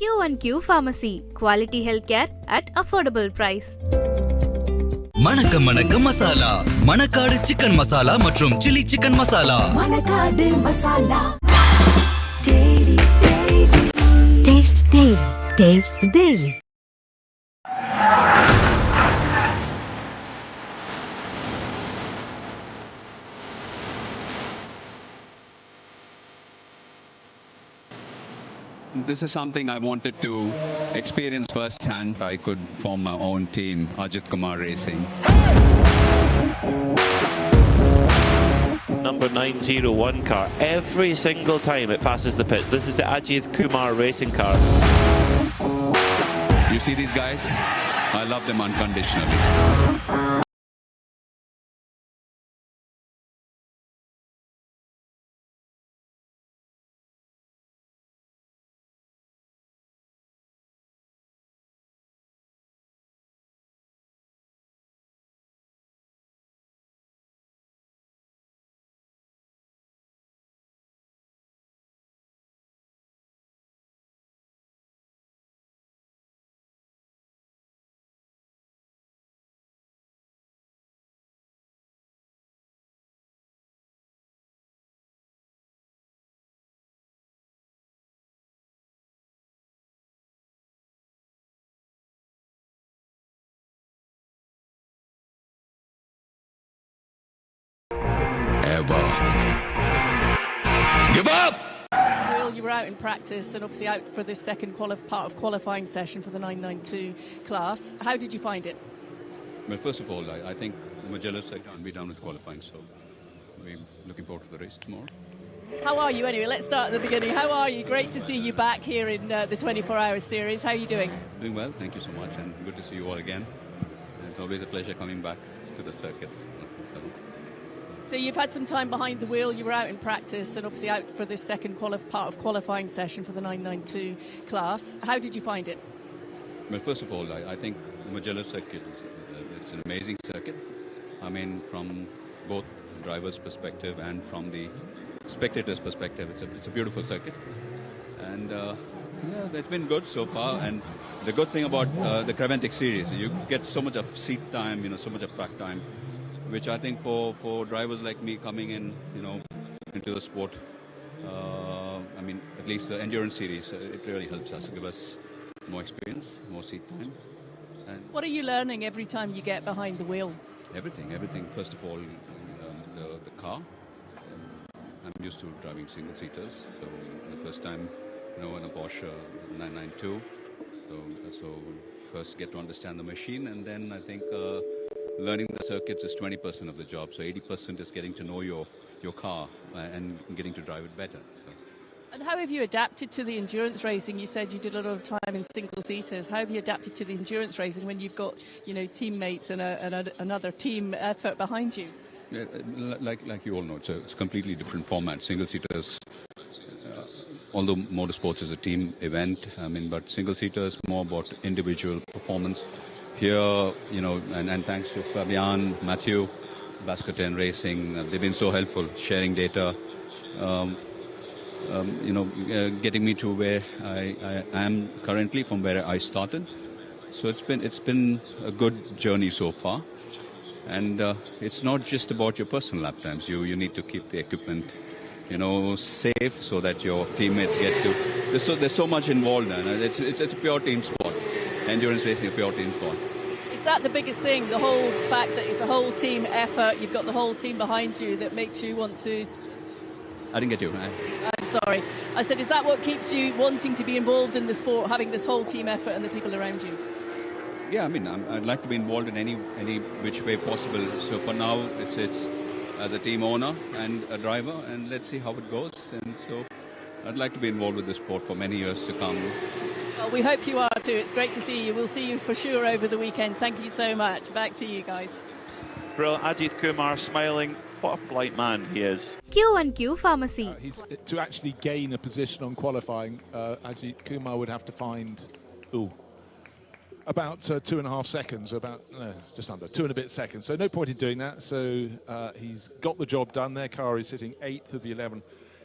Q&Q Pharmacy. Quality healthcare at affordable price. மணக்க மணக்க masala Manakkadu chicken masala மற்றும் chilli chicken masala Manakkadu masala Taste Daily. Taste Daily. This is something I wanted to experience firsthand. I could form my own team, Ajith Kumar Racing. Number 901 car. Every single time it passes the pits. This is the Ajith Kumar racing car. You see these guys? I love them unconditionally. Ever. Give up! Will, you were out in practice and obviously out for this second part of qualifying session for the 992 class. How did you find it? Well, first of all, I think the Mugello said can't be done with qualifying, so we're looking forward to the race tomorrow. How are you anyway? Let's start at the beginning. How are you? Great to see you back here in the 24-hour series. How are you doing? Doing well, thank you so much, and good to see you all again. It's always a pleasure coming back to the circuits. So you've had some time behind the wheel. You were out in practice and obviously out for this second part of qualifying session for the 992 class. How did you find it? Well, first of all, I think the Mugello circuit, it's an amazing circuit. I mean, from both drivers' perspective and from the spectators' perspective, it's a beautiful circuit. And yeah, it's been good so far. And the good thing about the Creventic series, you get so much of seat time, so much of track time, which I think for drivers like me coming in, into the sport, I mean, at least the endurance series, it really helps us, give us more experience, more seat time. And what are you learning every time you get behind the wheel? Everything. First of all, the car. I'm used to driving single-seaters, so the first time, in a Porsche 992, so first get to understand the machine, and then I think learning the circuits is 20% of the job, so 80% is getting to know your car and getting to drive it better. So. And how have you adapted to the endurance racing? You said you did a lot of time in single-seaters. How have you adapted to the endurance racing when you've got, teammates and another team effort behind you? Yeah, like you all know, it's a completely different format. Single-seaters, although motorsports is a team event, but single-seaters more about individual performance. Here, and thanks to Fabian, Matthew, Bascoten Racing, they've been so helpful, sharing data, getting me to where I am currently from where I started. So it's been a good journey so far. And it's not just about your personal lap times. You need to keep the equipment, safe so that your teammates get to. There's so much involved, and it's a pure team sport. Endurance racing, a pure team sport. Is that the biggest thing? The whole fact that it's a whole team effort. You've got the whole team behind you that makes you want to. I didn't get you. I'm sorry. I said, is that what keeps you wanting to be involved in the sport, having this whole team effort and the people around you? Yeah, I'd like to be involved in any which way possible. So for now, it's as a team owner and a driver, and let's see how it goes. And so I'd like to be involved with the sport for many years to come. Well, we hope you are too. It's great to see you. We'll see you for sure over the weekend. Thank you so much. Back to you guys. Brilliant. Ajith Kumar smiling. What a polite man he is. Q&Q Pharmacy. To actually gain a position on qualifying, Ajith Kumar would have to find about 2.5 seconds, just under 2 and a bit seconds. So no point in doing that. So he's got the job done. Their car is sitting 8th of the 11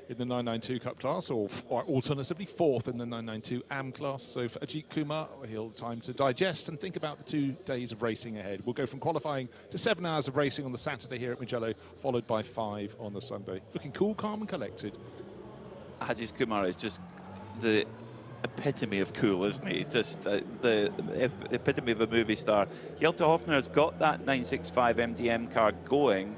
in the 992 Cup class, or alternatively fourth in the 992 AM class. So for Ajith Kumar, he'll have time to digest and think about the 2 days of racing ahead. We'll go from qualifying to 7 hours of racing on the Saturday here at Mugello, followed by 5 on the Sunday. Looking cool, calm and collected. Ajith Kumar is just the epitome of cool, isn't he? Just the epitome of a movie star. Hjelte Hoffner has got that 965 MDM car going.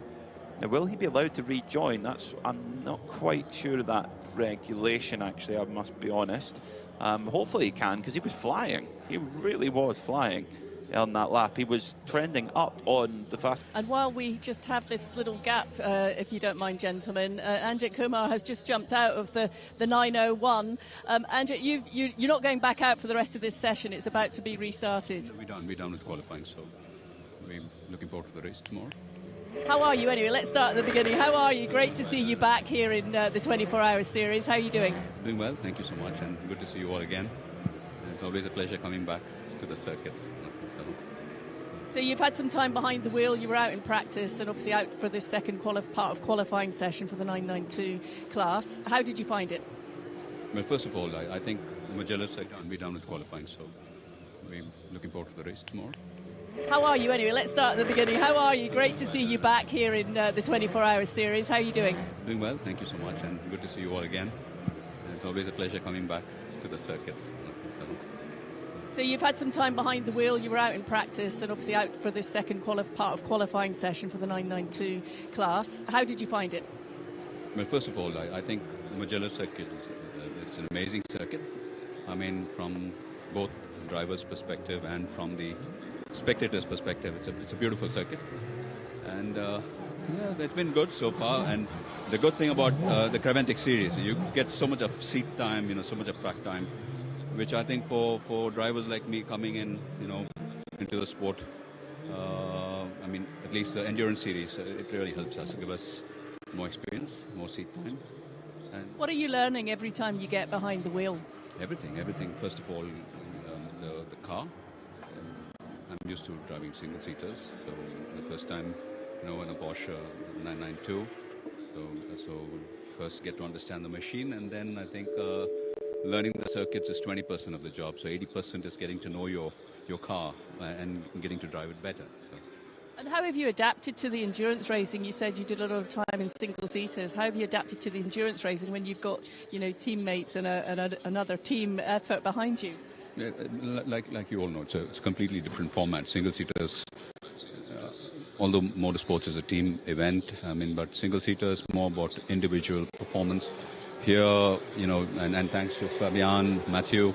Now, will he be allowed to rejoin? I'm not quite sure of that regulation, actually, I must be honest. Hopefully he can, because he was flying. He really was flying on that lap. He was trending up on the fast. And while we just have this little gap, if you don't mind, gentlemen, Ajith Kumar has just jumped out of the 901. Ajith, you're not going back out for the rest of this session. It's about to be restarted. We're done with qualifying, so we're looking forward to the race tomorrow. How are you anyway? Let's start at the beginning. How are you? Great to see you back here in the 24-hour series. How are you doing? Doing well, thank you so much, and good to see you all again. And it's always a pleasure coming back to the circuits. So you've had some time behind the wheel. You were out in practice and obviously out for this second part of qualifying session for the 992 class. How did you find it? Well, first of all, I think Mugello said we're done with qualifying, so we're looking forward to the race tomorrow. How are you anyway? Let's start at the beginning. How are you? Great to see you back here in the 24-hour series. How are you doing? Doing well, thank you so much, and good to see you all again. And it's always a pleasure coming back to the circuits. So you've had some time behind the wheel. You were out in practice and obviously out for this second part of qualifying session for the 992 class. How did you find it? Well, first of all, I think the Mugello circuit, it's an amazing circuit. I mean, from both driver's perspective and from the spectator's perspective, it's a beautiful circuit. And yeah, it's been good so far. And the good thing about the Creventic series, you get so much of seat time, so much of track time, which I think for drivers like me coming in, into the sport, I mean, at least the endurance series, it really helps us, give us more experience, more seat time. And what are you learning every time you get behind the wheel? Everything. First of all, the car. I'm used to driving single-seaters, so the first time, in a Porsche 992, so first get to understand the machine, and then I think learning the circuits is 20% of the job, so 80% is getting to know your car and getting to drive it better. So. And how have you adapted to the endurance racing? You said you did a lot of time in single-seaters. How have you adapted to the endurance racing when you've got, teammates and another team effort behind you? Yeah, like you all know, it's a completely different format. Single-seaters, although motorsports is a team event, but single-seaters more about individual performance. Here, and thanks to Fabian, Matthew,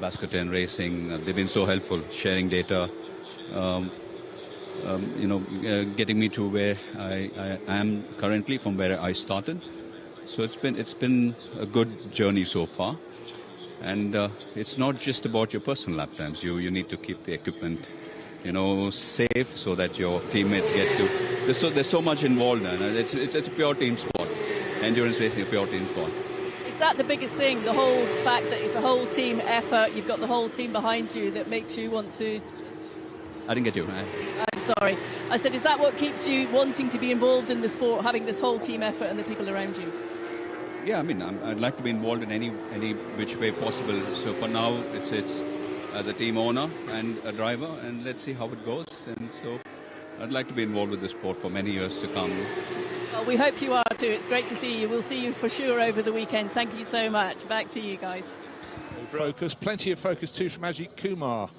Bascoten Racing, they've been so helpful, sharing data, getting me to where I am currently from where I started. So it's been a good journey so far. And it's not just about your personal lap times. You need to keep the equipment, safe so that your teammates get to. There's so much involved, and it's a pure team sport. Endurance racing, a pure team sport. Is that the biggest thing? The whole fact that it's a whole team effort. You've got the whole team behind you that makes you want to. I didn't get you. I'm sorry. I said, is that what keeps you wanting to be involved in the sport, having this whole team effort and the people around you? Yeah, I'd like to be involved in any which way possible. So for now, it's as a team owner and a driver, and let's see how it goes. And so I'd like to be involved with the sport for many years to come. Well, we hope you are too. It's great to see you. We'll see you for sure over the weekend. Thank you so much. Back to you guys. Focus, plenty of focus too from Ajith Kumar.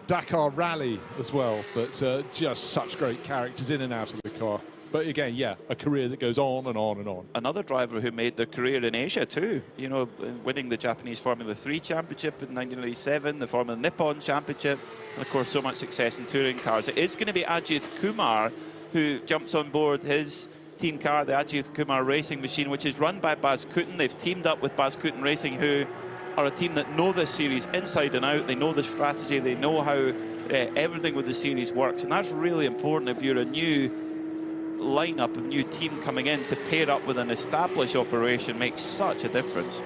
Dakar Rally as well, but just such great characters in and out of the car. But again, yeah, a career that goes on and on and on. Another driver who made their career in Asia too, winning the Japanese Formula 3 Championship in 1997, the Formula Nippon Championship, and of course so much success in touring cars. It is going to be Ajith Kumar who jumps on board his team car, the Ajith Kumar Racing Machine, which is run by Bascoten. They've teamed up with Bascoten Racing, who are a team that know this series inside and out. They know the strategy, they know how everything with the series works, and that's really important if you're a new lineup, a new team coming in. To pair up with an established operation makes such a difference.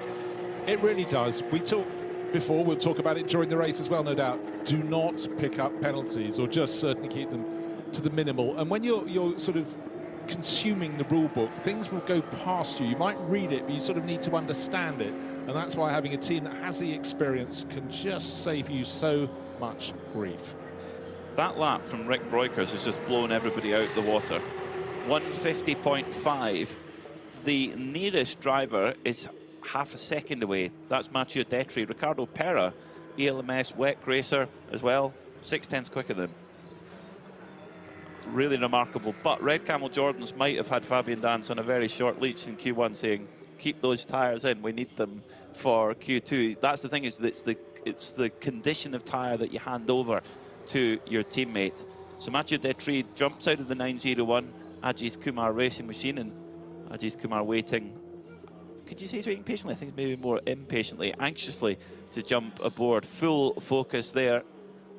It really does. We talked before, we'll talk about it during the race as well, no doubt. Do not pick up penalties, or just certainly keep them to the minimal. And when you're sort of consuming the rule book. Things will go past you. You might read it, but you sort of need to understand it. And that's why having a team that has the experience can just save you so much grief. That lap from Rick Breukers has just blown everybody out the water. 150.5. The nearest driver is half a second away. That's Mathieu Detry. Ricardo Pera, ELMS WEC racer as well, 6/10 quicker than him. Really remarkable. But Red Camel Jordans might have had Fabian Dance on a very short leash in Q1 saying, keep those tyres in, we need them for Q2. That's the thing, is that it's the condition of tyre that you hand over to your teammate. So Mathieu Detry jumps out of the 901 Ajith Kumar racing machine, and Ajith Kumar waiting. Could you say he's waiting patiently? I think maybe more impatiently, anxiously to jump aboard. Full focus there.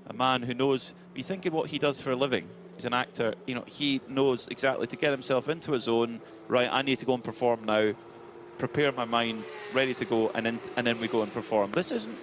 A man who knows, you think of what he does for a living. He's an actor, you know, he knows exactly to get himself into a zone. Right, I need to go and perform now. Prepare my mind, ready to go, and then we go and perform. This isn't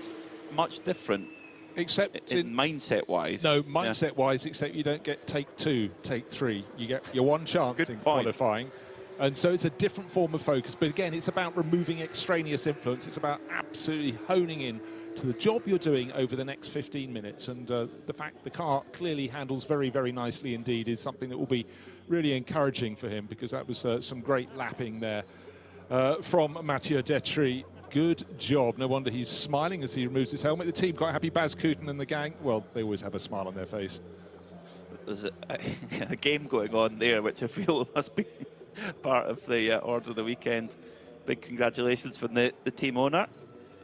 much different, except in mindset-wise. No, mindset-wise, except you don't get take 2, take 3. You get your one chance in qualifying. And so it's a different form of focus. But again, it's about removing extraneous influence. It's about absolutely honing in to the job you're doing over the next 15 minutes. And the fact the car clearly handles very, very nicely indeed is something that will be really encouraging for him, because that was some great lapping there from Mathieu Detry. Good job. No wonder he's smiling as he removes his helmet. The team quite happy. Baz Kooten and the gang, well, they always have a smile on their face. There's a game going on there, which I feel must be part of the order of the weekend. Big congratulations from the team owner.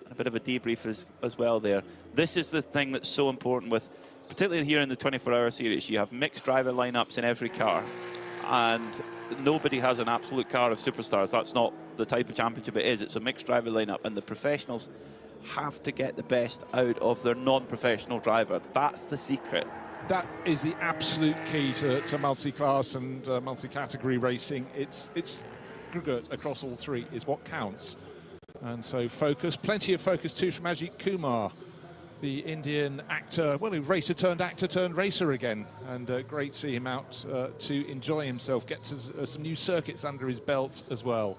And a bit of a debrief as well there. This is the thing that's so important with, particularly here in the 24-hour series, you have mixed driver lineups in every car. And nobody has an absolute car of superstars. That's not the type of championship it is. It's a mixed driver lineup, and the professionals have to get the best out of their non-professional driver. That's the secret. That is the absolute key to multi-class and multi-category racing. It's aggregate across all three is what counts. And so focus, plenty of focus too from Ajith Kumar, the Indian actor, well, racer turned actor turned racer again. And great to see him out to enjoy himself, get to, some new circuits under his belt as well.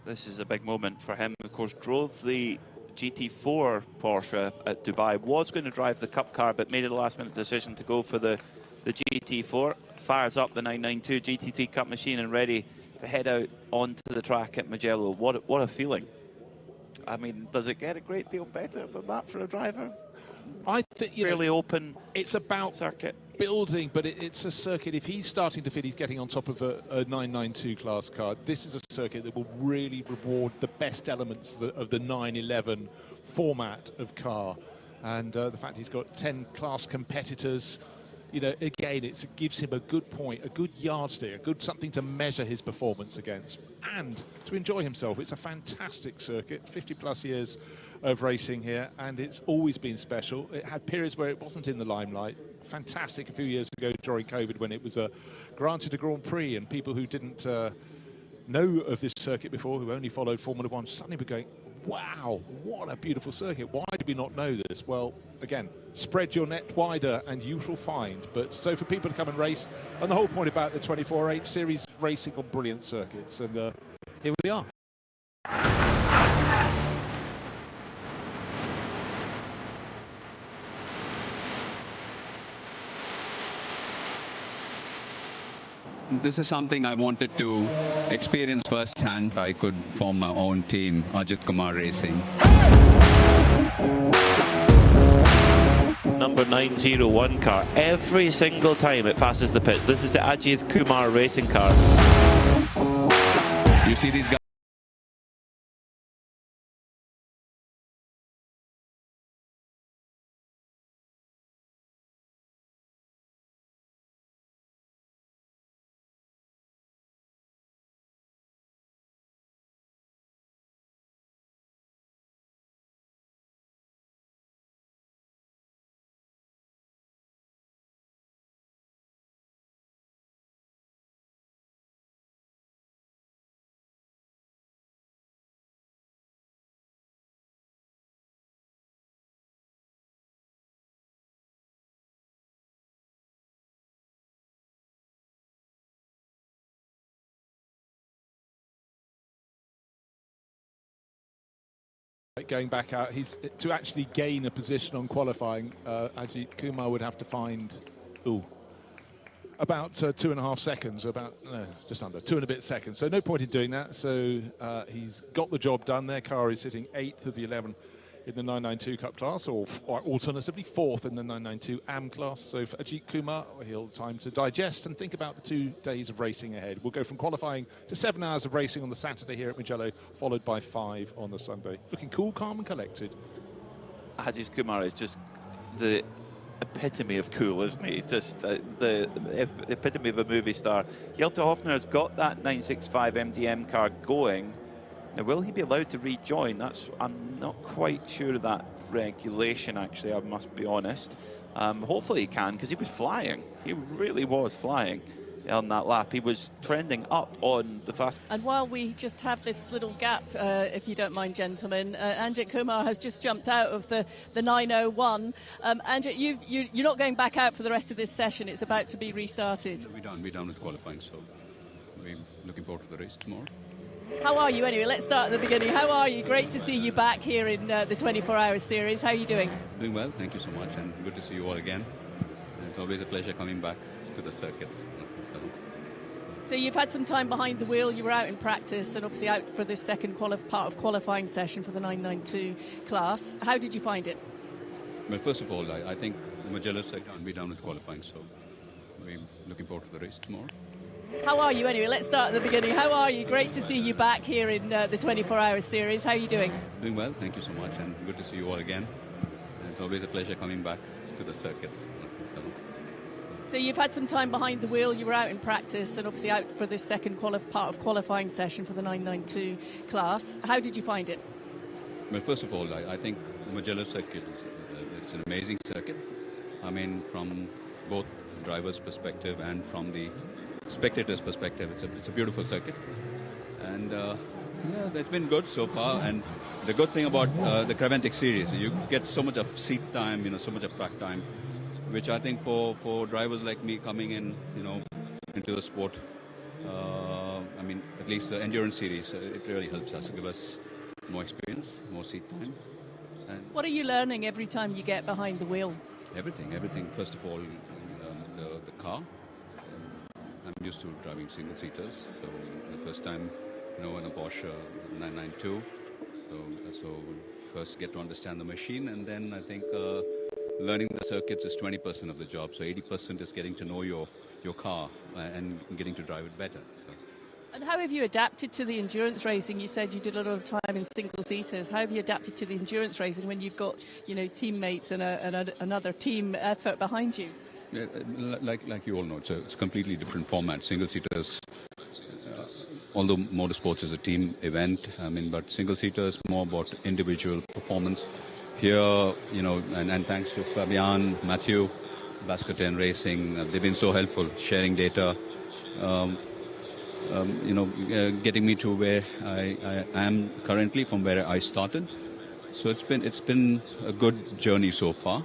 This is a big moment for him. Of course, drove the GT4 Porsche at Dubai, was going to drive the Cup car, but made a last-minute decision to go for the GT4. Fires up the 992 GT3 Cup machine and ready to head out onto the track at Mugello. What a feeling. I mean, does it get a great deal better than that for a driver? I think fairly open. It's about circuit building, but it's a circuit. If he's starting to feel he's getting on top of a 992 class car, this is a circuit that will really reward the best elements of the 911 format of car. And the fact he's got 10 class competitors, you know, again, it gives him a good point, a good yardstick, a good something to measure his performance against and to enjoy himself. It's a fantastic circuit, 50 plus years of racing here, and it's always been special. It had periods where it wasn't in the limelight. Fantastic a few years ago during COVID when it was granted a Grand Prix, and people who didn't know of this circuit before, who only followed Formula One, suddenly were going, wow, what a beautiful circuit. Why did we not know this? Well, again, spread your net wider and you shall find. But so for people to come and race, and the whole point about the 24H series, racing on brilliant circuits, and here we are. This is something I wanted to experience firsthand. I could form my own team, Ajith Kumar Racing. Number 901 car. Every single time it passes the pits. This is the Ajith Kumar racing car. You see these guys. Going back out, to actually gain a position on qualifying, Ajith Kumar would have to find about 2.5 seconds, just under 2 and a bit seconds. So no point in doing that. So he's got the job done. Their car is sitting 8th of the 11 in the 992 Cup class, or alternatively 4th in the 992 AM class. So for Ajith Kumar, he'll have time to digest and think about the 2 days of racing ahead. We'll go from qualifying to 7 hours of racing on the Saturday here at Mugello, followed by 5 on the Sunday. Looking cool, calm and collected. Ajith Kumar is just the epitome of cool, isn't he? Just the epitome of a movie star. Hjelte Hofner has got that 965 MDM car going. Now, will he be allowed to rejoin? I'm not quite sure of that regulation, actually, I must be honest. Hopefully he can, because he was flying. He really was flying on that lap. He was trending up on the fast. And while we just have this little gap, if you don't mind, gentlemen, Ajith Kumar has just jumped out of the 901. Ajith, you're not going back out for the rest of this session. It's about to be restarted. We're done with qualifying, so we're looking forward to the race tomorrow. How are you anyway? Let's start at the beginning. How are you? Great to see you back here in the 24-hour series. How are you doing? Doing well, thank you so much, and good to see you all again. And it's always a pleasure coming back to the circuits. So you've had some time behind the wheel. You were out in practice and obviously out for this second part of qualifying session for the 992 class. How did you find it? Well, first of all, I think the Mugello circuit will be done with qualifying, so we're looking forward to the race tomorrow. How are you anyway? Let's start at the beginning. How are you? Great to see you back here in the 24-hour series. How are you doing? Doing well, thank you so much, and good to see you all again. And it's always a pleasure coming back to the circuits. So you've had some time behind the wheel. You were out in practice and obviously out for this second part of qualifying session for the 992 class. How did you find it? Well, first of all, I think the Mugello circuit it's an amazing circuit. I mean, from both drivers' perspective and from the spectators' perspective, it's a beautiful circuit. And yeah, that's been good so far. And the good thing about the Creventic series, you get so much of seat time, so much of track time, which I think for drivers like me coming in, into the sport, I mean, at least the endurance series, it really helps us, give us more experience, more seat time. And what are you learning every time you get behind the wheel? Everything. First of all, the car. I'm used to driving single-seaters, so the first time, in a Porsche 992, so first get to understand the machine, and then I think learning the circuits is 20% of the job, so 80% is getting to know your car and getting to drive it better. So. And how have you adapted to the endurance racing? You said you did a lot of time in single-seaters. How have you adapted to the endurance racing when you've got, teammates and another team effort behind you? Yeah, like you all know, it's a completely different format. Single-seaters, although motorsports is a team event, but single-seaters more about individual performance. Here, and thanks to Fabian, Matthew, Bascoten Racing, they've been so helpful, sharing data, getting me to where I am currently from where I started. So it's been a good journey so far.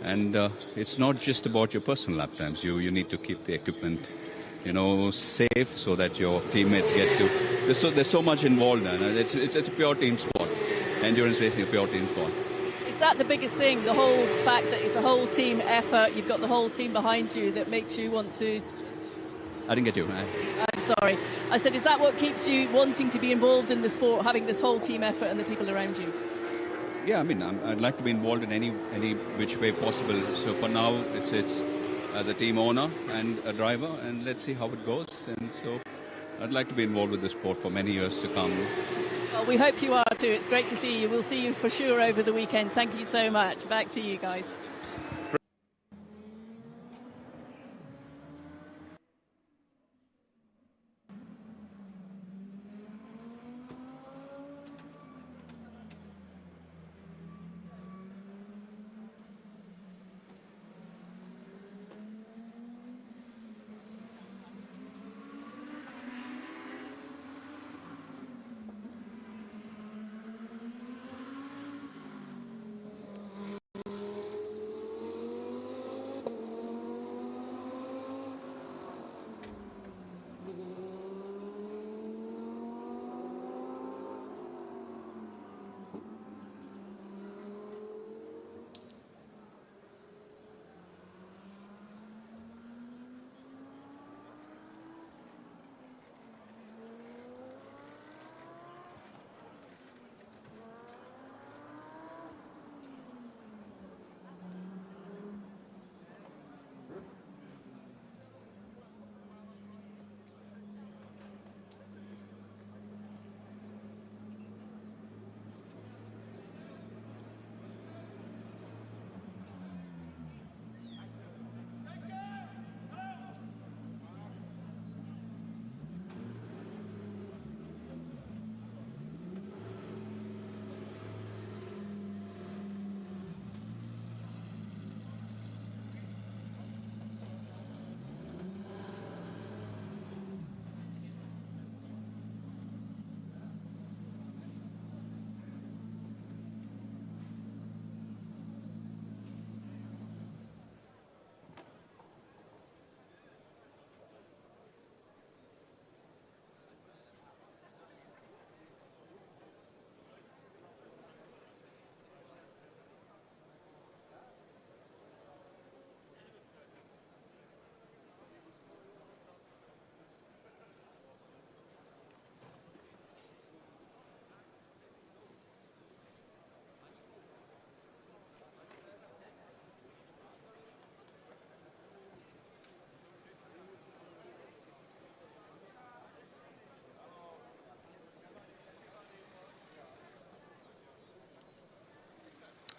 And it's not just about your personal lap times. You need to keep the equipment, safe so that your teammates get to. There's so much involved, and it's a pure team sport. Endurance racing, a pure team sport. Is that the biggest thing? The whole fact that it's a whole team effort. You've got the whole team behind you that makes you want to. I didn't get you. I'm sorry. I said, is that what keeps you wanting to be involved in the sport, having this whole team effort and the people around you? Yeah, I'd like to be involved in any which way possible. So for now, it's as a team owner and a driver, and let's see how it goes. And so I'd like to be involved with the sport for many years to come. Well, we hope you are too. It's great to see you. We'll see you for sure over the weekend. Thank you so much. Back to you guys.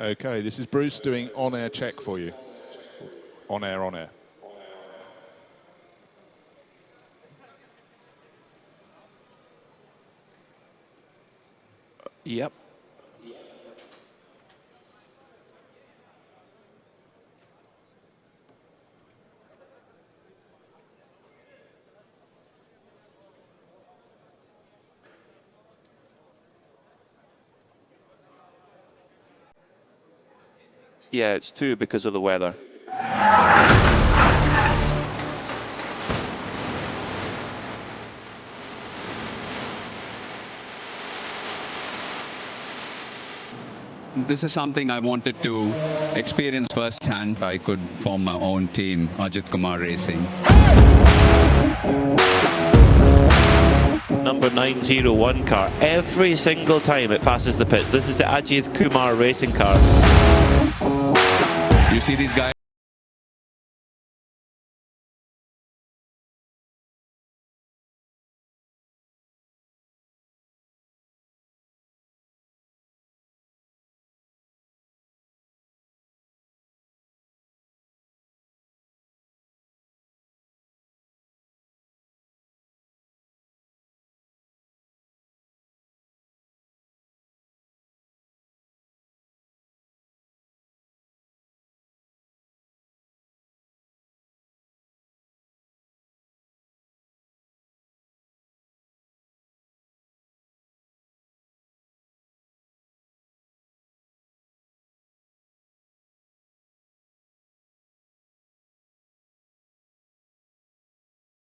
Okay, this is Bruce doing on-air check for you. On air, on air. Yep. Yeah, it's 2 because of the weather. This is something I wanted to experience firsthand. I could form my own team, Ajith Kumar Racing. Number 901 car. Every single time it passes the pits. This is the Ajith Kumar racing car. You see these guys?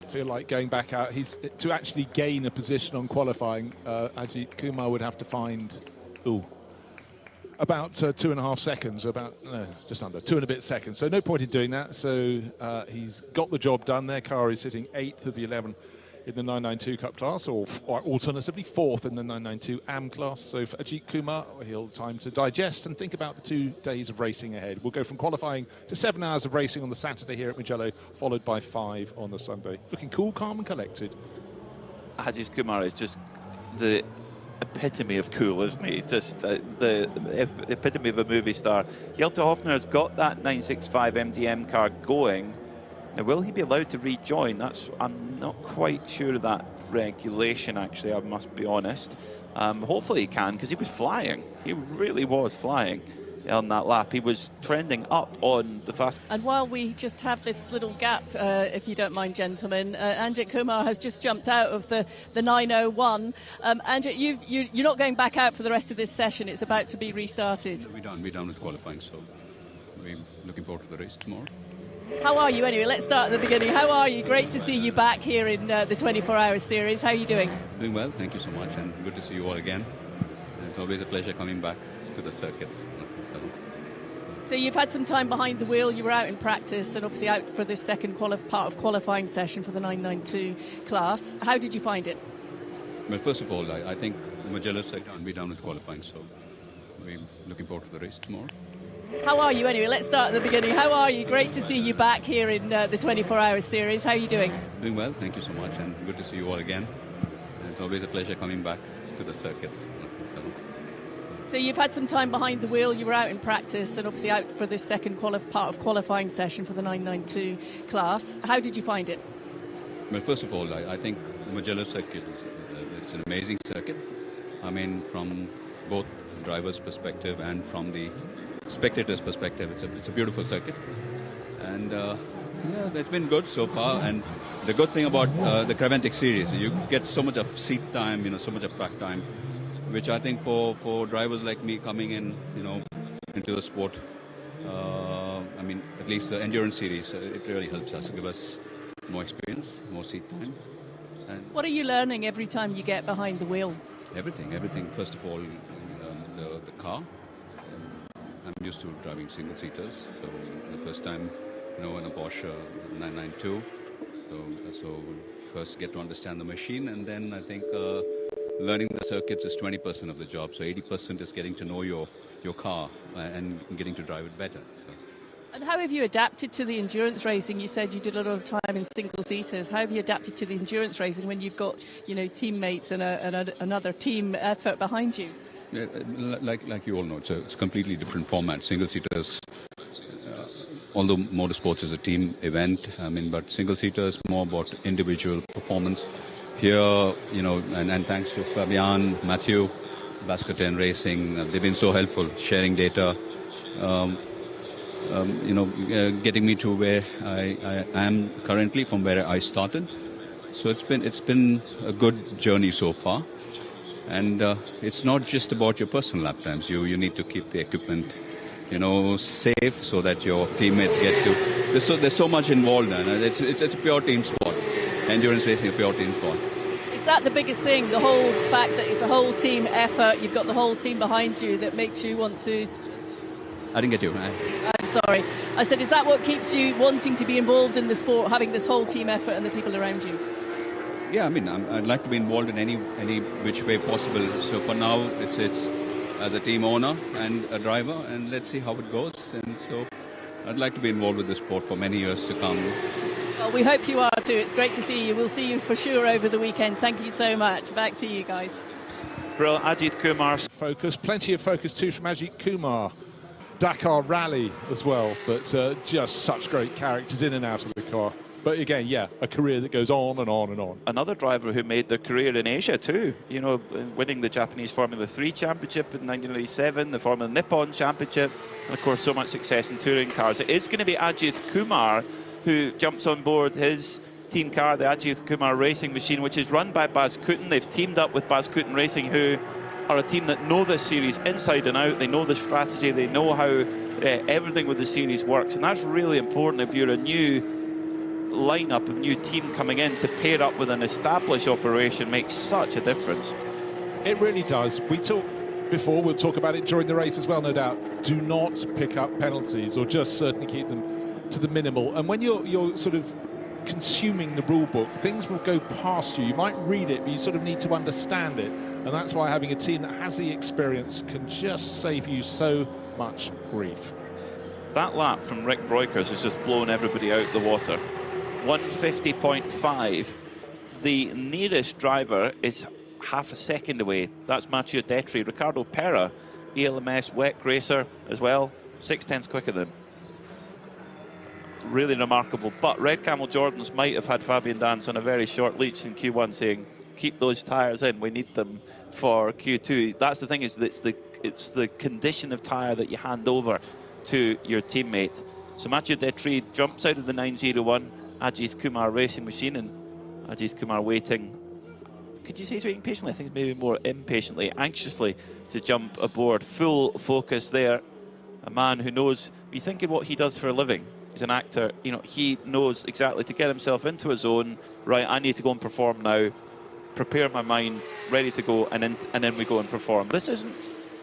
Feel like going back out. To actually gain a position on qualifying, Ajith Kumar would have to find about 2.5 seconds, just under 2 and a bit seconds. So no point in doing that. So he's got the job done. Their car is sitting 8th of the 11 in the 992 Cup class, or alternatively 4th in the 992 AM class. So for Ajith Kumar, he'll have time to digest and think about the 2 days of racing ahead. We'll go from qualifying to 7 hours of racing on the Saturday here at Mugello, followed by 5 on the Sunday. Looking cool, calm and collected. Ajith Kumar is just the epitome of cool, isn't he? Just the epitome of a movie star. Hjelte Hofner has got that 965 MDM car going. Now, will he be allowed to rejoin? I'm not quite sure of that regulation, actually, I must be honest. Hopefully he can, because he was flying. He really was flying on that lap. He was trending up on the fast. And while we just have this little gap, if you don't mind, gentlemen, Ajith Kumar has just jumped out of the 901. Ajith, you're not going back out for the rest of this session. It's about to be restarted. We're done with qualifying, so we're looking forward to the race tomorrow. How are you anyway? Let's start at the beginning. How are you? Great to see you back here in the 24-hour series. How are you doing? Doing well, thank you so much, and good to see you all again. It's always a pleasure coming back to the circuits. So you've had some time behind the wheel. You were out in practice and obviously out for this second part of qualifying session for the 992 class. How did you find it? Well, first of all, I think Mugello said we're done with qualifying, so we're looking forward to the race tomorrow. How are you anyway? Let's start at the beginning. How are you? Great to see you back here in the 24-hour series. How are you doing? Doing well, thank you so much, and good to see you all again. It's always a pleasure coming back to the circuits. So you've had some time behind the wheel. You were out in practice and obviously out for this second part of qualifying session for the 992 class. How did you find it? Well, first of all, I think the Mugello circuit it's an amazing circuit. I mean, from both driver's perspective and from the spectator's perspective, it's a beautiful circuit, and yeah, it's been good so far. And the good thing about the Creventic series, you get so much of seat time, so much of track time, which I think for drivers like me coming in, into the sport, I mean, at least the endurance series, it really helps us, give us more experience, more seat time. And what are you learning every time you get behind the wheel? Everything. First of all, the car. I'm used to driving single-seaters, so the first time, in a Porsche 992. So first get to understand the machine, and then I think learning the circuits is 20% of the job. So 80% is getting to know your car and getting to drive it better. So. And how have you adapted to the endurance racing? You said you did a lot of time in single-seaters. How have you adapted to the endurance racing when you've got, teammates and another team effort behind you? Like you all know, it's a completely different format. Single-seaters, although motorsports is a team event, but single-seaters more about individual performance. Here, and thanks to Fabian, Matthew, Bascoten Racing, they've been so helpful, sharing data, getting me to where I am currently from where I started. So it's been a good journey so far. And it's not just about your personal lap times. You need to keep the equipment, safe so that your teammates get to. There's so much involved, and it's a pure team sport. Endurance racing, a pure team sport. Is that the biggest thing? The whole fact that it's a whole team effort. You've got the whole team behind you that makes you want to. I didn't get you. I'm sorry. I said, is that what keeps you wanting to be involved in the sport? Having this whole team effort and the people around you. Yeah, I'd like to be involved in any which way possible. So for now, it's as a team owner and a driver, and let's see how it goes. And so I'd like to be involved with the sport for many years to come. Well, we hope you are too. It's great to see you. We'll see you for sure over the weekend. Thank you so much. Back to you guys. Brilliant, Ajith Kumar. Focus, plenty of focus too from Ajith Kumar. Dakar Rally as well, but just such great characters in and out of the car. But again, yeah, a career that goes on and on and on. Another driver who made their career in Asia too, winning the Japanese Formula 3 Championship in 1997, the Formula Nippon Championship, and of course so much success in touring cars. It is going to be Ajith Kumar who jumps on board his team car, the Ajith Kumar Racing Machine, which is run by Bascoten. They've teamed up with Bascoten Racing, who are a team that know this series inside and out. They know the strategy, they know how everything with the series works, and that's really important if you're a new lineup, of new team coming in. To pair up with an established operation makes such a difference. It really does. We talked before, we'll talk about it during the race as well, no doubt. Do not pick up penalties, or just certainly keep them to the minimal. And when you're sort of consuming the rule book, things will go past you. You might read it, but you sort of need to understand it. And that's why having a team that has the experience can just save you so much grief. That lap from Rick Breukers has just blown everybody out the water. 150.5. The nearest driver is half a second away. That's Mathieu Detry. Ricardo Pera, ELMS WEC racer as well, 6/10 quicker than him. Really remarkable. But Red Camel Jordans might have had Fabian Dance on a very short leash in Q1, saying, keep those tyres in, we need them for Q2. That's the thing, is that it's the condition of tyre that you hand over to your teammate. So Mathieu Detry jumps out of the 901 Ajith Kumar Racing Machine, and Ajith Kumar waiting. Could you say he's waiting patiently? I think maybe more impatiently, anxiously to jump aboard. Full focus there. A man who knows, you think of what he does for a living. He's an actor, he knows exactly to get himself into a zone. Right, I need to go and perform now. Prepare my mind, ready to go, and then we go and perform. This isn't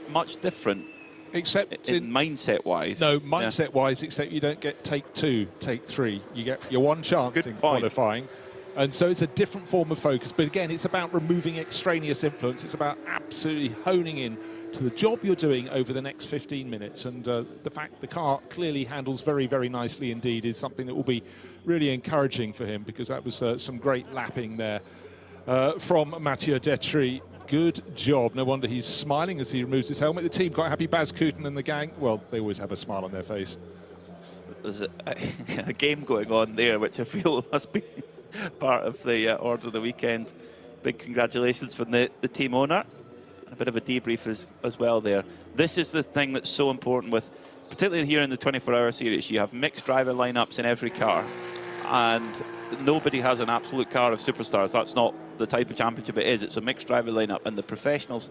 much different, except in mindset-wise. No, mindset-wise, except you don't get take 2, take 3. You get your one chance in qualifying. And so it's a different form of focus. But again, it's about removing extraneous influence. It's about absolutely honing in to the job you're doing over the next 15 minutes. And the fact the car clearly handles very, very nicely indeed is something that will be really encouraging for him, because that was some great lapping there from Mathieu Detry. Good job. No wonder he's smiling as he removes his helmet. The team quite happy. Bascoten and the gang, well, they always have a smile on their face. There's a game going on there, which I feel must be part of the order of the weekend. Big congratulations from the team owner, and a bit of a debrief as well there. This is the thing that's so important with, particularly here in the 24-hour series, you have mixed driver lineups in every car, and nobody has an absolute car of superstars. That's not the type of championship it is. It's a mixed driver lineup, and the professionals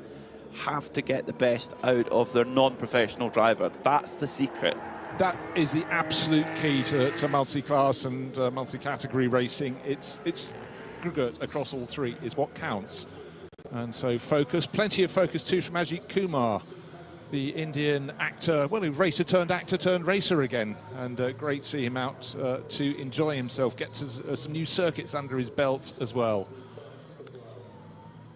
have to get the best out of their non-professional driver. That's the secret. That is the absolute key to multi-class and multi-category racing. It's aggregate across all three is what counts. And so focus, plenty of focus too from Ajith Kumar, the Indian actor, well, racer turned actor turned racer again. And great to see him out to enjoy himself, get to, some new circuits under his belt as well.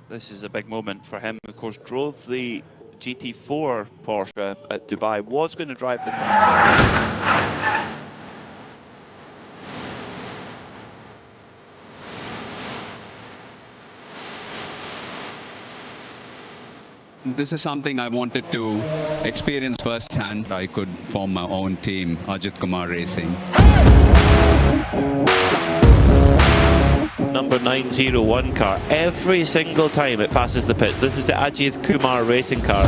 This is a big moment for him. Of course, drove the GT4 Porsche at Dubai, was going to drive the car. this is something I wanted to experience firsthand. I could form my own team, Ajith Kumar Racing. Number 901 car. Every single time it passes the pits. This is the Ajith Kumar racing car.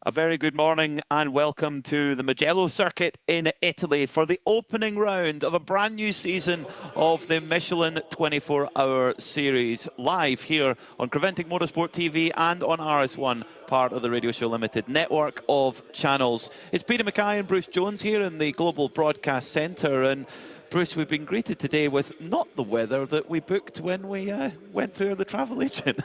A very good morning and welcome to the Mugello circuit in Italy for the opening round of a brand new season of the Michelin 24-hour series, live here on Preventing Motorsport TV and on RS1, part of the Radio Show Limited network of channels. It's Peter Mackay and Bruce Jones here in the Global Broadcast Centre, and Bruce, we've been greeted today with not the weather that we booked when we went through the travel agent.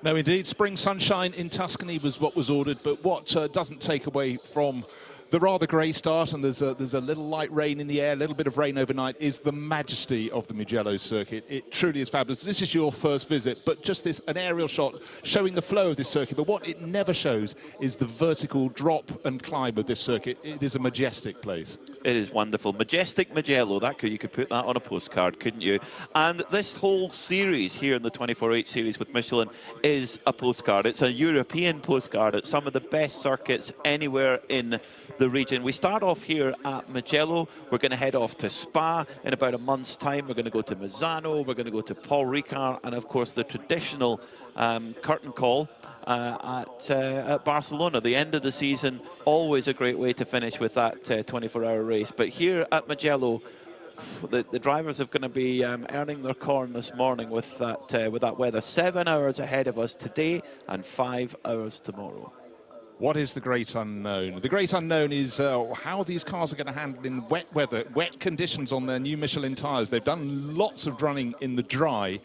No, indeed. Spring sunshine in Tuscany was what was ordered, but what doesn't take away from the rather grey start, and there's a little light rain in the air, a little bit of rain overnight, is the majesty of the Mugello circuit. It truly is fabulous. This is your first visit, but just an aerial shot showing the flow of this circuit. But what it never shows is the vertical drop and climb of this circuit. It is a majestic place. It is wonderful. Majestic Mugello. You could put that on a postcard, couldn't you? And this whole series here in the 24H series with Michelin is a postcard. It's a European postcard at some of the best circuits anywhere in the region. We start off here at Mugello. We're going to head off to Spa in about a month's time. We're going to go to Misano. We're going to go to Paul Ricard, and of course the traditional curtain call at Barcelona. The end of the season, always a great way to finish with that 24-hour race. But here at Mugello, the drivers are going to be earning their corn this morning with that weather. 7 hours ahead of us today and 5 hours tomorrow. What is the great unknown? The great unknown is how these cars are going to handle in wet weather, wet conditions on their new Michelin tyres. They've done lots of running in the dry.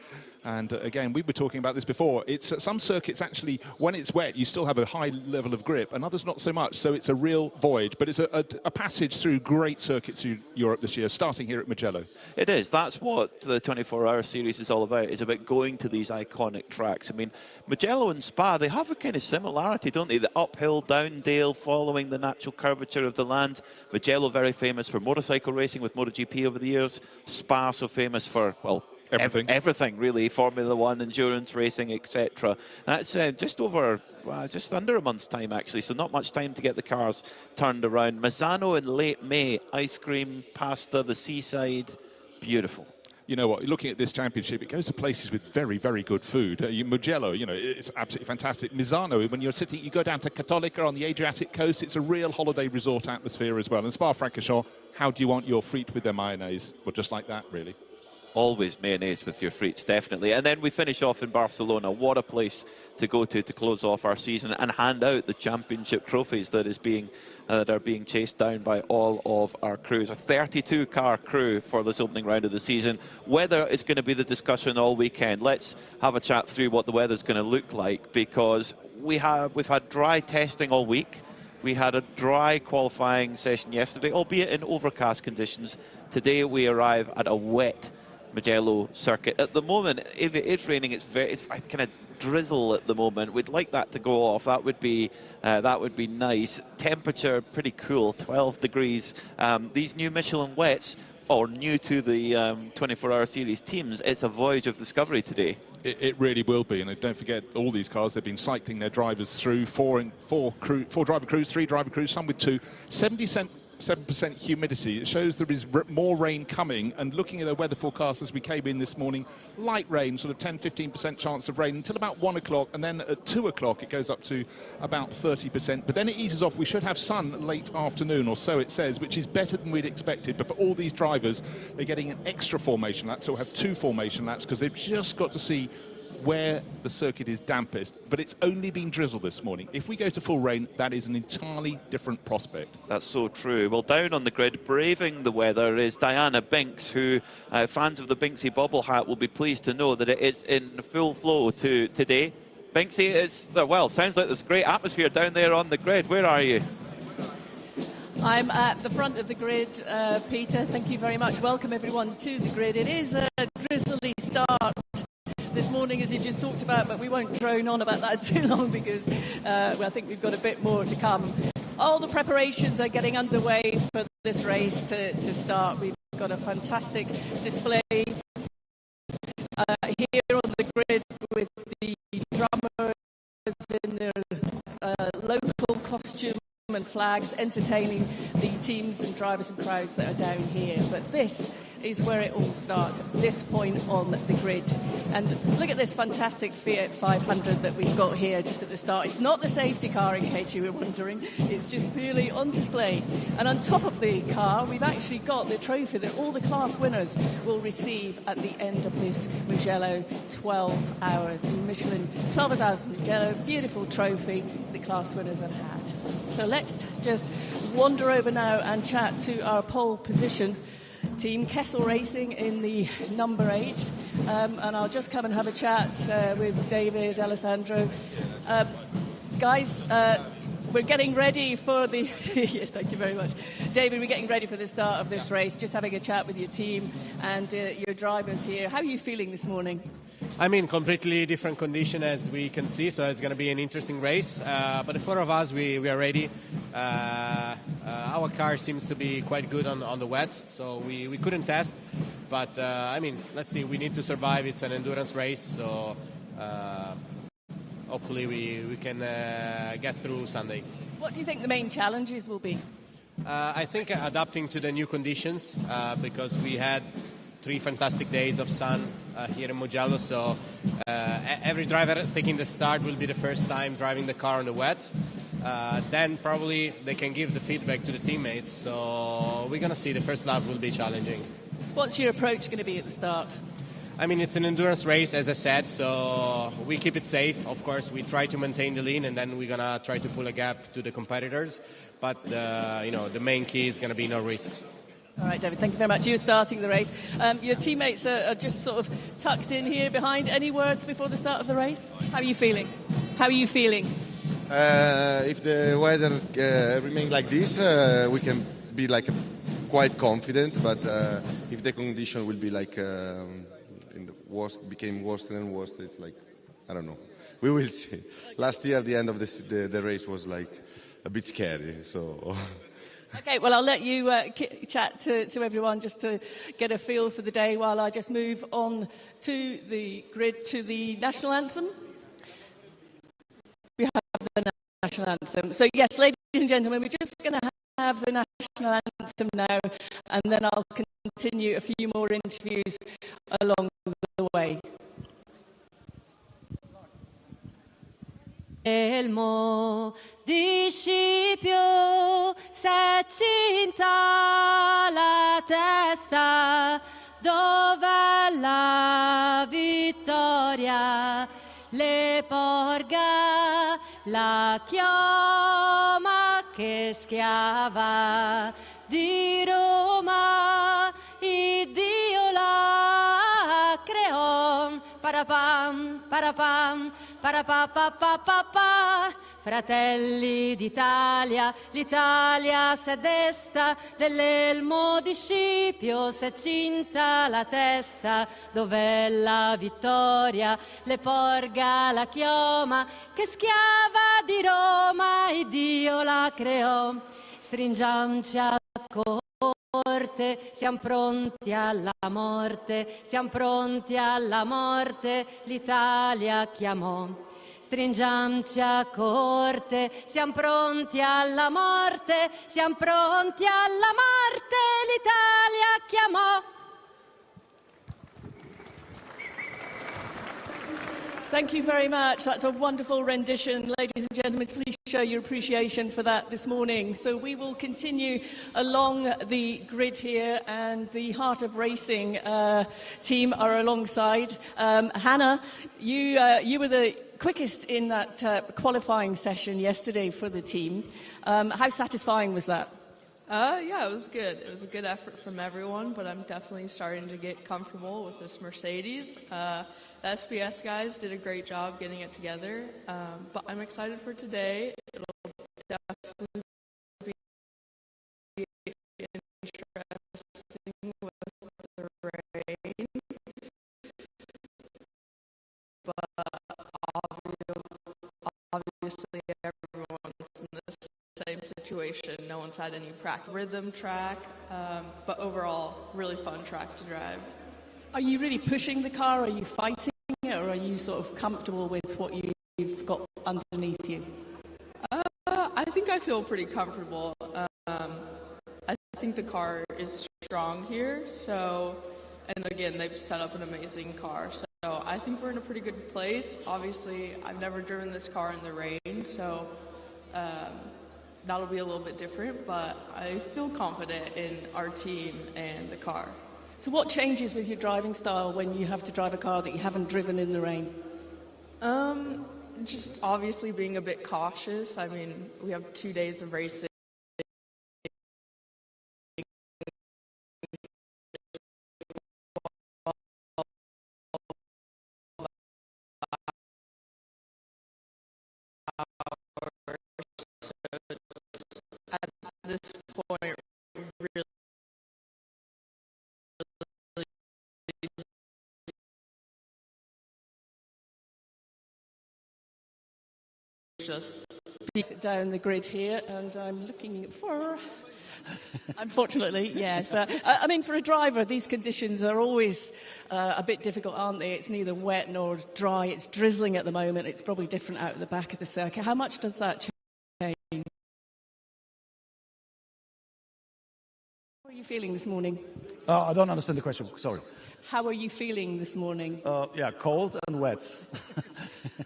And again, we were talking about this before. It's some circuits actually, when it's wet, you still have a high level of grip, and others not so much. So it's a real voyage, but it's a passage through great circuits in Europe this year, starting here at Mugello. It is. That's what the 24-hour series is all about. It's about going to these iconic tracks. I mean, Mugello and Spa, they have a kind of similarity, don't they? The uphill, down dale, following the natural curvature of the land. Mugello very famous for motorcycle racing with MotoGP over the years. Spa so famous for, well, everything really, Formula One, endurance racing, etc. That's just under a month's time actually, so not much time to get the cars turned around. Misano in late May, ice cream, pasta, the seaside, beautiful. You know what, looking at this championship, it goes to places with very, very good food. Mugello, you know, it's absolutely fantastic. Misano, when you're sitting, you go down to Cattolica on the Adriatic coast, it's a real holiday resort atmosphere as well. And Spa-Francorchamps, how do you want your frite with their mayonnaise? Well, just like that, really. Always mayonnaise with your frites, definitely. And then we finish off in Barcelona. What a place to go to close off our season and hand out the championship trophies that are being chased down by all of our crews. A 32-car crew for this opening round of the season. Weather is going to be the discussion all weekend. Let's have a chat through what the weather's going to look like, because we've had dry testing all week. We had a dry qualifying session yesterday, albeit in overcast conditions. Today we arrive at a wet Mugello circuit. At the moment, if it is raining, it's kind of drizzle at the moment. We'd like that to go off. That would be nice. Temperature pretty cool, 12 degrees. These new Michelin wets, or new to the 24-hour series teams, it's a voyage of discovery today. It really will be, and don't forget, all these cars, they've been cycling their drivers through, four driver crews, 3 driver crews, some with 2, 77% humidity. It shows there is more rain coming, and looking at the weather forecast as we came in this morning, light rain, sort of 10-15% chance of rain until about 1 o'clock, and then at 2 o'clock it goes up to about 30%, but then it eases off. We should have sun late afternoon, or so it says, which is better than we'd expected. But for all these drivers, they're getting an extra formation lap, so we'll have 2 formation laps, because they've just got to see where the circuit is dampest, but it's only been drizzle this morning. If we go to full rain, that is an entirely different prospect. That's so true. Well, down on the grid, braving the weather, is Diana Binks, who fans of the Binksy bobble hat will be pleased to know that it is in full flow today. Binksy, sounds like there's great atmosphere down there on the grid. Where are you? I'm at the front of the grid, Peter. Thank you very much. Welcome everyone to the grid. It is a drizzly start this morning, as you just talked about, but we won't drone on about that too long, because I think we've got a bit more to come. All the preparations are getting underway for this race to start. We've got a fantastic display here on the grid with the drummers in their local costume and flags, entertaining the teams and drivers and crowds that are down here. But this is where it all starts, at this point on the grid. And look at this fantastic Fiat 500 that we've got here just at the start. It's not the safety car, in case you were wondering. It's just purely on display. And on top of the car, we've actually got the trophy that all the class winners will receive at the end of this Mugello 12 hours. The Michelin 12 hours Mugello, beautiful trophy the class winners have had. So let's just wander over now and chat to our pole position team, Kessel Racing in the number 8, and I'll just come and have a chat with David, Alessandro. Guys, we're getting ready for the yeah, thank you very much, David. We're getting ready for the start of this race, just having a chat with your team and your drivers here. How are you feeling this morning? I mean, completely different condition, as we can see, so it's going to be an interesting race. But the 4 of us, we are ready. Our car seems to be quite good on the wet, so we couldn't test. But, I mean, let's see. We need to survive. It's an endurance race, so hopefully we can get through Sunday. What do you think the main challenges will be? I think adapting to the new conditions, because we had 3 fantastic days of sun here in Mugello, so every driver taking the start will be the first time driving the car on the wet. Then probably they can give the feedback to the teammates, so we're going to see. The first lap will be challenging. What's your approach going to be at the start? I mean, it's an endurance race, as I said, so we keep it safe. Of course, we try to maintain the lean, and then we're going to try to pull a gap to the competitors. But, the main key is going to be no risks. All right, David, thank you very much. You're starting the race. Your teammates are just sort of tucked in here behind. Any words before the start of the race? How are you feeling? If the weather remains like this, we can be quite confident. But if the condition will be became worse and worse, it's I don't know. We will see. Last year, the end of the race was a bit scary. So. Okay, well, I'll let you chat to everyone just to get a feel for the day while I just move on to the grid to the national anthem. We have the national anthem. So, yes, ladies and gentlemen, we're just going to have the national anthem now, and then I'll continue a few more interviews along the way. Elmo di Scipio s'è cinta la testa, dov'è la vittoria? Le porga la chioma che schiava di Roma, Iddio la creò. Parapam, parapam, parapapapapapa. Fratelli d'Italia, l'Italia s'è desta, dell'elmo di Scipio s'è cinta la testa, dov'è la vittoria? Le porga la chioma che schiava di Roma, Iddio la creò. Stringiamoci a corte, siamo pronti alla morte, siamo pronti alla morte, l'Italia chiamò. Stringiamoci a corte, siamo pronti alla morte, siamo pronti alla morte, l'Italia chiamò. Thank you very much. That's a wonderful rendition. Ladies and gentlemen, please show your appreciation for that this morning. So we will continue along the grid here, and the Heart of Racing team are alongside. Hannah, you were the quickest in that qualifying session yesterday for the team. How satisfying was that? Yeah, it was good. It was a good effort from everyone, but I'm definitely starting to get comfortable with this Mercedes. The SBS guys did a great job getting it together, but I'm excited for today. It'll definitely be interesting with the rain, but obviously everyone's in the same situation. No one's had any practice. Rhythm track, but overall, really fun track to drive. Are you really pushing the car? Are you fighting it, or are you sort of comfortable with what you've got underneath you? I think I feel pretty comfortable. I think the car is strong here, so, and again, they've set up an amazing car, so I think we're in a pretty good place. Obviously, I've never driven this car in the rain, so that'll be a little bit different, but I feel confident in our team and the car. So what changes with your driving style when you have to drive a car that you haven't driven in the rain? Just obviously being a bit cautious. I mean, we have 2 days of racing. At this point, really just down the grid here, and I'm looking for, unfortunately, yes. I mean, for a driver, these conditions are always a bit difficult, aren't they? It's neither wet nor dry. It's drizzling at the moment. It's probably different out at the back of the circuit. How much does that change? How are you feeling this morning? I don't understand the question. Sorry. How are you feeling this morning? Yeah, cold and wet.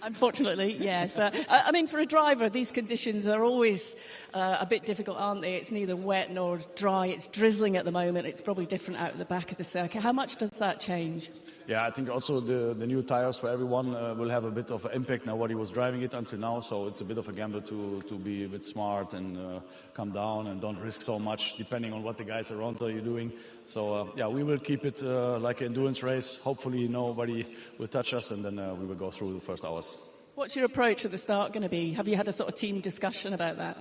Unfortunately, yes. I mean, for a driver, these conditions are always a bit difficult, aren't they? It's neither wet nor dry. It's drizzling at the moment. It's probably different out at the back of the circuit. How much does that change? Yeah, I think also the new tires for everyone will have a bit of an impact. Nobody was driving it until now, so it's a bit of a gamble to be a bit smart and come down and don't risk so much depending on what the guys around you doing. So yeah, we will keep it like an endurance race. Hopefully nobody will touch us, and then we will go through the first hours. What's your approach at the start going to be? Have you had a sort of team discussion about that?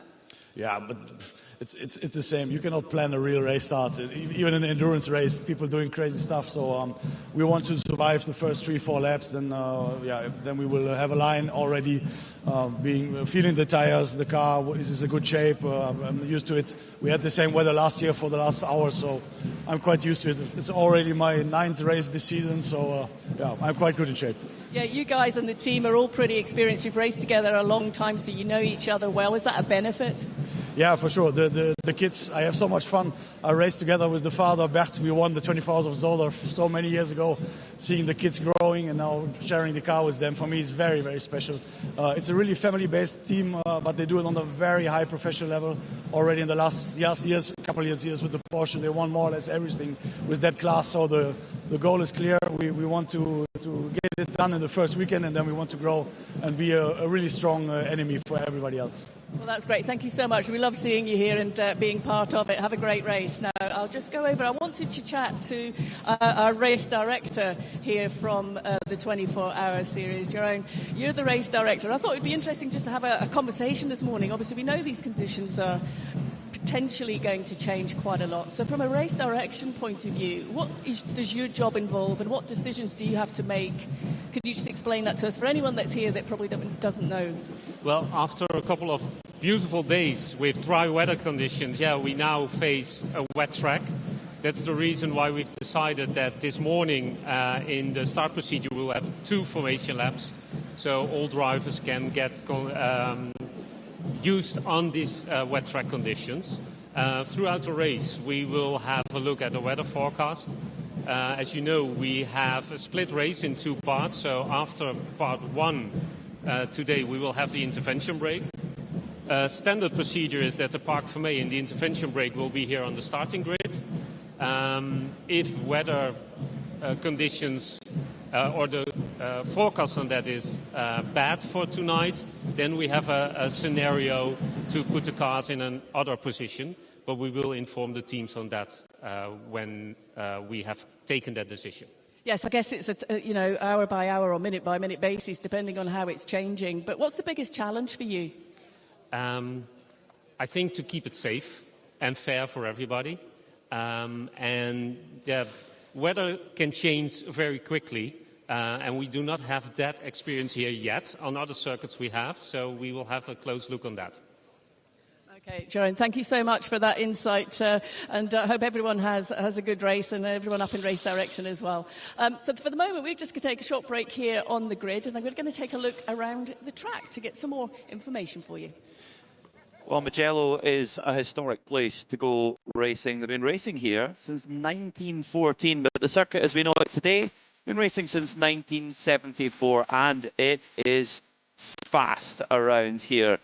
Yeah, but it's the same. You cannot plan a real race start. Even in an endurance race, people doing crazy stuff. So we want to survive the first 3-4 laps. Then then we will have a line already, feeling the tires, the car is in good shape. I'm used to it. We had the same weather last year for the last hour, so I'm quite used to it. It's already my 9th race this season, so yeah, I'm quite good in shape. Yeah, you guys and the team are all pretty experienced. You've raced together a long time, so you know each other well. Is that a benefit? Yeah, for sure. The kids, I have so much fun. I raced together with the father, Bert. We won the 24 Hours of Zolder so many years ago. Seeing the kids growing and now sharing the car with them, for me, is very, very special. It's a really family-based team, but they do it on a very high professional level. Already in the last years, a couple of years with the Porsche, they won more or less everything with that class. So the goal is clear. We want to get it done in the first weekend, and then we want to grow and be a really strong enemy for everybody else. Well, that's great. Thank you so much. We love seeing you here and being part of it. Have a great race. Now, I'll just go over. I wanted to chat to our race director here from the 24-hour series. Jerome, you're the race director. I thought it'd be interesting just to have a conversation this morning. Obviously, we know these conditions are potentially going to change quite a lot. So from a race direction point of view, does your job involve and what decisions do you have to make? Could you just explain that to us for anyone that's here that probably doesn't know? Well, after a couple of beautiful days with dry weather conditions, yeah, we now face a wet track. That's the reason why we've decided that this morning in the start procedure we'll have 2 formation laps, so all drivers can get used on these wet track conditions. Throughout the race we will have a look at the weather forecast. As you know, we have a split race in 2 parts, so after part 1 today we will have the intervention break. Standard procedure is that the Parc Fermé and the intervention break will be here on the starting grid. If weather conditions or the forecast on that is bad for tonight, then we have a scenario to put the cars in another position, but we will inform the teams on that when we have taken that decision. Yes, I guess it's a hour by hour or minute by minute basis, depending on how it's changing. But what's the biggest challenge for you? I think to keep it safe and fair for everybody. And yeah, weather can change very quickly, and we do not have that experience here yet. On other circuits we have, so we will have a close look on that. Okay, Joan, thank you so much for that insight, and I hope everyone has a good race and everyone up in race direction as well. So for the moment, we're just going to take a short break here on the grid, and I'm going to take a look around the track to get some more information for you. Well, Mugello is a historic place to go racing. They've been racing here since 1914, but the circuit as we know it today, been racing since 1974, and it is fast around here.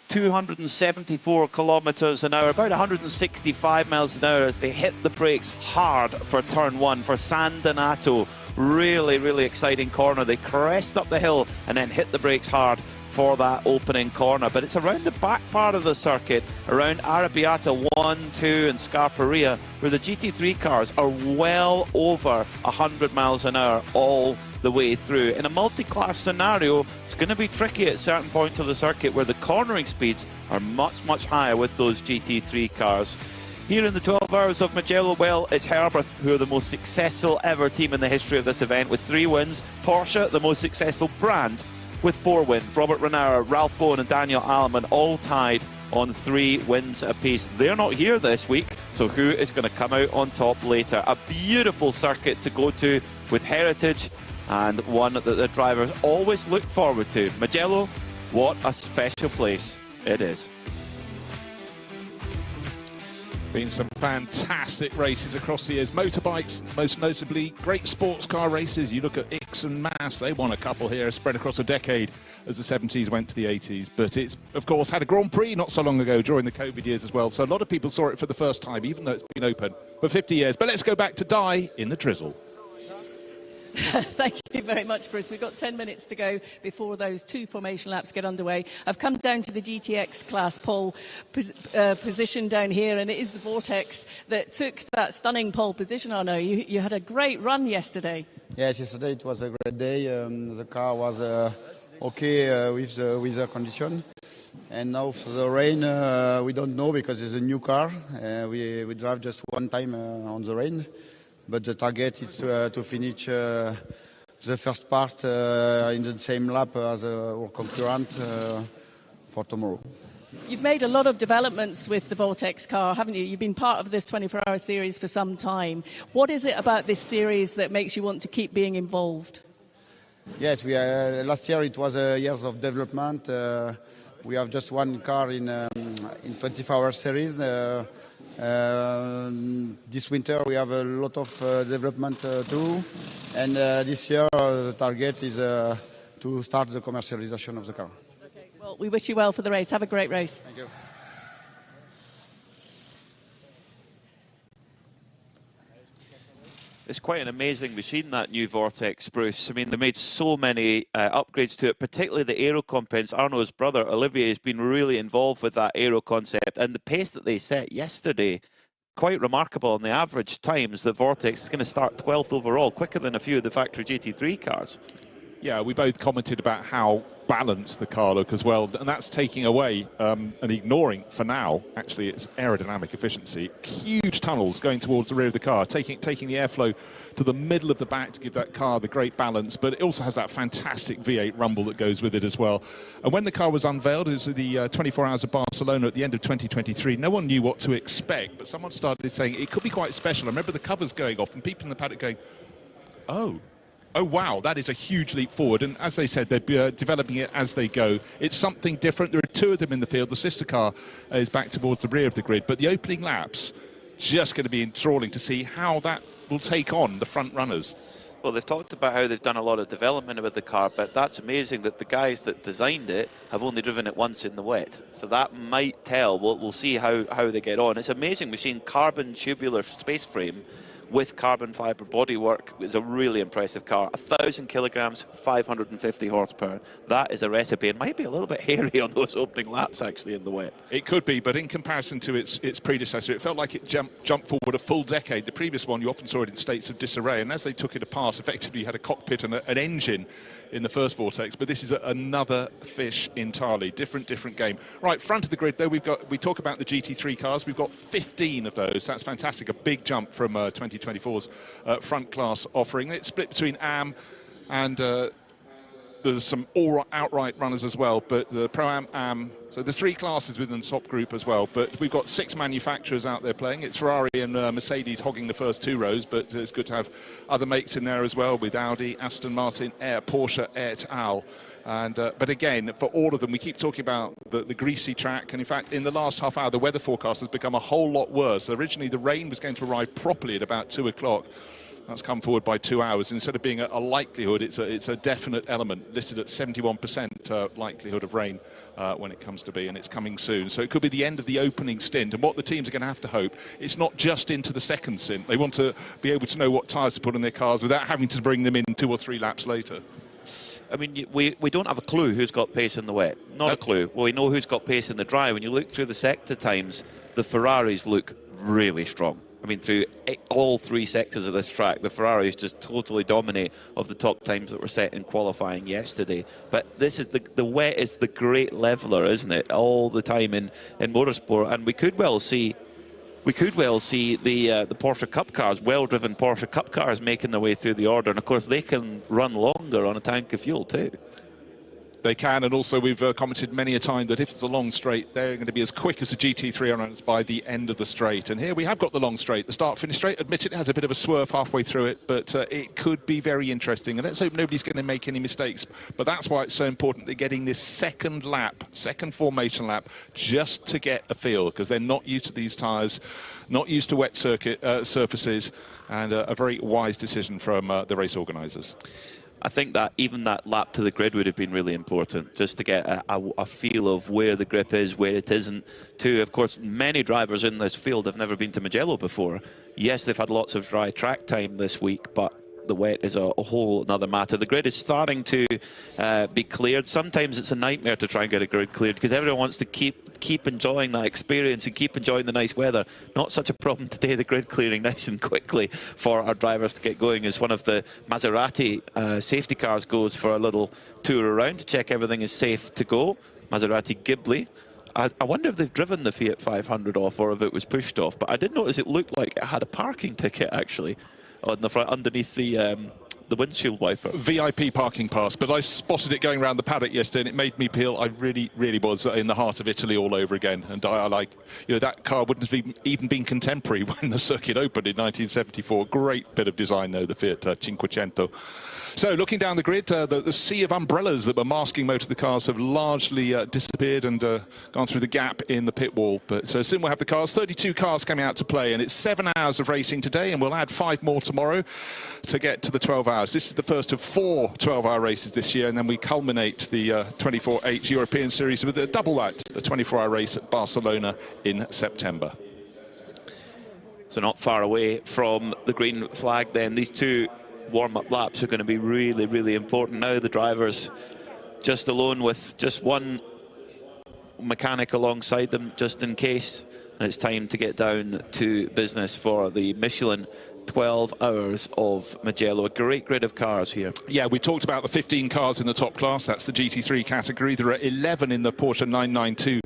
274 kilometers an hour, about 165 miles an hour as they hit the brakes hard for turn 1 for San Donato. Really, really exciting corner. They crest up the hill and then hit the brakes hard for that opening corner. But it's around the back part of the circuit, around Arrabbiata 1, 2 and Scarperia, where the GT3 cars are well over 100 miles an hour all the way through. In a multi-class scenario, it's going to be tricky at certain points of the circuit where the cornering speeds are much, much higher with those GT3 cars. Here in the 12 Hours of Mugello, well, it's Herbert who are the most successful ever team in the history of this event with 3 wins. Porsche, the most successful brand, with 4 wins. Robert Renauer, Ralph Bowen and Daniel Aleman all tied on 3 wins apiece. They're not here this week, so who is going to come out on top later? A beautiful circuit to go to with heritage, and one that the drivers always look forward to. Mugello, what a special place it is. Been some fantastic races across the years. Motorbikes, most notably, great sports car races. You look at Ix and Mass, they won a couple here, spread across a decade as the 70s went to the 80s. But it's, of course, had a Grand Prix not so long ago during the COVID years as well. So a lot of people saw it for the first time, even though it's been open for 50 years. But let's go back to Di in the drizzle. Thank you very much, Bruce. We've got 10 minutes to go before those two formation laps get underway. I've come down to the GTX class pole position down here, and it is the Vortex that took that stunning pole position, Arno. You had a great run yesterday. Yes, yesterday it was a great day. The car was okay with the weather condition. And now for the rain, we don't know because it's a new car. We drive just one time on the rain. But the target is to finish the first part in the same lap as our concurrent for tomorrow. You've made a lot of developments with the Vortex car, haven't you? You've been part of this 24-hour series for some time. What is it about this series that makes you want to keep being involved? Yes, last year it was years of development. We have just one car in 24-hour series. This winter we have a lot of development too, and this year the target is to start the commercialization of the car. Okay, well, we wish you well for the race. Have a great race. Thank you. It's quite an amazing machine, that new Vortex, Bruce. I mean, they made so many upgrades to it, particularly the aero components. Arno's brother, Olivier, has been really involved with that aero concept. And the pace that they set yesterday, quite remarkable. On the average times, the Vortex is going to start 12th overall, quicker than a few of the factory GT3 cars. Yeah, we both commented about how balanced the car look as well, and that's taking away and ignoring, for now, actually, its aerodynamic efficiency. Huge tunnels going towards the rear of the car, taking the airflow to the middle of the back to give that car the great balance, but it also has that fantastic V8 rumble that goes with it as well. And when the car was unveiled, it was the 24 Hours of Barcelona at the end of 2023, no one knew what to expect, but someone started saying it could be quite special. I remember the covers going off and people in the paddock going, oh, wow, that is a huge leap forward. And as they said, they're developing it as they go. It's something different. There are two of them in the field. The sister car is back towards the rear of the grid. But the opening laps, just going to be enthralling to see how that will take on the front runners. Well, they've talked about how they've done a lot of development with the car, but that's amazing that the guys that designed it have only driven it once in the wet. So that might tell. We'll see how they get on. It's an amazing machine, carbon tubular space frame with carbon fibre bodywork. It's a really impressive car. 1,000 kilograms, 550 horsepower. That is a recipe. It might be a little bit hairy on those opening laps, actually, in the wet. It could be, but in comparison to its predecessor, it felt like it jumped forward a full decade. The previous one, you often saw it in states of disarray, and as they took it apart, effectively you had a cockpit and an engine in the first Vortex, but this is another fish entirely. Different game. Right, front of the grid, though, we talk about the GT3 cars. We've got 15 of those. That's fantastic. A big jump from 2024's front class offering. It's split between AM and there's some outright runners as well, but the Pro-Am, AM, so there's three classes within the top group as well, but we've got 6 manufacturers out there playing. It's Ferrari and Mercedes hogging the first 2 rows, but it's good to have other mates in there as well, with Audi, Aston Martin, Porsche, et al. And but again, for all of them, we keep talking about the greasy track, and in fact, in the last half hour, the weather forecast has become a whole lot worse. Originally, the rain was going to arrive properly at about 2 o'clock. That's come forward by 2 hours. Instead of being a likelihood, it's a definite element, listed at 71% likelihood of rain when it comes to be, and it's coming soon. So it could be the end of the opening stint. And what the teams are going to have to hope, it's not just into the second stint. They want to be able to know what tyres to put on their cars without having to bring them in 2 or 3 laps later. I mean, we don't have a clue who's got pace in the wet. Not a clue. Well, we know who's got pace in the dry. When you look through the sector times, the Ferraris look really strong. I mean, through all 3 sectors of this track, the Ferraris just totally dominate of the top times that were set in qualifying yesterday. But this is the wet is the great leveler, isn't it? All the time in motorsport, and we could well see the Porsche Cup cars, well-driven Porsche Cup cars, making their way through the order, and of course they can run longer on a tank of fuel too. They can, and also we've commented many a time that if it's a long straight, they're going to be as quick as the GT3 runners by the end of the straight. And here we have got the long straight, the start-finish straight. Admittedly, it has a bit of a swerve halfway through it, but it could be very interesting. And let's hope nobody's going to make any mistakes. But that's why it's so important they're getting this second formation lap, just to get a feel, because they're not used to these tyres, not used to wet surfaces, and a very wise decision from the race organisers. I think that even that lap to the grid would have been really important, just to get a feel of where the grip is, where it isn't. Too, of course, many drivers in this field have never been to Mugello before. Yes, they've had lots of dry track time this week, but the wet is a whole other matter. The grid is starting to be cleared. Sometimes it's a nightmare to try and get a grid cleared, because everyone wants to keep enjoying that experience and keep enjoying the nice weather. Not such a problem today, the grid clearing nice and quickly for our drivers to get going as one of the Maserati safety cars goes for a little tour around to check everything is safe to go. Maserati Ghibli. I wonder if they've driven the Fiat 500 off or if it was pushed off, but I did notice it looked like it had a parking ticket actually on the front underneath the windshield wiper. VIP parking pass, but I spotted it going around the paddock yesterday and it made me feel I really was in the heart of Italy all over again. And I like, you know, that car wouldn't have even been contemporary when the circuit opened in 1974. Great bit of design though, the Fiat 500. So looking down the grid, the sea of umbrellas that were masking most of the cars have largely disappeared and gone through the gap in the pit wall. But so soon we'll have the cars, 32 cars coming out to play, and it's 7 hours of racing today, and we'll add 5 more tomorrow to get to the 12 hours. This is the first of 4 12-hour races this year, and then we culminate the 24H European Series with a double that, the 24-hour race at Barcelona in September. So not far away from the green flag then. These 2 warm-up laps are going to be really important. Now the drivers just alone with just one mechanic alongside them just in case, and it's time to get down to business for the Michelin 12 hours of Mugello. A great grid of cars here. Yeah, we talked about the 15 cars in the top class. That's the GT3 category. There are 11 in the Porsche 992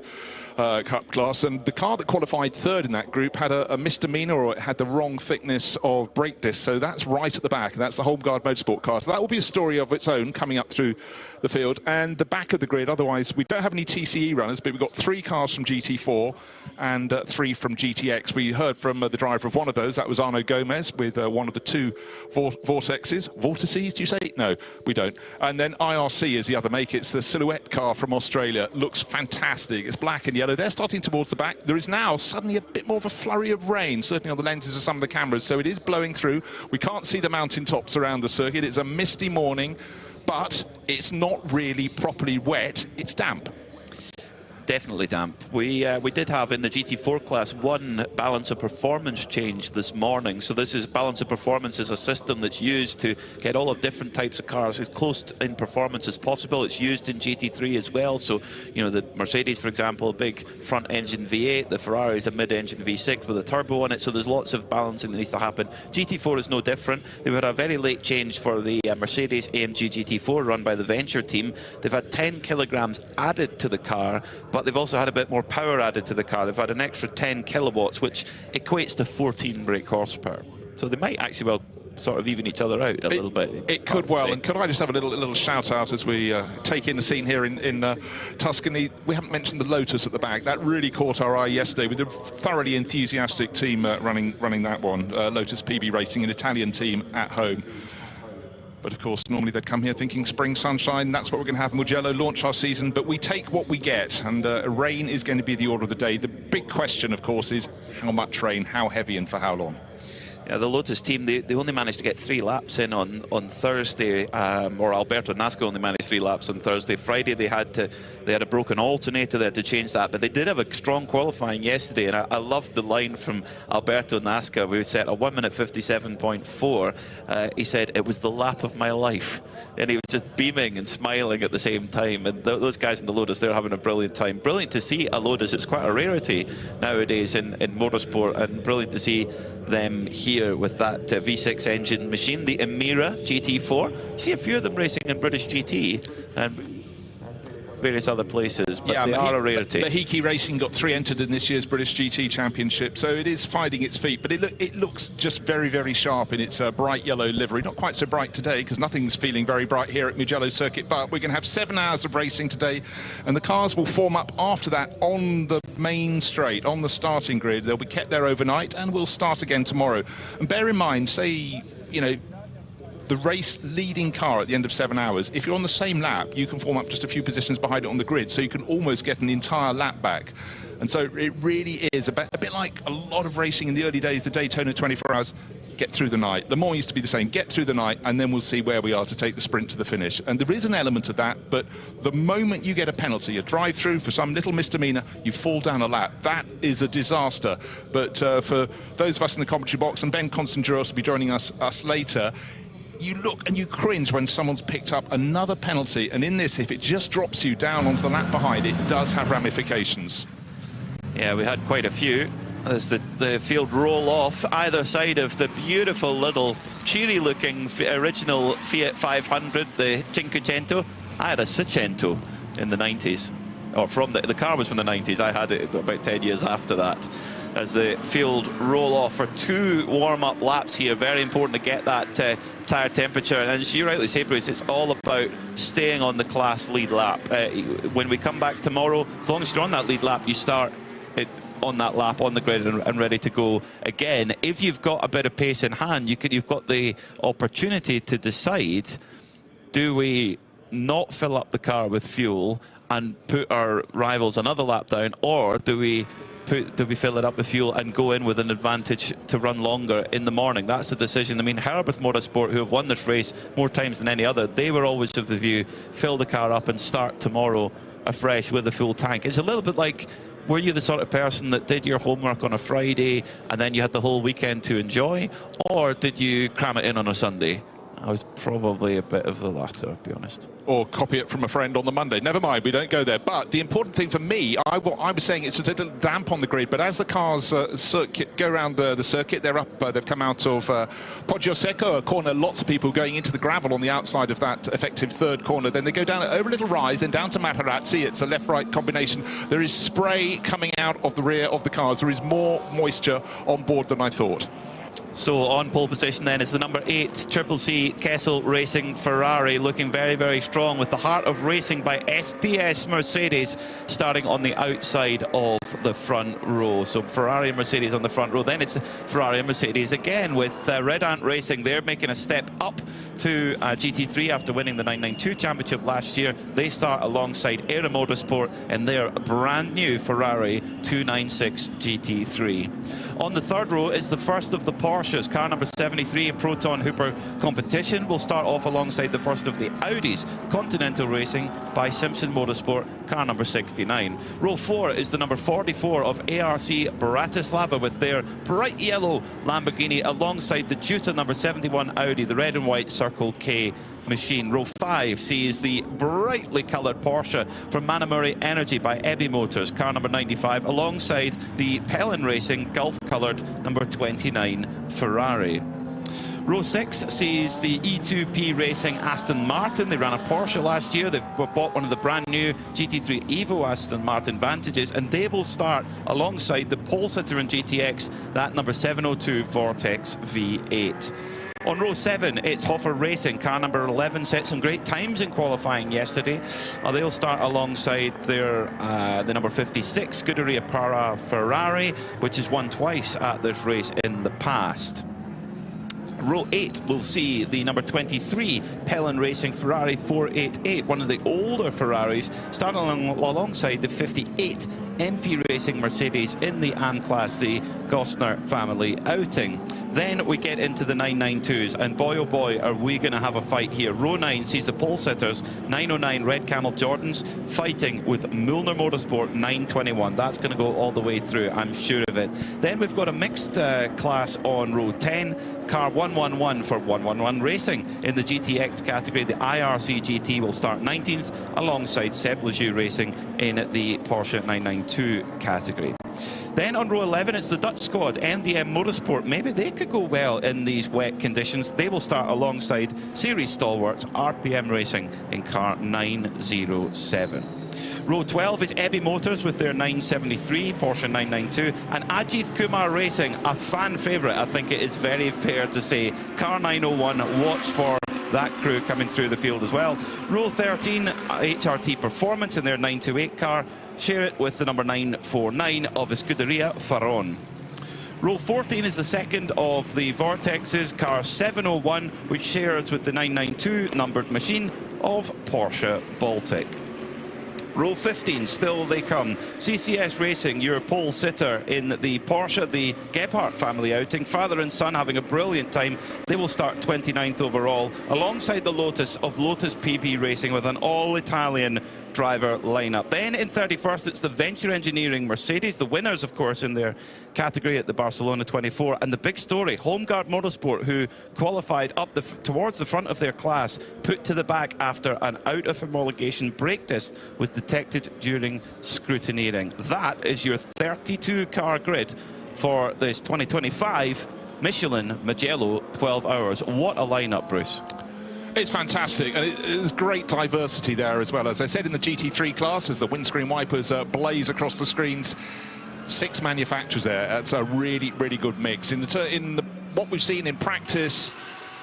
Cup class, and the car that qualified third in that group had a misdemeanor, or it had the wrong thickness of brake disc, so that's right at the back. That's the Holmgard Motorsport car, so that will be a story of its own coming up through the field. And the back of the grid, otherwise we don't have any TCE runners, but we've got 3 cars from GT4 and 3 from GTX. We heard from the driver of one of those, that was Arno Gomez, with one of the 2 vortices, do you say? No, we don't. And then IRC is the other make. It's the Silhouette car from Australia. Looks fantastic. It's black and yellow. They're starting towards the back. There is now suddenly a bit more of a flurry of rain, certainly on the lenses of some of the cameras, so it is blowing through. We can't see the mountain tops around the circuit. It's a misty morning, but it's not really properly wet. It's damp. Definitely damp. We did have in the GT4 class 1 balance of performance change this morning. So this is balance of performance is a system that's used to get all of different types of cars as close in performance as possible. It's used in GT3 as well. So, you know, the Mercedes, for example, a big front engine V8, the Ferrari is a mid-engine V6 with a turbo on it. So there's lots of balancing that needs to happen. GT4 is no different. They've had a very late change for the Mercedes AMG GT4 run by the Venture team. They've had 10 kilograms added to the car, but they've also had a bit more power added to the car. They've had an extra 10 kilowatts, which equates to 14 brake horsepower. So they might actually well sort of even each other out a little bit. It could well, and could I just have a little shout out as we take in the scene here in Tuscany. We haven't mentioned the Lotus at the back. That really caught our eye yesterday with a thoroughly enthusiastic team running that one. Lotus PB Racing, an Italian team at home. But of course, normally they'd come here thinking spring sunshine. That's what we're going to have Mugello launch our season. But we take what we get, and rain is going to be the order of the day. The big question, of course, is how much rain, how heavy, and for how long. Yeah, the Lotus team, they only managed to get 3 laps in on Thursday, or Alberto Nasco only managed 3 laps on Thursday. Friday they had a broken alternator, they had to change that, but they did have a strong qualifying yesterday, and I loved the line from Alberto Nasca. We set a 1 minute 57.4. He said, "It was the lap of my life," and he was just beaming and smiling at the same time. And those guys in the Lotus, they're having a brilliant time. Brilliant to see a Lotus. It's quite a rarity nowadays in motorsport, and brilliant to see them here with that V6 engine machine, the Emira GT4. You see a few of them racing in British GT, and various other places, but they are a rarity. Mahiki Racing got 3 entered in this year's British GT Championship, so it is finding its feet, but it looks just very, very sharp in its bright yellow livery. Not quite so bright today, because nothing's feeling very bright here at Mugello Circuit, but we're going to have 7 hours of racing today, and the cars will form up after that on the main straight, on the starting grid. They'll be kept there overnight, and we'll start again tomorrow. And bear in mind, say, you know, the race leading car at the end of 7 hours, if you're on the same lap, you can form up just a few positions behind it on the grid, so you can almost get an entire lap back. And so it really is a bit like a lot of racing in the early days, the Daytona 24 hours, get through the night. Le Mans used to be the same, get through the night, and then we'll see where we are to take the sprint to the finish. And there is an element of that, but the moment you get a penalty, a drive-through for some little misdemeanor, you fall down a lap. That is a disaster. But for those of us in the commentary box, and Ben Constantinos will be joining us later, you look and you cringe when someone's picked up another penalty, and in this, if it just drops you down onto the lap behind, it does have ramifications. Yeah, we had quite a few as the field roll off either side of the beautiful little cheery looking original Fiat 500, the Cinquecento. I had a Seicento in the 90s, or from the car was from the 90s. I had it about 10 years after that. As the field roll off for 2 warm-up laps here, very important to get that tyre temperature. And as you rightly say, Bruce, it's all about staying on the class lead lap. When we come back tomorrow, as long as you're on that lead lap, you start it on that lap on the grid and ready to go again. If you've got a bit of pace in hand, you've got the opportunity to decide, do we not fill up the car with fuel and put our rivals another lap down, or do we fill it up with fuel and go in with an advantage to run longer in the morning? That's the decision. I mean, Herbert Motorsport, who have won this race more times than any other, they were always of the view, fill the car up and start tomorrow afresh with a full tank. It's a little bit like, were you the sort of person that did your homework on a Friday and then you had the whole weekend to enjoy, or did you cram it in on a Sunday? I was probably a bit of the latter, to be honest. Or copy it from a friend on the Monday. Never mind, we don't go there. But the important thing for me, I was saying it's a little damp on the grid, but as the cars go around the circuit, they're up, they've come out of Poggio Secco, a corner, lots of people going into the gravel on the outside of that effective third corner. Then they go down over a little rise, then down to Materazzi. It's a left-right combination. There is spray coming out of the rear of the cars. There is more moisture on board than I thought. So on pole position then is the number 8 CCC Kessel Racing Ferrari, looking very, very strong, with the heart of racing by SPS Mercedes starting on the outside of the front row. So Ferrari and Mercedes on the front row. Then it's Ferrari and Mercedes again with Red Ant Racing. They're making a step up to GT3 after winning the 992 championship last year. They start alongside Aero Motorsport in their brand new Ferrari 296 GT3. On the third row is the first of the Porsches. Car number 73, Proton Hooper Competition, will start off alongside the first of the Audis, Continental Racing by Simpson Motorsport, car number 69. Row 4 is the number 44 of ARC Bratislava with their bright yellow Lamborghini alongside the Jutta number 71 Audi, the red and white Circle K machine. Row 5 sees the brightly coloured Porsche from Manamuri Energy by Ebby Motors, car number 95, alongside the Pellin Racing Gulf coloured number 29 Ferrari. Row 6 sees the E2P Racing Aston Martin. They ran a Porsche last year. They bought one of the brand new GT3 Evo Aston Martin Vantages, and they will start alongside the Pole Citroën GTX, that number 702 Vortex V8. On row 7, it's Hoffer Racing. Car number 11 set some great times in qualifying yesterday. They'll start alongside their the number 56 Scuderia Para Ferrari, which has won twice at this race in the past. Row 8 will see the number 23 Pellin Racing Ferrari 488, one of the older Ferraris, starting alongside the 58 MP Racing Mercedes in the AM class, the Gosner family outing. Then we get into the 992s, and boy oh boy are we going to have a fight here. Row 9 sees the pole sitters 909 Red Camel Jordans fighting with Müllner Motorsport 921. That's going to go all the way through, I'm sure of it. Then we've got a mixed class on row 10. Car 111 for 111 Racing in the GTX category. The IRC GT will start 19th alongside Seb Lejeune Racing in the Porsche 992 category. Then on row 11, it's the Dutch squad, MDM Motorsport. Maybe they could go well in these wet conditions. They will start alongside series stalwarts RPM Racing in car 907. Row 12 is Ebby Motors with their 973, Porsche 992, and Ajith Kumar Racing, a fan favourite, I think it is very fair to say. Car 901, watch for that crew coming through the field as well. Row 13, HRT Performance in their 928 car, share it with the number 949 of Scarperia Faron. Row 14 is the second of the Vortexes, car 701, which shares with the 992 numbered machine of Porsche Baltic. Row 15, still they come. CCS Racing, your pole sitter in the Porsche, the Gebhardt family outing. Father and son having a brilliant time. They will start 29th overall, alongside the Lotus of Lotus PB Racing with an all-Italian driver lineup. Then in 31st, it's the Venture Engineering Mercedes, the winners, of course, in their category at the Barcelona 24. And the big story, Homeguard Motorsport, who qualified up towards the front of their class, put to the back after an out-of-homologation brake test was detected during scrutineering. That is your 32-car grid for this 2025 Michelin Mugello 12 Hours. What a lineup, Bruce. It's fantastic, and there's great diversity there as well. As I said, in the GT3 class, as the windscreen wipers blaze across the screens, 6 manufacturers there. That's a really, really good mix. What we've seen in practice,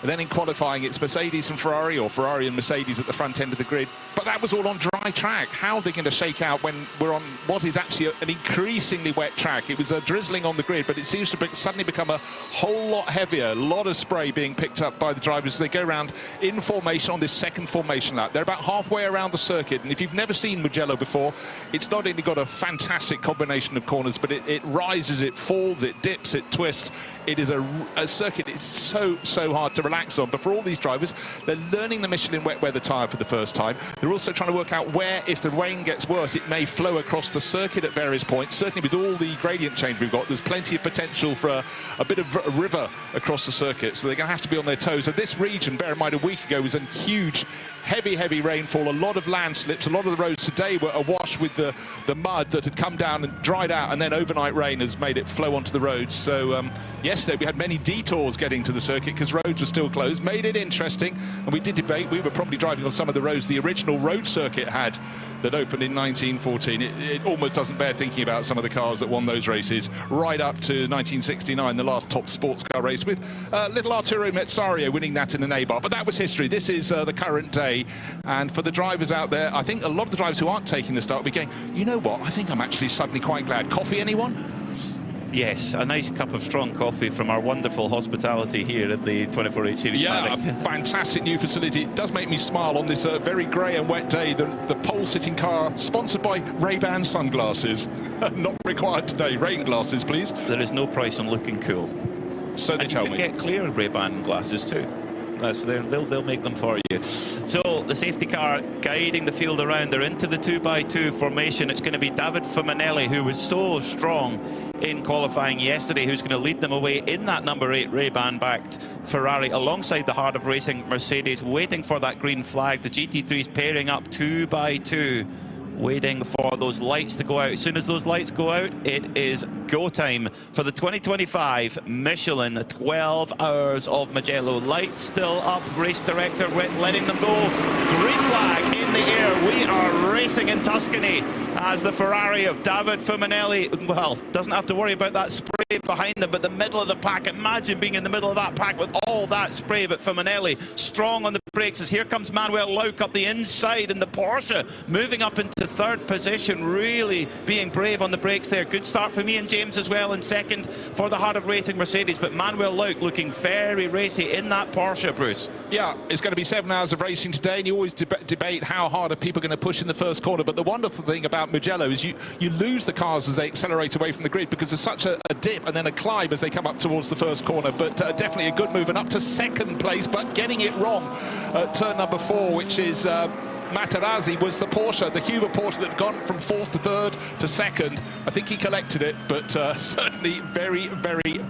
and then in qualifying, it's Mercedes and Ferrari, or Ferrari and Mercedes at the front end of the grid. But that was all on dry track. How are they going to shake out when we're on what is actually an increasingly wet track? It was drizzling on the grid, but it seems to suddenly become a whole lot heavier. A lot of spray being picked up by the drivers as they go around in formation on this second formation lap. They're about halfway around the circuit, and if you've never seen Mugello before, it's not only got a fantastic combination of corners, but it rises, it falls, it dips, it twists. It is a circuit it's so hard to relax on. But for all these drivers, they're learning the Michelin wet weather tyre for the first time. They're also trying to work out where, if the rain gets worse, it may flow across the circuit at various points. Certainly with all the gradient change we've got, there's plenty of potential for a bit of a river across the circuit. So they're going to have to be on their toes. So this region, bear in mind, a week ago was a huge heavy rainfall, a lot of landslips. A lot of the roads today were awash with the mud that had come down and dried out, and then overnight rain has made it flow onto the roads. So yesterday we had many detours getting to the circuit because roads were still closed, made it interesting. And we did debate, we were probably driving on some of the roads the original road circuit had that opened in 1914. It almost doesn't bear thinking about some of the cars that won those races, right up to 1969, the last top sports car race, with little Arturo Mezzario winning that in an A-bar. But that was history. This is the current day. And for the drivers out there, I think a lot of the drivers who aren't taking the start will be going, you know what, I think I'm actually suddenly quite glad. Coffee, anyone? Yes, a nice cup of strong coffee from our wonderful hospitality here at the 24H Series. Yeah, a fantastic new facility. It does make me smile on this very grey and wet day. The pole-sitting car, sponsored by Ray-Ban sunglasses. Not required today. Rain glasses, please. There is no price on looking cool. So they tell me. You can get clear Ray-Ban glasses too. They'll make them for you. So the safety car guiding the field around. They're into the 2x2 formation. It's going to be David Fumanelli, who was so strong in qualifying yesterday, who's going to lead them away in that number 8 Ray-Ban backed Ferrari alongside the Heart of Racing Mercedes, waiting for that green flag. The GT3's pairing up 2x2, waiting for those lights to go out. As soon as those lights go out, it is go time for the 2025 Michelin 12 Hours of Mugello. Lights still up, race director letting them go. Green flag in the air. We are racing in Tuscany as the Ferrari of David Fumanelli, well, doesn't have to worry about that spray behind them, but the middle of the pack. Imagine being in the middle of that pack with all that spray, but Fumanelli strong on the brakes as here comes Manuel Lauk up the inside, and the Porsche moving up into third position, really being brave on the brakes there. Good start for me and James as well in second for the Heart of Racing Mercedes, but Manuel Lauk looking very racy in that Porsche, Bruce. Yeah, it's going to be 7 hours of racing today, and you always debate how hard are people going to push in the first corner, but the wonderful thing about Mugello is you lose the cars as they accelerate away from the grid because there's such a dip and then a climb as they come up towards the first corner. But definitely a good move and up to second place, but getting it wrong at turn number 4, which is Materazzi, was the Porsche, the Huber Porsche that had gone from 4th to 3rd to 2nd. I think he collected it, but certainly very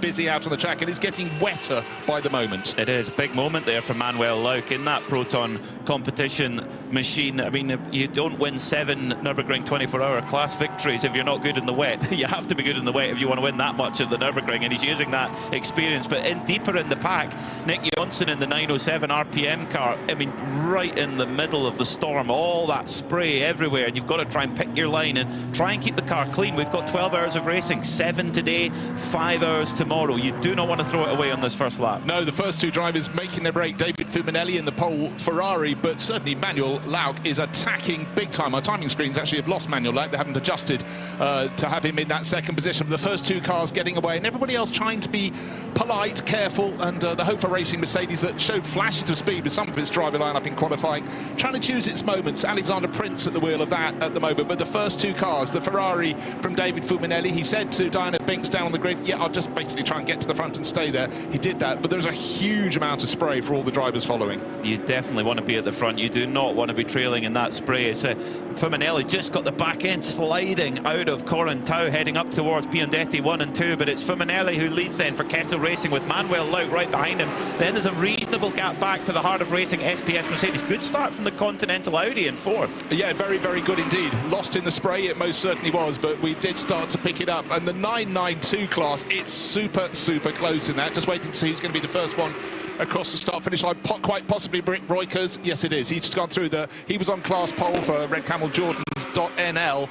busy out on the track, and it's getting wetter by the moment. It is. Big moment there for Manuel Lauk in that Proton competition machine. I mean, you don't win 7 Nürburgring 24-hour class victories if you're not good in the wet. You have to be good in the wet if you want to win that much at the Nürburgring, and he's using that experience. But deeper in the pack, Nick Johnson in the 907 RPM car, I mean, right in the middle of the start storm, all that spray everywhere, and you've got to try and pick your line and try and keep the car clean. We've got 12 hours of racing, 7 today, 5 hours tomorrow. You do not want to throw it away on this first lap. No, the first two drivers making their break, David Fuminelli in the pole Ferrari, but certainly Manuel Lauk is attacking big time. Our timing screens actually have lost Manuel Lauk. They haven't adjusted to have him in that second position. But the first two cars getting away, and everybody else trying to be polite, careful, and the Hofer Racing Mercedes that showed flashes of speed with some of its driver lineup in qualifying, trying to choose its moments. Alexander Prince at the wheel of that at the moment. But the first two cars, the Ferrari from David Fuminelli, he said to Diana Binks down on the grid, yeah, I'll just basically try and get to the front and stay there. He did that, but there's a huge amount of spray for all the drivers following. You definitely want to be at the front. You do not want to be trailing in that spray. It's Fuminelli just got the back end sliding out of Corintau, heading up towards Biondetti 1 and 2, but it's Fuminelli who leads then for Kessel Racing with Manuel Lauk right behind him. Then there's a reasonable gap back to the heart of racing, SPS Mercedes. Good start from the Continental Audi in fourth. Yeah, very, very good indeed. Lost in the spray, it most certainly was, but we did start to pick it up. And the 992 class, it's super, super close in that. Just waiting to see who's going to be the first one across the start-finish line, quite possibly Rick Roykers. Yes, it is. He's just gone through he was on class pole for Red Camel Jordans.nl.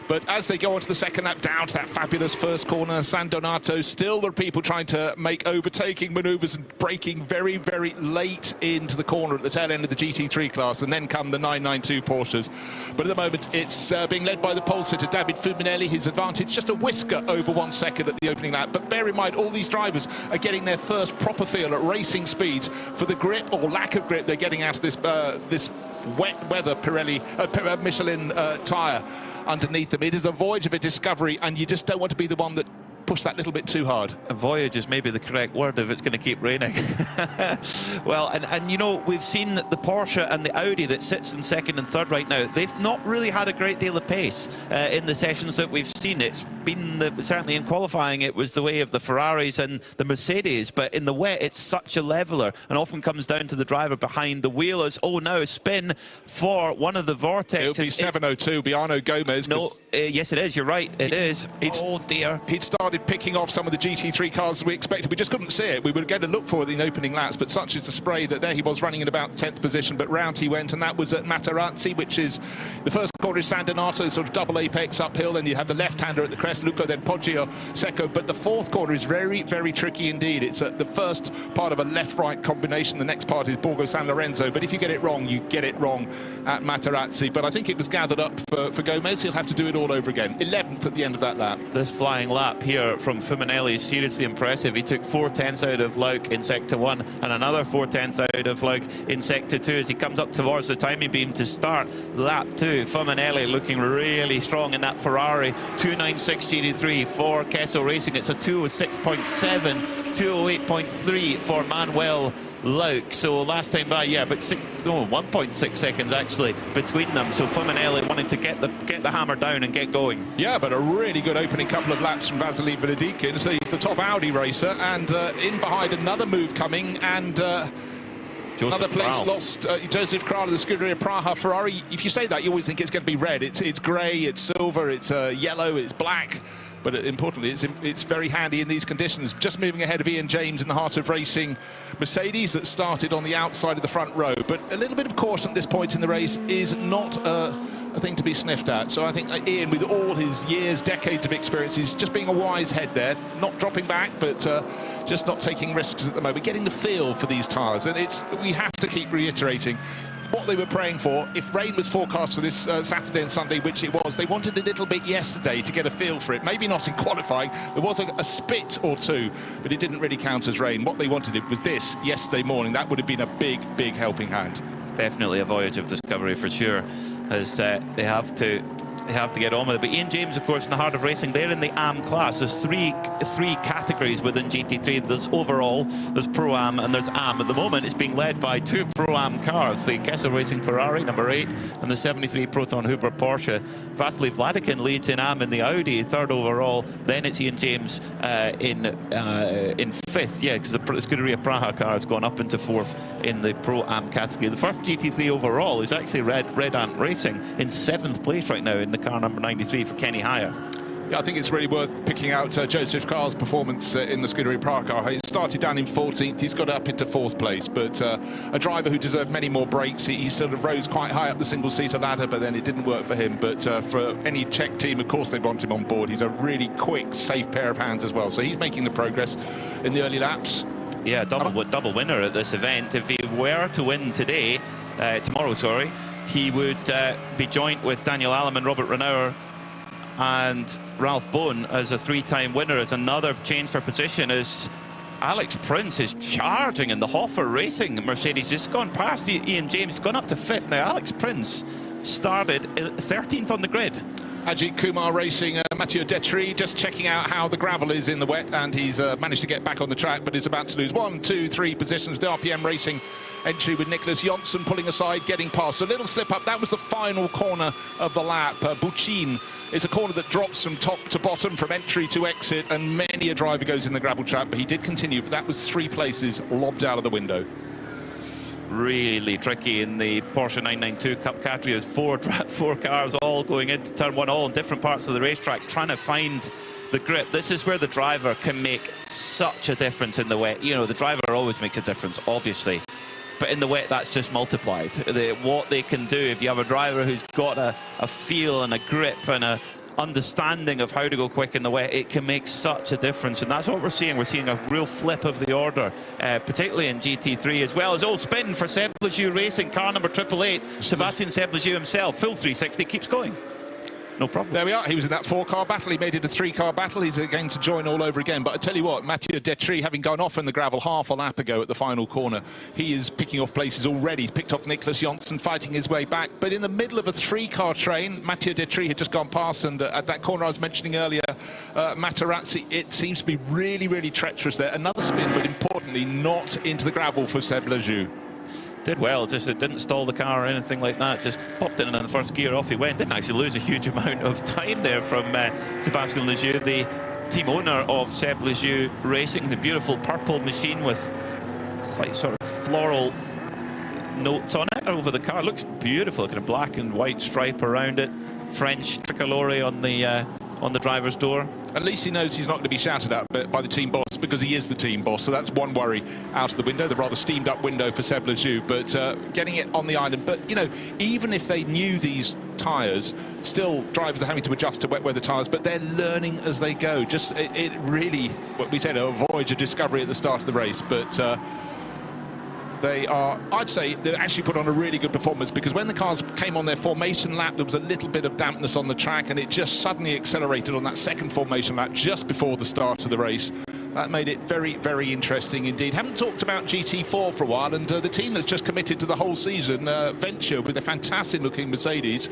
But as they go on to the second lap, down to that fabulous first corner, San Donato, still there are people trying to make overtaking manoeuvres and braking very, very late into the corner at the tail end of the GT3 class, and then come the 992 Porsches. But at the moment, it's being led by the pole sitter, David Fuminelli. His advantage, just a whisker over 1 second at the opening lap. But bear in mind, all these drivers are getting their first proper feel at racing speeds for the grip or lack of grip they're getting out of this wet weather Michelin tyre underneath them. It is a voyage of a discovery, and you just don't want to be the one that push that little bit too hard. A voyage is maybe the correct word if it's going to keep raining. Well, and you know, we've seen that the Porsche and the Audi that sits in second and third right now, they've not really had a great deal of pace in the sessions that we've seen. It's been, certainly in qualifying, it was the way of the Ferraris and the Mercedes, but in the wet, it's such a leveler, and often comes down to the driver behind the wheel. As now a spin for one of the Vortexes. It'll be 702, Biano Gomez. No, yes it is, you're right, it is. Oh dear. He'd started picking off some of the GT3 cars we expected. We just couldn't see it. We were going to look for it in opening laps, but such is the spray that there he was running in about the 10th position, but round he went, and that was at Materazzi, which is the first corner is San Donato, sort of double apex uphill, and you have the left-hander at the crest, Luco, then Poggio, Secco, but the fourth corner is very, very tricky indeed. It's the first part of a left-right combination. The next part is Borgo San Lorenzo, but if you get it wrong, you get it wrong at Materazzi. But I think it was gathered up for Gomez. He'll have to do it all over again. 11th at the end of that lap. This flying lap here from Fuminelli is seriously impressive. He took 4/10 out of Lauk in Sector 1 and another 4/10 out of Lauk in Sector 2 as he comes up towards the timing beam to start lap 2. Fuminelli looking really strong in that Ferrari 296 GT3 for Kessel Racing. It's a 206.7, 208.3 for Manuel Lauk. So last time by, yeah, but 1.6 seconds actually between them. So Fuminelli wanted to get the hammer down and get going. Yeah, but a really good opening couple of laps from Vasily Benedickin. So he's the top Audi racer, and in behind another move coming, and another place lost. Joseph Kral, the Scuderia Praha Ferrari. If you say that, you always think it's going to be red. It's grey, it's silver, it's yellow, it's black. But importantly, it's very handy in these conditions. Just moving ahead of Ian James in the heart of racing Mercedes that started on the outside of the front row. But a little bit of caution at this point in the race is not a thing to be sniffed at. So I think Ian, with all his years, decades of experience, is just being a wise head there, not dropping back, but just not taking risks at the moment, getting the feel for these tyres. And we have to keep reiterating what they were praying for. If rain was forecast for this Saturday and Sunday, which it was, they wanted a little bit yesterday to get a feel for it. Maybe not in qualifying. There was a spit or two, but it didn't really count as rain. What they wanted it was this yesterday morning. That would have been a big, big helping hand. It's definitely a voyage of discovery for sure, as they have to get on with it. But Ian James, of course, in the heart of racing, they're in the AM class. There's three categories within GT3. There's overall, there's Pro-Am, and there's AM. At the moment, it's being led by two Pro-Am cars, the Kessel Racing Ferrari, number 8, and the 73 Proton Hooper Porsche. Vasily Vladikin leads in AM in the Audi, 3rd overall. Then it's Ian James in 5th, yeah, because the Scuderia Praha car has gone up into 4th in the Pro-Am category. The first GT3 overall is actually Red Ant Racing in 7th place right now in the car number 93 for Kenny Hire. Yeah, I think it's really worth picking out Joseph Carr's performance in the Scuderia Prague car. He started down in 14th, he's got up into 4th place, but a driver who deserved many more breaks. He sort of rose quite high up the single-seater ladder, but then it didn't work for him. But for any Czech team, of course, they want him on board. He's a really quick, safe pair of hands as well. So he's making the progress in the early laps. Yeah, double winner at this event. If he were to win tomorrow, sorry, he would be joint with Daniel Alleman, Robert Renauer, and Ralph Bowen as a 3-time winner. As another change for position as Alex Prince is charging in the Hoffer Racing Mercedes. Just gone past Ian James, gone up to 5th. Now Alex Prince started 13th on the grid. Ajith Kumar racing Mathieu Detry, just checking out how the gravel is in the wet, and he's managed to get back on the track, but is about to lose 1, 2, 3 positions. The RPM Racing entry with Nicholas Jonsson pulling aside, getting past. A little slip up. That was the final corner of the lap. Bucin is a corner that drops from top to bottom, from entry to exit, and many a driver goes in the gravel trap, but he did continue. But that was 3 places lobbed out of the window. Really tricky in the Porsche 992 Cup category. There's four cars all going into turn 1, all in different parts of the racetrack, trying to find the grip. This is where the driver can make such a difference in the wet. You know, the driver always makes a difference, obviously, but in the wet, that's just multiplied. What they can do if you have a driver who's got a feel and a grip and a understanding of how to go quick in the wet, it can make such a difference. And that's what we're seeing. We're seeing a real flip of the order, particularly in GT3, as well as spin for Seb Lejeune Racing, car number 888. Sebastian Seb Lejeune himself, full 360, keeps going. No problem. There we are. He was in that 4-car battle. He made it a 3-car battle. He's going to join all over again. But I tell you what, Mathieu Detry, having gone off in the gravel half a lap ago at the final corner, he is picking off places already. He's picked off Nicholas Jonsson, fighting his way back. But in the middle of a 3-car train, Mathieu Detry had just gone past, and at that corner I was mentioning earlier, Materazzi, it seems to be really, really treacherous there. Another spin, but importantly, not into the gravel for Seb Lejeune. Did well, just it didn't stall the car or anything like that, just popped in the first gear, off he went. Didn't actually lose a huge amount of time there from Sebastian Lejeune, the team owner of Seb Lejeune Racing, the beautiful purple machine with like sort of floral notes on it over the car. Looks beautiful, kind of black and white stripe around it, French tricolore on the driver's door. At least he knows he's not going to be shouted at by the team boss, because he is the team boss. So that's one worry out of the window, the rather steamed up window for Seb Lejeune. But getting it on the island. But, you know, even if they knew these tyres, still drivers are having to adjust to wet weather tyres, but they're learning as they go. Just it really, what we said, a voyage of discovery at the start of the race. But they are, I'd say, they've actually put on a really good performance, because when the cars came on their formation lap, there was a little bit of dampness on the track, and it just suddenly accelerated on that second formation lap just before the start of the race. That made it very, very interesting indeed. Haven't talked about GT4 for a while, and the team that's just committed to the whole season, Venture, with a fantastic-looking Mercedes,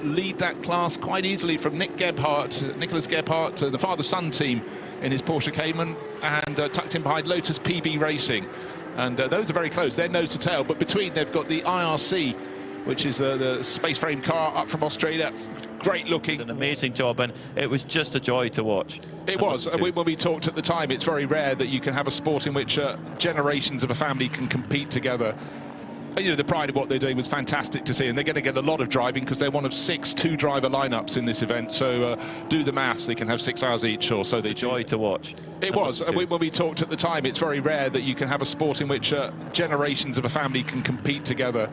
lead that class quite easily from Nicholas Gebhardt, the father-son team in his Porsche Cayman, and tucked in behind Lotus PB Racing. And those are very close. They're nose to tail, but between they've got the IRC, which is the space frame car up from Australia. Great looking. An amazing job, and it was just a joy to watch. It was. When we talked at the time, it's very rare that you can have a sport in which generations of a family can compete together. And, you know, the pride of what they're doing was fantastic to see, and they're going to get a lot of driving, because they're one of 6 2-driver lineups in this event. So do the maths, they can have 6 hours each, or so they joy to watch. It was. When we talked at the time, it's very rare that you can have a sport in which generations of a family can compete together.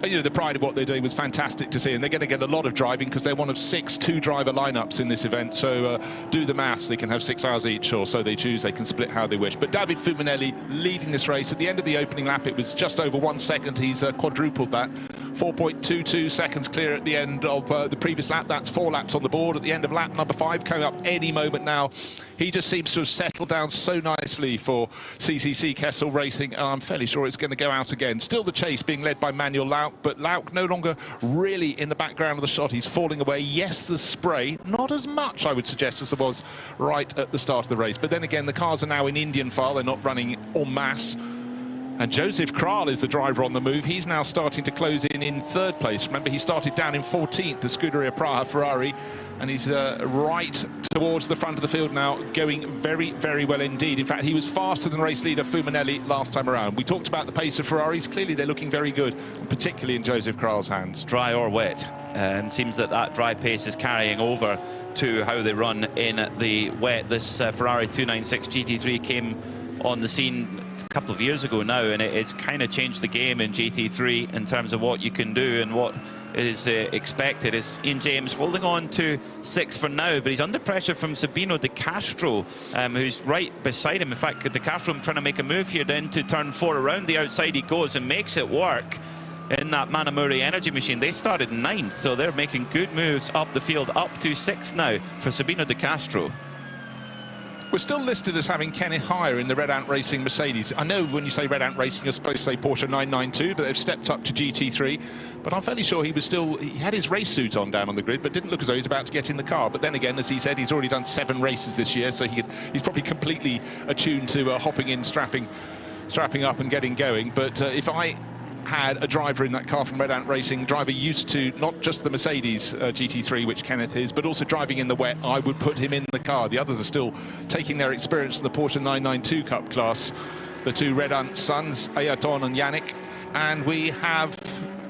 And, you know, the pride of what they're doing was fantastic to see, and they're going to get a lot of driving, because they're one of 6 2-driver lineups in this event. So do the maths, they can have 6 hours each, or so they choose. They can split how they wish. But David Fuminelli leading this race. At the end of the opening lap, it was just over 1 second. He's quadrupled that. 4.22 seconds clear at the end of the previous lap. That's 4 laps on the board. At the end of lap number 5, coming up any moment now. He just seems to have settled down so nicely for CCC Kessel Racing, and I'm fairly sure it's going to go out again. Still the chase being led by Manuel Lauk, but Lauk no longer really in the background of the shot. He's falling away. Yes, the spray, not as much, I would suggest, as there was right at the start of the race. But then again, the cars are now in Indian file. They're not running en masse. And Joseph Kral is the driver on the move. He's now starting to close in 3rd place. Remember, he started down in 14th, the Scuderia Praha Ferrari. and he's right towards the front of the field now, going very, very well indeed. In fact, he was faster than race leader Fumanelli last time around. We talked about the pace of Ferraris. Clearly, they're looking very good, particularly in Joseph Kral's hands. Dry or wet. Seems that dry pace is carrying over to how they run in the wet. This Ferrari 296 GT3 came on the scene a couple of years ago now, and it's kind of changed the game in GT3 in terms of what you can do and what is expected. Is Ian James holding on to 6th for now, but he's under pressure from Sabino De Castro, who's right beside him. In fact, De Castro trying to make a move here then to turn 4. Around the outside he goes and makes it work in that Manamuri Energy Machine. They started 9th, so they're making good moves up the field, up to 6th now for Sabino De Castro. We're still listed as having Kenneth Hire in the Red Ant Racing Mercedes. I know when you say Red Ant Racing, you're supposed to say Porsche 992, but they've stepped up to GT3. But I'm fairly sure he had his race suit on down on the grid, but didn't look as though he's about to get in the car. But then again, as he said, he's already done 7 races this year, so he's probably completely attuned to hopping in, strapping up and getting going. But if I had a driver in that car from Red Ant Racing, driver used to not just the Mercedes GT3, which Kenneth is, but also driving in the wet, I would put him in the car. The others are still taking their experience to the Porsche 992 Cup class. The 2 Red Ant sons, Ayrton and Yannick. And we have,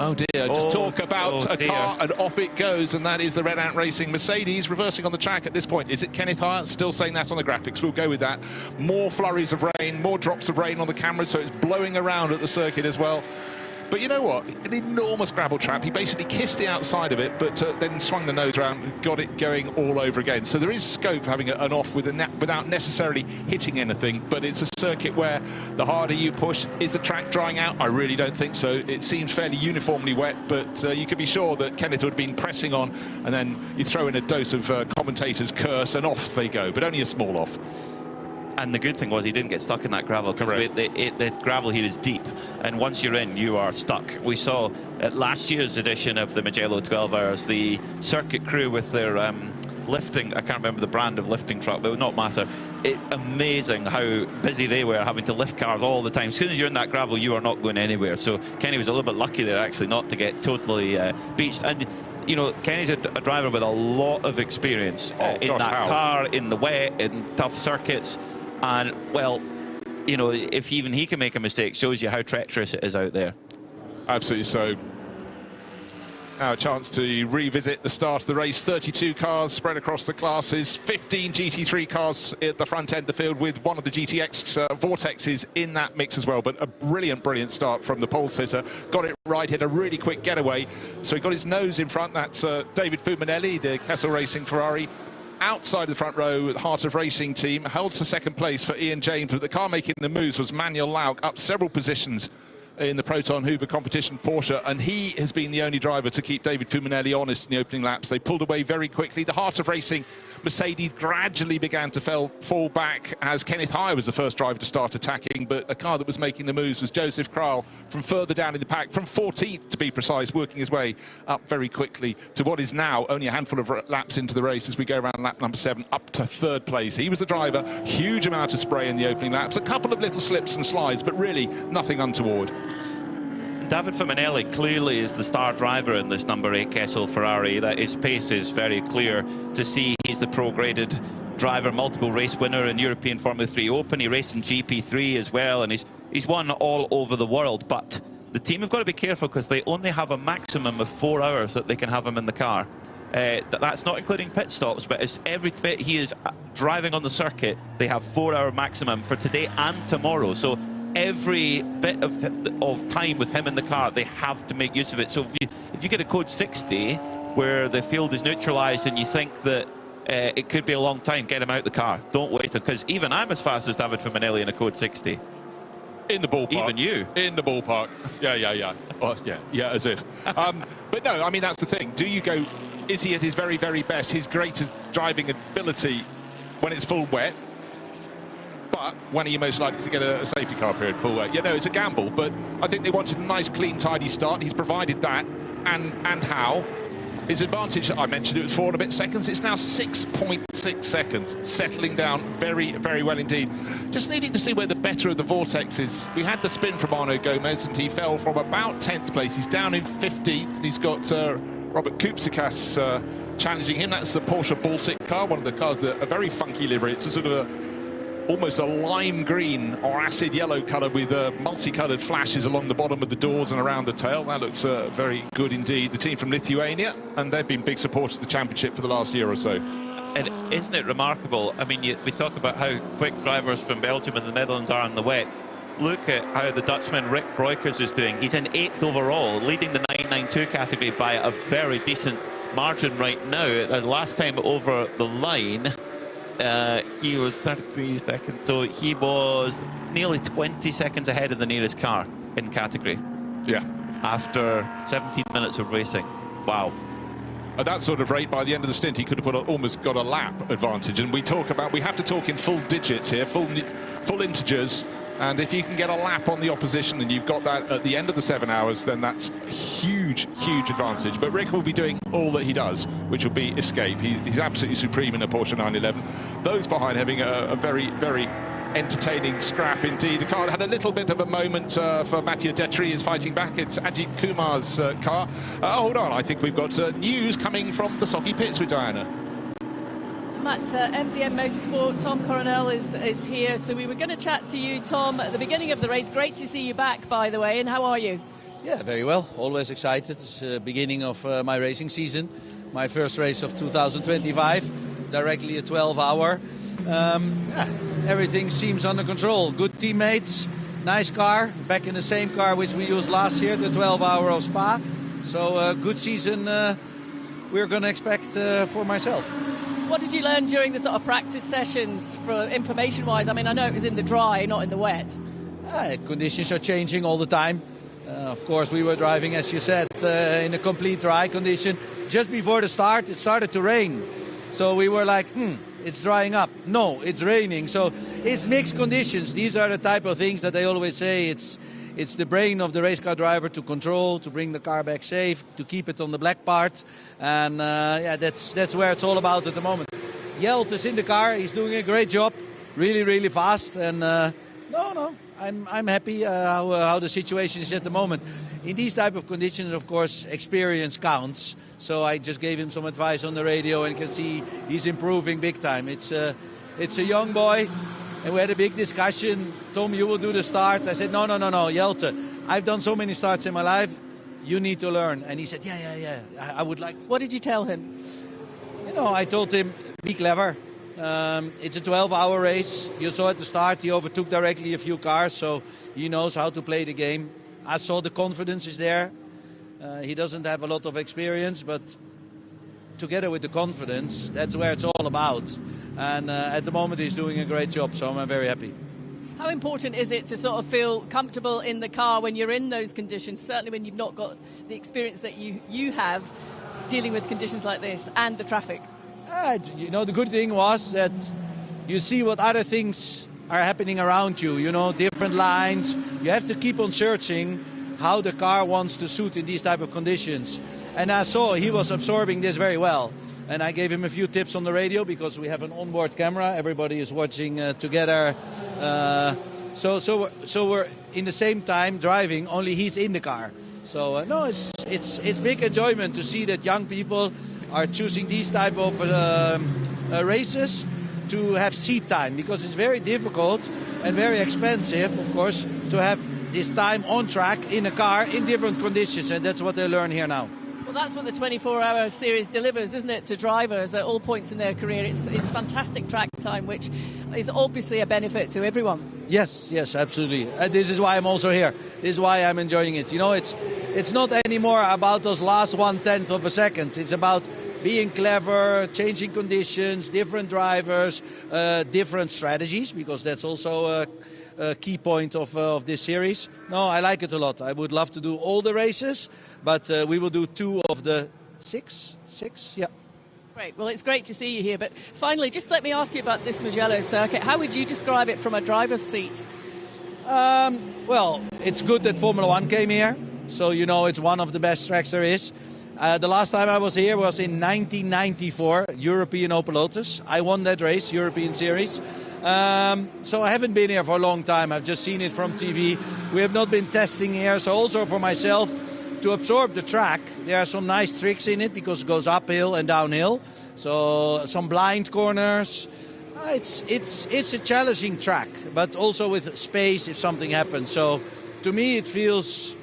oh dear, just talk about a car, and off it goes, and that is the Red Ant Racing Mercedes reversing on the track at this point. Is it Kenneth Hire? Still saying that on the graphics. We'll go with that. More flurries of rain, more drops of rain on the camera, so it's blowing around at the circuit as well. But you know what? An enormous gravel trap. He basically kissed the outside of it, but then swung the nose around and got it going all over again. So there is scope for having an off without necessarily hitting anything, but it's a circuit where the harder you push, is the track drying out? I really don't think so. It seems fairly uniformly wet, but you could be sure that Kenneth would have been pressing on, and then you throw in a dose of commentators' curse, and off they go, but only a small off. And the good thing was he didn't get stuck in that gravel, because the gravel here is deep, and once you're in, you are stuck. We saw at last year's edition of the Mugello 12 Hours, the circuit crew with their lifting, I can't remember the brand of lifting truck, but it would not matter. Amazing how busy they were, having to lift cars all the time. As soon as you're in that gravel, you are not going anywhere. So Kenny was a little bit lucky there, actually, not to get totally beached. And you know, Kenny's a driver with a lot of experience in that car, in the wet, in tough circuits. And, well, you know, if even he can make a mistake, shows you how treacherous it is out there. Absolutely so. Now a chance to revisit the start of the race. 32 cars spread across the classes, 15 GT3 cars at the front end of the field, with one of the GTX Vortexes in that mix as well. But a brilliant, brilliant start from the pole sitter. Got it right, hit a really quick getaway. So he got his nose in front. That's David Fumanelli, the Kessel Racing Ferrari. Outside the front row, the Heart of Racing team, held to second place for Ian James, but the car making the moves was Manuel Lauk, up several positions in the Proton Huber competition Porsche, and he has been the only driver to keep David Fumanelli honest in the opening laps. They pulled away very quickly. The Heart of Racing Mercedes gradually began to fall back as Kenneth Hire was the first driver to start attacking, but a car that was making the moves was Joseph Kral from further down in the pack, from 14th to be precise, working his way up very quickly to what is now only a handful of laps into the race as we go around lap number 7 up to 3rd place. He was the driver, huge amount of spray in the opening laps, a couple of little slips and slides, but really nothing untoward. David Fumanelli clearly is the star driver in this number 8 Kessel Ferrari. That his pace is very clear to see. He's the pro-graded driver, multiple race winner in European Formula 3 Open. He raced in GP3 as well, and he's won all over the world. But the team have got to be careful, because they only have a maximum of 4 hours that they can have him in the car. That's not including pit stops, but it's every bit he is driving on the circuit, they have 4-hour maximum for today and tomorrow. So every bit of time with him in the car, they have to make use of it. So if you get a code 60 where the field is neutralized and you think that it could be a long time, get him out the car. Don't waste him, because even I'm as fast as David Fumanelli in a code 60. In the ballpark. Even you. In the ballpark. Yeah. Oh, yeah, as if. But no, I mean, that's the thing. Do you go, is he at his very, very best, his greatest driving ability when it's full wet? But when are you most likely to get a safety car period full wet? You know, it's a gamble, but I think they wanted a nice, clean, tidy start. He's provided that, and how. His advantage, I mentioned it was 4 and a bit seconds. It's now 6.6 seconds, settling down very, very well indeed. Just needing to see where the better of the Vortex is. We had the spin from Arno Gomez, and he fell from about 10th place. He's down in 15th, and he's got Robert Kupsikas challenging him. That's the Porsche Baltic car, one of the cars that a very funky livery. It's a sort of almost a lime green or acid yellow colour with multicoloured flashes along the bottom of the doors and around the tail. That looks very good indeed. The team from Lithuania, and they've been big supporters of the championship for the last year or so. And isn't it remarkable? I mean, we talk about how quick drivers from Belgium and the Netherlands are in the wet. Look at how the Dutchman Rick Breukers is doing. He's in 8th overall, leading the 992 category by a very decent margin right now. The last time over the line, he was 33 seconds, so he was nearly 20 seconds ahead of the nearest car in category. Yeah. After 17 minutes of racing. Wow. At that sort of rate, by the end of the stint, he could have almost got a lap advantage. And we have to talk in full digits here, full integers. And if you can get a lap on the opposition and you've got that at the end of the 7 hours, then that's huge, huge advantage. But Rick will be doing all that he does, which will be escape. He's absolutely supreme in a Porsche 911. Those behind having a very, very entertaining scrap indeed. The car had a little bit of a moment for Mathieu Detry is fighting back. It's Ajith Kumar's car. Hold on, I think we've got news coming from the Socky pits with Diana. Matt, MTN Motorsport, Tom Coronel is here. So we were going to chat to you, Tom, at the beginning of the race. Great to see you back, by the way. And how are you? Yeah, very well. Always excited. It's the beginning of my racing season. My first race of 2025. Directly a 12-hour. Everything seems under control. Good teammates, nice car. Back in the same car which we used last year, the 12-hour of Spa. So good season we're going to expect for myself. What did you learn during the sort of practice sessions, for information-wise? I mean, I know it was in the dry, not in the wet. Conditions are changing all the time. Of course, we were driving, as you said, in a complete dry condition. Just before the start, it started to rain. So we were like, it's drying up. No, it's raining. So it's mixed conditions. These are the type of things that they always say. It's the brain of the race car driver to control, to bring the car back safe, to keep it on the black part. And that's where it's all about at the moment. Hjelt is in the car. He's doing a great job. Really, really fast. And I'm happy how the situation is at the moment. In these type of conditions, of course, experience counts. So I just gave him some advice on the radio and can see he's improving big time. It's a young boy. And we had a big discussion. Tom, you will do the start. I said, no, Jelte, I've done so many starts in my life. You need to learn. And he said, yeah, I would like. What did you tell him? I told him, be clever. It's a 12-hour race. You saw at the start, he overtook directly a few cars, so he knows how to play the game. I saw the confidence is there. He doesn't have a lot of experience, but together with the confidence, that's where it's all about. And at the moment, he's doing a great job, so I'm very happy. How important is it to sort of feel comfortable in the car when you're in those conditions, certainly when you've not got the experience that you have dealing with conditions like this and the traffic? The good thing was that you see what other things are happening around you, different lines. You have to keep on searching how the car wants to suit in these type of conditions. And I saw he was absorbing this very well. And I gave him a few tips on the radio because we have an onboard camera. Everybody is watching together. So we're in the same time driving, only he's in the car. So it's big enjoyment to see that young people are choosing these type of races to have seat time, because it's very difficult and very expensive, of course, to have this time on track in a car in different conditions, and that's what they learn here now. Well, that's what the 24-hour series delivers, isn't it, to drivers at all points in their career. It's fantastic track time, which is obviously a benefit to everyone. Yes, absolutely. This is why I'm also here. This is why I'm enjoying it. It's not anymore about those last 1/10 of a second. It's about being clever, changing conditions, different drivers, different strategies, because that's also a key point of this series. No, I like it a lot. I would love to do all the races, but we will do 2 of the 6, yeah. Great. Well, it's great to see you here. But finally, just let me ask you about this Mugello circuit. How would you describe it from a driver's seat? Well, it's good that Formula 1 came here. So, it's one of the best tracks there is. The last time I was here was in 1994, European Opel Lotus. I won that race, European Series. So I haven't been here for a long time. I've just seen it from TV. We have not been testing here. So also for myself, to absorb the track. There are some nice tricks in it because it goes uphill and downhill. So some blind corners. It's a challenging track, but also with space if something happens. So to me it feels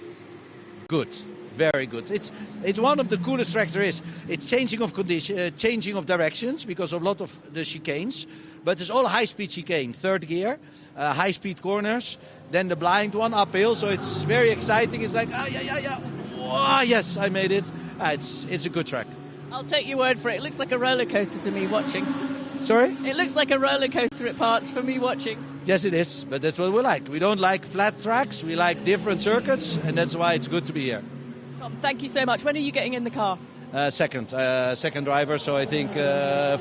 good, very good. It's one of the coolest tracks there is. It's changing of condition, changing of directions because of a lot of the chicanes. But it's all high-speed chicane, third gear, high-speed corners, then the blind one uphill. So it's very exciting. It's like, Whoa, yes, I made it. It's a good track. I'll take your word for it. It looks like a roller coaster to me watching. Sorry? It looks like a roller coaster at parts for me watching. Yes, it is. But that's what we like. We don't like flat tracks. We like different circuits, and that's why it's good to be here. Tom, thank you so much. When are you getting in the car? Second driver, so I think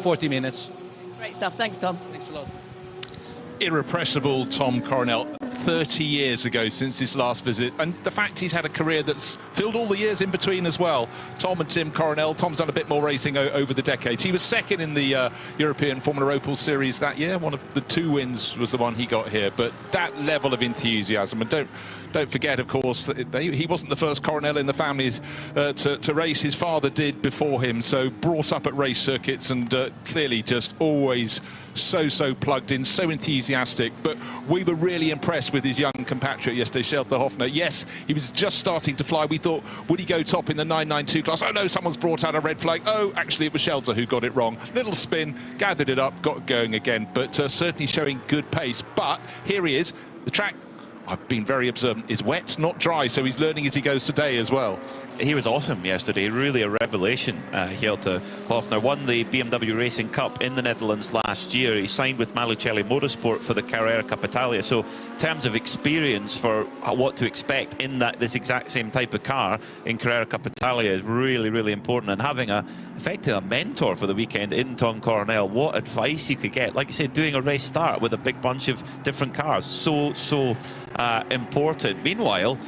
40 minutes. Great stuff. Thanks, Tom. Thanks a lot. Irrepressible Tom Coronel, 30 years ago since his last visit, and the fact he's had a career that's filled all the years in between as well. Tom and Tim Coronel. Tom's done a bit more racing over the decades. He was second in the European Formula Opel Series that year. One of the 2 wins was the one he got here, but that level of enthusiasm, and don't forget, of course, that he wasn't the first Coronel in the family to race. His father did before him, so brought up at race circuits, and clearly just always so plugged in, so enthusiastic. But we were really impressed with his young compatriot yesterday, Shelter Hoffner. Yes, he was just starting to fly. We thought, would he go top in the 992 class? Oh no, someone's brought out a red flag. Oh, actually it was Shelter who got it wrong. Little spin, gathered it up, got going again, but certainly showing good pace. But here he is. The track, I've been very observant, is wet, not dry, so he's learning as he goes today as well. He was awesome yesterday, really a revelation. Shelter Hoffner won the BMW Racing Cup in the Netherlands last year. He signed with Michelin Motorsport for the Carrera Cup Italia. So in terms of experience for what to expect in this exact same type of car in Carrera Cup Italia is really, really important. And having effectively a mentor for the weekend in Tom Coronel, what advice you could get. Like I said, doing a race start with a big bunch of different cars, so important. Meanwhile,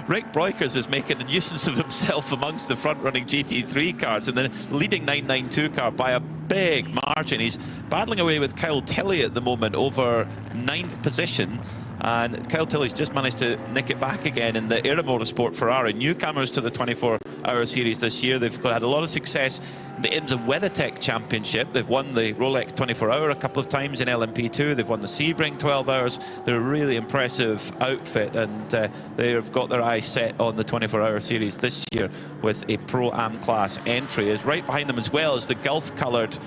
Rick Breukers is making a nuisance of himself amongst the front-running GT3 cars, and the leading 992 car by a big margin. He's battling away with Kyle Tilley at the moment over 9th position, and Kyle Tilley's just managed to nick it back again in the Era Motorsport Ferrari. Newcomers to the 24-hour series this year. They've had a lot of success in the IMSA WeatherTech Championship. They've won the Rolex 24-hour a couple of times in LMP2. They've won the Sebring 12 hours. They're a really impressive outfit, and they've got their eyes set on the 24-hour series this year with a Pro-Am class entry. Is right behind them as well as the Gulf-coloured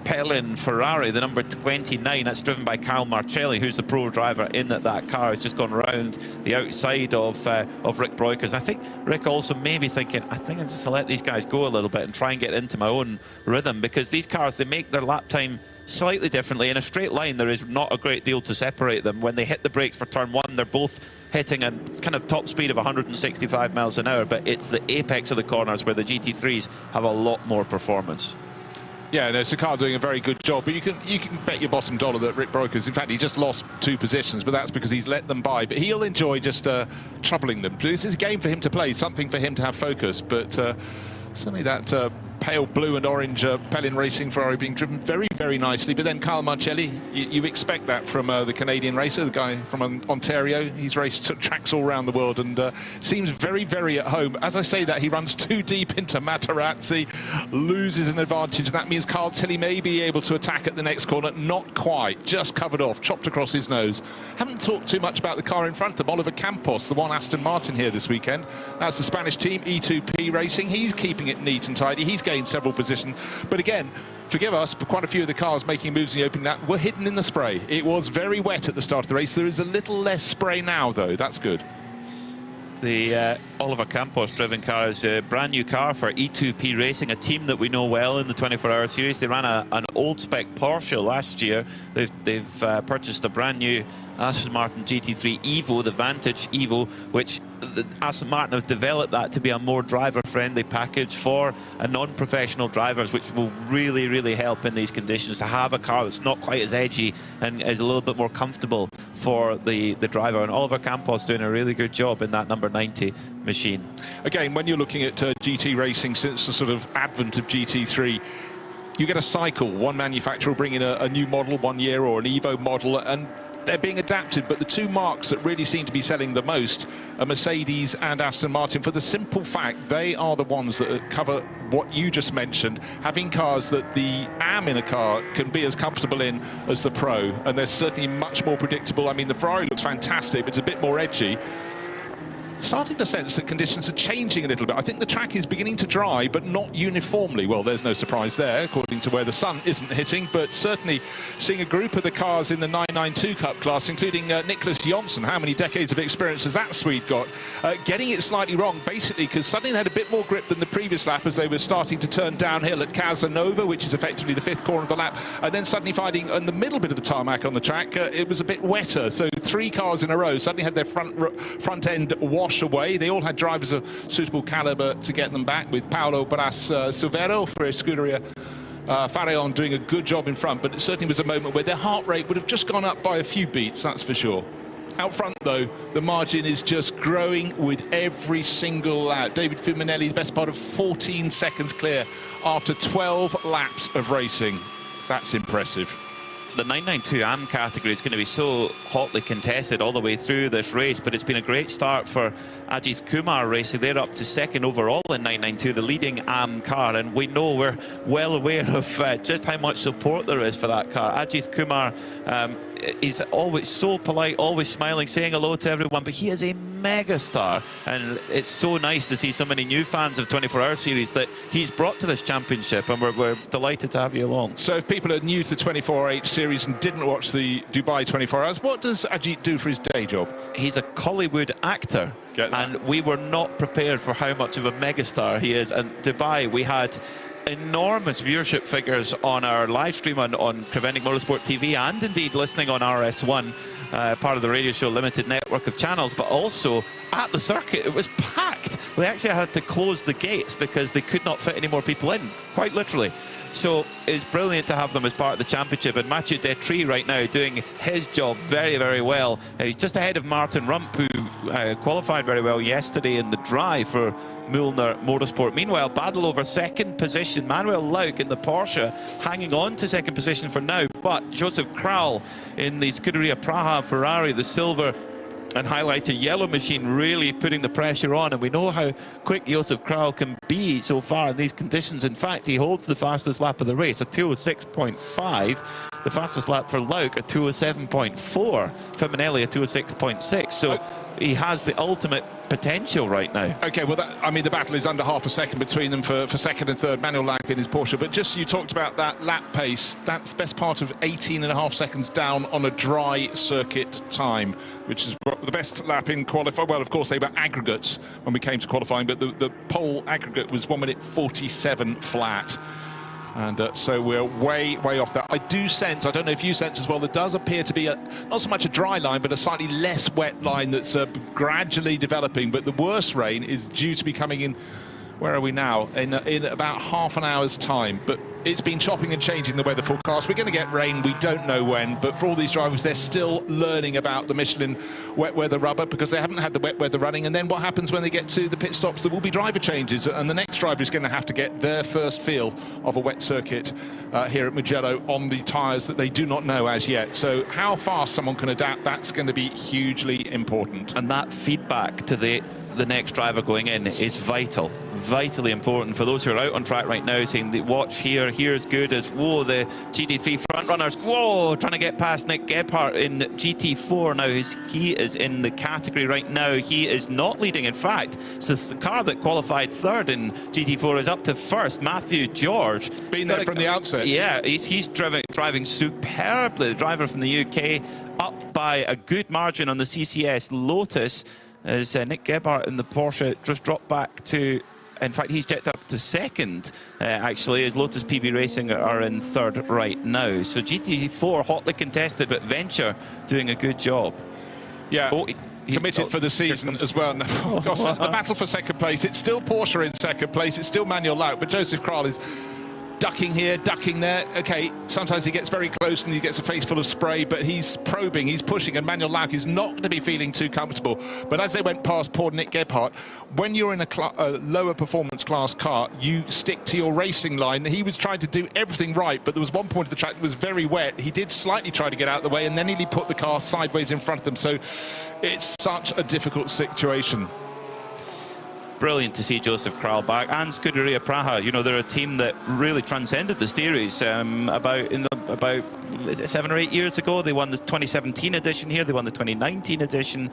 Pelin Ferrari, the number 29. That's driven by Carl Marcelli, who's the pro driver in that car. Has just gone around the outside of Rick Breukers. And I think Rick also may be thinking, I think I'm just to let these guys go a little bit and try and get into my own rhythm, because these cars, they make their lap time slightly differently. In a straight line, there is not a great deal to separate them. When they hit the brakes for turn 1, they're both hitting a kind of top speed of 165 miles an hour, but it's the apex of the corners where the GT3s have a lot more performance. Yeah, no, Sakar doing a very good job, but you can bet your bottom dollar that Rick Breukers, in fact, he just lost 2 positions, but that's because he's let them by. But he'll enjoy just troubling them. This is a game for him to play, something for him to have focus, but certainly that pale blue and orange Pelin Racing Ferrari being driven very, very nicely. But then Carl Marcelli, you expect that from the Canadian racer, the guy from Ontario. He's raced tracks all around the world and seems very, very at home. As I say that, he runs too deep into Materazzi, loses an advantage. That means Carl Tilley may be able to attack at the next corner. Not quite, just covered off, chopped across his nose. Haven't talked too much about the car in front of them. Oliver Campos, the one Aston Martin here this weekend. That's the Spanish team, E2P Racing. He's keeping it neat and tidy. He's gained several positions, but again, forgive us, but quite a few of the cars making moves in the opening lap were hidden in the spray. It was very wet at the start of the race. There is a little less spray now, though. That's good. The Oliver Campos driven car is a brand new car for E2P Racing, a team that we know well in the 24-hour series. They ran an old spec Porsche last year. They've purchased a brand new Aston Martin GT3 Evo, the Vantage Evo, which Aston Martin have developed that to be a more driver-friendly package for non-professional drivers, which will really, really help in these conditions to have a car that's not quite as edgy and is a little bit more comfortable for the driver. And Oliver Campos doing a really good job in that number 90 machine. Again, when you're looking at GT racing since the sort of advent of GT3, you get a cycle. One manufacturer will bring in a new model 1 year or an Evo model, and they're being adapted, but the two marques that really seem to be selling the most are Mercedes and Aston Martin, for the simple fact they are the ones that cover what you just mentioned, having cars that the AM in a car can be as comfortable in as the Pro, and they're certainly much more predictable. I mean, the Ferrari looks fantastic, but it's a bit more edgy. Starting to sense that conditions are changing a little bit. I think the track is beginning to dry, but not uniformly. Well, there's no surprise there, according to where the sun isn't hitting, but certainly seeing a group of the cars in the 992 Cup class, including Nicholas Jonsson, how many decades of experience has that Swede got, getting it slightly wrong, basically, because suddenly they had a bit more grip than the previous lap as they were starting to turn downhill at Casanova, which is effectively the 5th corner of the lap, and then suddenly finding in the middle bit of the tarmac on the track, it was a bit wetter, so 3 cars in a row suddenly had their front end wash away. They all had drivers of suitable caliber to get them back, with Paolo Bras Silvero for Scuderia Faraon doing a good job in front, but it certainly was a moment where their heart rate would have just gone up by a few beats, that's for sure. Out front, though, the margin is just growing with every single lap. David Fuminelli, the best part of 14 seconds clear after 12 laps of racing. That's impressive. The 992 AM category is going to be so hotly contested all the way through this race, but it's been a great start for Ajith Kumar racing. They're up to 2nd overall in 992, the leading AM car, and we know, we're well aware of just how much support there is for that car. Ajith Kumar is always so polite, always smiling, saying hello to everyone, but he is a mega star, and it's so nice to see so many new fans of 24-hour series that he's brought to this championship, and we're delighted to have you along. So if people are new to the 24H series and didn't watch the Dubai 24 Hours, what does Ajit do for his day job? He's a Collywood actor, and we were not prepared for how much of a megastar he is. And Dubai, we had enormous viewership figures on our live stream on Preventing Motorsport TV, and indeed listening on RS1, part of the Radio Show Limited network of channels, but also at the circuit. It was packed. We actually had to close the gates because they could not fit any more people in, quite literally. So it's brilliant to have them as part of the championship, and Mathieu Detry right now doing his job very, very well. He's just ahead of Martin Rump, who qualified very well yesterday in the drive for Mühlner Motorsport. Meanwhile, battle over 2nd position. Manuel Lauk in the Porsche hanging on to 2nd position for now, but Joseph Kral in the Scuderia Praha Ferrari, the silver and highlighted yellow machine, really putting the pressure on, and we know how quick Josef Kral can be so far in these conditions. In fact, he holds the fastest lap of the race, a 2:06.5. The fastest lap for Lauk, a 2:07.4. Fuminelli, a 2:06.6. So he has the ultimate potential right now. Okay, well, I mean, the battle is under half a second between them for 2nd and 3rd. Manuel Lauk in his Porsche, but just, you talked about that lap pace. That's best part of 18.5 seconds down on a dry circuit time, which is the best lap in qualifying. Well, of course, they were aggregates when we came to qualifying, but the pole aggregate was 1:47 flat. And so we're way, way off that. I do sense, I don't know if you sense as well, there does appear to be not so much a dry line, but a slightly less wet line that's gradually developing. But the worst rain is due to be coming in, where are we now? In about half an hour's time. But it's been chopping and changing the weather forecast. We're going to get rain, we don't know when, but for all these drivers, they're still learning about the Michelin wet weather rubber because they haven't had the wet weather running. And then what happens when they get to the pit stops? There will be driver changes, and the next driver is going to have to get their first feel of a wet circuit here at Mugello on the tyres that they do not know as yet. So how fast someone can adapt, that's going to be hugely important. And that feedback to the next driver going in is vitally important for those who are out on track right now, saying the watch here's good as, whoa, the GT3 front runners, whoa, trying to get past Nick Gebhardt in GT4 now. He is in the category right now. He is not leading. In fact, so the car that qualified 3rd in GT4 is up to 1st. Matthew George. Been there from the outset. Yeah, he's driving superbly. The driver from the UK up by a good margin on the CCS Lotus, as Nick Gebhardt in the Porsche just dropped back to, in fact, he's jetted up to 2nd, actually, as Lotus PB Racing are in 3rd right now. So GT4 hotly contested, but Venture doing a good job. Yeah. Committed for the season as well. Oh, gosh, the battle for 2nd place, it's still Porsche in 2nd place, it's still Manuel Lauk, but Joseph Kral is ducking here, ducking there. Okay, sometimes he gets very close and he gets a face full of spray, but he's probing, he's pushing, and Manuel Lauk is not going to be feeling too comfortable. But as they went past poor Nick Gebhardt, when you're in a lower performance class car, you stick to your racing line. He was trying to do everything right, but there was one point of the track that was very wet. He did slightly try to get out of the way, and then he put the car sideways in front of them. So it's such a difficult situation. Brilliant to see Joseph Kral back, and Scuderia Praha. You know, they're a team that really transcended the series. About 7 or 8 years ago, they won the 2017 edition here. They won the 2019 edition.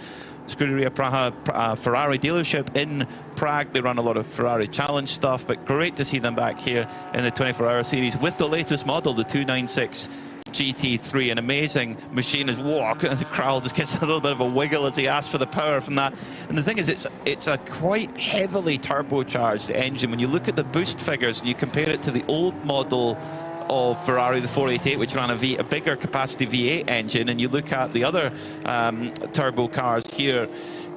Scuderia Praha, Ferrari dealership in Prague. They run a lot of Ferrari Challenge stuff, but great to see them back here in the 24-hour series with the latest model, the 296 GT3, an amazing machine. As Kral just gets a little bit of a wiggle as he asks for the power from that. And the thing is, it's a quite heavily turbocharged engine. When you look at the boost figures and you compare it to the old model of Ferrari, the 488, which ran a bigger capacity V8 engine, and you look at the other turbo cars here,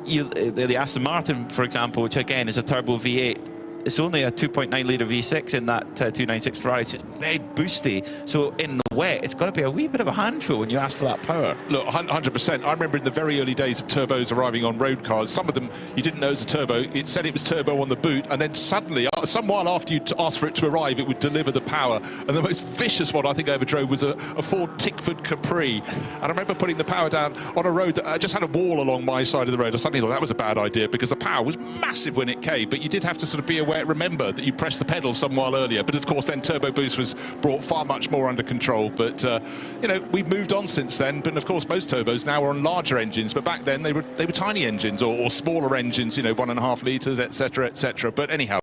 the Aston Martin, for example, which again is a turbo V8, it's only a 2.9 litre V6 in that 296 Ferrari, so it's very boosty. So in the wet, it's got to be a wee bit of a handful when you ask for that power. Look, 100%. I remember in the very early days of turbos arriving on road cars, some of them you didn't know it was a turbo. It said it was turbo on the boot, and then suddenly, some while after you asked for it to arrive, it would deliver the power. And the most vicious one I think I ever drove was a Ford Tickford Capri. And I remember putting the power down on a road that just had a wall along my side of the road. I suddenly thought that was a bad idea because the power was massive when it came, but you did have to sort of be aware, remember that you pressed the pedal some while earlier. But of course then turbo boost was brought far much more under control. But you know, we've moved on since then. But of course most turbos now are on larger engines, but back then they were tiny engines or smaller engines, you know, 1.5 litres, etc., etc. But anyhow,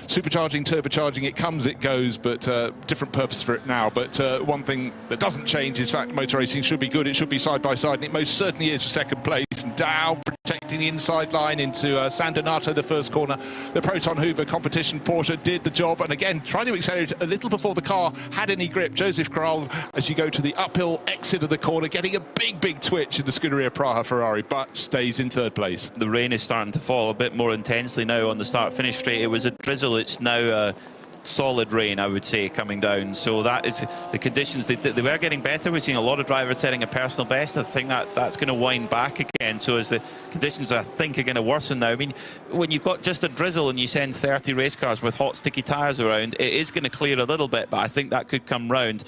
supercharging, turbocharging, it comes, it goes, but different purpose for it now. But one thing that doesn't change is fact motor racing should be good. It should be side by side, and it most certainly is for second place. And down, protecting the inside line into San Donato, the first corner. The Proton Huber competition Porsche did the job, and again trying to accelerate a little before the car had any grip. Joseph Kral, as you go to the uphill exit of the corner, getting a big twitch in the Scuderia Praha Ferrari, but stays in third place. The rain is starting to fall a bit more intensely now on the start-finish straight. It was a drizzle. It's now a solid rain, I would say, coming down. So that is the conditions. They were getting better. We've seen a lot of drivers setting a personal best. I think that's going to wind back again. So as the conditions, I think, are going to worsen now. I mean, when you've got just a drizzle and you send 30 race cars with hot, sticky tyres around, it is going to clear a little bit, but I think that could come round.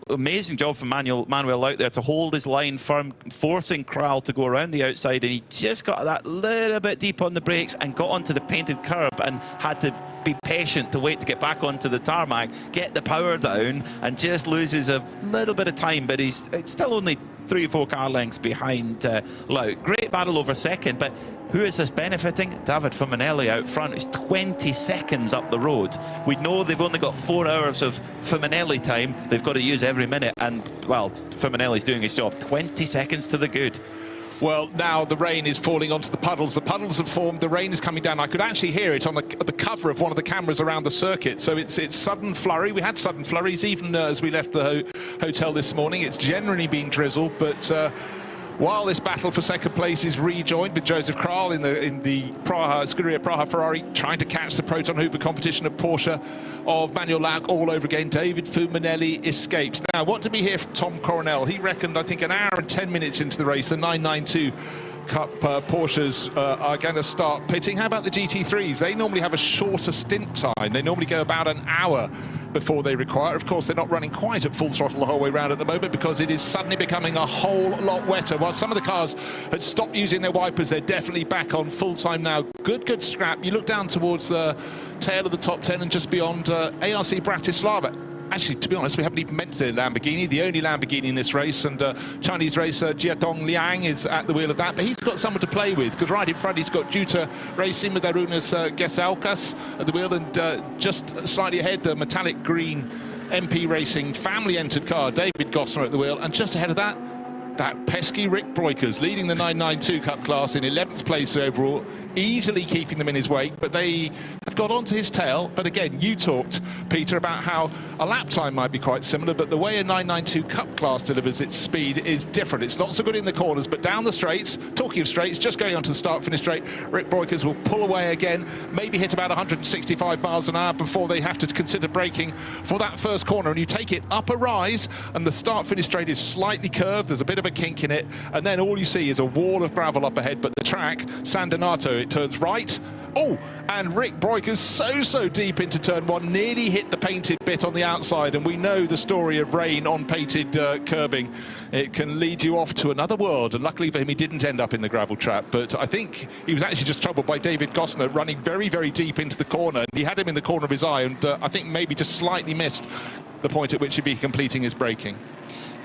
Amazing job from Manuel out there to hold his line firm, forcing Kral to go around the outside, and he just got that little bit deep on the brakes and got onto the painted curb and had to be patient to wait to get back onto the tarmac, get the power down, and just loses a little bit of time, but he's still only 3 or 4 car lengths behind Lauk. Great battle over second, but who is this benefiting? David Fuminelli out front. It's 20 seconds up the road. We know they've only got 4 hours of Fuminelli time. They've got to use every minute, and, well, Fuminelli's doing his job. 20 seconds to the good. Well, now the rain is falling onto the puddles. The puddles have formed. The rain is coming down. I could actually hear it on the cover of one of the cameras around the circuit. So it's sudden flurry. We had sudden flurries even as we left the hotel this morning. It's generally been drizzle, but while this battle for second place is rejoined with Joseph Kral in the Scuderia Praha Ferrari trying to catch the Proton Huber competition at Porsche of Manuel Lauk all over again, David Fuminelli escapes. Now, what did we hear from Tom Coronel? He reckoned, I think, an hour and 10 minutes into the race, the 992 Cup Porsches are going to start pitting. How about the GT3s? They normally have a shorter stint time. They normally go about an hour before they require. Of course, they're not running quite at full throttle the whole way around at the moment because it is suddenly becoming a whole lot wetter. While some of the cars had stopped using their wipers, they're definitely back on full time now. Good scrap. You look down towards the tail of the top 10 and just beyond ARC Bratislava. Actually, to be honest, we haven't even mentioned the Lamborghini, the only Lamborghini in this race, and Chinese racer Jiatong Liang is at the wheel of that, but he's got someone to play with, because right in front he's got Juta Racing with Arunas Gesalkas at the wheel, and just slightly ahead, the metallic green MP Racing family-entered car, David Gosner at the wheel, and just ahead of that, that pesky Rick Breukers leading the 992 Cup class in 11th place overall, easily keeping them in his wake, but they have got onto his tail. But again, you talked, Peter, about how a lap time might be quite similar, but the way a 992 Cup class delivers its speed is different. It's not so good in the corners, but down the straights, talking of straights, just going onto the start-finish straight, Rick Breukers will pull away again, maybe hit about 165 miles an hour before they have to consider braking for that first corner. And you take it up a rise, and the start-finish straight is slightly curved, there's a bit of a kink in it, and then all you see is a wall of gravel up ahead, but the track, San Donato, it turns right. Oh, and Rick Breukers so deep into turn one, nearly hit the painted bit on the outside, and we know the story of rain on painted curbing. It can lead you off to another world, and luckily for him, he didn't end up in the gravel trap, but I think he was actually just troubled by David Gosner running very deep into the corner. He had him in the corner of his eye, and I think maybe just slightly missed the point at which he'd be completing his braking.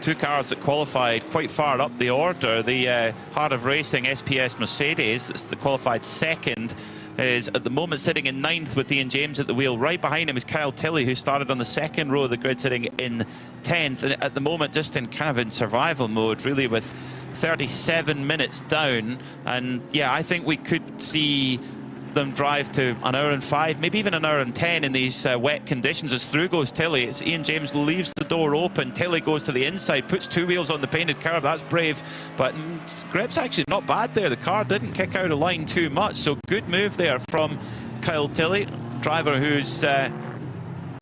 Two cars that qualified quite far up the order. The Heart of Racing SPS Mercedes, that's the qualified second, is at the moment sitting in 9th with Ian James at the wheel. Right behind him is Kyle Tilley, who started on the second row of the grid, sitting in 10th. And at the moment, just in kind of in survival mode, really, with 37 minutes down. And yeah, I think we could see them drive to an hour and 5, maybe even an hour and 10 in these wet conditions. As through goes Tilley, it's Ian James leaves the door open. Tilley goes to the inside, puts two wheels on the painted curb. That's brave, but grip's actually not bad there. The car didn't kick out of line too much, so good move there from Kyle Tilley, driver who's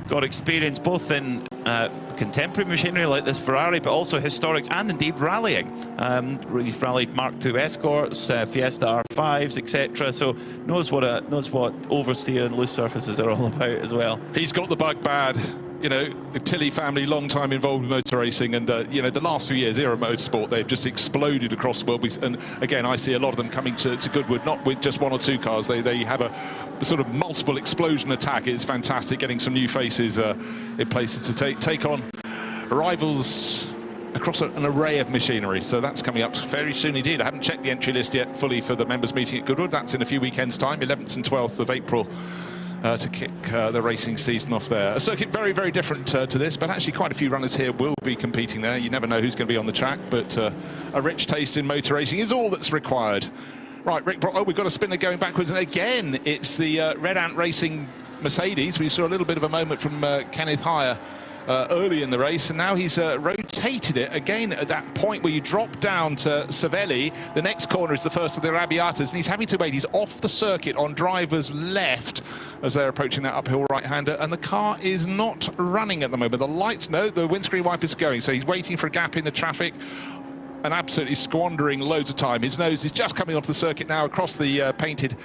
got experience both in contemporary machinery like this Ferrari, but also historics and indeed rallying. He's rallied Mark II Escorts, Fiesta R5s, etc. So knows what oversteer and loose surfaces are all about as well. He's got the bug bad. You know, the Tilley family, long time involved in motor racing, and you know, the last few years, Era Motorsport, they've just exploded across the world. And again, I see a lot of them coming to Goodwood, not with just one or two cars. They have a sort of multiple explosion attack. It's fantastic, getting some new faces in places to take on rivals across an array of machinery. So that's coming up very soon indeed. I haven't checked the entry list yet fully for the members meeting at Goodwood. That's in a few weekends' time, 11th and 12th of April. To kick the racing season off there. A circuit very different to this, but actually quite a few runners here will be competing there. You never know who's going to be on the track, but a rich taste in motor racing is all that's required. Right, Rick, we've got a spinner going backwards, and again, it's the Red Ant Racing Mercedes. We saw a little bit of a moment from Kenneth Heyer early in the race, and now he's rotated it again at that point where you drop down to Savelli. The next corner is the first of the Arrabbiatas, and he's having to wait. He's off the circuit on driver's left as they're approaching that uphill right-hander, and the car is not running at the moment. The lights, no, the windscreen wipers are going, so he's waiting for a gap in the traffic and absolutely squandering loads of time. His nose is just coming onto the circuit now across the painted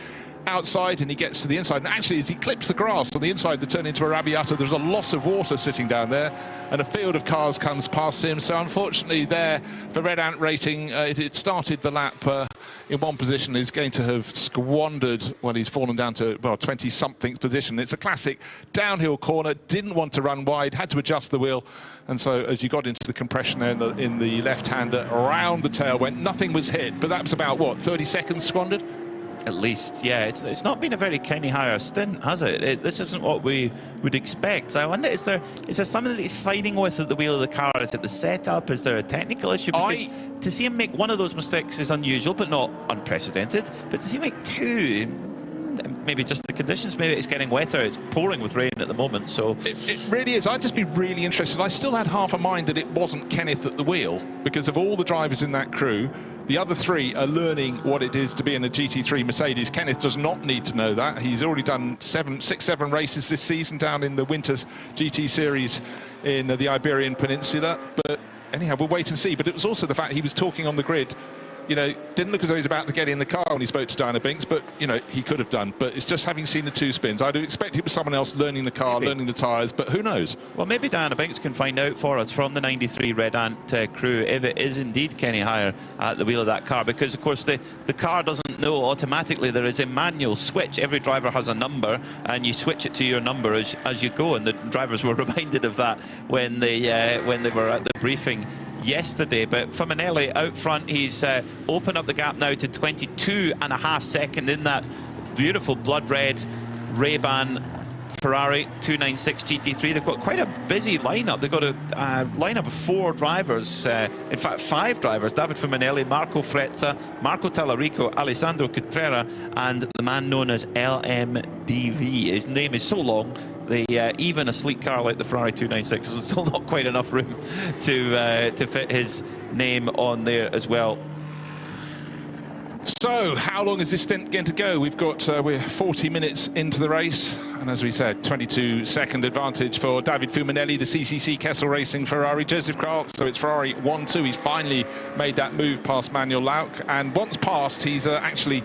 outside, and he gets to the inside, and actually as he clips the grass on the inside to turn into a Arrabbiata, there's a loss of water sitting down there, and a field of cars comes past him. So unfortunately there for Red Ant Racing, it started the lap in one position. He's going to have squandered when he's fallen down to, well, 20-something position. It's a classic downhill corner, didn't want to run wide, had to adjust the wheel, and so as you got into the compression there in the left-hander, around the tail went, nothing was hit, but that was about, what, 30 seconds squandered? At least, yeah. It's not been a very Kenny Heyer stint, has it? This isn't what we would expect. I wonder, is there something that he's fighting with at the wheel of the car? Is it the setup? Is there a technical issue? Because to see him make one of those mistakes is unusual, but not unprecedented. But to see him make two, maybe just the conditions, maybe it's getting wetter, it's pouring with rain at the moment, so... It really is. I'd just be really interested. I still had half a mind that it wasn't Kenneth at the wheel, because of all the drivers in that crew, the other three are learning what it is to be in a GT3 Mercedes. Kenneth does not need to know that. He's already done 6-7 races this season down in the Winters GT Series in the Iberian Peninsula, but anyhow, we'll wait and see. But it was also the fact he was talking on the grid. You know, didn't look as though he was about to get in the car when he spoke to Diana Binks, but, you know, he could have done. But it's just having seen the two spins. I'd expect it was someone else learning the car, learning the tyres, but who knows? Well, maybe Diana Binks can find out for us from the 93 Red Ant crew if it is indeed Kenny Heyer at the wheel of that car, because, of course, the car doesn't know automatically. There is a manual switch. Every driver has a number, and you switch it to your number as you go, and the drivers were reminded of that when they were at the briefing yesterday. But Faminelli out front, he's opened up the gap now to 22.5 seconds in that beautiful blood red Ray-Ban Ferrari 296 GT3. They've got quite a busy lineup. They've got a lineup of 4 drivers, in fact 5 drivers: David Fuminelli, Marco Frezza, Marco Tallarico, Alessandro Cutrera, and the man known as LMDV. His name is so long, even a sleek car like the Ferrari 296 is still not quite enough room to fit his name on there as well. So, how long is this stint going to go? We're 40 minutes into the race, and as we said, 22-second advantage for David Fuminelli, the CCC Kessel Racing Ferrari. Joseph Kral, so it's Ferrari 1-2. He's finally made that move past Manuel Lauck, and once past, he's actually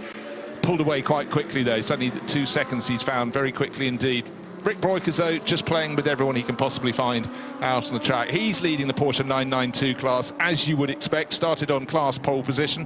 pulled away quite quickly, though. Suddenly, 2 seconds he's found very quickly indeed. Rick Breukers, though, just playing with everyone he can possibly find out on the track. He's leading the Porsche 992 class, as you would expect. Started on class pole position,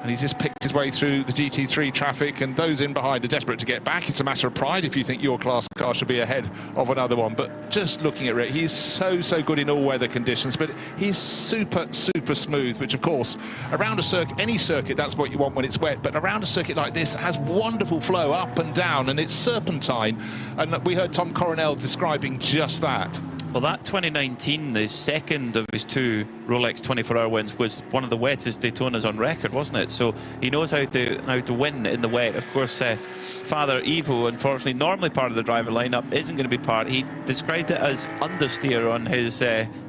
and he's just picked his way through the GT3 traffic, and those in behind are desperate to get back. It's a matter of pride if you think your class car should be ahead of another one. But just looking at Rick, he's so good in all weather conditions, but he's super smooth, which of course, around a circuit, any circuit, that's what you want when it's wet. But around a circuit like this, it has wonderful flow up and down, and it's serpentine. And we heard Tom Coronel describing just that. Well, that 2019, the second of his 2 Rolex 24-hour wins, was one of the wettest Daytonas on record, wasn't it? So he knows how to win in the wet. Of course, Father Ivo, unfortunately, normally part of the driver lineup, isn't going to be part. He described it as understeer on his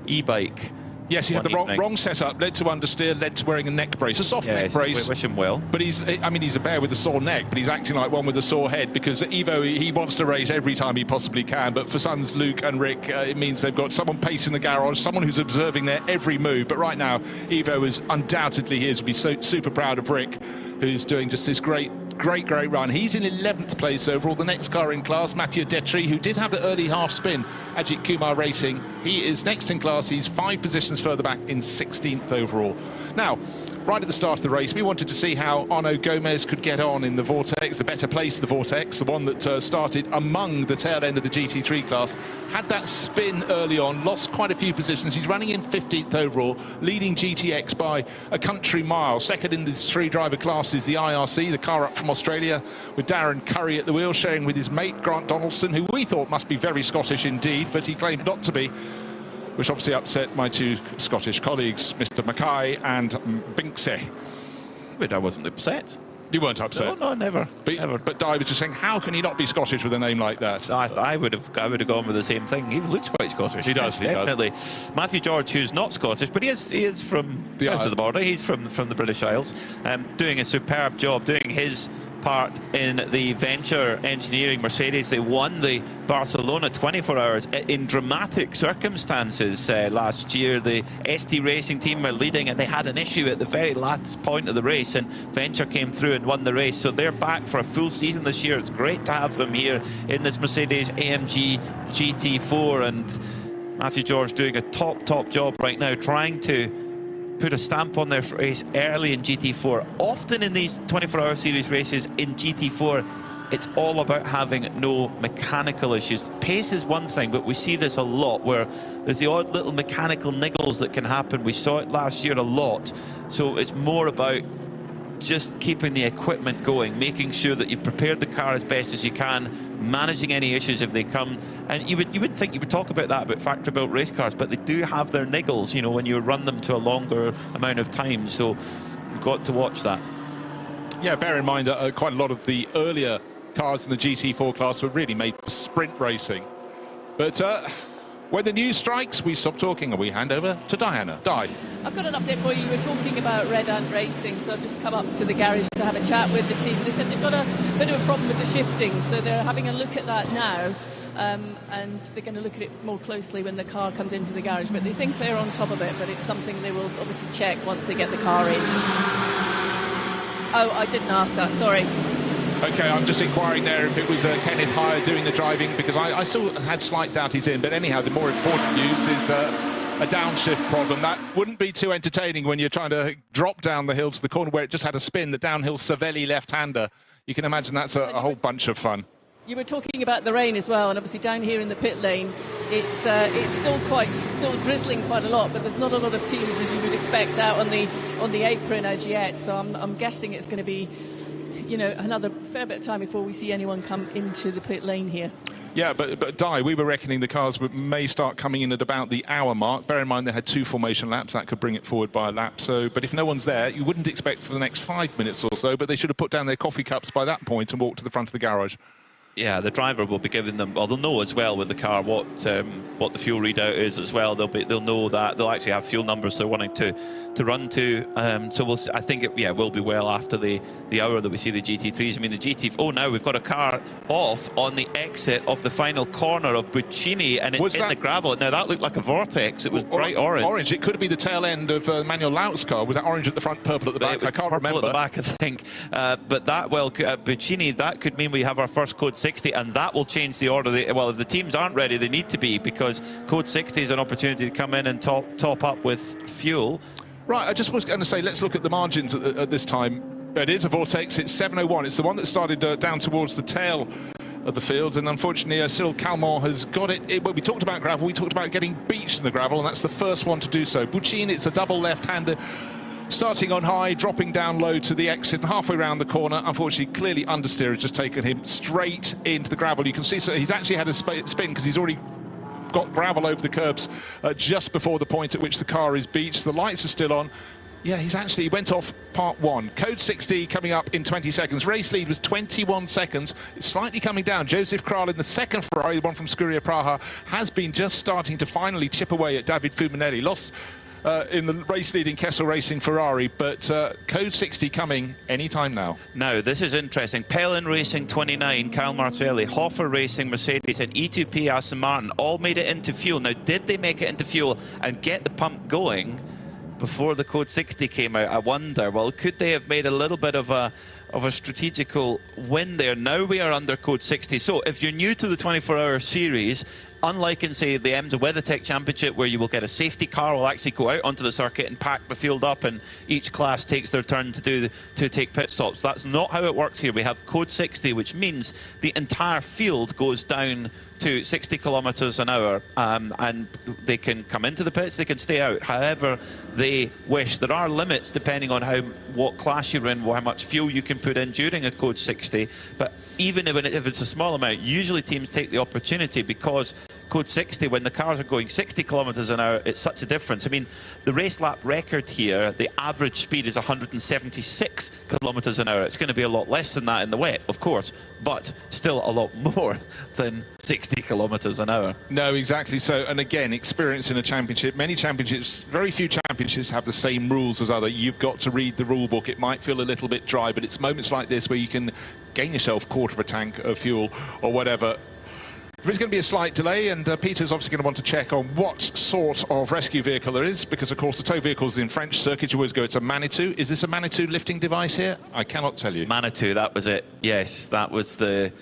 e-bike. Yes, he had the wrong setup, led to understeer, led to wearing a neck brace, a soft neck brace. We wish him well. But he's a bear with a sore neck, but he's acting like one with a sore head, because Ivo, he wants to race every time he possibly can. But for sons Luke and Rick, it means they've got someone pacing the garage, someone who's observing their every move. But right now, Ivo is undoubtedly his. We'll be so super proud of Rick, who's doing just this great run. He's in 11th place overall. The next car in class, Mathieu Detry, who did have the early half spin, Ajith Kumar Racing. He is next in class. He's 5 positions further back in 16th overall. Now, right at the start of the race, we wanted to see how Arnaud Gomez could get on in the Vortex, the better place, the Vortex, the one that started among the tail end of the GT3 class. Had that spin early on, lost quite a few positions. He's running in 15th overall, leading GTX by a country mile. Second in this 3-driver classes, the IRC, the car up from Australia, with Darren Curry at the wheel, sharing with his mate Grant Donaldson, who we thought must be very Scottish indeed, but he claimed not to be, which obviously upset my 2 Scottish colleagues, Mr. Mackay and Binksy. But I wasn't upset. You weren't upset? No, never. But Di was just saying, how can he not be Scottish with a name like that? No, I would have gone with the same thing. He looks quite Scottish. He does, definitely. Matthew George, who's not Scottish, but he is from south of the border. He's from the British Isles, doing a superb job, doing his part in the Venture Engineering Mercedes. They won the Barcelona 24 hours in dramatic circumstances last year. The ST Racing team were leading, and they had an issue at the very last point of the race, and Venture came through and won the race. So they're back for a full season this year. It's great to have them here in this Mercedes AMG GT4, and Matthew George doing a top job right now, trying to put a stamp on their race early in GT4. Often in these 24-hour series races in GT4, it's all about having no mechanical issues. Pace is one thing, but we see this a lot, where there's the odd little mechanical niggles that can happen. We saw it last year a lot. So it's more about just keeping the equipment going, making sure that you've prepared the car as best as you can, managing any issues if they come. And you wouldn't think you would talk about that about factory-built race cars, but they do have their niggles, you know, when you run them to a longer amount of time. So you've got to watch that. Yeah, bear in mind quite a lot of the earlier cars in the GT4 class were really made for sprint racing. But when the news strikes, we stop talking and we hand over to Diana. Di. I've got an update for you. You were talking about Red Ant Racing, so I've just come up to the garage to have a chat with the team. They said they've got a bit of a problem with the shifting, so they're having a look at that now, and they're going to look at it more closely when the car comes into the garage. But they think they're on top of it, but it's something they will obviously check once they get the car in. Oh, I didn't ask that, sorry. Okay, I'm just inquiring there if it was Kenneth Heyer doing the driving, because I still had slight doubt he's in. But anyhow, the more important news is a downshift problem. That wouldn't be too entertaining when you're trying to drop down the hill to the corner where it just had a spin, the downhill Savelli left-hander. You can imagine that's a whole bunch of fun. You were talking about the rain as well, and obviously down here in the pit lane, it's still drizzling quite a lot, but there's not a lot of teams as you would expect out on the apron as yet. So I'm guessing it's going to be, you know, another fair bit of time before we see anyone come into the pit lane here. Yeah, but Di, we were reckoning the cars may start coming in at about the hour mark. Bear in mind they had 2 formation laps. That could bring it forward by a lap. So, but if no one's there, you wouldn't expect for the next 5 minutes or so, but they should have put down their coffee cups by that point and walked to the front of the garage. Yeah, the driver will be giving them, well, they'll know as well with the car what the fuel readout is as well. They'll know that they'll actually have fuel numbers they're wanting to run to. So I think it will be well after the hour that we see the GT3s. I mean, the GT. Oh, now we've got a car off on the exit of the final corner of Buccini, and it's in the gravel. Now that looked like a vortex. It was bright orange. Orange. It could be the tail end of Manuel Laut's car. Was that orange at the front, purple at the back? I can't remember. At the back, I think. But that Buccini, that could mean we have our first Code 60, and that will change the order. Well, if the teams aren't ready, they need to be, because Code 60 is an opportunity to come in and top up with fuel. Right, I just was going to say, let's look at the margins at this time. It is a vortex. It's 7:01. It's the one that started down towards the tail of the field, and unfortunately Cyril Calmont has got it. Well, we talked about gravel, we talked about getting beached in the gravel, and that's the first one to do so. Buccini, it's a double left-hander, starting on high, dropping down low to the exit, and halfway around the corner. Unfortunately, clearly understeer has just taken him straight into the gravel. You can see, so he's actually had a spin because he's already got gravel over the curbs just before the point at which the car is beached. The lights are still on. Yeah, he went off part 1. Code 60 coming up in 20 seconds. Race lead was 21 seconds. It's slightly coming down. Joseph Kral in the second Ferrari, the one from Scuderia Praha, has been just starting to finally chip away at David Fuminelli. Lost in the race leading Kessel Racing Ferrari, but Code 60 coming anytime now. Now, this is interesting. Pelin Racing 29, Kyle Martelli, Hoffer Racing Mercedes, and E2P Aston Martin all made it into fuel. Now, did they make it into fuel and get the pump going before the Code 60 came out? I wonder. Well, could they have made a little bit of a strategical win there? Now we are under Code 60. So if you're new to the 24-hour series, unlike in, say, the IMSA WeatherTech Championship, where you will get a safety car, will actually go out onto the circuit and pack the field up, and each class takes their turn to take pit stops. That's not how it works here. We have Code 60, which means the entire field goes down to 60 kilometers an hour, and they can come into the pits, they can stay out however they wish. There are limits depending on what class you're in, how much fuel you can put in during a Code 60, but even if it's a small amount, usually teams take the opportunity, because Code 60, when the cars are going 60 kilometers an hour, it's such a difference. I mean, the race lap record here, the average speed is 176 kilometers an hour. It's going to be a lot less than that in the wet, of course, but still a lot more than 60 kilometers an hour. No, exactly so. And again, experience in a championship. Many championships, very few championships have the same rules as other. You've got to read the rule book. It might feel a little bit dry, but it's moments like this where you can gain yourself a quarter of a tank of fuel or whatever. There's going to be a slight delay, and Peter's obviously going to want to check on what sort of rescue vehicle there is, because of course the tow vehicles in French circuit, you always go, it's a Manitou. Is this a Manitou lifting device here? I cannot tell you. Manitou, that was it. Yes, that was the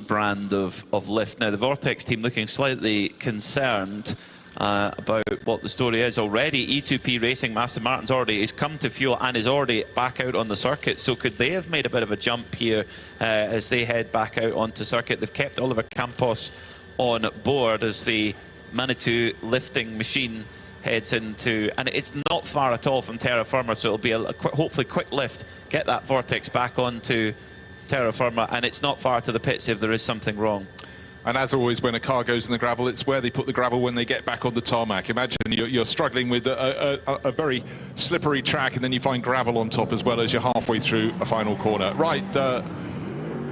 brand of lift. Now the Vortex team looking slightly concerned about what the story is already. E2P Racing, Aston Martin's already is come to fuel and is already back out on the circuit. So could they have made a bit of a jump here as they head back out onto circuit? They've kept Oliver Campos on board as the Manitou lifting machine heads into, and it's not far at all from Terra Firma, so it'll be hopefully quick lift, get that Vortex back onto Terra Firma, and it's not far to the pits if there is something wrong. And as always, when a car goes in the gravel, it's where they put the gravel when they get back on the tarmac. Imagine you're struggling with a very slippery track, and then you find gravel on top as well as you're halfway through a final corner. Right,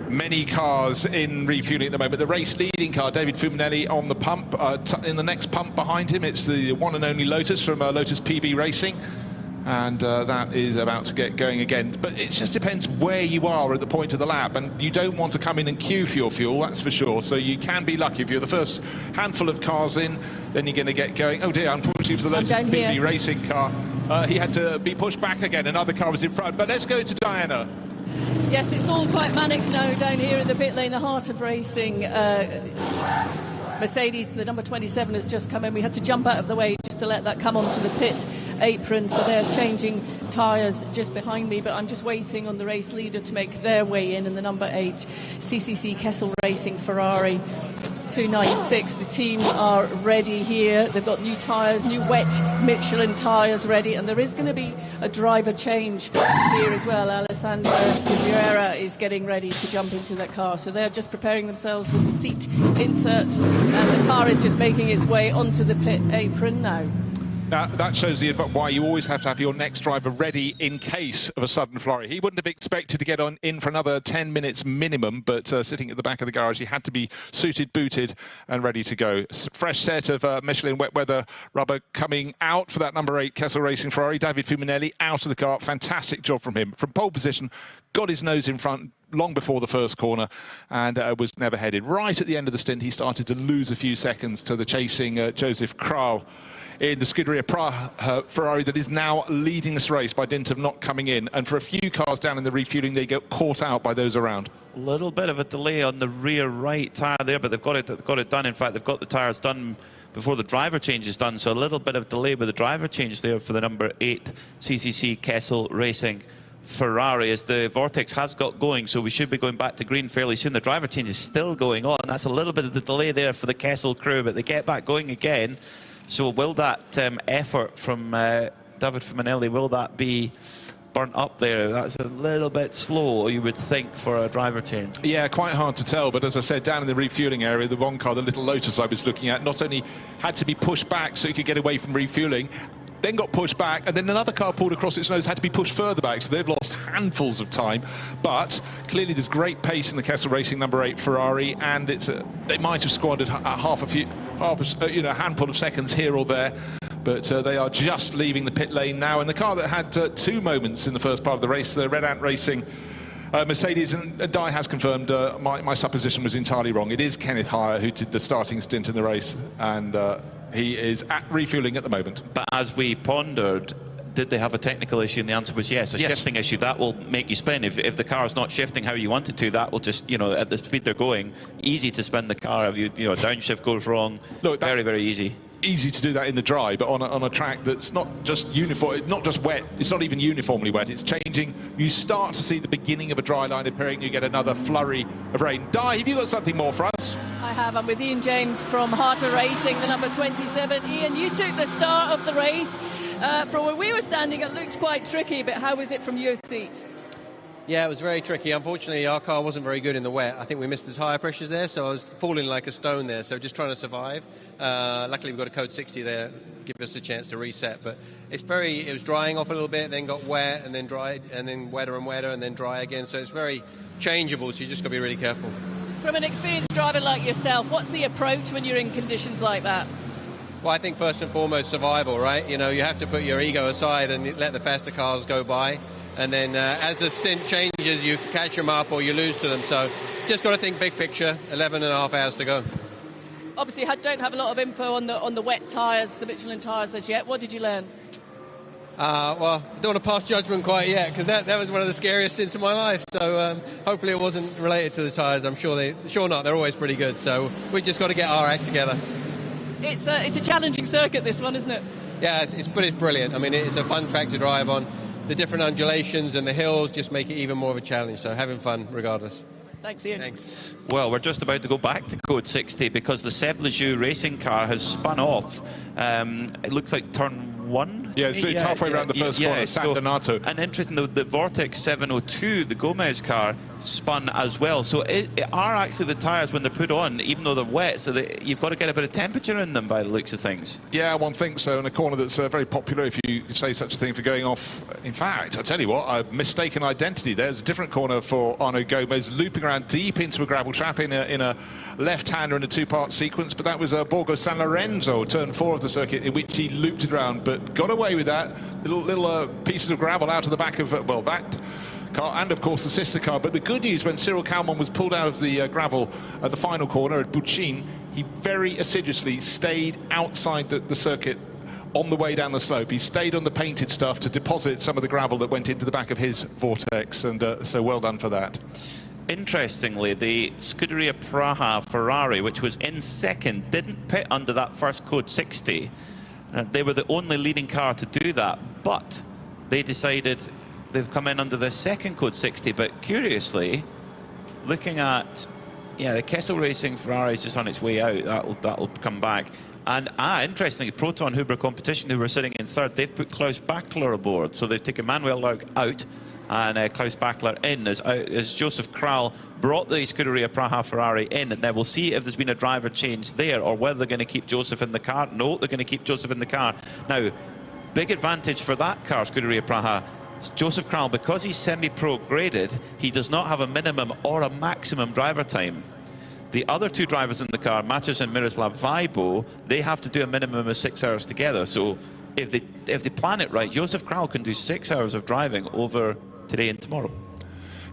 many cars in refueling at the moment. The race leading car, David Fuminelli, on the pump. In the next pump behind him, it's the one and only Lotus from Lotus PB Racing. And that is about to get going again. But it just depends where you are at the point of the lap, and you don't want to come in and queue for your fuel, that's for sure. So you can be lucky if you're the first handful of cars in, then you're going to get going. Oh dear, unfortunately for the Lotus PB Racing car, he had to be pushed back again. Another car was in front. But let's go to Diana. Yes, it's all quite manic now down here in the pit lane, the heart of racing. Mercedes, the number 27, has just come in. We had to jump out of the way just to let that come onto the pit apron, so they're changing tyres just behind me, but I'm just waiting on the race leader to make their way in the number 8 CCC Kessel Racing Ferrari. 296. The team are ready here. They've got new tyres, new wet Michelin tyres ready, and there is going to be a driver change here as well. Alessandro Vieira is getting ready to jump into that car, so they're just preparing themselves with the seat insert, and the car is just making its way onto the pit apron now. Now, that shows why you always have to have your next driver ready in case of a sudden flurry. He wouldn't have expected to get in for another 10 minutes minimum, but sitting at the back of the garage, he had to be suited, booted, and ready to go. Fresh set of Michelin wet weather rubber coming out for that number 8 Kessel Racing Ferrari. David Fuminelli out of the car. Fantastic job from him. From pole position, got his nose in front long before the first corner, and was never headed. Right at the end of the stint, he started to lose a few seconds to the chasing Joseph Kral in the Scuderia Ferrari that is now leading this race by dint of not coming in. And for a few cars down in the refueling, they get caught out by those around. A little bit of a delay on the rear right tyre there, but they've got it done. In fact, they've got the tyres done before the driver change is done, so a little bit of delay with the driver change there for the number 8 CCC Kessel Racing Ferrari as the Vortex has got going, so we should be going back to green fairly soon. The driver change is still going on. That's a little bit of the delay there for the Kessel crew, but they get back going again. So will that effort from David Fuminelli, will that be burnt up there? That's a little bit slow, you would think, for a driver change. Yeah, quite hard to tell, but as I said, down in the refueling area, the one car, the little Lotus I was looking at, not only had to be pushed back so it could get away from refueling, then got pushed back, and then another car pulled across its nose, had to be pushed further back, so they've lost handfuls of time. But clearly there's great pace in the Kessel Racing number 8 Ferrari, and they might have squandered a handful of seconds here or there, but they are just leaving the pit lane now. And the car that had 2 moments in the first part of the race, the Red Ant Racing Mercedes, and Di has confirmed my supposition was entirely wrong. It is Kenneth Heyer who did the starting stint in the race, and he is at refueling at the moment. But as we pondered, did they have a technical issue? And the answer was yes. Shifting issue, that will make you spin. If the car is not shifting how you want it to, that will just, at the speed they're going, easy to spin the car. If downshift goes wrong, look, very, very easy. Easy to do that in the dry, but on a track that's not just uniform, not just wet, it's not even uniformly wet, it's changing. You start to see the beginning of a dry line appearing, you get another flurry of rain. Di, have you got something more for us? I have. I'm with Ian James from Harter Racing, the number 27. Ian, you took the start of the race. From where we were standing, it looked quite tricky, but how was it from your seat? Yeah, it was very tricky. Unfortunately, our car wasn't very good in the wet. I think we missed the tyre pressures there, so I was falling like a stone there, so just trying to survive. Luckily, we've got a code 60 there, give us a chance to reset. But it was drying off a little bit, then got wet, and then dried, and then wetter and wetter, and then dry again. So it's very changeable, so you just got to be really careful. From an experienced driver like yourself, what's the approach when you're in conditions like that? Well, I think first and foremost, survival, right? You have to put your ego aside and let the faster cars go by. And then as the stint changes, you catch them up or you lose to them. So just got to think big picture, 11.5 hours to go. Obviously, don't have a lot of info on the wet tyres, the Michelin tyres as yet. What did you learn? Well, I don't want to pass judgment quite yet, because that was one of the scariest stints of my life. So hopefully it wasn't related to the tyres. I'm sure not. They're always pretty good. So we just got to get our act together. It's a challenging circuit, this one, isn't it? Yeah, it's brilliant. I mean, it's a fun track to drive on. The different undulations and the hills just make it even more of a challenge. So having fun regardless. Thanks, Ian. Thanks. Well, we're just about to go back to code 60 because the Seb Lejeune racing car has spun off. It looks like turn 1. Yeah, so it's halfway around the first corner, San Donato. And interesting, the Vortex 702, the Gomez car, spun as well. So it are actually the tyres when they're put on, even though they're wet, so you've got to get a bit of temperature in them by the looks of things. Yeah, one thinks so. In a corner that's very popular, if you could say such a thing, for going off. In fact, I tell you what, a mistaken identity. There's a different corner for Arnaud Gomez, looping around deep into a gravel trap in a left-hander in a 2-part sequence. But that was Borgo San Lorenzo, turn 4 of the circuit, in which he looped it around, but got away with that. Little pieces of gravel out of the back of, that car, and of course the sister car. But the good news, when Cyril Calmon was pulled out of the gravel at the final corner at Buccin, he very assiduously stayed outside the circuit on the way down the slope. He stayed on the painted stuff to deposit some of the gravel that went into the back of his Vortex, and so well done for that. Interestingly, the Scuderia Praha Ferrari, which was in second, didn't pit under that first code 60. They were the only leading car to do that, but they decided they've come in under the second code 60. But curiously, looking at Yeah, the Kessel Racing Ferrari is just on its way out. That'll come back. And interestingly, Proton Huber Competition, who were sitting in third, they've put Klaus Bachler aboard. So they've taken Manuel Lauk out and Klaus Bachler in as Joseph Kral brought the Scuderia Praha Ferrari in. And then we'll see if there's been a driver change there or whether they're going to keep Joseph in the car. No, they're going to keep Joseph in the car. Now, big advantage for that car, Scuderia Praha. Joseph Kral, because he's semi-pro graded, he does not have a minimum or a maximum driver time. The other two drivers in the car, Maciej and Miroslav Weibo, they have to do a minimum of 6 hours together. So if they plan it right, Joseph Kral can do 6 hours of driving over today and tomorrow.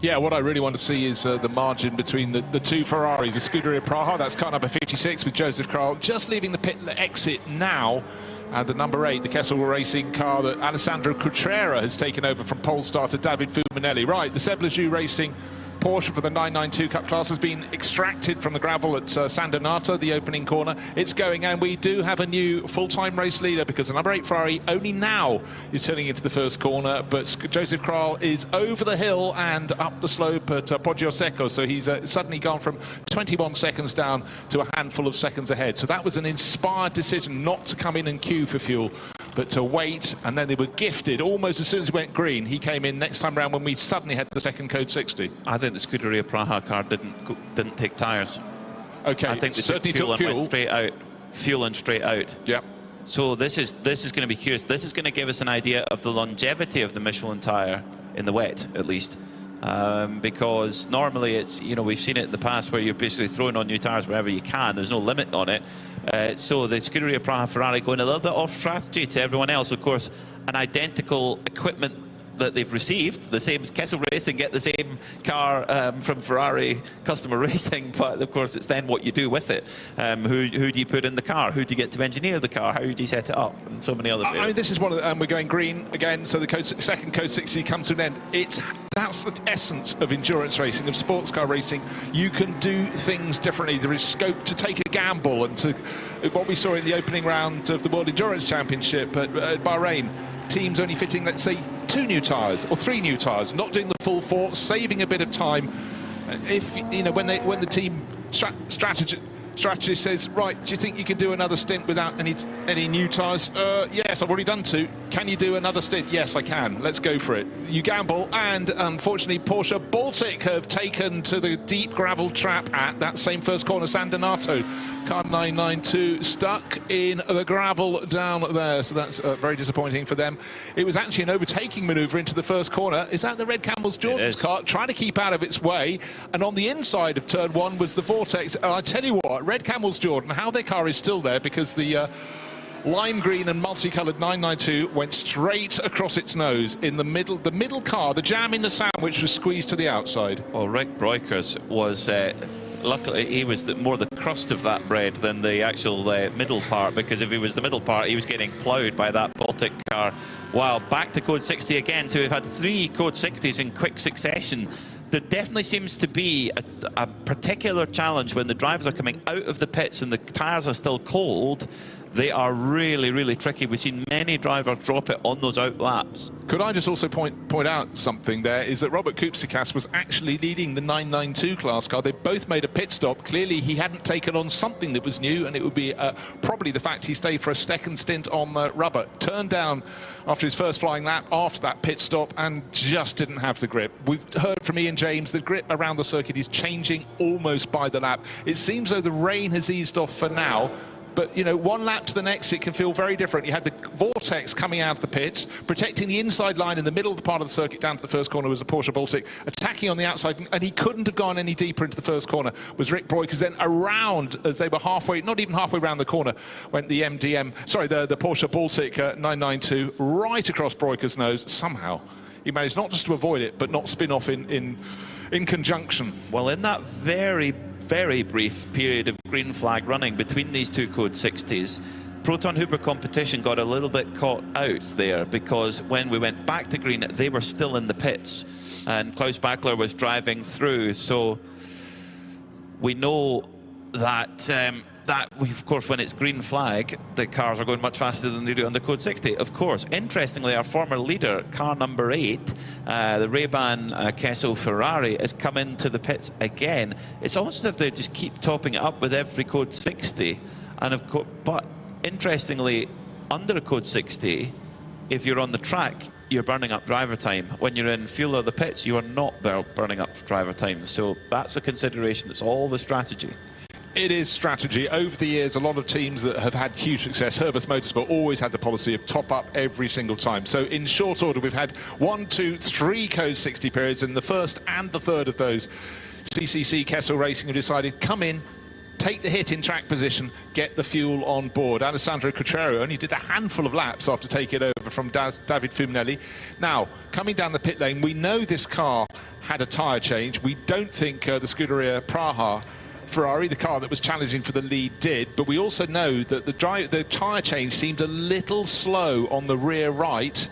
Yeah, what I really want to see is the margin between the two Ferraris. The Scuderia Praha, that's car number 56 with Joseph Kral just leaving the pit exit now. And the number 8, the Kessel Racing car that Alessandro Cutrera has taken over from pole starter David Fumanelli. Right, the Sebleju Racing Porsche for the 992 Cup class has been extracted from the gravel at San Donato, the opening corner. It's going, and we do have a new full-time race leader because the number 8 Ferrari only now is turning into the first corner, but Joseph Kral is over the hill and up the slope at Poggio Secco, so he's suddenly gone from 21 seconds down to a handful of seconds ahead. So that was an inspired decision not to come in and queue for fuel, but to wait, and then they were gifted almost as soon as it went green. He came in next time round when we suddenly had the second code 60. I think the Scuderia Praha car didn't take tyres. Okay, I think they certainly took fuel and went straight out. Fuel and straight out. Yep. So this is going to be curious. This is going to give us an idea of the longevity of the Michelin tyre in the wet, at least. Because normally it's, you know, we've seen it in the past where you're basically throwing on new tyres wherever you can. There's no limit on it. So the Scuderia Praha Ferrari going a little bit off strategy to everyone else. Of course, an identical equipment that they've received, the same as Kessel Racing get the same car from Ferrari Customer Racing, but of course it's then what you do with it. Who do you put in the car? Who do you get to engineer the car? How do you set it up? And so many other I mean, this is one of the, we're going green again, so the second code 60 comes to an end. That's the essence of endurance racing, of sports car racing. You can do things differently. There is scope to take a gamble, and to what we saw in the opening round of the World Endurance Championship at Bahrain, teams only fitting, let's say, 2 new tyres or 3 new tyres, not doing the full 4, saving a bit of time. If, you know, when the team strategist says, right, do you think you can do another stint without any new tyres? Yes, I've already done 2. Can you do another stint? Yes, I can. Let's go for it. You gamble, and unfortunately Porsche Baltic have taken to the deep gravel trap at that same first corner, San Donato. Car 992 stuck in the gravel down there, so that's very disappointing for them. It was actually an overtaking manoeuvre into the first corner. Is that the Red Camels Jordan's car? Trying to keep out of its way, and on the inside of turn 1 was the Vortex. And I tell you what, Red Camels Jordan, how their car is still there, because the lime green and multicoloured 992 went straight across its nose in the middle car. The jam in the sandwich was squeezed to the outside. Well, Rick Breukers was luckily he was more the crust of that bread than the actual middle part, because if he was the middle part, he was getting ploughed by that Baltic car. Wow, back to code 60 again. So we've had 3 code 60s in quick succession. There definitely seems to be a particular challenge when the drivers are coming out of the pits and the tyres are still cold. They are really, really tricky. We've seen many drivers drop it on those out laps. Could I just also point out something there, is that Robert Kupsikas was actually leading the 992 class car. They both made a pit stop. Clearly he hadn't taken on something that was new, and it would be probably the fact he stayed for a second stint on the rubber. Turned down after his first flying lap after that pit stop and just didn't have the grip. We've heard from Ian James, the grip around the circuit is changing almost by the lap. It seems though the rain has eased off for now. But, you know, one lap to the next, it can feel very different. You had the Vortex coming out of the pits, protecting the inside line in the middle of the part of the circuit down to the first corner was the Porsche Baltic, attacking on the outside, and he couldn't have gone any deeper into the first corner, was Rick Breukers. Then around, as they were halfway, not even halfway around the corner, went the the Porsche Baltic 992 right across Breukers' nose. Somehow he managed not just to avoid it, but not spin off in conjunction. Well, in that very brief period of green flag running between these 2 code 60s, Proton Huber Competition got a little bit caught out there, because when we went back to green, they were still in the pits and Klaus Bachler was driving through. So we know that that, of course, when it's green flag, the cars are going much faster than they do under code 60, of course. Interestingly, our former leader, car number 8, the Ray-Ban Kessel Ferrari, has come into the pits again. It's almost as if they just keep topping it up with every code 60. And of course, but interestingly, under code 60, if you're on the track, you're burning up driver time. When you're in fuel of the pits, you are not burning up driver time. So that's a consideration. It's all the strategy. It is strategy. Over the years, a lot of teams that have had huge success, Herbert Motorsport always had the policy of top up every single time. So in short order, we've had 1, 2, 3 code 60 periods, and the first and the third of those, CCC Kessel Racing have decided, come in, take the hit in track position, get the fuel on board. Alessandro Cucciaro only did a handful of laps after taking it over from David Fuminelli. Now, coming down the pit lane, we know this car had a tyre change. We don't think the Scuderia Praha Ferrari, the car that was challenging for the lead, did, but we also know that the tyre change seemed a little slow on the rear right,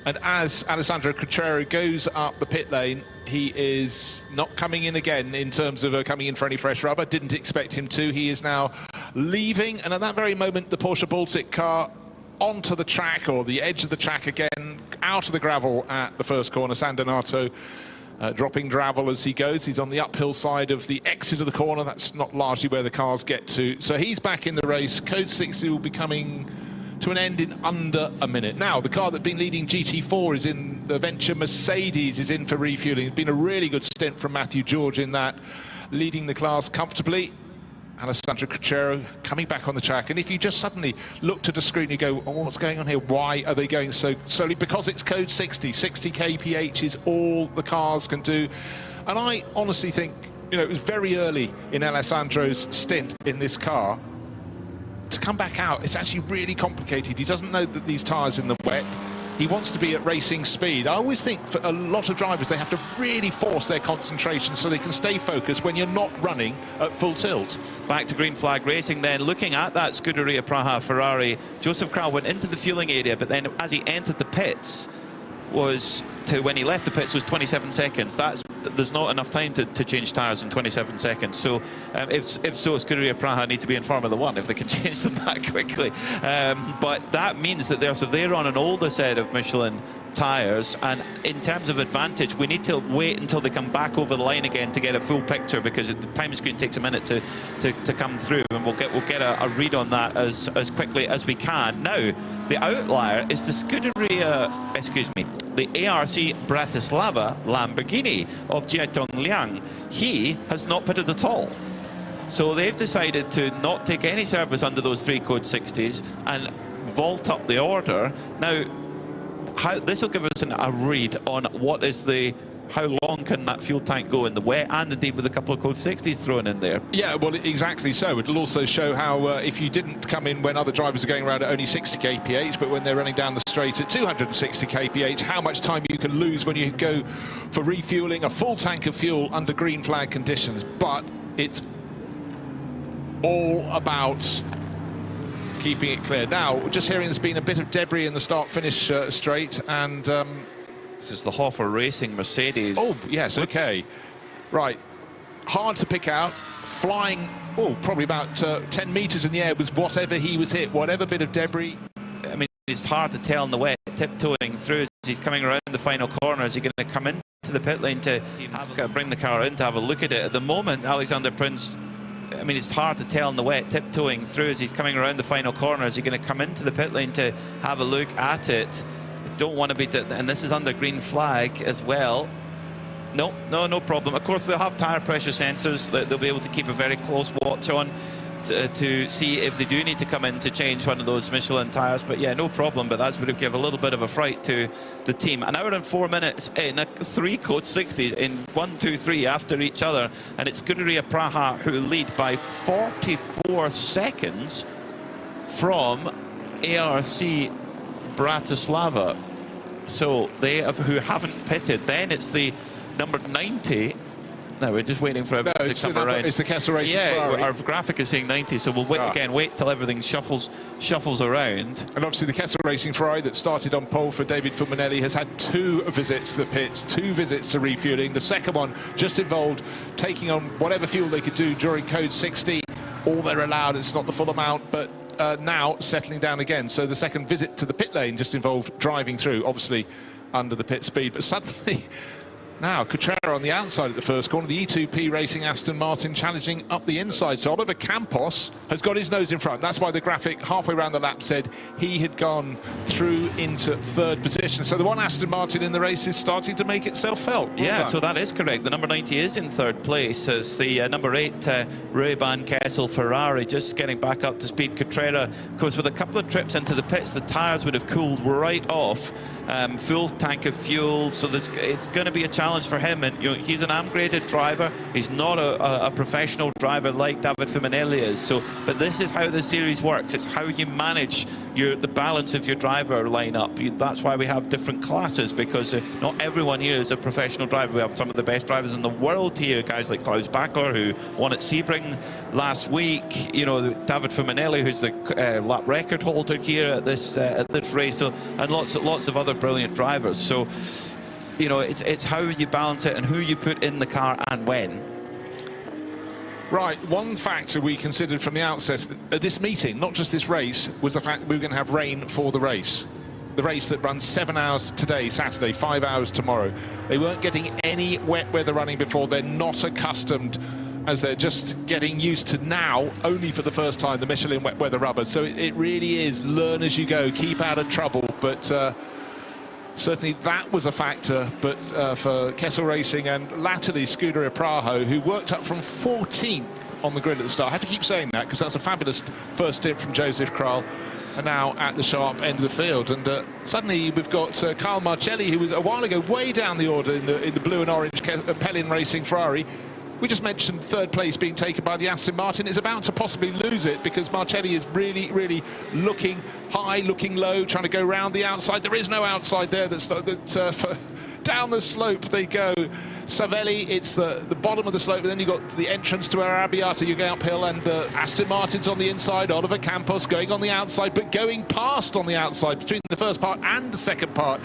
and as Alessandro Cucciaro goes up the pit lane, he is not coming in again in terms of coming in for any fresh rubber. Didn't expect him to. He is now leaving, and at that very moment, the Porsche Baltic car onto the track, or the edge of the track again, out of the gravel at the first corner. San Donato dropping gravel as he goes. He's on the uphill side of the exit of the corner. That's not largely where the cars get to. So he's back in the race. Code 60 will be coming to an end in under a minute. Now, the car that's been leading GT4 is in the venture. Mercedes is in for refueling. It's been a really good stint from Matthew George in that, leading the class comfortably. Alessandro Cucciaro coming back on the track, and if you just suddenly looked at a screen, you go, oh, what's going on here? Why are they going so slowly? Because it's code 60. 60 kph is all the cars can do. And I honestly think, you know, it was very early in Alessandro's stint in this car. To come back out, it's actually really complicated. He doesn't know that these tyres in the wet. He wants to be at racing speed. I always think for a lot of drivers, they have to really force their concentration so they can stay focused when you're not running at full tilt. Back to green flag racing then. Looking at that Scuderia Praha Ferrari, Joseph Kral went into the fueling area, but then as he entered the pits, when he left the pits was 27 seconds. There's not enough time to change tyres in 27 seconds. So if so, Scuderia Praha need to be in Formula 1 if they can change them that quickly. But that means that they're on an older set of Michelin tyres, and in terms of advantage, we need to wait until they come back over the line again to get a full picture, because the time screen takes a minute to come through, and we'll get a read on that as quickly as we can. Now, the outlier is the Scuderia, the ARC Bratislava Lamborghini of Jietong Liang. He has not pitted at all. So they've decided to not take any service under those 3 code 60s and vault up the order. Now, this will give us a read on how long can that fuel tank go in the wet, and indeed with a couple of code 60s thrown in there. Yeah, well, exactly so. It'll also show how if you didn't come in when other drivers are going around at only 60 kph, but when they're running down the straight at 260 kph, how much time you can lose when you go for refueling a full tank of fuel under green flag conditions. But it's all about keeping it clear. Now, just hearing there's been a bit of debris in the start-finish straight, and this is the Hofer Racing Mercedes. Oh, yes, okay. Right. Hard to pick out. Flying, probably about 10 metres in the air was whatever he was hit, whatever bit of debris. I mean, it's hard to tell in the wet, tiptoeing through as he's coming around the final corner. Is he going to come into the pit lane to bring the car in to have a look at it? At the moment, Alexander Prince, I mean, it's hard to tell in the wet, tiptoeing through as he's coming around the final corner. Is he going to come into the pit lane to have a look at it? Don't want to be, and this is under green flag as well. No problem. Of course, they'll have tyre pressure sensors that they'll be able to keep a very close watch on to see if they do need to come in to change one of those Michelin tyres. But yeah, no problem. But that's would give a little bit of a fright to the team. An hour and 4 minutes in 3 code 60s in 1, 2, 3 after each other, and it's Scuderia Praha who lead by 44 seconds from ARC Bratislava. So who haven't pitted. Then it's the number 90. No, we're just waiting for everything to come around. It's the Kessel Racing Ferrari. Our graphic is saying 90, so we'll wait till everything shuffles around. And obviously the Kessel Racing Ferrari that started on pole for David Fuminelli has had 2 visits to the pits, 2 visits to refueling. The second one just involved taking on whatever fuel they could do during code 60. all they're allowed. It's not the full amount, but now settling down again. So the second visit to the pit lane just involved driving through, obviously under the pit speed, but suddenly now Cutrera on the outside at the first corner, the E2P Racing Aston Martin challenging up the inside. So Oliver Campos has got his nose in front. That's why the graphic halfway around the lap said he had gone through into third position. So the one Aston Martin in the race is starting to make itself felt. Yeah, so that is correct. The number 90 is in third place as the number 8 Ray-Ban Kessel Ferrari just getting back up to speed. Cutrera, of course, with a couple of trips into the pits, the tyres would have cooled right off. Full tank of fuel, so it's going to be a challenge for him. And he's an AM-graded driver. He's not a professional driver like David Fiminelli is. So, but this is how the series works. It's how you manage the balance of your driver lineup. That's why we have different classes, because not everyone here is a professional driver. We have some of the best drivers in the world here, guys like Klaus Backer, who won at Sebring last week. David Fiminelli, who's the lap record holder here at this race, and lots of other brilliant drivers. So it's how you balance it and who you put in the car and when. Right, one factor we considered from the outset at this meeting, not just this race, was the fact we were going to have rain for the race. The race that runs 7 hours today, Saturday, 5 hours tomorrow. They weren't getting any wet weather running before. They're not accustomed, as they're just getting used to now, only for the first time, the Michelin wet weather rubber. So it really is learn as you go, keep out of trouble. But certainly that was a factor. But for Kessel Racing and latterly Scuderia Praho, who worked up from 14th on the grid at the start. I have to keep saying that because that's a fabulous first stint from Joseph Kral. And now at the sharp end of the field, and suddenly we've got Carl Marcelli, who was a while ago way down the order in the blue and orange Pellin Racing Ferrari. We just mentioned third place being taken by the Aston Martin. Is about to possibly lose it because Marcelli is really looking high, looking low, trying to go round the outside. There is no outside there. Down the slope they go. Savelli, it's the bottom of the slope, and then you've got the entrance to Arrabbiata. You go uphill, and the Aston Martin's on the inside. Oliver Campos going on the outside, but going past on the outside between the first part and the second part.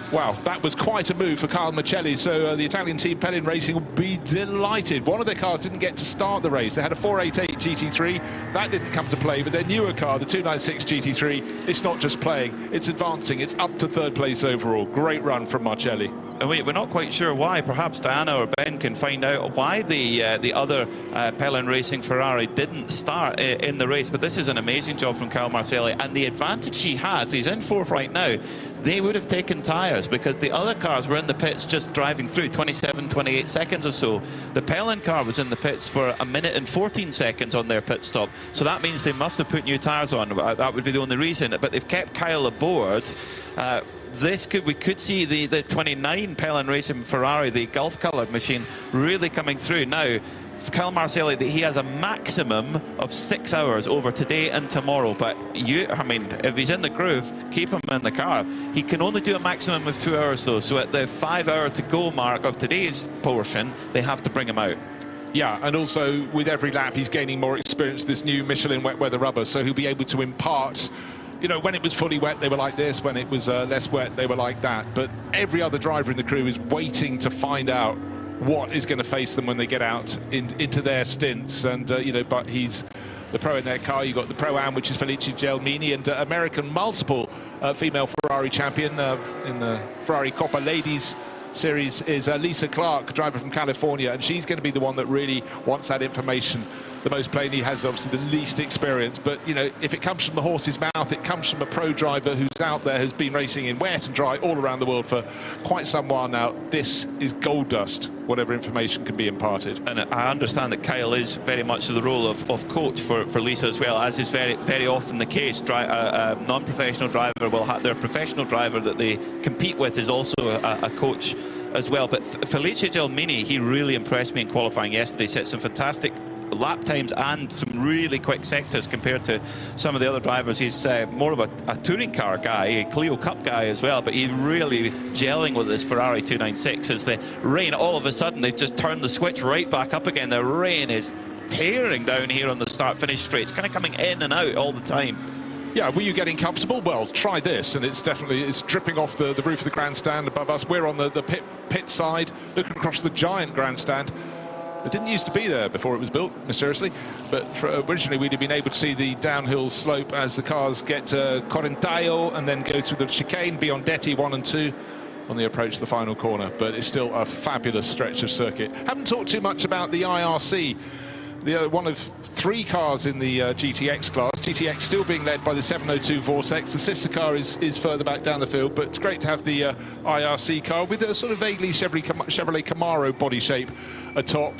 Wow, that was quite a move for Carl Marcelli. So the Italian team Pellin Racing will be delighted. One of their cars didn't get to start the race. They had a 488 GT3. That didn't come to play, but their newer car, the 296 GT3, it's not just playing, it's advancing. It's up to third place overall. Great run from Marcelli. And we're not quite sure why. Perhaps Diana or Ben can find out why the other Pellin Racing Ferrari didn't start in the race. But this is an amazing job from Carl Marcelli. And the advantage he has, he's in fourth right now, they would have taken tyres because the other cars were in the pits just driving through 27, 28 seconds or so. The Pellin car was in the pits for 1 minute and 14 seconds on their pit stop. So that means they must have put new tyres on. That would be the only reason. But they've kept Kyle aboard. We could see the 29 Pellin Racing Ferrari, the Gulf-coloured machine, really coming through. Now, Kyle Marcelli, he has a maximum of 6 hours over today and tomorrow. But if he's in the groove, keep him in the car. He can only do a maximum of 2 hours though. So at the 5 hour to go mark of today's portion, they have to bring him out. Yeah, and also with every lap, he's gaining more experience, this new Michelin wet weather rubber. So he'll be able to impart. When it was fully wet, they were like this. When it was less wet, they were like that. But every other driver in the crew is waiting to find out what is going to face them when they get out into their stints. And, but he's the pro in their car. You've got the Pro-Am, which is Felice Gelmini, and American multiple female Ferrari champion in the Ferrari Coppa Ladies Series is Lisa Clark, driver from California, and she's going to be the one that really wants that information the most plainly. Has obviously the least experience, but if it comes from the horse's mouth, it comes from a pro driver who's out there, has been racing in wet and dry all around the world for quite some while now. This is gold dust, whatever information can be imparted. And I understand that Kyle is very much the role of coach for Lisa as well, as is very often the case. A non-professional driver will have their professional driver that they compete with is also a coach as well. But Felice Gelmini, he really impressed me in qualifying yesterday. Set some fantastic lap times and some really quick sectors compared to some of the other drivers. He's more of a touring car guy, a Clio Cup guy as well, but he's really gelling with this Ferrari 296. As the rain, all of a sudden, they've just turned the switch right back up again. The rain is tearing down here on the start-finish straight. It's kind of coming in and out all the time. Yeah, were you getting comfortable? Well, try this, and it's dripping off the roof of the grandstand above us. We're on the pit side, looking across the giant grandstand. It didn't used to be there before it was built, mysteriously, but originally we'd have been able to see the downhill slope as the cars get to Correntaio and then go through the chicane, Biondetti 1 and 2 on the approach to the final corner, but it's still a fabulous stretch of circuit. Haven't talked too much about the IRC. One of 3 cars in the GTX class. GTX still being led by the 702 Vortex. The sister car is further back down the field, but it's great to have the IRC car with a sort of vaguely Chevrolet Camaro body shape atop.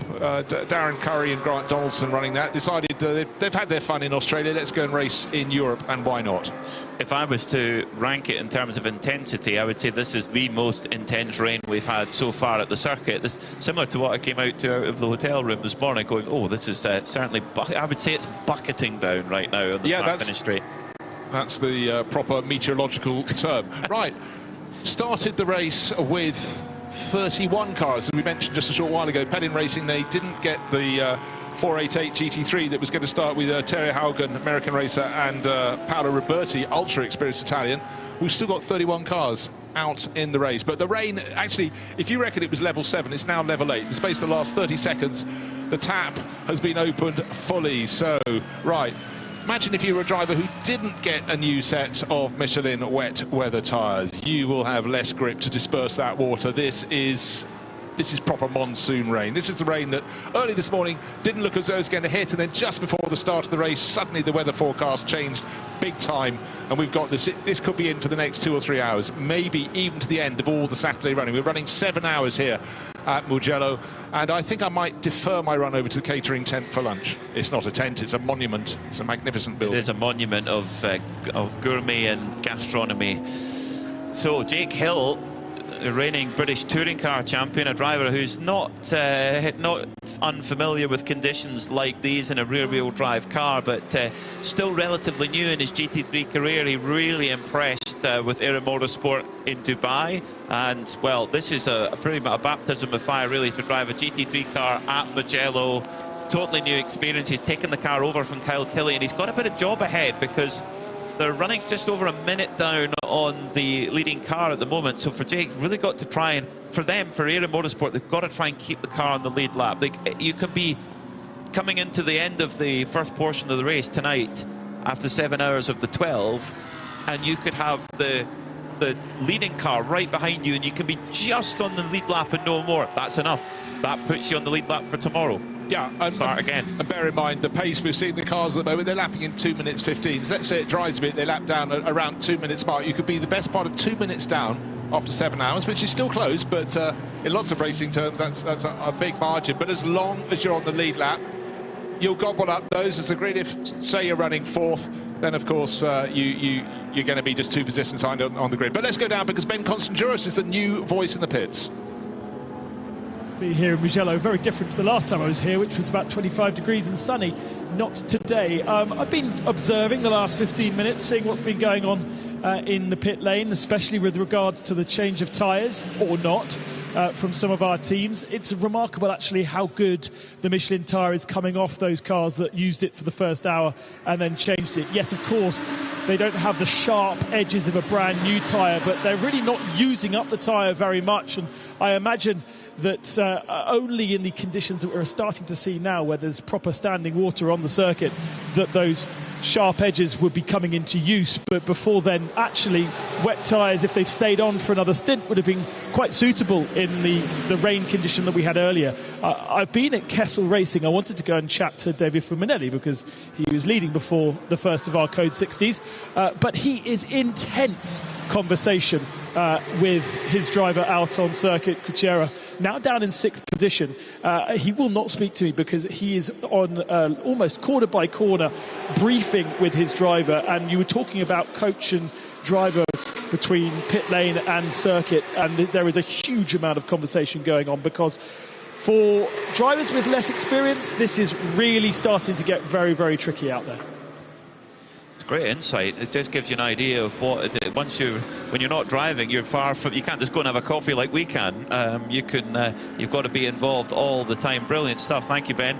Darren Curry and Grant Donaldson running that. Decided they've had their fun in Australia. Let's go and race in Europe, and why not? If I was to rank it in terms of intensity, I would say this is the most intense rain we've had so far at the circuit. This similar to what I came out of the hotel room this morning, going, oh, this is certainly, I would say it's bucketing down right now on the start finish straight. That's the proper meteorological term. Right, started the race with 31 cars, as we mentioned just a short while ago. Pelin Racing, they didn't get the 488 GT3 that was going to start with Terry Haugen, American racer, and Paolo Roberti, ultra experienced Italian. We've still got 31 cars out in the race, but the rain, actually, if you reckon it was level 7, it's now level 8. In the space of the last 30 seconds, the tap has been opened fully. So, right, imagine if you were a driver who didn't get a new set of Michelin wet weather tyres. You will have less grip to disperse that water. This is proper monsoon rain. This is the rain that early this morning didn't look as though it was going to hit, and then just before the start of the race, suddenly the weather forecast changed big time, and we've got this. This could be in for the next 2 or 3 hours, maybe even to the end of all the Saturday running. We're running 7 hours here at Mugello, and I think I might defer my run over to the catering tent for lunch. It's not a tent, it's a monument. It's a magnificent building. It is a monument of gourmet and gastronomy. So Jake Hill, the reigning British touring car champion, a driver who's not unfamiliar with conditions like these in a rear-wheel drive car, but still relatively new in his GT3 career. He really impressed with Aero Motorsport in Dubai, and well, this is pretty much a baptism of fire really to drive a GT3 car at Mugello. Totally new experience. He's taken the car over from Kyle Tilley, and he's got a bit of job ahead because they're running just over a minute down on the leading car at the moment. So for Jake, really got to try and, for Aero Motorsport, they've got to try and keep the car on the lead lap. You can be coming into the end of the first portion of the race tonight after 7 hours of the 12, and you could have the leading car right behind you, and you can be just on the lead lap and no more. That's enough. That puts you on the lead lap for tomorrow. Yeah, and start again. And bear in mind the pace we're seeing the cars at the moment, they're lapping in 2 minutes 15. So let's say it dries a bit, they lap down around 2 minutes mark. You could be the best part of 2 minutes down after 7 hours, which is still close, but in lots of racing terms, that's a big margin. But as long as you're on the lead lap, you'll gobble up those as the grid. If, say, you're running 4th, then of course you're going to be just 2 positions behind on the grid. But let's go down, because Ben Constanduros is the new voice in the pits. Be here in Mugello, very different to the last time I was here, which was about 25 degrees and sunny. Not today. I've been observing the last 15 minutes, seeing what's been going on in the pit lane, especially with regards to the change of tyres, or not, from some of our teams. It's remarkable, actually, how good the Michelin tyre is coming off those cars that used it for the first hour and then changed it. Yes, of course, they don't have the sharp edges of a brand new tyre, but they're really not using up the tyre very much. And I imagine that only in the conditions that we're starting to see now, where there's proper standing water on the circuit, that those sharp edges would be coming into use. But before then, actually, wet tyres, if they've stayed on for another stint, would have been quite suitable in the rain condition that we had earlier. I've been at Kessel Racing. I wanted to go and chat to David Fuminelli because he was leading before the first of our Code 60s. But he is in tense conversation with his driver out on circuit, Kuchera, now down in 6th position. He will not speak to me because he is on almost corner by corner briefing with his driver, and you were talking about coach and driver between pit lane and circuit, and there is a huge amount of conversation going on, because for drivers with less experience, this is really starting to get very, very tricky out there. Great insight. It just gives you an idea of what when you're not driving, you're far from, you can't just go and have a coffee like we can. You've got to be involved all the time. Brilliant stuff. Thank you, Ben.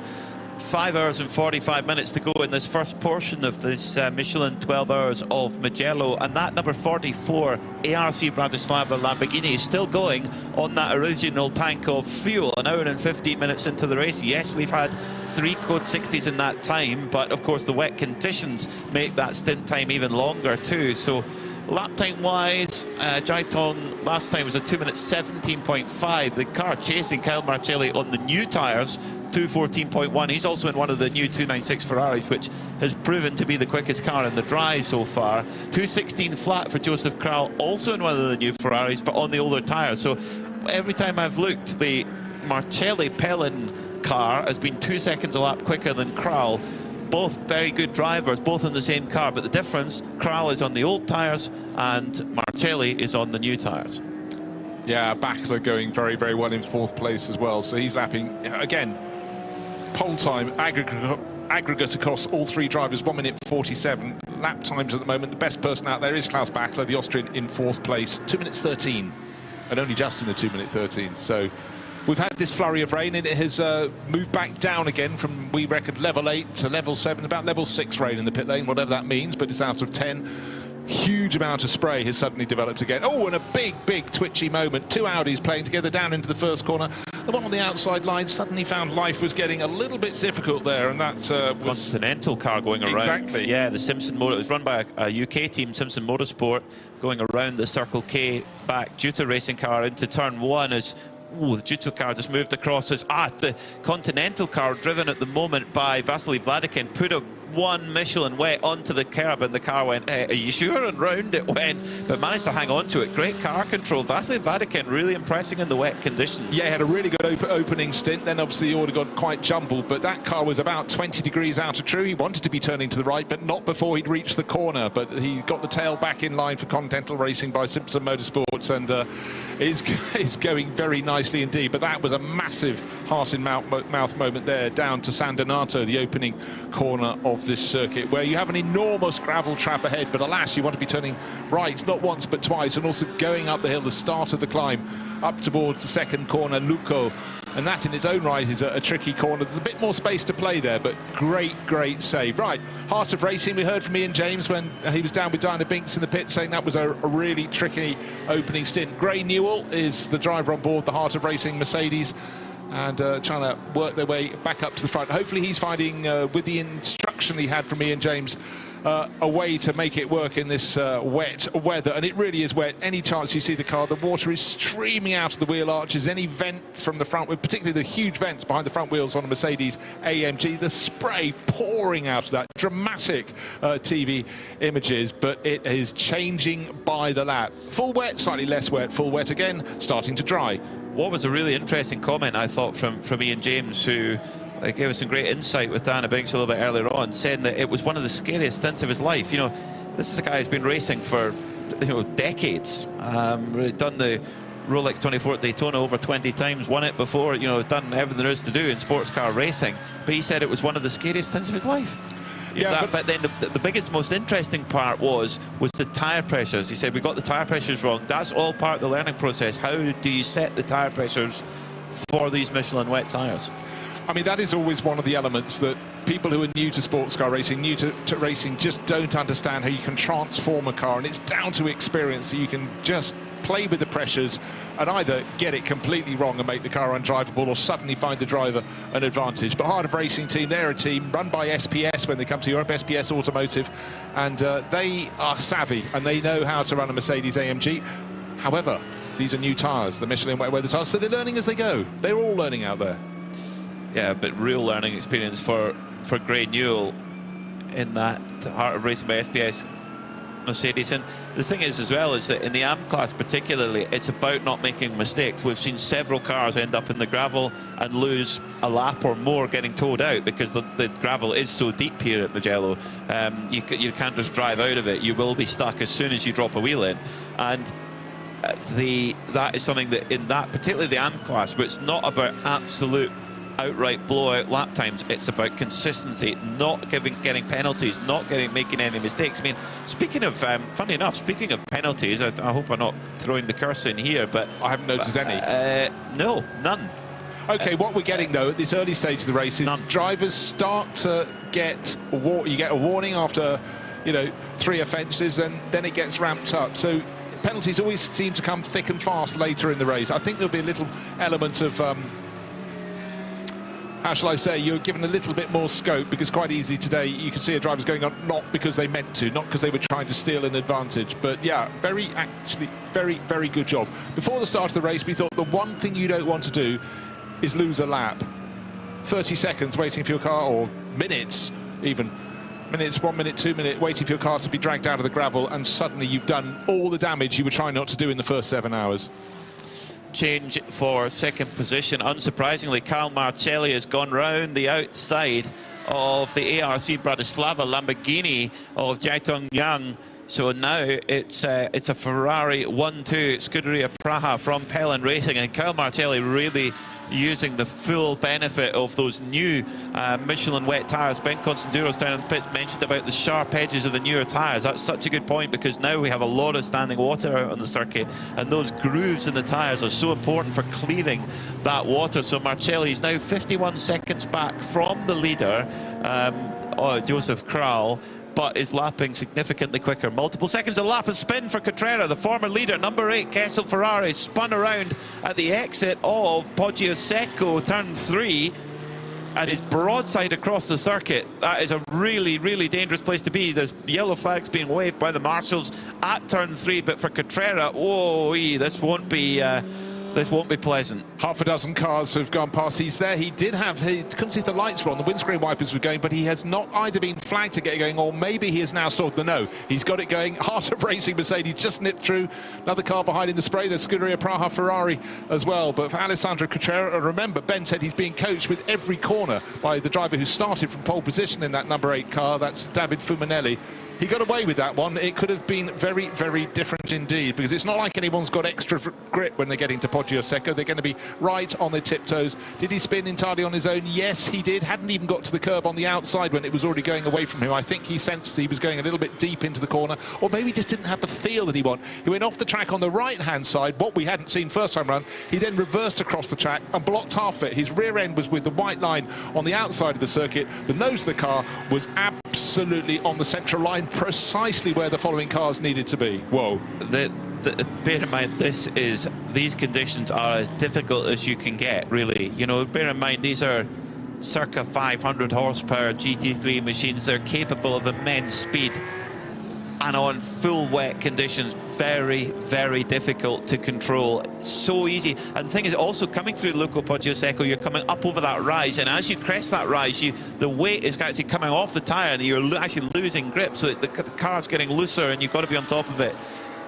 5 hours and 45 minutes to go in this first portion of this Michelin 12 Hours of Mugello, and that number 44 ARC Bratislava Lamborghini is still going on that original tank of fuel. An hour and 15 minutes into the race. Yes, we've had 3 code 60s in that time, but of course the wet conditions make that stint time even longer too. So lap time wise, Jaitong last time was a 2 minutes 17.5. The car chasing Kyle Marcelli on the new tyres, 2:14.1. He's also in one of the new 296 Ferraris, which has proven to be the quickest car in the dry so far. 2:16 flat for Joseph Kral, also in one of the new Ferraris, but on the older tyres. So every time I've looked, the Marcelli Pellin car has been 2 seconds a lap quicker than Kral. Both very good drivers, both in the same car, but the difference, Kral is on the old tyres and Marcelli is on the new tyres. Yeah, Bachler going very, very well in 4th place as well. So he's lapping, again, pole time, aggregate across all 3 drivers, 1 minute 47. Lap times at the moment, the best person out there is Klaus Bachler, the Austrian, in 4th place, 2 minutes 13, and only just in the 2 minute 13. So we've had this flurry of rain, and it has moved back down again from, we reckon, level 8 to level 7, about level 6 rain in the pit lane, whatever that means, but it's out of 10. Huge amount of spray has suddenly developed again. Oh, and a big, big twitchy moment. 2 Audis playing together down into the first corner. The one on the outside line suddenly found life was getting a little bit difficult there, and that's Continental car going around. Exactly. Yeah, the Simpson Motor. It was run by a UK team, Simpson Motorsport, going around the Circle K back Juto racing car into turn 1 as the Juto car just moved across as the Continental car, driven at the moment by Vasily Vladikin, put a 1 Michelin wet onto the curb, and the car went, hey, are you sure? And round it went, but managed to hang on to it. Great car control. Vasily Vladikin really impressing in the wet conditions. Yeah, he had a really good opening stint, then obviously the order got quite jumbled, but that car was about 20 degrees out of true. He wanted to be turning to the right, but not before he'd reached the corner, but he got the tail back in line for Continental Racing by Simpson Motorsports, and is going very nicely indeed. But that was a massive heart-in-mouth moment there, down to San Donato, the opening corner of this circuit, where you have an enormous gravel trap ahead, but alas, you want to be turning right not once but twice, and also going up the hill, the start of the climb up towards the second corner, Luco, and that in its own right is a tricky corner. There's a bit more space to play there, but great save. Right, Heart of Racing, we heard from Ian James when he was down with Diana Binks in the pit, saying that was a really tricky opening stint. Gray Newell is the driver on board the Heart of Racing Mercedes, and trying to work their way back up to the front. Hopefully he's finding, with the instruction he had from Ian James, a way to make it work in this wet weather. And it really is wet. Any chance you see the car, the water is streaming out of the wheel arches. Any vent from the front, particularly the huge vents behind the front wheels on a Mercedes AMG, the spray pouring out of that. Dramatic TV images, but it is changing by the lap. Full wet, slightly less wet, full wet again, starting to dry. What was a really interesting comment, I thought, from Ian James, who gave us some great insight with Diana Binks a little bit earlier on, saying that it was one of the scariest stints of his life. You know, this is a guy who's been racing for, decades. Done the Rolex 24 at Daytona over 20 times, won it before, done everything there is to do in sports car racing. But he said it was one of the scariest stints of his life. Yeah, but then the biggest, most interesting part was the tyre pressures. He said, we got the tyre pressures wrong. That's all part of the learning process. How do you set the tyre pressures for these Michelin wet tyres? I mean, that is always one of the elements that people who are new to sports car racing, new to racing, just don't understand how you can transform a car, and it's down to experience. So you can just play with the pressures and either get it completely wrong and make the car undrivable, or suddenly find the driver an advantage. But Heart of Racing team, they're a team run by SPS when they come to Europe, SPS Automotive, and they are savvy and they know how to run a Mercedes AMG. However, these are new tyres, the Michelin wet weather tyres, so they're learning as they go. They're all learning out there. Yeah, but real learning experience for Gray Newell in that Heart of Racing by SPS Mercedes. And the thing is as well is that in the AM class particularly, it's about not making mistakes. We've seen several cars end up in the gravel and lose a lap or more getting towed out because the gravel is so deep here at Mugello. You can't just drive out of it. You will be stuck as soon as you drop a wheel in. And that is something that in that, particularly the AM class, where it's not about absolute outright blowout lap times, it's about consistency, not getting penalties, not making any mistakes. I mean, speaking of, funny enough, speaking of penalties, I hope I'm not throwing the curse in here, but I haven't noticed any. No, none. Okay, what we're getting, though, at this early stage of the race is drivers start to get you get a warning after, 3 offences, and then it gets ramped up. So penalties always seem to come thick and fast later in the race. I think there'll be a little element of, how shall I say, you're given a little bit more scope, because quite easily today you can see a driver's going on not because they meant to, not because they were trying to steal an advantage. But yeah, very, very good job. Before the start of the race, we thought the one thing you don't want to do is lose a lap. 30 seconds waiting for your car, or minutes even. Minutes, 1 minute, 2 minutes, waiting for your car to be dragged out of the gravel, and suddenly you've done all the damage you were trying not to do in the first 7 hours. Change for second position. Unsurprisingly, Karl Marcelli has gone round the outside of the ARC Bratislava Lamborghini of Jaitong Yang. So now it's a Ferrari 1-2 Scuderia Praha from Pelin Racing, and Karl Marcelli really using the full benefit of those new Michelin wet tyres. Ben Constanduros down in the pits mentioned about the sharp edges of the newer tyres. That's such a good point, because now we have a lot of standing water out on the circuit, and those grooves in the tyres are so important for clearing that water. So Marcelli is now 51 seconds back from the leader, Joseph Kral, but is lapping significantly quicker. Multiple seconds a lap of spin for Cotrera, the former leader. Number 8, Kessel Ferrari, spun around at the exit of Poggio Secco, turn 3, and is broadside across the circuit. That is a really, really dangerous place to be. There's yellow flags being waved by the marshals at turn 3, but for Cotrera, whoa, this won't be pleasant. Half a dozen cars have gone past. He's there. He couldn't see if the lights were on, the windscreen wipers were going, but he has not either been flagged to get it going, or maybe he has now stalled. No, he's got it going. Heart of Racing Mercedes just nipped through. Another car behind in the spray. There's Scuderia Praha Ferrari as well. But for Alessandro Cotrera, remember, Ben said he's being coached with every corner by the driver who started from pole position in that number 8 car. That's David Fumanelli. He got away with that one. It could have been very, very different indeed, because it's not like anyone's got extra grip when they're getting to Poggio Secco. They're going to be right on their tiptoes. Did he spin entirely on his own? Yes, he did. Hadn't even got to the curb on the outside when it was already going away from him. I think he sensed he was going a little bit deep into the corner, or maybe just didn't have the feel that he wanted. He went off the track on the right-hand side, what we hadn't seen first time round. He then reversed across the track and blocked half it. His rear end was with the white line on the outside of the circuit. The nose of the car was absolutely on the central line, precisely where the following cars needed to be. Whoa. Bear in mind, these conditions are as difficult as you can get, really. Bear in mind, these are circa 500 horsepower GT3 machines. They're capable of immense speed, and on full wet conditions, very, very difficult to control. So easy. And the thing is, also coming through Luco Poggio Secco, you're coming up over that rise, and as you crest that rise, the weight is actually coming off the tyre, and you're actually losing grip, so the car's getting looser, and you've got to be on top of it.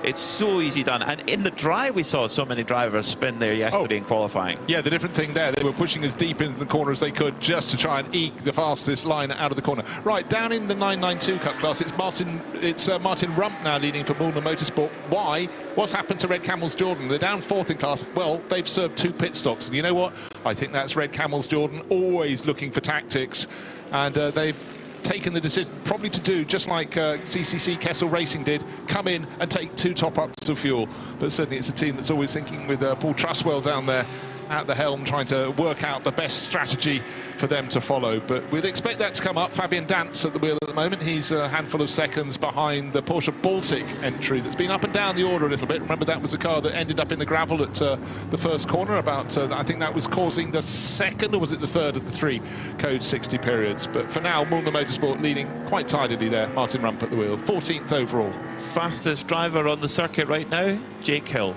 It's so easy done. And in the dry, we saw so many drivers spin there yesterday in qualifying. Yeah, the different thing there, they were pushing as deep into the corner as they could just to try and eke the fastest line out of the corner. Right, down in the 992 Cup class, it's Martin Rump now leading for Mullner Motorsport. Why? What's happened to Red Camels Jordan? They're down 4th in class. Well, they've served 2 pit stops. And you know what? I think that's Red Camels Jordan, always looking for tactics. And they've taken the decision probably to do just like CCC Kessel Racing did, come in and take 2 top-ups of fuel. But certainly it's a team that's always thinking with Paul Truswell down there at the helm, trying to work out the best strategy for them to follow. But we'd expect that to come up. Fabian Dantz at the wheel at the moment. He's a handful of seconds behind the Porsche Baltic entry that's been up and down the order a little bit. Remember, that was a car that ended up in the gravel at the first corner. I think that was causing the second, or was it the third of the 3 code 60 periods. But for now, Mullner Motorsport leading quite tidily there. Martin Rump at the wheel, 14th overall. Fastest driver on the circuit right now, Jake Hill.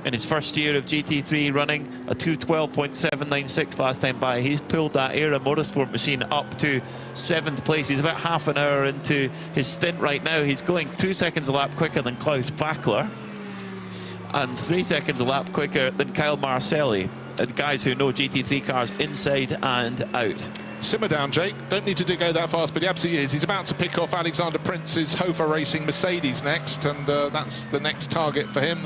In his first year of GT3 running, a 2:12.796 last time by. He's pulled that Era Motorsport machine up to 7th place. He's about half an hour into his stint right now. He's going 2 seconds a lap quicker than Klaus Bachler, and 3 seconds a lap quicker than Kyle Marcelli. Guys who know GT3 cars inside and out. Simmer down, Jake. Don't need to go that fast, but he absolutely is. He's about to pick off Alexander Prince's Hofer Racing Mercedes next, and that's the next target for him.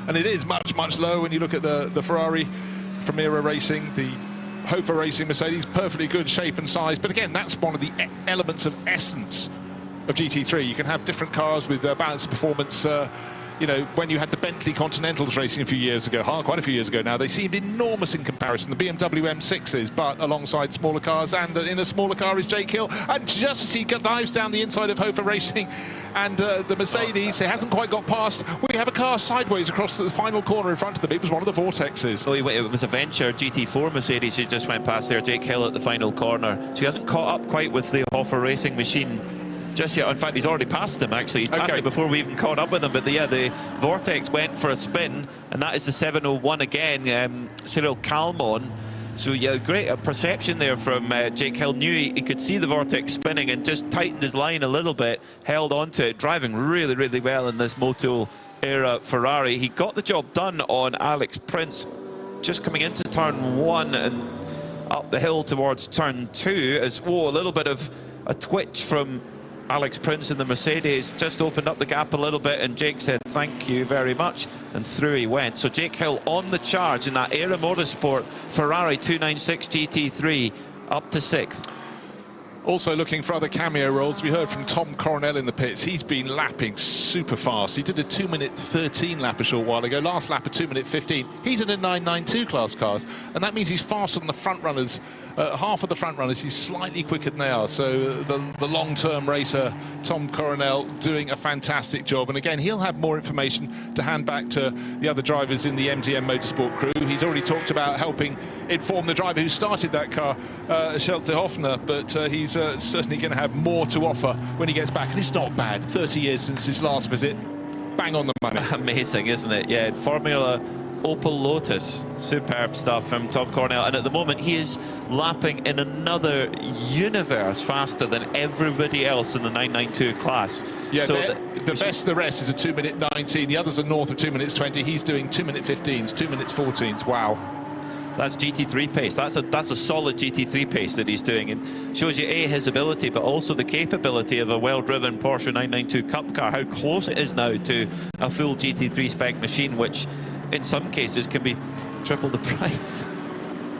And it is much, much lower when you look at the Ferrari from Era Racing, the Hofer Racing Mercedes, perfectly good shape and size. But again, that's one of the elements of essence of GT3. You can have different cars with balanced performance you know, when you had the Bentley Continentals racing a few years ago, quite a few years ago now, they seemed enormous in comparison. The BMW M6s, but alongside smaller cars, and in a smaller car is Jake Hill. And just as he dives down the inside of Hofer Racing and the Mercedes, it hasn't quite got past. We have a car sideways across the final corner in front of them. It was one of the Vortexes. Oh, it was a Venture GT4 Mercedes who just went past there. Jake Hill at the final corner. So he hasn't caught up quite with the Hofer Racing machine just yet. In fact, he's already passed them, actually. He's passed it before we even caught up with him. But the Vortex went for a spin, and that is the 701 again, Cyril Calmon. So, yeah, great perception there from Jake Hill. Knew he could see the Vortex spinning and just tightened his line a little bit, held onto it, driving really, really well in this Moto era Ferrari. He got the job done on Alex Prince, just coming into turn 1 and up the hill towards turn 2, as, a little bit of a twitch from Alex Prince in the Mercedes, just opened up the gap a little bit, and Jake said thank you very much, and through he went. So Jake Hill on the charge in that Era Motorsport Ferrari 296 GT3, up to 6th. Also looking for other cameo roles, we heard from Tom Coronel in the pits. He's been lapping super fast. He did a 2-minute 13 lap a short while ago. Last lap a 2-minute 15. He's in a 992 class cars, and that means he's faster than the front runners. Half of the front runners, he's slightly quicker than they are. So the long-term racer, Tom Coronel, doing a fantastic job. And again, he'll have more information to hand back to the other drivers in the MGM Motorsport crew. He's already talked about helping inform the driver who started that car, Schelte Hoffner, but he's certainly going to have more to offer when he gets back. And it's not bad. 30 years since his last visit. Bang on the money. Amazing, isn't it? Yeah, Formula Opel Lotus. Superb stuff from Tom Coronel. And at the moment, he is lapping in another universe faster than everybody else in the 992 class. Yeah, so the best of the rest is a 2-minute 19. The others are north of 2 minutes 20. He's doing 2-minute 15s, 2 minutes 14s. Wow. That's GT3 pace. That's a solid GT3 pace that he's doing, and shows you his ability, but also the capability of a well-driven Porsche 992 Cup car. How close it is now to a full GT3 spec machine, which in some cases can be triple the price.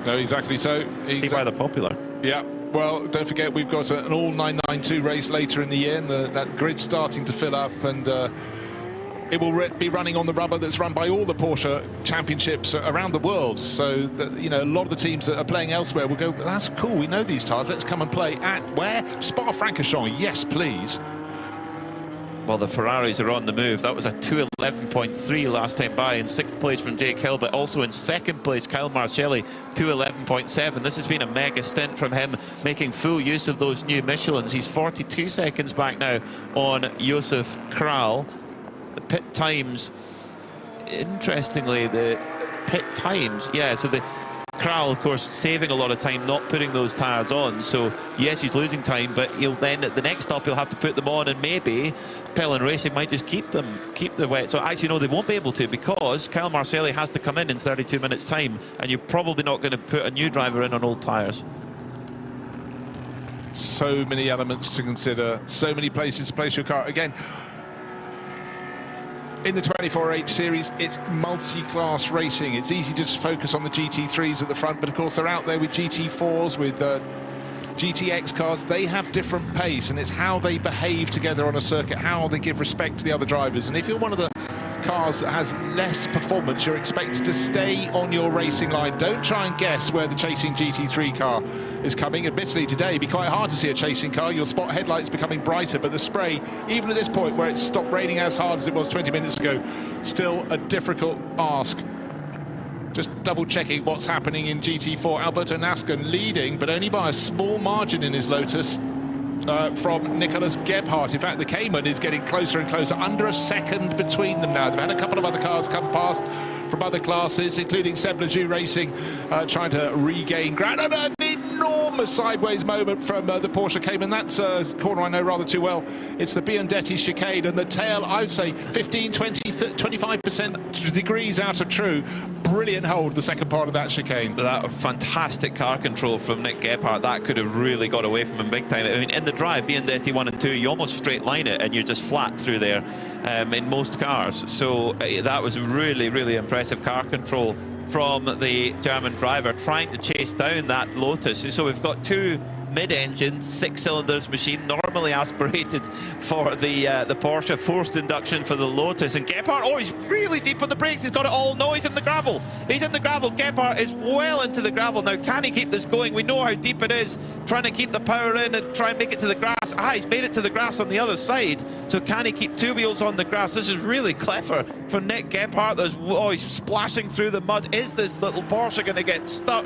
No, exactly. So see why they're popular. Yeah. Well, don't forget we've got an all 992 race later in the year, and that grid's starting to fill up, and it will be running on the rubber that's run by all the Porsche championships around the world. So, you know, a lot of the teams that are playing elsewhere will go, that's cool, we know these tires, let's come and play at where? Spa-Francorchamps, yes, please. Well, the Ferraris are on the move. That was a 2:11.3 last time by, in 6th place from Jake Hill, but also in 2nd place, Kyle Marcelli, 2:11.7. This has been a mega stint from him, making full use of those new Michelins. He's 42 seconds back now on Josef Kral. The pit times, interestingly, yeah, so the Kral, of course, saving a lot of time, not putting those tyres on. So, yes, he's losing time, but he'll then, at the next stop, he'll have to put them on, and maybe Pellin Racing might just keep the wet. So, actually, no, they won't be able to, because Kyle Marcelli has to come in 32 minutes' time, and you're probably not going to put a new driver in on old tyres. So many elements to consider, so many places to place your car. Again, in the 24H series, it's multi-class racing. It's easy to just focus on the GT3s at the front, but of course they're out there with GT4s, with GTX cars. They have different pace, and it's how they behave together on a circuit, how they give respect to the other drivers. And if you're one of the cars that has less performance, you're expected to stay on your racing line. Don't try and guess where the chasing GT3 car is coming. Admittedly, today it'd be quite hard to see a chasing car. You'll spot headlights becoming brighter, but the spray, even at this point where it's stopped raining as hard as it was 20 minutes ago, still a difficult ask. Just double checking what's happening in GT4. Alberto Nascan leading, but only by a small margin in his Lotus. From Nicholas Gebhardt. In fact, the Cayman is getting closer and closer, under a second between them now. They've had a couple of other cars come past from other classes, including Seb Lejeune Racing, trying to regain ground. And an enormous sideways moment from the Porsche Cayman. That's a corner I know rather too well. It's the Biondetti chicane, and the tail, I would say 15, 20, 25% degrees out of true. Brilliant hold, the second part of that chicane. That fantastic car control from Nick Gebhardt. That could have really got away from him big time. I mean, in the drive, Biondetti 1 and 2, you almost straight line it, and you're just flat through there in most cars. So that was really, really impressive car control from the German driver, trying to chase down that Lotus. So we've got two mid-engine, 6 cylinders machine, normally aspirated for the Porsche, forced induction for the Lotus. And Gebhardt, oh, he's really deep on the brakes. He's got it all. No, he's in the gravel. He's in the gravel. Gebhardt is well into the gravel. Now, can he keep this going? We know how deep it is, trying to keep the power in and try and make it to the grass. He's made it to the grass on the other side. So can he keep 2 wheels on the grass? This is really clever for Nick Gebhardt. Oh, he's splashing through the mud. Is this little Porsche going to get stuck?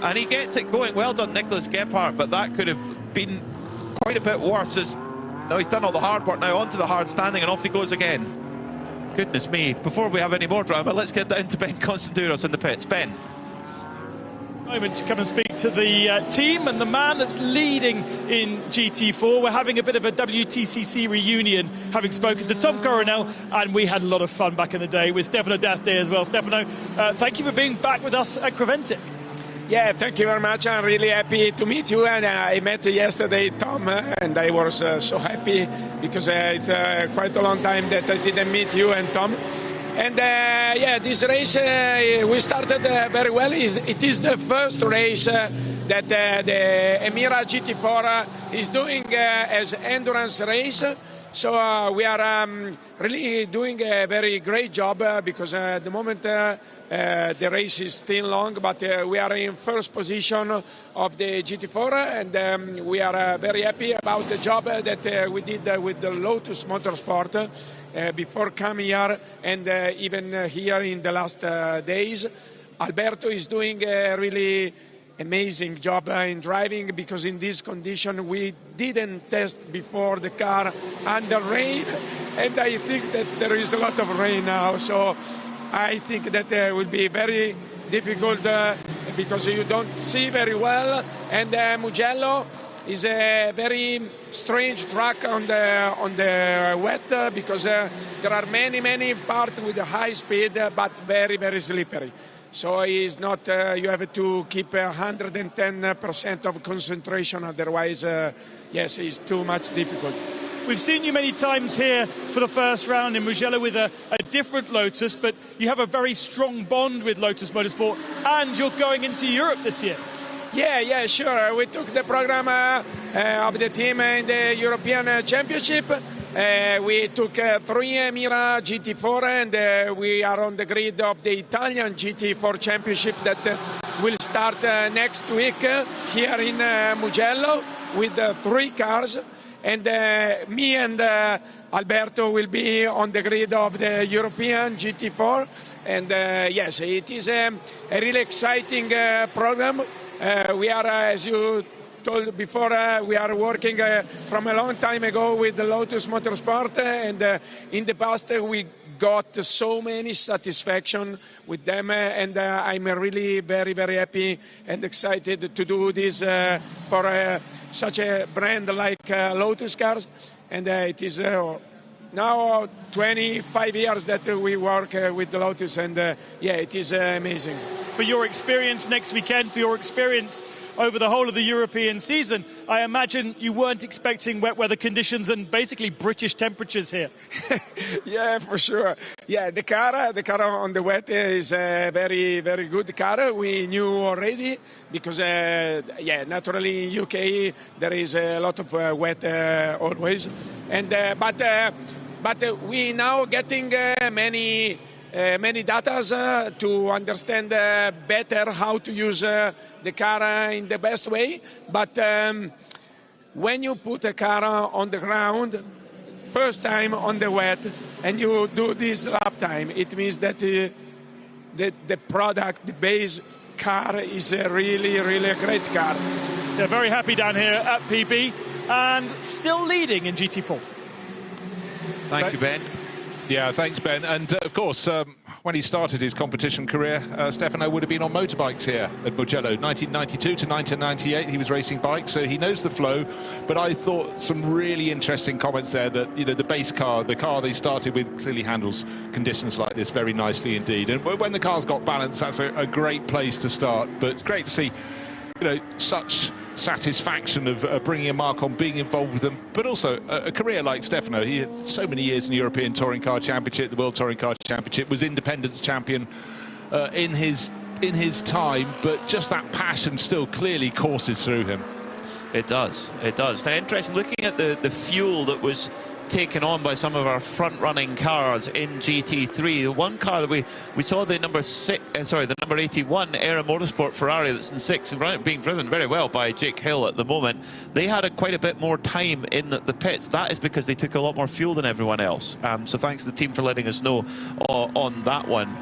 And he gets it going. Well done, Nicholas Gebhardt, but that could have been quite a bit worse. No, he's done all the hard work now, onto the hard standing, and off he goes again. Goodness me. Before we have any more drama, let's get down to Ben Constanduros in the pits. Ben. Moment to come and speak to the team and the man that's leading in GT4. We're having a bit of a WTCC reunion, having spoken to Tom Coronel, and we had a lot of fun back in the day with Stefano D'Asti as well. Stefano, thank you for being back with us at Creventic. Yeah, thank you very much. I'm really happy to meet you. And I met yesterday Tom, and I was so happy because it's quite a long time that I didn't meet you and Tom. And yeah, this race, we started very well. It is the first race that the Emira GT4 is doing as endurance race. So we are really doing a very great job because at the moment the race is still long, but we are in first position of the GT4, and we are very happy about the job that we did with the Lotus Motorsport before coming here and even here in the last days. Alberto is doing a really amazing job in driving, because in this condition we didn't test before the car under rain, and I think that there is a lot of rain now, so I think that will be very difficult because you don't see very well. And Mugello is a very strange track on the wet because there are many parts with a high speed but very slippery. So it's not, you have to keep 110% of concentration, otherwise, yes, it's too much difficult. We've seen you many times here for the first round in Mugello with a different Lotus, but you have a very strong bond with Lotus Motorsport, and you're going into Europe this year. Yeah, sure. We took the program of the team in the European Championship. We took 3 Emira GT4, and we are on the grid of the Italian GT4 Championship that will start next week here in Mugello with 3 cars. And me and Alberto will be on the grid of the European GT4. And yes, it is a really exciting program. We are, as you told before, we are working from a long time ago with the Lotus Motorsport, and in the past we got so many satisfaction with them, and I'm really very happy and excited to do this for such a brand like Lotus Cars. And it is now 25 years that we work with the Lotus, and yeah, it is amazing. For your experience next weekend, for your experience over the whole of the European season, I imagine you weren't expecting wet weather conditions and basically British temperatures here. Yeah, for sure. Yeah, the car on the wet is a very good car. We knew already because, yeah, naturally in UK there is a lot of wet always, and but we now getting many data to understand better how to use the car in the best way. But when you put a car on the ground, first time on the wet, and you do this lap time, it means that the product, the base car is a really a great car. They're very happy down here at PB and still leading in GT4. Thank you, Ben. Yeah, thanks, Ben. And of course, when he started his competition career, Stefano would have been on motorbikes here at Mugello. 1992 to 1998, he was racing bikes, so he knows the flow. But I thought some really interesting comments there that, you know, the base car, the car they started with, clearly handles conditions like this very nicely indeed. And when the car's got balance, that's a great place to start. But it's great to see, you know, such satisfaction of bringing a mark on, being involved with them, but also a career like Stefano. He had so many years in the European Touring Car Championship, the World Touring Car Championship, was Independence champion in his time, but just that passion still clearly courses through him. It does. It does. Now, interesting, looking at the fuel that was taken on by some of our front-running cars in GT3. The one car that we saw, the number 81 Era Motorsport Ferrari that's in 6th, being driven very well by Jake Hill at the moment. They had quite a bit more time in the pits. That is because they took a lot more fuel than everyone else. So thanks to the team for letting us know on that one.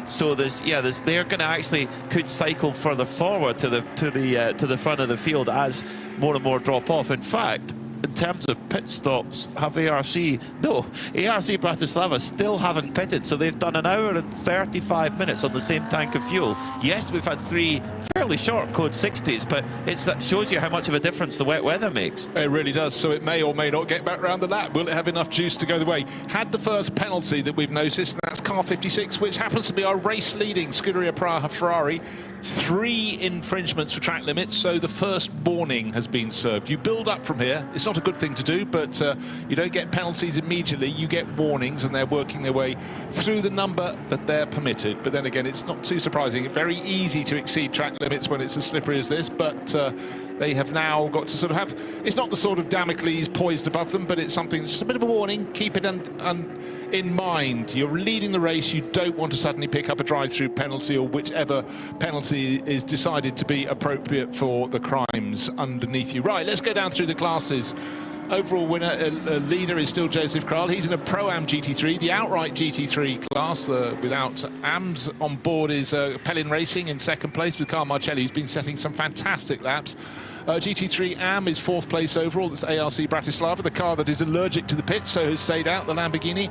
So they're going to actually could cycle further forward to the front of the field as more and more drop off. In fact, in terms of pit stops, have ARC Bratislava still haven't pitted, so they've done 1 hour and 35 minutes on the same tank of fuel. Yes, we've had 3 fairly short code 60s, but that shows you how much of a difference the wet weather makes. It really does, so it may or may not get back round the lap. Will it have enough juice to go the way? Had the first penalty that we've noticed, and that's car 56, which happens to be our race-leading Scuderia Praha Ferrari. 3 infringements for track limits, so the first warning has been served. You build up from here. It's not a good thing to do, but you don't get penalties immediately. You get warnings, and they're working their way through the number that they're permitted. But then again, it's not too surprising. Very easy to exceed track limits when it's as slippery as this, but they have now got to sort of have, it's not the sort of Damocles poised above them, but it's something, just a bit of a warning. Keep it in mind. You're leading the race. You don't want to suddenly pick up a drive-through penalty or whichever penalty is decided to be appropriate for the crimes underneath you. Right, let's go down through the classes. Overall winner, leader is still Joseph Kral. He's in a Pro-Am GT3, the outright GT3 class without AMs. On board is Pellin Racing in 2nd place with Carl Marcelli, who's been setting some fantastic laps. GT3 AM is 4th place overall. That's ARC Bratislava, the car that is allergic to the pit, so has stayed out, the Lamborghini.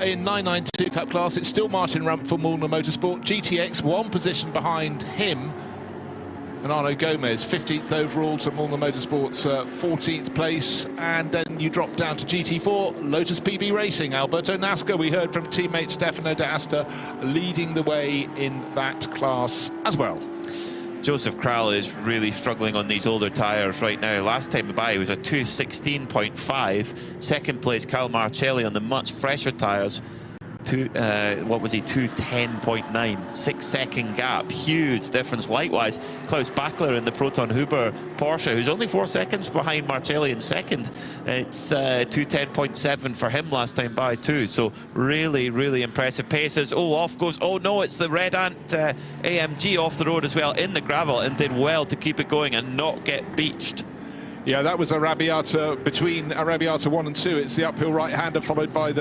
In 992 Cup class, it's still Martin Rump for Mulner Motorsport. GTX, 1 position behind him. And Arno Gomez, 15th overall to Mulner Motorsport's 14th place. And then you drop down to GT4, Lotus PB Racing. Alberto Nasca, we heard from teammate Stefano D'Asta, leading the way in that class as well. Joseph Kral is really struggling on these older tyres right now. Last time by, he was a 2:16.5. 2nd place, Cal Marcelli on the much fresher tyres. What was he, 2:10.9, 6-second gap, huge difference. Likewise, Klaus Bachler in the Proton Huber Porsche, who's only 4 seconds behind Marcelli in 2nd. It's 2:10.7 for him last time by too. So really, really impressive paces. Oh, off goes. Oh no, it's the Red Ant AMG off the road as well in the gravel, and did well to keep it going and not get beached. Yeah, that was Arrabbiata between Arrabbiata 1 and 2. It's the uphill right-hander followed by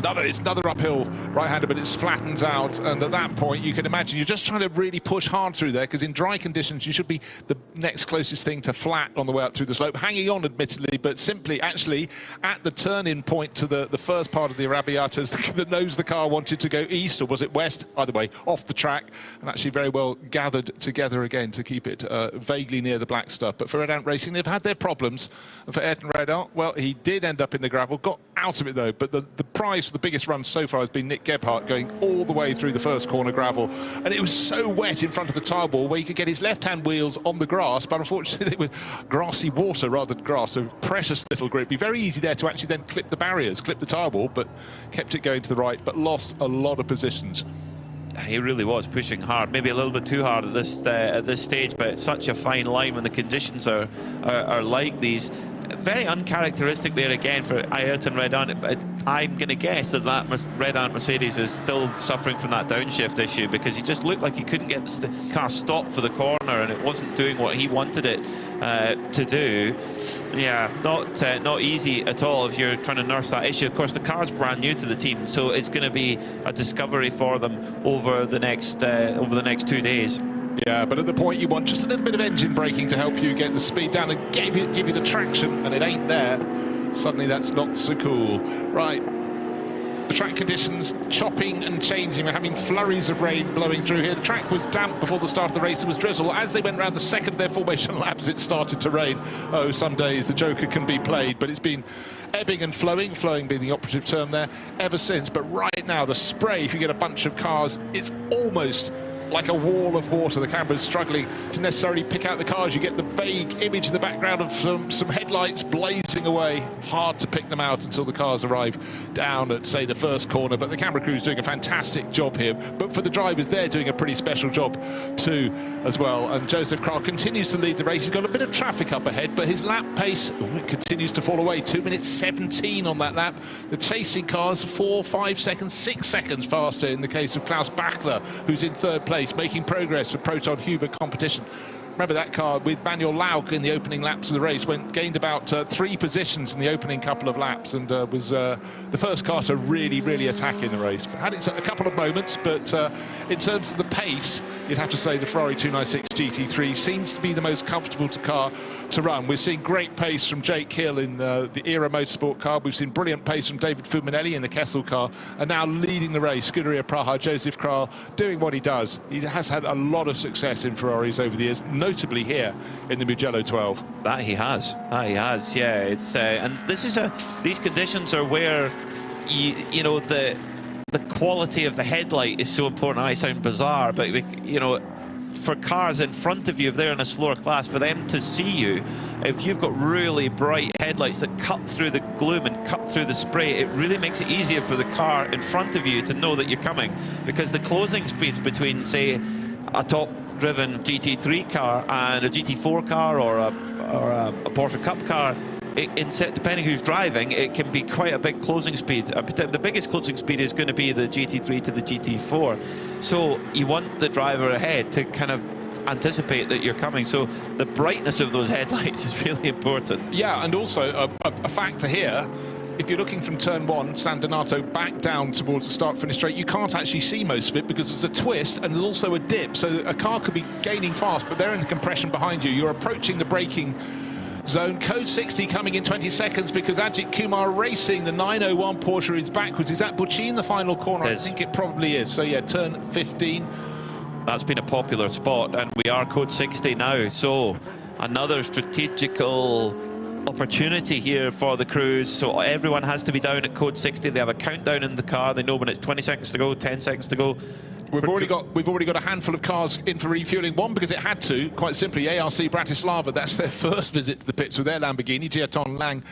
it's another uphill right-hander, but it flattens out, and at that point you can imagine you're just trying to really push hard through there, because in dry conditions you should be the next closest thing to flat on the way up through the slope, hanging on admittedly, but simply actually at the turn-in point to the first part of the Arrabbiatas, the nose the car wanted to go east, or was it west, either way, off the track, and actually very well gathered together again to keep it vaguely near the black stuff. But for Red Ant Racing, they've had their problems, and for Ayrton Red Ant, well, he did end up in the gravel, got out of it though, but the prize for the biggest run so far has been Nick Gebhardt going all the way through the first corner gravel, and it was so wet in front of the tire ball where he could get his left-hand wheels on the grass, but unfortunately they were grassy water rather than grass, so precious little grip. Be very easy there to actually then clip the barriers, clip the tire ball, but kept it going to the right, but lost a lot of positions. He really was pushing hard, maybe a little bit too hard at this stage, but it's such a fine line when the conditions are like these. Very uncharacteristic there again for Ayrton Red Ant, but I'm going to guess that Red Ant Mercedes is still suffering from that downshift issue, because he just looked like he couldn't get the car stopped for the corner, and it wasn't doing what he wanted it to do. Yeah, not easy at all if you're trying to nurse that issue. Of course, the car's brand new to the team, so it's going to be a discovery for them over the next 2 days. Yeah, but at the point you want just a little bit of engine braking to help you get the speed down and give you the traction, and it ain't there. Suddenly that's not so cool. Right, the track conditions chopping and changing. We're having flurries of rain blowing through here. The track was damp before the start of the race. There was drizzle. As they went around the second of their formation laps, it started to rain. Oh, some days the Joker can be played, but it's been ebbing and flowing being the operative term there, ever since. But right now, the spray, if you get a bunch of cars, it's almost like a wall of water. The camera's struggling to necessarily pick out the cars. You get the vague image in the background of some headlights blazing away. Hard to pick them out until the cars arrive down at, say, the first corner. But the camera crew is doing a fantastic job here. But for the drivers, they're doing a pretty special job too as well. And Joseph Kral continues to lead the race. He's got a bit of traffic up ahead, but his lap pace continues to fall away. 2 minutes 17 on that lap. The chasing cars 4, 5 seconds, 6 seconds faster in the case of Klaus Bachler, who's in third place, making progress for Proton Huber competition. Remember that car with Manuel Lauk in the opening laps of the race, gained about 3 positions in the opening couple of laps, and was the first car to really attack in the race. Had it a couple of moments, but in terms of the pace, you'd have to say the Ferrari 296 GT3 seems to be the most comfortable car to run. We're seeing great pace from Jake Hill in the Era Motorsport car. We've seen brilliant pace from David Fuminelli in the Kessel car, and now leading the race, Scuderia Praha, Joseph Kral, doing what he does. He has had a lot of success in Ferraris over the years, notably here in the Mugello 12. That he has, yeah. It's and this is these conditions are where you know the quality of the headlight is so important. I sound bizarre, but you know, for cars in front of you, if they're in a slower class, for them to see you, if you've got really bright headlights that cut through the gloom and cut through the spray, it really makes it easier for the car in front of you to know that you're coming, because the closing speeds between, say, a top-driven GT3 car and a GT4 car or a Porsche Cup car, depending who's driving, it can be quite a big closing speed. The biggest closing speed is going to be the GT3 to the GT4. So you want the driver ahead to kind of anticipate that you're coming. So the brightness of those headlights is really important. Yeah, and also a factor here. If you're looking from turn 1, San Donato, back down towards the start-finish straight, you can't actually see most of it because there's a twist and there's also a dip. So a car could be gaining fast, but they're in the compression behind you. You're approaching the braking zone. Code 60 coming in 20 seconds because Ajith Kumar racing the 901 Porsche is backwards. Is that Bucci in the final corner? I think it probably is. So yeah, turn 15. That's been a popular spot, and we are code 60 now. So another strategical opportunity here for the crews. So everyone has to be down at code 60. They have a countdown in the car. They know when it's 20 seconds to go, 10 seconds to go. We've already got a handful of cars in for refueling. One because it had to, quite simply, ARC Bratislava. That's their first visit to the pits with their Lamborghini. Giaton Lang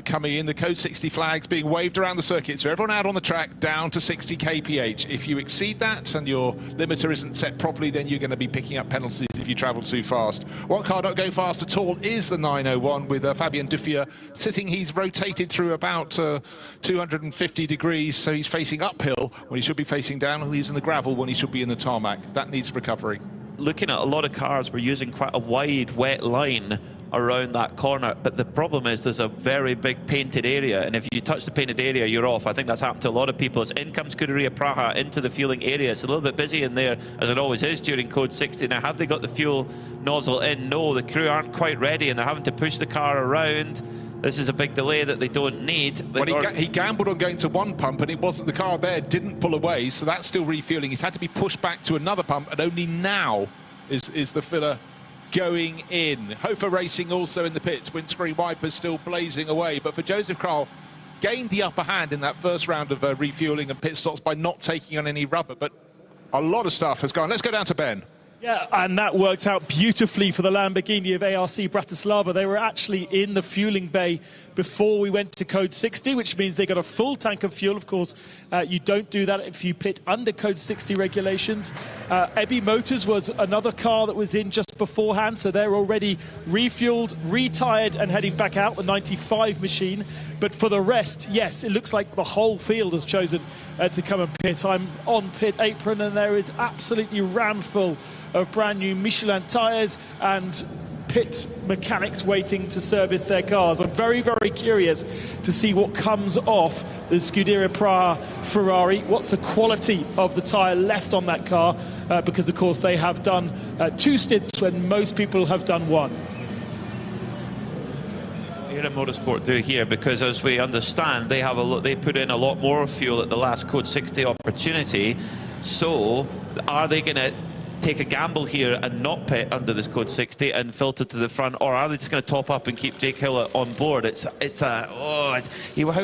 coming in. The code 60 flags being waved around the circuit. So everyone out on the track down to 60 kph. If you exceed that and your limiter isn't set properly, then you're going to be picking up penalties if you travel too fast. One car not going fast at all is the 901 with Fabien Duffier sitting. He's rotated through about 250 degrees, so he's facing uphill when he should be facing downhill. He's in the gravel when he should be in the tarmac. That needs recovery. Looking at a lot of cars, we're using quite a wide, wet line around that corner, but the problem is there's a very big painted area, and if you touch the painted area, you're off. I think that's happened to a lot of people. As in comes Scuderia Praha into the fueling area. It's a little bit busy in there, as it always is during code 60. Now, have they got the fuel nozzle in? No, the crew aren't quite ready, and they're having to push the car around. This is a big delay that they don't need. Well, he gambled on going to one pump, and it wasn't, the car there didn't pull away, so that's still refueling. He's had to be pushed back to another pump, and only now is the filler going in. Hofer Racing also in the pits. Windscreen wipers still blazing away, but for Joseph Kral, gained the upper hand in that first round of refueling and pit stops by not taking on any rubber, but a lot of stuff has gone. Let's go down to Ben. Yeah, and that worked out beautifully for the Lamborghini of ARC Bratislava. They were actually in the fueling bay before we went to code 60, which means they got a full tank of fuel. Of course, you don't do that if you pit under code 60 regulations. Ebby Motors was another car that was in just beforehand, so they're already refueled, retired, and heading back out, the 95 machine. But for the rest, yes, it looks like the whole field has chosen to come and pit. I'm on pit apron, and there is absolutely rammed full of brand new Michelin tyres and pit mechanics waiting to service their cars. I'm very, very curious to see what comes off the Scuderia Praha Ferrari. What's the quality of the tyre left on that car? Because, of course, they have done 2 stints when most people have done 1. Era Motorsport do here, because as we understand, they put in a lot more fuel at the last code 60 opportunity. So are they going to take a gamble here and not pit under this code 60 and filter to the front, or are they just going to top up and keep Jake Hill on board? How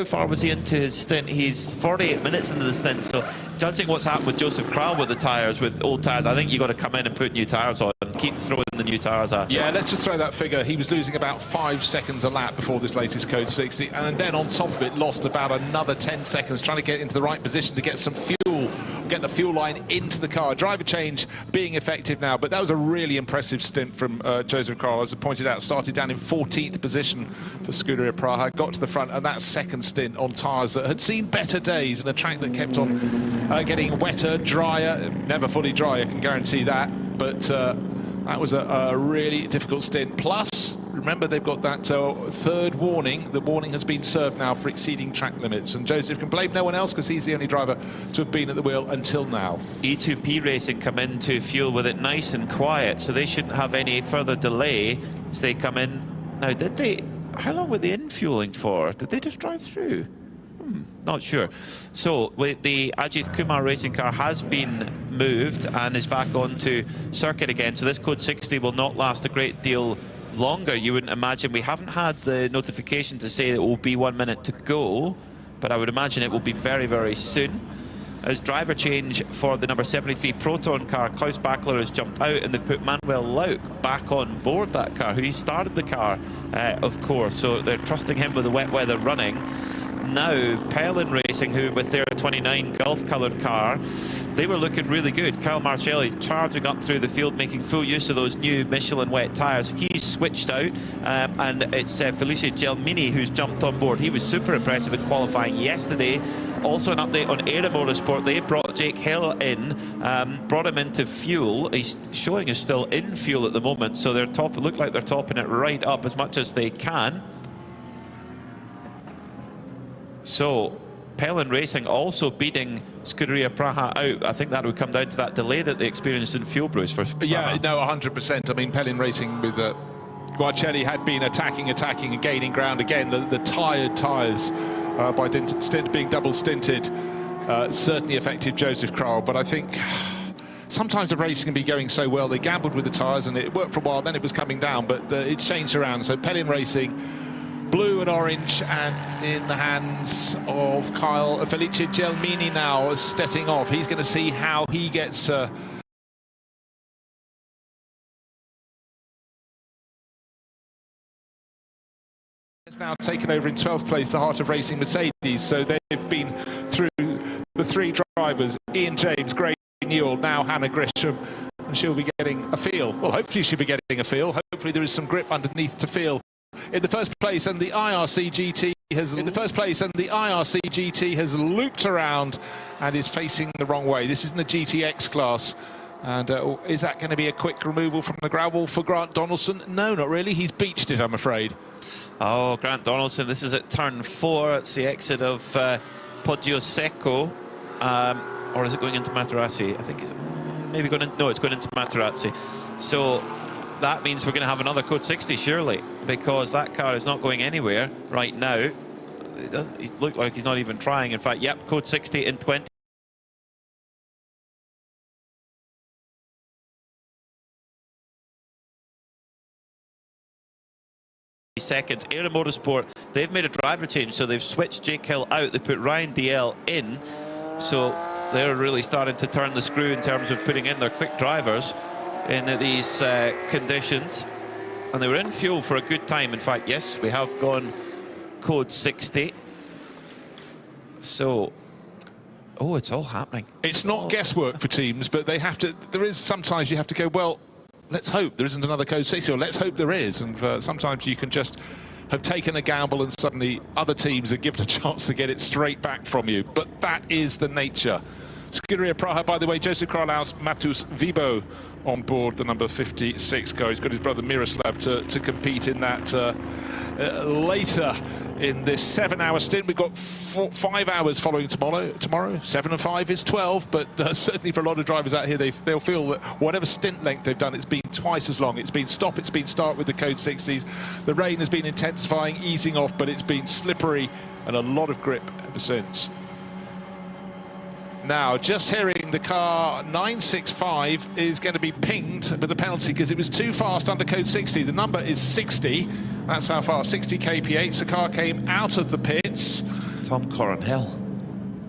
far was he into his stint? He's 48 minutes into the stint, so judging what's happened with Joseph Kral with the tyres, with old tyres, I think you've got to come in and put new tyres on and keep throwing the new tyres at him. Yeah, let's just throw that figure. He was losing about 5 seconds a lap before this latest code 60, and then on top of it lost about another 10 seconds trying to get into the right position to get some fuel, get the fuel line into the car. Driver change being effective now, but that was a really impressive stint from Joseph Kral. As I pointed out, started down in 14th position for Scuderia Praha, got to the front, and that second stint on tyres that had seen better days and a track that kept on getting wetter, drier, never fully dry, I can guarantee that, but that was a really difficult stint. Plus, remember, they've got that third warning. The warning has been served now for exceeding track limits, and Joseph can blame no one else because he's the only driver to have been at the wheel until now. E2P Racing come into fuel with it nice and quiet, so they shouldn't have any further delay as they come in. Now, did they? How long were they in fueling for? Did they just drive through? Not sure. So the Ajith Kumar racing car has been moved and is back onto circuit again. So this code 60 will not last a great deal longer, you wouldn't imagine. We haven't had the notification to say that it will be 1 minute to go, but I would imagine it will be very, very soon. As driver change for the number 73 Proton car, Klaus Bachler has jumped out and they've put Manuel Lauk back on board that car, who he started the car, of course, so they're trusting him with the wet weather running. Now, Pelin Racing, who with their 29 Gulf-coloured car, they were looking really good. Kyle Marcelli charging up through the field, making full use of those new Michelin wet tyres. He's switched out, and it's Felice Gelmini who's jumped on board. He was super impressive in qualifying yesterday. Also an update on Era Motorsport. They brought Jake Hill in, brought him into fuel. He's showing is still in fuel at the moment, so they're look like they're topping it right up as much as they can. So, Pelin Racing also beating Scuderia Praha out. I think that would come down to that delay that they experienced in fuel, Bruce. For Praha. Yeah, no, 100%. I mean, Pelin Racing with Guarcelli had been attacking and gaining ground again. The tired tyres by stint being double stinted certainly affected Joseph Kral. But I think sometimes the racing can be going so well. They gambled with the tyres and it worked for a while, then it was coming down, but it's changed around. So Pelin Racing, blue and orange, and in the hands of Felice Gelmini now, stepping off. He's going to see how he gets is now taken over in 12th place, the Heart of Racing Mercedes. So they've been through the three drivers, Ian James, Gray Newell, now Hannah Grisham, and she'll be getting a feel. Well, hopefully she'll be getting a feel. Hopefully there is some grip underneath to feel in the first place, and the IRC GT has looped around and is facing the wrong way. This is in the GTX class, and is that going to be a quick removal from the gravel for Grant Donaldson? No, not really. He's beached it, I'm afraid. Oh, Grant Donaldson, this is at turn 4. It's the exit of Poggio Secco, or is it going into Materazzi? I think it's maybe going in, no, it's going into Materazzi. So that means we're going to have another code 60 surely, because that car is not going anywhere right now. He looked like he's not even trying. In fact, yep, code 60 in 20 seconds. Era Motorsport, they've made a driver change, so they've switched Jake Hill out. They put Ryan DL in, so they're really starting to turn the screw in terms of putting in their quick drivers in these conditions, and they were in fuel for a good time. In fact, yes, we have gone code 60. So, oh, it's all happening. It's not guesswork for teams, but they have to. There is sometimes you have to go, well, let's hope there isn't another code 60, or let's hope there is. And sometimes you can just have taken a gamble and suddenly other teams are given a chance to get it straight back from you. But that is the nature. Scuderia Praha, by the way, Joseph Kralaus, Matus Vibo on board, the number 56 car. He's got his brother Miroslav to compete in that later in this 7-hour stint. We've got 5 hours following tomorrow. 7 and 5 is 12, but certainly for a lot of drivers out here, they'll feel that whatever stint length they've done, it's been twice as long. It's been stop, it's been start with the code 60s. The rain has been intensifying, easing off, but it's been slippery and a lot of grip ever since. Now, just hearing the car 965 is going to be pinged with a penalty because it was too fast under code 60. The number is 60. That's how far, 60 kph. The car came out of the pits. Tom Coronel.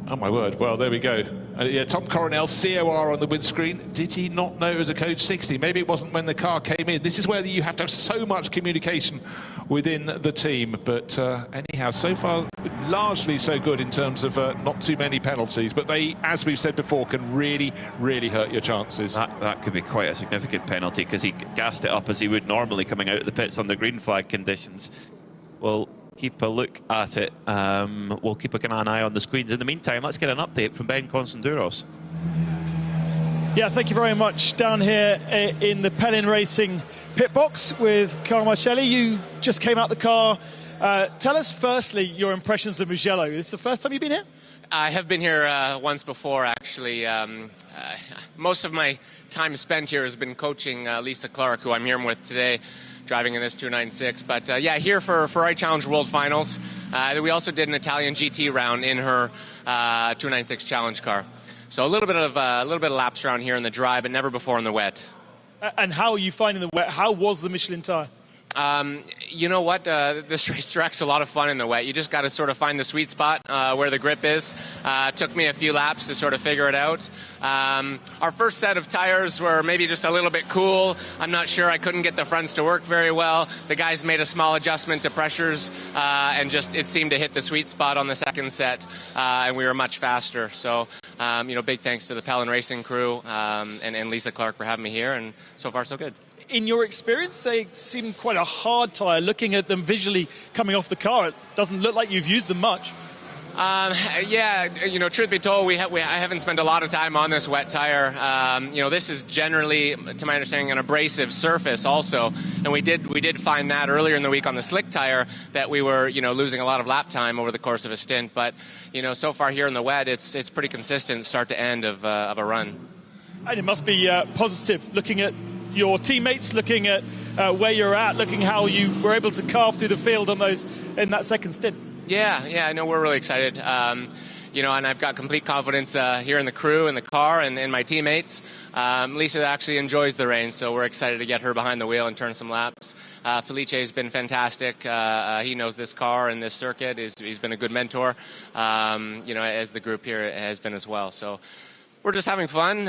Oh, my word. Well, there we go. Yeah, Tom Coronel, COR on the windscreen. Did he not know it was a code 60? Maybe it wasn't when the car came in. This is where you have to have so much communication within the team. But anyhow, so far, largely so good in terms of not too many penalties. But they, as we've said before, can really, really hurt your chances. That could be quite a significant penalty because he gassed it up as he would normally coming out of the pits under green flag conditions. Well, keep a look at it. We'll keep an eye on the screens. In the meantime, let's get an update from Ben Constanduros. Yeah, thank you very much. Down here in the Pelin Racing pit box with Carl Marcelli. You just came out the car. Tell us firstly your impressions of Mugello. Is this the first time you've been here? I have been here once before, actually. Most of my time spent here has been coaching Lisa Clark, who I'm here with today, driving in this 296. But yeah, here for iChallenge World Finals. We also did an Italian GT round in her 296 Challenge car. So a little bit of laps around here in the dry, but never before in the wet. And how are you finding the wet? How was the Michelin tire? You know what? This racetrack's a lot of fun in the wet. You just got to sort of find the sweet spot where the grip is. Took me a few laps to sort of figure it out. Our first set of tires were maybe just a little bit cool. I'm not sure. I couldn't get the fronts to work very well. The guys made a small adjustment to pressures, and just it seemed to hit the sweet spot on the second set, and we were much faster. So, you know, big thanks to the Pelin Racing crew and Lisa Clark for having me here, and so far so good. In your experience, they seem quite a hard tyre. Looking at them visually coming off the car, it doesn't look like you've used them much. Yeah, you know, truth be told, I haven't spent a lot of time on this wet tire. You know, this is generally, to my understanding, an abrasive surface also, and we did find that earlier in the week on the slick tire that we were, you know, losing a lot of lap time over the course of a stint. But you know, so far here in the wet, it's pretty consistent start to end of a run. And it must be positive looking at your teammates, looking at where you're at, looking how you were able to carve through the field on those in that second stint. Yeah, I know we're really excited. You know, and I've got complete confidence here in the crew, in the car, and in my teammates. Lisa actually enjoys the rain, so we're excited to get her behind the wheel and turn some laps. Felice's been fantastic. He knows this car and this circuit. He's been a good mentor, you know, as the group here has been as well. So we're just having fun.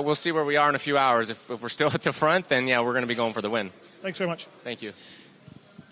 We'll see where we are in a few hours. If we're still at the front, then yeah, we're going to be going for the win. Thanks very much. Thank you.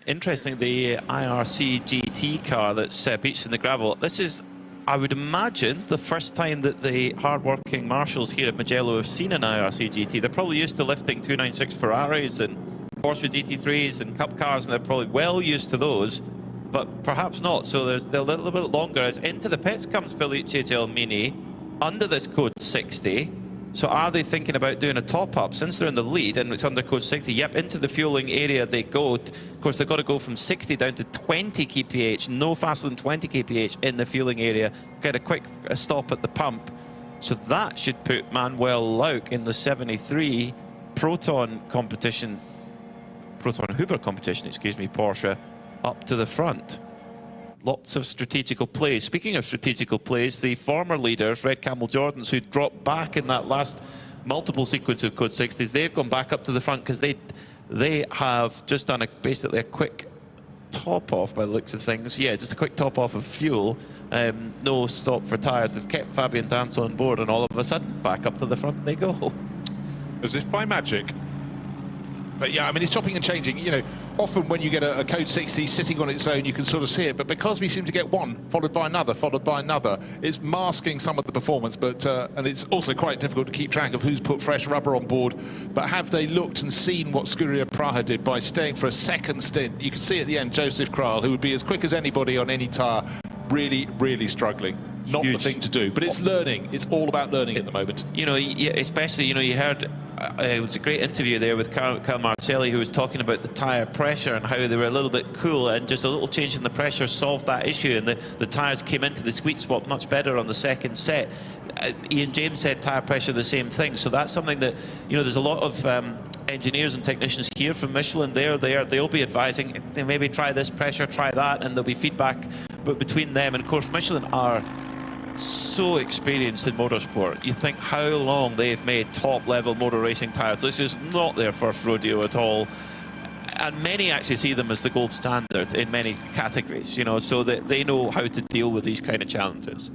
Interesting, the IRC GT car that's beached in the gravel. This is, I would imagine, the first time that the hard-working marshals here at Mugello have seen an IRC GT. They're probably used to lifting 296 Ferraris and Porsche GT3s and Cup cars, and they're probably well used to those, but perhaps not. So there's a little bit longer. As into the pits comes Felice Gelmini under this code 60. So are they thinking about doing a top-up since they're in the lead and it's under code 60? Yep, into the fueling area they go. Of course, they've got to go from 60 down to 20 kph, no faster than 20 kph in the fueling area. Get a quick stop at the pump. So that should put Manuel Lauk in the 73 Proton Huber competition, excuse me, Porsche, up to the front. Lots of strategical plays. Speaking of strategical plays, the former leaders, Red Camel Jordans, who dropped back in that last multiple sequence of code 60s, they've gone back up to the front because they have just done basically a quick top off by the looks of things. Yeah, just a quick top off of fuel. No stop for tyres. They've kept Fabian Dance on board, and all of a sudden, back up to the front they go. As if by magic. But yeah, I mean, it's chopping and changing. You know, often when you get a code 60 sitting on its own, you can sort of see it. But because we seem to get one followed by another, it's masking some of the performance. But and it's also quite difficult to keep track of who's put fresh rubber on board. But have they looked and seen what Scuderia Praha did by staying for a second stint? You can see at the end Joseph Kral, who would be as quick as anybody on any tyre, really, really struggling. Not the thing to do, but it's learning. It's all about learning at the moment. You know, especially, you know, you heard, it was a great interview there with Carl Marcelli, who was talking about the tyre pressure and how they were a little bit cool, and just a little change in the pressure solved that issue, and the tyres came into the sweet spot much better on the second set. Ian James said tyre pressure the same thing, so that's something that, you know, there's a lot of engineers and technicians here from Michelin. They'll be advising, maybe try this pressure, try that, and there'll be feedback between them. And of course, Michelin are so experienced in motorsport. You think how long they've made top-level motor racing tyres. This is not their first rodeo at all. And many actually see them as the gold standard in many categories, you know, so that they know how to deal with these kind of challenges.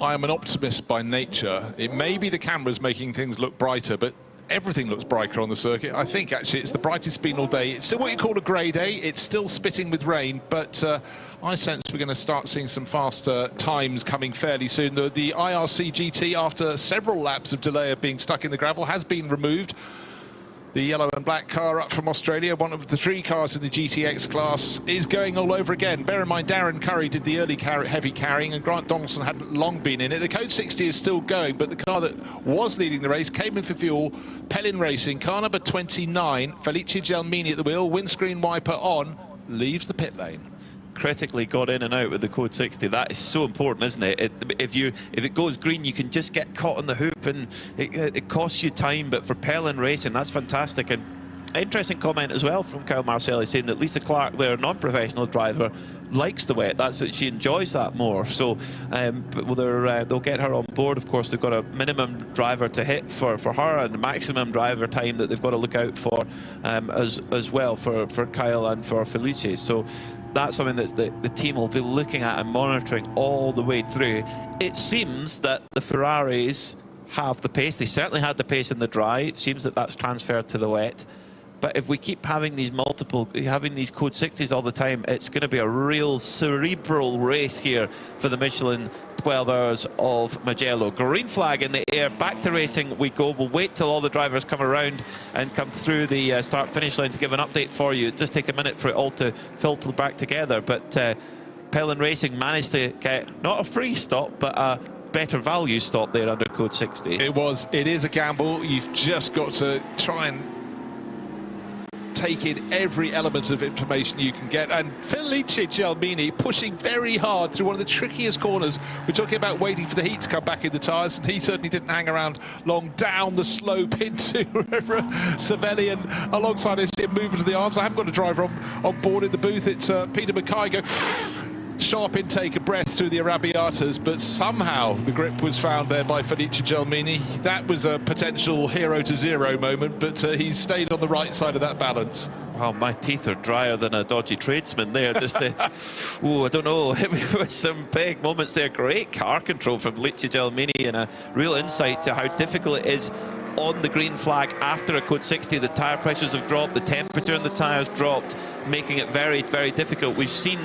I am an optimist by nature. It may be the cameras making things look brighter, but everything looks brighter on the circuit. I think actually it's the brightest been all day. It's still what you call a grey day. It's still spitting with rain, but I sense we're going to start seeing some faster times coming fairly soon. The IRC GT, after several laps of delay of being stuck in the gravel, has been removed. The yellow and black car up from Australia, one of the 3 cars in the GTX class, is going all over again. Bear in mind, Darren Curry did the early heavy carrying, and Grant Donaldson hadn't long been in it. The Code 60 is still going, but the car that was leading the race came in for fuel. Pellin Racing, car number 29, Felice Gelmini at the wheel, windscreen wiper on, leaves the pit lane. Critically got in and out with the Code 60. That is so important, isn't it? If it goes green, you can just get caught on the hoop, and it costs you time. But for Pellin Racing, that's fantastic. And interesting comment as well from Kyle Marcelli, saying that Lisa Clark, their non-professional driver, likes the wet. That's that she enjoys that more. So they'll get her on board. Of course, they've got a minimum driver to hit for her, and the maximum driver time that they've got to look out for as well for Kyle and for Felice. So that's something that the team will be looking at and monitoring all the way through. It seems that the Ferraris have the pace. They certainly had the pace in the dry. It seems that that's transferred to the wet. But if we keep having these Code 60s all the time, it's going to be a real cerebral race here for the Michelin 12 Hours of Mugello. Green flag in the air, back to racing we go. We'll wait till all the drivers come around and come through the start-finish line to give an update for you. Just take a minute for it all to filter back together. But Pellin Racing managed to get not a free stop, but a better value stop there under Code 60. It is a gamble. You've just got to try and take in every element of information you can get. And Felice Gelmini pushing very hard through one of the trickiest corners. We're talking about waiting for the heat to come back in the tyres, and he certainly didn't hang around long down the slope into Savelli, and alongside us in movement of the arms. I haven't got a driver on board in the booth. It's Peter Mackay go sharp intake of breath through the Arrabbiatas, but somehow the grip was found there by Felice Gelmini. That was a potential 0 to 0 moment, but he's stayed on the right side of that balance. Well, my teeth are drier than a dodgy tradesman there. Just I don't know, with some big moments there. Great car control from Felice Gelmini, and a real insight to how difficult it is on the green flag after a Code 60. The tyre pressures have dropped, the temperature in the tyres dropped, making it very, very difficult. We've seen,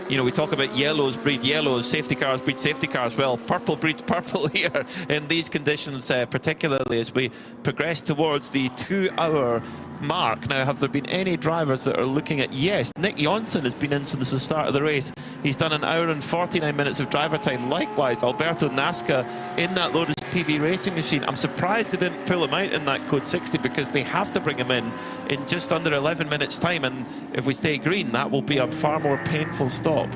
you know, we talk about yellows breed yellows, safety cars breed safety cars. Well, purple breeds purple here in these conditions, particularly as we progress towards the 2-hour mark. Now, have there been any drivers that are looking at... Yes, Nick Jonsson has been in since the start of the race. He's done 1 hour and 49 minutes of driver time. Likewise, Alberto Nasca in that Lotus PB racing machine. I'm surprised they didn't pull him out in that Code 60, because they have to bring him in just under 11 minutes time, and if we stay green, that will be a far more painful stop.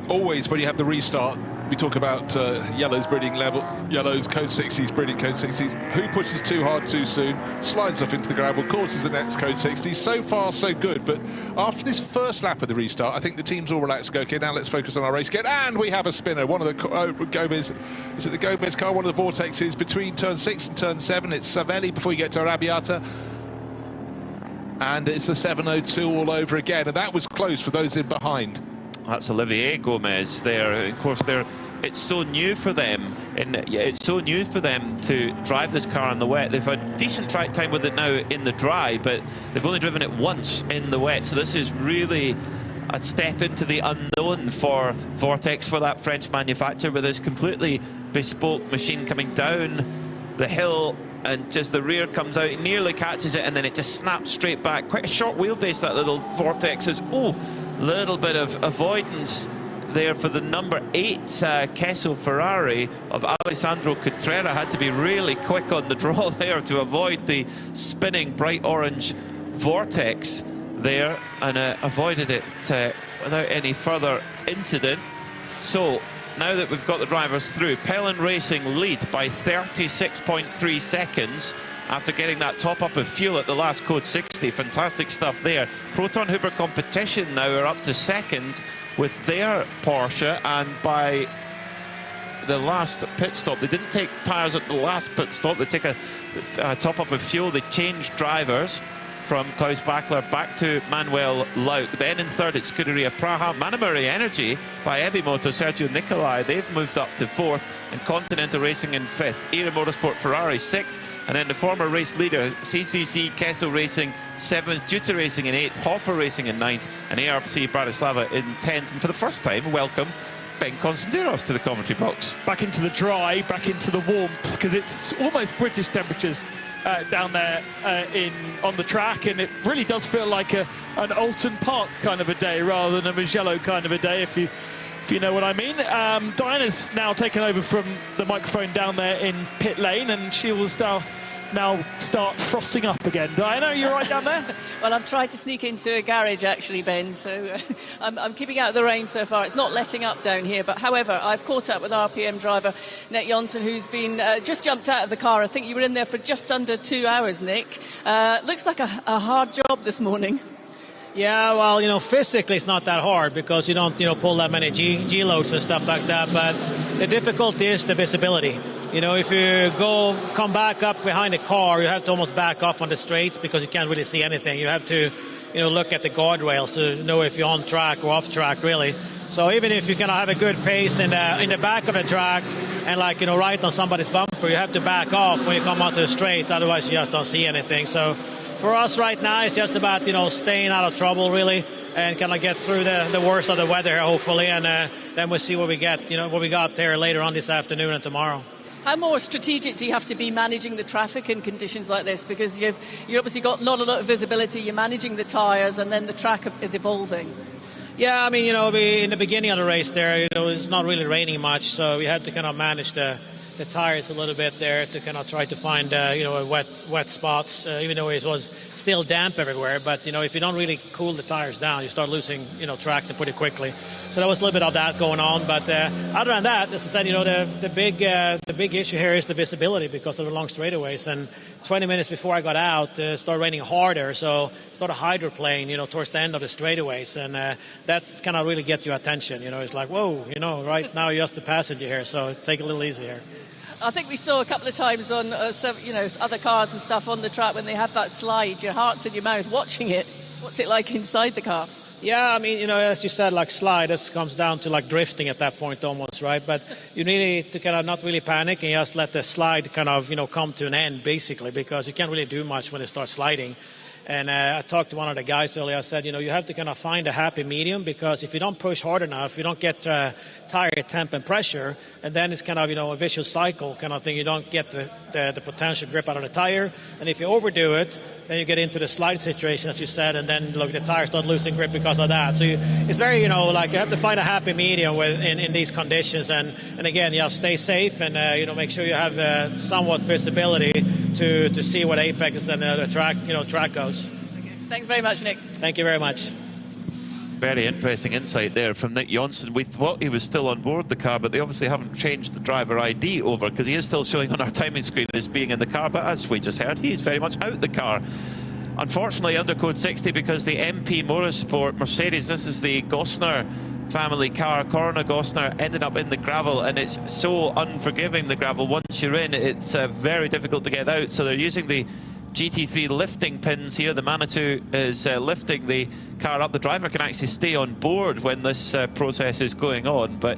Always when you have the restart, we talk about yellows breeding level, yellows, Code 60s breeding Code 60s. Who pushes too hard too soon, slides off into the gravel, causes the next Code 60. So far, so good. But after this first lap of the restart, I think the team's all relaxed. Go, okay, now let's focus on our race again. And we have a spinner. One of the Gomez, is it the Gomez car? One of the vortexes between turn 6 and turn 7. It's Savelli before you get to Arrabbiata. And it's the 702 all over again. And that was close for those in behind. That's Olivier Gomez there. Of course, it's so new for them, and it's so new for them to drive this car in the wet. They've had decent track time with it now in the dry, but they've only driven it once in the wet. So this is really a step into the unknown for Vortex, for that French manufacturer, with this completely bespoke machine coming down the hill. And just the rear comes out, it nearly catches it, and then it just snaps straight back. Quite a short wheelbase, that little Vortex is. Oh, little bit of avoidance there for the number 8 Kesso Ferrari of Alessandro Cotrera. Had to be really quick on the draw there to avoid the spinning bright orange Vortex there, and avoided it without any further incident. So now that we've got the drivers through, Pellin Racing lead by 36.3 seconds after getting that top up of fuel at the last Code 60. Fantastic stuff there. Proton Hooper Competition now are up to second with their Porsche, and by the last pit stop, they didn't take tyres at the last pit stop, they take a top up of fuel, they changed drivers from Klaus Bachler back to Manuel Lauk. Then in third it's Scuderia Praha. Manamari Energy by Ebimoto, Sergio Nicolai, they've moved up to fourth, and Continental Racing in fifth. Era Motorsport Ferrari sixth, and then the former race leader CCC Kessel Racing seventh, Duta Racing in eighth, Hoffer Racing in ninth, and ARC Bratislava in 10th. And for the first time, welcome Ben Constantinos to the commentary box. Back into the dry, back into the warmth, because it's almost British temperatures down there on the track, and it really does feel like an Alton Park kind of a day rather than a Mugello kind of a day, if you know what I mean. Diana's now taken over from the microphone down there in pit lane, and she will now start frosting up again. Diana, are you right down there? Well, I've tried to sneak into a garage actually, Ben, so I'm keeping out of the rain so far. It's not letting up down here, but however, I've caught up with RPM driver Nick Johnson, who's been just jumped out of the car. I think you were in there for just under 2 hours, Nick. Looks like a hard job this morning. Yeah, well, you know, physically it's not that hard because you don't, pull that many G loads and stuff like that, but the difficulty is the visibility. You know, if you come back up behind the car, you have to almost back off on the straights because you can't really see anything. You have to, look at the guardrails to know if you're on track or off track, really. So even if you can have a good pace in the back of the track and right on somebody's bumper, you have to back off when you come onto the straight, otherwise you just don't see anything. So for us right now, it's just about, staying out of trouble, really, and kind of get through the worst of the weather here, hopefully, and then we'll see what we get, what we got there later on this afternoon and tomorrow. How more strategic do you have to be managing the traffic in conditions like this? Because you've obviously got not a lot of visibility, you're managing the tyres, and then the track is evolving. Yeah, I mean, in the beginning of the race there, it's not really raining much, so we had to kind of manage the tyres a little bit there to kind of try to find, wet spots, even though it was still damp everywhere. But, if you don't really cool the tyres down, you start losing, traction pretty quickly. So there was a little bit of that going on. But other than that, as I said, the big issue here is the visibility because of the long straightaways. And 20 minutes before I got out, it started raining harder. So it started hydroplane, towards the end of the straightaways. And that's kind of really get your attention. It's like, whoa, right now you're just a passenger here. So take it a little easy here. I think we saw a couple of times on, other cars and stuff on the track when they have that slide, your heart's in your mouth watching it. What's it like inside the car? Yeah, I mean, as you said, slide, this comes down to drifting at that point almost, right? But you need to kind of not really panic and just let the slide kind of, come to an end, basically, because you can't really do much when it starts sliding. And I talked to one of the guys earlier. I said, you have to kind of find a happy medium because if you don't push hard enough, you don't get tire temp and pressure, and then it's kind of, a vicious cycle kind of thing. You don't get the potential grip out of the tire. And if you overdo it, then you get into the slide situation, as you said, and then look, the tires start losing grip because of that. So it's very, you have to find a happy medium in these conditions. And again, stay safe and, make sure you have somewhat visibility to see what apex and the track goes. Thanks very much, Nick. Thank you very much. Very interesting insight there from Nick Johnson. We thought he was still on board the car, but they obviously haven't changed the driver ID over because he is still showing on our timing screen as being in the car, but as we just heard, he's very much out the car. Unfortunately, under code 60, because the MP Motorsport Mercedes, this is the Gosner family car, Corona Gosner, ended up in the gravel, and it's so unforgiving, the gravel. Once you're in, it's very difficult to get out, so they're using the GT3 lifting pins here. The Manitou is lifting the car up. The driver can actually stay on board when this process is going on, but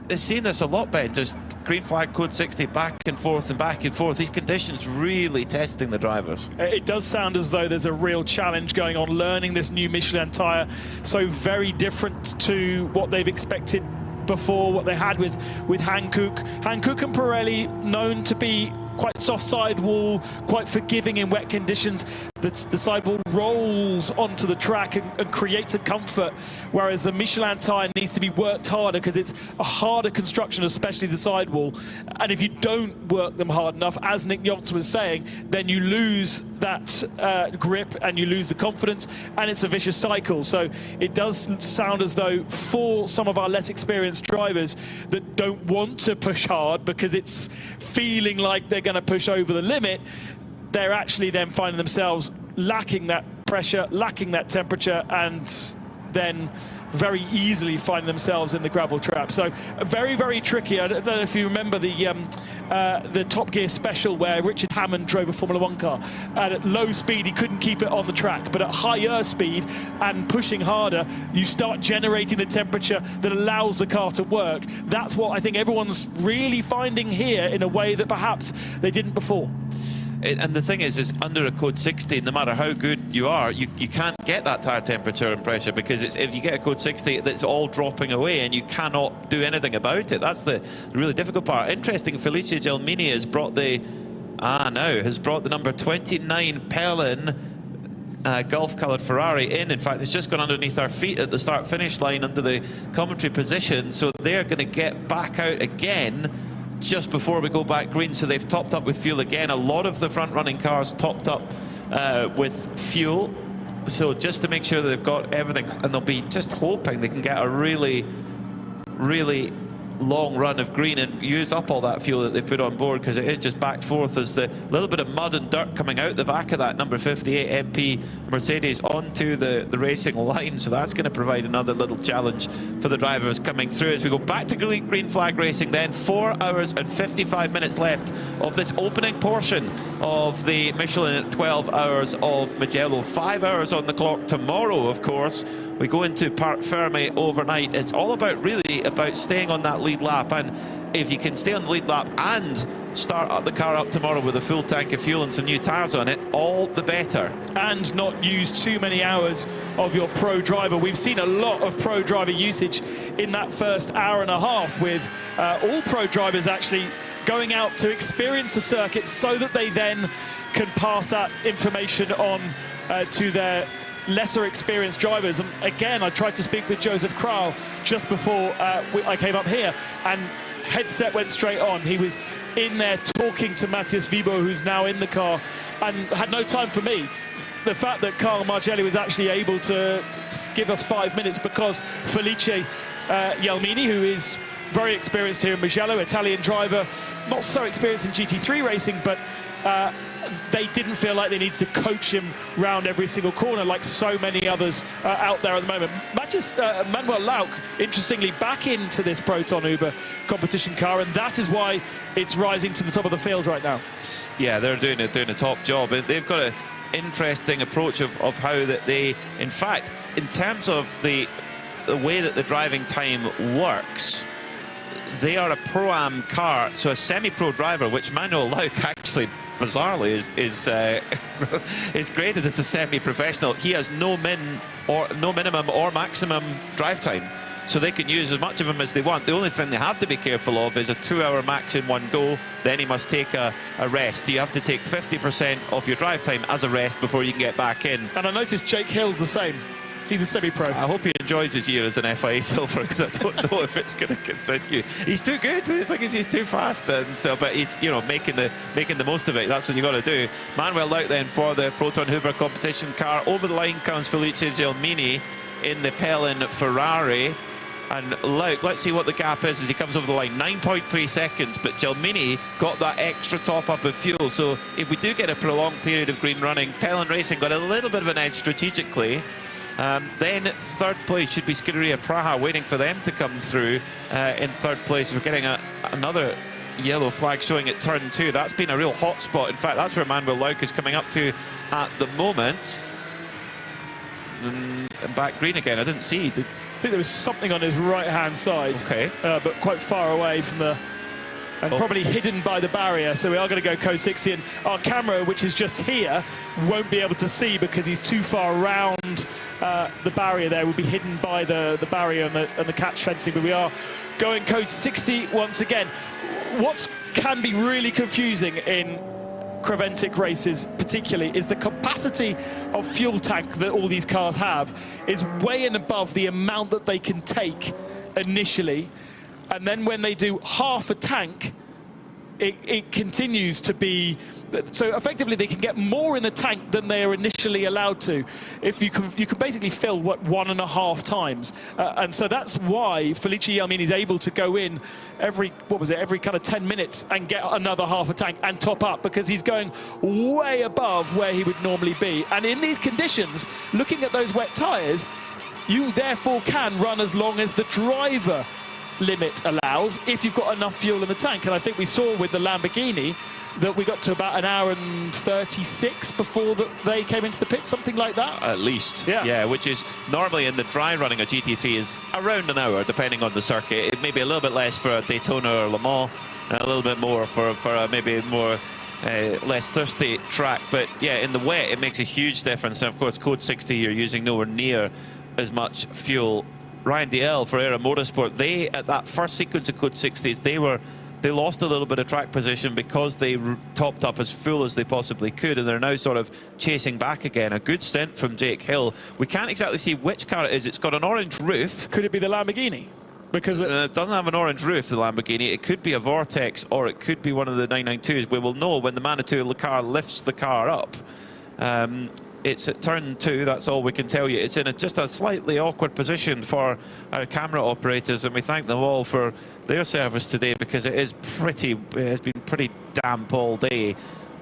they've seen this a lot, Ben, just green flag, code 60, back and forth and back and forth. These conditions really testing the drivers. It does sound as though there's a real challenge going on learning this new Michelin tyre, so very different to what they've expected before, what they had with Hankook. Hankook and Pirelli known to be quite soft sidewall, quite forgiving in wet conditions. The sidewall rolls onto the track and creates a comfort, whereas the Michelin tyre needs to be worked harder because it's a harder construction, especially the sidewall. And if you don't work them hard enough, as Nick Johnson was saying, then you lose that grip and you lose the confidence, and it's a vicious cycle. So it does sound as though for some of our less experienced drivers that don't want to push hard because it's feeling like they're going to push over the limit, they're actually then finding themselves lacking that pressure, lacking that temperature, and then very easily find themselves in the gravel trap. So very, very tricky. I don't know if you remember the Top Gear special where Richard Hammond drove a Formula 1 car, and at low speed he couldn't keep it on the track, but at higher speed and pushing harder you start generating the temperature that allows the car to work. That's what I think everyone's really finding here in a way that perhaps they didn't before. And the thing is under a code 60, no matter how good you are, you can't get that tire temperature and pressure, because if you get a code 60, that's all dropping away and you cannot do anything about it. That's the really difficult part. Interesting, Felice Gelmini has brought the number 29 Pelin Gulf-coloured Ferrari in. In fact, it's just gone underneath our feet at the start-finish line under the commentary position, so they're going to get back out again just before we go back green. So they've topped up with fuel again. A lot of the front-running cars topped up with fuel, so just to make sure that they've got everything, and they'll be just hoping they can get a really, really long run of green and use up all that fuel that they put on board, because it is just back forth as the little bit of mud and dirt coming out the back of that number 58 MP Mercedes onto the racing line. So that's going to provide another little challenge for the drivers coming through as we go back to green flag racing. Then 4 hours and 55 minutes left of this opening portion of the Michelin 12 Hours of Mugello. 5 hours on the clock tomorrow, of course. We go into Parc Fermé overnight. It's all really about staying on that lead lap, and if you can stay on the lead lap and start the car up tomorrow with a full tank of fuel and some new tyres on it, all the better. And not use too many hours of your pro driver. We've seen a lot of pro driver usage in that first hour and a half, with all pro drivers actually going out to experience the circuit so that they then can pass that information on to their lesser experienced drivers. And again, I tried to speak with Joseph Kral just before I came up here, and headset went straight on. He was in there talking to Matthias Vibo, who's now in the car, and had no time for me. The fact that Carlo Margelli was actually able to give us 5 minutes because Felice Gelmini, who is very experienced here in Mugello, Italian driver, not so experienced in GT3 racing, but they didn't feel like they needed to coach him round every single corner like so many others out there at the moment. Manuel Lauck, interestingly, back into this Proton Uber competition car, and that is why it's rising to the top of the field right now. Yeah, they're doing a top job. They've got an interesting approach of how that they, in fact, in terms of the way that the driving time works, they are a Pro-Am car, so a semi-pro driver, which Manuel Lauck actually bizarrely is graded as a semi-professional. He has no minimum or maximum drive time, so they can use as much of him as they want. The only thing they have to be careful of is a 2-hour max in one go. Then he must take a rest. You have to take 50% of your drive time as a rest before you can get back in. And I noticed Jake Hill's the same. He's a semi-pro. I hope he enjoys his year as an FIA Silver, because I don't know if it's going to continue. He's too good. It's like he's too fast, and so, but he's making the most of it. That's what you got to do. Manuel Lauck then for the Proton Uber competition car. Over the line comes Felice Gelmini in the Pelin Ferrari. And Lauck, let's see what the gap is as he comes over the line. 9.3 seconds, but Gelmini got that extra top up of fuel. So if we do get a prolonged period of green running, Pelin Racing got a little bit of an edge strategically. Then third place should be Scarperia Praha, waiting for them to come through in third place. We're getting another yellow flag showing at turn 2. That's been a real hot spot. In fact, that's where Manuel Lauck is coming up to at the moment. And back green again. I didn't see. I think there was something on his right-hand side, okay, but quite far away from the... and probably hidden by the barrier, so we are going to go code 60, and our camera, which is just here, won't be able to see because he's too far around the barrier there. We'll be hidden by the barrier and the catch fencing, but we are going code 60 once again. What can be really confusing in Creventic races particularly is the capacity of fuel tank that all these cars have is way and above the amount that they can take initially. And then when they do half a tank, it continues to be. So effectively, they can get more in the tank than they are initially allowed to. If you can basically fill 1.5 times, and so that's why Felice Ielmini is able to go in every kind of 10 minutes and get another half a tank and top up, because he's going way above where he would normally be. And in these conditions, looking at those wet tyres, you therefore can run as long as the driver limit allows if you've got enough fuel in the tank. And I think we saw with the Lamborghini that we got to about 1 hour and 36 before they came into the pit, something like that. At least, yeah, which is normally in the dry running of GT3 is around an hour, depending on the circuit. It may be a little bit less for a Daytona or Le Mans, and a little bit more for a maybe more less thirsty track. But yeah, in the wet, it makes a huge difference. And of course, Code 60, you're using nowhere near as much fuel. Ryan DL for Era Motorsport, they, at that first sequence of Code 60s, they lost a little bit of track position because they topped up as full as they possibly could, and they're now sort of chasing back again. A good stint from Jake Hill. We can't exactly see which car it is. It's got an orange roof. Could it be the Lamborghini? Because it doesn't have an orange roof, the Lamborghini. It could be a Vortex, or it could be one of the 992s. We will know when the Manitou car lifts the car up. It's at turn 2, that's all we can tell you. It's in just a slightly awkward position for our camera operators, and we thank them all for their service today, because it's been pretty damp all day.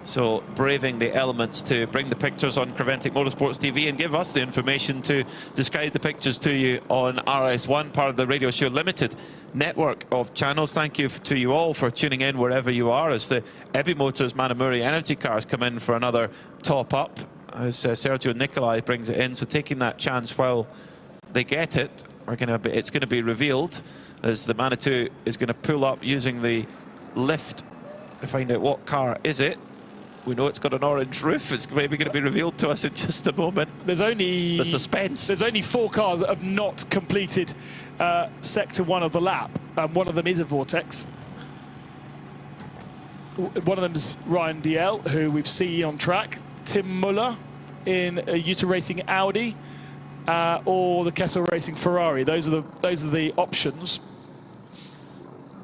So braving the elements to bring the pictures on Creventic Motorsports TV and give us the information to describe the pictures to you on RS1, part of the Radio Show Limited network of channels. Thank you to you all for tuning in wherever you are as the Ebi Motors Manamuri Energy cars come in for another top up, as Sergio Nicolai brings it in. So taking that chance while they get it, it's going to be revealed as the Manitou is going to pull up using the lift to find out what car is it. We know it's got an orange roof. It's maybe going to be revealed to us in just a moment. There's only the suspense. There's only 4 cars that have not completed Sector 1 of the lap. One of them is a Vortex. One of them is Ryan DL, who we've seen on track. Tim Muller in a Yuta Racing Audi, or the Kessel Racing Ferrari. Those are the options.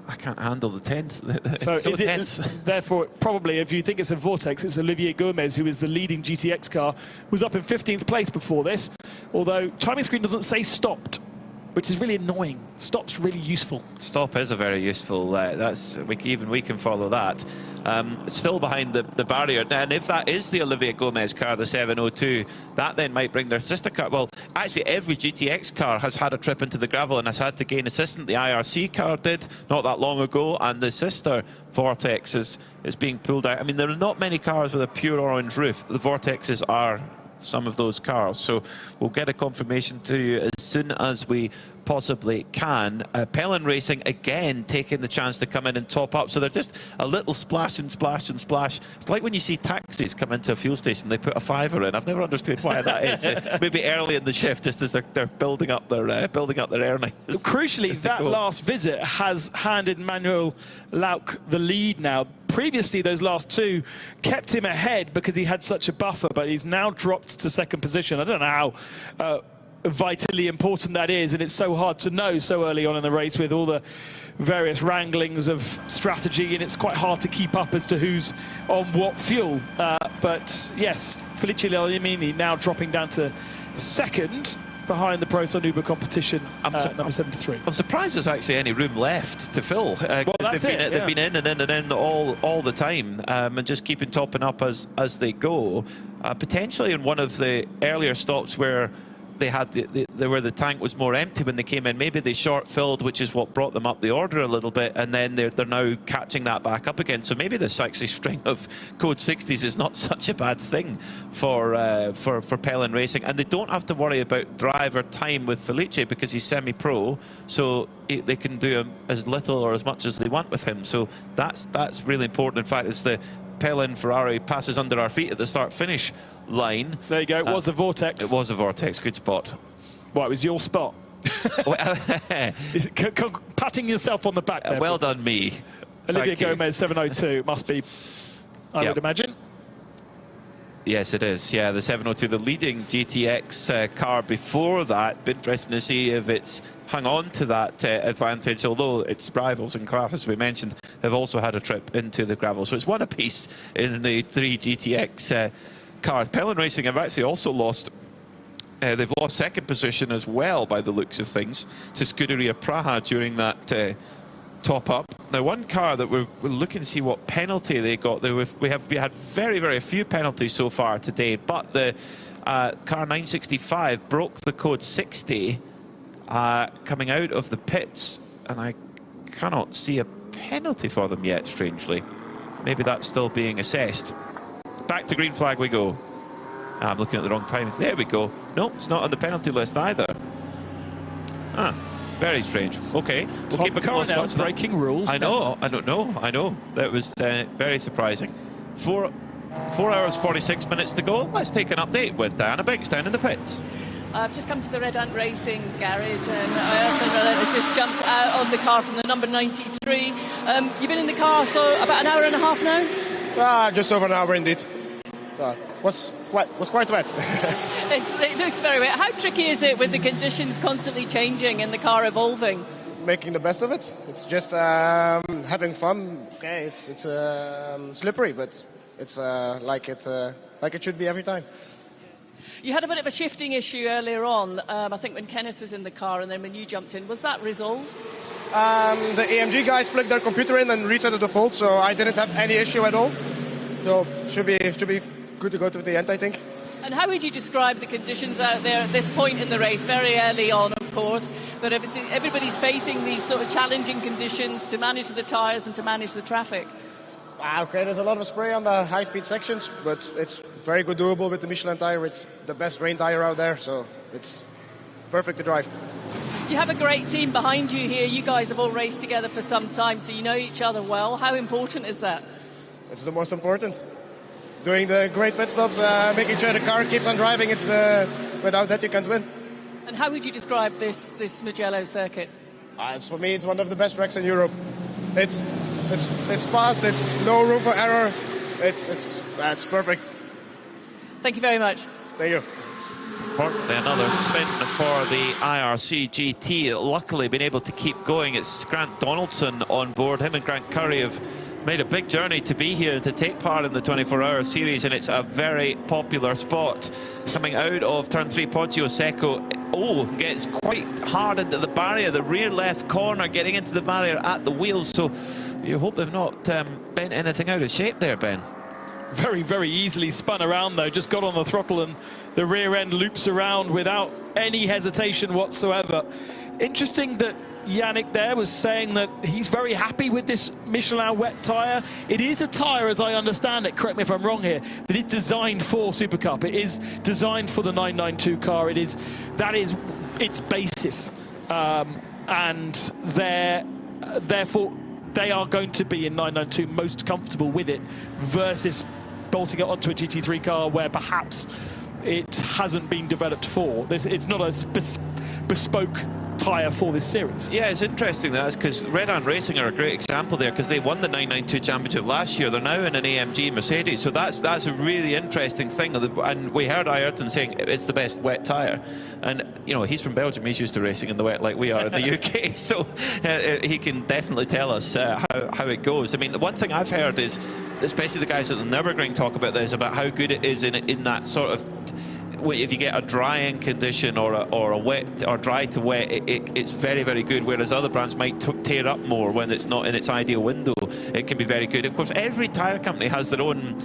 I can't handle the tense. So it's so tense. Therefore, probably, if you think it's a Vortex, it's Olivier Gomez, who is the leading GTX car, was up in 15th place before this, although timing screen doesn't say stopped, which is really annoying. Stop's really useful. Stop is a very useful, we can follow that. Still behind the barrier, and if that is the Olivier Gomez car, the 702, that then might bring their sister car. Well, actually every GTX car has had a trip into the gravel and has had to gain assistance. The IRC car did not that long ago, and the sister Vortex is being pulled out. I mean, there are not many cars with a pure orange roof. The Vortexes are some of those cars, so we'll get a confirmation to you as soon as we possibly can. Pelin Racing again taking the chance to come in and top up, so they're just a little splash and splash and splash. It's like when you see taxis come into a fuel station, they put a $5 in. I've never understood why that is. Maybe early in the shift, just as they're building up their earnings. Crucially, that last visit has handed Manuel Lauck the lead now. Previously, those last 2 kept him ahead because he had such a buffer, but he's now dropped to 2nd position. I don't know how vitally important that is, and it's so hard to know so early on in the race with all the various wranglings of strategy, and it's quite hard to keep up as to who's on what fuel. But yes, Felice Ielmini now dropping down to 2nd behind the Proton Uber competition, number 73. I'm surprised there's actually any room left to fill. Well, that's they've been in and in and in all the time, and just keeping topping up as they go. Potentially in one of the earlier stops where they had where the tank was more empty when they came in, maybe they short filled, which is what brought them up the order a little bit, and then they're now catching that back up again. So maybe this actually string of Code 60s is not such a bad thing for Pelin Racing, and they don't have to worry about driver time with Felice because he's semi-pro, so they can do as little or as much as they want with him. So that's really important. In fact, it's the Pelin Ferrari passes under our feet at the start-finish line. There you go. It was a Vortex. It was a Vortex. Good spot. Well, it was your spot. Patting yourself on the back there. Well done, me. Olivier Gomez, 702. Must be, I would imagine. Yes, it is. Yeah, the 702, the leading GTX car before that. Be interesting to see if it's hung on to that advantage, although its rivals in class, as we mentioned, have also had a trip into the gravel. So it's one apiece in the 3 GTX cars. Pelin Racing have actually also lost. They've lost second position as well, by the looks of things, to Scuderia Praha during that top up. Now, one car that we're looking to see what penalty they got. We had very few penalties so far today, but the car 965 broke the code 60 coming out of the pits, and I cannot see a penalty for them yet, strangely. Maybe that's still being assessed. Back to green flag we go. I'm looking at the wrong times. There we go. Nope, it's not on the penalty list either. Ah, very strange. Okay, we'll keep a close watch. Breaking rules. I know. I know. That was very surprising. 4 hours 46 minutes to go. Let's take an update with Diana Binks down in the pits. I've just come to the Red Ant Racing garage, and I also has just jumped out of the car from the number 93. You've been in the car so about an hour and a half now? Just over an hour indeed. Was quite wet. It looks very wet. How tricky is it with the conditions constantly changing and the car evolving? Making the best of it. It's just having fun. Okay, it's slippery, but it's like it should be every time. You had a bit of a shifting issue earlier on, I think when Kenneth was in the car and then when you jumped in. Was that resolved? The AMG guys plugged their computer in and reset the fault, so I didn't have any issue at all. So should be good to go to the end, I think. And how would you describe the conditions out there at this point in the race? Very early on, of course, but obviously everybody's facing these sort of challenging conditions to manage the tyres and to manage the traffic. Okay, there's a lot of spray on the high-speed sections, but it's very good doable with the Michelin tyre. It's the best grain tyre out there, so it's perfect to drive. You have a great team behind you here. You guys have all raced together for some time, so you know each other well. How important is that? It's the most important. Doing the great pit stops, making sure the car keeps on driving. Without that you can't win. And how would you describe this Mugello circuit? For me, it's one of the best tracks in Europe. It's fast. It's no room for error. It's perfect. Thank you very much. Thank you. Unfortunately, another spin for the IRC GT. Luckily, been able to keep going. It's Grant Donaldson on board. Him and Grant Curry have made a big journey to be here and to take part in the 24-hour series, and it's a very popular spot. Coming out of turn 3, Poggio Secco, gets quite hard into the barrier, the rear left corner, getting into the barrier at the wheels, so you hope they've not bent anything out of shape there, Ben. Very easily spun around though, just got on the throttle and the rear end loops around without any hesitation whatsoever. Interesting that Yannick there was saying that he's very happy with this Michelin wet tyre. It is a tyre, as I understand it, correct me if I'm wrong here, that is designed for Super Cup. It is designed for the 992 car. That is its basis. And therefore, they are going to be in 992 most comfortable with it versus bolting it onto a GT3 car where perhaps it hasn't been developed for. It's not a bespoke tyre for this series. Yeah, it's interesting that, because Red Ant Racing are a great example there, because they won the 992 championship last year. They're now in an AMG Mercedes, so that's a really interesting thing. And we heard Ayrton saying it's the best wet tyre, and you know, he's from Belgium, he's used to racing in the wet like we are in the UK, so he can definitely tell us how it goes. I mean, the one thing I've heard is, especially the guys at the Nürburgring talk about this, about how good it is in that sort of, if you get a drying condition or a wet or dry to wet, it's very good, whereas other brands might tear up more when it's not in its ideal window. It can be very good. Of course, every tyre company has their own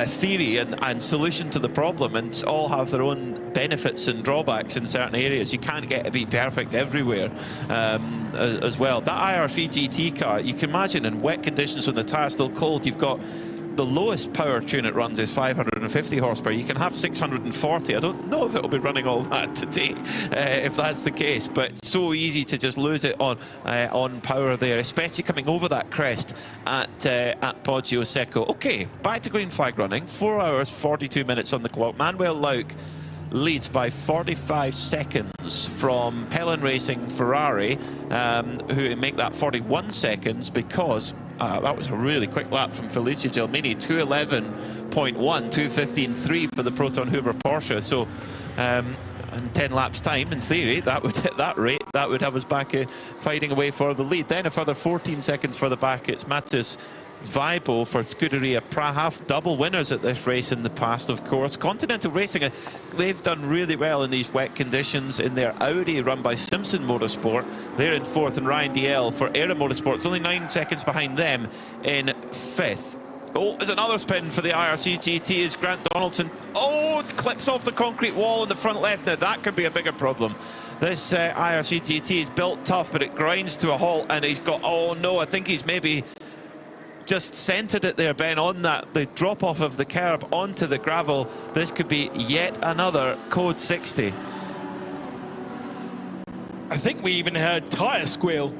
theory and solution to the problem, and all have their own benefits and drawbacks in certain areas. You can't get to be perfect everywhere as well. That IRC GT car, you can imagine in wet conditions when the tyre's still cold, you've got the lowest power tune it runs is 550 horsepower. You can have 640. I don't know if it'll be running all that today, if that's the case. But so easy to just lose it on power there, especially coming over that crest at Poggio Secco. Okay, back to green flag running. 4 hours 42 minutes on the clock. Manuel Lauk leads by 45 seconds from Pelin Racing Ferrari, who make that 41 seconds because that was a really quick lap from Felicia Gelmini, 2:11.1, 2:15.3 for the Proton Huber Porsche. So in 10 laps time, in theory, that would hit that rate, that would have us back fighting away for the lead. Then a further 14 seconds for the back. It's Matus Vibo for Scuderia Praha, double winners at this race in the past, of course. Continental Racing, they've done really well in these wet conditions in their Audi run by Simpson Motorsport. They're in 4th, and Ryan DL for Era Motorsports, only 9 seconds behind them in 5th. Oh, there's another spin for the IRC GT as Grant Donaldson, clips off the concrete wall in the front left. Now that could be a bigger problem. This IRC GT is built tough, but it grinds to a halt, and he's got, I think he's maybe just centered it there, Ben, on the drop off of the curb onto the gravel. This could be yet another code 60. I think we even heard tyre squeal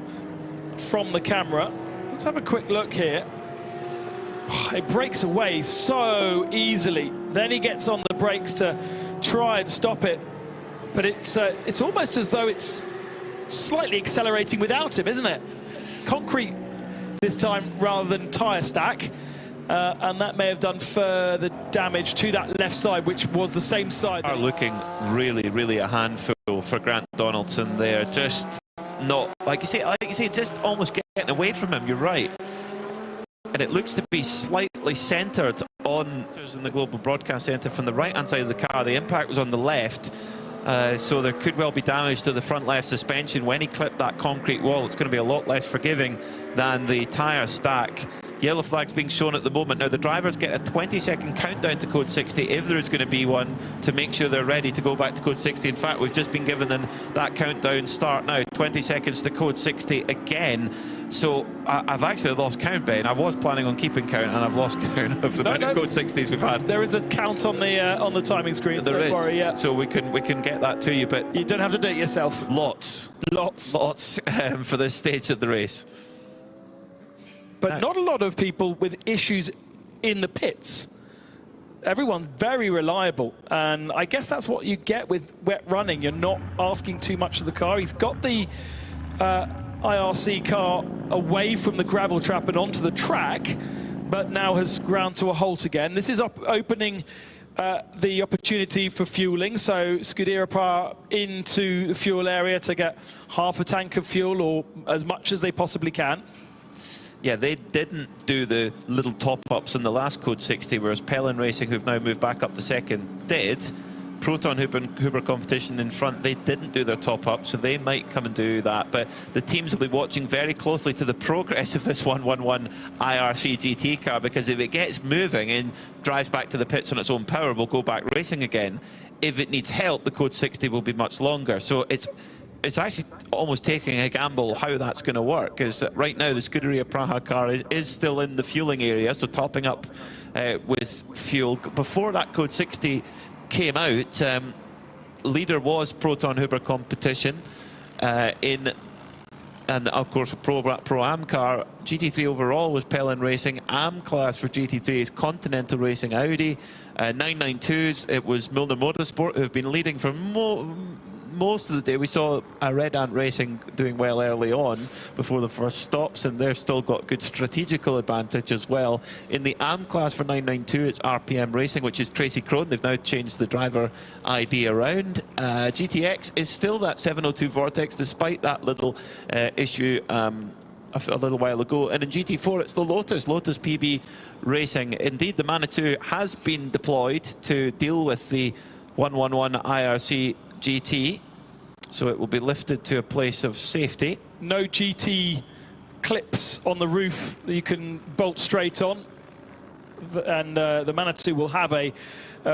from the camera. Let's have a quick look here. It breaks away so easily. Then he gets on the brakes to try and stop it, but it's almost as though it's slightly accelerating without him, isn't it? Concrete this time rather than tyre stack, and that may have done further damage to that left side, which was the same side. Are looking really, really a handful for Grant Donaldson there. Just not, like you say, just almost getting away from him. You're right. And it looks to be slightly centred on in the Global Broadcast Centre from the right-hand side of the car. The impact was on the left, so there could well be damage to the front left suspension. When he clipped that concrete wall, it's going to be a lot less forgiving than the tyre stack. Yellow flag's being shown at the moment. Now the drivers get a 20-second countdown to code 60 if there is going to be one, to make sure they're ready to go back to code 60. In fact, we've just been given that countdown start now. 20 seconds to code 60 again. So I've actually lost count, Ben. I was planning on keeping count, and I've lost count of the amount of code 60s we've had. There is a count on the timing screen. There is. Don't worry, yeah. So we can get that to you, but you don't have to do it yourself. Lots for this stage of the race. But not a lot of people with issues in the pits. Everyone's very reliable, and I guess that's what you get with wet running. You're not asking too much of the car. He's got the IRC car away from the gravel trap and onto the track, but now has ground to a halt again. This is opening the opportunity for fueling, so Scuderia Praha into the fuel area to get half a tank of fuel, or as much as they possibly can. Yeah, they didn't do the little top-ups in the last code 60, whereas Pelin Racing, who've now moved back up the second, did. Proton Huber competition in front, they didn't do their top-up, so they might come and do that. But the teams will be watching very closely to the progress of this 111 IRC GT car, because if it gets moving and drives back to the pits on its own power, we'll go back racing again. If it needs help, the code 60 will be much longer. So it's actually almost taking a gamble how that's going to work, because right now the Scuderia Praha car is still in the fueling area, so topping up with fuel. Before that code 60 came out, leader was Proton Huber competition and of course for Pro-Am car. GT3 overall was Pelin Racing. Am class for GT3 is Continental Racing Audi. 992s, it was Milner Motorsport, who have been leading for most of the day. We saw Red Ant Racing doing well early on before the first stops, and they've still got good strategical advantage as well. In the AM class for 992, it's RPM Racing, which is Tracy Crone. They've now changed the driver ID around. GTX is still that 702 Vortex, despite that little issue a little while ago. And in GT4, it's the Lotus PB Racing. Indeed, the Manitou has been deployed to deal with the 111 IRC GT, so it will be lifted to a place of safety. No GT clips on the roof that you can bolt straight on, and the Manitou will have a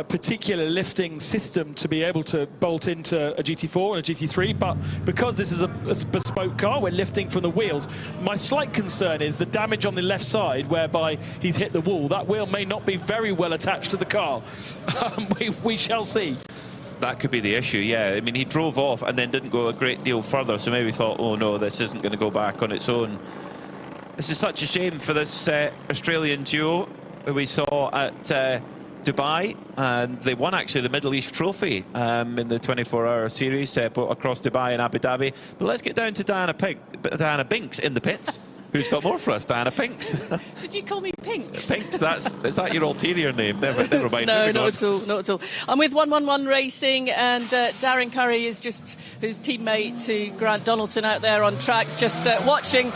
particular lifting system to be able to bolt into a GT4 and a GT3, but because this is a bespoke car, we're lifting from the wheels. My slight concern is the damage on the left side, whereby he's hit the wall. That wheel may not be very well attached to the car. We shall see. That could be the issue, yeah. I mean, he drove off and then didn't go a great deal further, so maybe thought, oh no, this isn't going to go back on its own. This is such a shame for this Australian duo who we saw at Dubai, and they won actually the Middle East Trophy in the 24-hour series across Dubai and Abu Dhabi. But let's get down to Diana Binks in the pits. Who's got more for us? Diana Pinks. Did you call me Pinks? Pinks, is that your ulterior name? Never mind. No, not at all, not at all. I'm with 111 Racing, and Darren Curry is just who's teammate to Grant Donaldson out there on tracks, just watching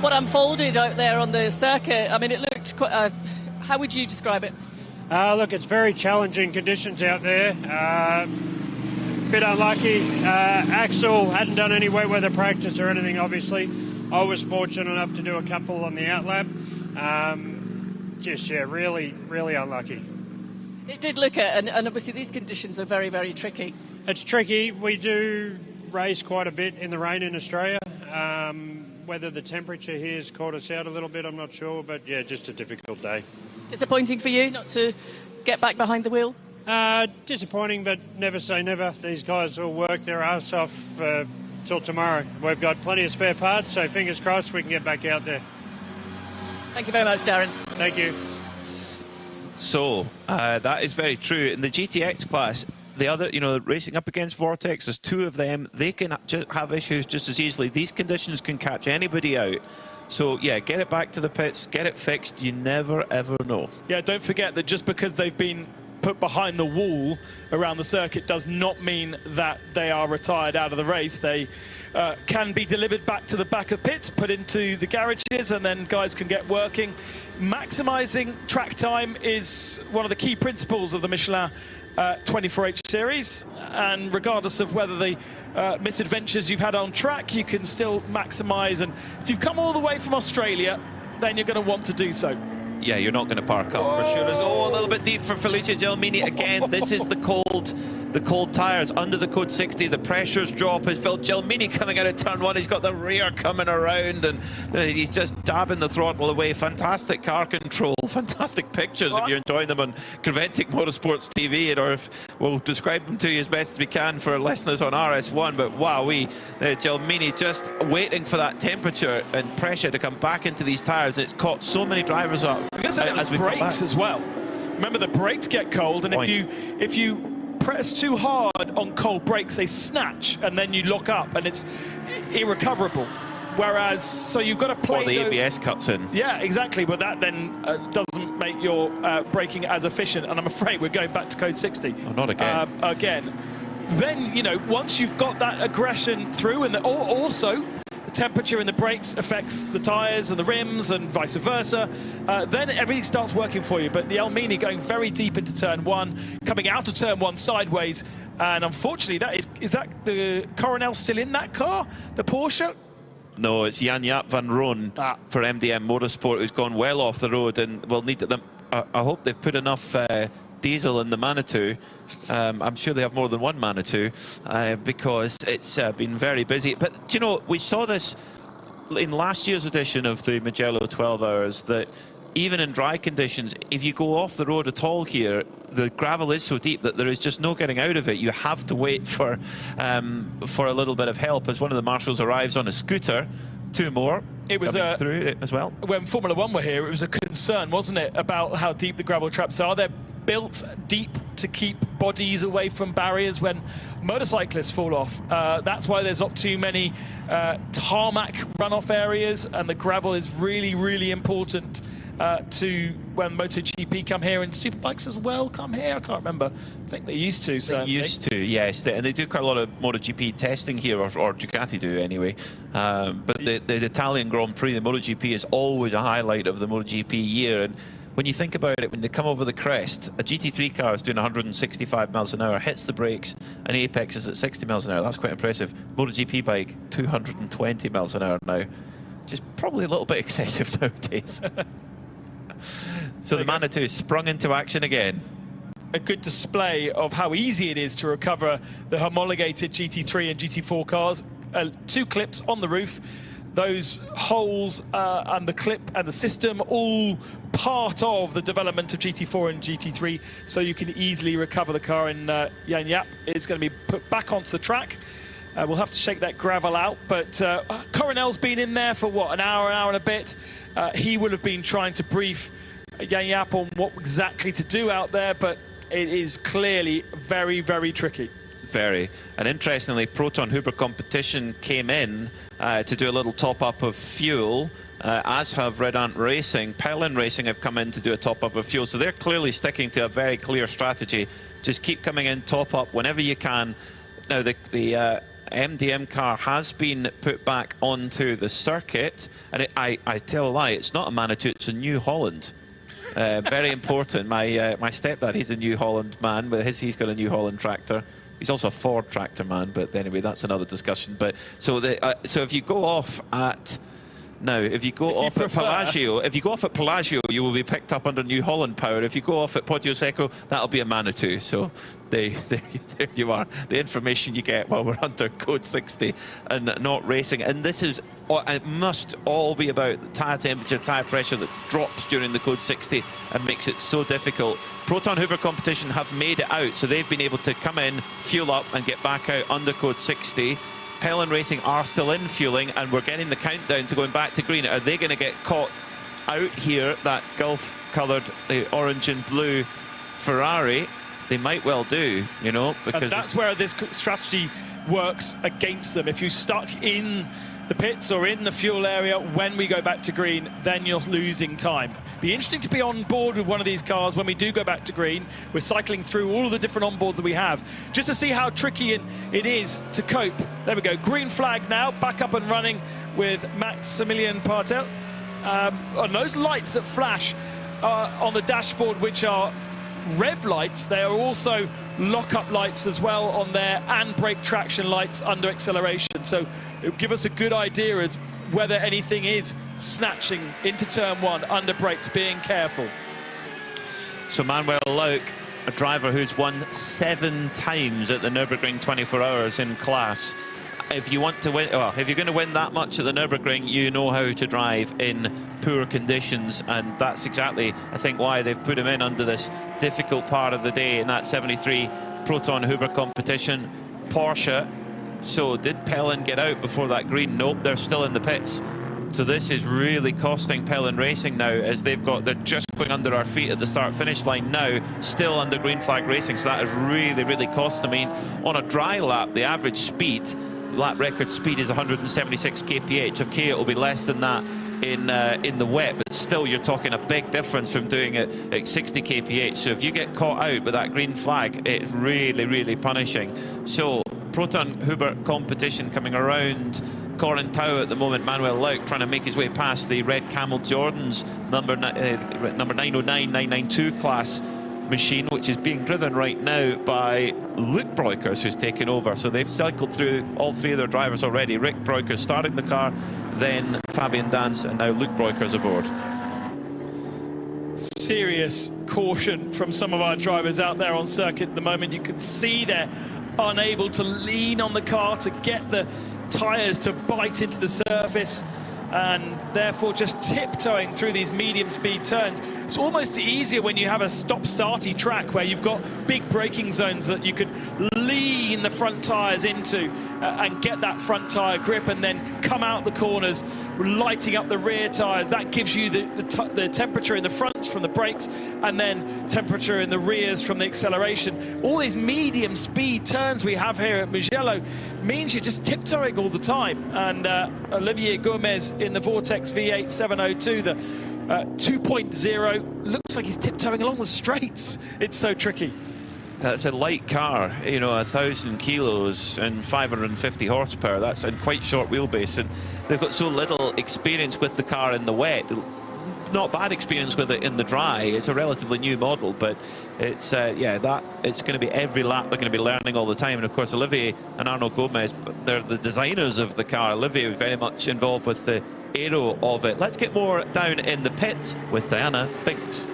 what unfolded out there on the circuit. I mean, it looked quite... how would you describe it? Look, it's very challenging conditions out there. Bit unlucky. Axel hadn't done any wet weather practice or anything, obviously. I was fortunate enough to do a couple on the outlap. Really, really unlucky. It did look at, and obviously these conditions are very, very tricky. It's tricky. We do race quite a bit in the rain in Australia. Whether the temperature here has caught us out a little bit, I'm not sure, but yeah, just a difficult day. Disappointing for you not to get back behind the wheel? Disappointing, but never say never. These guys will work their ass off till tomorrow. We've got plenty of spare parts, so fingers crossed we can get back out there. Thank you very much, Darren. Thank you. So, that is very true. In the GTX class, the other, racing up against Vortex, there's two of them. They can have issues just as easily. These conditions can catch anybody out. So, yeah, get it back to the pits, get it fixed. You never, ever know. Yeah, don't forget that just because they've been put behind the wall around the circuit does not mean that they are retired out of the race. They can be delivered back to the back of pits, put into the garages, and then guys can get working. Maximising track time is one of the key principles of the Michelin 24H series, and regardless of whether the misadventures you've had on track, you can still maximise. And if you've come all the way from Australia, then you're going to want to do so. Yeah, you're not going to park up for sure. A little bit deep for Felicia Gelmini again. This is the cold tyres under the code 60. The pressures drop as Phil Gelmini coming out of turn one. He's got the rear coming around, and he's just dabbing the throttle away. Fantastic car control, fantastic pictures if you're enjoying them on Conventic Motorsports TV, or if we'll describe them to you as best as we can for listeners on RS1. But wow, Gelmini just waiting for that temperature and pressure to come back into these tyres, and it's caught so many drivers up. As brakes as well. Remember, the brakes get cold, and if you press too hard on cold brakes, they snatch, and then you lock up, and it's irrecoverable. Whereas, so you've got to play. Or the ABS cuts in. Yeah, exactly. But that then doesn't make your braking as efficient. And I'm afraid we're going back to code 60. Oh, not again. Again. Then, once you've got that aggression through, and also the temperature in the brakes affects the tyres and the rims and vice versa, then everything starts working for you. But the Gelmini going very deep into turn one, coming out of turn one sideways, and unfortunately, is that the Coronel still in that car, the Porsche? No, it's Jan-Jaap van Roon for MDM Motorsport, who's gone well off the road, and will need them. I hope they've put enough diesel in the Manitou. I'm sure they have more than one Manitou, because it's been very busy. But we saw this in last year's edition of the Mugello 12 Hours, that even in dry conditions, if you go off the road at all here, the gravel is so deep that there is just no getting out of it. You have to wait for a little bit of help as one of the marshals arrives on a scooter. Two more. It was through it as well. When Formula One were here, it was a concern, wasn't it, about how deep the gravel traps are. They're built deep to keep bodies away from barriers when motorcyclists fall off. That's why there's not too many tarmac runoff areas, and the gravel is really, really important to when MotoGP come here, and Superbikes as well come here. I can't remember. I think they used to. They used to, yes. And they do quite a lot of MotoGP testing here, or Ducati do anyway. But the Italian Grand Prix, the MotoGP, is always a highlight of the MotoGP year. And when you think about it, when they come over the crest, a GT3 car is doing 165 miles an hour, hits the brakes, and Apex is at 60 miles an hour. That's quite impressive. MotoGP bike, 220 miles an hour now. Just probably a little bit excessive nowadays. So the Manitou is sprung into action again. A good display of how easy it is to recover the homologated GT3 and GT4 cars. Two clips on the roof. Those holes and the clip and the system, all part of the development of GT4 and GT3, so you can easily recover the car. And Jan-Jaap is going to be put back onto the track. We'll have to shake that gravel out, but Coronel's been in there for, what, an hour and a bit. He will have been trying to brief yap on what exactly to do out there, but it is clearly very, very tricky. Very. And interestingly, Proton Huber Competition came in to do a little top-up of fuel, as have Red Ant Racing. Pelin Racing have come in to do a top-up of fuel, so they're clearly sticking to a very clear strategy. Just keep coming in, top-up whenever you can. Now, the MDM car has been put back onto the circuit, and I tell a lie, it's not a Manitou, it's a New Holland. Very important. My stepdad, he's a New Holland man, but he's got a New Holland tractor. He's also a Ford tractor man, but anyway, that's another discussion. But so if you go off at if you go off at Pelagio, you will be picked up under New Holland power. If you go off at Poggio Secco, that'll be a Manitou. So there you are. The information you get while we're under code 60 and not racing. And this is, it must all be about the tyre temperature, tyre pressure that drops during the code 60 and makes it so difficult. Proton Huber Competition have made it out, so they've been able to come in, fuel up and get back out under code 60. Pelin Racing are still in fueling, and we're getting the countdown to going back to green. Are they going to get caught out here, that Gulf-coloured orange and blue Ferrari? They might well do, you know, because... And that's where this strategy works against them. If you're stuck in the pits or in the fuel area when we go back to green, then you're losing time. Be interesting to be on board with one of these cars when we do go back to green. We're cycling through all of the different onboards that we have, just to see how tricky it is to cope. There we go, green flag now, back up and running with Maximilian Partel. On those lights that flash on the dashboard, which are rev lights, they are also lock-up lights as well on there, and brake traction lights under acceleration. So it'll give us a good idea as whether anything is snatching into turn one under brakes, being careful. So Manuel Lauk, a driver who's won 7 times at the Nürburgring 24 Hours in class. If you want to win, well, if you're going to win that much at the Nürburgring, you know how to drive in poor conditions, and that's exactly, I think, why they've put him in under this difficult part of the day in that 73 Proton Huber Competition. Porsche. So did Pelin get out before that green? Nope, they're still in the pits. So this is really costing Pelin Racing now, as they're just going under our feet at the start-finish line now, still under green flag racing. So that has really, really cost them. I mean, on a dry lap, the average speed, lap record speed is 176 kph. Okay, it'll be less than that in the wet, but still you're talking a big difference from doing it at 60 kph. So if you get caught out with that green flag, it's really, really punishing. So Proton Huber Competition coming around Corintau at the moment. Manuel Lauk trying to make his way past the red Camel Jordans number 909-992 class machine, which is being driven right now by Luc Breukers, who's taken over. So they've cycled through all 3 of their drivers already. Rick Breukers starting the car, then Fabian Dance, and now Luc Breukers aboard. Serious caution from some of our drivers out there on circuit at the moment. You can see they're unable to lean on the car to get the tyres to bite into the surface, and therefore just tiptoeing through these medium speed turns. It's almost easier when you have a stop-starty track where you've got big braking zones that you could lean the front tyres into and get that front tyre grip, and then come out the corners lighting up the rear tyres. That gives you the temperature in the fronts from the brakes, and then temperature in the rears from the acceleration. All these medium speed turns we have here at Mugello means you're just tiptoeing all the time. And Olivier Gomez in the Vortex V8 702, the 2.0, looks like he's tiptoeing along the straights. It's so tricky. It's a light car, you know, 1,000 kilos and 550 horsepower. That's in quite short wheelbase, and they've got so little experience with the car in the wet. Not bad experience with it in the dry. It's a relatively new model, but it's it's going to be every lap they're going to be learning all the time. And of course, Olivier and Arnaud Gomez, they're the designers of the car. Olivier was very much involved with the aero of it. Let's get more down in the pits with Diana Binks.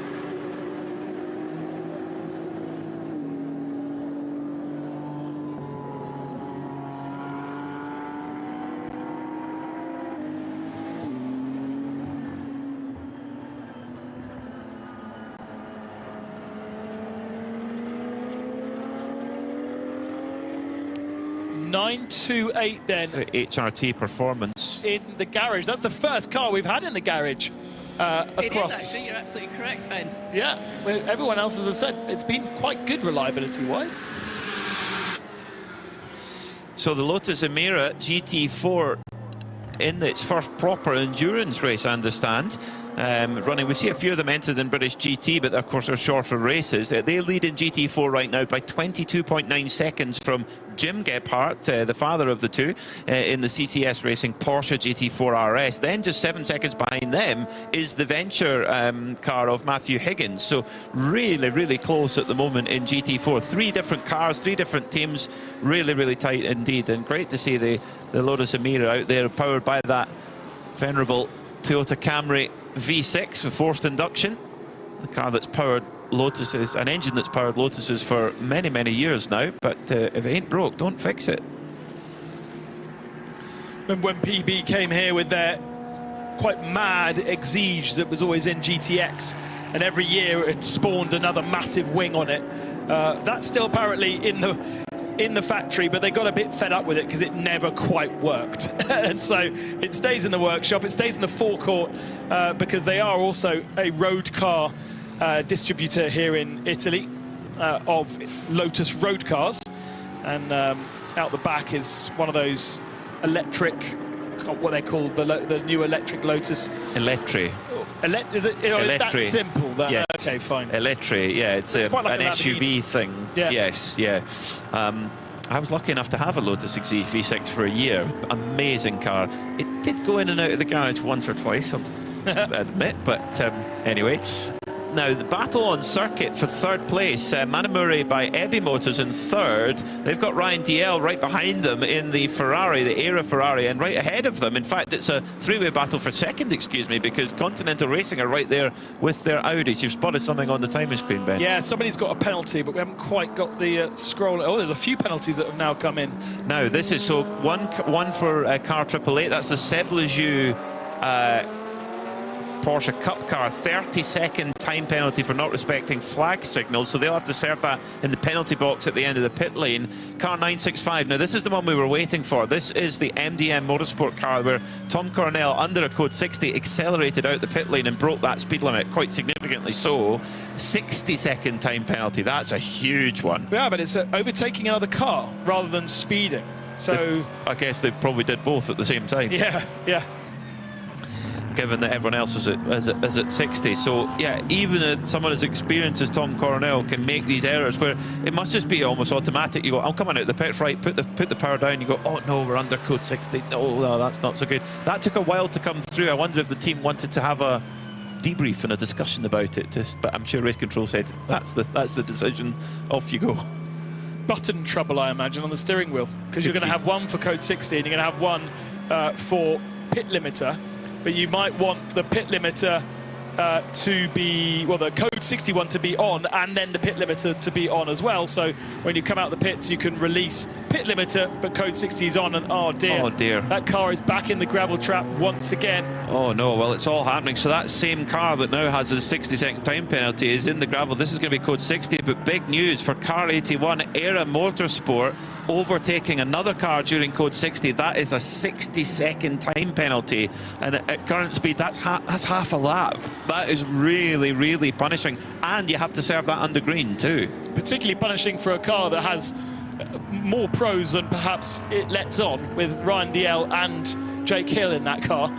.928 then. So HRT performance. In the garage. That's the first car we've had in the garage. It is across. actually, you're absolutely correct, Ben. Yeah, well, everyone else, as I said, it's been quite good reliability-wise. So the Lotus Emira GT4 in its first proper endurance race, I understand. Running, we see a few of them entered in British GT, but of course they're shorter races. They lead in GT4 right now by 22.9 seconds from Jim Gebhardt, the father of the two, in the CCS Racing Porsche GT4 RS. Then just 7 seconds behind them is the Venture car of Matthew Higgins. So really, really close at the moment in GT4. 3 different cars, 3 different teams, really, really tight indeed. And great to see the Lotus Emira out there, powered by that venerable Toyota Camry V6 with forced induction, a car that's powered Lotuses, an engine that's powered Lotuses for many, many years now. But if it ain't broke, don't fix it. Remember when PB came here with their quite mad Exige that was always in GTX, and every year it spawned another massive wing on it. That's still apparently in the factory, but they got a bit fed up with it because it never quite worked. And so it stays in the workshop, it stays in the forecourt, because they are also a road car distributor here in Italy of Lotus road cars. And out the back is one of those electric, what they call the new electric Lotus. Electri. Is it that simple? That, yes. Okay, fine. Electri, yeah, it's quite like an SUV thing. Yeah. Yes, yeah. I was lucky enough to have a Lotus Exige V6 for a year. Amazing car. It did go in and out of the garage once or twice, I'll admit, but anyway. Now, the battle on circuit for third place, Manamuri by Ebby Motors in third. They've got Ryan DL right behind them in the Ferrari, the Era Ferrari, and right ahead of them. In fact, it's a 3-way battle for second, excuse me, because Continental Racing are right there with their Audis. You've spotted something on the timing screen, Ben. Yeah, somebody's got a penalty, but we haven't quite got the scroll. Oh, there's a few penalties that have now come in. Now, this is so one for car 888. That's the Seb Lejeune Porsche Cup car, 30-second time penalty for not respecting flag signals, so they'll have to serve that in the penalty box at the end of the pit lane. Car 965, now this is the one we were waiting for. This is the MDM Motorsport car where Tom Cornell, under a code 60, accelerated out the pit lane and broke that speed limit quite significantly. So 60-second time penalty, that's a huge one. Yeah, but it's overtaking another car rather than speeding. So I guess they probably did both at the same time. Yeah, yeah. Given that everyone else was at 60. So, yeah, even someone as experienced as Tom Coronel can make these errors where it must just be almost automatic. You go, I'm coming out the pits, right, put the power down, you go, oh no, we're under code 60. No, that's not so good. That took a while to come through. I wonder if the team wanted to have a debrief and a discussion about it, but I'm sure race control said, that's the decision, off you go. Button trouble, I imagine, on the steering wheel, because you're going to have one for code 60 and you're going to have one for pit limiter. But you might want the pit limiter to be, well, the code 61 to be on, and then the pit limiter to be on as well. So when you come out the pits, you can release pit limiter, but code 60 is on, and oh dear, that car is back in the gravel trap once again. Oh no, well, it's all happening. So that same car that now has a 60-second time penalty is in the gravel. This is going to be code 60, but big news for car 81, Era Motorsport, overtaking another car during code 60. That is a 60-second time penalty, and at current speed, that's half a lap. That is really, really punishing, and you have to serve that under green too. Particularly punishing for a car that has more pros than perhaps it lets on, with Ryan DL and Jake Hill in that car.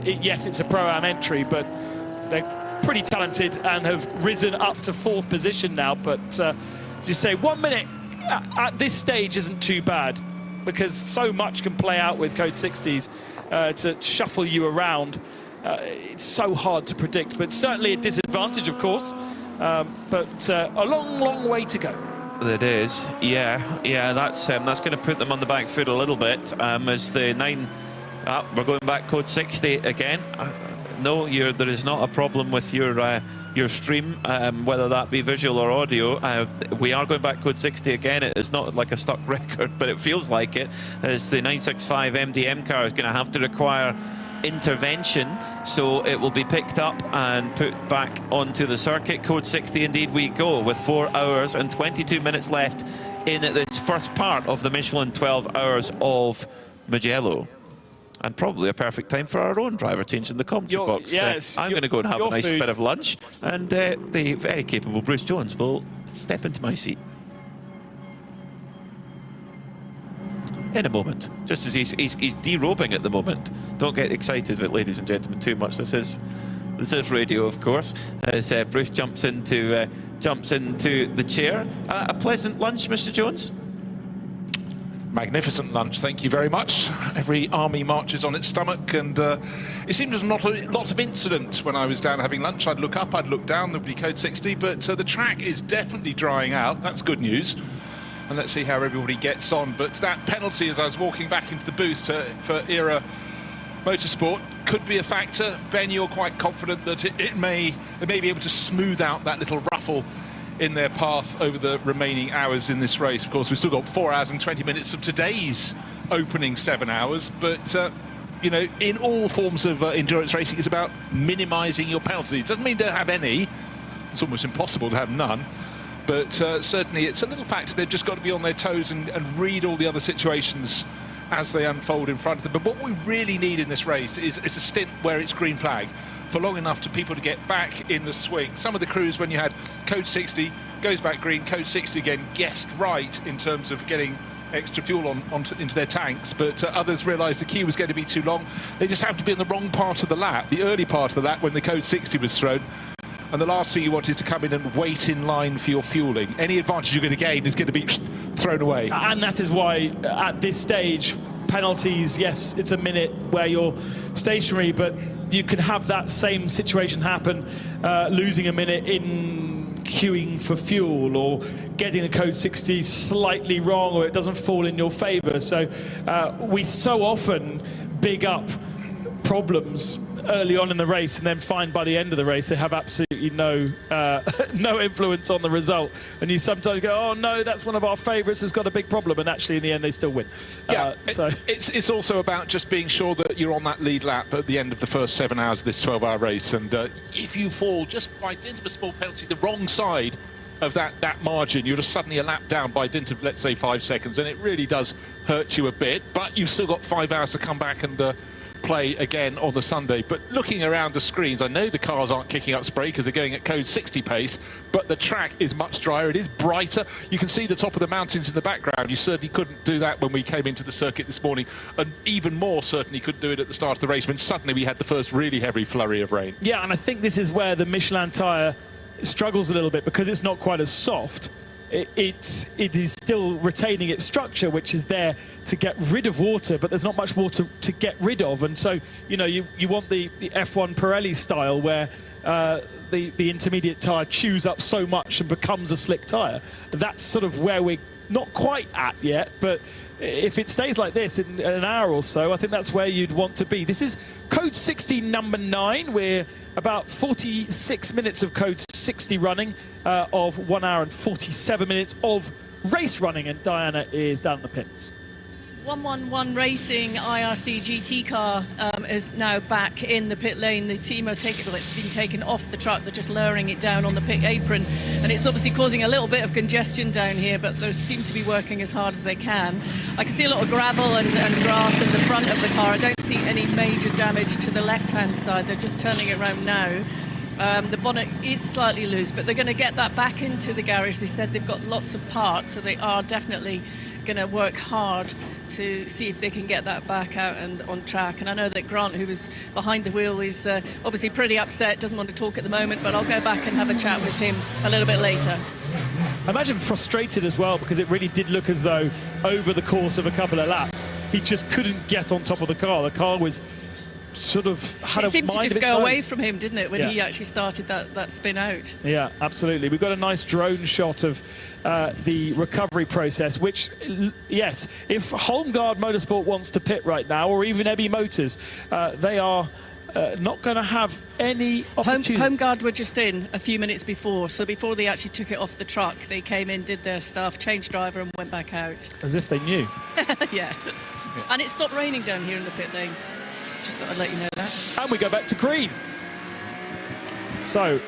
Yes, it's a Pro-Am entry, but they're pretty talented and have risen up to 4th position now. But just say 1 minute at this stage isn't too bad, because so much can play out with code 60s to shuffle you around. It's so hard to predict, but certainly a disadvantage, of course. But a long way to go. It is, yeah. That's going to put them on the back foot a little bit. As the 9, we're going back code 60 again. No, there is not a problem with your stream, whether that be visual or audio. We are going back code 60 again. It's not like a stuck record, but it feels like it, as the 965 MDM car is going to have to require intervention, so it will be picked up and put back onto the circuit. Code 60 indeed we go, with 4 hours and 22 minutes left in this first part of the Michelin 12 Hours of Mugello. And probably a perfect time for our own driver change in the commentary box. Yes, I'm going to go and have a nice food. bit of lunch, and the very capable Bruce Jones will step into my seat in a moment, just as he's derobing at the moment. Don't get excited about, ladies and gentlemen, too much. This is radio, of course, as Bruce jumps into the chair. A pleasant lunch, Mr. Jones? Magnificent lunch, thank you very much. Every army marches on its stomach, and it seemed there's not a lot of incident when I was down having lunch. I'd look up, I'd look down, there'd be code 60, but the track is definitely drying out. That's good news. And let's see how everybody gets on. But that penalty, as I was walking back into the booth for Era Motorsport, could be a factor. Ben, you're quite confident that they may be able to smooth out that little ruffle in their path over the remaining hours in this race. Of course, we've still got 4 hours and 20 minutes of today's opening 7 hours, but you know, in all forms of endurance racing, it's about minimising your penalties. Doesn't mean don't have any. It's almost impossible to have none, but certainly it's a little factor. They've just got to be on their toes and read all the other situations as they unfold in front of them. But what we really need in this race is a stint where it's green flag for long enough to people to get back in the swing. Some of the crews, when you had code 60, goes back green, code 60 again, guessed right in terms of getting extra fuel into their tanks, but others realised the queue was going to be too long. They just happened to be in the wrong part of the lap, the early part of the lap when the code 60 was thrown. And the last thing you want is to come in and wait in line for your fueling. Any advantage you're going to gain is going to be thrown away. And that is why, at this stage, penalties, yes, it's a minute where you're stationary, but you can have that same situation happen, losing a minute in queuing for fuel or getting the code 60 slightly wrong, or it doesn't fall in your favour. So we so often big up problems early on in the race and then find by the end of the race they have absolutely no influence on the result, and you sometimes go, oh no, that's one of our favourites has got a big problem, and actually in the end they still win. So it's also about just being sure that you're on that lead lap at the end of the first 7 hours of this 12-hour race, and if you fall just by dint of a small penalty the wrong side of that margin, you're just suddenly a lap down by dint of, let's say, 5 seconds, and it really does hurt you a bit. But you've still got 5 hours to come back and play again on the Sunday. But looking around the screens, I know the cars aren't kicking up spray because they're going at code 60 pace, but the track is much drier, it is brighter. You can see the top of the mountains in the background. You certainly couldn't do that when we came into the circuit this morning, and even more certainly couldn't do it at the start of the race when suddenly we had the first really heavy flurry of rain. Yeah, and I think this is where the Michelin tyre struggles a little bit, because it's not quite as soft. It is still retaining its structure, which is there to get rid of water, but there's not much water to get rid of. And so, you know, you want the F1 Pirelli style where the intermediate tyre chews up so much and becomes a slick tyre. That's sort of where we're not quite at yet, but if it stays like this in an hour or so, I think that's where you'd want to be. This is code 60 number 9. We're about 46 minutes of code 60 running, of 1 hour and 47 minutes of race running, and Diana is down the pits. 111 Racing IRC GT car is now back in the pit lane. The team are it's been taken off the truck. They're just lowering it down on the pit apron, and it's obviously causing a little bit of congestion down here, but they seem to be working as hard as they can. I can see a lot of gravel and grass in the front of the car. I don't see any major damage to the left-hand side. They're just turning it around now. The bonnet is slightly loose, but they're going to get that back into the garage. They said they've got lots of parts, so they are definitely going to work hard to see if they can get that back out and on track. And I know that Grant, who was behind the wheel, is obviously pretty upset, doesn't want to talk at the moment, but I'll go back and have a chat with him a little bit later. I imagine frustrated as well, because it really did look as though over the course of a couple of laps he just couldn't get on top of the car. The car was sort of had it a seemed mind to just of its go own. away from him, didn't it, when he actually started that spin out. Yeah, absolutely. We've got a nice drone shot of the recovery process, which, yes, if Holmgaard Motorsport wants to pit right now, or even Ebby Motors, they are not going to have any opportunities. Holmgaard were just in a few minutes before, so before they actually took it off the truck, they came in, did their stuff, changed driver and went back out. As if they knew. Yeah. And it stopped raining down here in the pit lane. Just thought I'd let you know that. And we go back to green. So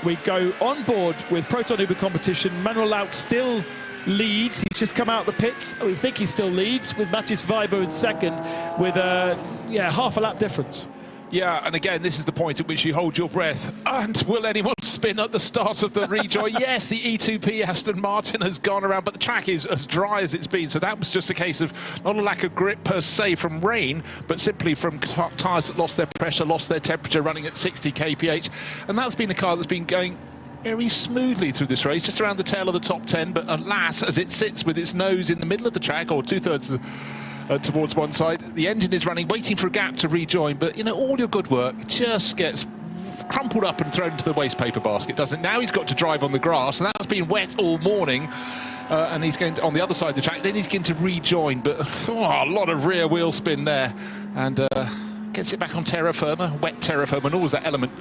we go on board with Proton Uber competition. Manuel Lauk still leads. He's just come out of the pits. We think he still leads, with Mathis Weiber in second, with yeah, half a lap difference. Yeah, and again, this is the point at which you hold your breath. And will anyone spin at the start of the rejoin? Yes, the E2P Aston Martin has gone around, but the track is as dry as it's been. So that was just a case of not a lack of grip per se from rain, but simply from tyres that lost their pressure, lost their temperature, running at 60 kph. And that's been a car that's been going very smoothly through this race, just around the tail of the top 10. But alas, as it sits with its nose in the middle of the track, or two-thirds of the towards one side, the engine is running, waiting for a gap to rejoin, but you know, all your good work just gets crumpled up and thrown into the waste paper basket, doesn't it? Now he's got to drive on the grass, and that's been wet all morning, and he's going to, on the other side of the track, then he's going to rejoin, but a lot of rear wheel spin there, and gets it back on terra firma, wet terra firma, and always that element,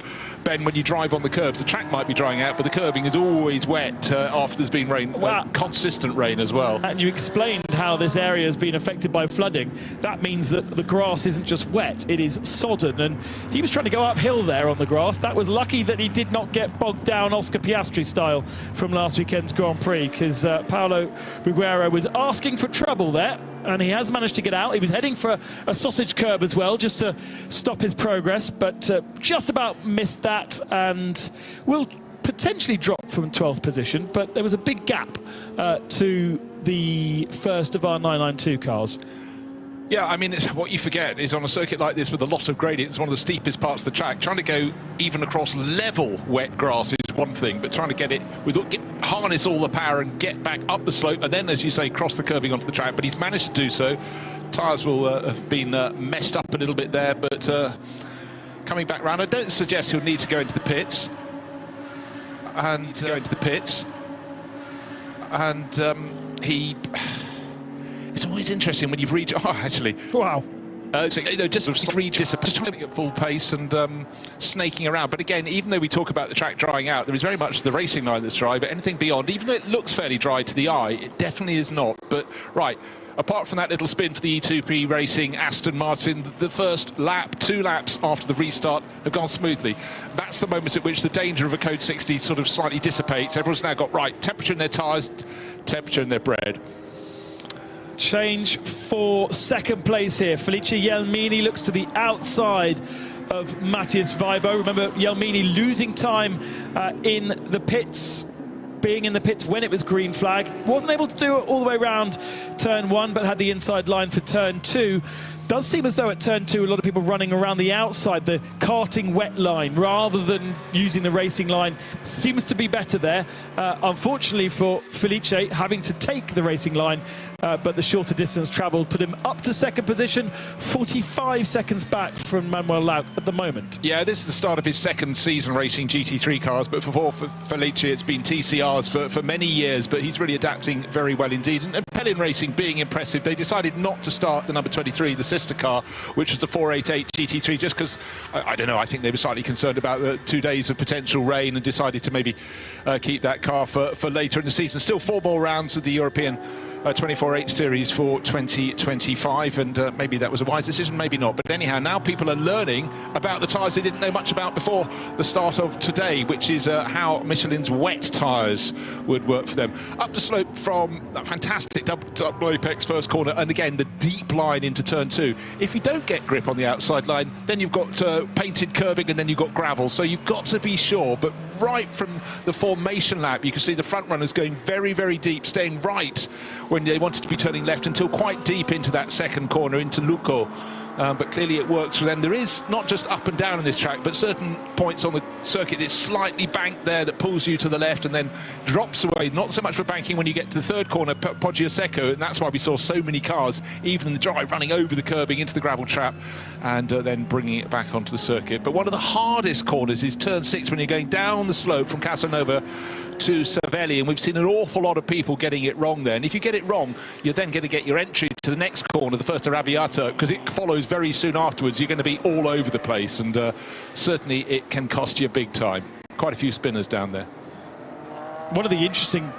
Ben, when you drive on the curbs. The track might be drying out, but the curbing is always wet after there's been rain, consistent rain as well. And you explained how this area has been affected by flooding. That means that the grass isn't just wet, it is sodden, and he was trying to go uphill there on the grass. That was lucky that he did not get bogged down Oscar Piastri style from last weekend's Grand Prix, because Paulo Buguera was asking for trouble there, and he has managed to get out. He was heading for a sausage curb as well, just to stop his progress, but just about missed that, and will potentially drop from 12th position, but there was a big gap to the first of our 992 cars. Yeah, I mean, what you forget is on a circuit like this with a lot of gradient, it's one of the steepest parts of the track. Trying to go even across level wet grass is one thing, but trying to get it harness all the power and get back up the slope, and then, as you say, cross the curbing onto the track. But he's managed to do so. Tyres will have been messed up a little bit there, but coming back round, I don't suggest he'll need to go into the pits. And he. It's always interesting when you've reached. Oh, actually, wow. So, you know, just at full pace and snaking around. But again, even though we talk about the track drying out, there is very much the racing line that's dry. But anything beyond, even though it looks fairly dry to the eye, it definitely is not. But right, apart from that little spin for the E2P Racing Aston Martin, the first lap, 2 laps after the restart have gone smoothly. That's the moment at which the danger of a Code 60 sort of slightly dissipates. Everyone's now got right temperature in their tyres, temperature in their bread. Change for second place here. Felice Jelmini looks to the outside of Matthias Weibo. Remember, Jelmini losing time in the pits, being in the pits when it was green flag. Wasn't able to do it all the way around turn 1, but had the inside line for turn 2. Does seem as though at turn 2 a lot of people running around the outside, the karting wet line, rather than using the racing line. Seems to be better there. Unfortunately for Felice, having to take the racing line, but the shorter distance travelled put him up to second position, 45 seconds back from Manuel Lauk at the moment. Yeah, this is the start of his second season racing GT3 cars, but for Felice it's been TCRs for many years, but he's really adapting very well indeed. And Pelin Racing being impressive, they decided not to start the number 23, the sister car, which was the 488 GT3, just because, I don't know, I think they were slightly concerned about the 2 days of potential rain and decided to maybe keep that car for later in the season. Still 4 more rounds of the European 24H series for 2025, and maybe that was a wise decision, maybe not. But anyhow, now people are learning about the tyres they didn't know much about before the start of today, which is how Michelin's wet tyres would work for them. Up the slope from that fantastic double apex first corner, and again the deep line into turn 2. If you don't get grip on the outside line, then you've got painted curbing, and then you've got gravel. So you've got to be sure. But right from the formation lap, you can see the front runners going very, very deep, staying right when they wanted to be turning left until quite deep into that second corner, into Lucco. But clearly it works for them. There is not just up and down in this track, but certain points on the circuit it's slightly banked there that pulls you to the left and then drops away. Not so much for banking when you get to the third corner, Poggio Secco, and that's why we saw so many cars, even in the dry, running over the curbing into the gravel trap and then bringing it back onto the circuit. But one of the hardest corners is turn 6 when you're going down the slope from Casanova to Savelli, and we've seen an awful lot of people getting it wrong there. And if you get it wrong, you're then going to get your entry to the next corner, the first Arrabbiata, because it follows very soon afterwards. You're going to be all over the place, and certainly it can cost you big time. Quite a few spinners down there. One of the interesting...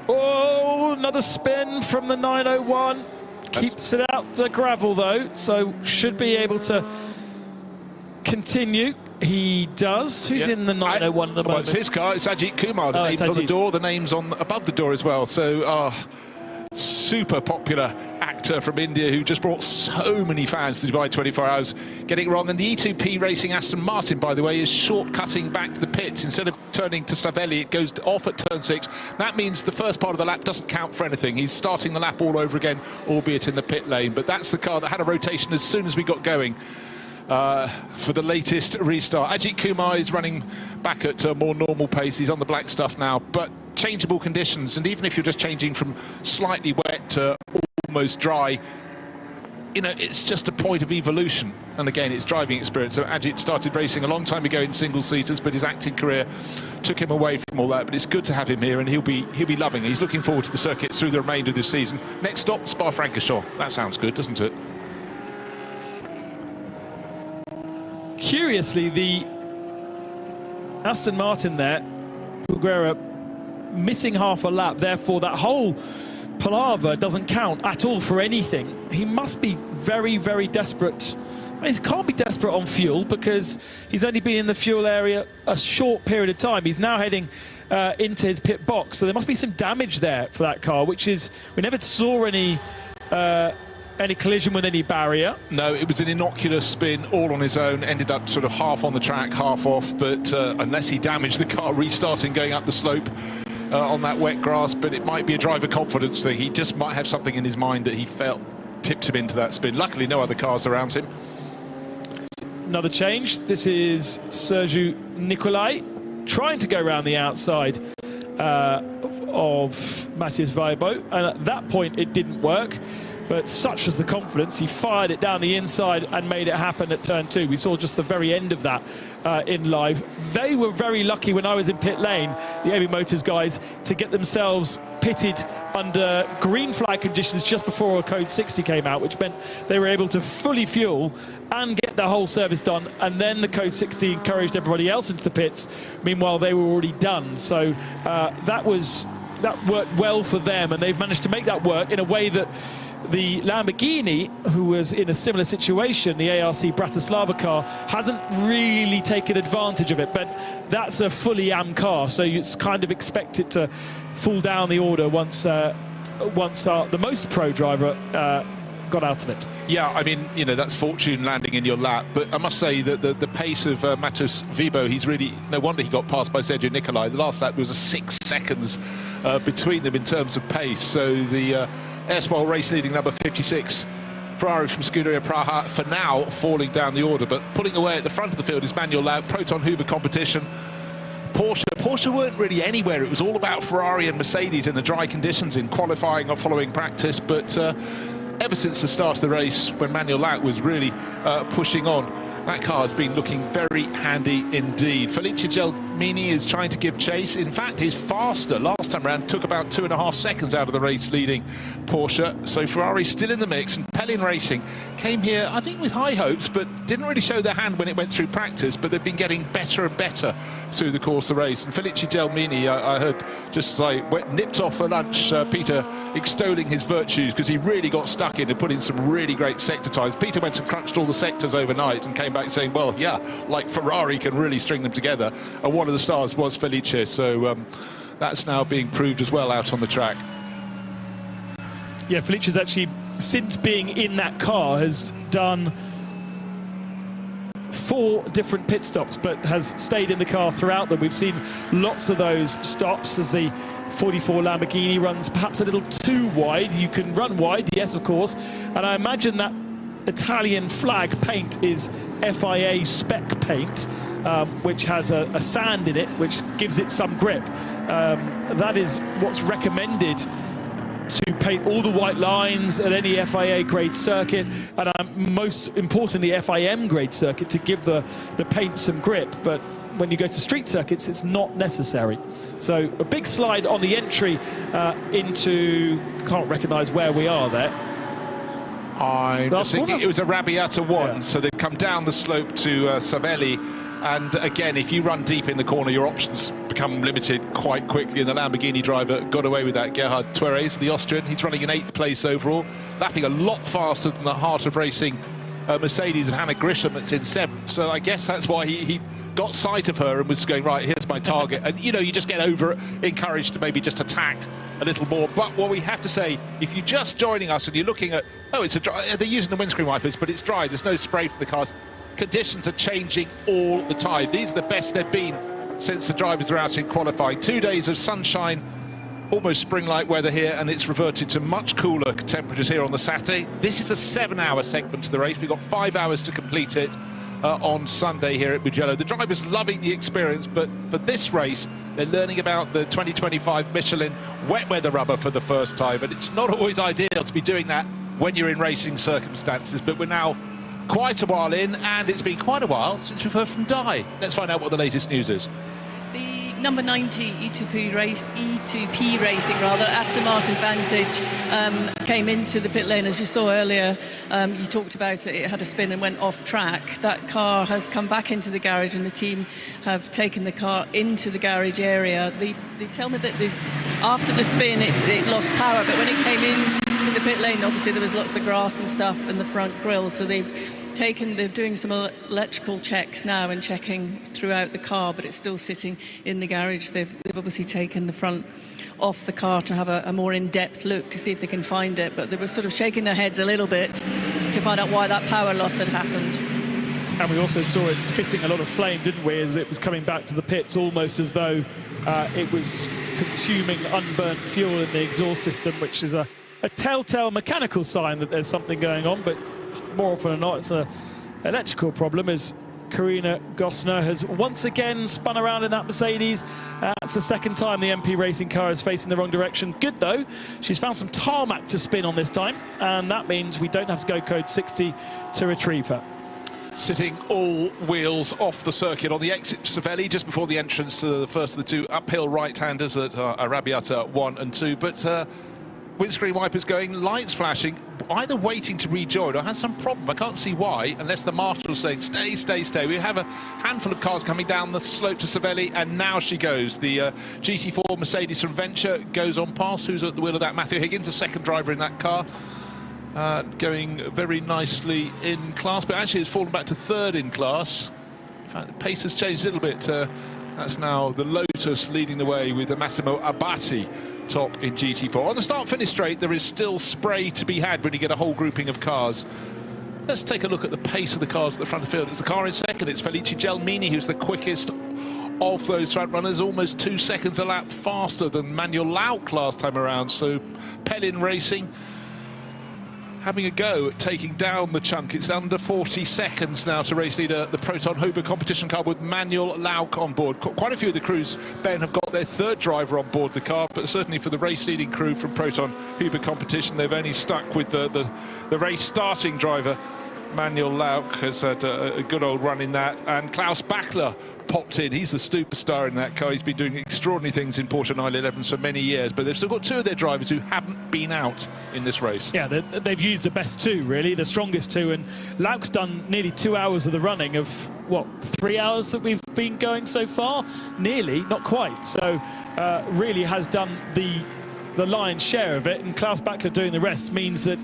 Oh, another spin from the 901. Keeps it out the gravel, though, so should be able to continue. He does. Who's in the 901 at the moment? It's his car. It's Ajith Kumar. The name's on the door. The name's above the door as well. So super popular actor from India who just brought so many fans to Dubai 24 Hours, getting it wrong. And the E2P Racing Aston Martin, by the way, is short-cutting back to the pits. Instead of turning to Savelli, it goes off at turn 6. That means the first part of the lap doesn't count for anything. He's starting the lap all over again, albeit in the pit lane. But that's the car that had a rotation as soon as we got going for the latest restart. Ajith Kumar is running back at a more normal pace. He's on the black stuff now, but changeable conditions, and even if you're just changing from slightly wet to almost dry, you know, it's just a point of evolution. And again, it's driving experience. So Ajith started racing a long time ago in single-seaters, but his acting career took him away from all that. But it's good to have him here, and he'll be loving it. He's looking forward to the circuits through the remainder of this season. Next stop, Spa-Francorchamps. That sounds good, doesn't it? Curiously, the Aston Martin there, Buguera, missing half a lap, therefore that whole palaver doesn't count at all for anything. He must be very, very desperate. I mean, he can't be desperate on fuel because he's only been in the fuel area a short period of time. He's now heading into his pit box, so there must be some damage there for that car, which is, we never saw any collision with any barrier. No, it was an innocuous spin all on his own, ended up sort of half on the track, half off, but unless he damaged the car restarting going up the slope on that wet grass. But it might be a driver confidence thing. He just might have something in his mind that he felt tipped him into that spin. Luckily, no other cars around him. Another change. This is Sergiu Nicolai trying to go around the outside of Matthias Weibo, and at that point it didn't work. But such was the confidence, he fired it down the inside and made it happen at turn 2. We saw just the very end of that in live. They were very lucky when I was in pit lane, the AB Motors guys, to get themselves pitted under green flag conditions just before code 60 came out, which meant they were able to fully fuel and get the whole service done. And then the code 60 encouraged everybody else into the pits. Meanwhile, they were already done. So that worked well for them, and they've managed to make that work in a way that the Lamborghini, who was in a similar situation, the ARC Bratislava car, hasn't really taken advantage of it. But that's a fully AM car, so it's kind of expected to fall down the order once the most pro driver got out of it. Yeah, I mean, you know, that's fortune landing in your lap. But I must say that the pace of Matthias Weibo, he's really, no wonder he got passed by Sergiu Nicolai. The last lap, there was a 6 seconds between them in terms of pace. So the Erstwhile race leading number 56, Ferrari from Scuderia Praha, for now falling down the order, but pulling away at the front of the field is Manuel Laut. Proton Huber competition. Porsche weren't really anywhere. It was all about Ferrari and Mercedes in the dry conditions in qualifying or following practice. But ever since the start of the race, when Manuel Laut was really pushing on, that car has been looking very handy indeed. Felice Gelmini is trying to give chase. In fact, he's faster. Last time around, took about 2.5 seconds out of the race leading Porsche. So Ferrari still in the mix, and Pellin Racing came here, I think, with high hopes, but didn't really show their hand when it went through practice. But they've been getting better and better through the course of the race. And Felice Gelmini, I heard just like nipped off for lunch, Peter extolling his virtues, because he really got stuck in and put in some really great sector times. Peter went and crunched all the sectors overnight and came back saying, well, yeah, like Ferrari can really string them together. And one of the stars was Felice, so that's now being proved as well out on the track. Yeah, Felicia's actually, since being in that car, has done 4 different pit stops, but has stayed in the car throughout them. We've seen lots of those stops as the 44 Lamborghini runs perhaps a little too wide. You can run wide, yes, of course, and I imagine that Italian flag paint is FIA spec paint, which has a sand in it, which gives it some grip. That is what's recommended to paint all the white lines at any FIA grade circuit, and most importantly FIM grade circuit, to give the paint some grip. But when you go to street circuits, it's not necessary. So a big slide on the entry into, can't recognise where we are there. I'm just thinking it was a Arrabbiata 1, so they've come down the slope to Savelli. And again, if you run deep in the corner, your options become limited quite quickly, and the Lamborghini driver got away with that. Gerhard Twerres, the Austrian, he's running in 8th place overall, lapping a lot faster than the heart of racing Mercedes and Hannah Grisham that's in 7th. So I guess that's why he got sight of her and was going, right, here's my target. And, you know, you just get encouraged to maybe just attack a little more. But what we have to say, if you're just joining us and you're looking at, it's a dry, they're using the windscreen wipers, but it's dry. There's no spray from the cars. Conditions are changing all the time. These are the best they've been since the drivers were out in qualifying. 2 days of sunshine, almost spring-like weather here, and it's reverted to much cooler temperatures here on the Saturday. This is a 7-hour segment to the race. We've got 5 hours to complete it on Sunday here at Mugello. The drivers loving the experience, but for this race, they're learning about the 2025 Michelin wet weather rubber for the first time, and it's not always ideal to be doing that when you're in racing circumstances, but we're now quite a while in, and it's been quite a while since we've heard from Di. Let's find out what the latest news is. The number 90 E2P racing, Aston Martin Vantage came into the pit lane, as you saw earlier. You talked about it had a spin and went off track. That car has come back into the garage, and the team have taken the car into the garage area. They tell me that after the spin it lost power, but when it came in to the pit lane, obviously there was lots of grass and stuff in the front grille, so they're doing some electrical checks now and checking throughout the car, but it's still sitting in the garage. They've obviously taken the front off the car to have a more in-depth look to see if they can find it, but they were sort of shaking their heads a little bit to find out why that power loss had happened. And we also saw it spitting a lot of flame, didn't we, as it was coming back to the pits, almost as though it was consuming unburnt fuel in the exhaust system, which is a telltale mechanical sign that there's something going on, but more often than not, it's an electrical problem, as Karina Gosner has once again spun around in that Mercedes. It's the second time the MP Racing car is facing the wrong direction. Good, though. She's found some tarmac to spin on this time, and that means we don't have to go code 60 to retrieve her. Sitting all wheels off the circuit on the exit to Savelli, just before the entrance to the first of the two uphill right-handers at Arrabbiata 1 and 2. But windscreen wipers going, lights flashing, either waiting to rejoin or has some problem. I can't see why, unless the marshal's saying, stay, stay, stay. We have a handful of cars coming down the slope to Savelli, and now she goes. The GT4 Mercedes from Venture goes on past. Who's at the wheel of that? Matthew Higgins, a second driver in that car. Going very nicely in class, but actually it's fallen back to third in class. In fact, the pace has changed a little bit. That's now the Lotus leading the way with Massimo Abati top in GT4. On the start-finish straight, there is still spray to be had when you get a whole grouping of cars. Let's take a look at the pace of the cars at the front of the field. It's the car in second. It's Felice Gelmini who's the quickest of those front runners, almost 2 seconds a lap faster than Manuel Lauk last time around. So Pellin Racing having a go at taking down the chunk. It's under 40 seconds now to race leader the Proton Huber competition car with Manuel Lauk on board. Quite a few of the crews, Ben, have got their third driver on board the car, but certainly for the race leading crew from Proton Huber competition, they've only stuck with the race starting driver. Manuel Lauk has had a good old run in that, and Klaus Bachler popped in. He's the superstar in that car. He's been doing extraordinary things in Porsche 911s for many years, but they've still got two of their drivers who haven't been out in this race. Yeah, they've used the best two, really, the strongest two, and Lauk's done nearly 2 hours of the running of, what, 3 hours that we've been going so far? Nearly, not quite. So really has done the lion's share of it, and Klaus Bachler doing the rest means that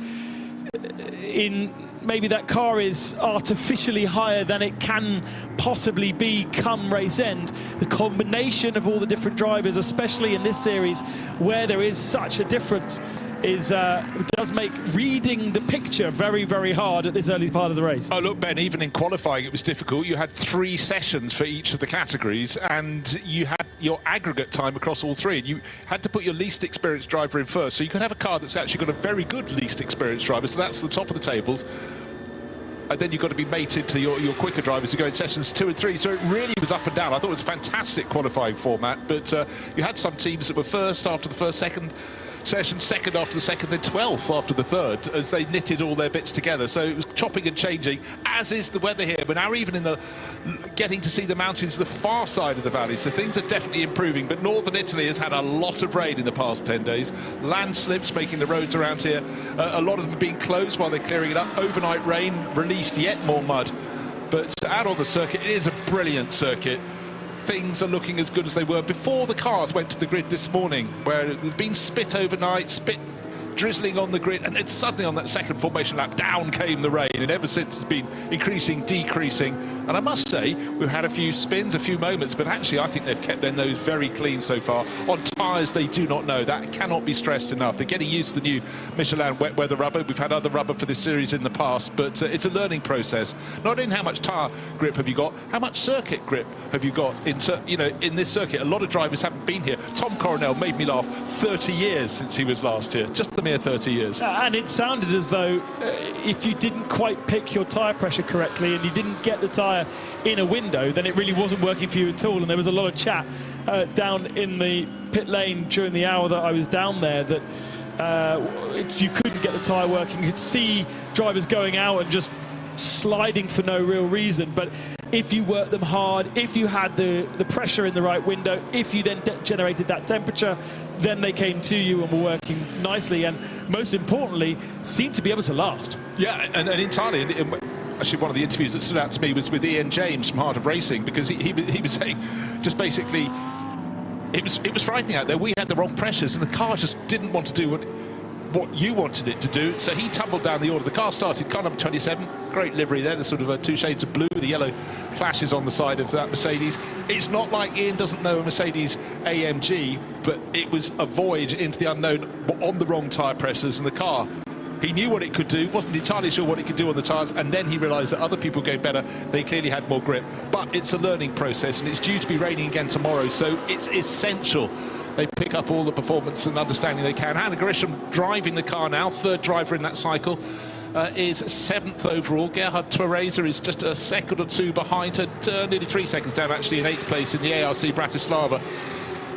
maybe that car is artificially higher than it can possibly be come race end. The combination of all the different drivers, especially in this series where there is such a difference, does make reading the picture very, very hard at this early part of the race. Oh, look, Ben, even in qualifying it was difficult. You had 3 sessions for each of the categories, and you had your aggregate time across all 3. And you had to put your least experienced driver in first, so you could have a car that's actually got a very good least experienced driver, so that's the top of the tables. And then you've got to be mated to your quicker drivers who go in sessions 2 and 3. So it really was up and down. I thought it was a fantastic qualifying format, but you had some teams that were first after the first, second session, second after the second, then 12th after the third, as they knitted all their bits together. So it was chopping and changing, as is the weather here. But now even in getting to see the mountains the far side of the valley, so things are definitely improving. But northern Italy has had a lot of rain in the past 10 days. Landslips making the roads around here. A lot of them being closed while they're clearing it up. Overnight rain released yet more mud. But out on the circuit, it is a brilliant circuit. Things are looking as good as they were before the cars went to the grid this morning, where there's been spit overnight, spit drizzling on the grid, and then suddenly on that second formation lap, down came the rain, and ever since it's been increasing, decreasing. And I must say, we've had a few spins, a few moments, but actually I think they've kept their nose very clean so far. On tyres they do not know. That cannot be stressed enough. They're getting used to the new Michelin wet weather rubber. We've had other rubber for this series in the past, but it's a learning process. Not in how much tyre grip have you got, how much circuit grip have you got in this circuit. A lot of drivers haven't been here. Tom Coronel made me laugh. 30 years since he was last here, just the mere 30 years. And it sounded as though if you didn't quite pick your tyre pressure correctly and you didn't get the tyre in a window, then it really wasn't working for you at all. And there was a lot of chat down in the pit lane during the hour that I was down there that you couldn't get the tyre working. You could see drivers going out and just sliding for no real reason. But if you worked them hard, if you had the pressure in the right window, if you then generated that temperature, then they came to you and were working nicely, and most importantly, seemed to be able to last. Yeah, and entirely. Actually, one of the interviews that stood out to me was with Ian James from Heart of Racing, because he was saying just basically it was frightening out there. We had the wrong pressures, and the car just didn't want to do what you wanted it to do, so he tumbled down the order. The car started car number 27, great livery there, the sort of two shades of blue with the yellow flashes on the side of that Mercedes. It's not like Ian doesn't know a Mercedes AMG, but it was a voyage into the unknown on the wrong tyre pressures, and the car, he knew what it could do, wasn't entirely sure what it could do on the tyres, and then he realised that other people go better, they clearly had more grip. But it's a learning process, and it's due to be raining again tomorrow, so it's essential they pick up all the performance and understanding they can. Hannah Grisham driving the car now, third driver in that cycle, is 7th overall. Gerhard Theresa is just a second or two behind her, nearly 3 seconds down actually, in 8th place in the ARC Bratislava.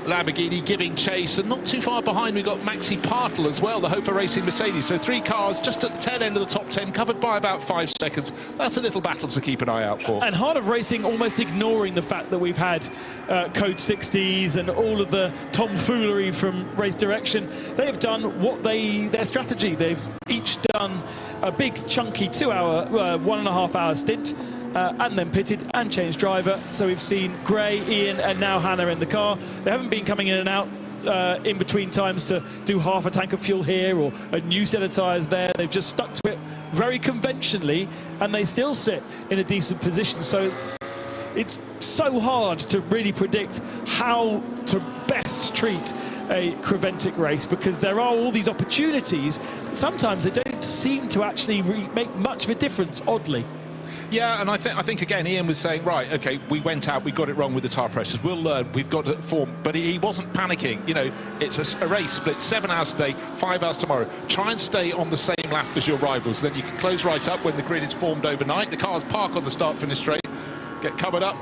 Lamborghini giving chase, and not too far behind we've got Maxi Partel as well, the Hofer Racing Mercedes. So 3 cars just at the tail end of the top 10, covered by about 5 seconds. That's a little battle to keep an eye out for. And Heart of Racing almost ignoring the fact that we've had Code 60s and all of the tomfoolery from Race Direction. They have done their strategy. They've each done a big chunky 2-hour, 1.5 hour stint, and then pitted and changed driver. So we've seen Gray, Ian, and now Hannah in the car. They haven't been coming in and out in between times to do half a tank of fuel here or a new set of tyres there. They've just stuck to it very conventionally, and they still sit in a decent position. So it's so hard to really predict how to best treat a Creventic race, because there are all these opportunities, but sometimes they don't seem to actually make much of a difference, oddly. Yeah, and I think again, Ian was saying, right, okay, we went out, we got it wrong with the tyre pressures, we'll learn, we've got to form, but he wasn't panicking. You know, it's a race split, 7 hours today, 5 hours tomorrow. Try and stay on the same lap as your rivals, then you can close right up when the grid is formed overnight. The cars park on the start-finish straight, get covered up,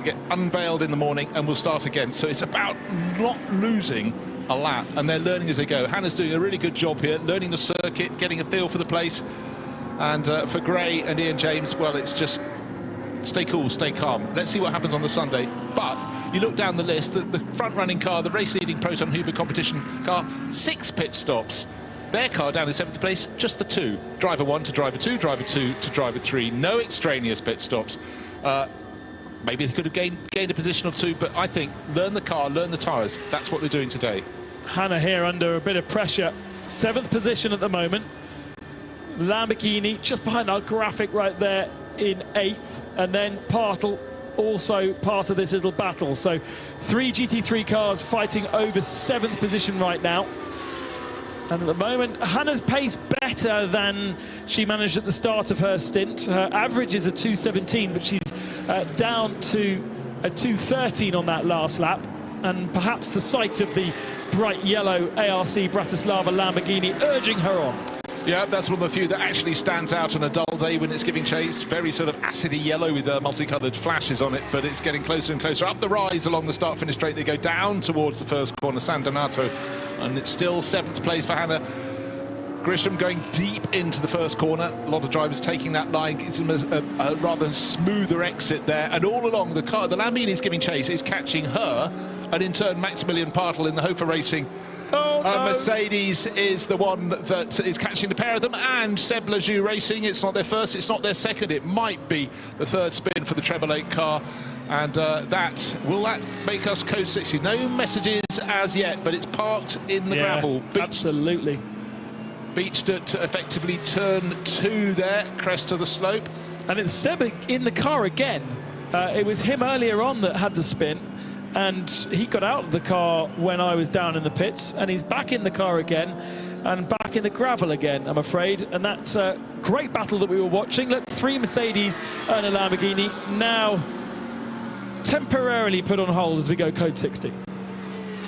get unveiled in the morning, and we'll start again. So it's about not losing a lap, and they're learning as they go. Hannah's doing a really good job here, learning the circuit, getting a feel for the place. And for Gray and Ian James, well, it's just stay cool, stay calm. Let's see what happens on the Sunday. But you look down the list, the front-running car, the race-leading Proton Huber competition car, 6 pit stops. Their car down in 7th place, just the 2. Driver 1 to driver 2, driver 2 to driver 3. No extraneous pit stops. Maybe they could have gained a position or 2, but I think learn the car, learn the tyres. That's what they're doing today. Hannah here under a bit of pressure. 7th position at the moment. Lamborghini just behind our graphic right there in 8th, and then Partel also part of this little battle. So 3 GT3 cars fighting over 7th position right now. And at the moment, Hannah's pace better than she managed at the start of her stint. Her average is a 2:17, but she's down to a 2:13 on that last lap. And perhaps the sight of the bright yellow ARC Bratislava Lamborghini urging her on. Yeah, that's one of the few that actually stands out on a dull day when it's giving chase. Very sort of acidy yellow with multicoloured flashes on it, but it's getting closer and closer. Up the rise along the start-finish straight, they go down towards the first corner, San Donato, and it's still 7th place for Hannah. Grisham going deep into the first corner. A lot of drivers taking that line, gives them a rather smoother exit there. And all along, the Lamborghini is giving chase, is catching her, and in turn, Maximilian Partel in the Hofer Racing Mercedes is the one that is catching the pair of them, and Seb Lejeune Racing. It's not their first, it's not their second, it might be the 3rd spin for the Treble 8 car. And will that make us Code 60? No messages as yet, but it's parked in the gravel. Absolutely. beached at effectively turn 2 there, crest of the slope. And it's Seb in the car again. It was him earlier on that had the spin, and he got out of the car when I was down in the pits, and he's back in the car again and back in the gravel again, I'm afraid. And that's a great battle that we were watching. Look, 3 Mercedes and a Lamborghini now temporarily put on hold as we go code 60.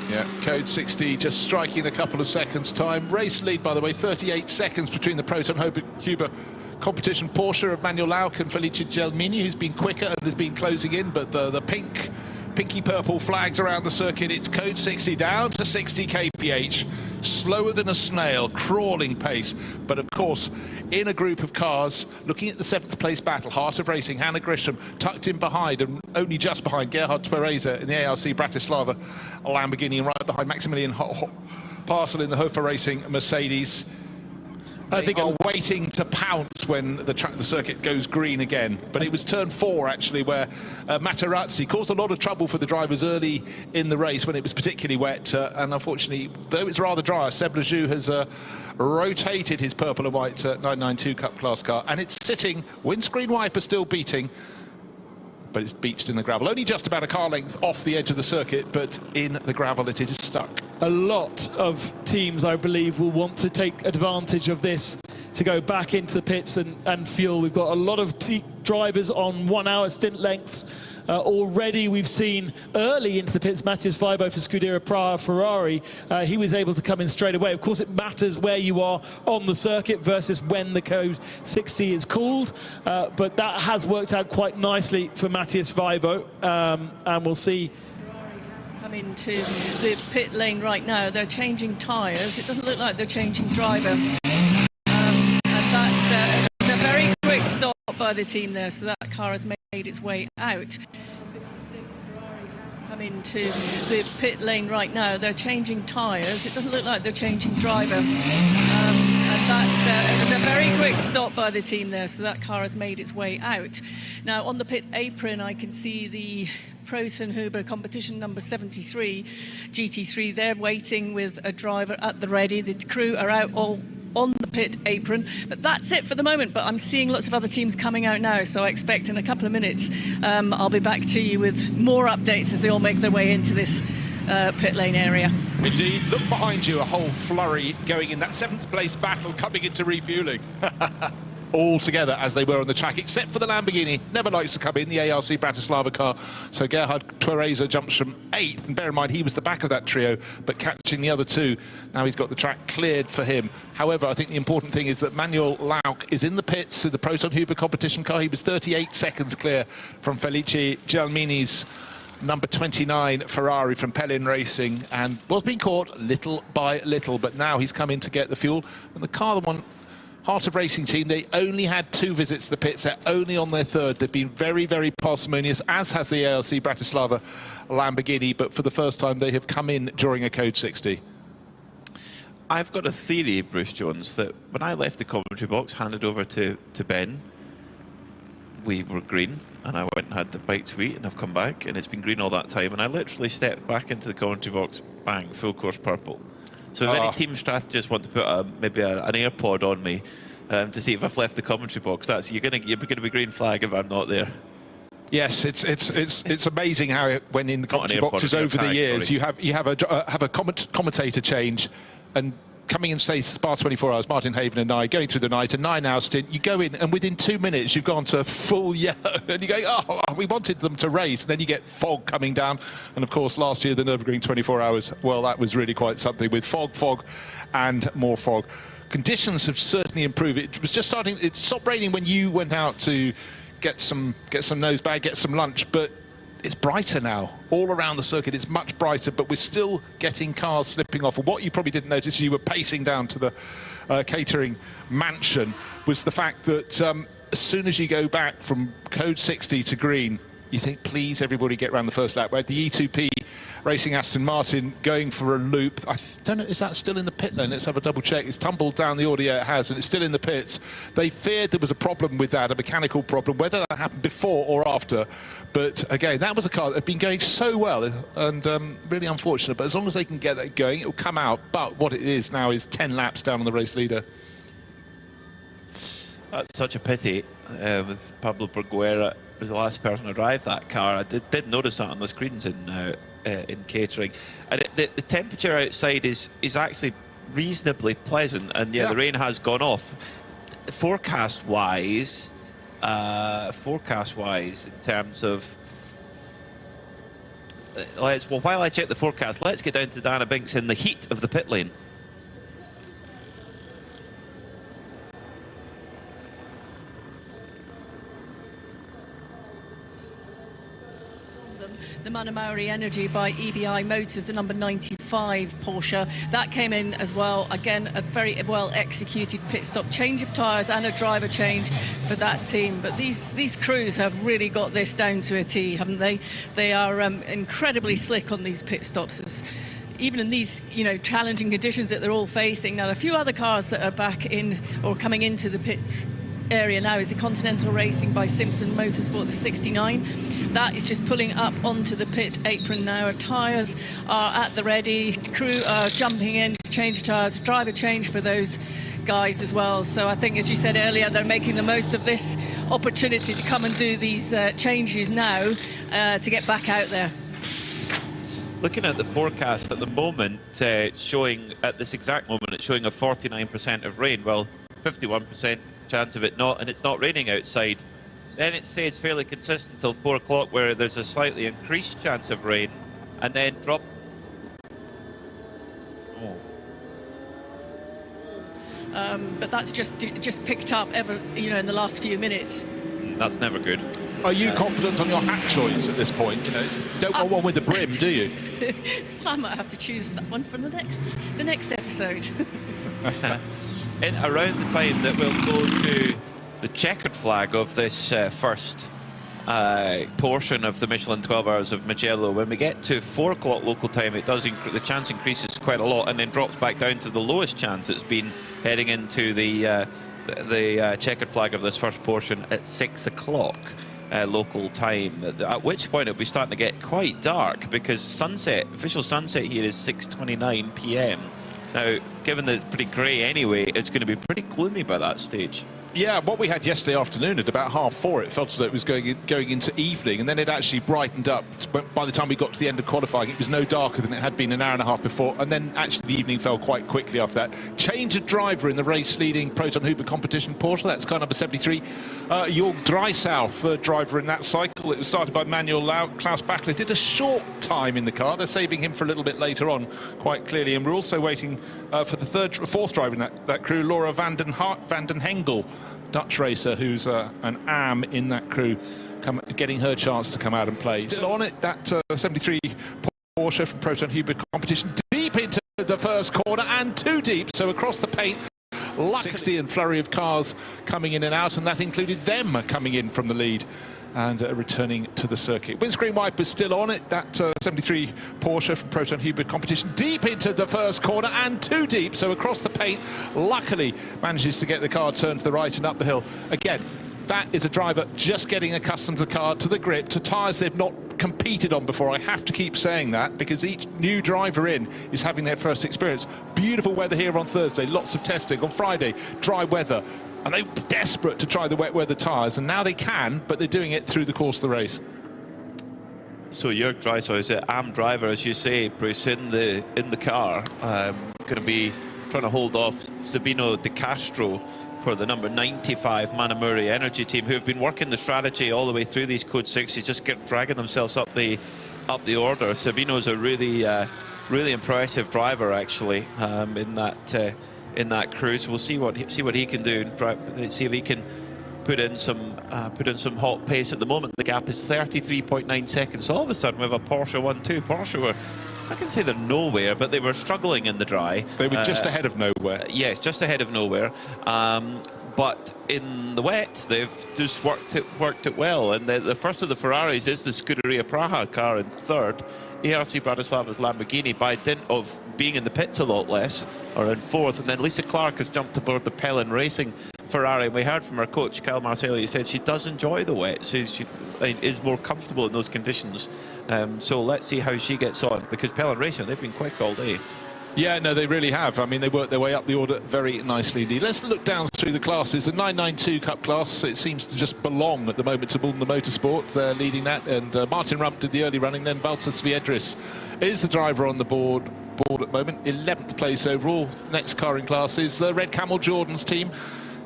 Yeah, code 60 just striking a couple of seconds time. Race lead, by the way, 38 seconds between the Proton Huber competition Porsche of Manuel Lauck and Felice Gelmini, who's been quicker and has been closing in, but the pinky purple flags around the circuit. It's code 60 down to 60 kph, slower than a snail, crawling pace. But of course, in a group of cars, looking at the 7th place battle, Heart of Racing, Hannah Grisham tucked in behind and only just behind Gerhard Twereza in the ARC Bratislava Lamborghini, and right behind Maximilian Parcel in the Hofer Racing Mercedes. I think are waiting to pounce when the circuit goes green again. But it was turn 4, actually, where Materazzi caused a lot of trouble for the drivers early in the race when it was particularly wet. And unfortunately, though it's rather dry, Seb Lejoux has rotated his purple and white 992 Cup class car. And it's sitting, windscreen wiper still beating, but it's beached in the gravel. Only just about a car length off the edge of the circuit, but in the gravel it is stuck. A lot of teams, I believe, will want to take advantage of this to go back into the pits and fuel. We've got a lot of drivers on 1 hour stint lengths. Already we've seen early into the pits Matthias Weibo for Scuderia Praha Ferrari. He was able to come in straight away. Of course, it matters where you are on the circuit versus when the code 60 is called. But that has worked out quite nicely for Matthias Weibo. And we'll see. Into the pit lane right now. They're changing tyres. It doesn't look like they're changing drivers. And that's a very quick stop by the team there, so that car has made its way out. 56 Ferrari has come into the pit lane right now. They're changing tyres. It doesn't look like they're changing drivers. And that's a very quick stop by the team there, so that car has made its way out. Now, on the pit apron, I can see the Proton Huber competition number 73 GT3. They're waiting with a driver at the ready. The crew are out all on the pit apron, but that's it for the moment. But I'm seeing lots of other teams coming out now, so I expect in a couple of minutes I'll be back to you with more updates as they all make their way into this pit lane area. Indeed, look behind you, a whole flurry going in that 7th place battle, coming into refueling. All together as they were on the track, except for the Lamborghini. Never likes to come in, the ARC Bratislava car. So Gerhard Twereza jumps from 8th, and bear in mind he was the back of that trio, but catching the other 2. Now he's got the track cleared for him. However, I think the important thing is that Manuel Lauck is in the pits in the Proton Huber competition car. He was 38 seconds clear from Felice Gelmini's number 29 Ferrari from Pellin Racing, and was being caught little by little, but now he's come in to get the fuel. And the car, the one Heart of Racing team, they only had 2 visits to the pits. They're only on their 3rd. They've been very, very parsimonious, as has the ARC Bratislava Lamborghini, but for the first time they have come in during a code 60. I've got a theory, Bruce Jones, that when I left the commentary box, handed over to Ben, we were green, and I went and had the bite to eat, and I've come back, and it's been green all that time, and I literally stepped back into the commentary box, bang, full course purple. So if any team strategists want to put maybe an AirPod on me to see if I've left the commentary box, you're going to be green flag if I'm not there. Yes, it's amazing how when in the commentary boxes over the years you have a commentator change, and coming in, say, Spa 24 Hours, Martin Haven and I, going through the night, a 9-hour stint, you go in and within 2 minutes you've gone to full yellow, and you go, oh, we wanted them to race, and then you get fog coming down. And of course last year the Nürburgring 24 Hours, well, that was really quite something, with fog and more fog. Conditions have certainly improved. It was just starting, it stopped raining when you went out to get some nose bag, get some lunch, but it's brighter now. All around the circuit it's much brighter, but we're still getting cars slipping off. And what you probably didn't notice, you were pacing down to the catering mansion, was the fact that as soon as you go back from code 60 to green, you think, please everybody get around the first lap. We had the E2P racing Aston Martin, going for a loop. I don't know, is that still in the pit lane? Let's have a double check. It's tumbled down the order, yeah, it has, and it's still in the pits. They feared there was a problem with that, a mechanical problem, whether that happened before or after. But again, that was a car that had been going so well, and really unfortunate. But as long as they can get that going, it will come out. But what it is now is 10 laps down on the race leader. That's such a pity. With Pablo Berguera was the last person to drive that car. I did notice that on the screens in catering. And the temperature outside is actually reasonably pleasant, and yeah, the rain has gone off. Forecast-wise, in terms of well, while I check the forecast, let's get down to Diana Binks in the heat of the pit lane. The Manamauri Energy by EBI Motors, the number 95 Porsche. That came in as well. Again, a very well executed pit stop, change of tyres and a driver change for that team. But these crews have really got this down to a T, haven't they? They are incredibly slick on these pit stops. Even in these, challenging conditions that they're all facing. Now, a few other cars that are back in or coming into the pit area now is the Continental Racing by Simpson Motorsport, the 69. That is just pulling up onto the pit apron now. Tyres are at the ready. Crew are jumping in to change tyres. Driver change for those guys as well. So I think, as you said earlier, they're making the most of this opportunity to come and do these changes now to get back out there. Looking at the forecast at the moment, showing at this exact moment, it's showing a 49% of rain. Well, 51% chance of it not, and it's not raining outside. Then it stays fairly consistent until 4 o'clock, where there's a slightly increased chance of rain, and then drop. But that's just picked up in the last few minutes. That's never good. Are you confident on your hat choice at this point? Don't want one with the brim, do you? I might have to choose that one for the next episode. In around the time that we'll go to the checkered flag of this first portion of the Michelin 12 Hours of Mugello, when we get to 4 o'clock local time, it does the chance increases quite a lot, and then drops back down to the lowest chance it's been heading into the checkered flag of this first portion at 6 o'clock local time. At which point it'll be starting to get quite dark, because official sunset here is 6:29 p.m. Now, given that it's pretty grey anyway, it's going to be pretty gloomy by that stage. Yeah, what we had yesterday afternoon at about 4:30, it felt as though it was going into evening, and then it actually brightened up. But by the time we got to the end of qualifying, it was no darker than it had been an hour and a half before, and then actually the evening fell quite quickly after that. Change of driver in the race-leading Proton Huber competition Porsche. That's car number 73. Jörg Dreisau, third driver in that cycle. It was started by Manuel Lau. Klaus Bachler did a short time in the car. They're saving him for a little bit later on, quite clearly. And we're also waiting for the fourth driver in that crew, Laura van den Hengel, Dutch racer, who's an AM in that crew, getting her chance to come out and play. Still on it, that 73 Porsche from Proton Huber competition, deep into the first corner and too deep, so across the paint. 60 and flurry of cars coming in and out, and that included them coming in from the lead and returning to the circuit. Windscreen wipers still on it, that 73 Porsche from Proton Huber competition, deep into the first corner and too deep, so across the paint, luckily manages to get the car turned to the right and up the hill. Again, that is a driver just getting accustomed to the car, to the grip, to tyres they've not competed on before. I have to keep saying that, because each new driver in is having their first experience. Beautiful weather here on Thursday, lots of testing. On Friday, dry weather, and they were desperate to try the wet weather tyres, and now they can, but they're doing it through the course of the race. So Jörg Dreisau is an AM driver, as you say, Bruce, in the car, going to be trying to hold off Sabino De Castro for the number 95 Manamuri Energy team, who have been working the strategy all the way through these Code 6s, just dragging themselves up the order. Sabino's a really impressive driver, actually, in that crew. So we'll see what he can do, and see if he can put in some hot pace. At the moment, the gap is 33.9 seconds. So all of a sudden, we have a Porsche 1-2. Porsche were, I can say they're nowhere, but they were struggling in the dry. They were just ahead of nowhere. Yes, just ahead of nowhere. But in the wet, they've just worked it well. And the first of the Ferraris is the Scuderia Praha car in third. ARC Bratislava's Lamborghini, by dint of being in the pits a lot less, are in fourth. And then Lisa Clark has jumped aboard the Pelin Racing Ferrari. And we heard from her coach, Kyle Marcelli, he said she does enjoy the wet. So she is more comfortable in those conditions. So let's see how she gets on, because Pelin Racing, they've been quick all day. Yeah, no, they really have. I mean, they worked their way up the order very nicely indeed. Let's look down through the classes. The 992 Cup class, it seems to just belong at the moment to Mulder Motorsport. They're leading that, and Martin Rump did the early running, then Valter Sviedris is the driver on the board at the moment. 11th place overall. Next car in class is the Red Camel Jordan's team.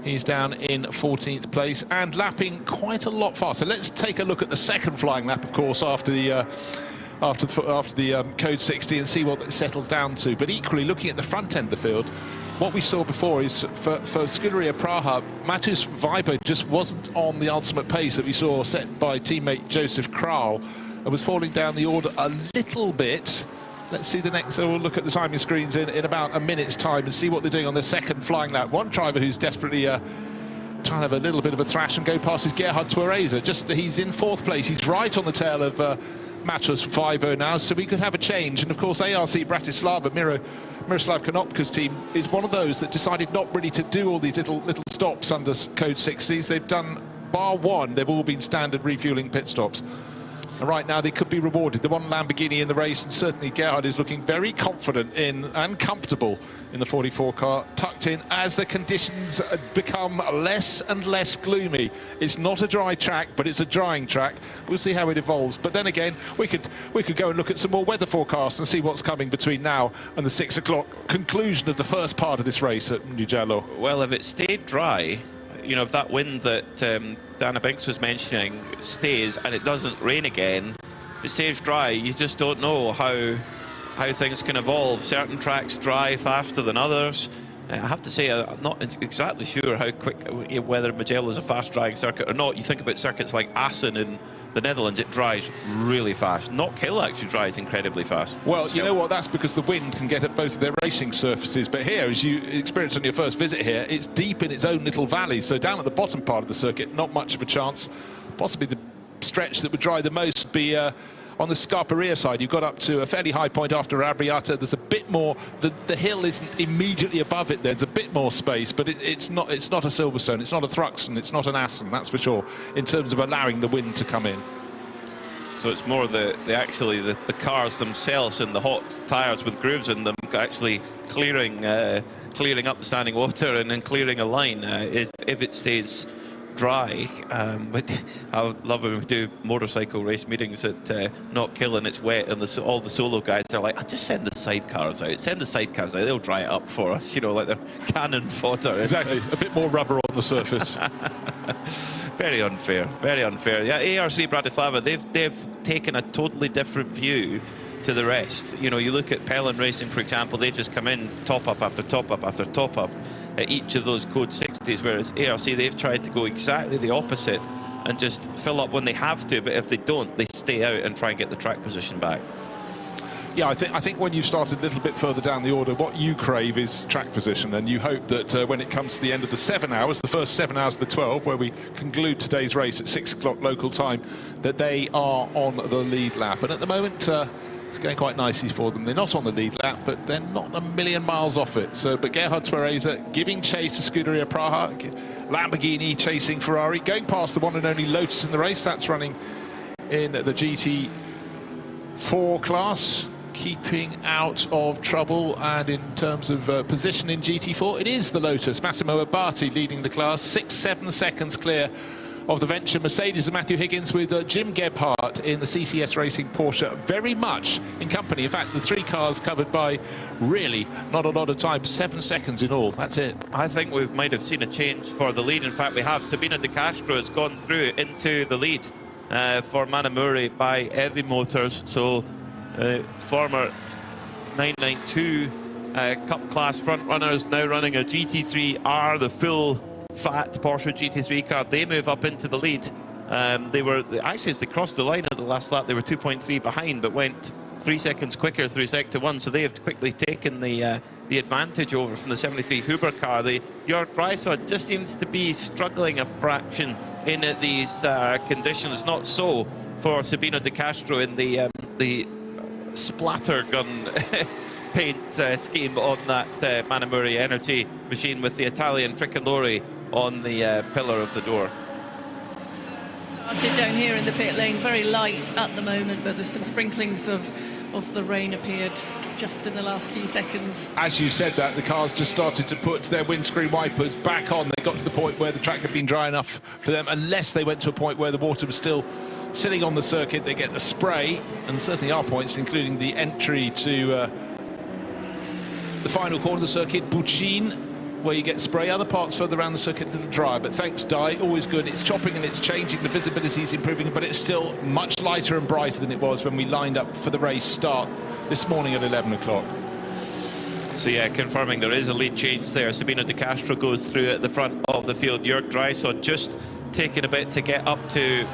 He's down in 14th place and lapping quite a lot faster. Let's take a look at the second flying lap, of course, after the Code 60 and see what it settled down to. But equally, looking at the front end of the field, what we saw before is for Scuderia Praha, Matus Viber just wasn't on the ultimate pace that we saw set by teammate Joseph Kral and was falling down the order a little bit. Let's see the next, so we'll look at the timing screens in about a minute's time and see what they're doing on the second flying lap. One driver who's desperately trying to have a little bit of a thrash and go past is Gerhard Twereza. He's in 4th place. He's right on the tail of Matus Vibo now, so we could have a change. And of course, ARC Bratislava, Miroslav Konopka's team, is one of those that decided not really to do all these little stops under Code 60s. They've done, bar one, they've all been standard refueling pit stops. And right now, they could be rewarded. The one Lamborghini in the race, and certainly Gerhard is looking very confident in and comfortable in the 44 car, tucked in as the conditions become less and less gloomy. It's not a dry track, but it's a drying track. We'll see how it evolves. But then again, we could go and look at some more weather forecasts and see what's coming between now and the 6 o'clock conclusion of the first part of this race at Mugello. Well, if it stayed dry, you know, if that wind that Dana Binks was mentioning stays and it doesn't rain again, it stays dry, you just don't know how things can evolve. Certain tracks dry faster than others. I have to say, I'm not exactly sure how quick, whether Mugello is a fast-drying circuit or not. You think about circuits like Assen in the Netherlands, it dries really fast. Knockhill actually dries incredibly fast. Well, you know what, that's because the wind can get at both of their racing surfaces. But here, as you experienced on your first visit here, it's deep in its own little valley. So down at the bottom part of the circuit, not much of a chance. Possibly the stretch that would dry the most would be on the Scarperia side. You've got up to a fairly high point after Arrabbiata. There's a bit more, the hill isn't immediately above it. There's a bit more space, but it's not a Silverstone, it's not a Thruxton, it's not an Assen, that's for sure, in terms of allowing the wind to come in. So it's more the cars themselves and the hot tyres with grooves in them actually clearing up the standing water and then clearing a line if it stays dry. But I would love when we do motorcycle race meetings at Knockhill and it's wet and all the solo guys are like, just send the sidecars out, they'll dry it up for us, you know, like they're cannon fodder. Exactly, a bit more rubber on the surface. Very unfair, very unfair. Yeah, ARC Bratislava, they've taken a totally different view to the rest. You know, you look at Pelin Racing, for example, they've just come in top up after top up after top up at each of those Code 60s, whereas ARC, they've tried to go exactly the opposite and just fill up when they have to, but if they don't, they stay out and try and get the track position back. Yeah, I think when you've started a little bit further down the order, what you crave is track position, and you hope that when it comes to the end of the 7 hours, the first 7 hours of the 12, where we conclude today's race at 6 o'clock local time, that they are on the lead lap. And at the moment, it's going quite nicely for them. They're not on the lead lap, but they're not a million miles off it. So, but Gerhard Twereza giving chase to Scuderia Praha, Lamborghini chasing Ferrari, going past the one and only Lotus in the race. That's running in the GT4 class, keeping out of trouble. And in terms of position in GT4, it is the Lotus. Massimo Abati leading the class, 6-7 seconds clear of the venture Mercedes and Matthew Higgins, with Jim Gebhardt in the CCS Racing Porsche very much in company. In fact, the 3 cars covered by really not a lot of time, 7 seconds in all. That's it. I think we might have seen a change for the lead. In fact, we have. Sabina De Castro has gone through into the lead for Manamuri by Heavy Motors. So former 992 Cup class front runners now running a GT3R, the full fat Porsche GT3 car. They move up into the lead. They were actually, as they crossed the line at the last lap, they were 2.3 behind, but went 3 seconds quicker through sector 1. So they have quickly taken the advantage over from the 73 Huber car. The Jörg Breisod just seems to be struggling a fraction in these conditions. Not so for Sabino De Castro in the splatter gun paint scheme on that Manamuri Energy machine with the Italian tricolore on the pillar of the door. Started down here in the pit lane, very light at the moment, but there's some sprinklings of the rain appeared just in the last few seconds. As you said that, the cars just started to put their windscreen wipers back on. They got to the point where the track had been dry enough for them, unless they went to a point where the water was still sitting on the circuit. They get the spray, and certainly our points, including the entry to the final corner of the circuit, Bucin, where you get spray. Other parts further around the circuit a little dry, but thanks Dai, always good. It's chopping and it's changing, the visibility is improving, but it's still much lighter and brighter than it was when we lined up for the race start this morning at 11 o'clock. So yeah, confirming there is a lead change there. Sabino De Castro goes through at the front of the field. Jörg Dreisau just taking a bit to get up to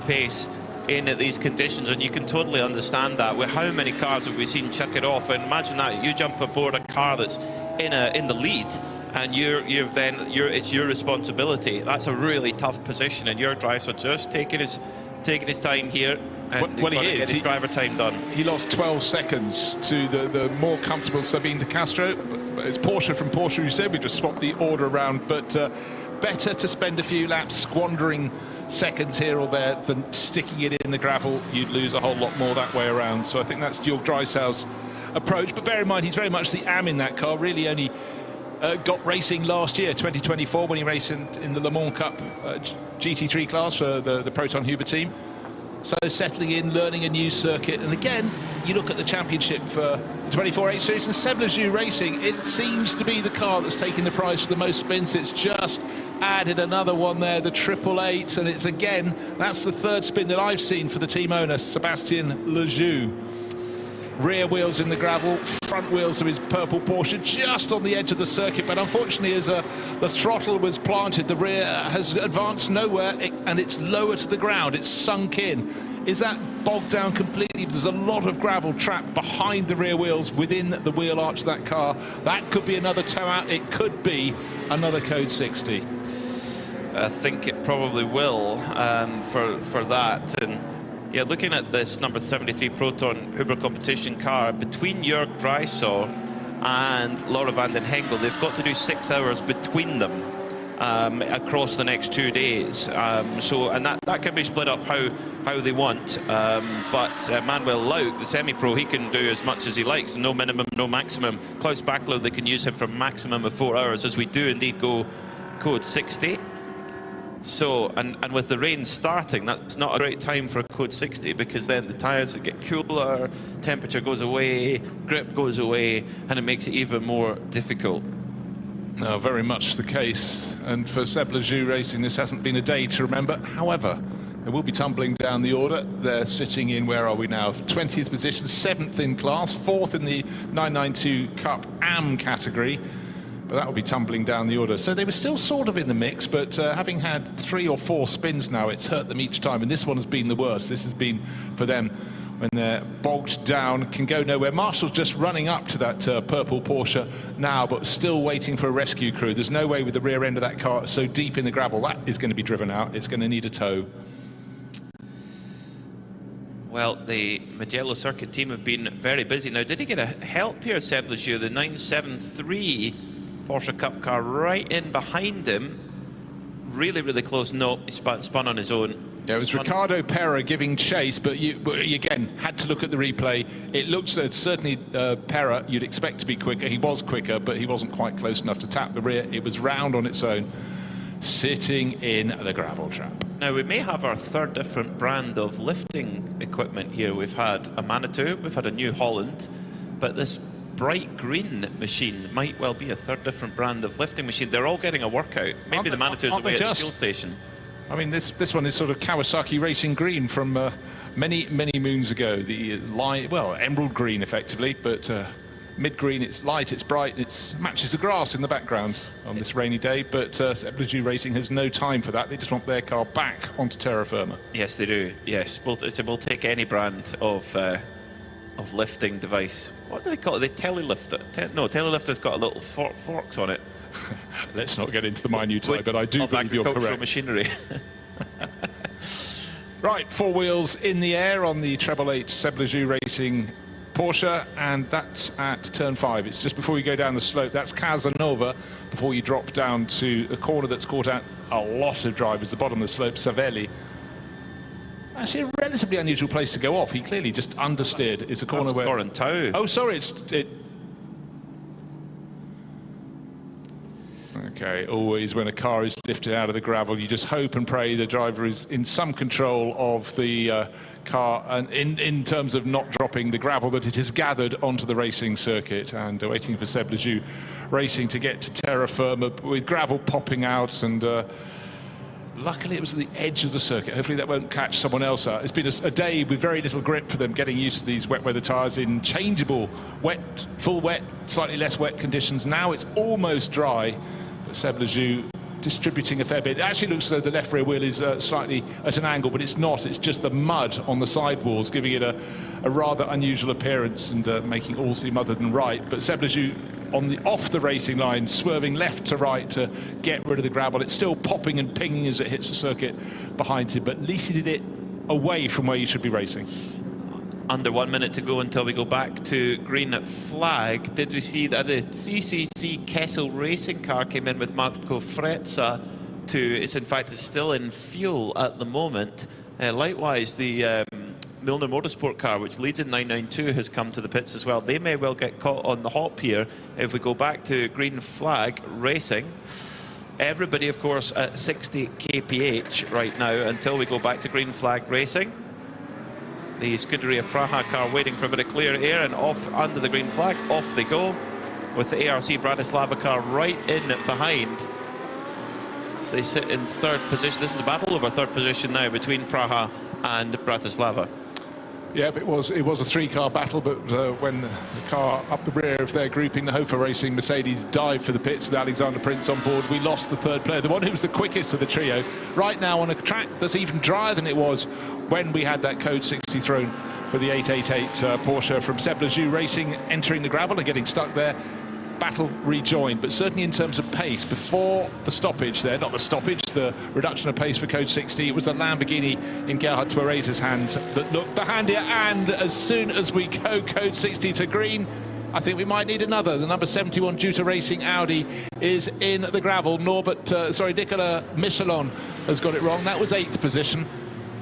pace in at these conditions, and you can totally understand that. With how many cars have we seen chuck it off? And imagine that you jump aboard a car that's in the lead, and it's your responsibility. That's a really tough position, and Jörg Dreisau just taking his time here. And well, he is. Get his driver time done. He lost 12 seconds to the more comfortable Sabine De Castro. But it's Porsche from Porsche who said we just swapped the order around, but better to spend a few laps squandering seconds here or there than sticking it in the gravel. You'd lose a whole lot more that way around. So I think that's Jörg Dreisau's approach. But bear in mind, he's very much the am in that car. Really only got racing last year, 2024, when he raced in the Le Mans Cup GT3 class for the Proton Huber team. So settling in, learning a new circuit. And again, you look at the championship for the 24H series, and Seb Lejeune Racing, it seems to be the car that's taking the prize for the most spins. It's just added another one there, the 888, and it's again, that's the third spin that I've seen for the team owner, Sebastien Lejeune. Rear wheels in the gravel, front wheels of his purple Porsche just on the edge of the circuit, but unfortunately as the throttle was planted, the rear has advanced nowhere, and it's lower to the ground, it's sunk in. Is that bogged down completely? There's a lot of gravel trapped behind the rear wheels within the wheel arch of that car. That could be another tow out, it could be another code 60. I think it probably will for that. And yeah, looking at this number 73 Proton Huber competition car, between Jörg Dreisau and Laura van den Hengel, they've got to do 6 hours between them across the next 2 days. And that can be split up how they want. But Manuel Lauk, the semi-pro, he can do as much as he likes. No minimum, no maximum. Klaus Bachler, they can use him for a maximum of 4 hours, as we do indeed go code 60. So, and with the rain starting, that's not a great time for a code 60, because then the tyres get cooler, temperature goes away, grip goes away, and it makes it even more difficult. No, very much the case. And for Seb Lejeune Racing, this hasn't been a day to remember. However, they will be tumbling down the order. They're sitting in, where are we now? 20th position, 7th in class, 4th in the 992 Cup AM category. But that will be tumbling down the order. So they were still sort of in the mix, but having had 3 or 4 spins now, it's hurt them each time. And this one has been the worst. This has been for them when they're bogged down, can go nowhere. Marshall's just running up to that purple Porsche now, but still waiting for a rescue crew. There's no way with the rear end of that car so deep in the gravel. That is going to be driven out. It's going to need a tow. Well, the Mugello circuit team have been very busy. Now, did he get a help here, Seb Lejeune? The 973 Porsche Cup car right in behind him. Really, really close. No, he spun on his own. Yeah, it was Ricardo Pera giving chase, but you again had to look at the replay. It looks certainly Pera, you'd expect to be quicker. He was quicker, but he wasn't quite close enough to tap the rear. It was round on its own, sitting in the gravel trap. Now, we may have our third different brand of lifting equipment here. We've had a Manitou, we've had a New Holland, but this bright green machine might well be a third different brand of lifting machine. They're all getting a workout. Maybe the Manitou's away at the fuel station. I mean, this one is sort of Kawasaki Racing Green from many moons ago. The emerald green effectively, but mid-green. It's light, it's bright, it matches the grass in the background on this rainy day. But Seb Lejeune Racing has no time for that. They just want their car back onto terra firma. Yes, they do. Yes, we'll take any brand of lifting device. What do they call it? They telelifter. No, telelifter's got a little forks on it. Let's not get into the minutiae, but I do believe you're correct. Machinery. Right, Right, 4 wheels in the air on the Treble 8 Seblajou Racing Porsche, and that's at turn 5. It's just before you go down the slope. That's Casanova before you drop down to a corner that's caught out a lot of drivers. The bottom of the slope, Savelli. Actually, a relatively unusual place to go off. He clearly just understeered. It's a corner where... Corintau. Oh, sorry, Okay, always when a car is lifted out of the gravel, you just hope and pray the driver is in some control of the car, and in terms of not dropping the gravel that it has gathered onto the racing circuit. And waiting for Seblajou Racing to get to terra firma with gravel popping out, and luckily it was at the edge of the circuit. Hopefully that won't catch someone else out. It's been a day with very little grip for them, getting used to these wet weather tyres in changeable wet, full wet, slightly less wet conditions. Now it's almost dry. Seblajou distributing a fair bit. It actually looks as though the left rear wheel is slightly at an angle, but it's not. It's just the mud on the sidewalls giving it a rather unusual appearance and making all seem other than right. But Seblajou off the racing line, swerving left to right to get rid of the gravel. It's still popping and pinging as it hits the circuit behind him, but at least he did it away from where you should be racing. Under 1 minute to go until we go back to green flag. Did we see that the CCC Kessel racing car came in with Marco Frezza it's in fact it's still in fuel at the moment. Likewise, the Milner Motorsport car, which leads in 992, has come to the pits as well. They may well get caught on the hop here if we go back to green flag racing. Everybody, of course, at 60 kph right now until we go back to green flag racing. The Scuderia Praha car waiting for a bit of clear air, and off under the green flag, off they go, with the ARC Bratislava car right in behind. So they sit in third position. This is a battle over third position now between Praha and Bratislava. Yeah, it was a 3-car battle, but when the car up the rear of their grouping, the Hofer Racing Mercedes, dived for the pits with Alexander Prince on board, we lost the third player, the one who was the quickest of the trio. Right now on a track that's even drier than it was when we had that code 60 thrown for the 888 Porsche from Seblajou Racing, entering the gravel and getting stuck there. Battle rejoined, but certainly in terms of pace, before the stoppage there, not the stoppage, the reduction of pace for Code 60, it was the Lamborghini in Gerhard Tuareza's hand that looked the handier, and as soon as we go Code 60 to green, I think we might need another. The number 71 Juta Racing Audi is in the gravel. Nicolas Michelin has got it wrong. That was 8th position.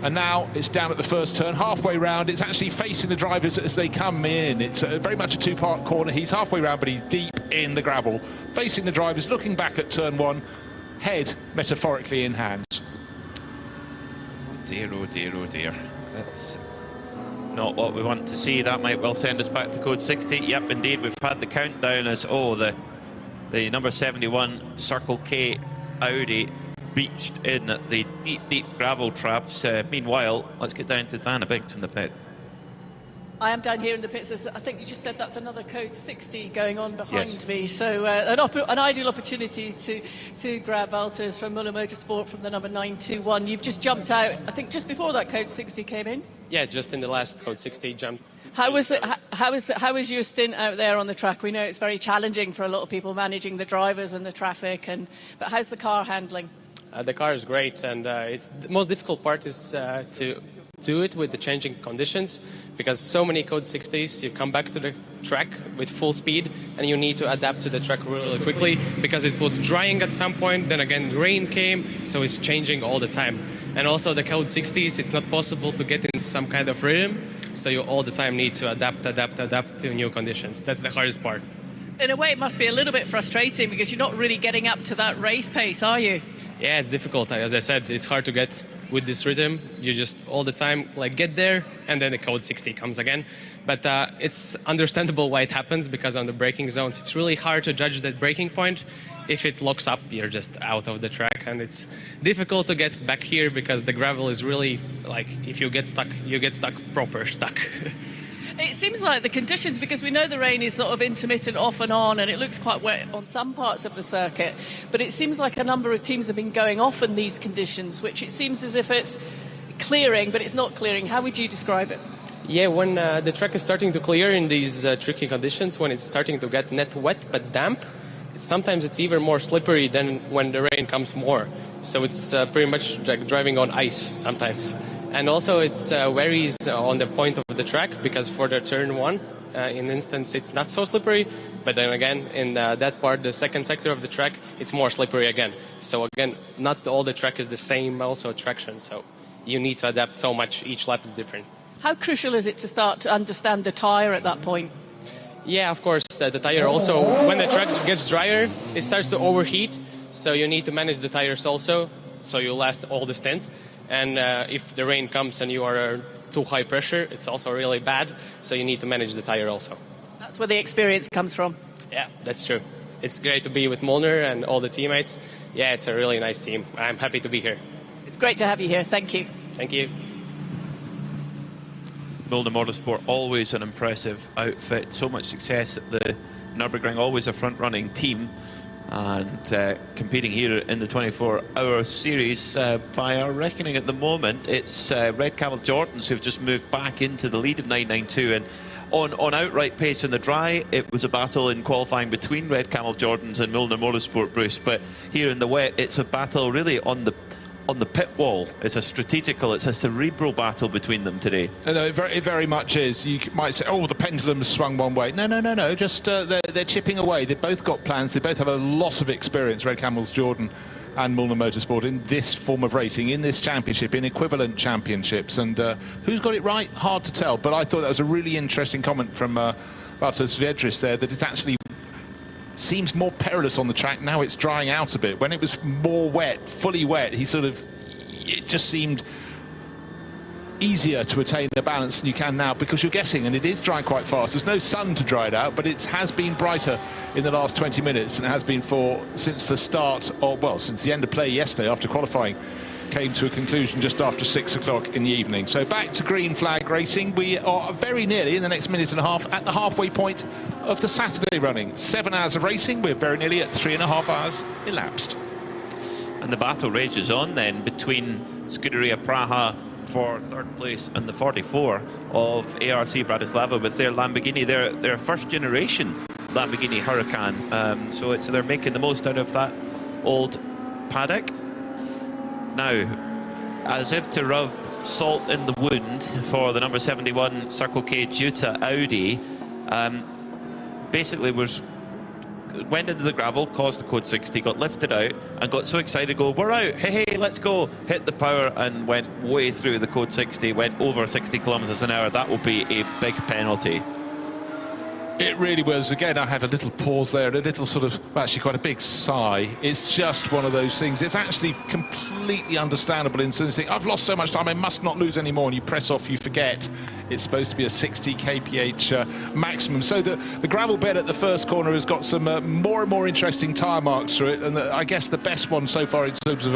And now it's down at the first turn, halfway round. It's actually facing the drivers as they come in. It's very much a 2-part corner. He's halfway round, but he's deep in the gravel, facing the drivers, looking back at turn 1, head metaphorically in hand. Oh dear, oh dear, oh dear. That's not what we want to see. That might well send us back to code 60. Yep, indeed, we've had the countdown as, the number 71 Circle K Audi beached in at the deep gravel traps. Meanwhile, let's get down to Diana Binks in the pits. I am down here in the pits. I think you just said that's another code 60 going on behind me. So an ideal opportunity to grab Valters from Muller Motorsport from the number 921. You've just jumped out, I think, just before that code 60 came in. Yeah, just in the last code 60 jump. How was your stint out there on the track? We know it's very challenging for a lot of people managing the drivers and the traffic, but how's the car handling? The car is great, and the most difficult part is to do it with the changing conditions, because so many code 60s, you come back to the track with full speed and you need to adapt to the track really quickly, because it was drying at some point, then again rain came, so it's changing all the time. And also the code 60s, it's not possible to get in some kind of rhythm, so you all the time need to adapt to new conditions. That's the hardest part. In a way, it must be a little bit frustrating, because you're not really getting up to that race pace, are you? Yeah, it's difficult. As I said, it's hard to get with this rhythm. You just all the time get there, and then the code 60 comes again. But it's understandable why it happens, because on the braking zones, it's really hard to judge that braking point. If it locks up, you're just out of the track, and it's difficult to get back here, because the gravel is really, if you get stuck, proper stuck. It seems like the conditions, because we know the rain is sort of intermittent off and on, and it looks quite wet on some parts of the circuit, but it seems like a number of teams have been going off in these conditions, which it seems as if it's clearing, but it's not clearing. How would you describe it? Yeah, when the track is starting to clear in these tricky conditions, when it's starting to get not wet but damp, sometimes it's even more slippery than when the rain comes more. So it's pretty much like driving on ice sometimes. And also it varies on the point of the track, because for the turn 1, in instance, it's not so slippery, but then again, in that part, the second sector of the track, it's more slippery again. So again, not all the track is the same, also traction, so you need to adapt so much, each lap is different. How crucial is it to start to understand the tyre at that point? Yeah, of course, the tyre also, when the track gets drier, it starts to overheat, so you need to manage the tyres also, so you last all the stint. And if the rain comes and you are too high pressure, it's also really bad, so you need to manage the tyre also. That's where the experience comes from. Yeah, that's true. It's great to be with Molnar and all the teammates. Yeah, it's a really nice team. I'm happy to be here. It's great to have you here. Thank you. Thank you. Molnar Motorsport, always an impressive outfit. So much success at the Nürburgring, always a front-running team. And competing here in the 24-hour series, by our reckoning at the moment, it's Red Camel Jordans who've just moved back into the lead of 992. And on outright pace in the dry, it was a battle in qualifying between Red Camel Jordans and Molnar Motorsport, Bruce. But here in the wet, it's a battle really on the pit wall. It's a strategical, it's a cerebral battle between them today. No, it very much is. You might say, oh, the pendulum's swung one way. No. Just they're chipping away. They've both got plans. They both have a lot of experience, Red Camels Jordan and Molnar Motorsport, in this form of racing, in this championship, in equivalent championships. And who's got it right? Hard to tell. But I thought that was a really interesting comment from Bartosz Sviedris there, that it's actually seems more perilous on the track. Now it's drying out a bit. When it was more wet, fully wet, it just seemed easier to attain the balance than you can now, because you're guessing, and it is drying quite fast. There's no sun to dry it out, but it has been brighter in the last 20 minutes than it has been since the start, or well, since the end of play yesterday after qualifying came to a conclusion just after 6 o'clock in the evening. So back to green flag racing. We are very nearly, in the next minute and a half, at the halfway point of the Saturday running. 7 hours of racing. We're very nearly at 3.5 hours elapsed. And the battle rages on then between Scuderia Praha for third place and the 44 of ARC Bratislava with their Lamborghini, their first generation Lamborghini Huracan. So they're making the most out of that old paddock. Now, as if to rub salt in the wound for the number 71 Circle K Jutta Audi, basically went into the gravel, caused the code 60, got lifted out and got so excited, we're out, hey, let's go, hit the power and went way through the code 60, went over 60 kilometers an hour. That will be a big penalty. It really was. Again, I had a little pause there, a little sort of, well, actually quite a big sigh. It's just one of those things. It's actually completely understandable in terms of saying, I've lost so much time, I must not lose any more. And you press off, you forget. It's supposed to be a 60 kph maximum. So the gravel bed at the first corner has got some more and more interesting tyre marks through it. And I guess the best one so far in terms of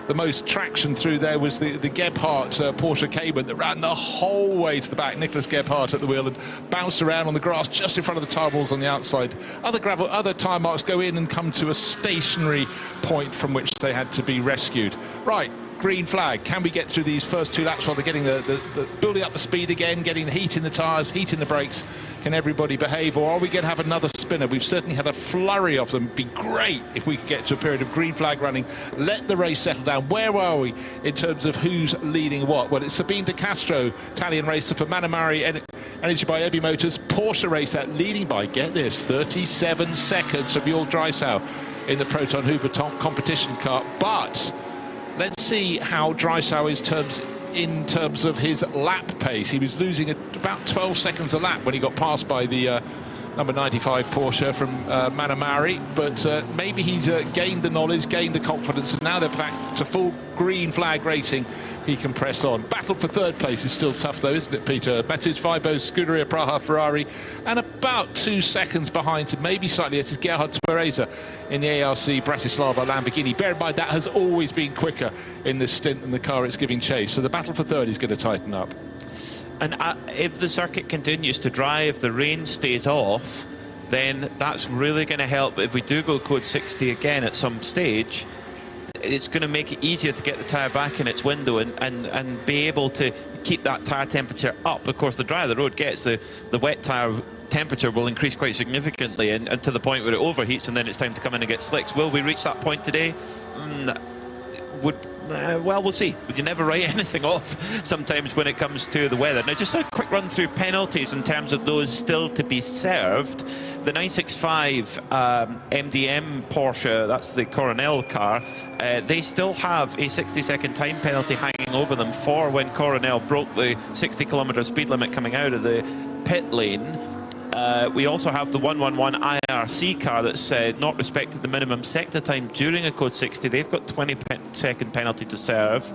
the most traction through there was the Gebhardt Porsche Cayman that ran the whole way to the back. Nicholas Gebhardt at the wheel and bounced around on the grass just in front of the tyre walls on the outside. Other tyre marks go in and come to a stationary point from which they had to be rescued. Right, green flag. Can we get through these first 2 laps while they're getting the building up the speed again, getting the heat in the tyres, heat in the brakes? Can everybody behave, or are we going to have another spinner? We've certainly had a flurry of them. It'd be great if we could get to a period of green flag running, let the race settle down. Where are we in terms of who's leading what? Well, it's Sabine De Castro, Italian racer for Manamari Energy by Ebi Motors. Porsche race that leading by, get this, 37 seconds from Jörg Dreisau in the Proton Huber competition car. But let's see how Dreisau is in terms of his lap pace. He was losing about 12 seconds a lap when he got passed by the number 95 Porsche from Manamari, but maybe he's gained the knowledge, gained the confidence, and now they're back to full green flag racing. He can press on. Battle for third place is still tough though, isn't it, Peter? Matus Faibo, Scuderia Praha Ferrari, and about 2 seconds behind him, maybe slightly, this is Gerhard Twereza in the ARC Bratislava Lamborghini. Bear in mind, that has always been quicker in this stint than the car it's giving chase, so the battle for third is going to tighten up. And if the circuit continues to dry, if the rain stays off, then that's really going to help. If we do go code 60 again at some stage, it's going to make it easier to get the tyre back in its window and be able to keep that tyre temperature up. Of course, the drier the road gets, the wet tyre temperature will increase quite significantly and to the point where it overheats and then it's time to come in and get slicks. Will we reach that point today? would well, we'll see. You never write anything off sometimes when it comes to the weather. Now, just a quick run through penalties in terms of those still to be served. The 965 MDM Porsche, that's the Coronel car, they still have a 60-second time penalty hanging over them for when Coronel broke the 60-kilometre speed limit coming out of the pit lane. We also have the 111 IRC car that's not respected the minimum sector time during a code 60. They've got 20-second penalty to serve.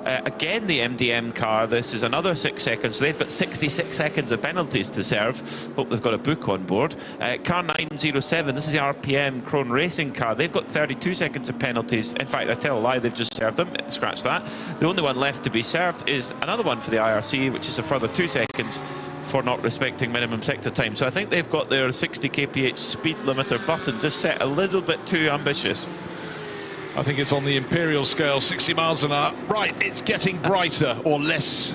Again, the MDM car, this is another 6 seconds. So they've got 66 seconds of penalties to serve. Hope they've got a book on board. Car 907, this is the RPM Krone Racing car. They've got 32 seconds of penalties. In fact, I tell a lie, they've just served them. Scratch that. The only one left to be served is another one for the IRC, which is a further 2 seconds for not respecting minimum sector time. So I think they've got their 60 kph speed limiter button just set a little bit too ambitious. I think it's on the imperial scale, 60 miles an hour. Right, it's getting brighter, or less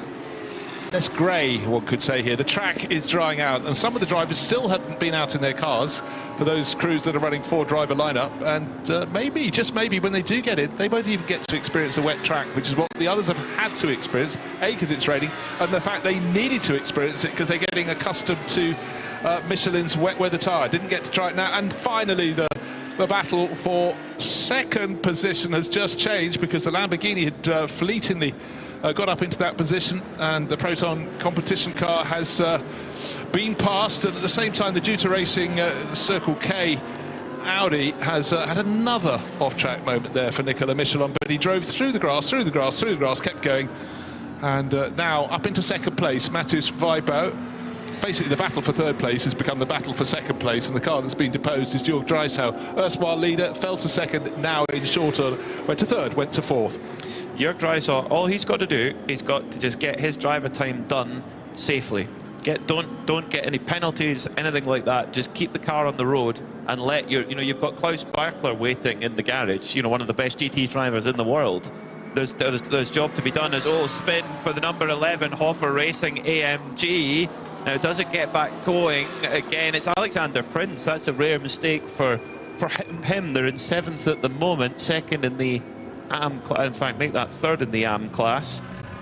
grey, one could say here. The track is drying out, and some of the drivers still haven't been out in their cars for those crews that are running 4-driver lineup. And maybe, just maybe, when they do get it, they won't even get to experience a wet track, which is what the others have had to experience, A, because it's raining, and the fact they needed to experience it because they're getting accustomed to Michelin's wet weather tyre. Didn't get to try it now. And finally, the battle for second position has just changed because the Lamborghini had fleetingly got up into that position, and the Proton competition car has been passed. And at the same time, the Duta Racing Circle K Audi has had another off-track moment there for Nicolas Michelin, but he drove through the grass, kept going, and now up into second place, Matus Weibo. Basically, the battle for third place has become the battle for second place, and the car that's been deposed is Jörg Dreisau. Erstwhile leader, fell to second, now in short order, went to third, went to fourth. Jörg Dreisau, all he's got to do, he's got to just get his driver time done safely. Don't get any penalties, anything like that. Just keep the car on the road and let you've got Klaus Barkler waiting in the garage, one of the best GT drivers in the world. There's job to be done as spin for the number 11 Hofer Racing AMG. Now, does it get back going again? It's Alexander Prince. That's a rare mistake for him. They're in 7th at the moment, 2nd in the AM class. In fact, make that 3rd in the AM class.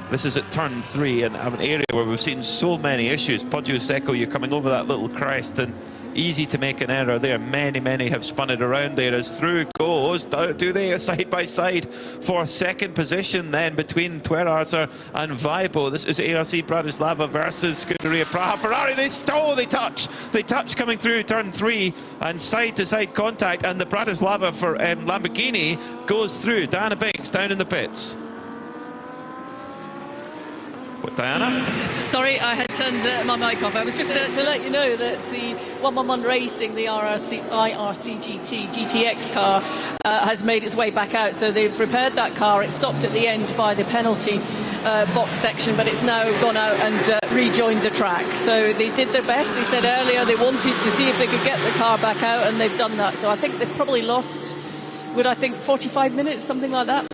This is at turn 3 and an area where we've seen so many issues. Poggio Secco, you're coming over that little crest and easy to make an error there. Many have spun it around there as through goes. Do they side by side for second position then between Twerarzer and Weibo? This is ARC Bratislava versus Scuderia Praha. Ferrari, they touch coming through turn 3 and side-to-side contact, and the Bratislava for Lamborghini goes through. Diana Binks down in the pits. What, Diana? Sorry, I had turned my mic off. I was just to let you know that the 111 Racing, the IRC GTX car, has made its way back out. So they've repaired that car. It stopped at the end by the penalty box section, but it's now gone out and rejoined the track. So they did their best. They said earlier they wanted to see if they could get the car back out, and they've done that. So I think they've probably lost, 45 minutes, something like that.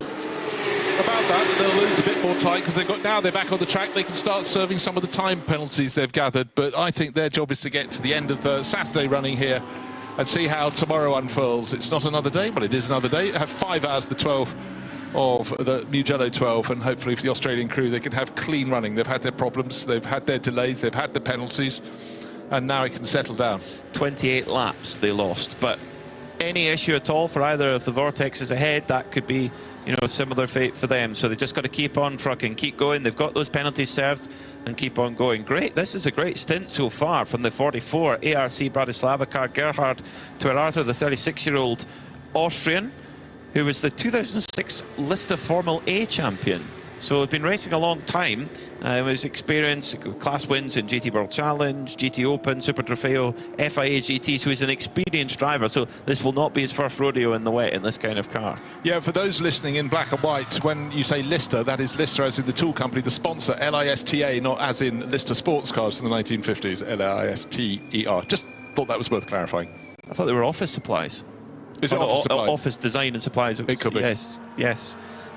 About that, they'll lose a bit more time because they're back on the track. They can start serving some of the time penalties they've gathered, but I think their job is to get to the end of the Saturday running here and see how tomorrow unfolds. It's not another day, but it is another day. They have 5 hours, the 12 of the Mugello 12, and hopefully for the Australian crew they can have clean running. They've had their problems, they've had their delays, they've had the penalties, and now it can settle down. 28 laps they lost, but any issue at all for either of the Vortexes ahead, that could be a similar fate for them. So they've just got to keep on trucking, keep going. They've got those penalties served and keep on going. Great. This is a great stint so far from the 44 ARC Bratislava car. Gerhard Twerarzer, the 36-year-old Austrian, who was the 2006 Lista Formula A champion. So he's been racing a long time. His experience, class wins in GT World Challenge, GT Open, Super Trofeo, FIA GT. So he's an experienced driver. So this will not be his first rodeo in the wet in this kind of car. Yeah, for those listening in black and white, when you say Lista, that is Lista as in the tool company, the sponsor, L-I-S-T-A, not as in Lista sports cars from the 1950s, L-I-S-T-E-R. Just thought that was worth clarifying. I thought they were office supplies. Is it office supplies? Office design and supplies. It could be. Yes.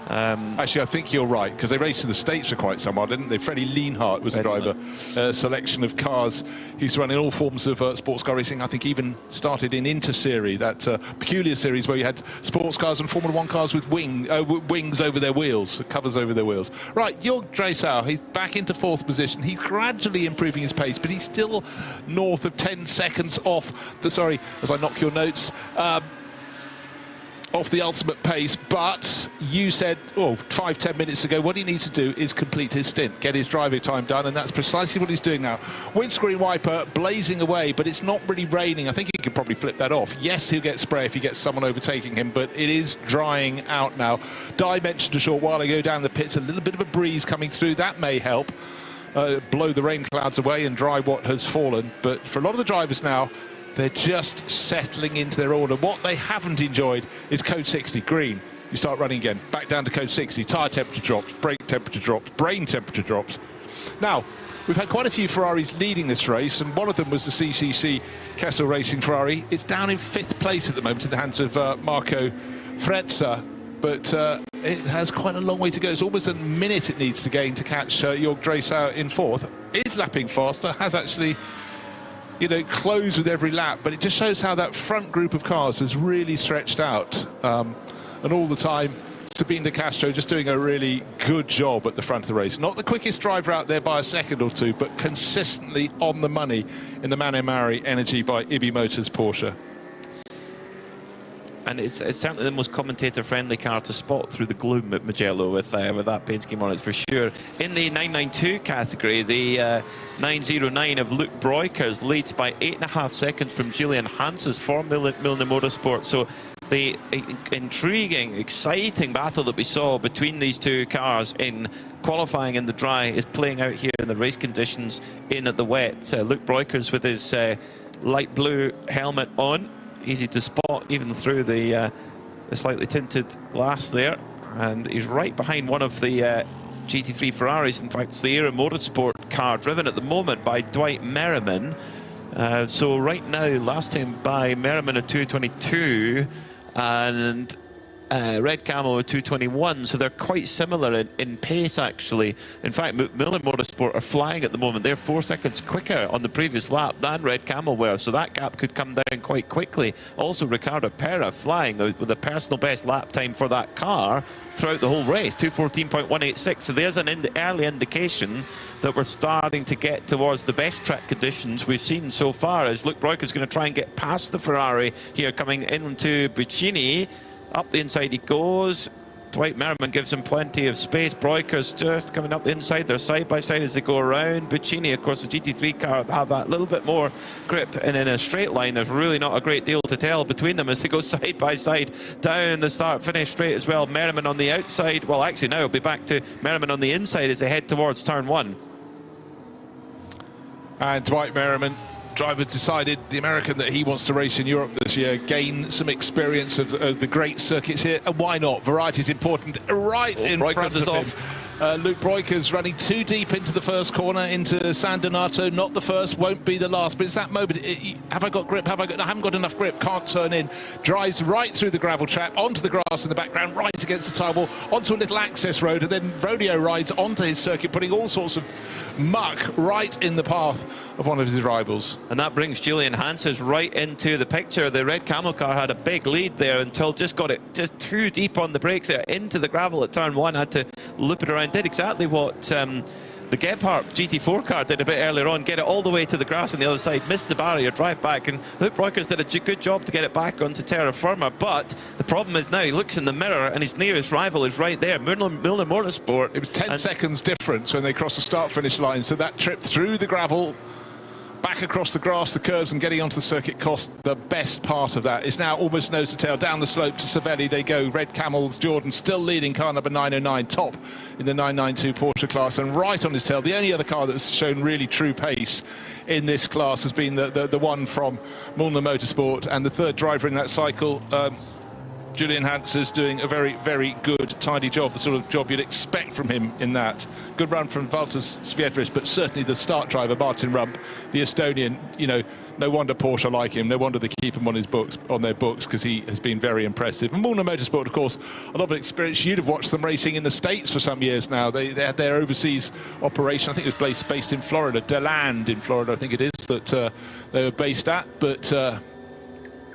Actually, I think you're right, because they raced in the States for quite some while, didn't they? Freddie Lienhardt was the driver. Selection of cars. He's running all forms of sports car racing. I think even started in Inter-Series, that peculiar series where you had sports cars and Formula 1 cars with wings over their wheels, covers over their wheels. Right, Jörg Dreisau, he's back into 4th position. He's gradually improving his pace, but he's still north of 10 seconds off the, sorry, as I knock your notes, off the ultimate pace. But you said, 5-10 minutes ago, what he needs to do is complete his stint, get his driving time done, and that's precisely what he's doing now. Windscreen wiper blazing away, but it's not really raining. I think he could probably flip that off. Yes, he'll get spray if he gets someone overtaking him, but it is drying out now. Di mentioned a short while ago down the pits, a little bit of a breeze coming through. That may help blow the rain clouds away and dry what has fallen. But for a lot of the drivers now, they're just settling into their order. What they haven't enjoyed is code 60, green. You start running again, back down to code 60, tyre temperature drops, brake temperature drops, brain temperature drops. Now, we've had quite a few Ferraris leading this race, and one of them was the CCC Kessel Racing Ferrari. It's down in 5th place at the moment in the hands of Marco Frezza, but it has quite a long way to go. It's almost a minute it needs to gain to catch Jörg Dreisau in 4th. Is lapping faster, has actually, you know, close with every lap, but it just shows how that front group of cars has really stretched out. And all the time, Sabine de Castro just doing a really good job at the front of the race. Not the quickest driver out there by a second or two, but consistently on the money in the Mano Mari Energy by IBI Motors Porsche. And it's certainly the most commentator-friendly car to spot through the gloom at Mugello with that paint scheme on it, for sure. In the 992 category, the 909 of Luke Breukers leads by 8.5 seconds from Julian Hanses for Milner Motorsport. So the intriguing, exciting battle that we saw between these two cars in qualifying in the dry is playing out here in the race conditions in at the wet. Luke Breukers with his light blue helmet on. Easy to spot even through the slightly tinted glass there, and he's right behind one of the GT3 Ferraris. In fact, it's the Era Motorsport car driven at the moment by Dwight Merriman. So right now, last time by Merriman at 222 and Red Camo at 221, so they're quite similar in pace, actually. In fact, Milner Motorsport are flying at the moment. They're 4 seconds quicker on the previous lap than Red Camo were, so that gap could come down quite quickly. Also, Ricardo Pera flying with a personal best lap time for that car throughout the whole race, 2:14.186. So there's an early indication that we're starting to get towards the best track conditions we've seen so far, as Luke Breukers is going to try and get past the Ferrari here coming into Buccini. Up the inside he goes. Dwight Merriman gives him plenty of space. Breukers just coming up the inside. They're side by side as they go around. Buccini, of course, the GT3 car have that little bit more grip, and in a straight line there's really not a great deal to tell between them as they go side by side down the start finish straight as well. Merriman on the outside. Well, actually now it'll be back to Merriman on the inside as they head towards turn 1. And Dwight Merriman, driver, decided, the American, that he wants to race in Europe this year, gain some experience of the great circuits here, and why not? Variety is important. Right in front of him. Luke Breukers running too deep into the first corner, into San Donato. Not the first, won't be the last, but it's that moment. Have I got grip? I haven't got enough grip, can't turn in. Drives right through the gravel trap, onto the grass in the background, right against the tire wall, onto a little access road, and then rodeo rides onto his circuit, putting all sorts of muck right in the path of one of his rivals. And that brings Julian Hanses right into the picture. The red Camel car had a big lead there until just got it just too deep on the brakes there, into the gravel at turn 1, had to loop it around. Did exactly what the Gebhardt GT4 car did a bit earlier on, get it all the way to the grass on the other side, missed the barrier, drive back, and Luke Breukers did a good job to get it back onto terra firma. But the problem is now he looks in the mirror and his nearest rival is right there, Milner Motorsport. It was 10 seconds difference when they crossed the start-finish line, so that trip through the gravel, back across the grass, the curves, and getting onto the circuit cost the best part of that. It's now almost nose to tail. Down the slope to Savelli they go. Red Camels, Jordan still leading car number 909, top in the 992 Porsche class, and right on his tail. The only other car that's shown really true pace in this class has been the one from Milner Motorsport, and the third driver in that cycle, Julian Hansen's doing a very, very good, tidy job, the sort of job you'd expect from him in that. Good run from Valtters Sviedris, but certainly the start driver, Martin Rump, the Estonian, you know, no wonder Porsche like him, no wonder they keep him on their books, because he has been very impressive. And Mugello Motorsport, of course, a lot of experience. You'd have watched them racing in the States for some years now. They had their overseas operation, I think it was based in Florida, DeLand in Florida, I think it is, that they were based at, but...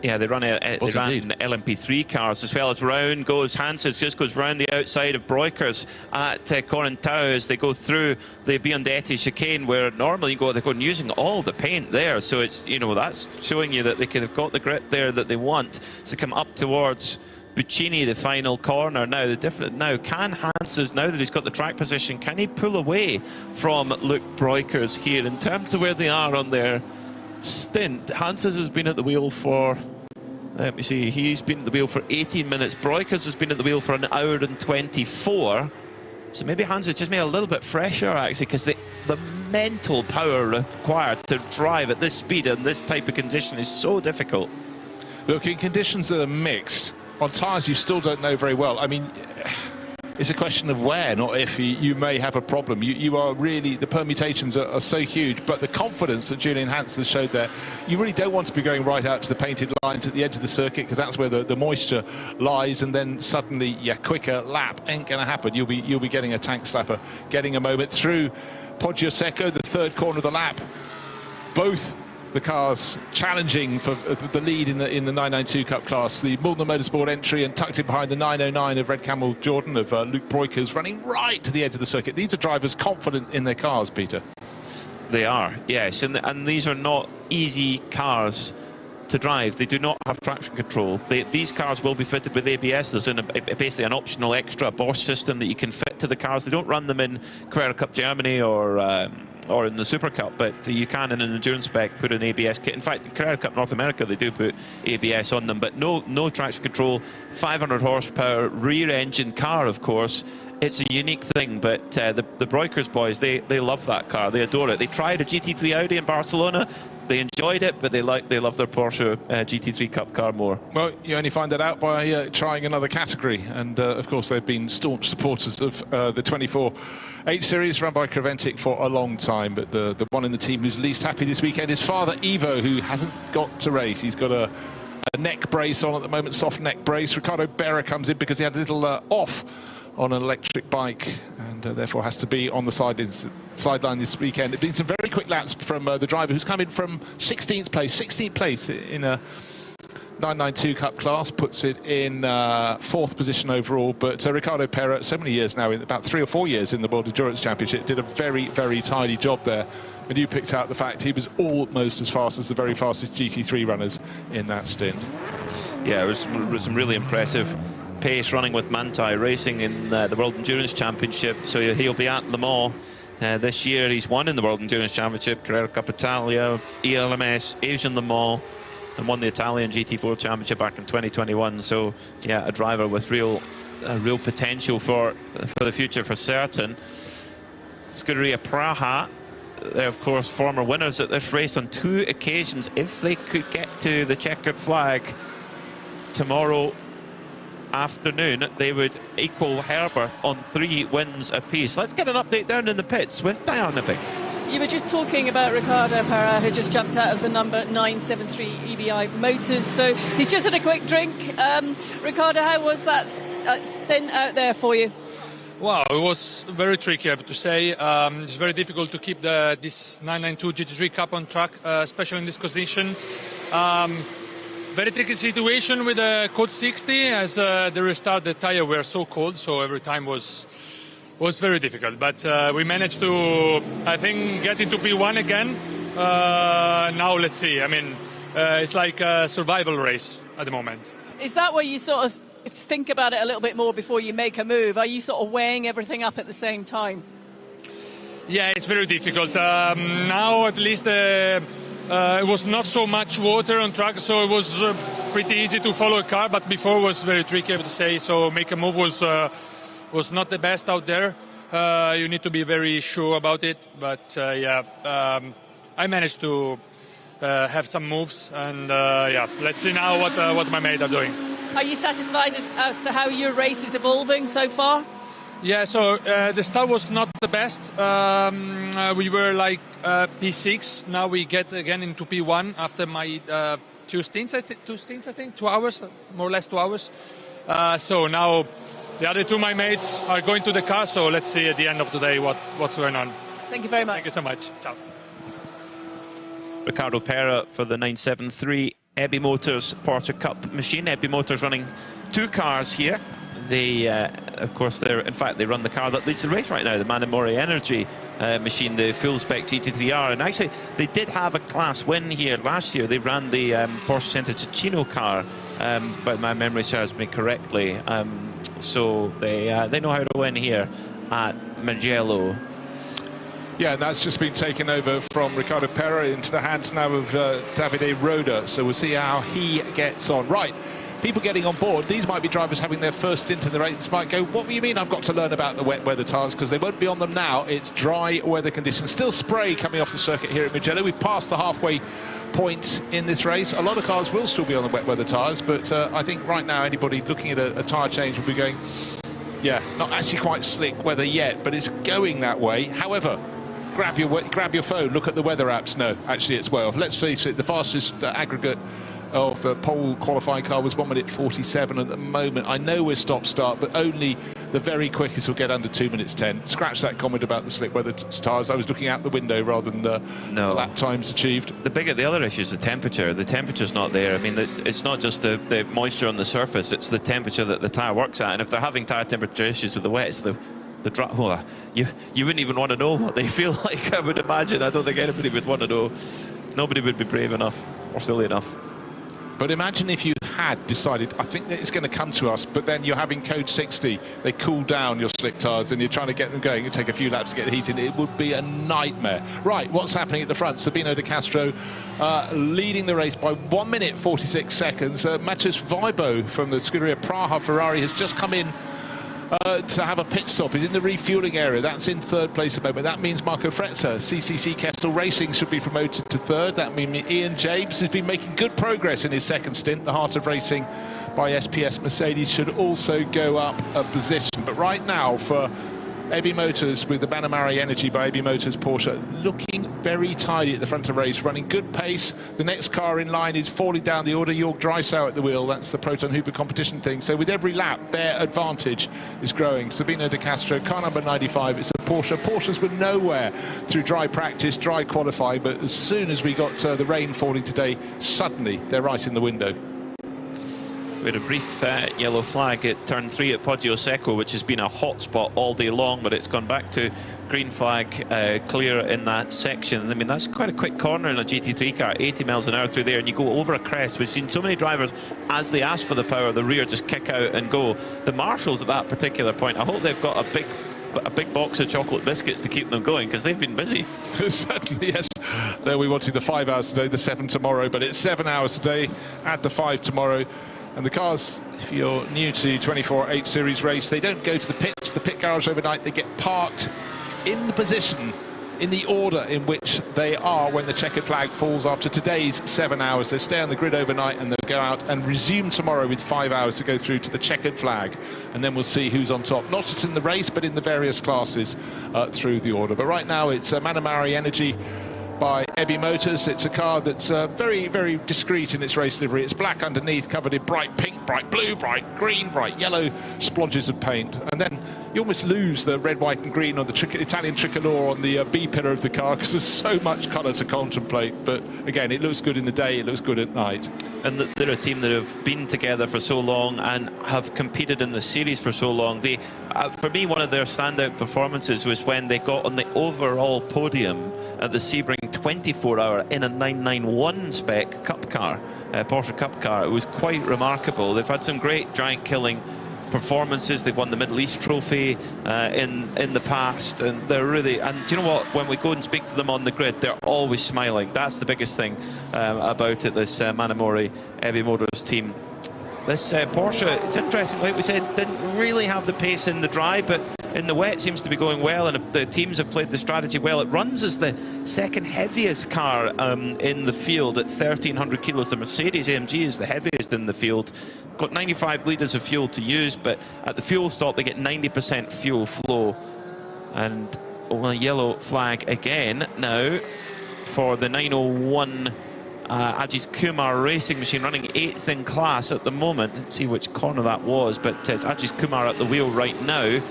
yeah, they ran LMP3 cars as well. As round goes, Hanses just goes round the outside of Breukers at Corintau as they go through the Biondetti chicane, where normally they're going using all the paint there. So it's, you know, that's showing you that they could have got the grip there that they want to come up towards Buccini, the final corner. Now can Hanses, now that he's got the track position, can he pull away from Luke Breukers here in terms of where they are on their stint? Hanses has been at the wheel for, let me see, he's been at the wheel for 18 minutes. Breukers has been at the wheel for 1 hour and 24. So maybe Hanses just made a little bit fresher, actually, because the mental power required to drive at this speed and this type of condition is so difficult. Look, in conditions that are mixed, on tyres you still don't know very well. I mean, it's a question of where, not if. You may have a problem. You are really, the permutations are so huge, but the confidence that Julian Hansen showed there, you really don't want to be going right out to the painted lines at the edge of the circuit, because that's where the moisture lies, and then suddenly your quicker lap ain't going to happen. You'll be getting a tank slapper, getting a moment through Poggio Secco, the third corner of the lap. Both the cars challenging for the lead in the 992 Cup class. The Mugello Motorsport entry, and tucked in behind the 909 of Red Camel Jordan of Luke Breukers, running right to the edge of the circuit. These are drivers confident in their cars, Peter. They are, yes, and these are not easy cars to drive. They do not have traction control. These cars will be fitted with ABS. There's basically an optional extra Bosch system that you can fit to the cars. They don't run them in Carrera Cup Germany or in the Super Cup, but you can in an endurance spec put an ABS kit. In fact, in Carrera Cup North America they do put ABS on them, but no traction control. 500 horsepower rear engine car, of course. It's a unique thing, but the Breukers boys, they love that car. They adore it. They tried a GT3 Audi in Barcelona. They enjoyed it, but they love their Porsche GT3 Cup car more. Well, you only find that out by trying another category, and of course they've been staunch supporters of the 24H Series run by Creventic for a long time, but the one in the team who's least happy this weekend is Father Ivo, who hasn't got to race. He's got a neck brace on at the moment, soft neck brace. Ricardo Berra comes in because he had a little off on an electric bike, and therefore has to be on the sideline this weekend. It's been some very quick laps from the driver who's come in from 16th place in a 992 Cup class, puts it in 4th position overall. But Ricardo Berra, so many years now, about 3 or 4 years in the World Endurance Championship, did a very, very tidy job there. And you picked out the fact he was almost as fast as the very fastest GT3 runners in that stint. Yeah, it was some really impressive pace running with Manthey Racing in the World Endurance Championship. So he'll be at Le Mans this year. He's won in the World Endurance Championship, Carrera Cup Italia, ELMS, Asian Le Mans, and won the Italian GT4 Championship back in 2021. So yeah, a driver with real potential for the future for certain. Scuderia Praha, they're of course former winners at this race on 2 occasions. If they could get to the checkered flag tomorrow afternoon, they would equal Herbert on 3 wins apiece. Let's get an update down in the pits with Diana Biggs. You were just talking about Ricardo Berra, who just jumped out of the number 973 EBI Motors. So he's just had a quick drink. Ricardo, how was that stint out there for you? Wow, it was very tricky, I have to say. It's very difficult to keep this 992 GT3 Cup on track, especially in these conditions. Very tricky situation with the Code 60, as the restart, the tire were so cold, so every time was very difficult. But we managed to, I think, get into P1 again. Now let's see. I mean, it's like a survival race at the moment. Is that where you sort of think about it a little bit more before you make a move? Are you sort of weighing everything up at the same time? Yeah, it's very difficult. Now at least it was not so much water on track, so it was pretty easy to follow a car, but before it was very tricky, I have to say. So make a move was not the best out there. You need to be very sure about it, but I managed to have some moves, and yeah, let's see now what my mates are doing. Are you satisfied as to how your race is evolving so far? Yeah, so the start was not the best. We were like P6. Now we get again into P1 after my 2 stints, I think, 2 hours, more or less 2 hours. So now the other 2 my mates are going to the car, so let's see at the end of the day what's going on. Thank you very much. Thank you so much. Ciao. Ricardo Pera for the 973 Ebby Motors Porsche Cup machine. Ebby Motors running 2 cars here. They, of course, they run the car that leads the race right now, the Manamori Energy machine, the full-spec GT3R. And actually, they did have a class win here last year. They ran the Porsche Center Ticino car, but my memory serves me correctly. So they know how to win here at Mugello. Yeah, and that's just been taken over from Ricardo Pera into the hands now of Davide Roda. So we'll see how he gets on. Right. People getting on board, these might be drivers having their first stint in the race, might go, what do you mean I've got to learn about the wet weather tyres? Because they won't be on them now. It's dry weather conditions. Still spray coming off the circuit here at Mugello. We've passed the halfway point in this race. A lot of cars will still be on the wet weather tyres, but I think right now anybody looking at a tyre change will be going, yeah, not actually quite slick weather yet, but it's going that way. However, grab your phone, look at the weather apps. No, actually it's way off. Let's face it, the fastest aggregate of the pole qualifying car was 1:47 at the moment. I know we're stop-start, but only the very quickest will get under 2:10. Scratch that comment about the slick weather tyres. I was looking out the window rather than the lap times achieved. The other issue is the temperature. The temperature's not there. I mean, it's not just the moisture on the surface, it's the temperature that the tyre works at. And if they're having tyre temperature issues with the wet, it's the you wouldn't even want to know what they feel like, I would imagine. I don't think anybody would want to know. Nobody would be brave enough or silly enough. But imagine if you had decided, I think that it's going to come to us, but then you're having code 60, they cool down your slick tyres and you're trying to get them going. You take a few laps to get heated. It would be a nightmare. Right, what's happening at the front? Sabino De Castro leading the race by 1:46. Matheus Weibo from the Scuderia Praha Ferrari has just come in to have a pit stop. He's in the refueling area. That's in 3rd place at the moment. That means Marco Frezza, CCC Kestel Racing, should be promoted to 3rd. That means Ian James has been making good progress in his 2nd stint. The Heart of Racing by SPS Mercedes should also go up a position. But right now for Ebby Motors with the Manamari Energy by Ebby Motors Porsche, looking very tidy at the front of the race, running good pace. The next car in line is falling down the order. Jörg Dreisau at the wheel. That's the Proton Hooper competition thing. So with every lap, their advantage is growing. Sabino De Castro, car number 95. It's a Porsche. Porsches were nowhere through dry practice, dry qualifying, but as soon as we got the rain falling today, suddenly they're right in the window. We had a brief yellow flag at turn 3 at Poggio Secco, which has been a hot spot all day long, but it's gone back to green flag clear in that section. I mean, that's quite a quick corner in a GT3 car, 80 miles an hour through there, and you go over a crest. We've seen so many drivers, as they ask for the power, the rear just kick out and go. The marshals at that particular point, I hope they've got a big box of chocolate biscuits to keep them going, because they've been busy. Certainly, yes. There we wanted the 5 hours today, the 7 tomorrow, but it's 7 hours today, add the 5 tomorrow. And the cars, if you're new to 24H Series race, they don't go to the pits, the pit garage overnight. They get parked in the position, in the order in which they are when the checkered flag falls after today's 7 hours. They stay on the grid overnight and they'll go out and resume tomorrow with 5 hours to go through to the checkered flag. And then we'll see who's on top, not just in the race, but in the various classes through the order. But right now it's Manamari Energy by Ebby Motors. It's a car that's very, very discreet in its race livery. It's black underneath, covered in bright pink, bright blue, bright green, bright yellow splodges of paint. And then you almost lose the red, white and green on the Italian tricolor on the B pillar of the car, because there's so much colour to contemplate. But again, it looks good in the day, it looks good at night. And they're a team that have been together for so long and have competed in the series for so long. They, for me, one of their standout performances was when they got on the overall podium at the Sebring 24-hour in a 991 spec Cup car, Porsche Cup car. It was quite remarkable. They've had some great giant killing performances. They've won the Middle East Trophy in the past, and they're really, and do you know what, when we go and speak to them on the grid, they're always smiling. That's the biggest thing about it, this Manamori Ebby Motors team. This Porsche, it's interesting, like we said, didn't really have the pace in the dry, but in the wet seems to be going well, and the teams have played the strategy well. It runs as the second heaviest car in the field at 1,300 kilos. The Mercedes AMG is the heaviest in the field. Got 95 litres of fuel to use, but at the fuel stop they get 90% fuel flow. And a yellow flag again now for the 901 Ajith Kumar racing machine, running 8th in class at the moment. Let's see which corner that was, but it's Ajith Kumar at the wheel right now.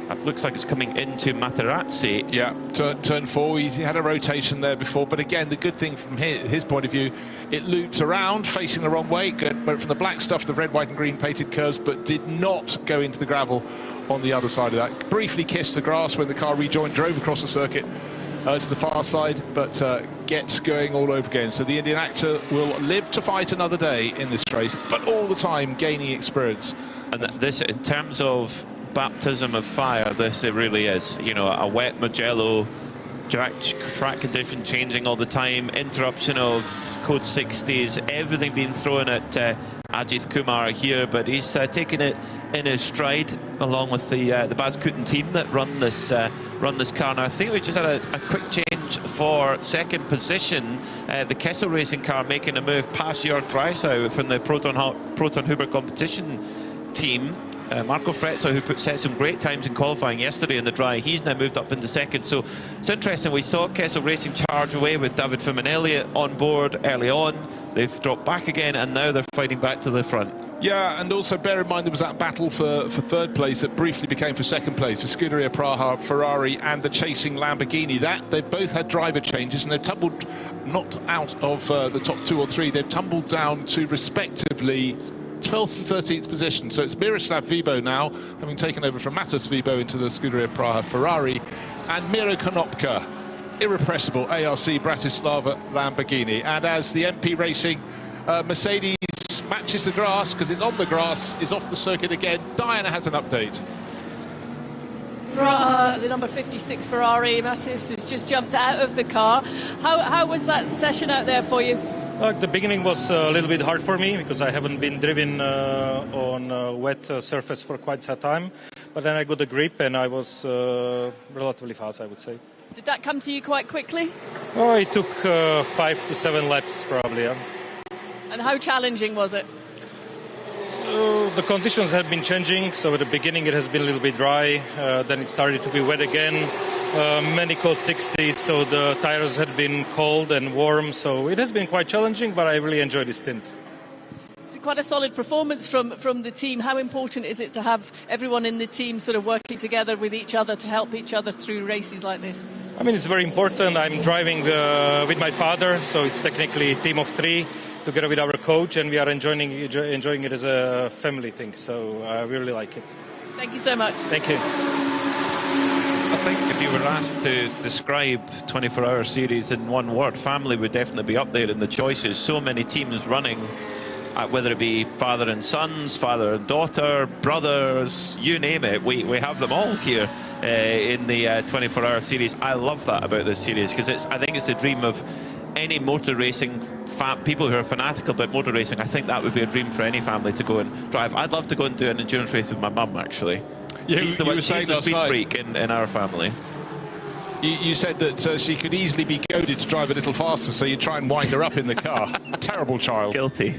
That looks like it's coming into Materazzi. Yeah, turn 4, he had a rotation there before, but again, the good thing from his point of view, it loops around, facing the wrong way, went from the black stuff, the red, white and green painted curves, but did not go into the gravel on the other side of that. Briefly kissed the grass when the car rejoined, drove across the circuit to the far side, but gets going all over again. So the Indian actor will live to fight another day in this race, but all the time gaining experience. And this, in terms of baptism of fire, this it really is. You know, a wet Mugello, track condition changing all the time, interruption of code 60s, everything being thrown at Ajith Kumar here, but he's taking it in his stride along with the Baz Kooten team that run this car. Now I think we just had a quick change for second position. The Kessel Racing car making a move past Jörg Breisau from the Proton Huber competition team. Marco Frezzo, who set some great times in qualifying yesterday in the dry, he's now moved up into second. So it's interesting, we saw Kessel Racing charge away with David Fuminelli on board early on. They've dropped back again, and now they're fighting back to the front. Yeah, and also bear in mind there was that battle for third place that briefly became for second place. The Scuderia Praha, Ferrari and the chasing Lamborghini. They both had driver changes, and they've tumbled not out of the top 2 or 3. They've tumbled down to respectively 12th and 13th position. So it's Miroslav Vibo now, having taken over from Matos Vibo into the Scuderia Praha Ferrari, and Miro Konopka, irrepressible ARC Bratislava Lamborghini. And as the MP Racing Mercedes matches the grass, because it's on the grass, is off the circuit again, Diana has an update. The number 56 Ferrari, Matis, has just jumped out of the car. How was that session out there for you? The beginning was a little bit hard for me because I haven't been driven on wet surface for quite some time. But then I got a grip and I was relatively fast, I would say. Did that come to you quite quickly? Oh, it took 5 to 7 laps probably, yeah. And how challenging was it? The conditions have been changing, so at the beginning it has been a little bit dry, then it started to be wet again. Many code 60s, so the tires had been cold and warm, so it has been quite challenging, but I really enjoyed this stint. It's quite a solid performance from the team. How important is it to have everyone in the team sort of working together with each other to help each other through races like this? I mean, it's very important. I'm driving with my father, so it's technically a team of 3 together with our coach, and we are enjoying it as a family thing, so I really like it. Thank you so much. Thank you. I think if you were asked to describe 24-hour series in one word, family would definitely be up there in the choices. So many teams running, whether it be father and sons, father and daughter, brothers, you name it, we have them all here in the 24-hour series. I love that about this series, because I think it's the dream of any motor racing people who are fanatical about motor racing. I think that would be a dream for any family to go and drive. I'd love to go and do an endurance race with my mum, actually. Yeah, she's the speed freak in our family. You said that she could easily be goaded to drive a little faster, so you try and wind her up in the car. Terrible child. Guilty.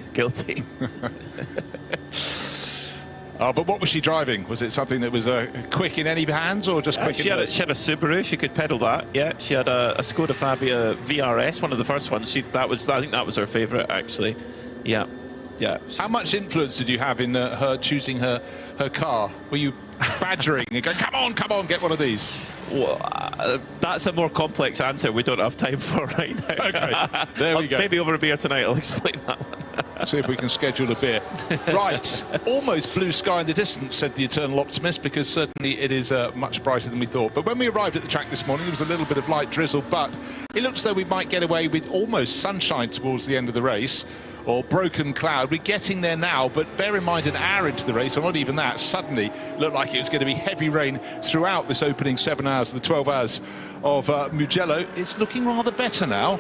But what was she driving? Was it something that was quick in any hands, or just quick? She had a Subaru. She could pedal that. Yeah, she had a Skoda Fabia VRS, one of the first ones. I think that was her favourite, actually. Yeah. How much influence did you have in her choosing her car? Were you badgering and going, come on, get one of these? Well, that's a more complex answer we don't have time for right now. Okay, there we go. Maybe over a beer tonight I'll explain that one. See if we can schedule a beer. Right, almost blue sky in the distance, said the eternal optimist, because certainly it is much brighter than we thought. But when we arrived at the track this morning, there was a little bit of light drizzle, but it looks as though we might get away with almost sunshine towards the end of the race, or broken cloud. We're getting there now, but bear in mind an hour into the race, or not even that, suddenly looked like it was going to be heavy rain throughout this opening 7 hours, the 12 hours of Mugello. It's looking rather better now.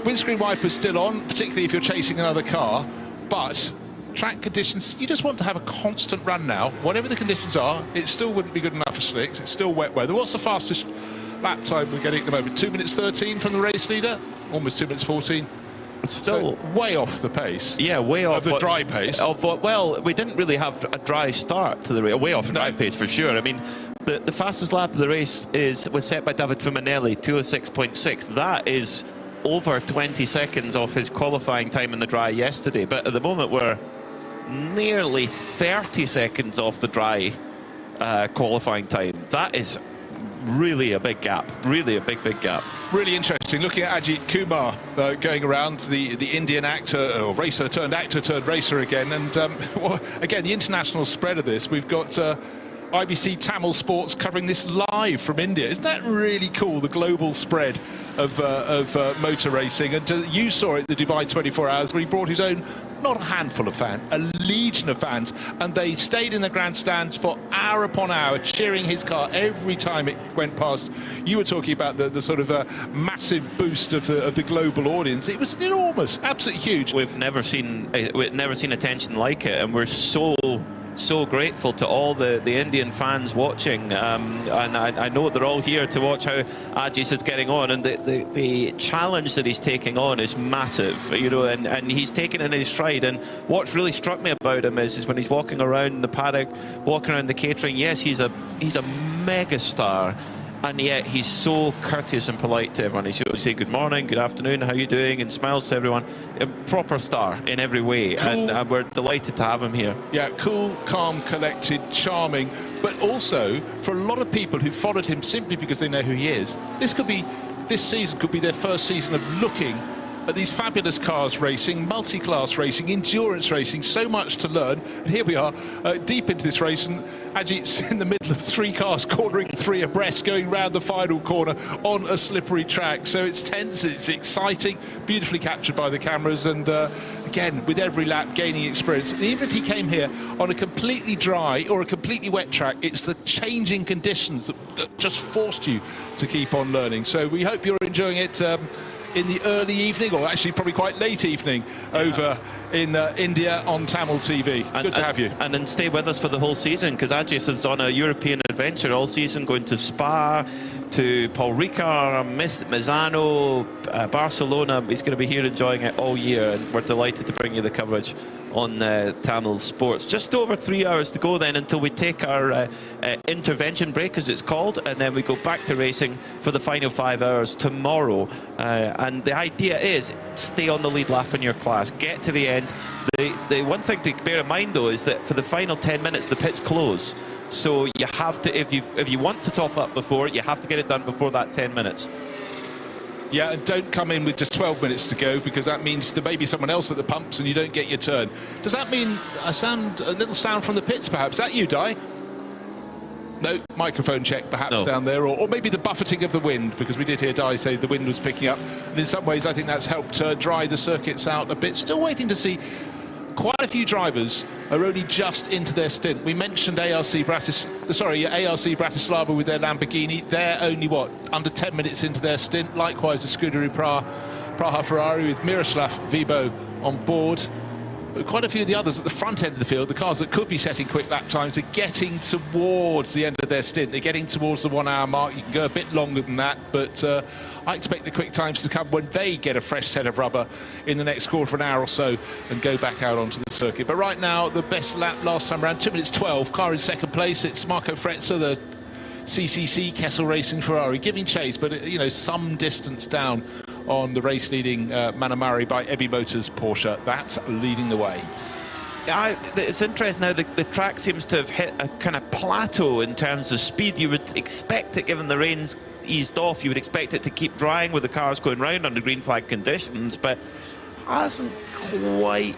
Windscreen wipers still on, particularly if you're chasing another car, but track conditions, you just want to have a constant run now. Whatever the conditions are, it still wouldn't be good enough for slicks. It's still wet weather. What's the fastest lap time we're getting at the moment? 2 minutes 13 from the race leader? Almost 2 minutes 14. It's still way off the pace. Yeah, way off the dry pace. Well, we didn't really have a dry start to the race. Way off the dry pace for sure. I mean, the fastest lap of the race was set by David Fumanelli, 2:06.6. That is over 20 seconds off his qualifying time in the dry yesterday. But at the moment, we're nearly 30 seconds off the dry qualifying time. That is really a big gap. Really a big gap. Really interesting. Looking at Ajith Kumar going around, the Indian actor or racer turned actor turned racer again, and well, again the international spread of this. We've got IBC Tamil Sports covering this live from India. Isn't that really cool? The global spread of motor racing. And you saw it, the Dubai 24 Hours, where he brought his own, not a handful of fans, a legion of fans, and they stayed in the grandstands for hour upon hour, cheering his car every time it went past. You were talking about the sort of massive boost of the global audience. It was enormous, absolutely huge. We've never seen attention like it, and we're so grateful to all the Indian fans watching, and I know they're all here to watch how Ajith is getting on, and the challenge that he's taking on is massive, you know, and he's taken it in his stride. And what's really struck me about him is when he's walking around the paddock, walking around the catering. Yes, he's a mega star, and yet he's so courteous and polite to everyone. He say good morning, good afternoon, how you doing, and smiles to everyone. A proper star in every way, cool. And we're delighted to have him here. Yeah, cool, calm, collected, charming, but also for a lot of people who followed him simply because they know who he is, this season could be their first season of looking at these fabulous cars racing, multi-class racing, endurance racing, so much to learn. And here we are, deep into this race, and Ajith's in the middle of 3 cars, cornering 3 abreast, going round the final corner on a slippery track. So it's tense, it's exciting, beautifully captured by the cameras, and again, with every lap, gaining experience. And even if he came here on a completely dry or a completely wet track, it's the changing conditions that just forced you to keep on learning. So we hope you're enjoying it in the early evening, or actually probably quite late evening, over in India on Tamil TV. Good to have you. And then stay with us for the whole season, because Ajith is on a European adventure all season, going to Spa, to Paul Ricard, Misano, Barcelona. He's going to be here enjoying it all year, and we're delighted to bring you the coverage on Tamil Sports. Just over 3 hours to go then until we take our intervention break, as it's called, and then we go back to racing for the final 5 hours tomorrow. And the idea is stay on the lead lap in your class, get to the end. The one thing to bear in mind though is that for the final 10 minutes the pits close. So you have to, if you want to top up before, you have to get it done before that 10 minutes. Yeah, and don't come in with just 12 minutes to go, because that means there may be someone else at the pumps and you don't get your turn. Does that mean a little sound from the pits, perhaps? Is that you, Di? No, microphone check perhaps down there, or maybe the buffeting of the wind, because we did hear Di say the wind was picking up, and in some ways I think that's helped dry the circuits out a bit. Still waiting to see. Quite a few drivers are only just into their stint. We mentioned ARC Bratislava with their Lamborghini. They're only, under 10 minutes into their stint. Likewise, the Scuderia Praha Ferrari with Miroslav Vibo on board. But quite a few of the others at the front end of the field, the cars that could be setting quick lap times, are getting towards the end of their stint. They're getting towards the 1 hour mark. You can go a bit longer than that, but I expect the quick times to come when they get a fresh set of rubber in the next quarter of an hour or so and go back out onto the circuit. But right now, the best lap last time around, 2 minutes 12. Car in second place. It's Marco Frezza, the CCC Kessel Racing Ferrari, giving chase, but you know, some distance down on the race-leading Manamari by Ebi Motors Porsche. That's leading the way. Yeah, it's interesting now. The track seems to have hit a kind of plateau in terms of speed. You would expect it, given the rain's eased off, you would expect it to keep drying with the cars going round under green flag conditions, but hasn't quite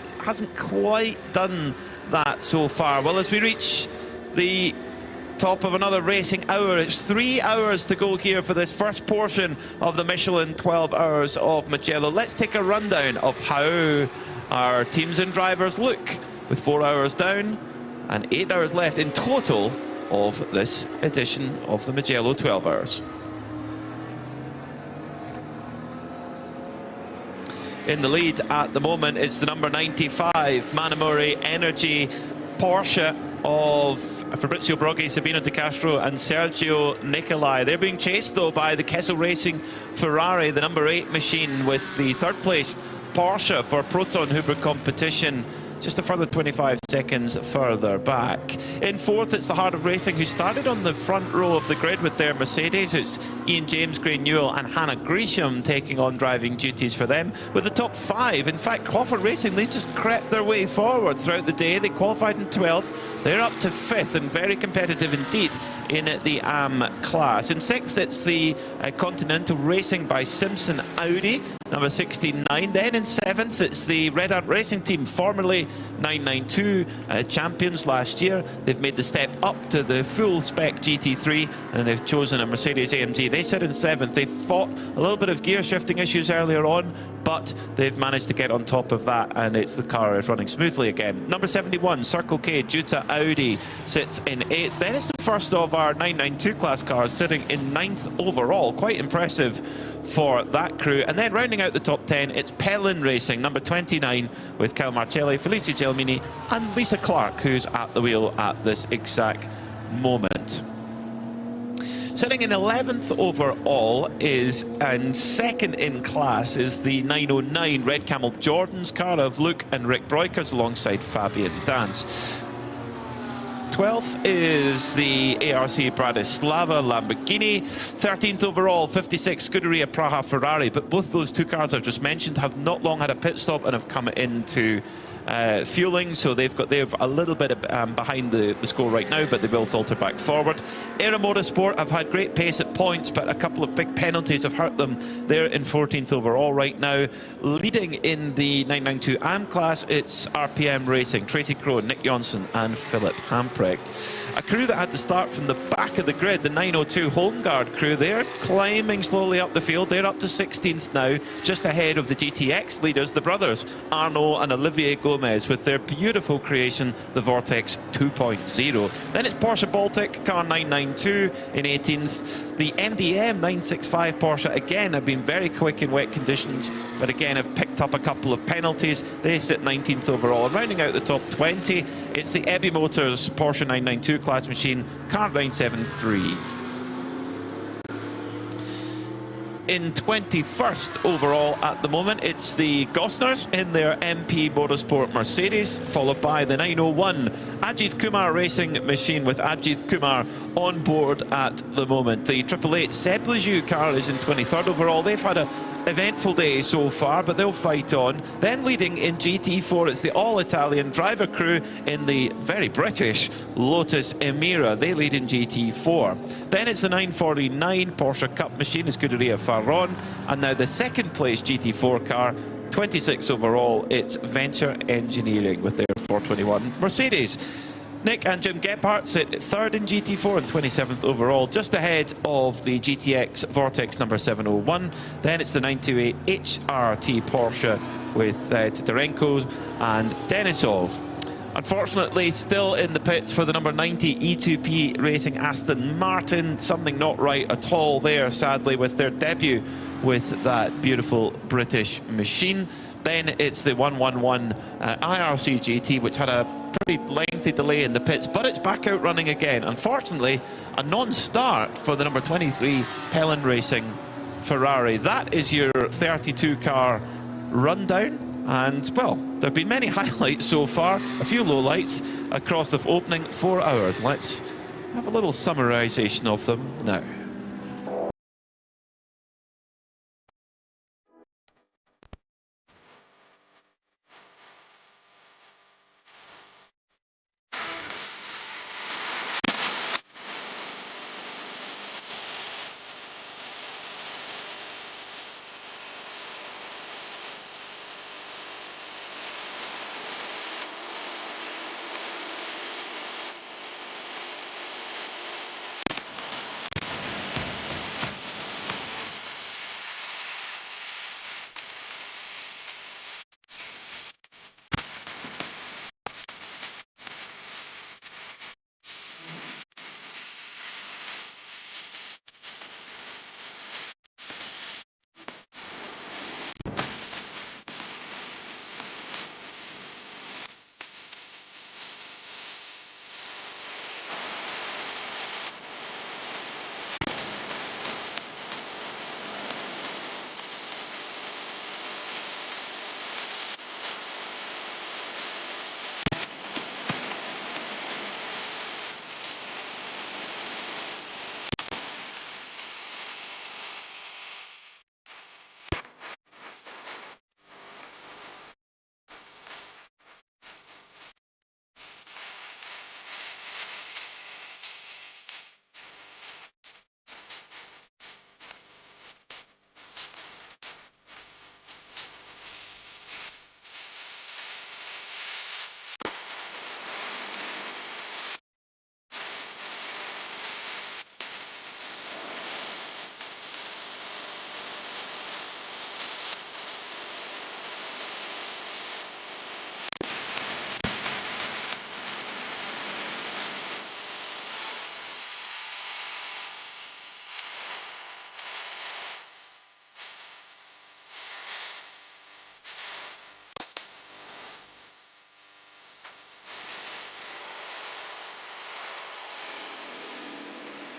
done that so far. Well, as we reach the top of another racing hour, it's 3 hours to go here for this first portion of the Michelin 12 Hours of Mugello. Let's take a rundown of how our teams and drivers look, with 4 hours down and 8 hours left in total of this edition of the Mugello 12 Hours. in the lead at the moment. It's the number 95 Manamori Energy Porsche of Fabrizio Broggi, Sabino De Castro and Sergio Nicolai. They're being chased though by the Kessel Racing Ferrari, the number 8 machine, with the third placed Porsche for Proton Hubert competition just a further 25 seconds further back. In fourth, it's the Heart of Racing, who started on the front row of the grid with their Mercedes. It's Ian James, Gray Newell and Hannah Gresham taking on driving duties for them. With the top 5, in fact, Crawford Racing, they just crept their way forward throughout the day. They qualified in 12th. They're up to 5th and very competitive indeed in the AM class. In 6th, it's the Continental Racing by Simpson Audi, number 69. Then in 7th, it's the Red Ant Racing Team, formerly 992 champions last year. They've made the step up to the full spec GT3 and they've chosen a Mercedes AMG. They sit in 7th. They fought a little bit of gear shifting issues earlier on, but they've managed to get on top of that, and it's the car is running smoothly again. Number 71, Circle K Jutta Audi, sits in 8th. Then it's the first of our 992 class cars sitting in 9th overall. Quite impressive for that crew. And then rounding out the top 10, it's Pellin Racing, number 29, with Kyle Marcelli, Felicia Gelmini and Lisa Clark, who's at the wheel at this exact moment. Sitting in 11th overall is, and second in class, is the 909 Red Camel Jordan's car of Luke and Rick Breukers alongside Fabian Dance. 12th is the ARC Bratislava Lamborghini. 13th overall, 56 Scuderia Praha Ferrari. But both those two cars I've just mentioned have not long had a pit stop and have come into fueling, so they're a little bit behind the score right now, but they will filter back forward. Era Motorsport have had great pace at points, but a couple of big penalties have hurt them. They're in 14th overall right now. Leading in the 992 AM class, it's RPM Racing, Tracy Crow, Nick Jonsson and Philip Hamprecht. A crew that had to start from the back of the grid, the 902 Holmgard crew, they're climbing slowly up the field. They're up to 16th now, just ahead of the GTX leaders, the brothers Arnaud and Olivier Gomez, with their beautiful creation, the Vortex 2.0. Then it's Porsche Baltic, car 992 in 18th. The MDM 965 Porsche, again, have been very quick in wet conditions, but again have picked up a couple of penalties. They sit 19th overall. And rounding out the top 20, it's the Ebby Motors Porsche 992 class machine, car 973. In 21st overall at the moment, it's the Gosners in their MP Motorsport Mercedes, followed by the 901 Ajith Kumar Racing machine with Ajith Kumar on board at the moment. The 888 Seb Lejeune car is in 23rd overall. They've had a eventful day so far, but they'll fight on. Then leading in GT4, it's the all-Italian driver crew in the very British Lotus Emira. They lead in GT4. Then it's the 949 Porsche Cup machine, Scuderia Farron, and now the second place GT4 car, 26 overall, it's Venture Engineering with their 421 Mercedes. Nick and Jim Gebhardt sit 3rd in GT4 and 27th overall, just ahead of the GTX Vortex number 701. Then it's the 928 HRT Porsche with Titarenko and Denisov. Unfortunately, still in the pits for the number 90 E2P Racing Aston Martin. Something not right at all there, sadly, with their debut with that beautiful British machine. Then it's the 111 IRC GT, which had a pretty lengthy delay in the pits, but it's back out running again. Unfortunately, a non-start for the number 23 Pellin Racing Ferrari. That is your 32 car rundown. And, well, there have been many highlights so far, a few lowlights across the opening 4 hours. Let's have a little summarisation of them now.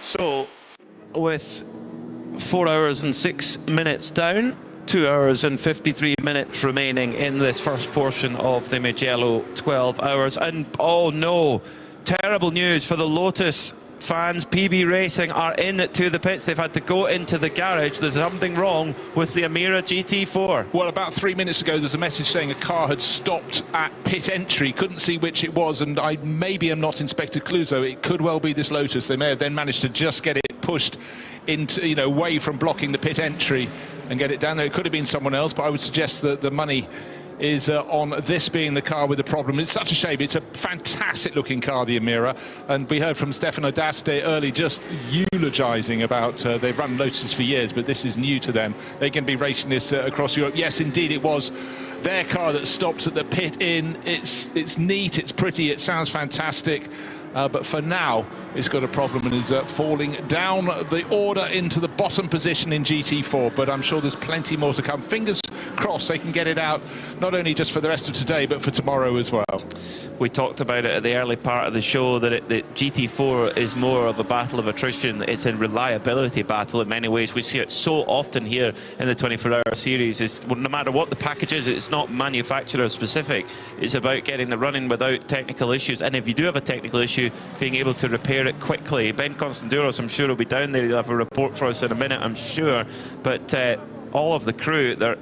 So, with 4 hours and 6 minutes down, 2 hours and 53 minutes remaining in this first portion of the Mugello 12 hours. And oh no, terrible news for the Lotus fans. PB Racing are in to the pits. They've had to go into the garage. There's something wrong with the Amira GT4. Well, about 3 minutes ago, there's a message saying a car had stopped at pit entry. Couldn't see which it was, and I maybe am not Inspector Clouseau. It could well be this Lotus. They may have then managed to just get it pushed into, you know, away from blocking the pit entry and get it down there. It could have been someone else, but I would suggest that the money is on this being the car with the problem. It's such a shame. It's a fantastic looking car, the Amira, and we heard from Stefano D'Aste early just eulogising about they've run Lotuses for years, but this is new to them. They can be racing this across Europe. Yes, indeed, it was their car that stops at the pit in. It's neat, it's pretty, it sounds fantastic. But for now, it's got a problem and is falling down the order into the bottom position in GT4. But I'm sure there's plenty more to come. Fingers crossed they can get it out, not only just for the rest of today, but for tomorrow as well. We talked about it at the early part of the show, that GT4 is more of a battle of attrition. It's a reliability battle in many ways. We see it so often here in the 24-hour series. It's, no matter what the package is, it's not manufacturer specific. It's about getting the running without technical issues. And if you do have a technical issue, being able to repair it quickly. Ben Constanduros, I'm sure, will be down there. He'll have a report for us in a minute, I'm sure. But all of the crew, they're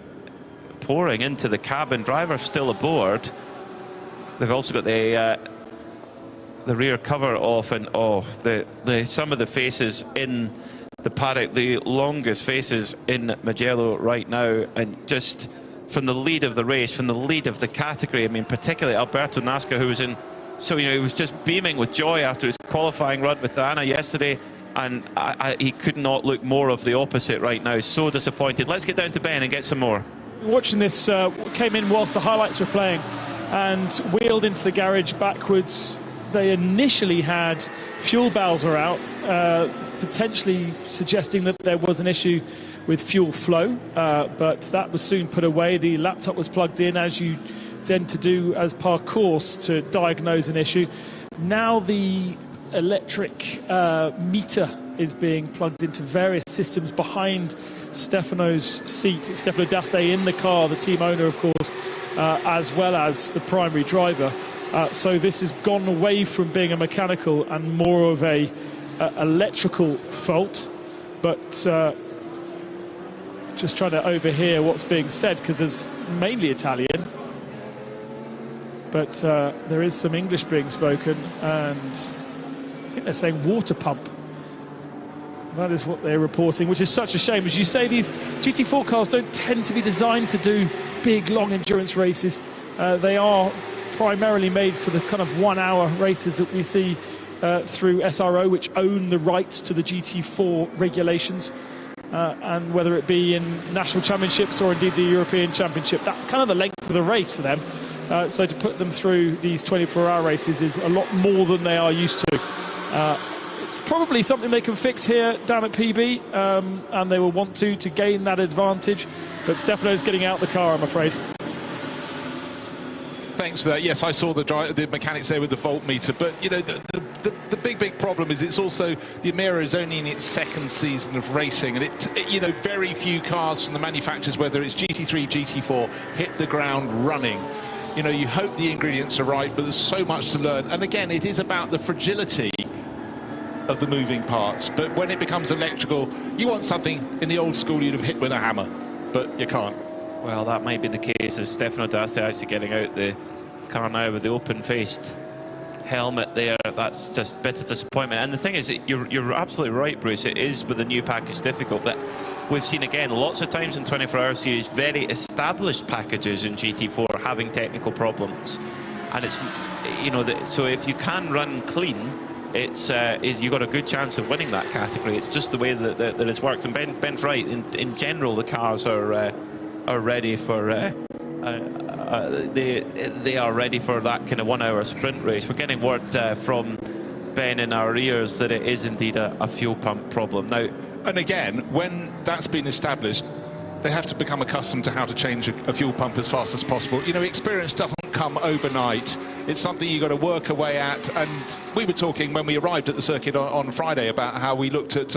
pouring into the cabin. Driver's still aboard. They've also got the rear cover off, and some of the faces in the paddock, the longest faces in Mugello right now, and just from the lead of the race, from the lead of the category. I mean, particularly Alberto Nasca, who was in. So, you know, he was just beaming with joy after his qualifying run with Diana yesterday, and he could not look more of the opposite right now. So disappointed. Let's get down to Ben and get some more. Watching this came in whilst the highlights were playing and wheeled into the garage backwards. They initially had fuel bowser out, potentially suggesting that there was an issue with fuel flow, but that was soon put away. The laptop was plugged in, as you tend to do as par course, to diagnose an issue. Now the electric meter is being plugged into various systems behind Stefano's seat. Stefano D'Aste in the car, the team owner, of course, as well as the primary driver. So this has gone away from being a mechanical and more of a electrical fault. But just trying to overhear what's being said, because there's mainly Italian. But there is some English being spoken, and I think they're saying water pump. That is what they're reporting, which is such a shame. As you say, these GT4 cars don't tend to be designed to do big, long endurance races. They are primarily made for the kind of 1 hour races that we see through SRO, which own the rights to the GT4 regulations. And whether it be in national championships or indeed the European Championship, that's kind of the length of the race for them. So to put them through these 24-hour races is a lot more than they are used to. It's probably something they can fix here down at PB, and they will want to gain that advantage. But Stefano's getting out the car, I'm afraid. Thanks for that. Yes, I saw the mechanics there with the voltmeter, but you know the big problem is it's also the Amira is only in its second season of racing, and you know, very few cars from the manufacturers, whether it's GT3, GT4, hit the ground running. You know, you hope the ingredients are right, but there's so much to learn. And again, it is about the fragility of the moving parts. But when it becomes electrical, you want something in the old school you'd have hit with a hammer, but you can't. Well, that might be the case, as Stefano D'Aste actually getting out the car now with the open-faced helmet there. That's just bitter disappointment. And the thing is, you're absolutely right, Bruce. It is with the new package difficult, but we've seen again lots of times in 24-hour series very established packages in GT4 having technical problems, and it's, you know, so if you can run clean, it's you got a good chance of winning that category. It's just the way that it's worked. And Ben's right. In general, the cars are ready for. They are ready for that kind of 1 hour sprint race. We're getting word from Ben in our ears that it is indeed a fuel pump problem now. And again, when that's been established, they have to become accustomed to how to change a fuel pump as fast as possible. You know, experience doesn't come overnight. it's something you've got to work away at. And we were talking when we arrived at the circuit on Friday about how we looked at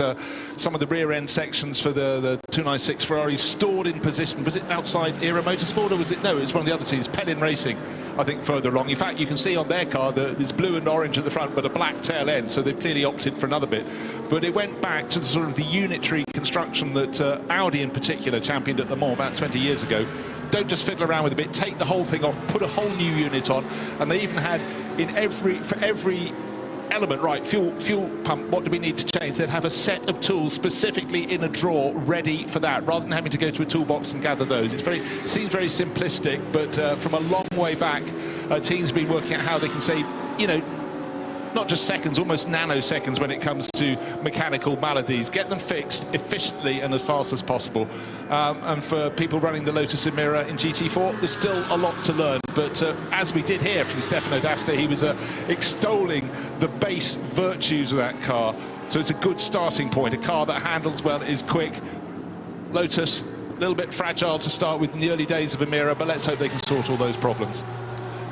some of the rear end sections for the 296 Ferrari stored in position. Was it outside Era Motorsport, or was it? No, it was one of the other teams, Pellin Racing, I think, further along. In fact, you can see on their car there's blue and orange at the front, but a black tail end, so they've clearly opted for another bit. But it went back to the sort of the unitary construction that Audi in particular championed at Le Mans about 20 years ago. Don't just fiddle around with a bit, take the whole thing off, put a whole new unit on. And they even had for every element, right, fuel pump, what do we need to change? They'd have a set of tools specifically in a drawer ready for that, rather than having to go to a toolbox and gather those. It seems very simplistic, but from a long way back, teams have been working out how they can save, you know, not just seconds, almost nanoseconds when it comes to mechanical maladies. Get them fixed efficiently and as fast as possible. And for people running the Lotus Emira in GT4, there's still a lot to learn. But as we did hear from Stefano D'Asta, he was extolling the base virtues of that car. So it's a good starting point. A car that handles well, is quick. Lotus, a little bit fragile to start with in the early days of Emira, but let's hope they can sort all those problems.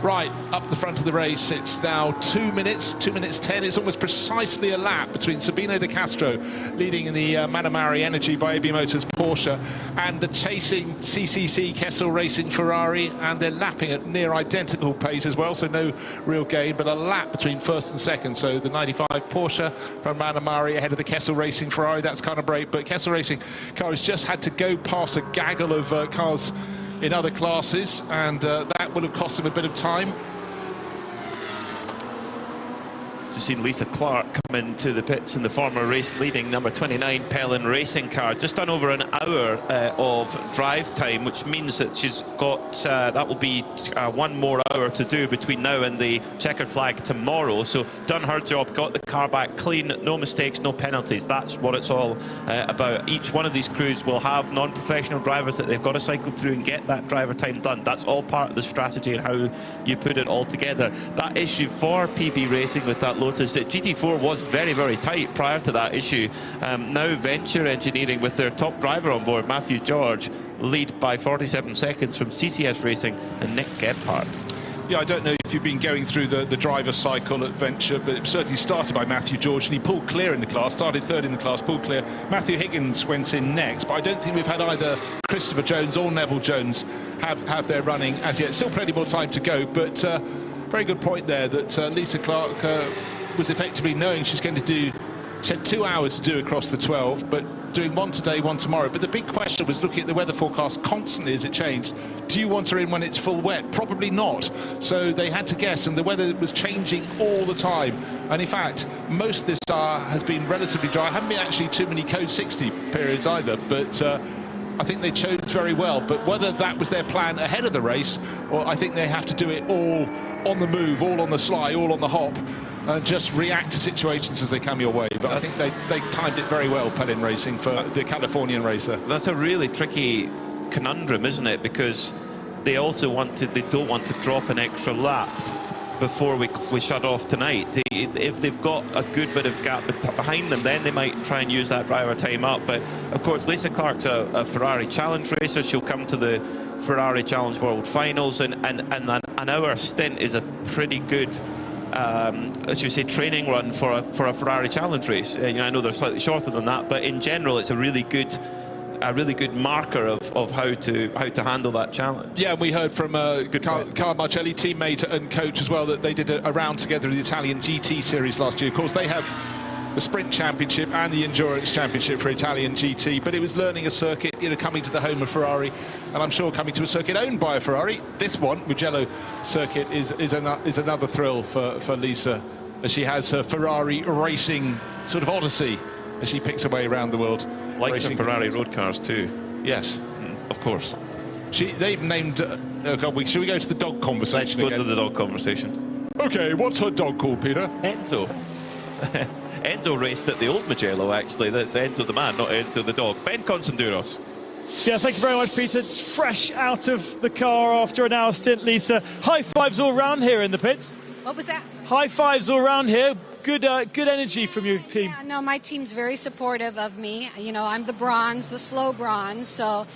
Right, up the front of the race, it's now 2 minutes 10. It's almost precisely a lap between Sabino De Castro leading in the Manamari Energy by AB Motors Porsche and the chasing CCC Kessel Racing Ferrari, and they're lapping at near identical pace as well, so no real gain, but a lap between first and second. So the 95 Porsche from Manamari ahead of the Kessel Racing Ferrari. That's kind of great, but Kessel Racing car has just had to go past a gaggle of cars in other classes, and that will have cost them a bit of time. Just seen Lisa Clark come into the pits in the former race leading number 29 Pellin Racing car. Just done over an hour of drive time, which means that she's got that will be 1 more hour to do between now and the checkered flag tomorrow. So done her job, got the car back clean, no mistakes, no penalties. That's what it's all about. Each one of these crews will have non-professional drivers that they've got to cycle through and get that driver time done. That's all part of the strategy and how you put it all together. That issue for PB Racing with that Lotus, that GT4 was very, very tight prior to that issue. Now Venture Engineering with their top driver on board, Matthew George, lead by 47 seconds from CCS Racing and Nick Gebhardt. Yeah, I don't know if you've been going through the driver cycle at Venture, but it certainly started by Matthew George, and he pulled clear in the class, started third in the class, pulled clear. Matthew Higgins went in next, but I don't think we've had either Christopher Jones or Neville Jones have their running as yet. Still plenty more time to go, but very good point there that Lisa Clark was effectively knowing she's going to do, she had 2 hours to do across the 12, but doing one today, one tomorrow. But the big question was looking at the weather forecast constantly as it changed. Do you want her in when it's full wet? Probably not. So they had to guess, and the weather was changing all the time. And in fact, most of this star has been relatively dry. Haven't been actually too many code 60 periods either, but I think they chose very well. But whether that was their plan ahead of the race, or I think they have to do it all on the move, all on the sly, all on the hop, and just react to situations as they come your way. But I think they timed it very well, Pellin Racing, for the Californian racer. That's a really tricky conundrum, isn't it? Because they also they don't want to drop an extra lap before we shut off tonight. If they've got a good bit of gap behind them, then they might try and use that driver time up. But of course, Lisa Clark's a Ferrari Challenge racer. She'll come to the Ferrari Challenge World Finals, and an hour stint is a pretty good, as you say, training run for a Ferrari Challenge race. You know, I know they're slightly shorter than that, but in general, it's a really good marker of how to handle that challenge. Yeah, and we heard from Carl Marcelli, teammate and coach as well, that they did a round together in the Italian GT series last year. Of course, they have the Sprint Championship and the Endurance Championship for Italian GT, but it was learning a circuit, you know, coming to the home of Ferrari, and I'm sure coming to a circuit owned by a Ferrari. This one, Mugello circuit, is another thrill for Lisa, as she has her Ferrari racing sort of odyssey as she picks her way around the world. Like the Ferrari road cars too. Yes, of course. They've named. Oh God, should we go to the dog conversation? Let's go to the dog conversation. Okay, what's her dog called, Peter? Enzo. Enzo raced at the old Mugello, actually. That's Enzo the man, not Enzo the dog. Ben Consanduros. Yeah, thank you very much, Peter. It's fresh out of the car after an hour stint, Lisa. High fives all round here in the pits. What was that? High fives all round here. Good energy from your team. Yeah, no, my team's very supportive of me. You know, I'm the bronze, the slow bronze, so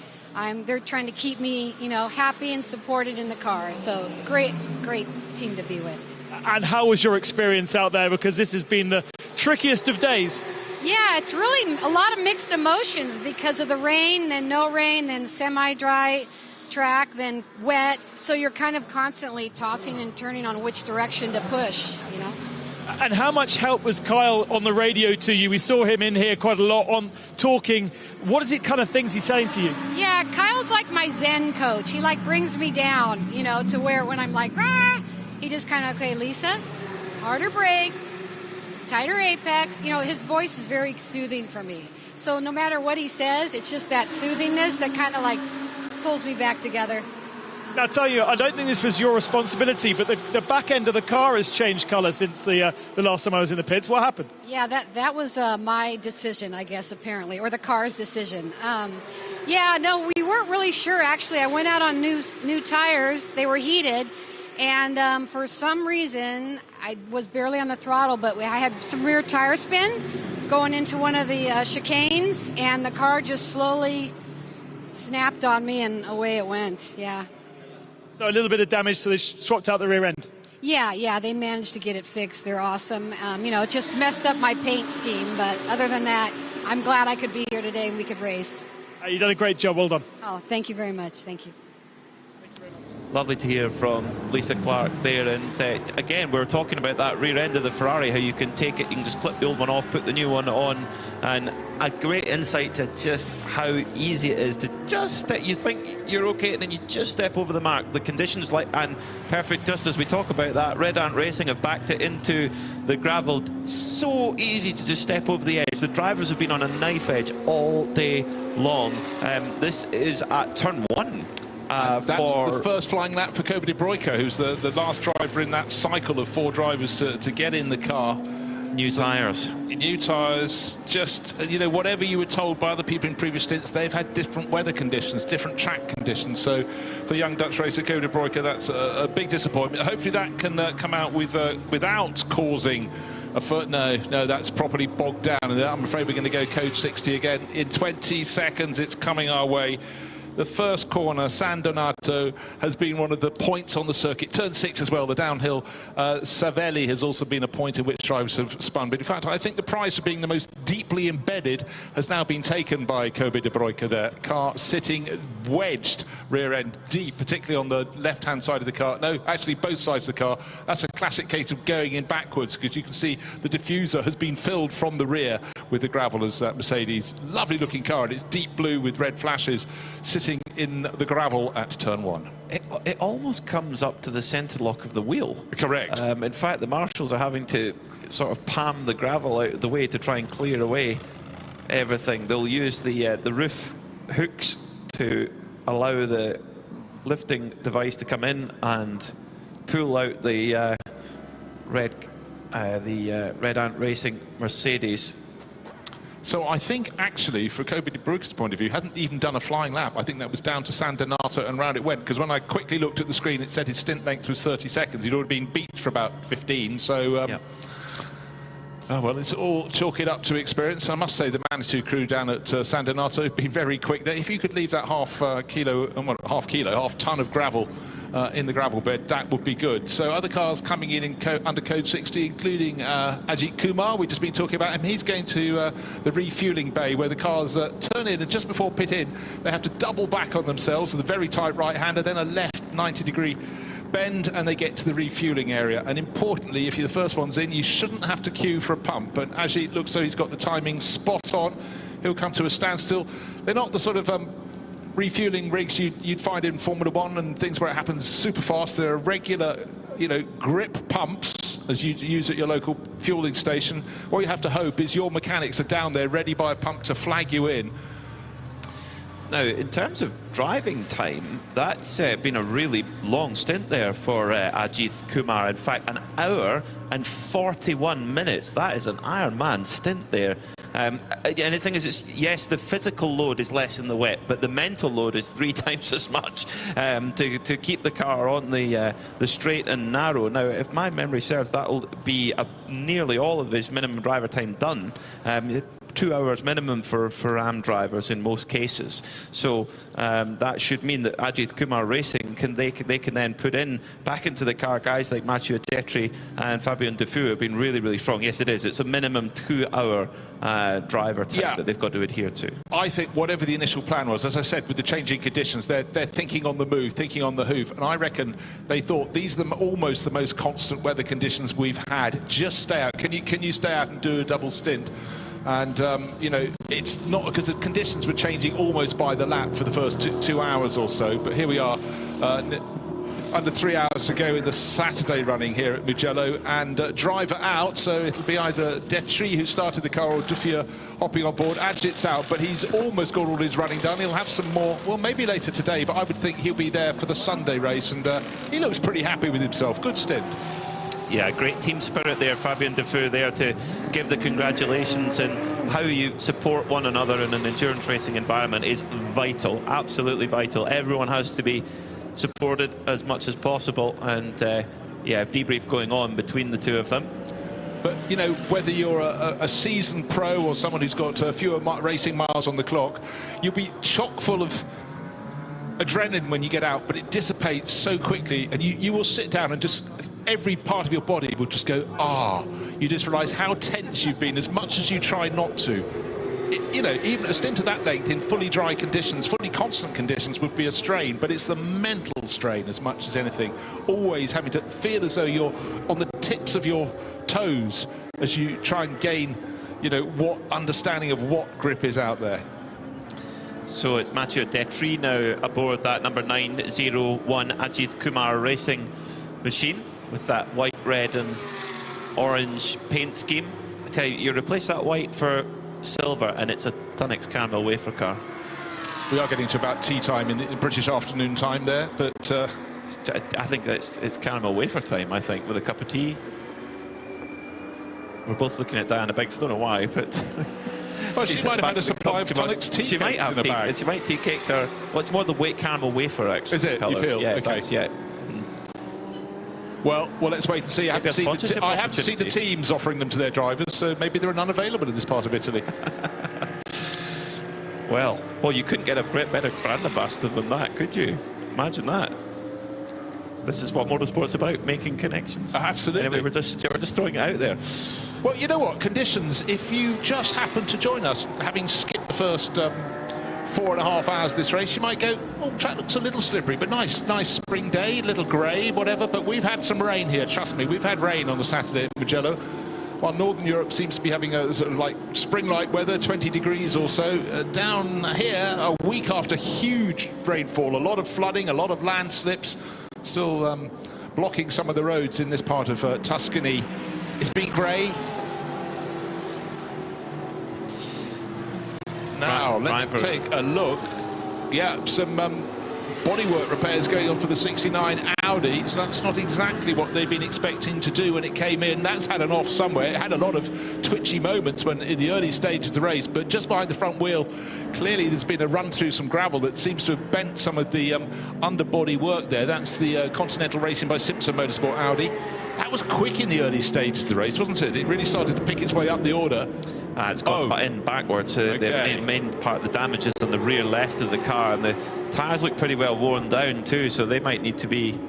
They're trying to keep me, you know, happy and supported in the car. So great team to be with. And how was your experience out there? Because this has been the trickiest of days. Yeah, it's really a lot of mixed emotions because of the rain, then no rain, then semi-dry track, then wet. So you're kind of constantly tossing and turning on which direction to push, you know. And how much help was Kyle on the radio to you? We saw him in here quite a lot on talking. What is it kind of things he's saying to you? Yeah, Kyle's like my Zen coach. He like brings me down, you know, to where when I'm like, ah, he just kind of, okay, Lisa, harder brake, tighter apex. You know, his voice is very soothing for me. So no matter what he says, it's just that soothingness that kind of like pulls me back together. Now, I'll tell you, I don't think this was your responsibility, but the back end of the car has changed colour since the last time I was in the pits. What happened? Yeah, that was my decision, I guess, apparently, or the car's decision. Yeah, no, we weren't really sure, actually. I went out on new tires. They were heated, and for some reason, I was barely on the throttle, but I had some rear tire spin going into one of the chicanes, and the car just slowly snapped on me, and away it went, yeah. So a little bit of damage, so they swapped out the rear end. Yeah, they managed to get it fixed. They're awesome. You know, it just messed up my paint scheme, but other than that, I'm glad I could be here today and we could race. You've done a great job. Well done. Oh, thank you very much. Thank you. Lovely to hear from Lisa Clark there. And again, we were talking about that rear end of the Ferrari, how you can take it, you can just clip the old one off, put the new one on, and a great insight to just how easy it is to just, you think you're okay, and then you just step over the mark. The conditions, and perfect, just as we talk about that, Red Ant Racing have backed it into the gravel. So easy to just step over the edge. The drivers have been on a knife edge all day long. This is at turn 1. That's the first flying lap for Kobe de Bruyke, who's the last driver in that cycle of 4 drivers to get in the car. New tyres. New tyres, just, you know, whatever you were told by other people in previous stints, they've had different weather conditions, different track conditions. So for young Dutch racer Kobe de Bruyke, that's a big disappointment. Hopefully that can come out without causing a foot. No, that's properly bogged down. And I'm afraid we're going to go code 60 again. In 20 seconds, it's coming our way. The first corner, San Donato, has been one of the points on the circuit. Turn 6 as well, the downhill. Savelli has also been a point in which drivers have spun. But in fact, I think the prize for being the most deeply embedded has now been taken by Kobe de Bruyke. The car sitting wedged rear end deep, particularly on the left-hand side of the car. No, actually both sides of the car. That's a classic case of going in backwards, because you can see the diffuser has been filled from the rear with the gravel as that Mercedes. Lovely looking car, and it's deep blue with red flashes, sitting in the gravel at turn 1. It almost comes up to the centre lock of the wheel. Correct. In fact, the marshals are having to sort of palm the gravel out of the way to try and clear away everything. They'll use the roof hooks to allow the lifting device to come in and pull out the Red Ant Racing Mercedes. So I think actually, for Kobe de Bruyke's point of view, hadn't even done a flying lap. I think that was down to San Donato and round it went, because when I quickly looked at the screen, it said his stint length was 30 seconds. He'd already been beat for about 15. So, oh, well, it's all chalk it up to experience. I must say the Manitou crew down at San Donato have been very quick there. If you could leave that half ton of gravel in the gravel bed, that would be good. So other cars coming in under code 60, including Ajith Kumar. We've just been talking about him. He's going to the refueling bay, where the cars turn in, and just before pit in, they have to double back on themselves with a very tight right-hander, then a left 90-degree bend, and they get to the refueling area. And importantly, if you're the first ones in, you shouldn't have to queue for a pump. But Ajit looks so he's got the timing spot on. He'll come to a standstill. They're not the sort of refueling rigs you'd find in Formula 1 and things where it happens super fast. There are regular, you know, grip pumps as you use at your local fueling station. What you have to hope is your mechanics are down there ready by a pump to flag you in. Now, in terms of driving time, that's been a really long stint there for Ajith Kumar. In fact, 1 hour and 41 minutes. That is an Ironman stint there. And the thing is, yes, the physical load is less in the wet, but the mental load is 3 times as much to keep the car on the straight and narrow. Now, if my memory serves, that'll be nearly all of his minimum driver time done. 2 hours minimum for AM drivers in most cases. So that should mean that Ajith Kumar Racing can then put in back into the car guys like Mathieu Tetri and Fabien Defoe have been really, really strong. Yes, it is. It's a minimum 2 hour driver time that they've got to adhere to. I think whatever the initial plan was, as I said, with the changing conditions, they're thinking on the move, thinking on the hoof, and I reckon they thought these are almost the most constant weather conditions we've had. Just stay out. Can you stay out and do a double stint? And you know, it's not because the conditions were changing almost by the lap for the first 2 hours or so. But here we are. Under 3 hours to go in the Saturday running here at Mugello, and driver out, so it'll be either Detri who started the car or Duffier hopping on board. Ajith's out, but he's almost got all his running done. He'll have some more, well, maybe later today, but I would think he'll be there for the Sunday race, and he looks pretty happy with himself. Good stint. Yeah, great team spirit there. Fabien Defoe there to give the congratulations, and how you support one another in an endurance racing environment is vital, absolutely vital. Everyone has to be supported as much as possible, and yeah, debrief going on between the two of them. But you know, whether you're a seasoned pro or someone who's got fewer racing miles on the clock, you'll be chock full of adrenaline when you get out, but it dissipates so quickly, and you will sit down and just every part of your body will just go, ah. You just realise how tense you've been, as much as you try not to. You know, even a stint of that length in fully dry conditions, fully constant conditions would be a strain, but it's the mental strain as much as anything. Always having to feel as though you're on the tips of your toes as you try and gain, you know, what understanding of what grip is out there. So it's Mathieu Detri now aboard that number 901 Ajith Kumar Racing machine with that white, red and orange paint scheme. I tell you, you replace that white for silver and it's a Tunnix caramel wafer car. We are getting to about tea time in the British afternoon time there, but I think it's caramel wafer time, I think, with a cup of tea. We're both looking at Diana Biggs, I don't know why, but well, she might have had a supply of Tunnix tea she might have in a bag. She might tea cakes, or well, it's more the white caramel wafer actually. Is it? Colour. You feel? Yeah, okay. Yeah. Well, let's wait and see. I haven't seen the teams offering them to their drivers, so maybe there are none available in this part of Italy. Well, you couldn't get a better brand ambassador than that, could you? Imagine that. This is what motorsport's about, making connections. Absolutely. Anyway, we're just throwing it out there. Well, you know what? Conditions, if you just happen to join us, having skipped the first 4.5 hours this race, you might go, oh, track looks a little slippery, but nice spring day, little grey, whatever. But we've had some rain here, trust me. We've had rain on the Saturday at Mugello, while Northern Europe seems to be having a sort of like spring-like weather, 20 degrees or so. Down here, a week after huge rainfall, a lot of flooding, a lot of landslips, still blocking some of the roads in this part of Tuscany. It's been grey. Now, let's take a look. Yeah, some bodywork repairs going on for the 69 Audi, so that's not exactly what they've been expecting to do when it came in. That's had an off somewhere. It had a lot of twitchy moments when in the early stages of the race, but just behind the front wheel, clearly there's been a run through some gravel that seems to have bent some of the underbody work there. That's the Continental Racing by Simpson Motorsport Audi. That was quick in the early stages of the race, wasn't it? It really started to pick its way up the order. It's gone in backwards. The main part of the damage is on the rear left of the car, and the tyres look pretty well worn down too, so they might need to be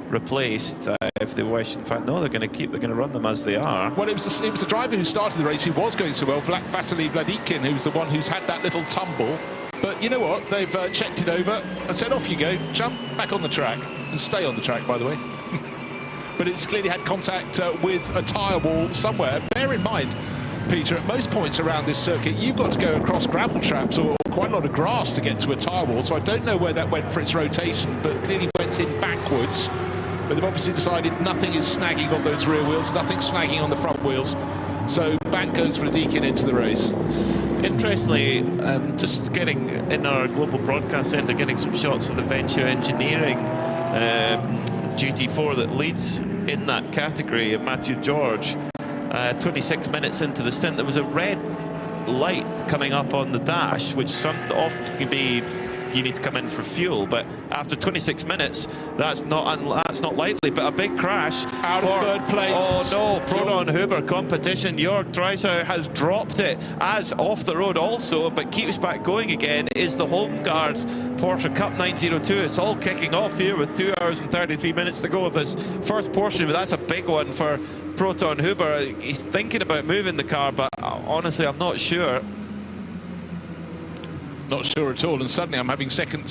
replaced if they wish. In fact, no, they're going to run them as they are. Well, it was the driver who started the race who was going so well, Vasily Vladikin, who's the one who's had that little tumble. But you know what? They've checked it over and said, off you go, jump back on the track, and stay on the track, by the way. But it's clearly had contact with a tyre wall somewhere. Bear in mind, Peter, at most points around this circuit, you've got to go across gravel traps or quite a lot of grass to get to a tyre wall, so I don't know where that went for its rotation, but clearly went in backwards. But they've obviously decided nothing is snagging on those rear wheels, nothing snagging on the front wheels. So back goes Vladikin into the race. Interestingly, just getting in our global broadcast centre, getting some shots of the Venture Engineering GT4 that leads in that category of Matthew George. 26 minutes into the stint, there was a red light coming up on the dash, which often can be you need to come in for fuel. But after 26 minutes, that's not likely. But a big crash out of third place. Oh no, Proton Huber competition. Jörg Dreisau has dropped it as off the road also, but keeps back going again. Is the home guard Porsche Cup 902. It's all kicking off here with 2 hours and 33 minutes to go of this first portion, but that's a big one for Proton Huber. He's thinking about moving the car, but honestly, I'm not sure. Not sure at all, and suddenly I'm having second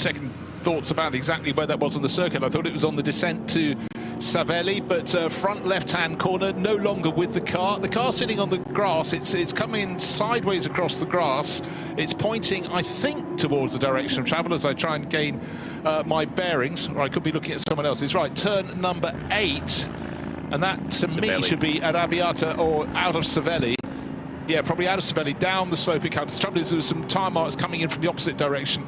thoughts about exactly where that was on the circuit. I thought it was on the descent to Savelli, but front left-hand corner, no longer with the car. The car sitting on the grass, it's coming sideways across the grass. It's pointing, I think, towards the direction of travel as I try and gain my bearings, or I could be looking at someone else. It's right, turn number 8, and that, to me, should be Arrabbiata or out of Savelli. Yeah, probably out of Savelli, down the slope it comes. The trouble is there was some tyre marks coming in from the opposite direction.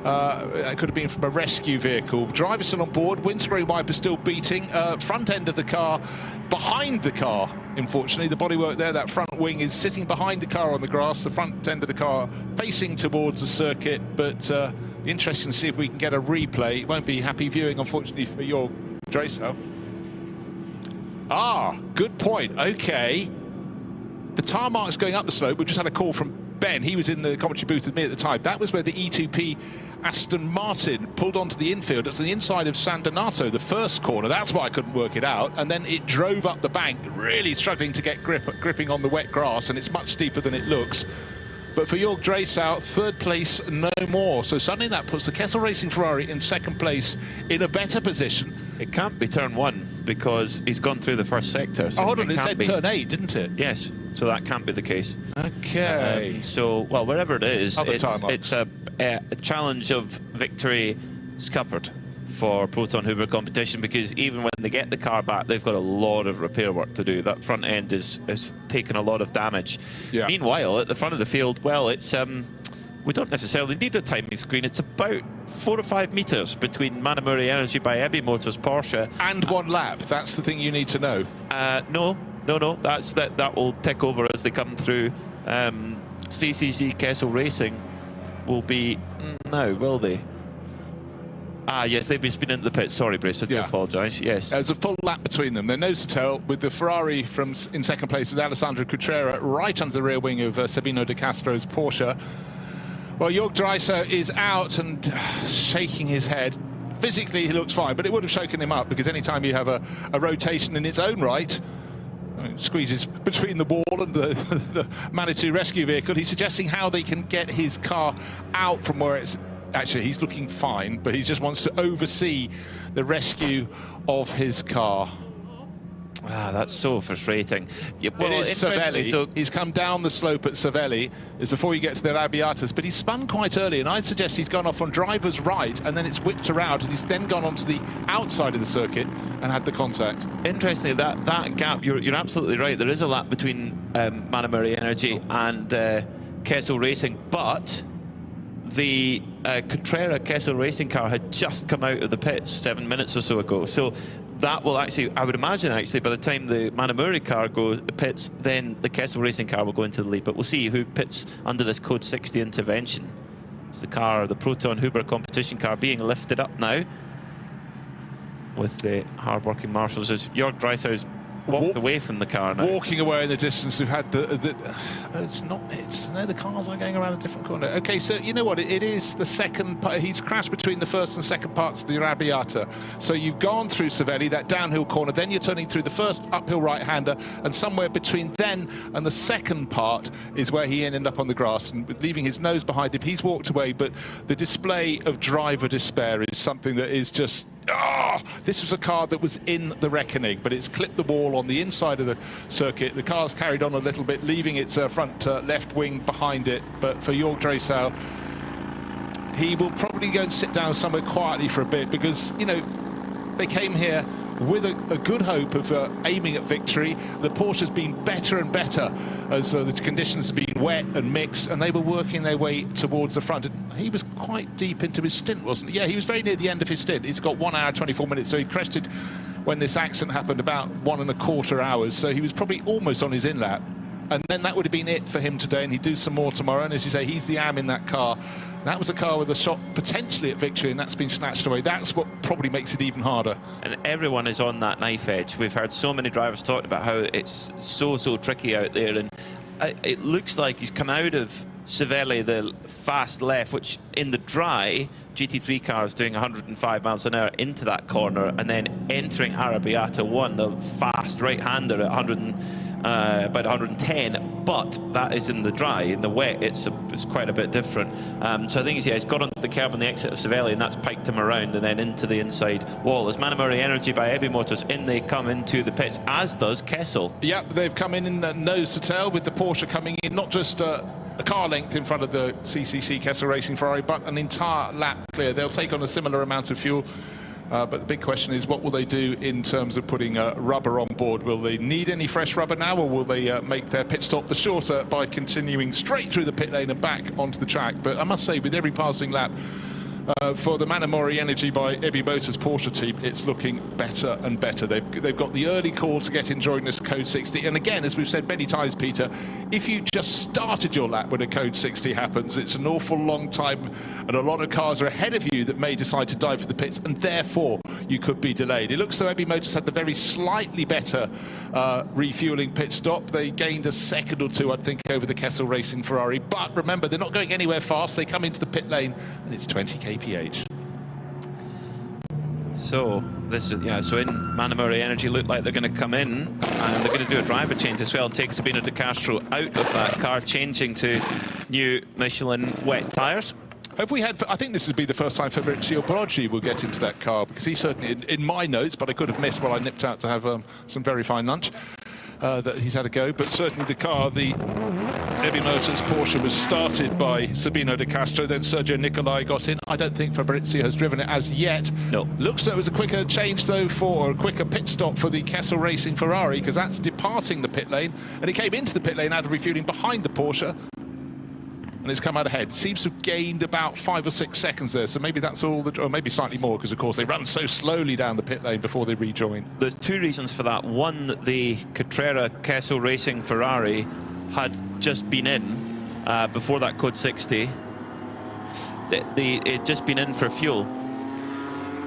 It could have been from a rescue vehicle. Driver still on board, windscreen wiper still beating. Front end of the car, behind the car, unfortunately. The bodywork there, that front wing is sitting behind the car on the grass. The front end of the car facing towards the circuit. But interesting to see if we can get a replay. It won't be happy viewing, unfortunately, for Jörg Dreisau. Ah, good point. Okay. The tyre marks going up the slope. We just had a call from Ben. He was in the commentary booth with me at the time. That was where the E2P Aston Martin pulled onto the infield. It's on the inside of San Donato, the first corner. That's why I couldn't work it out. And then it drove up the bank, really struggling to get gripping on the wet grass, and it's much steeper than it looks. But for Jörg Dreisau, third place, no more. So suddenly that puts the Kessel Racing Ferrari in second place in a better position. It can't be turn 1 because he's gone through the first sector. So hold on, it said turn 8, didn't it? Yes, so that can't be the case. Okay. So, well, wherever it is, it's a challenge of victory scuppered for Proton Huber competition, because even when they get the car back, they've got a lot of repair work to do. That front end is taken a lot of damage. Yeah. Meanwhile, at the front of the field, well, it's we don't necessarily need a timing screen. It's about 4 or 5 metres between Manamuri Energy by Ebby Motors Porsche. And 1 lap. That's the thing you need to know. No. That will tick over as they come through. CCC Kessel Racing will be now, will they? Ah, yes, they've been spinning into the pit. Sorry, Brace, I do apologise. Yes. There's a full lap between them. They're nose to tail, with the Ferrari in second place with Alessandro Cutrera right under the rear wing of Sabino De Castro's Porsche. Well, Jörg Dreisau is out and shaking his head. Physically, he looks fine, but it would have shaken him up, because anytime you have a rotation in its own right, it squeezes between the wall and the Manitou rescue vehicle. He's suggesting how they can get his car out from where it's... Actually, he's looking fine, but he just wants to oversee the rescue of his car. Ah, that's so frustrating. Yeah, well, it is Savelli. So he's come down the slope at Savelli. It's before you get to the Arrabbiatas, but he's spun quite early, and I'd suggest he's gone off on driver's right, and then it's whipped around, and he's then gone onto the outside of the circuit and had the contact. Interestingly, that gap, you're absolutely right. There is a lap between Manamuri Energy and Kessel Racing, but the Cutrera Kessel Racing car had just come out of the pits 7 minutes or so ago. So that will actually, I would imagine, actually, by the time the Manamuri car pits, then the Kessel Racing car will go into the lead. But we'll see who pits under this Code 60 intervention. It's the car, the Proton Huber competition car, being lifted up now with the hard-working marshals as Jörg Dreisau's walked away from the car now. Walking away in the distance. We've had no, the cars are going around a different corner. Okay, so you know what, it is the second part. He's crashed between the first and second parts of the Arrabbiata. So you've gone through Savelli, that downhill corner, then you're turning through the first uphill right-hander, and somewhere between then and the second part is where he ended up on the grass, and leaving his nose behind him. He's walked away, but the display of driver despair is something that is just... this was a car that was in the reckoning, but it's clipped the wall on the inside of the circuit. The car's carried on a little bit, leaving its front left wing behind it. But for Jörg Dreisau, he will probably go and sit down somewhere quietly for a bit, because, you know, they came here with a good hope of aiming at victory. The Porsche's been better and better as the conditions have been wet and mixed, and they were working their way towards the front. And he was quite deep into his stint, wasn't he? Yeah, he was very near the end of his stint. He's got 1 hour, 24 minutes, so he crested when this accident happened about 1.25 hours, so he was probably almost on his in lap. and then that would have been it for him today, and he'd do some more tomorrow. And as you say, he's the am in that car. That was a car with a shot potentially at victory, and that's been snatched away. That's what probably makes it even harder. And everyone is on that knife edge. We've heard so many drivers talk about how it's so tricky out there, and it looks like he's come out of Savelli, the fast left, which in the dry, GT3 cars doing 105 miles an hour into that corner, and then entering Arrabbiata 1, the fast right-hander at about 110, but that is in the dry. In the wet, it's quite a bit different. So I think he's got onto the curb on the exit of Savelli, and that's piked him around and then into the inside wall. As Manamori Energy by Ebi Motors, in they come into the pits, as does Kessel. Yeah, they've come in nose to tail with the Porsche coming in, not just a car length in front of the CCC Kessel Racing Ferrari, but an entire lap clear. They'll take on a similar amount of fuel. But the big question is, what will they do in terms of putting rubber on board? Will they need any fresh rubber now, or will they make their pit stop the shorter by continuing straight through the pit lane and back onto the track? But I must say, with every passing lap, for the Manamori Energy by Ebi Motors Porsche team, it's looking better and better. They've got the early call to get enjoying this Code 60. And again, as we've said many times, Peter, if you just started your lap when a Code 60 happens, it's an awful long time, and a lot of cars are ahead of you that may decide to dive for the pits, and therefore you could be delayed. It looks though Ebi Motors had the very slightly better refueling pit stop. They gained a second or two, I think, over the Kessel Racing Ferrari. But remember, they're not going anywhere fast. They come into the pit lane, and it's 20 kph. So this is so in Manamori Energy look like they're going to come in, and they're going to do a driver change as well and take Sabino De Castro out of that car, changing to new Michelin wet tyres. Have we had? I think this would be the first time Fabrizio Baroggi will get into that car, because he certainly, in my notes, but I could have missed while I nipped out to have some very fine lunch, that he's had a go. But certainly the car, the Ebi Motors Porsche, was started by Sabino De Castro, then Sergio Nicolai got in. I don't think Fabrizio has driven it as yet. No. Looks like it was a quicker change though, or a quicker pit stop for the Kessel Racing Ferrari, because that's departing the pit lane, and it came into the pit lane out of refueling behind the Porsche, and it's come out ahead. Seems to have gained about 5 or 6 seconds there, so maybe that's all, or maybe slightly more, because of course they run so slowly down the pit lane before they rejoin. There's two reasons for that. One, the Carrera Kessel Racing Ferrari had just been in before that Code 60. It had just been in for fuel.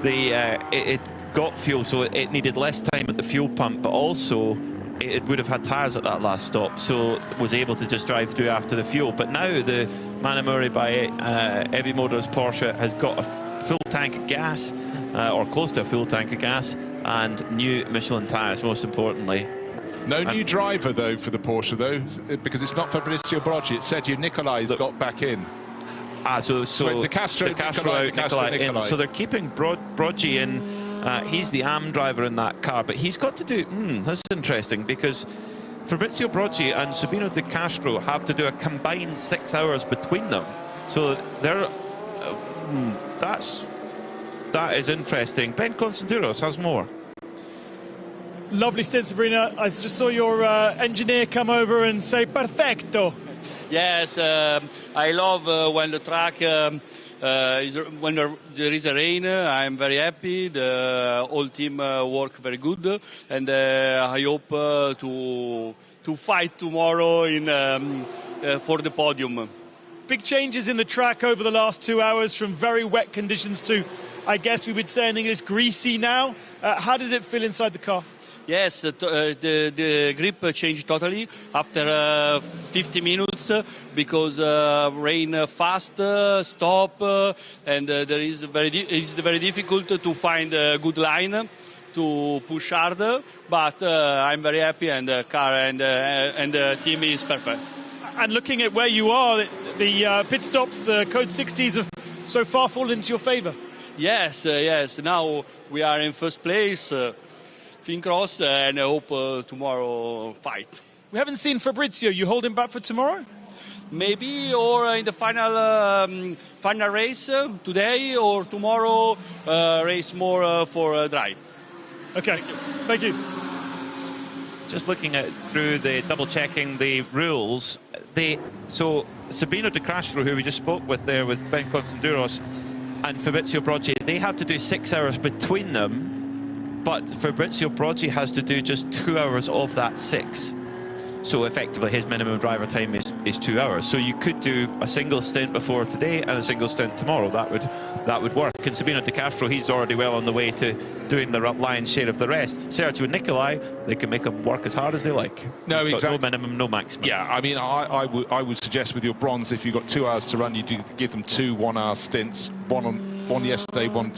It got fuel, so it needed less time at the fuel pump, but also it would have had tyres at that last stop, so was able to just drive through after the fuel. But now the Manamori by Ebi Motors Porsche has got a full tank of gas, or close to a full tank of gas, and new Michelin tyres, most importantly. No new driver, though, for the Porsche, though, because it's not Fabrizio Baroggi. It's Sergio Nicolai's got back in. So De Castro, Nicolai in. So they're keeping Baroggi in. He's the AM driver in that car, but he's got to do... that's interesting, because Fabrizio Baroggi and Sabino De Castro have to do a combined 6 hours between them. So they're... that is interesting. Ben Constanduros has more. Lovely stint, Sabrina. I just saw your engineer come over and say perfecto. Yes, I love when the track... when there is a rain, I'm very happy. The whole team work very good, and I hope to fight tomorrow for the podium. Big changes in the track over the last 2 hours, from very wet conditions to, I guess we would say in English, greasy now. How did it feel inside the car? Yes, the grip changed totally after 50 minutes because rain fast, stop, and it's very difficult to find a good line to push hard. But I'm very happy, and the car and the team is perfect. And looking at where you are, the pit stops, the Code 60s have so far fallen into your favour. Yes, yes. Now we are in first place. Fingers crossed, and I hope tomorrow fight. We haven't seen Fabrizio. You hold him back for tomorrow? Maybe, or in the final race today or tomorrow, race more for drive. Okay, thank you. Just looking through the double-checking the rules, so Sabino De Castro, who we just spoke with there with Ben Constanduros, and Fabrizio Baroggi, they have to do 6 hours between them. But Fabrizio Baroggi has to do just 2 hours of that 6. So effectively his minimum driver time is 2 hours. So you could do a single stint before today and a single stint tomorrow. That would work. And Sabino De Castro, he's already well on the way to doing the lion's share of the rest. Sergio Nicolai, they can make him work as hard as they like. No, exactly. No minimum, no maximum. Yeah, I mean, I would suggest with your bronze, if you've got 2 hours to run, you do give them 2 1-hour stints. One yesterday, one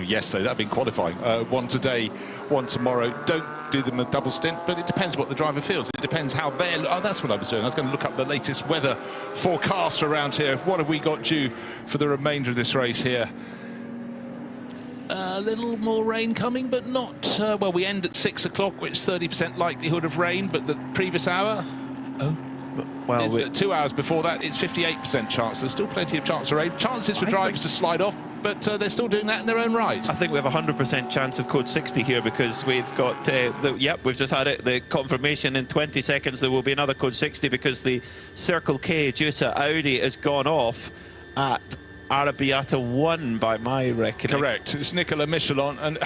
yesterday. That'd been qualifying. One today, one tomorrow. Don't do them a double stint, but it depends what the driver feels. It depends how they're... Oh, that's what I was doing. I was going to look up the latest weather forecast around here. What have we got due for the remainder of this race here? A little more rain coming, but not... well, we end at 6 o'clock, which is 30% likelihood of rain, but the previous hour... Oh. Well, 2 hours before that, it's 58% chance. There's still plenty of chance of rain. Chances for drivers to slide off, but they're still doing that in their own right. I think we have a 100% chance of code 60 here, because we've got, we've just had it, the confirmation in 20 seconds there will be another code 60, because the Circle K due to Audi has gone off at Arrabbiata 1 by my reckoning. Correct. It's Nicola Michelin, and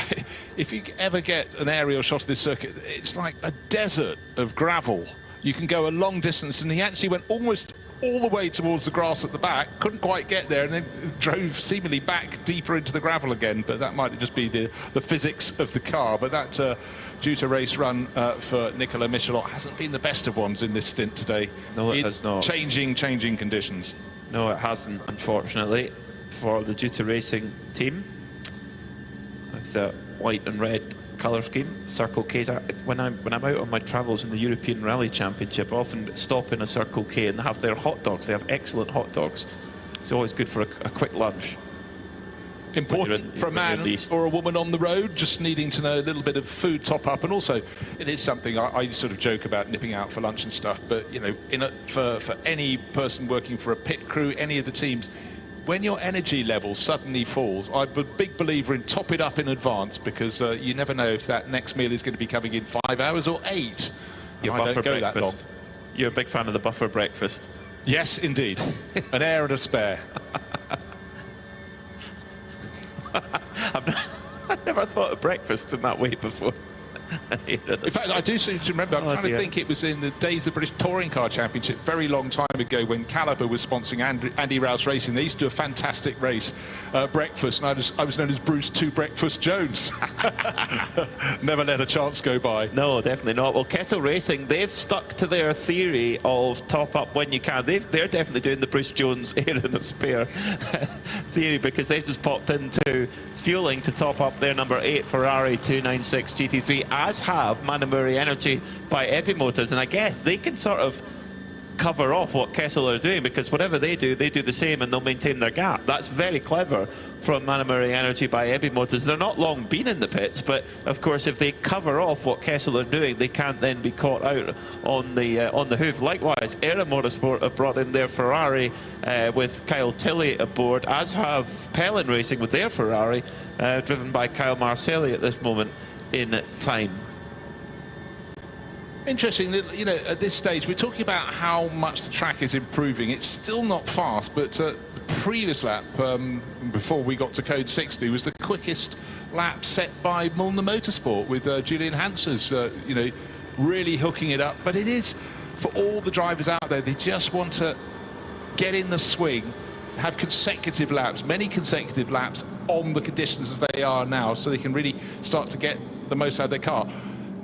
if you ever get an aerial shot of this circuit, it's like a desert of gravel. You can go a long distance, and he actually went almost all the way towards the grass at the back, couldn't quite get there, and then drove seemingly back deeper into the gravel again. But that might just be the physics of the car. But that due to race run for Nicola Michelin hasn't been the best of ones in this stint today. No, it has not. Changing conditions. No, it hasn't, unfortunately, for the Due to Racing team with the white and red colour scheme. Circle K's. When I'm out on my travels in the European Rally Championship, I often stop in a Circle K and have their hot dogs. They have excellent hot dogs. It's always good for a quick lunch. Important for a man or a woman on the road, just needing to know a little bit of food top up. And also, it is something I sort of joke about nipping out for lunch and stuff, but you know, for any person working for a pit crew, any of the teams, when your energy level suddenly falls, I'm a big believer in top it up in advance, because you never know if that next meal is going to be coming in 5 hours or 8. Your I don't go breakfast. that long. You're a big fan of the buffer breakfast. Yes, indeed. An air and a spare. I've never thought of breakfast in that way before. In fact, I do seem to remember, I'm trying to think, it was in the days of the British Touring Car Championship, very long time ago, when Caliber was sponsoring Andy Rouse Racing. They used to do a fantastic race, breakfast, and I was known as Bruce 2 Breakfast Jones. Never let a chance go by. No, definitely not. Well, Kessel Racing, they've stuck to their theory of top up when you can. They're definitely doing the Bruce Jones air in the spare theory, because they've just popped into fueling to top up their number 8 Ferrari 296 GT3, as have Manamuri Energy by Epi Motors. And I guess they can sort of cover off what Kessel are doing, because whatever they do the same, and they'll maintain their gap. That's very clever from Manamuri Energy by Epi Motors. They're not long been in the pits, but of course if they cover off what Kessel are doing, they can't then be caught out on the hoof. Likewise, Era Motorsport have brought in their Ferrari with Kyle Tilley aboard, as have Pellin Racing with their Ferrari, driven by Kyle Marcelli at this moment in time. Interesting that, you know, at this stage we're talking about how much the track is improving. It's still not fast, but the previous lap before we got to code 60 was the quickest lap set by Mulner Motorsport, with Julian Hansers, you know, really hooking it up. But it is, for all the drivers out there, they just want to get in the swing, have consecutive laps, many consecutive laps on the conditions as they are now, so they can really start to get the most out of their car.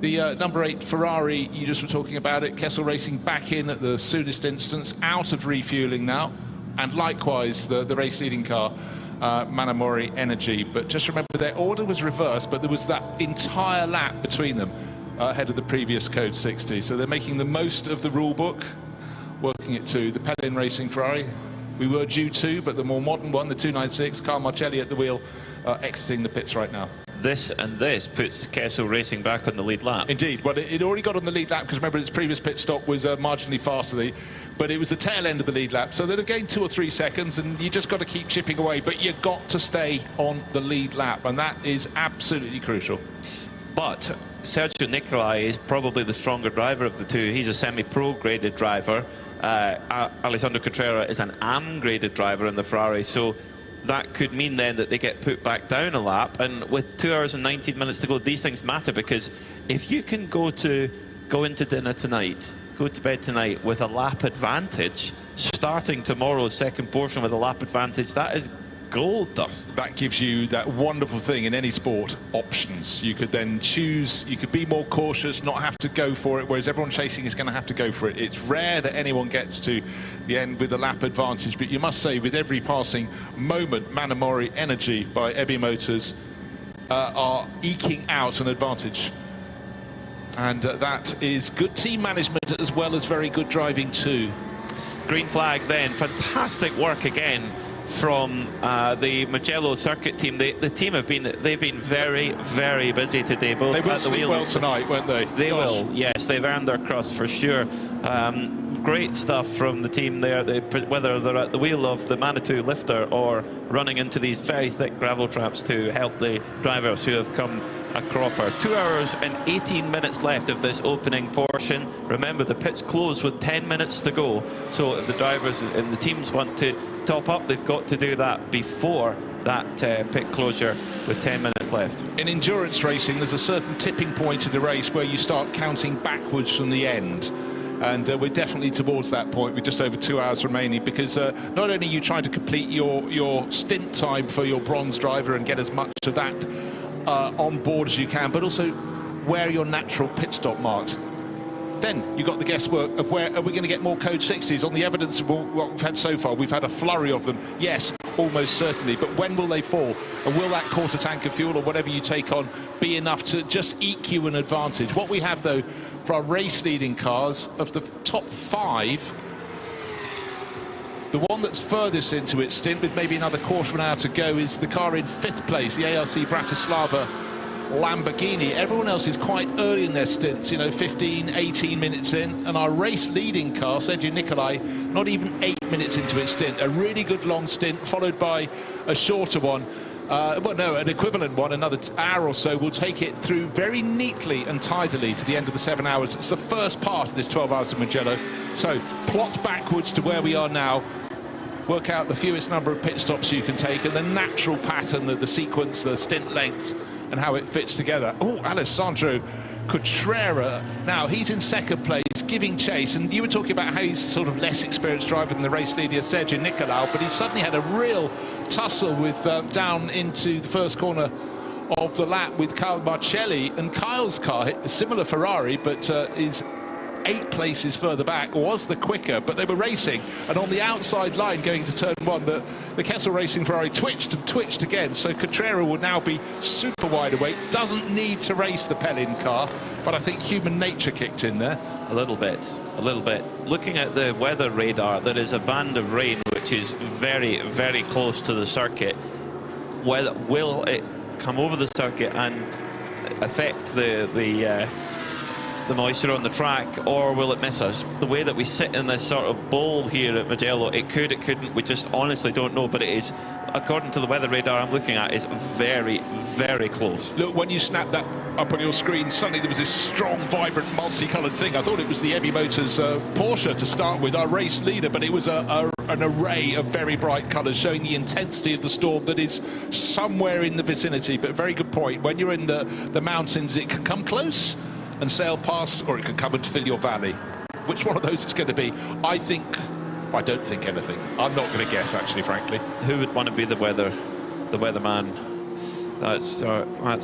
The number 8 Ferrari, you just were talking about it, Kessel Racing back in at the soonest instance, out of refueling now, and likewise the race leading car, Manamori Energy. But just remember, their order was reversed, but there was that entire lap between them ahead of the previous code 60. So they're making the most of the rule book, working it to the Pellin Racing Ferrari. We were due to, but the more modern one, the 296, Carl Marcelli at the wheel, exiting the pits right now. This puts Kessel Racing back on the lead lap. Indeed. Well, it already got on the lead lap, because remember its previous pit stop was marginally faster, but it was the tail end of the lead lap, so they'd have gained 2 or 3 seconds, and you just got to keep chipping away, but you've got to stay on the lead lap, and that is absolutely crucial. But Sergio Nicolai is probably the stronger driver of the two. He's a semi-pro graded driver. Alessandro Contreras is an AM graded driver in the Ferrari, so that could mean then that they get put back down a lap. And with 2 hours and 19 minutes to go, these things matter, because if you can go into dinner tonight go to bed tonight with a lap advantage, starting tomorrow's second portion with a lap advantage, that is gold dust. That gives you that wonderful thing in any sport, options. You could then choose, you could be more cautious, not have to go for it, whereas everyone chasing is going to have to go for it. It's rare that anyone gets to the end with a lap advantage, but you must say with every passing moment, Manamori Energy by Ebi Motors are eking out an advantage. And that is good team management as well as very good driving too. Green flag then, fantastic work again from the Mugello circuit team. The team they've been very, very busy today. Both they will at the sleep wheel. well tonight, won't they? They will, yes. They've earned their crust for sure. Great stuff from the team there, whether they're at the wheel of the Manitou lifter or running into these very thick gravel traps to help the drivers who have come a cropper. 2 hours and 18 minutes left of this opening portion. Remember, the pits close with 10 minutes to go, so if the drivers and the teams want to top up, they've got to do that before that pit closure with 10 minutes left. In endurance racing, there's a certain tipping point in the race where you start counting backwards from the end. And we're definitely towards that point with just over 2 hours remaining, because not only are you trying to complete your stint time for your bronze driver and get as much of that on board as you can, but also where your natural pit stop marks. Then you've got the guesswork of where are we going to get more code 60s on the evidence of what we've had so far. We've had a flurry of them, yes, almost certainly, but when will they fall? And will that quarter tank of fuel or whatever you take on be enough to just eke you an advantage? What we have though for our race leading cars, of the top 5, the one that's furthest into its stint with maybe another quarter of an hour to go is the car in 5th place, the ARC Bratislava Lamborghini. Everyone else is quite early in their stints, you know, 15, 18 minutes in, and our race leading car, Sergio Nicolai, not even 8 minutes into its stint. A really good long stint, followed by a shorter one. Well, no, an equivalent one, another hour or so, will take it through very neatly and tidily to the end of the 7 hours. It's the first part of this 12 hours of Mugello. So plot backwards to where we are now, work out the fewest number of pit stops you can take and the natural pattern of the sequence, the stint lengths, and how it fits together. Oh, Alessandro Cotrera, now he's in 2nd place, giving chase, and you were talking about how he's sort of less experienced driver than the race leader Sergio Nicolau, but he suddenly had a real tussle with down into the first corner of the lap with Kyle Marcelli, and Kyle's car, a similar Ferrari, but is 8 places further back, was the quicker, but they were racing, and on the outside line going to turn 1, the Kessel Racing Ferrari twitched and twitched again, so Cotrera will now be super wide awake, doesn't need to race the Pellin car, but I think human nature kicked in there. A little bit. Looking at the weather radar, there is a band of rain which is very, very close to the circuit. Will it come over the circuit and affect the moisture on the track, or will it miss us? The way that we sit in this sort of bowl here at Mugello, it could, it couldn't, we just honestly don't know, but it is, according to the weather radar I'm looking at, is very, very close. Look, when you snap that up on your screen, suddenly there was this strong, vibrant, multicoloured thing. I thought it was the Ebi Motors Porsche to start with, our race leader, but it was an array of very bright colours showing the intensity of the storm that is somewhere in the vicinity. But very good point. When you're in the mountains, it can come close and sail past, or it can come and fill your valley. Which one of those it's going to be? I don't think anything. I'm not going to guess, actually, frankly. Who would want to be the weatherman? That's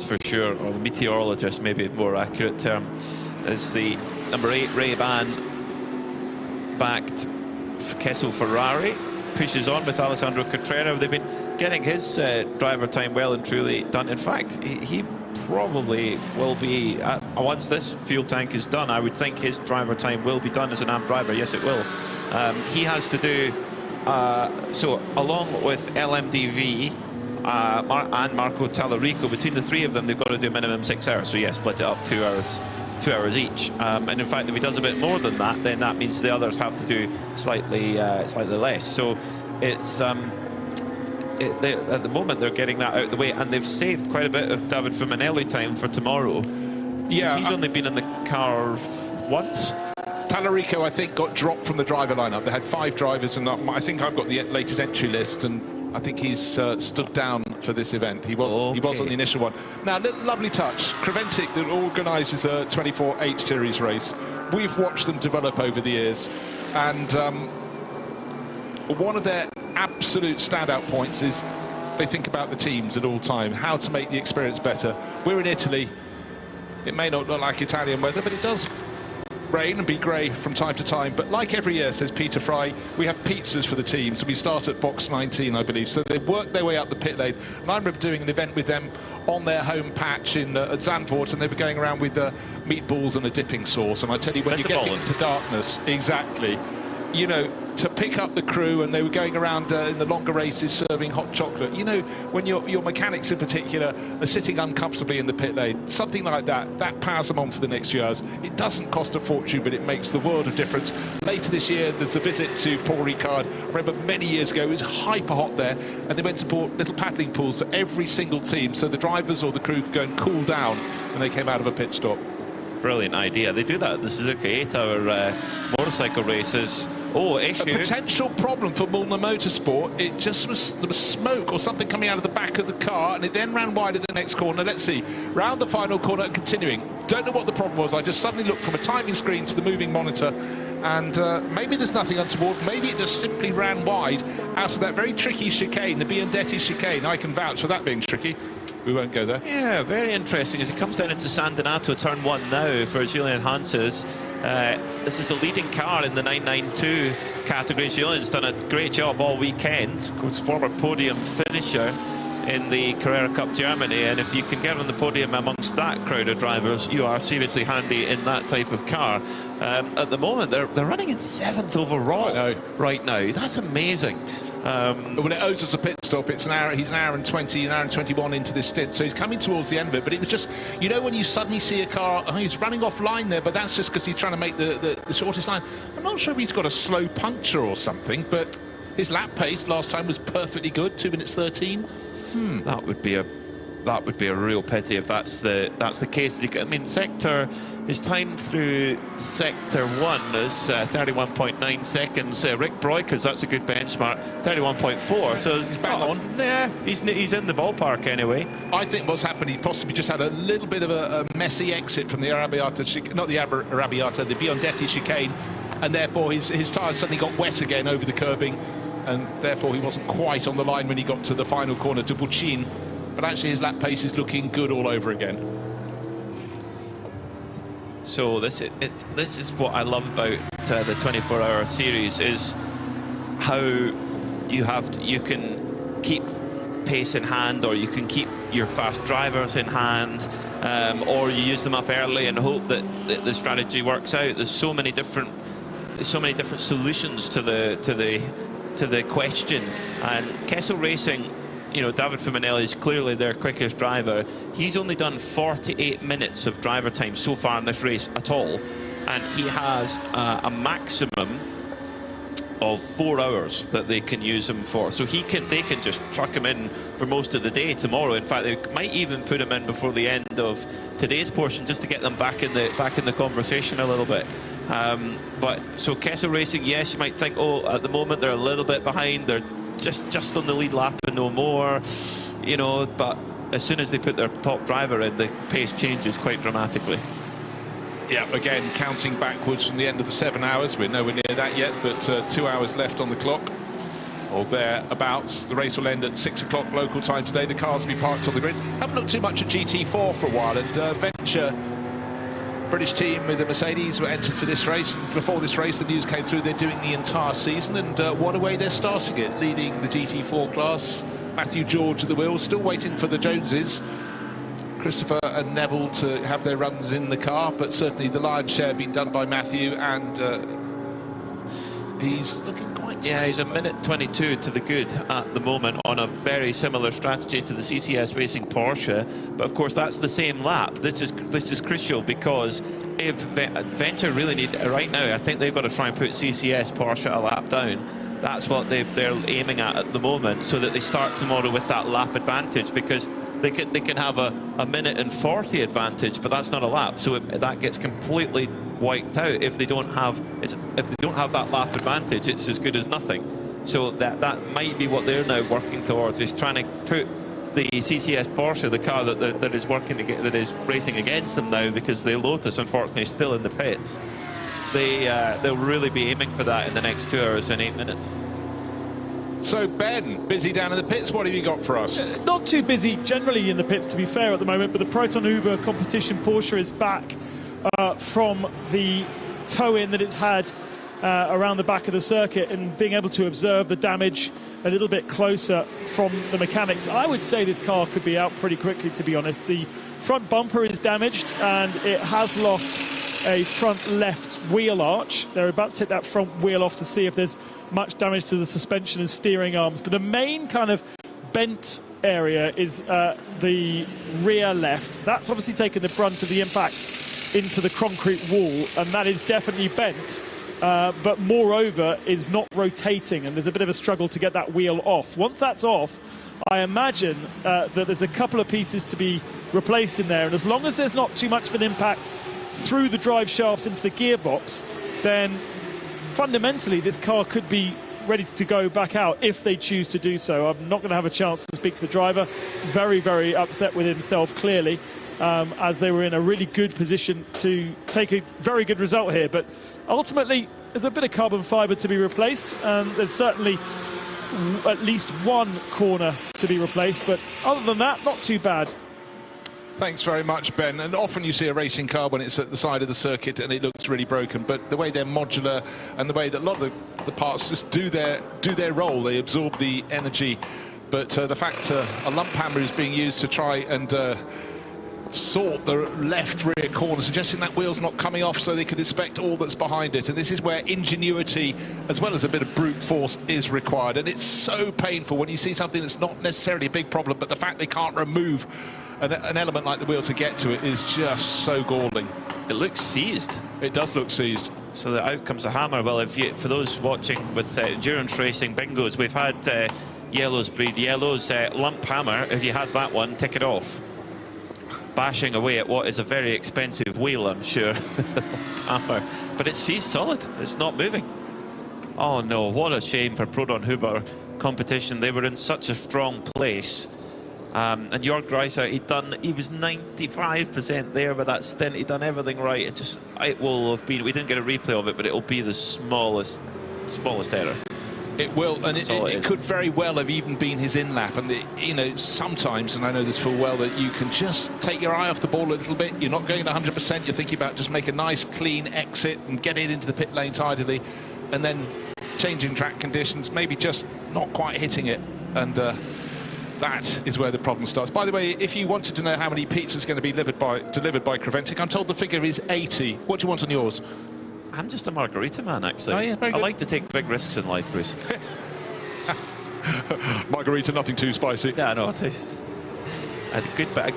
for sure, or the meteorologist, maybe a more accurate term. Is the number 8 Ray-Ban backed Kessel Ferrari, pushes on with Alessandro Cotrera. They've been getting his driver time well and truly done. In fact, he probably will be, once this fuel tank is done, I would think his driver time will be done as an AMP driver. Yes, it will. He has to do, so along with LMDV and Marco Tallarico, between the 3 of them, they've got to do a minimum 6 hours. So yes, split it up 2 hours each. And in fact, if he does a bit more than that, then that means the others have to do slightly less. So it's at the moment they're getting that out of the way, and they've saved quite a bit of David Fuminelli time for tomorrow. Yeah, he's only been in the car once. Tallarico, I think, got dropped from the driver lineup. They had 5 drivers, and I think I've got the latest entry list, and I think he's stood down for this event. He was on the initial one. Now, lovely touch. Creventic, that organises the 24H Series race, we've watched them develop over the years, and one of their absolute standout points is they think about the teams at all time, how to make the experience better. We're in Italy. It may not look like Italian weather, but it does rain and be grey from time to time. But like every year, says Peter Fry, we have pizzas for the teams. So we start at box 19, I believe. So they work their way up the pit lane. And I remember doing an event with them on their home patch at Zandvoort, and they were going around with meatballs and a dipping sauce. And I tell you, when you get into darkness, exactly, you know, to pick up the crew, and they were going around in the longer races serving hot chocolate. You know, when your mechanics in particular are sitting uncomfortably in the pit lane, something like that powers them on for the next few hours. It doesn't cost a fortune, but it makes the world of difference. Later this year, there's a visit to Paul Ricard. I remember many years ago, it was hyper hot there, and they went to bought little paddling pools for every single team, so the drivers or the crew could go and cool down when they came out of a pit stop. Brilliant idea. They do that at the Suzuki 8-hour motorcycle races. Oh, issue. A potential problem for Mulner Motorsport. It just was, there was smoke or something coming out of the back of the car, and it then ran wide at the next corner. Let's see, round the final corner and continuing. Don't know what the problem was. I just suddenly looked from a timing screen to the moving monitor, and maybe there's nothing untoward. Maybe it just simply ran wide out of that very tricky chicane, the Biondetti chicane. I can vouch for that being tricky. We won't go there. Yeah, very interesting as it comes down into San Donato, turn 1 now for Julian Hanses. This is the leading car in the 992 category. Julian's done a great job all weekend. Of course, former podium finisher in the Carrera Cup Germany, and if you can get on the podium amongst that crowd of drivers, you are seriously handy in that type of car. At the moment, they're running in 7th overall right now. That's amazing. Well, it owes us a pit stop. It's an hour. He's an hour and 20, an hour and 21 into this stint, so he's coming towards the end of it. But it was just, you know, when you suddenly see a car, he's running offline there, but that's just because he's trying to make the shortest line. I'm not sure if he's got a slow puncture or something, but his lap pace last time was perfectly good, 2 minutes 13. That would be a real pity if that's the case. I mean, his time through sector 1 is 31.9 seconds. Rick Broikers, that's a good benchmark, 31.4. So he's bang on. Yeah, he's in the ballpark anyway. I think what's happened, he possibly just had a little bit of a messy exit from the Arrabbiata, not the Arrabbiata, the Biondetti chicane, and therefore his tyres suddenly got wet again over the curbing, and therefore he wasn't quite on the line when he got to the final corner to Buccin. But actually his lap pace is looking good all over again. So this is what I love about the 24-hour series, is how you can keep pace in hand, or you can keep your fast drivers in hand, or you use them up early and hope that the strategy works out. There's so many different solutions to the question, and Kessel Racing, you know, David Fuminelli is clearly their quickest driver. He's only done 48 minutes of driver time so far in this race at all, and he has a maximum of 4 hours that they can use him for. So they can just truck him in for most of the day tomorrow. In fact, they might even put him in before the end of today's portion, just to get them back in the conversation a little bit. But so Kessel Racing, yes, you might think, oh, at the moment they're a little bit behind. They're just on the lead lap and no more, you know, but as soon as they put their top driver in, the pace changes quite dramatically. Yeah, again, counting backwards from the end of the 7 hours. We're nowhere near that yet, but 2 hours left on the clock, or thereabouts. The race will end at 6 o'clock local time today. The cars will be parked on the grid. Haven't looked too much at GT4 for a while, and Venture, British team with the Mercedes, were entered for this race. Before this race, the news came through they're doing the entire season, and what a way they're starting it, leading the GT4 class. Matthew George at the wheel, still waiting for the Joneses, Christopher and Neville, to have their runs in the car, but certainly the lion's share being done by Matthew, and he's looking quite tight. Yeah, he's a minute 22 to the good at the moment on a very similar strategy to the CCS Racing Porsche, but of course that's the same lap. This is crucial, because if Venture really need right now, I think they've got to try and put CCS Porsche a lap down. That's what they're aiming at the moment, so that they start tomorrow with that lap advantage, because they can have a minute and 40 advantage, but that's not a lap, so that gets completely wiped out. If they don't have that lap advantage, it's as good as nothing. So that might be what they're now working towards, is trying to put the CCS Porsche, the car that is racing against them now, because the Lotus unfortunately is still in the pits, they'll really be aiming for that in the next 2 hours and 8 minutes. So Ben, busy down in the pits, what have you got for us? Not too busy generally in the pits, to be fair, at the moment, but the Proton Uber competition Porsche is back from the tow-in that it's had around the back of the circuit, and being able to observe the damage a little bit closer from the mechanics. I would say this car could be out pretty quickly, to be honest. The front bumper is damaged and it has lost a front left wheel arch. They're about to take that front wheel off to see if there's much damage to the suspension and steering arms. But the main kind of bent area is the rear left. That's obviously taken the brunt of the impact into the concrete wall, and that is definitely bent. But moreover is not rotating, and there's a bit of a struggle to get that wheel off. Once that's off, I imagine that there's a couple of pieces to be replaced in there, and as long as there's not too much of an impact through the drive shafts into the gearbox, then fundamentally this car could be ready to go back out if they choose to do so. I'm not going to have a chance to speak to the driver. Very, very upset with himself, clearly, as they were in a really good position to take a very good result here. But ultimately, there's a bit of carbon fibre to be replaced, and there's certainly at least one corner to be replaced. But other than that, not too bad. Thanks very much, Ben. And often you see a racing car when it's at the side of the circuit and it looks really broken, but the way they're modular and the way that a lot of the parts just do their role, they absorb the energy. But the fact a lump hammer is being used to try and sort the left rear corner, suggesting that wheel's not coming off so they could inspect all that's behind it. And this is where ingenuity as well as a bit of brute force is required. And it's so painful when you see something that's not necessarily a big problem, but the fact they can't remove an element like the wheel to get to it is just so galling. It looks seized. It does look seized. So the out comes a hammer. Well, for those watching with endurance racing bingos, we've had yellows breed yellows. Lump hammer, if you had that one, tick it off. Bashing away at what is a very expensive wheel, I'm sure, with the hammer. But it's seized solid. It's not moving. Oh no, what a shame for Proton Huber competition. They were in such a strong place. And Jörg Dreiser, he was 95% there with that stint. He'd done everything right. It will have been, we didn't get a replay of it, but it will be the smallest error. It will, and it could very well have even been his in-lap. And, you know, sometimes, and I know this full well, that you can just take your eye off the ball a little bit. You're not going at 100%. You're thinking about just make a nice, clean exit and get it into the pit lane tidily. And then changing track conditions, maybe just not quite hitting it. And that is where the problem starts. By the way, if you wanted to know how many pizzas are going to be delivered by Creventic, I'm told the figure is 80. What do you want on yours? I'm just a margarita man, actually. Oh, yeah, very good. I like to take big risks in life, Bruce. Margarita, nothing too spicy. Yeah, no. A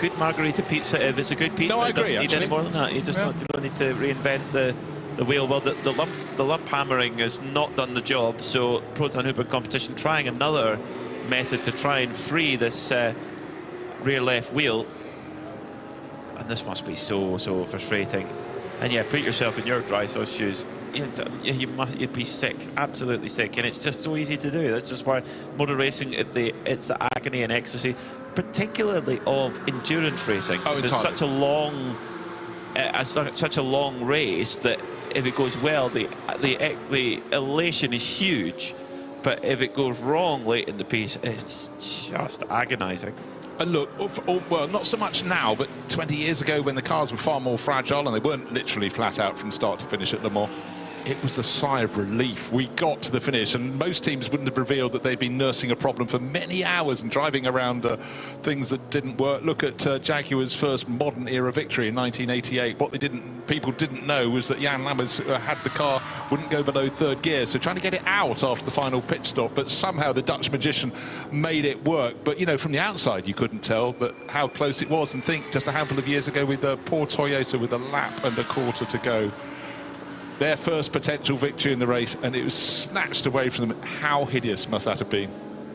good margarita pizza, if it's a good pizza, it doesn't need any more than that. You don't need to reinvent the wheel. Well, the lump hammering has not done the job, so Proton Huber competition trying another method to try and free this rear left wheel. And this must be so frustrating. And yeah, put yourself in your Dreiser's shoes. You'd be sick, absolutely sick. And it's just so easy to do. That's just why motor racing, it's the agony and ecstasy, particularly of endurance racing. Oh, there's such a long race that if it goes well, the elation is huge. But if it goes wrong late in the piece, it's just agonising. And look, well, not so much now, but 20 years ago when the cars were far more fragile and they weren't literally flat out from start to finish at Le Mans, it was a sigh of relief. We got to the finish, and most teams wouldn't have revealed that they'd been nursing a problem for many hours and driving around things that didn't work. Look at Jaguar's first modern era victory in 1988. What people didn't know was that Jan Lammers had the car, wouldn't go below third gear, so trying to get it out after the final pit stop, but somehow the Dutch magician made it work. But, you know, from the outside you couldn't tell how close it was, and think just a handful of years ago with poor Toyota with a lap and a quarter to go. Their first potential victory in the race, and it was snatched away from them. How hideous must that have been?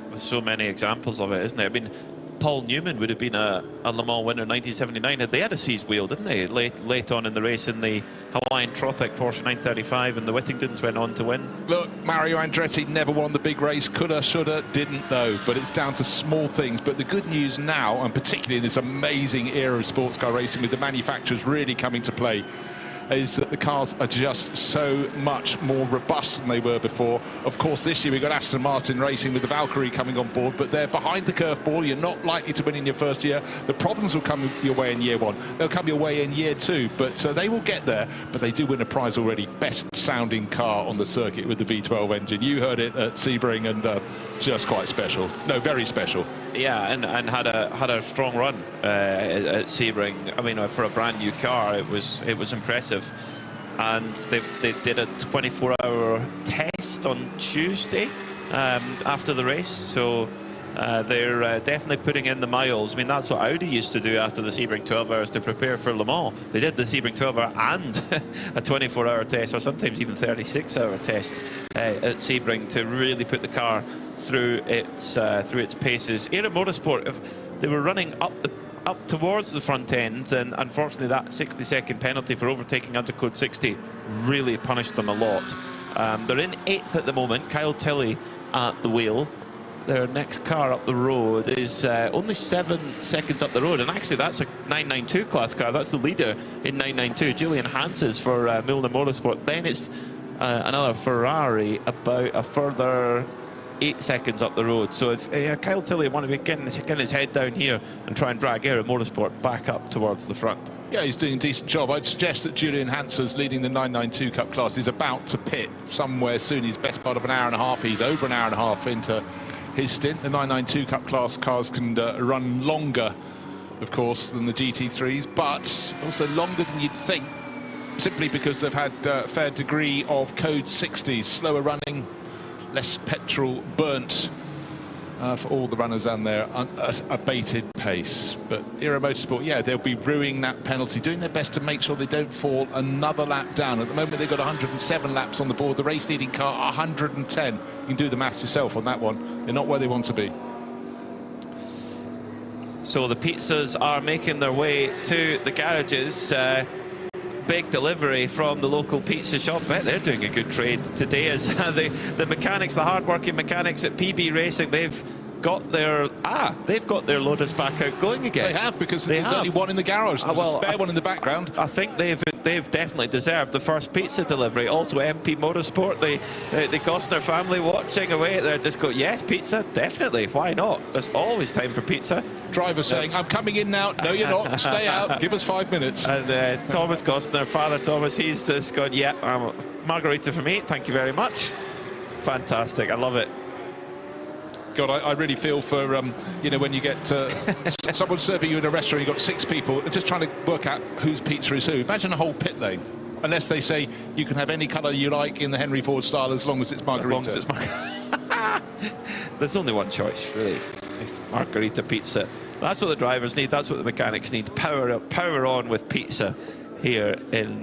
There's so many examples of it, isn't there? I mean, Paul Newman would have been a Le Mans winner in 1979. They had a seized wheel, didn't they? Late on in the race in the Hawaiian Tropic Porsche 935, and the Whittingtons went on to win. Look, Mario Andretti never won the big race. Coulda, shoulda, didn't though. But it's down to small things. But the good news now, and particularly in this amazing era of sports car racing with the manufacturers really coming to play, is that the cars are just so much more robust than they were before. Of course, this year we've got Aston Martin racing with the Valkyrie coming on board, but they're behind the curveball. You're not likely to win in your first year. The problems will come your way in year one. They'll come your way in year two, but they will get there. But they do win a prize already. Best sounding car on the circuit with the V12 engine. You heard it at Sebring, and just quite special. No, very special. Yeah, and had a strong run at Sebring. I mean, for a brand new car, it was impressive. And they did a 24-hour test on Tuesday after the race, so they're definitely putting in the miles. I mean, that's what Audi used to do after the Sebring 12 hours to prepare for Le Mans. They did the Sebring 12 hour and a 24-hour test, or sometimes even 36-hour test at Sebring to really put the car through its paces. Aero Motorsport, they were running up towards the front end, and unfortunately that 60-second penalty for overtaking under code 60 really punished them a lot. They're in 8th at the moment. Kyle Tilley at the wheel. Their next car up the road is only 7 seconds up the road, and actually that's a 992 class car. That's the leader in 992, Julian Hanses for Milner Motorsport. Then it's another Ferrari about a further 8 seconds up the road. So if Kyle Tilley want to be getting his head down here and try and drag Aero Motorsport back up towards the front. Yeah, he's doing a decent job. I'd suggest that Julian Hanses, leading the 992 Cup class, is about to pit somewhere soon. He's best part of an hour and a half. He's over an hour and a half into his stint. The 992 Cup class cars can run longer, of course, than the GT3s, but also longer than you'd think, simply because they've had a fair degree of code 60s, slower running, less petrol burnt for all the runners and their abated pace. But Aero Motorsport, yeah, they'll be ruining that penalty, doing their best to make sure they don't fall another lap down. At the moment, they've got 107 laps on the board. The race-leading car, 110. You can do the maths yourself on that one. They're not where they want to be. So the pizzas are making their way to the garages. Big delivery from the local pizza shop. I bet they're doing a good trade today as the mechanics, the hard-working mechanics at PB Racing, they've got their Lotus back out going again. They have, because there's only one in the garage. There's a spare one in the background. I think they've definitely deserved the first pizza delivery. Also MP Motorsport, the Costner family watching away there, just go, yes, pizza, definitely, why not? There's always time for pizza. Driver saying, I'm coming in now. No, you're not. Stay out. Give us 5 minutes. And Thomas Costner, Father Thomas, he's just gone, yeah, margarita for me, thank you very much. Fantastic, I love it. God, I really feel for, when you get someone serving you in a restaurant, you've got 6 people, just trying to work out whose pizza is who. Imagine a whole pit lane. Unless they say you can have any colour you like in the Henry Ford style as long as it's margarita. As long as it's margarita. There's only one choice, really. It's margarita pizza. That's what the drivers need. That's what the mechanics need. Power on with pizza here in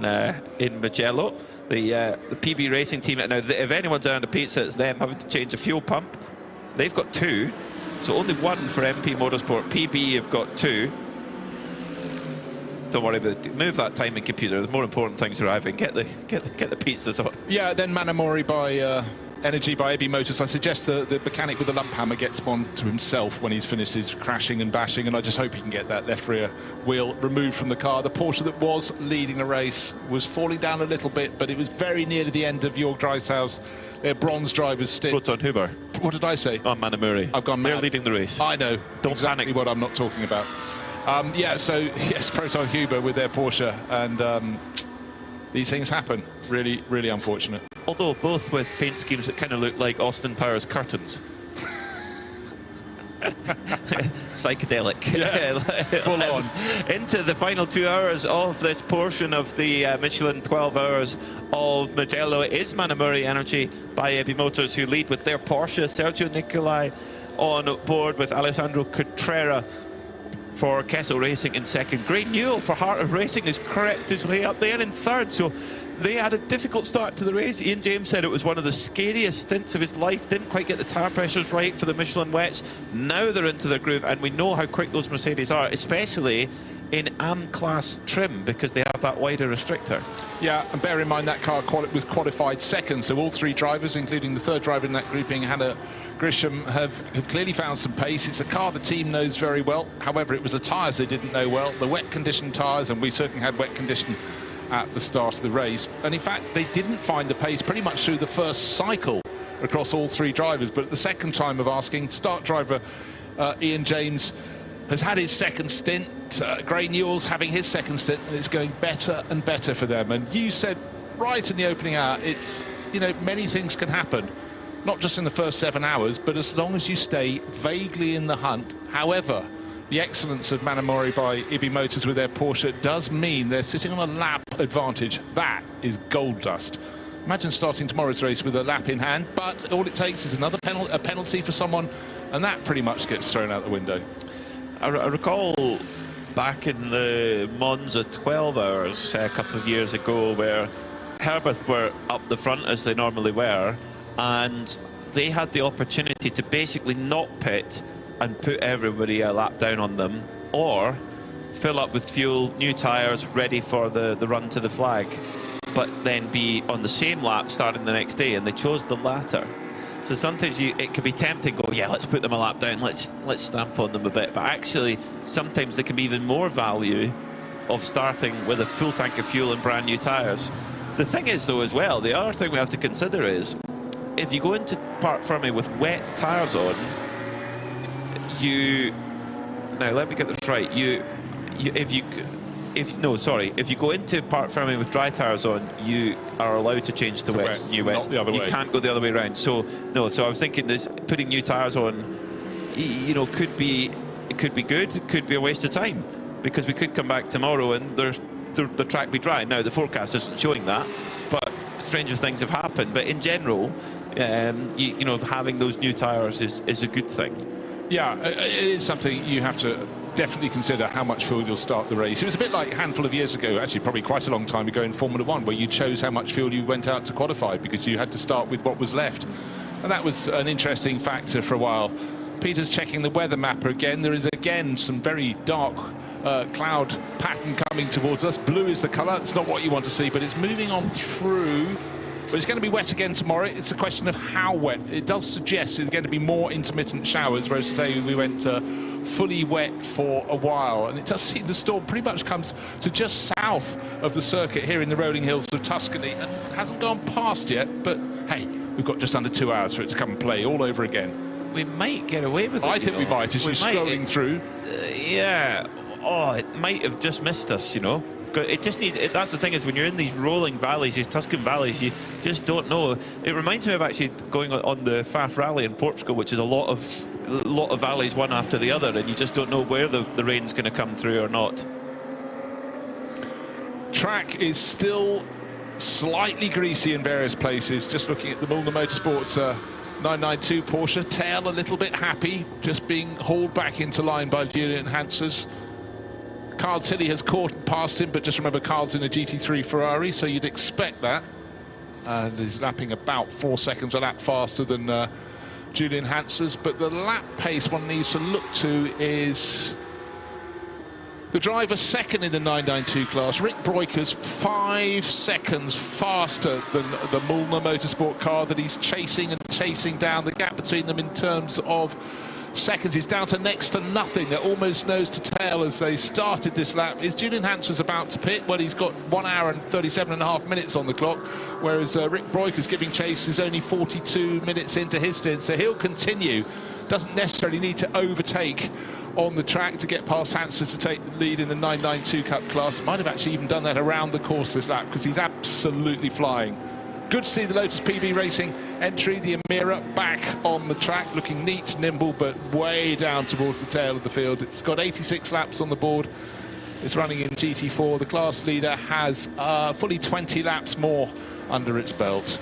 Mugello. The PB Racing team. Now, if anyone's earned a pizza, it's them having to change a fuel pump. They've got 2, so only 1 for MP Motorsport. PB have got 2. Don't worry about it. Move that timing computer. There's more important things arriving. Get the pizzas on. Yeah, then Manamori by Energy by AB Motors. I suggest the mechanic with the lump hammer gets one to himself when he's finished his crashing and bashing, and I just hope he can get that left rear wheel removed from the car. The Porsche that was leading the race was falling down a little bit, but it was very near to the end of Jörg Dreisau's bronze driver's stint. Proton Huber. What did I say? Oh, Manamori. I've gone mad. They're leading the race. I know. Don't exactly panic. What I'm not talking about. So, yes, Proton Huber with their Porsche, and these things happen. Really, really unfortunate. Although both with paint schemes that kind of look like Austin Powers curtains. Psychedelic. Yeah, full on. Into the final 2 hours of this portion of the Michelin 12 hours of Mugello. It is Manamori Energy by AB Motors who lead with their Porsche. Sergio Nicolai on board with Alessandro Cotrera for Kessel Racing in second. Greg Newell for Heart of Racing has crept his way up there in third. So they had a difficult start to the race. Ian James said it was one of the scariest stints of his life. Didn't quite get the tyre pressures right for the Michelin wets. Now they're into their groove, and we know how quick those Mercedes are, especially in AM-class trim, because they have that wider restrictor. Yeah, and bear in mind that car was qualified second, so all 3 drivers, including the third driver in that grouping, Hannah Grisham, have clearly found some pace. It's a car the team knows very well. However, it was the tyres they didn't know well. The wet condition tyres, and we certainly had wet condition at the start of the race. And in fact, they didn't find the pace pretty much through the first cycle across all three drivers. But at the second time of asking, start driver Ian James has had his second stint. Gray Newell's having his second stint, and it's going better and better for them. And you said right in the opening hour, it's, you know, many things can happen, not just in the first 7 hours, but as long as you stay vaguely in the hunt. However, the excellence of Manamori by IBI Motors with their Porsche does mean they're sitting on a lap advantage. That is gold dust. Imagine starting tomorrow's race with a lap in hand, but all it takes is another penalty for someone, and that pretty much gets thrown out the window. I recall back in the Monza 12 hours a couple of years ago, where Herbert were up the front as they normally were, and they had the opportunity to basically not pit and put everybody a lap down on them, or fill up with fuel, new tyres, ready for the run to the flag, but then be on the same lap starting the next day, and they chose the latter. So sometimes it can be tempting to go, yeah, let's put them a lap down, let's stamp on them a bit, but actually sometimes there can be even more value of starting with a full tank of fuel and brand new tyres. The thing is, though, as well, the other thing we have to consider is, if you go into Parc Fermé with wet tyres on, now let me get this right, if you go into Parc Fermé with dry tyres on, you are allowed to change to wet, new wet. Not the other way. You can't go the other way around. So no, so I was thinking this, putting new tyres on, you know, could be good, it could be a waste of time, because we could come back tomorrow and the track be dry. Now the forecast isn't showing that, but stranger things have happened. But in general, you know, having those new tyres is a good thing. Yeah, it is something you have to definitely consider, how much fuel you'll start the race. It was a bit like a handful of years ago, actually probably quite a long time ago in Formula 1, where you chose how much fuel you went out to qualify because you had to start with what was left. And that was an interesting factor for a while. Peter's checking the weather mapper again. There is again some very dark cloud pattern coming towards us. Blue is the colour. It's not what you want to see, but it's moving on through. But it's going to be wet again tomorrow. It's a question of how wet. It does suggest it's going to be more intermittent showers, whereas today we went fully wet for a while. And it does seem the storm pretty much comes to just south of the circuit here in the rolling hills of Tuscany and hasn't gone past yet. But hey, we've got just under 2 hours for it to come and play all over again. We might get away with it. I think we might, as you're scrolling through. Yeah. Oh, it might have just missed us, you know. It just needs. That's the thing, is when you're in these rolling valleys, these Tuscan valleys, you just don't know. It reminds me of actually going on the Faf Rally in Portugal, which is a lot of valleys one after the other, and you just don't know where the rain's going to come through or not. Track is still slightly greasy in various places. Just looking at the Mugello Motorsports 992 Porsche, tail a little bit happy, just being hauled back into line by Julian Hansers. Carl Tilley has caught and passed him, but just remember, Carl's in a GT3 Ferrari, so you'd expect that. And he's lapping about 4 seconds a lap faster than Julian Hansers. But the lap pace one needs to look to is the driver second in the 992 class, Rick Breukers, 5 seconds faster than the Mugello Motorsport car that he's chasing and chasing down. The gap between them in terms of seconds is down to next to nothing. They're almost nose to tail as they started this lap. Is Julian Hansers about to pit? Well, he's got 1 hour and 37.5 minutes on the clock, whereas Rick Breukers giving chase is only 42 minutes into his stint, so he'll continue. Doesn't necessarily need to overtake on the track to get past Hansers to take the lead in the 992 Cup class. Might have actually even done that around the course this lap, because he's absolutely flying. Good to see the Lotus PB Racing entry, the Emira back on the track, looking neat, nimble, but way down towards the tail of the field. It's got 86 laps on the board. It's running in GT4. The class leader has fully 20 laps more under its belt.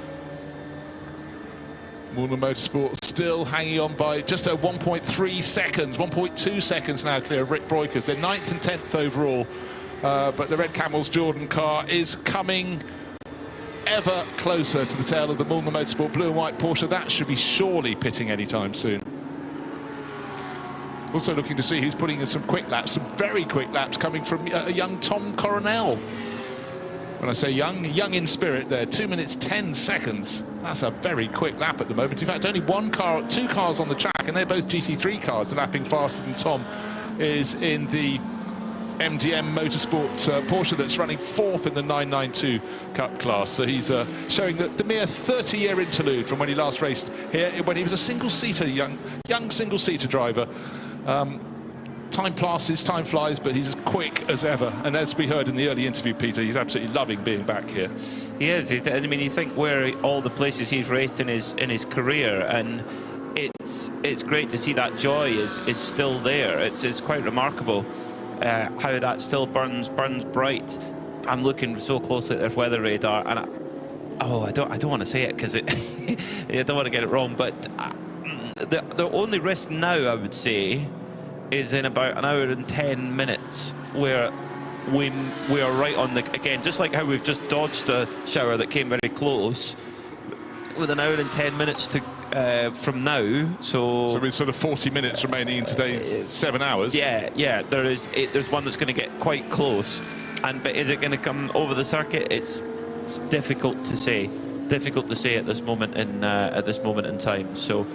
Mugello Motorsport still hanging on by just 1.3 seconds, 1.2 seconds now clear of Rick Breukers. They're 9th and 10th overall, but the Red Camels Jordan car is coming ever closer to the tail of the Mugello Motorsport blue and white Porsche. That should be surely pitting anytime soon. Also looking to see who's putting in some quick laps, some very quick laps coming from a young Tom Coronel. When I say young, young in spirit there, 2 minutes 10 seconds. That's a very quick lap at the moment. In fact, only two cars on the track, and they're both GT3 cars, lapping faster than Tom is in the MDM Motorsport Porsche that's running 4th in the 992 Cup class. So he's showing the mere 30-year interlude from when he last raced here, when he was a single-seater, young single-seater driver. Time passes, time flies, but he's as quick as ever. And as we heard in the early interview, Peter, he's absolutely loving being back here. He is. I mean, you think where all the places he's raced in his career, and it's great to see that joy is still there. It's quite remarkable how that still burns bright. I'm looking so closely at their weather radar, and I don't want to say it because I don't want to get it wrong, but the only risk now, I would say, is in about an hour and 10 minutes, where we are right on the, again, just like how we've just dodged a shower that came very close, with an hour and 10 minutes to from now. So with sort of 40 minutes remaining in today's 7 hours. Yeah. There's one that's going to get quite close, but is it going to come over the circuit? It's difficult to say. Difficult to say at this moment in time. So.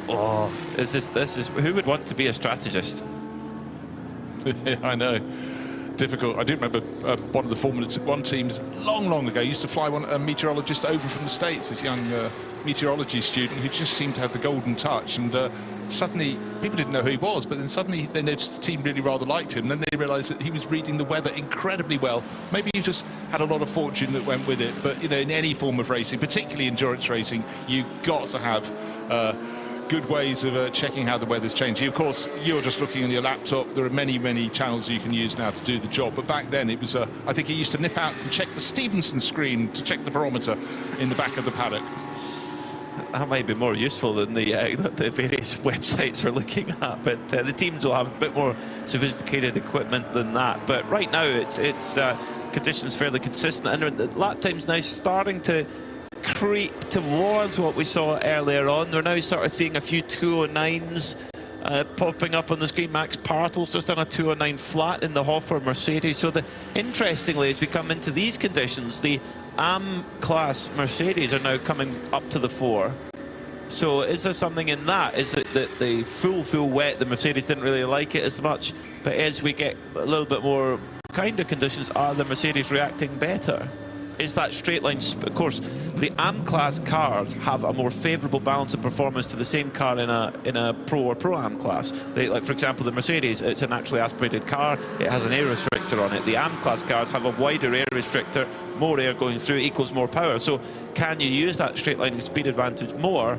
Oh, this is who would want to be a strategist? I know, difficult. I do remember one of the Formula 1 teams long ago used to fly a meteorologist over from the States, this young meteorology student who just seemed to have the golden touch, and suddenly people didn't know who he was, but then suddenly they noticed the team really rather liked him, and then they realized that he was reading the weather incredibly well. Maybe he just had a lot of fortune that went with it, but you know, in any form of racing, particularly endurance racing, you've got to have good ways of checking how the weather's changing. Of course, you're just looking on your laptop. There are many channels you can use now to do the job, but back then it was I think he used to nip out and check the Stevenson screen to check the barometer in the back of the paddock. That might be more useful than the various websites we're looking at, but the teams will have a bit more sophisticated equipment than that. But right now it's conditions fairly consistent, and the lap time's now starting to creep towards what we saw earlier on. We're now sort of seeing a few 209s popping up on the screen. Max Partel's just on a 209 flat in the Hoffer Mercedes. So interestingly, as we come into these conditions, the AM class Mercedes are now coming up to the fore. So is there something in that? Is it that the full wet, the Mercedes didn't really like it as much, but as we get a little bit more kinder conditions, are the Mercedes reacting better? Is that straight line? Of course, the AM class cars have a more favourable balance of performance to the same car in a Pro or Pro-Am class. Like, for example, the Mercedes, it's a naturally aspirated car, it has an air restrictor on it. The AM class cars have a wider air restrictor, more air going through equals more power. So can you use that straight line speed advantage more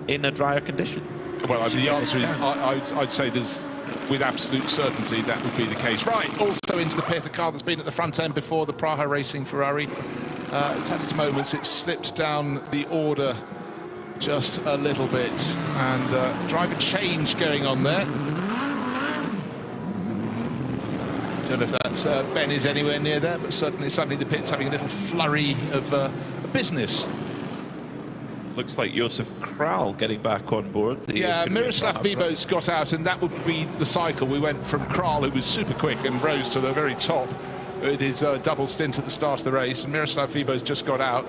in a drier condition? Well, the answer is, I'd say there's, with absolute certainty, that would be the case. Right, also into the pit, a car that's been at the front end before, the Praha Racing Ferrari. It's had its moments, it's slipped down the order just a little bit, and driver change going on there. Don't know if that's Ben is anywhere near there, but suddenly the pit's having a little flurry of business. Looks like Josef Kral getting back on board. Yeah, Miroslav Vibo's got out, and that would be the cycle. We went from Kral, who was super quick, and rose to the very top with his double stint at the start of the race. And Miroslav Vibo's just got out,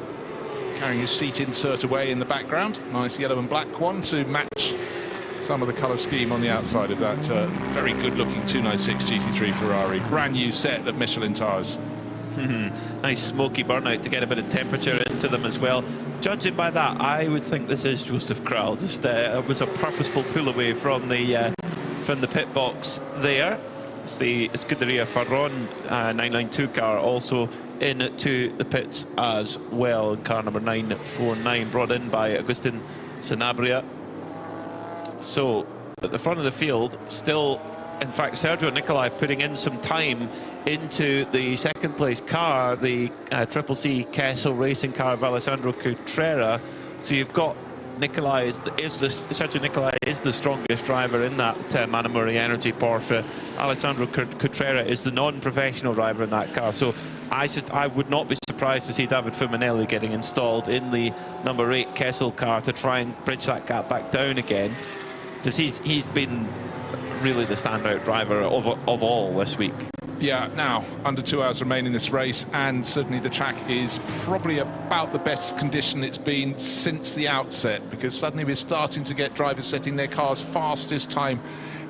carrying his seat insert away in the background. Nice yellow and black one to match some of the colour scheme on the outside of that very good-looking 296 GT3 Ferrari. Brand new set of Michelin tyres. Nice smoky burnout to get a bit of temperature into them as well. Judging by that, I would think this is Josef Kral. Just it was a purposeful pull away from the pit box there. It's the Scuderia Ferron 992 car also into the pits as well. And car number 949 brought in by Agustin Sanabria. So at the front of the field, still, in fact, Sergio Nicolai putting in some time into the second place car, the Triple C Kessel racing car of Alessandro Cutrera. So you've got Nicolai Sergio Nicolai is the strongest driver in that Manamuri Energy Porsche. Alessandro Cutrera is the non-professional driver in that car. So I would not be surprised to see David Fuminelli getting installed in the number 8 Kessel car to try and bridge that gap back down again, because he's been really the standout driver of all this week. Yeah, now, under 2 hours remain in this race, and certainly the track is probably about the best condition it's been since the outset, because suddenly we're starting to get drivers setting their cars fastest time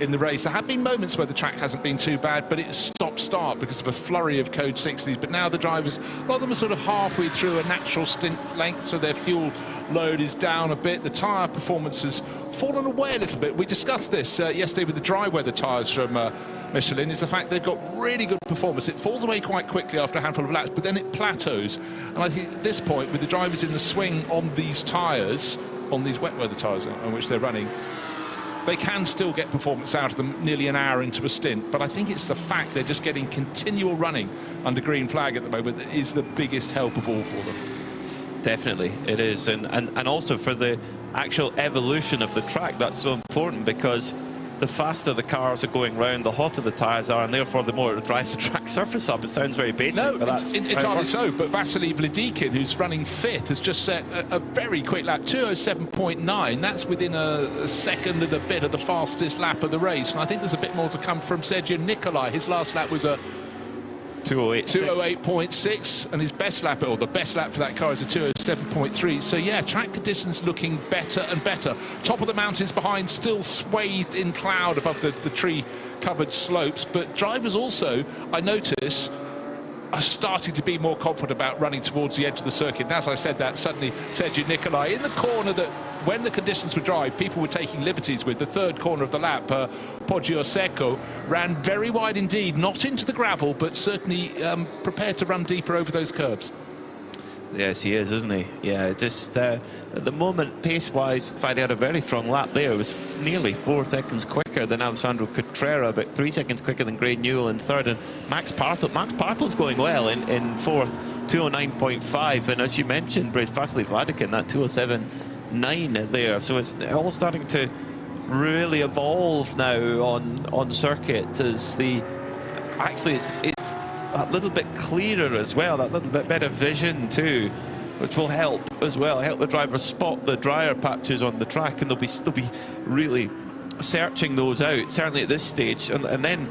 in the race. There have been moments where the track hasn't been too bad, but it's stop-start because of a flurry of Code 60s. But now the drivers, a lot of them are sort of halfway through a natural stint length, so their fuel load is down a bit. The tyre performance has fallen away a little bit. We discussed this yesterday with the dry weather tyres from Michelin, is the fact they've got really good performance. It falls away quite quickly after a handful of laps, but then it plateaus. And I think at this point, with the drivers in the swing on these tyres, on these wet weather tyres on which they're running, they can still get performance out of them nearly an hour into a stint. But I think it's the fact they're just getting continual running under green flag at the moment that is the biggest help of all for them. Definitely, it is. And also for the actual evolution of the track, that's so important, because the faster the cars are going round, the hotter the tyres are, and therefore the more it drives the track surface up. It sounds very basic. No, but that's entirely so. But Vasily Vladikin, who's running 5th, has just set a very quick lap, 2:07.9. That's within a second and a bit of the fastest lap of the race. And I think there's a bit more to come from Sergio Nicolai. His last lap was a 2:08.6, and his best lap, or the best lap for that car, is a 2:07.3. So yeah, track conditions looking better and better. Top of the mountains behind, still swathed in cloud above the tree-covered slopes. But drivers also, I notice, are starting to be more confident about running towards the edge of the circuit. And as I said that, suddenly Sergio Nicolai in the corner that, when the conditions were dry, people were taking liberties with. The third corner of the lap, Poggio Secco, ran very wide indeed, not into the gravel, but certainly prepared to run deeper over those curbs. Yes, he is, isn't he? Yeah, just at the moment, pace-wise, in fact, he had a very strong lap there. It was nearly 4 seconds quicker than Alessandro Cotrera, but 3 seconds quicker than Gray Newell in third. And Max Partl's going well in fourth, 2:09.5. And as you mentioned, Vasily Vladikin, that 2:07.9 there. So it's all starting to really evolve now on circuit, as the it's a little bit clearer as well, that little bit better vision too, which will help as well, help the drivers spot the drier patches on the track, and they'll be really searching those out, certainly at this stage. And then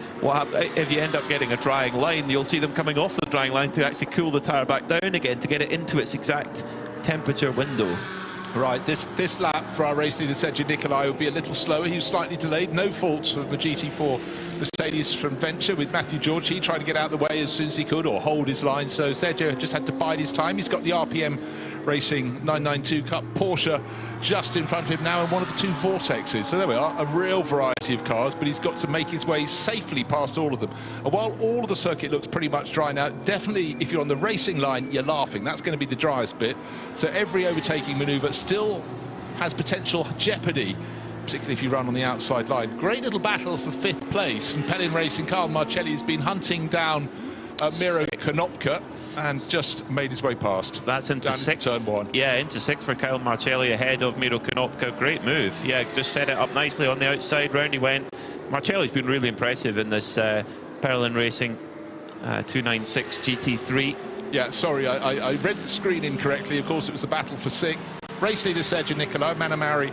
if you end up getting a drying line, you'll see them coming off the drying line to actually cool the tyre back down again to get it into its exact temperature window. Right, this lap for our race leader Sergio Nicolai will be a little slower. He was slightly delayed, no fault of the GT4 Mercedes from Venture with Matthew George. He tried to get out of the way as soon as he could, or hold his line, so Sergio just had to bide his time. He's got the RPM Racing 992 Cup Porsche just in front of him now, in one of the two Vortexes. So there we are, a real variety of cars, but he's got to make his way safely past all of them. And while all of the circuit looks pretty much dry now, definitely if you're on the racing line, you're laughing. That's going to be the driest bit. So every overtaking manoeuvre still has potential jeopardy, particularly if you run on the outside line. Great little battle for 5th place, and Pelin Racing, Carl Marcelli has been hunting down Miro Konopka and just made his way past. That's into turn 1. Yeah, into 6th for Kyle Marcelli ahead of Miro Konopka. Great move. Yeah, just set it up nicely on the outside. Round he went. Marcelli's been really impressive in this Pelin Racing 296 GT3. Yeah, sorry, I read the screen incorrectly. Of course, it was the battle for 6th. Race leader Sergio Nicolai, Manamari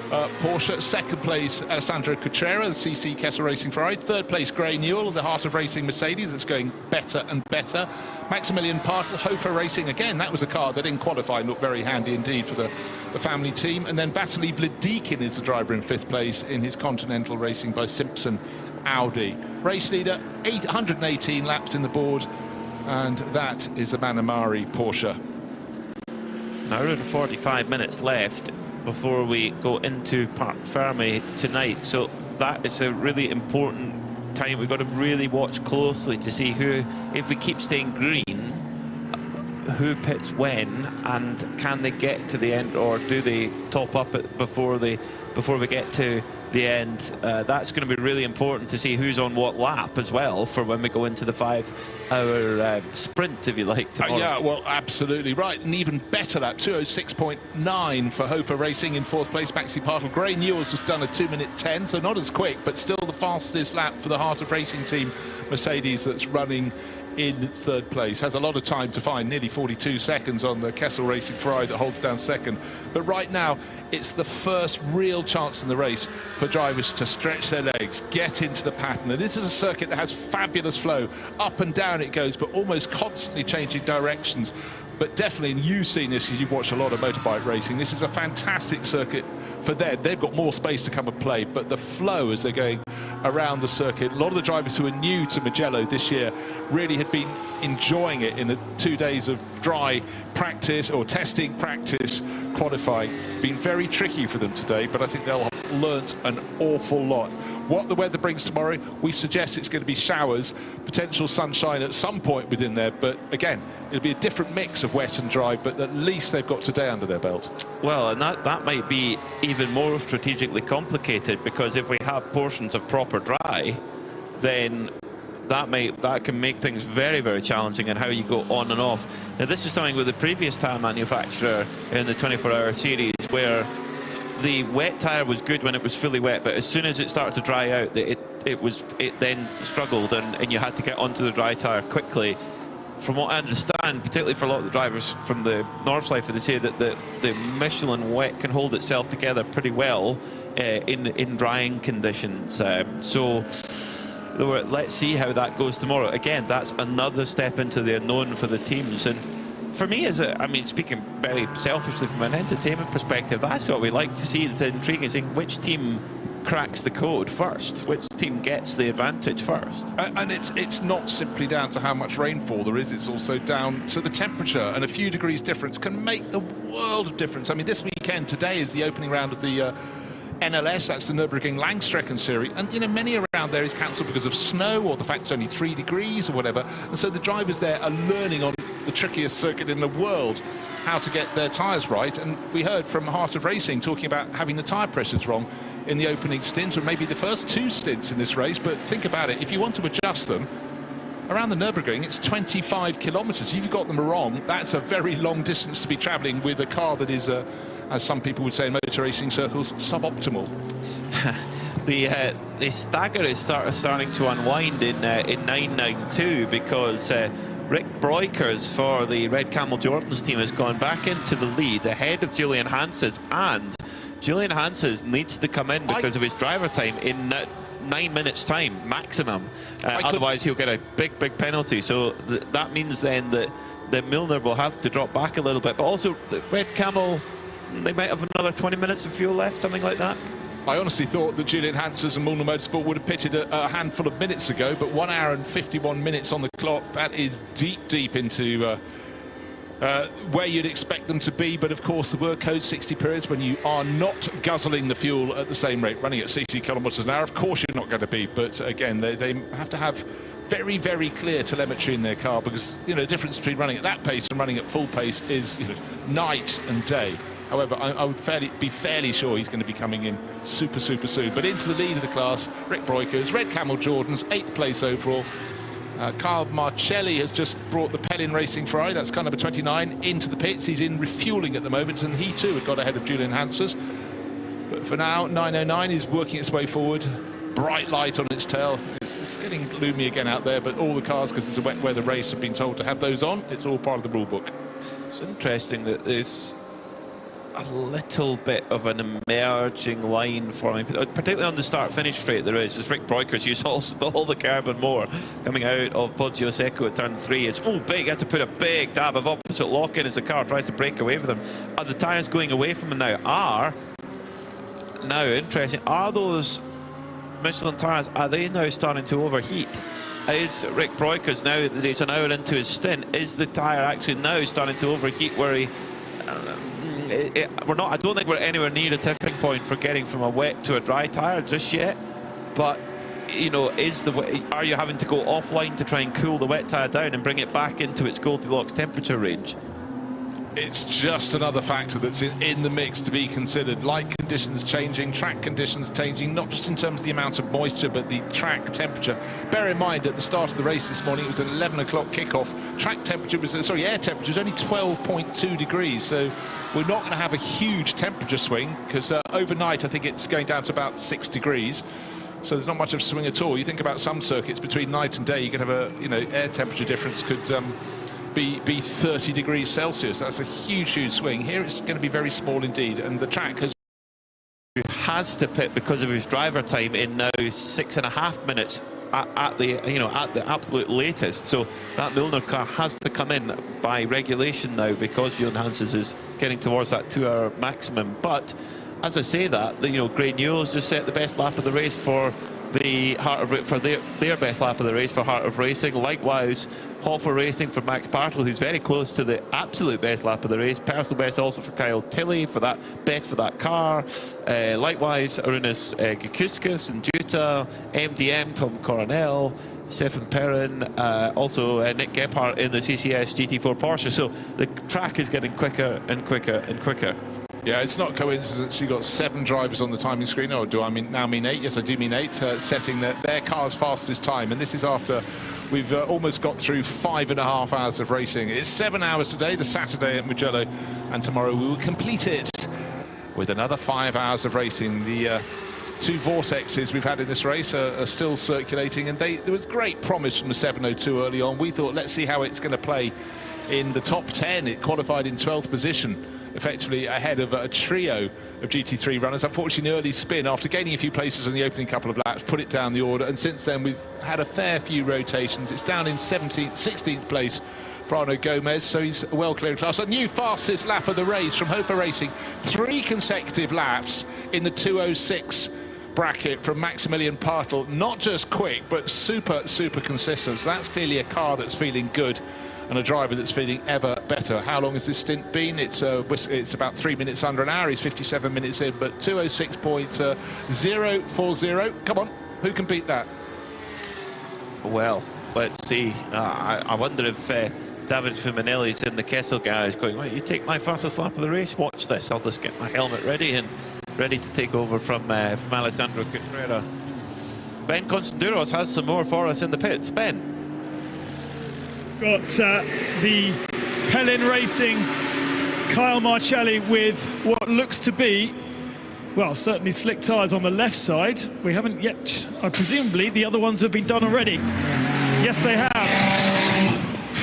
Porsche. 2nd place Alessandro Cotrera, the CC Kessel Racing Ferrari. 3rd place Gray Newell, the Heart of Racing Mercedes. It's going better and better. Maximilian Partl, Hofer Racing. Again, that was a car that in qualifying looked very handy indeed for the family team. And then Vasily Vladikin is the driver in 5th place in his Continental Racing by Simpson Audi. Race leader, 118 laps in the board, and that is the Manamari Porsche. Now, around 45 minutes left before we go into Parc Ferme tonight, so that is a really important time. We've got to really watch closely to see who, if we keep staying green, who pits when, and can they get to the end, or do they top up it before we get to the end? That's going to be really important to see who's on what lap as well for when we go into the 5-hour sprint, if you like, tomorrow. Yeah, well, absolutely right. And even better lap, 2:06.9 for Hofer Racing in 4th place. Maxi Partl. Gray Newell's just done a 2:10, so not as quick, but still the fastest lap for the Heart of Racing team Mercedes, that's running in third place. Has a lot of time to find, nearly 42 seconds on the Kessel Racing Ferrari that holds down second. But right now, it's the first real chance in the race for drivers to stretch their legs, get into the pattern. And this is a circuit that has fabulous flow. Up and down it goes, but almost constantly changing directions. But definitely, and you've seen this because you've watched a lot of motorbike racing, this is a fantastic circuit for them. They've got more space to come and play, but the flow as they're going around the circuit, a lot of the drivers who are new to Mugello this year really had been enjoying it in the 2 days of dry practice or testing practice, qualifying. Been very tricky for them today, but I think they'll have learnt an awful lot. What the weather brings tomorrow, we suggest it's going to be showers, potential sunshine at some point within there, but again, it'll be a different mix of wet and dry, but at least they've got today under their belt. Well, and that might be even more strategically complicated, because if we have portions of proper dry, then that can make things very, very challenging in how you go on and off. Now, this is something with the previous tyre manufacturer in the 24-hour series, where the wet tyre was good when it was fully wet, but as soon as it started to dry out, it then struggled, and you had to get onto the dry tyre quickly. From what I understand, particularly for a lot of the drivers from the Nordschleife, they say that the Michelin wet can hold itself together pretty well in drying conditions. So let's see how that goes tomorrow. Again, that's another step into the unknown for the teams. And for me, speaking very selfishly from an entertainment perspective, that's what we like to see. It's intriguing, seeing which team cracks the code first, which team gets the advantage first. And it's not simply down to how much rainfall there is, it's also down to the temperature, and a few degrees difference can make the world of difference. I mean, this weekend, today is the opening round of the NLS, that's the Nürburgring Langstrecken Series, and you know, many around there is cancelled because of snow or the fact it's only 3 degrees or whatever, and so the drivers there are learning on the trickiest circuit in the world how to get their tyres right. And we heard from Heart of Racing talking about having the tyre pressures wrong in the opening stint, or maybe the first 2 stints in this race. But think about it, if you want to adjust them around the Nürburgring, it's 25 kilometres. If you've got them wrong, that's a very long distance to be travelling with a car that is, as some people would say in motor racing circles, suboptimal. The stagger is starting to unwind in 992, because Rick Breukers for the Red Camel Jordan's team has gone back into the lead ahead of Julian Hanses, and Julian Hanses needs to come in because of his driver time in 9 minutes time maximum, otherwise he'll get a big penalty. So that means then that Milner will have to drop back a little bit, but also the Red Camel, they might have another 20 minutes of fuel left, something like that. I honestly thought that Julian Hanses and Milner Motorsport would have pitted a handful of minutes ago, but 1 hour and 51 minutes on the clock, that is deep into where you'd expect them to be. But of course, there were code 60 periods when you are not guzzling the fuel at the same rate, running at 60 kilometres an hour. Of course you're not going to be, but again, they have to have very, very clear telemetry in their car, because you know, the difference between running at that pace and running at full pace is, you know, night and day. However, I would be fairly sure he's going to be coming in super soon. But into the lead of the class, Rick Breukers, Red Camel Jordans, 8th place overall. Carl Marcelli has just brought the Pellin Racing Ferrari, that's car number 29, into the pits. He's in refuelling at the moment, and he too had got ahead of Julian Hanses. But for now, 909 is working its way forward. Bright light on its tail. It's getting gloomy again out there, but all the cars, because it's a wet weather race, have been told to have those on. It's all part of the rule book. It's interesting that there's a little bit of an emerging line for me, particularly on the start-finish straight. There is, as Rick Breukers used all the carbon more coming out of Poggio Secco at turn 3. It's big, has to put a big dab of opposite lock-in as the car tries to break away with him. Are the tyres going away from him now? Now interesting, are those Michelin tyres, are they now starting to overheat? Is Rick Breukers, now that he's an hour into his stint, is the tyre actually now starting to overheat where he I don't think we're anywhere near a tipping point for getting from a wet to a dry tyre just yet, but you know, are you having to go offline to try and cool the wet tyre down and bring it back into its Goldilocks temperature range? It's just another factor that's in the mix to be considered. Light conditions changing, track conditions changing, not just in terms of the amount of moisture, but the track temperature. Bear in mind, at the start of the race this morning, it was an 11 o'clock kickoff. Air temperature was only 12.2 degrees, so we're not going to have a huge temperature swing, because overnight I think it's going down to about 6 degrees. so there's not much of a swing at all. You think about some circuits between night and day, you could have a, you know, air temperature difference could be 30 degrees Celsius. That's a huge swing. Here it's going to be very small indeed, and the track has to pit because of his driver time in now 6.5 minutes at the absolute latest. So that Milner car has to come in by regulation now because Julian Hanses is getting towards that 2-hour maximum. But as I say that, you know, Gray Newell's just set the best lap of the race for the their best lap of the race for Heart of Racing. Likewise, Hoffer Racing for Max Bartel, who's very close to the absolute best lap of the race. Personal best also for Kyle Tilley for that best for that car. Likewise, Arunas Gukuskas and Juta, MDM, Tom Coronel, Stefan Perrin, also Nick Gephardt in the CCS GT4 Porsche. So the track is getting quicker and quicker and quicker. Yeah, it's not coincidence you got 7 drivers on the timing screen, or do I now mean 8? Yes, I do mean 8, setting their car's fastest time. And this is after we've almost got through 5.5 hours of racing. It's 7 hours today, the Saturday at Mugello, and tomorrow we will complete it with another 5 hours of racing. The 2 vortexes we've had in this race are still circulating, and there was great promise from the 702 early on. We thought, let's see how it's going to play in the top 10. It qualified in 12th position, effectively ahead of a trio of GT3 runners. Unfortunately, an early spin after gaining a few places in the opening couple of laps put it down the order, and since then we've had a fair few rotations. It's down in 16th place for Arno Gomez, so he's well clear of class. A new fastest lap of the race from Hofer Racing. 3 consecutive laps in the 2:06 bracket from Maximilian Bartel. Not just quick, but super consistent. So that's clearly a car that's feeling good, and a driver that's feeling ever better. How long has this stint been? It's about 3 minutes under an hour. He's 57 minutes in, but 2:06.040. Come on, who can beat that? Well, let's see. I wonder if David Fumanelli's in the Kessel garage going, well, you take my fastest lap of the race, watch this. I'll just get my helmet ready and ready to take over from Alessandro Contreras. Ben Constanduros has some more for us in the pits. Ben. Got the Pelin Racing Kyle Marcelli with what looks to be, well, certainly slick tyres on the left side. We haven't yet, presumably the other ones have been done already. Yes, they have.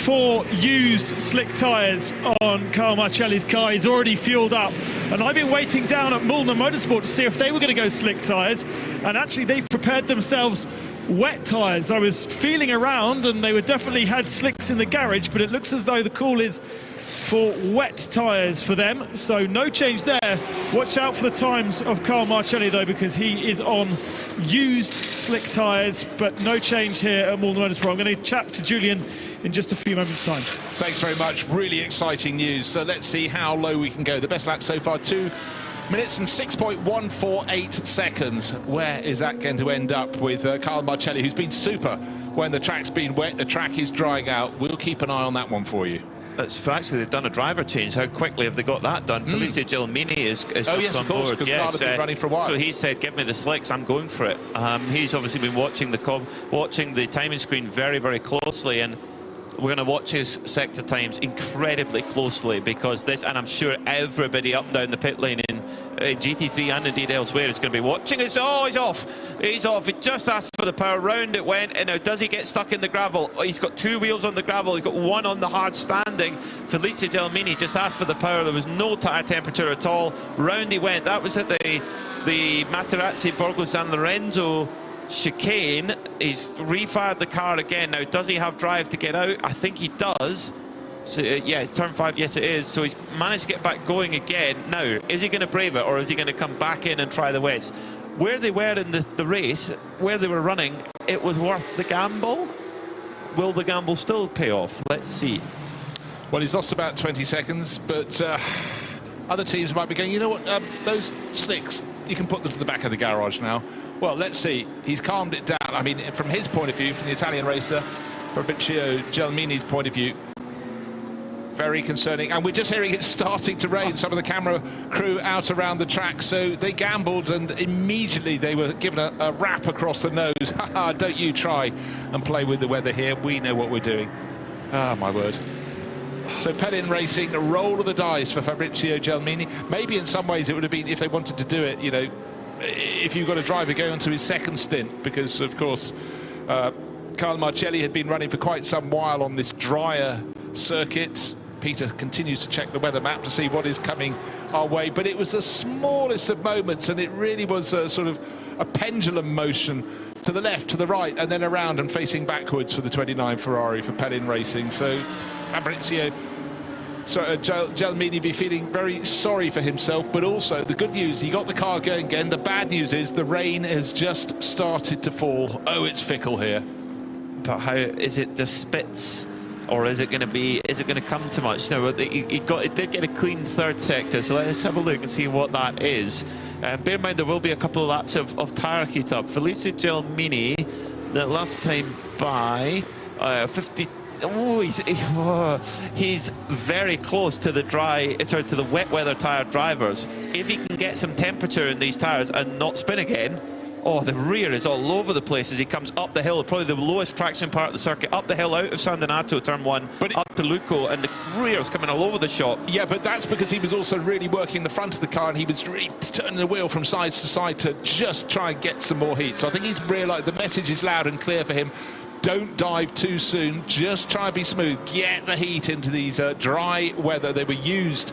4 used slick tyres on Kyle Marcelli's car. He's already fueled up, and I've been waiting down at Mullner Motorsport to see if they were going to go slick tyres, and actually they've prepared themselves wet tyres. I was feeling around and they were definitely had slicks in the garage, but it looks as though the call is for wet tyres for them, so no change there. Watch out for the times of Kyle Marcelli though, because he is on used slick tyres, but no change here at Mullner Motorsport. I'm going to chat to Julian in just a few moments' time. Thanks very much. Really exciting news. So let's see how low we can go. The best lap so far, 2 minutes and 6.148 seconds. Where is that going to end up with Kyle Marcelli, who's been super when the track's been wet? The track is drying out. We'll keep an eye on that one for you. It's actually, they've done a driver change. How quickly have they got that done? Felicio Gelmini is oh yes, on of course, board. Yes, been running for a while. So he said, give me the slicks, I'm going for it. He's obviously been watching the timing screen very closely, and we're going to watch his sector times incredibly closely, because this, and I'm sure everybody up and down the pit lane in GT3 and indeed elsewhere is going to be watching this. Oh, he's off. He's off. He just asked for the power. Round it went, and now does he get stuck in the gravel? Oh, he's got 2 wheels on the gravel. He's got 1 on the hard standing. Felice Gelmini just asked for the power. There was no tire temperature at all. Round he went. That was at the Materazzi Borgo San Lorenzo chicane. He's refired the car again. Now, does he have drive to get out? I think he does. So, yeah, it's turn 5. Yes, it is. So he's managed to get back going again. Now, is he going to brave it, or is he going to come back in and try the wets? Where they were in the race, where they were running, it was worth the gamble. Will the gamble still pay off? Let's see. Well, he's lost about 20 seconds, but other teams might be going, you know what, those slicks, you can put them to the back of the garage now. Well, let's see. He's calmed it down. I mean, from his point of view, from the Italian racer, Fabrizio Gelmini's point of view, very concerning. And we're just hearing it starting to rain. Some of the camera crew out around the track, so they gambled, and immediately they were given a rap across the nose. Haha, don't you try and play with the weather here. We know what we're doing. Ah, my word. So Pelin Racing, a roll of the dice for Fabrizio Gelmini. Maybe in some ways it would have been, if they wanted to do it, you know, if you've got a driver going to his second stint, because of course Carlo Marcelli had been running for quite some while on this drier circuit. Peter continues to check the weather map to see what is coming our way, but it was the smallest of moments, and it really was a sort of a pendulum motion to the left, to the right, and then around and facing backwards for the 29 Ferrari for Pellin Racing. So Fabrizio Gelmini be feeling very sorry for himself, but also the good news, he got the car going again. The bad news is the rain has just started to fall. Oh, it's fickle here. But how is it? Just spits, or is it going to come to much? No, it did get a clean third sector, so let's have a look and see what that is. Bear in mind there will be a couple of laps of tyre heat up. Felice Gelmini, the last time by 50. Oh, he's very close to the wet weather tyre drivers. If he can get some temperature in these tyres and not spin again, oh, the rear is all over the place as he comes up the hill, probably the lowest traction part of the circuit, up the hill out of San Donato, turn 1, but up to Luco, and the rear is coming all over the shop. Yeah, but that's because he was also really working the front of the car, and he was really turning the wheel from side to side to just try and get some more heat. So I think he's realised the message is loud and clear for him. Don't dive too soon, just try and be smooth, get the heat into these dry weather. They were used,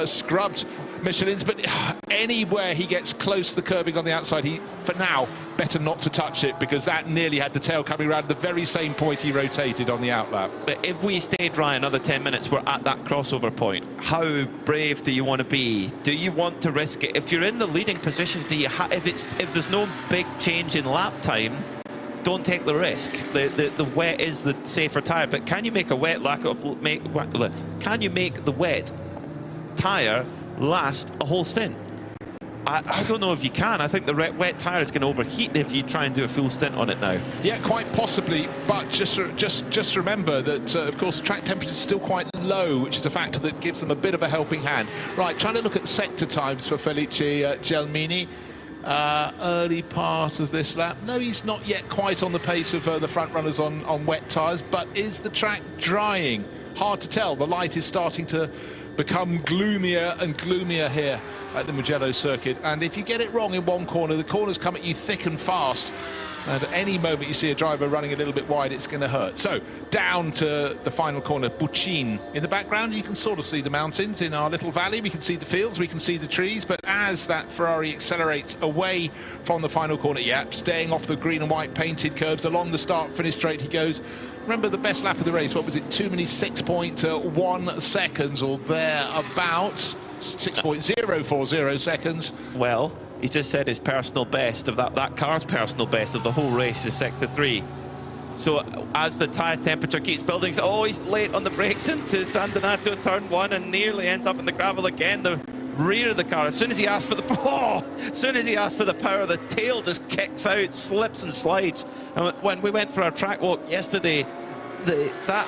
scrubbed Michelins, but anywhere he gets close to the curbing on the outside, he, for now, better not to touch it, because that nearly had the tail coming around the very same point he rotated on the outlap. But if we stay dry another 10 minutes, we're at that crossover point. How brave do you want to be? Do you want to risk it? If you're in the leading position, do you if there's no big change in lap time, don't take the risk. The wet is the safer tyre, but can you make a wet can you make the wet tyre last a whole stint? I don't know if you can. I think the wet tyre is going to overheat if you try and do a full stint on it now. Yeah, quite possibly, but just remember that, of course, track temperature is still quite low, which is a factor that gives them a bit of a helping hand. Right, trying to look at sector times for Felice Gelmini. Early part of this lap. No, he's not yet quite on the pace of the front runners on wet tyres, but is the track drying? Hard to tell. The light is starting to become gloomier and gloomier here at the Mugello circuit, and if you get it wrong in one corner, the corners come at you thick and fast, and at any moment you see a driver running a little bit wide, it's going to hurt. So down to the final corner, Bucin. In the background you can sort of see the mountains in our little valley, we can see the fields, we can see the trees, but as that Ferrari accelerates away from the final corner, staying off the green and white painted curbs, along the start finish straight he goes. Remember the best lap of the race, what was it, 6.1 seconds or thereabouts, 6.040 seconds. Well, he just said his personal best of that car's personal best of the whole race is sector 3. So as the tyre temperature keeps building, he's late on the brakes into San Donato turn 1 and nearly ends up in the gravel again. The rear of the car, as soon as he asked for the power, the tail just kicks out, slips and slides. And when we went for our track walk yesterday, that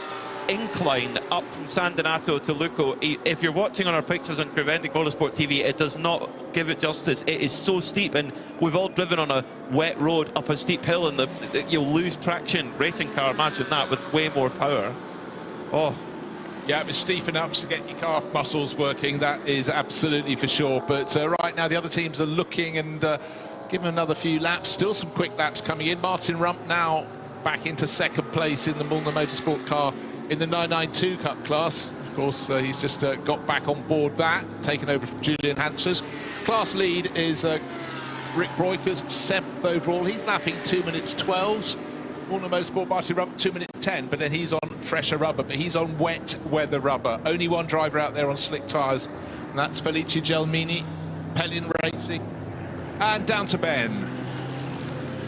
incline up from San Donato to Luco, if you're watching on our pictures on Creventic Motorsport TV, it does not give it justice. It is so steep, and we've all driven on a wet road up a steep hill, and you'll lose traction. Racing car, imagine that with way more power. Oh. Yeah, it's steep enough to get your calf muscles working, that is absolutely for sure. But right now the other teams are looking and give them another few laps. Still some quick laps coming in. Martin Rump now back into second place in the Mugello Motorsport car in the 992 Cup class. Of course, he's just got back on board that, taken over from Julian Hansers. Class lead is Rick Broikers, 7th overall. He's lapping 2 minutes 12. Mugello Motorsport, Martin Rump, 2 minutes 10, but then he's on fresher rubber, but he's on wet weather rubber. Only one driver out there on slick tyres, and that's Felice Gelmini, Pellin Racing. And down to Ben.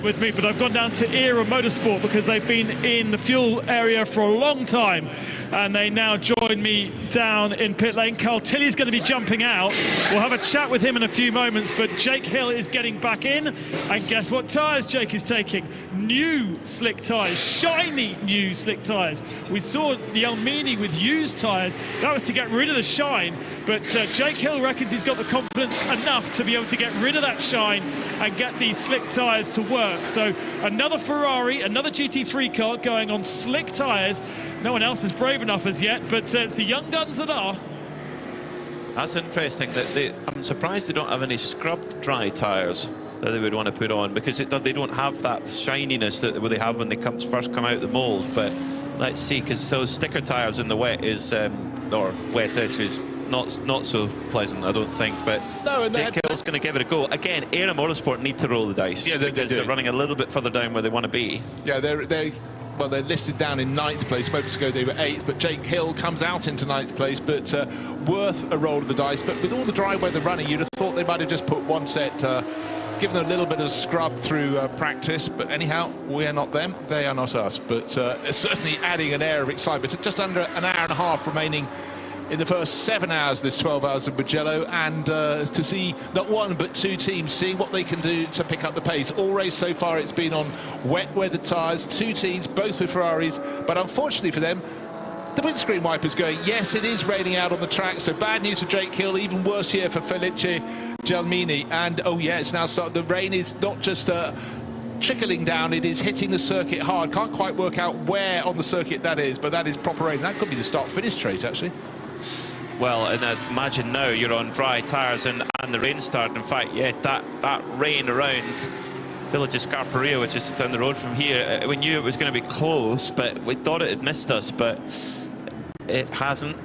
With me, but I've gone down to Era Motorsport because they've been in the fuel area for a long time, and they now join me down in pit lane. Carl Tilley's going to be jumping out. We'll have a chat with him in a few moments, but Jake Hill is getting back in, and guess what tyres Jake is taking? New slick tyres, shiny new slick tyres. We saw Gelmini with used tyres. That was to get rid of the shine, but Jake Hill reckons he's got the confidence enough to be able to get rid of that shine and get these slick tyres to work. So another Ferrari, another GT3 car going on slick tyres. No one else is brave enough as yet, but it's the young guns that are. That's interesting. I'm surprised they don't have any scrubbed dry tyres. that they would want to put on, because they don't have that shininess that they have when they first come out the mould. But let's see, because those sticker tyres in the wet is, or wet-ish, is not so pleasant, I don't think. But no, Jake Hill's going to give it a go. Again, Air Motorsport need to roll the dice, because they're running a little bit further down where they want to be. Yeah, they're listed down in 9th place. Moments ago they were 8th, but Jake Hill comes out into 9th place, but worth a roll of the dice. But with all the dry weather running, you'd have thought they might have just put one set, given them a little bit of scrub through practice. But anyhow, we are not them, they are not us. But certainly adding an air of excitement. Just under an hour and a half remaining in the first 7 hours, this 12 hours of Mugello, and to see not one but two teams seeing what they can do to pick up the pace. All race so far, it's been on wet weather tyres, two teams, both with Ferraris, but unfortunately for them, the windscreen wiper's going. Yes, it is raining out on the track, so bad news for Jake Hill, even worse here for Felice Gelmini. And oh yeah, it's now started. The rain is not just trickling down, it is hitting the circuit hard. Can't quite work out where on the circuit that is, but that is proper rain. That could be the start-finish straight, actually. Well, and imagine now you're on dry tyres and the rain started. In fact, yeah, that rain around village of Scarperia, which is down the road from here, we knew it was going to be close, but we thought it had missed us, but it hasn't.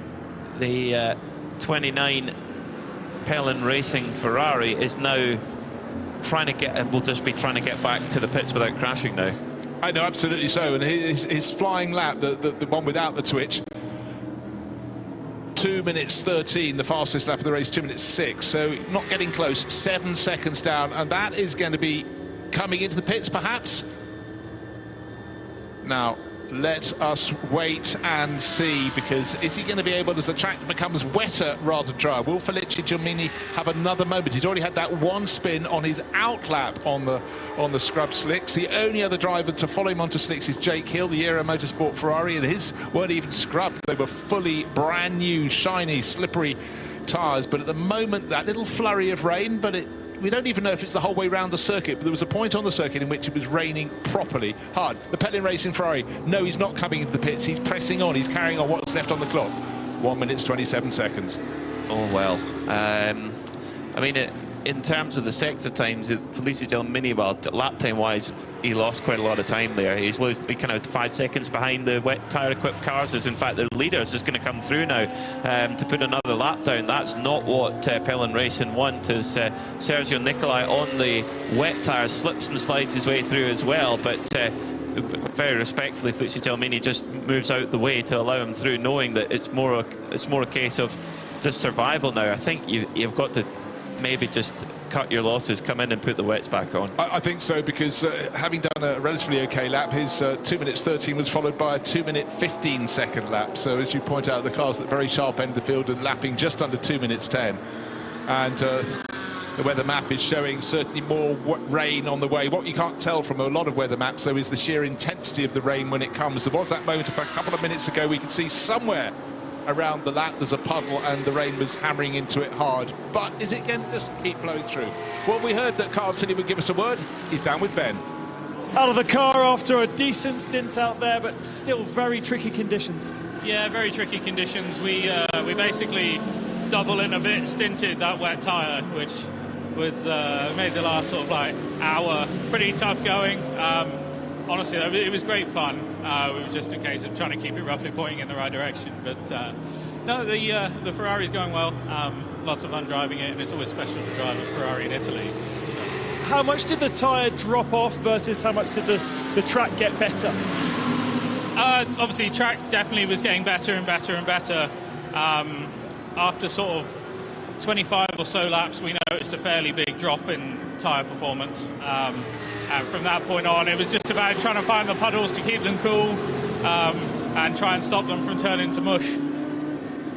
The 29 Pelin Racing Ferrari is now trying to get, and will just be trying to get back to the pits without crashing now. I know, absolutely so. And his flying lap, the one without the twitch, 2 minutes 13, the fastest lap of the race, 2 minutes 6, so not getting close, 7 seconds down, and that is going to be coming into the pits perhaps. Now let us wait and see, because is he going to be able, as the track becomes wetter rather than dry, will Felice Gelmini have another moment? He's already had that one spin on his out lap on the scrub slicks. The only other driver to follow him onto slicks is Jake Hill, the Aero Motorsport Ferrari, and his weren't even scrubbed. They were fully brand new, shiny, slippery tyres. But at the moment, that little flurry of rain, but we don't even know if it's the whole way around the circuit, but there was a point on the circuit in which it was raining properly hard. The Pelin Racing Ferrari, no, he's not coming into the pits, he's pressing on, he's carrying on what's left on the clock. 1 minute 27 seconds. Oh well, I mean, in terms of the sector times, Felice Gelmini, well, lap time wise, he lost quite a lot of time there. He kind of 5 seconds behind the wet tyre equipped cars. As in fact, the leader is just going to come through now to put another lap down. That's not what Pelin Racing want, as Sergio Nicolai on the wet tyres slips and slides his way through as well. But very respectfully, Felice Gelmini just moves out the way to allow him through, knowing that it's more a case of just survival now. I think you've got to maybe just cut your losses, come in and put the wets back on. I think so, because having done a relatively okay lap, his 2 minutes 13 was followed by a 2 minute 15 second lap. So as you point out, the car's at the very sharp end of the field and lapping just under 2 minutes 10. And the weather map is showing certainly more rain on the way. What you can't tell from a lot of weather maps, though, is the sheer intensity of the rain when it comes. There was that moment a couple of minutes ago, we could see somewhere around the lap there's a puddle and the rain was hammering into it hard. But is it going to just keep blowing through? Well, we heard that Carl City would give us a word. He's down with Ben. Out of the car after a decent stint out there, but still very tricky conditions. Yeah, very tricky conditions. We basically double in a bit stinted that wet tyre, which was made the last sort of like hour pretty tough going. Honestly, it was great fun. It was just a case of trying to keep it roughly pointing in the right direction. But no, the Ferrari's going well. Lots of fun driving it, and it's always special to drive a Ferrari in Italy. So. How much did the tyre drop off versus how much did the track get better? Obviously, track definitely was getting better and better and better. After sort of 25 or so laps, we noticed a fairly big drop in tyre performance. And from that point on, it was just about trying to find the puddles to keep them cool and try and stop them from turning to mush.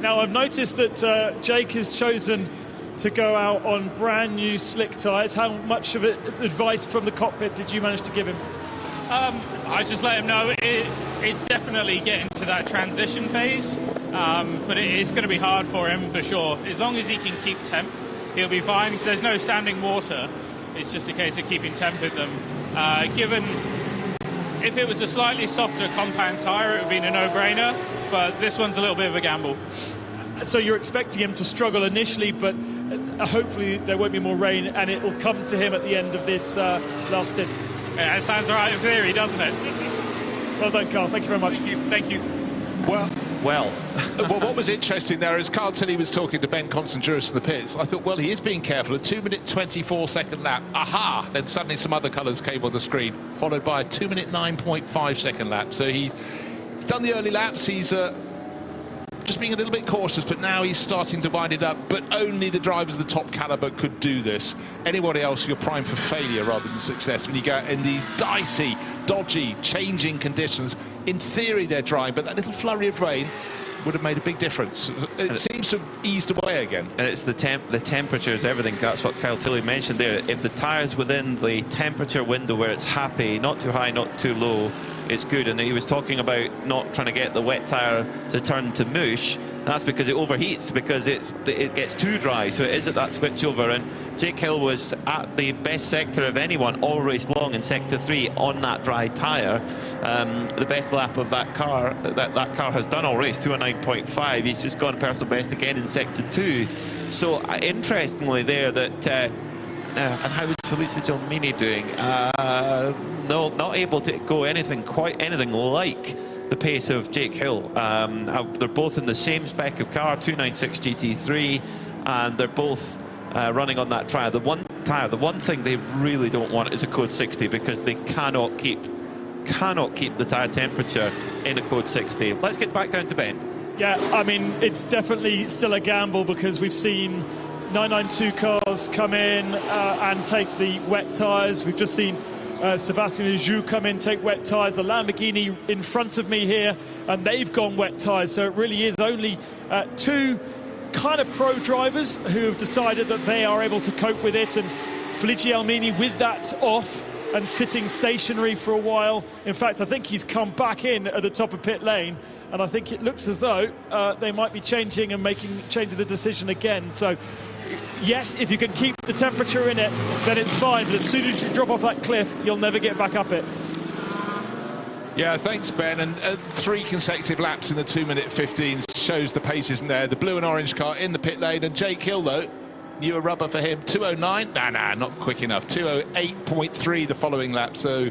Now, I've noticed that Jake has chosen to go out on brand new slick tyres. How much of advice from the cockpit did you manage to give him? I just let him know it's definitely getting to that transition phase, but it's going to be hard for him for sure. As long as he can keep temp, he'll be fine, because there's no standing water. It's just a case of keeping temp with them. Given if it was a slightly softer compound tyre, it would have been a no-brainer, but this one's a little bit of a gamble. So you're expecting him to struggle initially, but hopefully there won't be more rain, and it will come to him at the end of this last stint. Yeah, it sounds all right in theory, doesn't it? Well done, Carl. Thank you very much. Thank you. Well, well, what was interesting there is Carl Tilley was talking to Ben Constantiouris in the pits. I thought, well, he is being careful. A 2-minute 24-second lap. Aha! Then suddenly some other colours came on the screen, followed by a 2-minute 9.5-second lap. So he's done the early laps. He's just being a little bit cautious, but now he's starting to wind it up. But only the drivers of the top calibre could do this. Anybody else, you're primed for failure rather than success when you go in these dicey, dodgy, changing conditions. In theory, they're dry, but that little flurry of rain would have made a big difference. It seems to have eased away again. And it's the temperatures, everything. That's what Kyle Tilley mentioned there. If the tyre's within the temperature window where it's happy, not too high, not too low, it's good. And he was talking about not trying to get the wet tyre to turn to mush. That's because it overheats, because it gets too dry, so it is at that switchover. And Jake Hill was at the best sector of anyone all race long in sector 3 on that dry tyre. The best lap of that car that car has done all race, 209.5. He's just gone personal best again in sector 2. So interestingly there that and how is Felice Gelmini doing? No, not able to go anything like the pace of Jake Hill. They're both in the same spec of car, 296 GT3, and they're both running on that tyre. The one thing they really don't want is a code 60, because they cannot keep the tyre temperature in a code 60. Let's get back down to Ben. Yeah, I mean, it's definitely still a gamble, because we've seen 992 cars come in and take the wet tyres. We've just seen Sebastian Lejoux come in, take wet tyres. The Lamborghini in front of me here, and they've gone wet tyres. So it really is only two kind of pro drivers who have decided that they are able to cope with it. And Felice Gelmini with that off and sitting stationary for a while. In fact, I think he's come back in at the top of pit lane, and I think it looks as though they might be changing the decision again. So yes, if you can keep the temperature in it, then it's fine. But as soon as you drop off that cliff, you'll never get back up it. Yeah, thanks, Ben. And 3 consecutive laps in the 2-minute 15 shows the pace isn't there. The blue and orange car in the pit lane. And Jake Hill, though, newer rubber for him. 209. Nah, not quick enough. 208.3 the following lap. So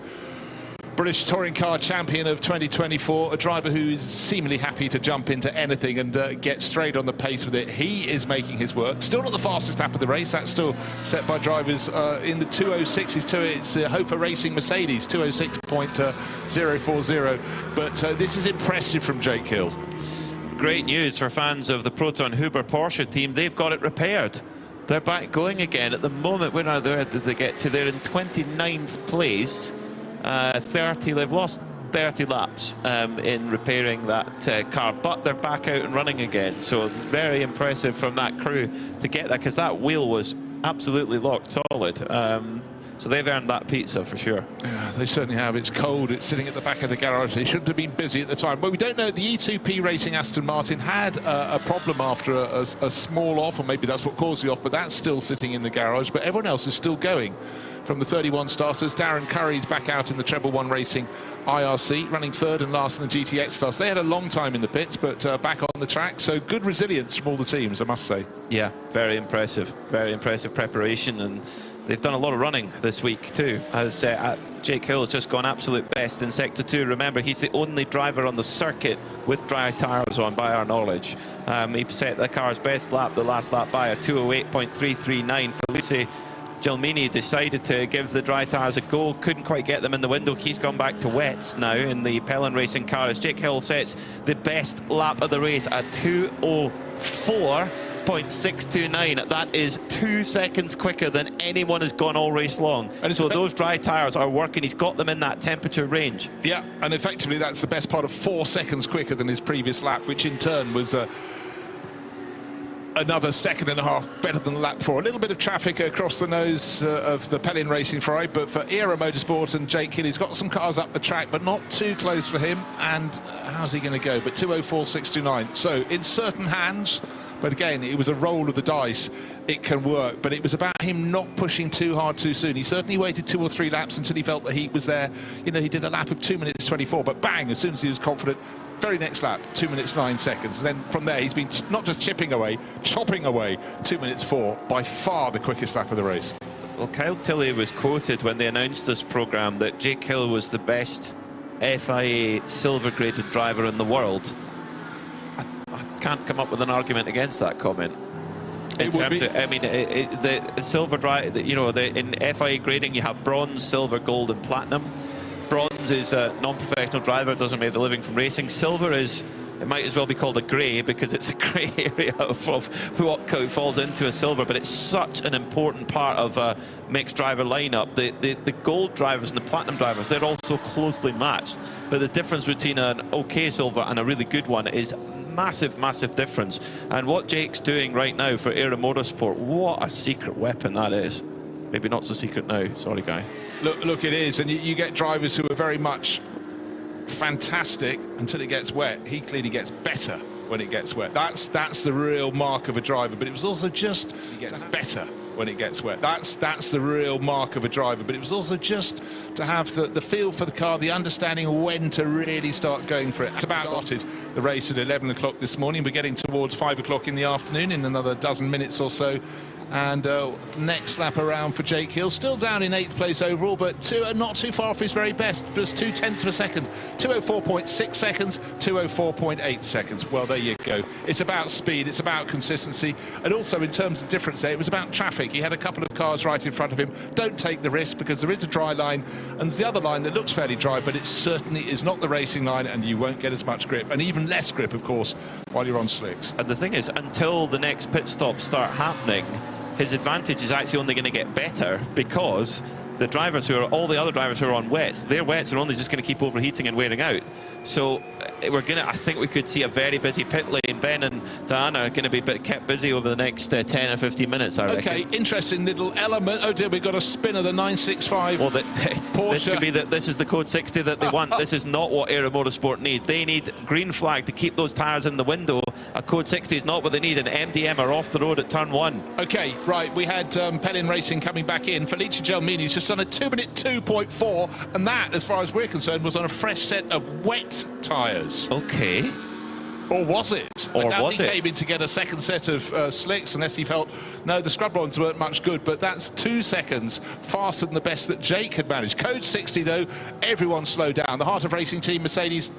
British Touring Car Champion of 2024, a driver who's seemingly happy to jump into anything and get straight on the pace with it. He is making his work. Still not the fastest lap of the race. That's still set by drivers in the 206s too. It's the Hofer Racing Mercedes, 206.040. But this is impressive from Jake Hill. Great news for fans of the Proton Huber Porsche team. They've got it repaired. They're back going again. At the moment, where did they get to? They're in 29th place. They've lost 30 laps in repairing that car, but they're back out and running again. So very impressive from that crew to get that, because that wheel was absolutely locked solid. So they've earned that pizza for sure. Yeah, they certainly have. It's cold. It's sitting at the back of the garage. They shouldn't have been busy at the time. But we don't know. The E2P Racing Aston Martin had a problem after a small off, or maybe that's what caused the off, but that's still sitting in the garage. But everyone else is still going. From the 31 starters, Darren Curry's back out in the Treble One Racing IRC, running 3rd and last in the GTX class. They had a long time in the pits, but back on the track. So good resilience from all the teams, I must say. Yeah, very impressive preparation, and they've done a lot of running this week too, as Jake Hill has just gone absolute best in Sector 2. Remember, he's the only driver on the circuit with dry tyres on, by our knowledge. He set the car's best lap, the last lap, by a 208.339. Felice Gelmini decided to give the dry tyres a go, couldn't quite get them in the window. He's gone back to wets now in the Pellin Racing car, as Jake Hill sets the best lap of the race at 204.629. That is 2 seconds quicker than anyone has gone all race long. And so those dry tyres are working. He's got them in that temperature range. Yeah, and effectively that's the best part of 4 seconds quicker than his previous lap, which in turn was another 1.5 seconds better than the lap before. A little bit of traffic across the nose of the Pellin Racing Ferrari, but for Era Motorsport and Jake Hill, he's got some cars up the track, but not too close for him. And how's he going to go? But 204.629. So in certain hands, but again, it was a roll of the dice. It can work, but it was about him not pushing too hard too soon. He certainly waited 2 or 3 laps until he felt the heat was there. You know, he did a lap of 2 minutes 24, but bang, as soon as he was confident, very next lap, 2 minutes 9 seconds. And then from there, he's been not just chipping away, chopping away, 2 minutes 4, by far the quickest lap of the race. Well, Kyle Tilley was quoted when they announced this programme that Jake Hill was the best FIA silver-graded driver in the world. I can't come up with an argument against that comment. In terms of, I mean, the silver drive, you know, in FIA grading, you have bronze, silver, gold, and platinum. Bronze is a non-professional driver, doesn't make a living from racing. Silver is, it might as well be called a grey, because it's a grey area of what falls into a silver, but it's such an important part of a mixed driver lineup. The gold drivers and the platinum drivers, they're all so closely matched, but the difference between an okay silver and a really good one is massive difference. And what Jake's doing right now for Aero Motorsport, what a secret weapon that is. Maybe not so secret now, sorry guys. Look, it is, and you get drivers who are very much fantastic until it gets wet. He clearly gets better when it gets wet. That's the real mark of a driver, but it was also just he gets better when it gets wet. That's the real mark of a driver, but it was also just to have the feel for the car, the understanding when to really start going for it. It's about started the race at 11 o'clock this morning. We're getting towards 5 o'clock in the afternoon in another dozen minutes or so. And next lap around for Jake Hill, still down in 8th place overall, but not too far off his very best, just 0.2 of a second. 2:04.6 seconds, 2:04.8 seconds. Well, there you go. It's about speed, it's about consistency, and also in terms of difference there, it was about traffic. He had a couple of cars right in front of him. Don't take the risk, because there is a dry line, and there's the other line that looks fairly dry, but it certainly is not the racing line, and you won't get as much grip, and even less grip, of course, while you're on slicks. And the thing is, until the next pit stops start happening, his advantage is actually only going to get better, because the drivers all the other drivers who are on wets, their wets are only just going to keep overheating and wearing out. So I think we could see a very busy pit lane. Ben and Diana are going to be kept busy over the next 10 or 15 minutes, I reckon. Okay, interesting little element. Oh dear, we've got a spin of the 965 well, Porsche. This could be this is the code 60 that they want. This is not what Aero Motorsport need. They need green flag to keep those tyres in the window. A code 60 is not what they need. An MDM are off the road at turn 1. Okay, right, we had Pellin Racing coming back in. Felice Gelmini's just done a 2-minute 2.4, and that, as far as we're concerned, was on a fresh set of wet tyres. Okay. Or was it? Or I doubt was he it? came in to get a second set of slicks, unless he felt, no, the scrub ones weren't much good, but that's 2 seconds faster than the best that Jake had managed. Code 60, though, everyone slowed down. The Heart of Racing team, Mercedes,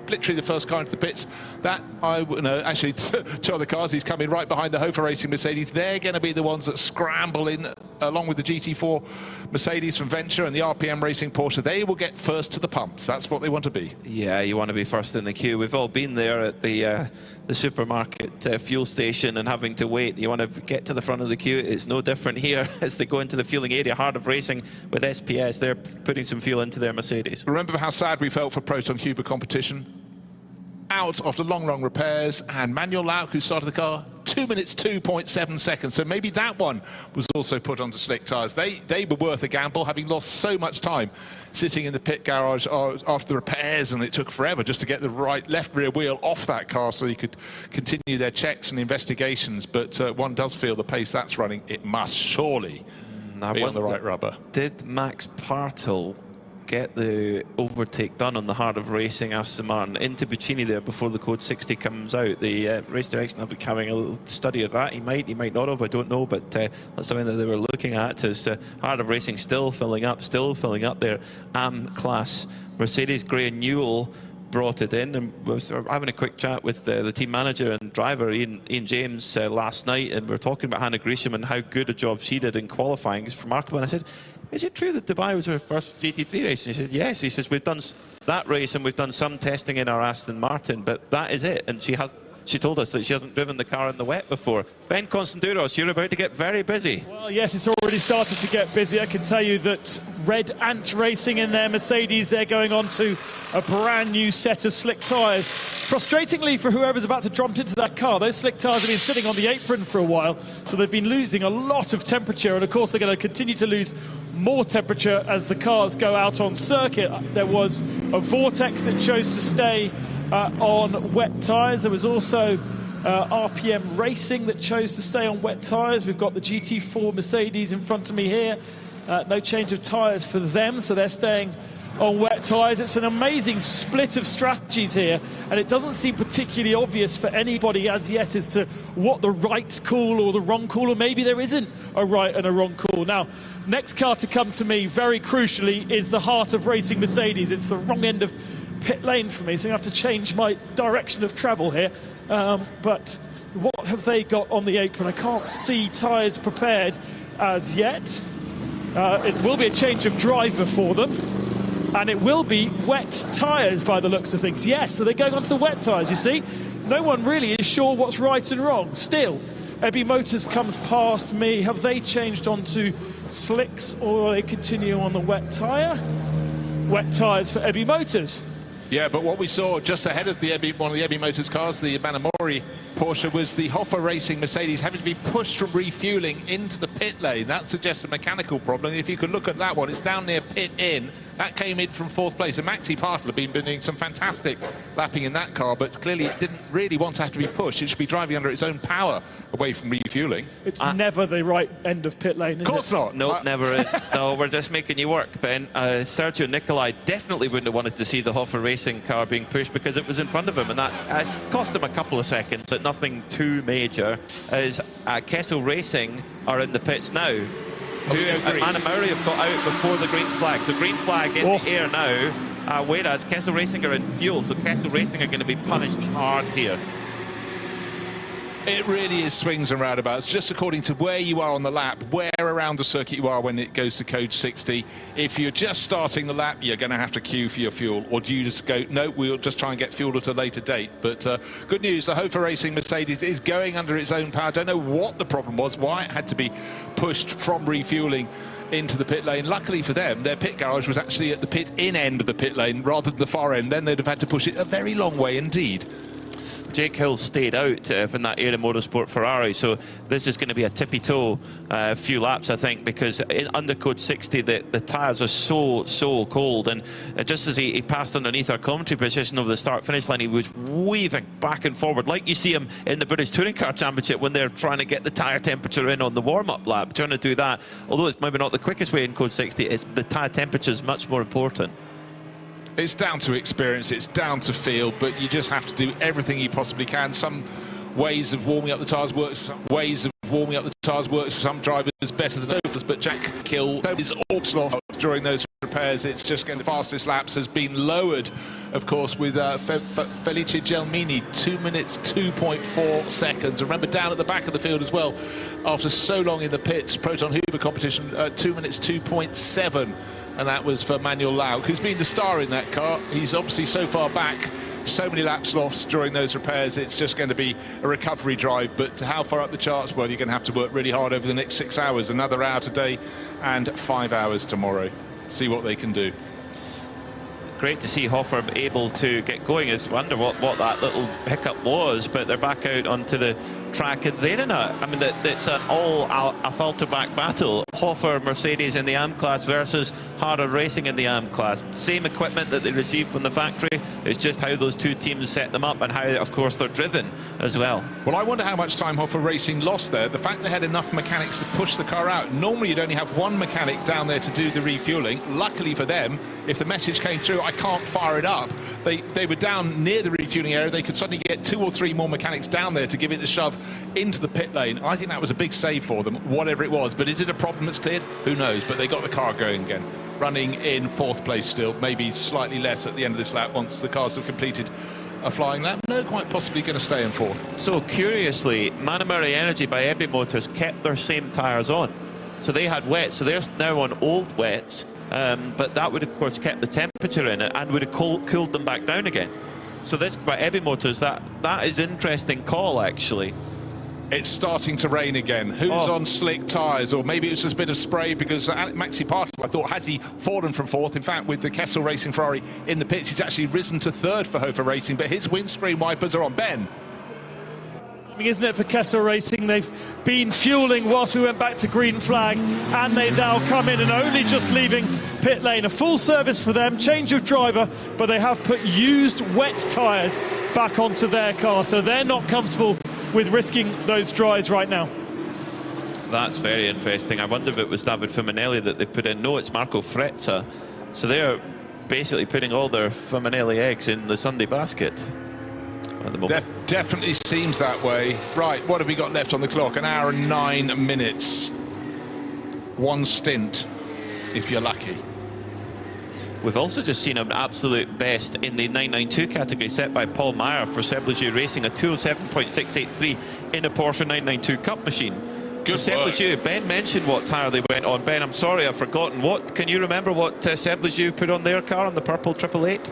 literally the first car into the pits. That, actually, 2 other cars. He's coming right behind the Hofer Racing Mercedes. They're going to be the ones that scramble in, along with the GT4 Mercedes from Venture and the RPM Racing Porsche. They will get first to the pumps. That's what they want to be. Yeah, you want to be first in the queue. We've all been there at the supermarket fuel station and having to wait. You want to get to the front of the queue. It's no different here as they go into the fueling area. Heart of Racing with SPS. They're putting some fuel into their Mercedes. Remember how sad we felt for Proton Huber competition? Out after long repairs, and Manuel Lauk, who started the car, 2 minutes 2.7 seconds. So maybe that one was also put onto slick tyres. They were worth a gamble, having lost so much time sitting in the pit garage after the repairs, and it took forever just to get the left rear wheel off that car so you could continue their checks and investigations. But one does feel the pace that's running, it must surely be on the right rubber. Did Max Partel get the overtake done on the Heart of Racing Aston Martin into Buccini there before the code 60 comes out? The race direction will be having a little study of that. He might not have, I don't know, but that's something that they were looking at. Is Heart of Racing still filling up their class Mercedes. Gray and Newell brought it in, and we were having a quick chat with the team manager and driver Ian James last night, and we were talking about Hannah Gresham and how good a job she did in qualifying. It's remarkable. And I said, is it true that Dubai was her first GT3 race? And he said, yes. He says, we've done that race and we've done some testing in our Aston Martin, but that is it. And she told us that she hasn't driven the car in the wet before. Ben Constanduros, you're about to get very busy. Well, yes, it's already started to get busy. I can tell you that Red Ant Racing in their Mercedes, they're going on to a brand new set of slick tyres. Frustratingly for whoever's about to jump into that car, those slick tyres have been sitting on the apron for a while, so they've been losing a lot of temperature, and of course they're going to continue to lose more temperature as the cars go out on circuit. There was a Vortex that chose to stay on wet tyres. There was also RPM Racing that chose to stay on wet tyres. We've got the GT4 Mercedes in front of me here. No change of tyres for them, so they're staying on wet tyres. It's an amazing split of strategies here, and it doesn't seem particularly obvious for anybody as yet as to what the right call or the wrong call, or maybe there isn't a right and a wrong call. Now, next car to come to me, very crucially, is the heart of racing Mercedes. It's the wrong end of pit lane for me, so I have to change my direction of travel here. But what have they got on the apron? I can't see tyres prepared as yet. It will be a change of driver for them, and it will be wet tyres by the looks of things. Yes, so they're going on to wet tyres, you see. No one really is sure what's right and wrong. Still, Ebby Motors comes past me. Have they changed onto slicks, or they continue on the wet tyre? Wet tyres for Ebby Motors. Yeah, but what we saw just ahead of one of the Ebby Motors cars, the Manamori Porsche, was the Hoffa Racing Mercedes having to be pushed from refuelling into the pit lane. That suggests a mechanical problem. If you could look at that one, it's down near pit in. That came in from 4th place. And Maxi Partel have been doing some fantastic lapping in that car, but clearly it didn't really want to have to be pushed. It should be driving under its own power away from refuelling. It's never the right end of pit lane, is it? Of course not. No, never is. No, we're just making you work, Ben. Sergio Nicolai definitely wouldn't have wanted to see the Hoffa Racing car being pushed because it was in front of him, and that cost him a couple of seconds, but nothing too major. As Kessel Racing are in the pits now. Manamori have got out before the green flag. So green flag in the air now, whereas Kessel Racing are in fuel. So Kessel Racing are going to be punished hard here. It really is swings and roundabouts, just according to where you are on the lap, where around the circuit you are when it goes to code 60. If you're just starting the lap, you're going to have to queue for your fuel. Or do you just go, no, we'll just try and get fuel at a later date. But good news, the Hoffa Racing Mercedes is going under its own power. Don't know what the problem was, why it had to be pushed from refueling into the pit lane. Luckily for them, their pit garage was actually at the pit in end of the pit lane rather than the far end. Then they'd have had to push it a very long way indeed. Jake Hill stayed out from that Air Motorsport Ferrari, so this is going to be a tippy-toe few laps, I think, because under code 60 the tyres are so cold, and just as he passed underneath our commentary position over the start-finish line, he was weaving back and forward like you see him in the British Touring Car Championship when they're trying to get the tyre temperature in on the warm-up lap, trying to do that. Although it's maybe not the quickest way in code 60, the tyre temperature is much more important. It's down to experience, it's down to feel, but you just have to do everything you possibly can. Some ways of warming up the tyres works, for some drivers better than others, but Jack Hill is also during those repairs. It's just going to, the fastest laps has been lowered, of course, with Felice Gelmini, 2 minutes 2.4 seconds. Remember, down at the back of the field as well, after so long in the pits, Proton Hoover competition, 2 minutes 2.7. And that was for Manuel Lauk, who's been the star in that car. He's obviously so far back, so many laps lost during those repairs. It's just going to be a recovery drive. But how far up the charts? Well, you're going to have to work really hard over the next 6 hours. Another hour today and 5 hours tomorrow. See what they can do. Great to see Hoffa able to get going. I wonder what that little hiccup was, but they're back out onto the track, and they're in it's an all asfalto back battle. Hoffa Mercedes in the AM class versus Harder Racing in the AM class. Same equipment that they received from the factory. It's just how those two teams set them up and how, of course, they're driven as well. Well, I wonder how much time Hoffa Racing lost there. The fact they had enough mechanics to push the car out. Normally you'd only have one mechanic down there to do the refueling. Luckily for them, if the message came through, I can't fire it up, they were down near the refueling area. They could suddenly get 2 or 3 more mechanics down there to give it the shove into the pit lane. I think that was a big save for them, whatever it was. But is it a problem that's cleared? Who knows? But they got the car going again. Running in 4th place still, maybe slightly less at the end of this lap once the cars have completed a flying lap. No, quite possibly going to stay in 4th. So curiously, Manamori Energy by Ebby Motors kept their same tyres on. So they had wets, so they're now on old wets, but that would have, of course, kept the temperature in it and would have cooled them back down again. So this, by Ebby Motors, that is interesting call, actually. It's starting to rain again. Who's on slick tyres? Or maybe it was just a bit of spray, because Maxi Partel, I thought, has he fallen from 4th? In fact, with the Kessel Racing Ferrari in the pits, he's actually risen to 3rd for Hoffa Racing, but his windscreen wipers are on. Ben? Isn't it, for Kessel Racing? They've been fueling whilst we went back to green flag, and they now come in and only just leaving pit lane. A full service for them, change of driver, but they have put used wet tyres back onto their car, so they're not comfortable with risking those dries right now. That's very interesting. I wonder if it was David Fuminelli that they put in. No, it's Marco Frezza. So they're basically putting all their Fuminelli eggs in the Sunday basket at the moment. Definitely seems that way. Right, what have we got left on the clock? 1 hour and 9 minutes. One stint, if you're lucky. We've also just seen an absolute best in the 992 category set by Paul Meyer for Seb Lejeune Racing, a 207.683 in a Porsche 992 Cup machine. Good Seb work. Lejeune, Ben mentioned what tyre they went on. Ben, I'm sorry, I've forgotten. What can you remember what Seb Lejeune put on their car on the purple 888?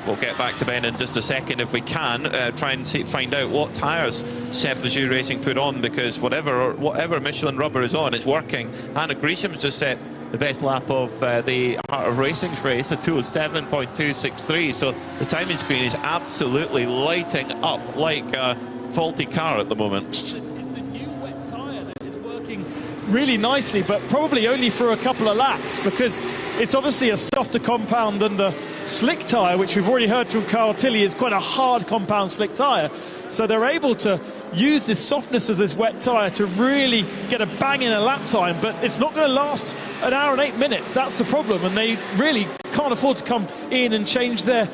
We'll get back to Ben in just a second if we can. Try and find out what tyres Seb Lejeune Racing put on, because whatever Michelin rubber is on, it's working. Hannah Gresham's just set the best lap of the Heart of Racing's race, a 207.263. So the timing screen is absolutely lighting up like a faulty car at the moment. It's the new wet tyre that is working really nicely, but probably only for a couple of laps, because it's obviously a softer compound than the slick tyre, which we've already heard from Carl Tilley is quite a hard compound slick tyre. So they're able to use this softness of this wet tyre to really get a bang in a lap time, but it's not going to last 1 hour and 8 minutes. That's the problem, and they really can't afford to come in and change their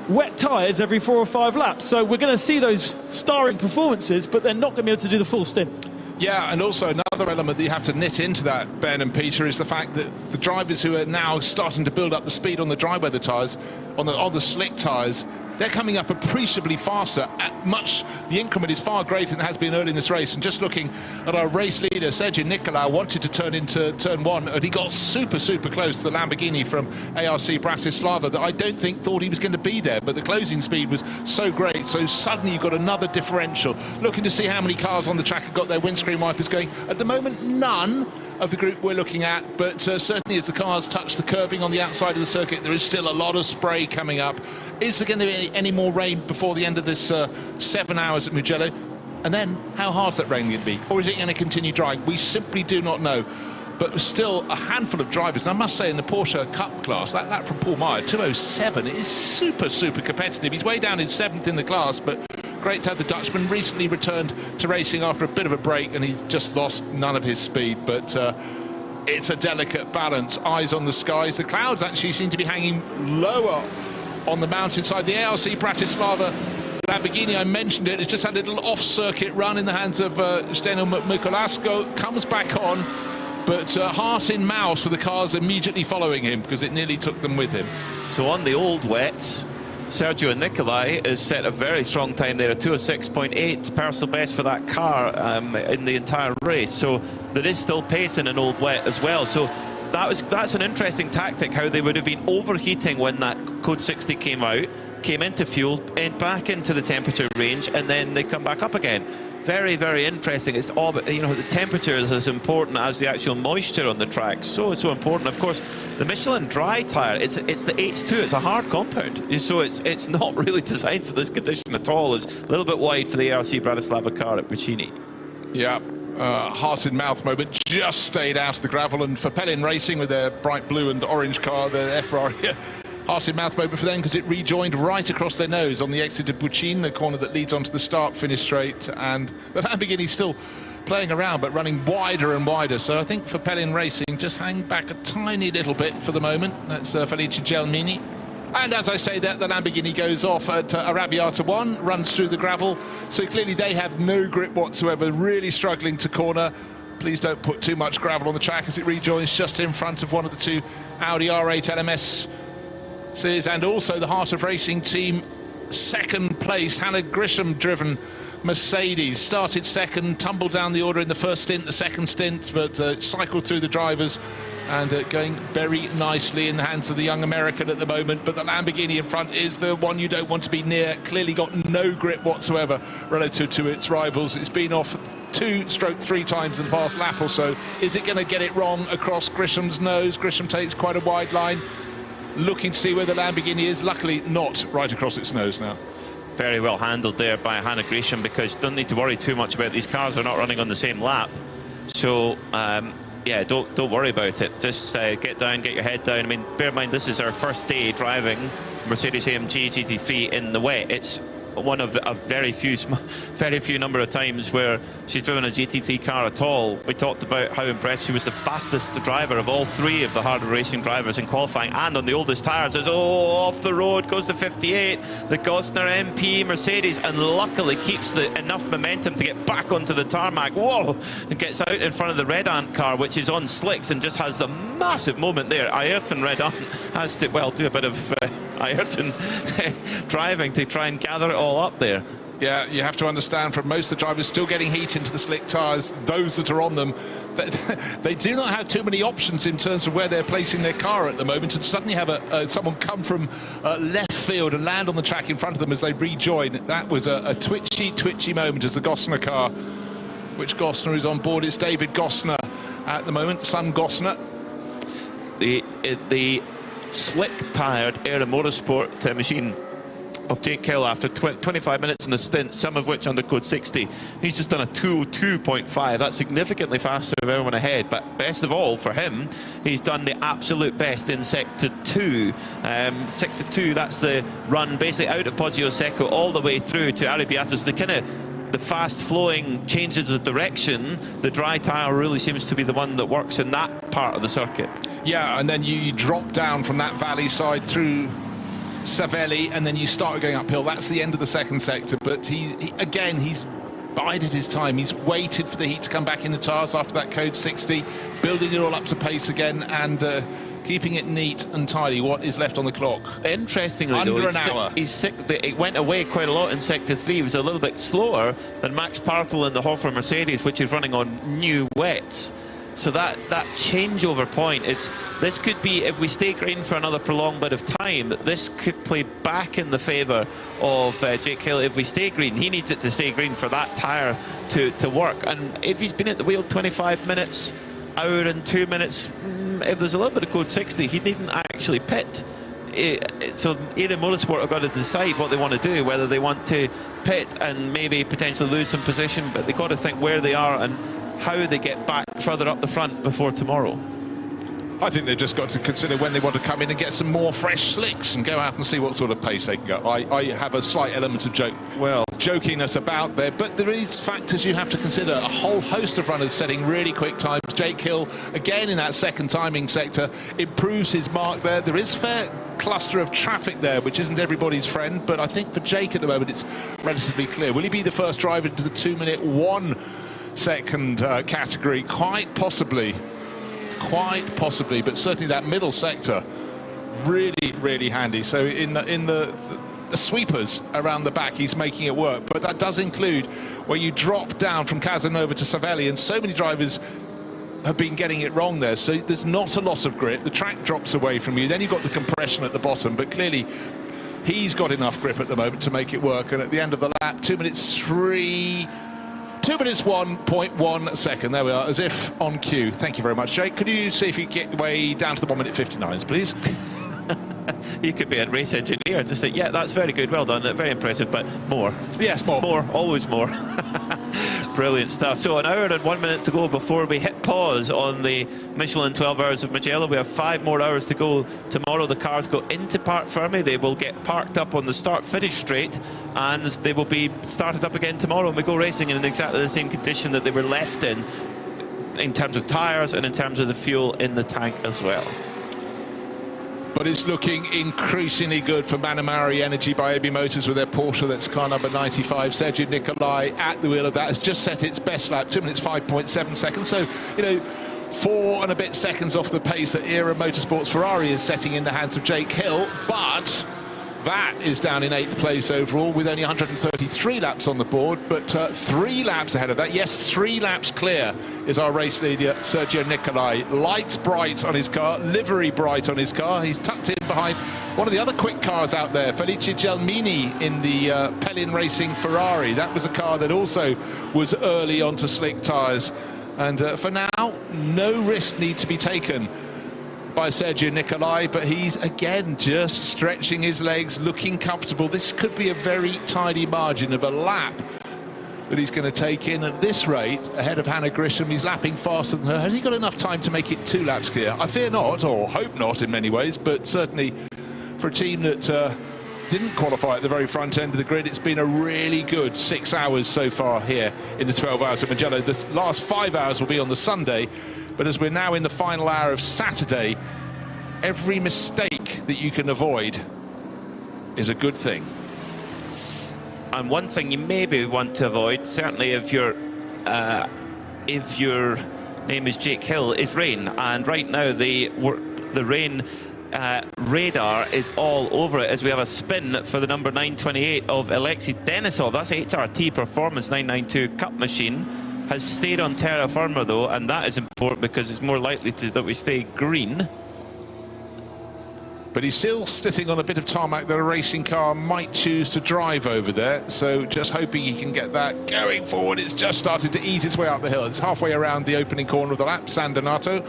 wet tyres every 4 or 5 laps. So we're going to see those starring performances, but they're not going to be able to do the full stint. Yeah, and also another element that you have to knit into that, Ben and Peter, is the fact that the drivers who are now starting to build up the speed on the dry weather tyres, on the slick tyres, they're coming up appreciably faster. The increment is far greater than it has been early in this race. And just looking at our race leader, Sergio Nicolau, wanted to turn into turn 1, and he got super close to the Lamborghini from ARC Bratislava that I don't think thought he was going to be there. But the closing speed was so great, so suddenly you've got another differential. Looking to see how many cars on the track have got their windscreen wipers going. At the moment, none of the group we're looking at, but certainly as the cars touch the curbing on the outside of the circuit, there is still a lot of spray coming up. Is there going to be any more rain before the end of this 7 hours at Mugello? And then, how hard is that rain going to be? Or is it going to continue drying? We simply do not know. But still a handful of drivers, and I must say in the Porsche Cup class, that lap from Paul Meyer, 207, is super competitive. He's way down in 7th in the class, but great to have the Dutchman. Recently returned to racing after a bit of a break, and he's just lost none of his speed. But it's a delicate balance. Eyes on the skies. The clouds actually seem to be hanging lower on the mountainside. The ARC Bratislava Lamborghini, I mentioned it, it's just had a little off-circuit run in the hands of Steno Mikuláško. Comes back on, but heart in mouth for the cars immediately following him, because it nearly took them with him. So on the old wets, Sergio Nicolai has set a very strong time there, a 206.8 personal best for that car in the entire race. So there is still pace in an old wet as well. So that's an interesting tactic, how they would have been overheating when that Code 60 came out, came into fuel, and back into the temperature range, and then they come back up again. Very interesting. It's all, but you know, the temperature is as important as the actual moisture on the track. So important. Of course, the Michelin dry tyre, it's the H2. It's a hard compound, so it's not really designed for this condition at all. It's a little bit wide for the ARC Bratislava car at Puccini. Yeah. Heart in mouth moment, just stayed out of the gravel, and for Pelin Racing with their bright blue and orange car, the Ferrari, heart in mouth moment for them, because it rejoined right across their nose on the exit of Puccini, the corner that leads onto the start-finish straight, and the Lamborghini still playing around but running wider and wider. So I think for Pelin Racing, just hang back a tiny little bit for the moment. That's Felice Gelmini. And as I say that, the Lamborghini goes off at Arrabbiata 1, runs through the gravel. So clearly they have no grip whatsoever, really struggling to corner. Please don't put too much gravel on the track as it rejoins just in front of one of the two Audi R8 LMS series, and also the Heart of Racing team second place, Hannah Grisham driven Mercedes. Started second, tumbled down the order in the first stint, the second stint, but cycled through the drivers and going very nicely in the hands of the young American at the moment. But the Lamborghini in front is the one you don't want to be near. Clearly got no grip whatsoever relative to its rivals. It's been off 2-3 times in the past lap or so. Is it going to get it wrong across Grisham's nose? Grisham takes quite a wide line, looking to see where the Lamborghini is. Luckily not right across its nose now. Very well handled there by Hannah Grisham, because you don't need to worry too much about these cars. Are not running on the same lap. So yeah, don't worry about it. Just get down, get your head down. I mean, bear in mind, this is our first day driving Mercedes-AMG GT3 in the wet. It's one of a very few number of times where she's driven a GT3 car at all. We talked about how impressed she was, the fastest driver of all three of the harder racing drivers in qualifying, and on the oldest tyres. As off the road goes the 58, the Gosner MP Mercedes, and luckily keeps enough momentum to get back onto the tarmac. Whoa! And gets out in front of the Red Ant car, which is on slicks, and just has a massive moment there. Ayrton Red Ant has to, well, do a bit of Ayrton driving to try and gather it all up there. Yeah, you have to understand, for most of the drivers still getting heat into the slick tyres, those that are on them, they do not have too many options in terms of where they're placing their car at the moment, and suddenly have someone come from left field and land on the track in front of them as they rejoin. That was a twitchy moment as the Gosner car, which Gosner is on board. It's David Gosner at the moment, son Gosner. The slick-tyred Air Motorsport machine of Jake Hill after 25 minutes in the stint, some of which under code 60. He's just done a 2:02.5. That's significantly faster than everyone ahead, but best of all for him, he's done the absolute best in Sector 2. Sector 2, that's the run basically out of Poggio Secco all the way through to Arrabbiata. The fast-flowing changes of direction, the dry tyre really seems to be the one that works in that part of the circuit. Yeah, and then you drop down from that valley side through Savelli, and then you start going uphill. That's the end of the second sector, but he's bided his time. He's waited for the heat to come back in the tyres after that code 60, building it all up to pace again, and keeping it neat and tidy. What is left on the clock? Interestingly, under an hour. He's sick. It went away quite a lot in Sector 3. He was a little bit slower than Max Partel in the Hofer Mercedes, which is running on new wets. So that changeover point this could be, if we stay green for another prolonged bit of time, this could play back in the favour of Jake Hill. If we stay green, he needs it to stay green for that tyre to work. And if he's been at the wheel 25 minutes, hour and 2 minutes, if there's a little bit of code 60, he needn't actually pit. So Air Motorsport have got to decide what they want to do, whether they want to pit and maybe potentially lose some position, but they've got to think where they are and how they get back further up the front before tomorrow. I think they've just got to consider when they want to come in and get some more fresh slicks and go out and see what sort of pace they can go. I have a slight element of jokiness about there, but there is factors you have to consider. A whole host of runners setting really quick times. Jake Hill, again in that second timing sector, improves his mark there. There is fair cluster of traffic there, which isn't everybody's friend, but I think for Jake at the moment it's relatively clear. Will he be the first driver into the 2-minute 1 second category? Quite possibly, but certainly that middle sector really handy. So in the sweepers around the back, he's making it work, but that does include where you drop down from Casanova to Savelli, and so many drivers have been getting it wrong there. So there's not a lot of grip, the track drops away from you, then you've got the compression at the bottom, but clearly he's got enough grip at the moment to make it work. And at the end of the lap, 2 minutes 1.1 second. There we are, as if on cue. Thank you very much, Jake. Could you see if you get way down to the 1 minute 59s, please? You could be a race engineer to say, yeah, that's very good, well done, very impressive, but more. Yes, more, always more. Brilliant stuff. So an hour and 1 minute to go before we hit pause on the Michelin 12 Hours of Mugello. We have 5 more hours to go tomorrow. The cars go into Parc Fermé. They will get parked up on the start-finish straight, and they will be started up again tomorrow, and we go racing in exactly the same condition that they were left in terms of tyres and in terms of the fuel in the tank as well. But it's looking increasingly good for Manamari Energy by AB Motors with their Porsche. That's car number 95. Sergio Nicolai at the wheel of that has just set its best lap, 2 minutes 5.7 seconds. So, 4 and a bit seconds off the pace that Era Motorsports Ferrari is setting in the hands of Jake Hill. But that is down in 8th place overall with only 133 laps on the board, but 3 laps ahead of that. Yes, 3 laps clear is our race leader, Sergio Nicolai. Lights bright on his car, livery bright on his car. He's tucked in behind one of the other quick cars out there, Felice Gelmini in the Pellin Racing Ferrari. That was a car that also was early onto slick tyres. And for now, no risk need to be taken by Sergio Nicolai, but he's again just stretching his legs, looking comfortable. This could be a very tidy margin of a lap that he's going to take in at this rate ahead of Hannah Grisham. He's lapping faster than her. Has he got enough time to make it 2 laps clear? I fear not, or hope not in many ways, but certainly for a team that didn't qualify at the very front end of the grid. It's been a really good 6 hours so far here in the 12 hours of Mugello. The last 5 hours will be on the Sunday, but as we're now in the final hour of Saturday, every mistake that you can avoid is a good thing. And one thing you maybe want to avoid, certainly if your name is Jake Hill, is rain. And right now the rain radar is all over it as we have a spin for the number 928 of Alexei Denisov. That's HRT Performance 992 Cup machine. Has stayed on terra firma though, and that is important because it's more likely that we stay green. But he's still sitting on a bit of tarmac that a racing car might choose to drive over there. So just hoping he can get that going forward. It's just started to ease its way up the hill. It's halfway around the opening corner of the lap. San Donato.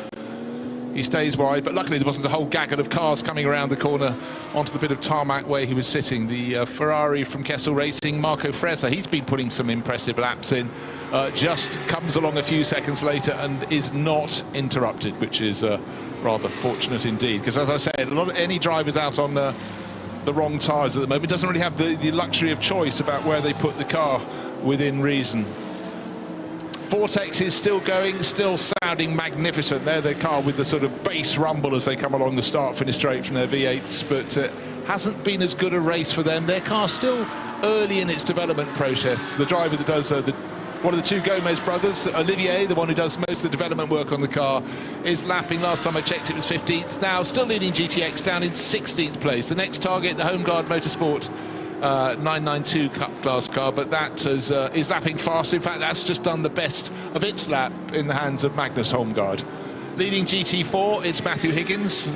He stays wide, but luckily there wasn't a whole gaggle of cars coming around the corner onto the bit of tarmac where he was sitting. The Ferrari from Kessel Racing, Marco Frezza, he's been putting some impressive laps in. Just comes along a few seconds later and is not interrupted, which is rather fortunate indeed. Because as I said, any drivers out on the wrong tyres at the moment doesn't really have the luxury of choice about where they put the car within reason. Vortex is still going, still sounding magnificent. They're the car with the sort of bass rumble as they come along the start-finish straight from their V8s, but hasn't been as good a race for them. Their car's still early in its development process. The driver that does one of the two Gomez brothers, Olivier, the one who does most of the development work on the car, is lapping. Last time I checked it was 15th. Now still leading GTX down in 16th place. The next target, the Home Guard Motorsport 992 Cup class car, but that is lapping fast. In fact, that's just done the best of its lap in the hands of Magnus Holmgaard. Leading GT4, it's Matthew Higgins.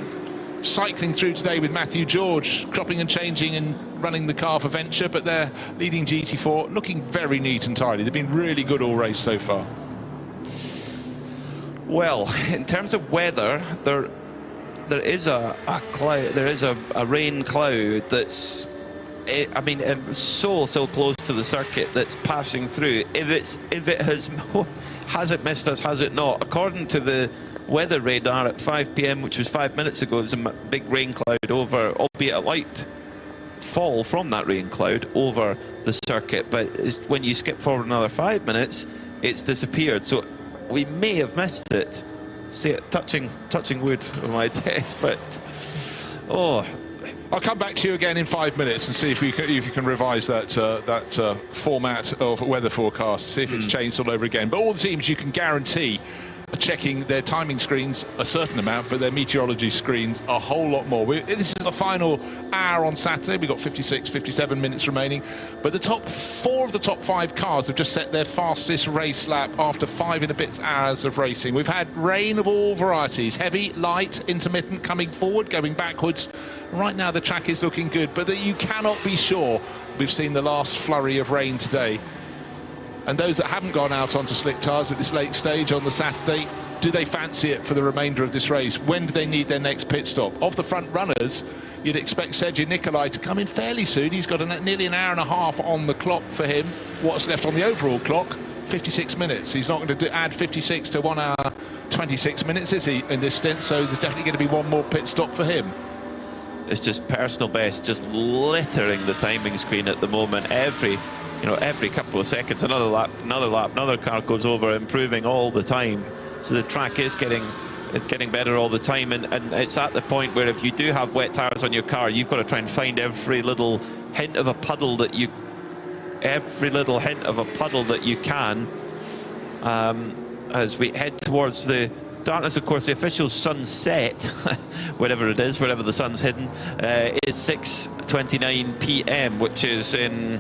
Cycling through today with Matthew George, cropping and changing and running the car for Venture, but they're leading GT4, looking very neat and tidy. They've been really good all race so far. Well, in terms of weather, there is a cloud, there is a rain cloud that's, I mean, so close to the circuit that's passing through. Has it missed us? Has it not? According to the weather radar at 5 p.m., which was 5 minutes ago, there's a big rain cloud over, albeit a light fall from that rain cloud over the circuit. But when you skip forward another 5 minutes, it's disappeared. So we may have missed it. See it touching wood on my desk, but oh. I'll come back to you again in 5 minutes and see if you can revise that format of weather forecast, see if it's changed all over again. But all the teams you can guarantee are checking their timing screens a certain amount, but their meteorology screens a whole lot more. This is the final hour on Saturday. We've got 56, 57 minutes remaining. But the top 4 of the top 5 cars have just set their fastest race lap after 5 and a bit hours of racing. We've had rain of all varieties, heavy, light, intermittent, coming forward, going backwards. Right now the track is looking good, but you cannot be sure. We've seen the last flurry of rain today. And those that haven't gone out onto slick tyres at this late stage on the Saturday, do they fancy it for the remainder of this race? When do they need their next pit stop? Of the front runners, you'd expect Sergio Nicolai to come in fairly soon. He's got nearly an hour and a half on the clock for him. What's left on the overall clock? 56 minutes. He's not going to add 56 to 1 hour 26 minutes, is he, in this stint? So there's definitely going to be one more pit stop for him. It's just personal best, just littering the timing screen at the moment. Every couple of seconds, another lap, another car goes over, improving all the time. So the track is getting better all the time, and it's at the point where if you do have wet tires on your car, you've got to try and find every little hint of a puddle that you can. As we head towards the darkness, of course, the official sunset, wherever it is, wherever the sun's hidden, is 6:29 p.m., which is in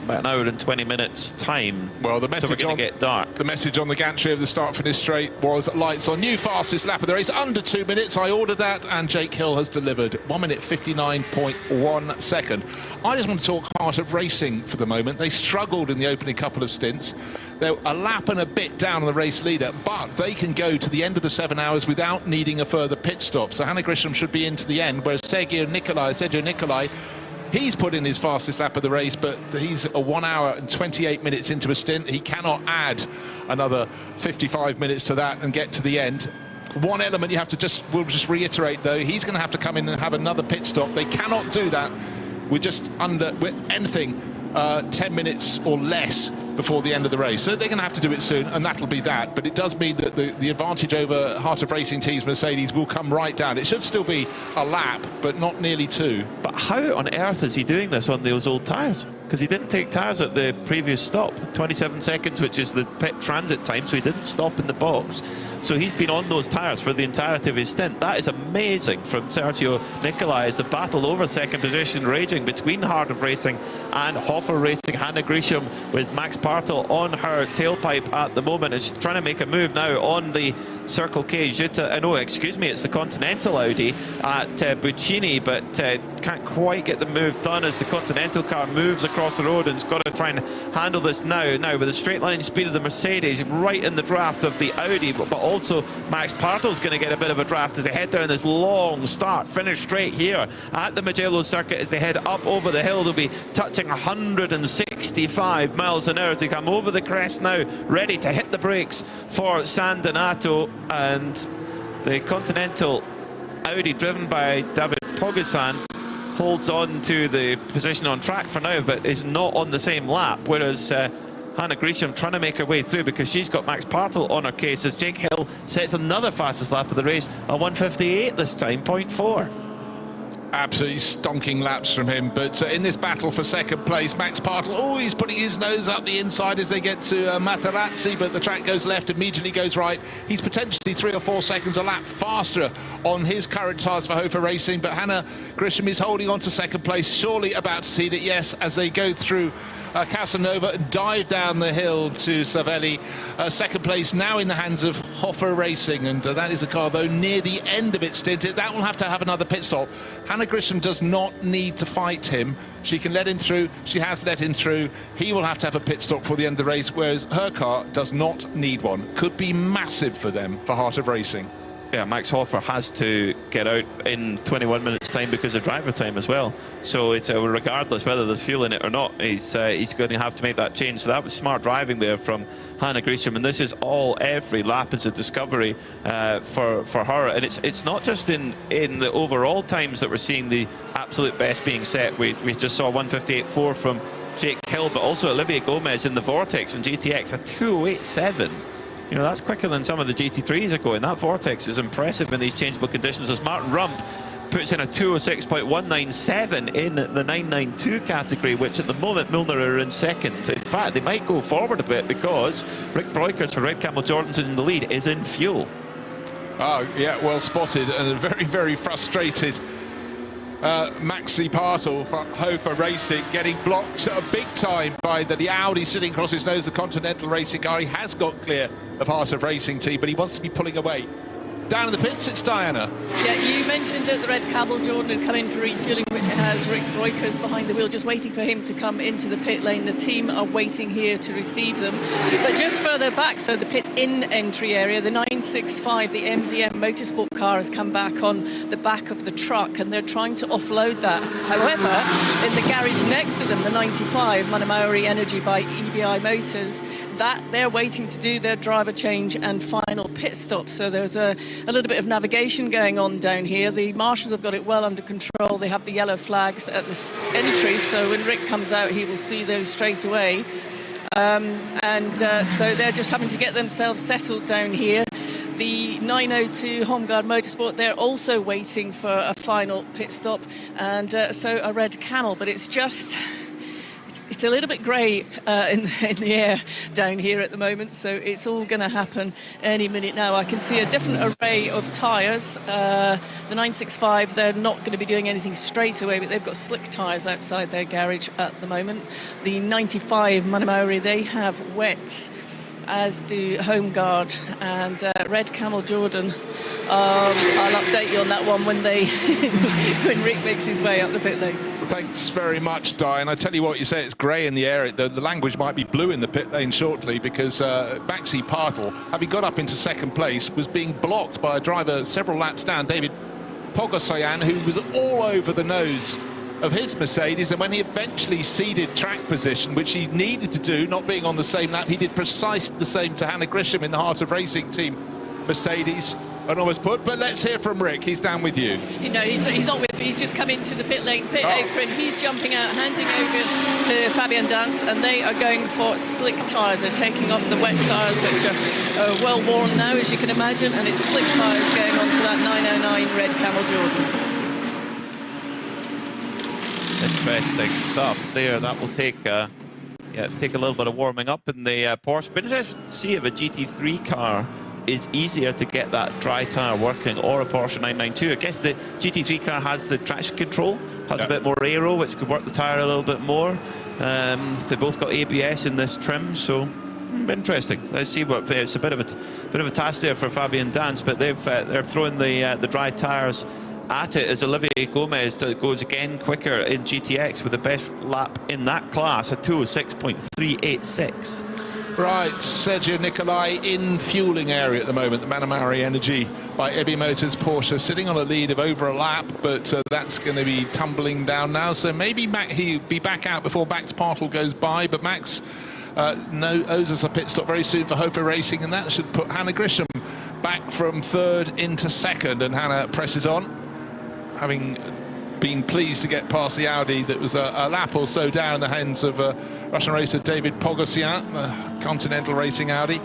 about an hour and 20 minutes time. Well, the message so we're going to get dark. The message on the gantry of the start-finish straight was lights on. New fastest lap of the race, under 2 minutes. I ordered that, and Jake Hill has delivered 1 minute 59.1 second. I just want to talk heart of racing for the moment. They struggled in the opening couple of stints. They're a lap and a bit down on the race leader, but they can go to the end of the 7 hours without needing a further pit stop. So Hannah Grisham should be into the end, whereas Sergio Nicolai, he's put in his fastest lap of the race, but he's a 1 hour and 28 minutes into a stint. He cannot add another 55 minutes to that and get to the end. One element you have to we'll just reiterate though, he's going to have to come in and have another pit stop. They cannot do that We're just under, we're anything 10 minutes or less before the end of the race. So they're going to have to do it soon, and that'll be that. But it does mean that the advantage over Heart of Racing teams Mercedes will come right down. It should still be a lap, but not nearly 2. But how on earth is he doing this on those old tyres? Because he didn't take tyres at the previous stop. 27 seconds, which is the pit transit time, so he didn't stop in the box. So he's been on those tyres for the entirety of his stint. That is amazing from Sergio Nicolai as the battle over second position raging between Heart of Racing and Hoffer Racing. Hannah Grisham with Max Bartel on her tailpipe at the moment. And she's trying to make a move now on the Circle K Jutta. No, excuse me, it's the Continental Audi at Buccini, but can't quite get the move done as the Continental car moves across the road and has got to try and handle this now. Now, with the straight line speed of the Mercedes, right in the draft of the Audi, but also Max Partel's going to get a bit of a draft as they head down this long start-finish straight here at the Mugello circuit. As they head up over the hill, they'll be touching 165 miles an hour to come over the crest now, ready to hit the brakes for San Donato. And the Continental Audi, driven by David Pogasan, holds on to the position on track for now, but is not on the same lap, whereas Hannah Grisham trying to make her way through because she's got Max Partel on her case as Jake Hill sets another fastest lap of the race, a 1:58 this time, 0.4. Absolutely stonking laps from him, but in this battle for second place, Max Partel, oh, he's putting his nose up the inside as they get to Materazzi, but the track goes left, immediately goes right. He's potentially 3 or 4 seconds a lap faster on his current tyres for Hofer Racing, but Hannah Grisham is holding on to second place, surely about to cede it, yes, as they go through Casanova, dive down the hill to Savelli. Second place now in the hands of Hoffer Racing, and that is a car, though, near the end of its stint. That will have to have another pit stop. Hannah Grisham does not need to fight him. She can let him through. She has let him through. He will have to have a pit stop for the end of the race, whereas her car does not need one. Could be massive for them, for Heart of Racing. Yeah, Max Hoffer has to get out in 21 minutes time because of driver time as well. So it's regardless whether there's fuel in it or not, he's going to have to make that change. So that was smart driving there from Hannah Grisham, and this is every lap is a discovery for her. And it's not just in the overall times that we're seeing the absolute best being set. We just saw 1:58.4 from Jake Hill, but also Olivier Gomez in the Vortex and GTX, a 2:08.7. You know, that's quicker than some of the GT3s are going. That Vortex is impressive in these changeable conditions as Martin Rump puts in a 2:06.197 in the 992 category, which at the moment Milner are in second. In fact, they might go forward a bit because Rick Breukers for Red Camel Jordanson in the lead is in fuel. Oh, yeah, well spotted, and a very, very frustrated Maxi Partel for Hofer Racing, getting blocked big time by the Audi sitting across his nose, the Continental Racing car. He has got clear of Heart of Racing team, but he wants to be pulling away. Down in the pits, it's Diana. Yeah, you mentioned that the Red Camel Jordan had come in for refueling, which it has. Rick Breukers behind the wheel, just waiting for him to come into the pit lane. The team are waiting here to receive them. But just further back, so the pit-in entry area, the 965, the MDM Motorsport car has come back on the back of the truck, and they're trying to offload that. However, in the garage next to them, the 95, Manamaori Energy by EBI Motors, that they're waiting to do their driver change and final pit stop. So there's a little bit of navigation going on down here. The marshals have got it well under control. They have the yellow flags at the entry, so when Rick comes out, he will see those straight away. So they're just having to get themselves settled down here. The 902 Homeguard Motorsport, they're also waiting for a final pit stop, and so a Red Camel, but it's just... It's a little bit grey in the air down here at the moment, so it's all going to happen any minute now. I can see a different array of tyres. The 965, they're not going to be doing anything straight away, but they've got slick tyres outside their garage at the moment. The 95 Manamaori, they have wets, as do Homeguard, and Red Camel Jordan. I'll update you on that one when when Rick makes his way up the pit lane. Thanks very much, Di. And I tell you what, you say it's grey in the air. The language might be blue in the pit lane shortly, because Maxi Partel, having got up into second place, was being blocked by a driver several laps down, David Pogosayan, who was all over the nose of his Mercedes, and when he eventually ceded track position, which he needed to do, not being on the same lap, he did precisely the same to Hannah Grisham in the Heart of Racing team Mercedes. an almost put, but let's hear from Rick. He's down with you. You know, he's not with me. He's just come into the pit lane, apron. He's jumping out, handing over to Fabian Dance, and they are going for slick tyres. They're taking off the wet tyres, which are well worn now, as you can imagine, and it's slick tyres going on to that 909 red Camel Jordan. Interesting stuff there. That will take take a little bit of warming up in the Porsche. But interesting to see if a GT3 car is easier to get that dry tyre working, or a Porsche 992. I guess the GT3 car has the traction control, has a bit more aero, which could work the tyre a little bit more. They both got ABS in this trim, so interesting. Let's see what it's a bit of a task there for Fabian Dance, but they're throwing the dry tyres at it as Olivier Gomez goes again quicker in GTX with the best lap in that class, a 206.386. Right, Sergio Nicolai in fueling area at the moment. The Manamari Energy by EBI Motors Porsche sitting on a lead of over a lap, but that's going to be tumbling down now. So maybe he'll be back out before Max Partel goes by, but Max owes us a pit stop very soon for Hofer Racing, and that should put Hannah Grisham back from third into second, and Hannah presses on, having been pleased to get past the Audi that was a lap or so down in the hands of Russian racer David Pogosyan, Continental Racing Audi.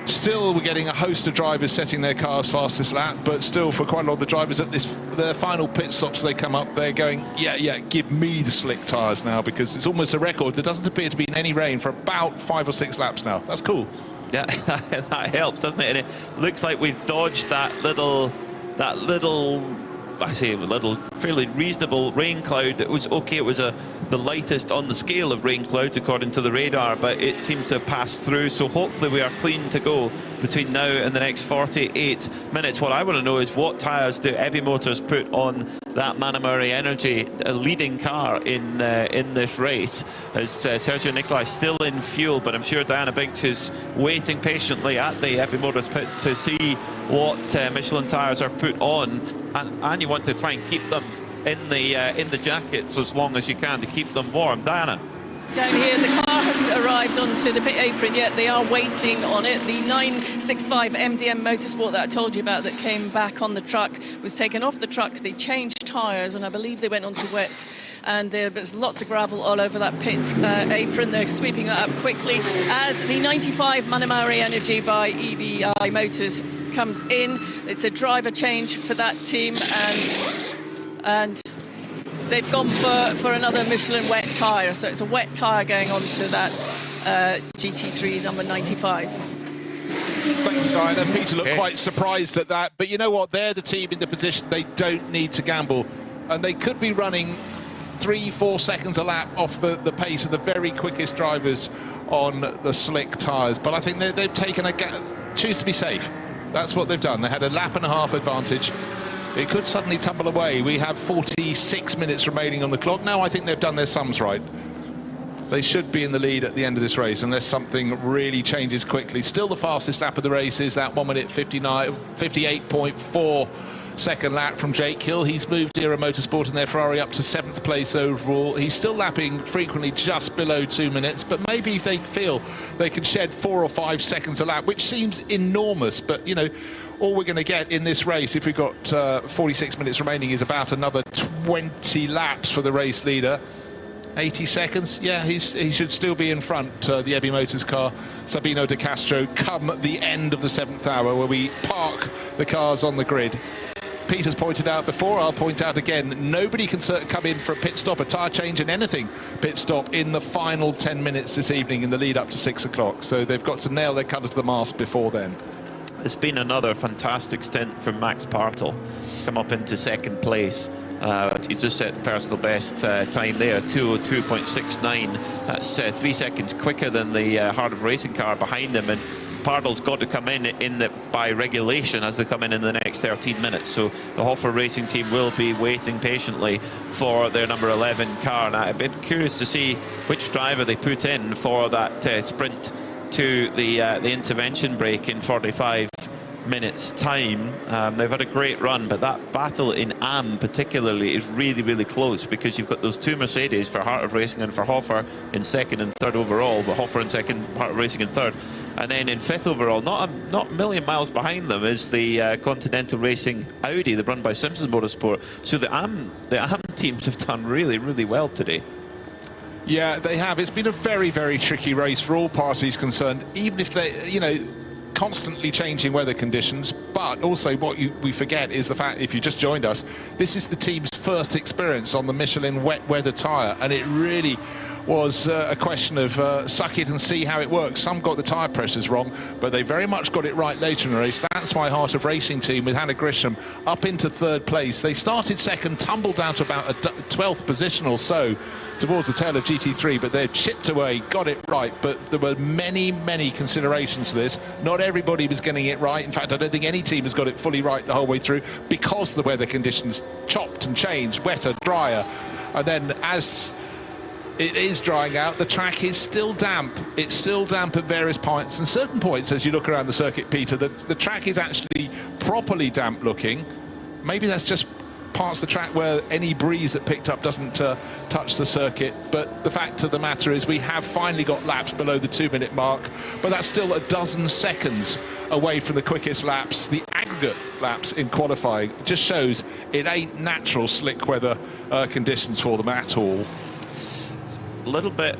Still, we're getting a host of drivers setting their cars fastest lap, but still for quite a lot of the drivers at their final pit stops, they come up, they're going, yeah, give me the slick tyres now, because it's almost a record. There doesn't appear to be any rain for about 5 or 6 laps now. That's cool. Yeah, that helps, doesn't it? And it looks like we've dodged that little I say a little fairly reasonable rain cloud. It was okay, it was the lightest on the scale of rain clouds according to the radar, but it seems to have passed through, so hopefully we are clean to go between now and the next 48 minutes. What I want to know is what tyres do EBI Motors put on that Manamari Energy, a leading car in this race, as Sergio Nicolai still in fuel, but I'm sure Diana Binks is waiting patiently at the EBI Motors pit to see what Michelin tyres are put on, and you want to try and keep them in the jackets as long as you can to keep them warm. Diana? Down here, the car hasn't arrived onto the pit apron yet. They are waiting on it. The 965 MDM Motorsport that I told you about that came back on the truck was taken off the truck. They changed tyres, and I believe they went onto wets. And there's lots of gravel all over that pit apron. They're sweeping that up quickly as the 95 Manamari Energy by EBI Motors comes in. It's a driver change for that team, and they've gone for another Michelin wet tyre, so it's a wet tyre going on to that GT3 number 95. Thanks, Diana. Peter looked quite surprised at that, but you know what? They're the team in the position they don't need to gamble, and they could be running 3-4 seconds a lap off the pace of the very quickest drivers on the slick tyres. But I think they've taken choose to be safe. That's what they've done. They had a lap and a half advantage. It could suddenly tumble away. We have 46 minutes remaining on the clock. Now I think they've done their sums right. They should be in the lead at the end of this race unless something really changes quickly. Still the fastest lap of the race is that 1 minute 58.4 second lap from Jake Hill. He's moved Era Motorsport and their Ferrari up to 7th place overall. He's still lapping frequently just below 2 minutes, but maybe if they feel they can shed 4 or 5 seconds a lap, which seems enormous, but you know, all we're going to get in this race, if we've got 46 minutes remaining, is about another 20 laps for the race leader. 80 seconds, yeah, he should still be in front, the EBI Motors car, Sabino De Castro, come the end of the 7th hour, where we park the cars on the grid. Peter's pointed out before, I'll point out again, nobody can come in for a pit stop, a tyre change and anything pit stop in the final 10 minutes this evening in the lead up to 6 o'clock. So they've got to nail their colours to the mast before then. It's been another fantastic stint from Max Partel, come up into 2nd place. He's just set the personal best time there, 2:02.69. That's 3 seconds quicker than the Heart of Racing car behind him, and Partel's got to come in by regulation as they come in the next 13 minutes. So the Hoffer Racing team will be waiting patiently for their number 11 car. And I've been curious to see which driver they put in for that sprint to the intervention break in 45 minutes time. They've had a great run, but that battle in Am particularly is really, really close, because you've got those 2 Mercedes for Heart of Racing and for Hoffer in 2nd and 3rd overall, but Hoffer in 2nd, Heart of Racing in 3rd. And then in 5th overall, not a million miles behind them, is the Continental Racing Audi, the run by Simpson Motorsport. So the AM teams have done really, really well today. Yeah, they have. It's been a very, very tricky race for all parties concerned, even if they, you know, constantly changing weather conditions. But also what we forget is the fact, if you just joined us, this is the team's first experience on the Michelin wet weather tyre, and it really was a question of suck it and see how it works. Some got the tyre pressures wrong, but they very much got it right later in the race. That's my Heart of Racing team with Hannah Grisham up into 3rd place. They started 2nd, tumbled down to about a 12th position or so towards the tail of GT3, but they've chipped away, got it right. But there were many, many considerations to this. Not everybody was getting it right. In fact, I don't think any team has got it fully right the whole way through, because the weather conditions chopped and changed, wetter, drier. And then as it is drying out, the track is still damp. It's still damp at various points, and certain points as you look around the circuit, Peter, the track is actually properly damp looking. Maybe that's just parts of the track where any breeze that picked up doesn't touch the circuit. But the fact of the matter is we have finally got laps below the 2-minute mark, but that's still a dozen seconds away from the quickest laps. The aggregate laps in qualifying just shows it ain't natural slick weather conditions for them at all. A little bit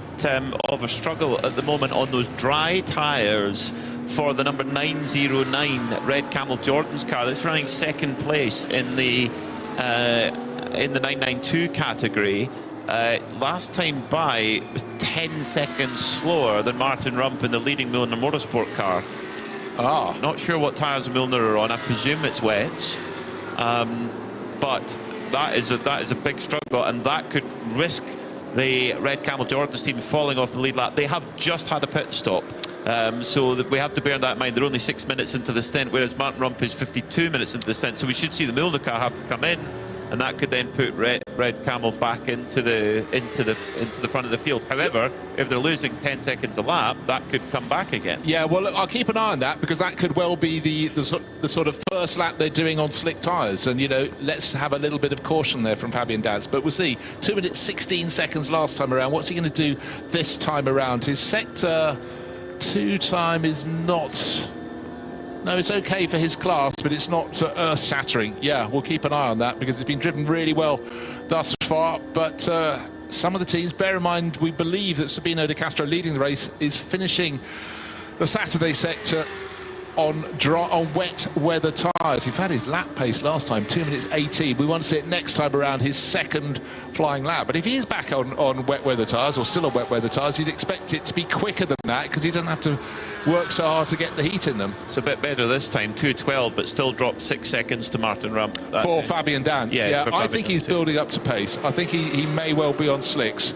of a struggle at the moment on those dry tyres for the number 909 Red Camel Jordan's car. That's running 2nd place in the 992 category. Last time by was 10 seconds slower than Martin Rump in the leading Milner Motorsport car. Not sure what tyres Milner are on. I presume it's wets, but that is a big struggle, and that could risk the Red Camel Jordan's team falling off the lead lap. They have just had a pit stop, so that we have to bear that in mind. They're only 6 minutes into the stint, whereas Martin Rump is 52 minutes into the stint. So we should see the Milner car have to come in, and that could then put Red Camel back into the front of the field. However, if they're losing 10 seconds a lap, that could come back again. Yeah, well, look, I'll keep an eye on that, because that could well be the sort of first lap they're doing on slick tyres. And, you know, let's have a little bit of caution there from Fabian Dance. But we'll see. 2 minutes 16 seconds last time around. What's he going to do this time around? His sector 2 time is not... No, it's okay for his class, but it's not earth-shattering. Yeah, we'll keep an eye on that, because it's been driven really well thus far. But some of the teams, bear in mind, we believe that Sabino De Castro, leading the race, is finishing the Saturday sector on wet weather tyres. He had his lap pace last time, 2 minutes 18. We want to see it next time around, his 2nd flying lap. But if he is back on wet weather tyres, or still on wet weather tyres, you'd expect it to be quicker than that, because he doesn't have to work so hard to get the heat in them. It's a bit better this time, 2:12, but still dropped 6 seconds to Martin Rump. For Fabian Dance. Yeah, I think he's building up to pace. I think he may well be on slicks.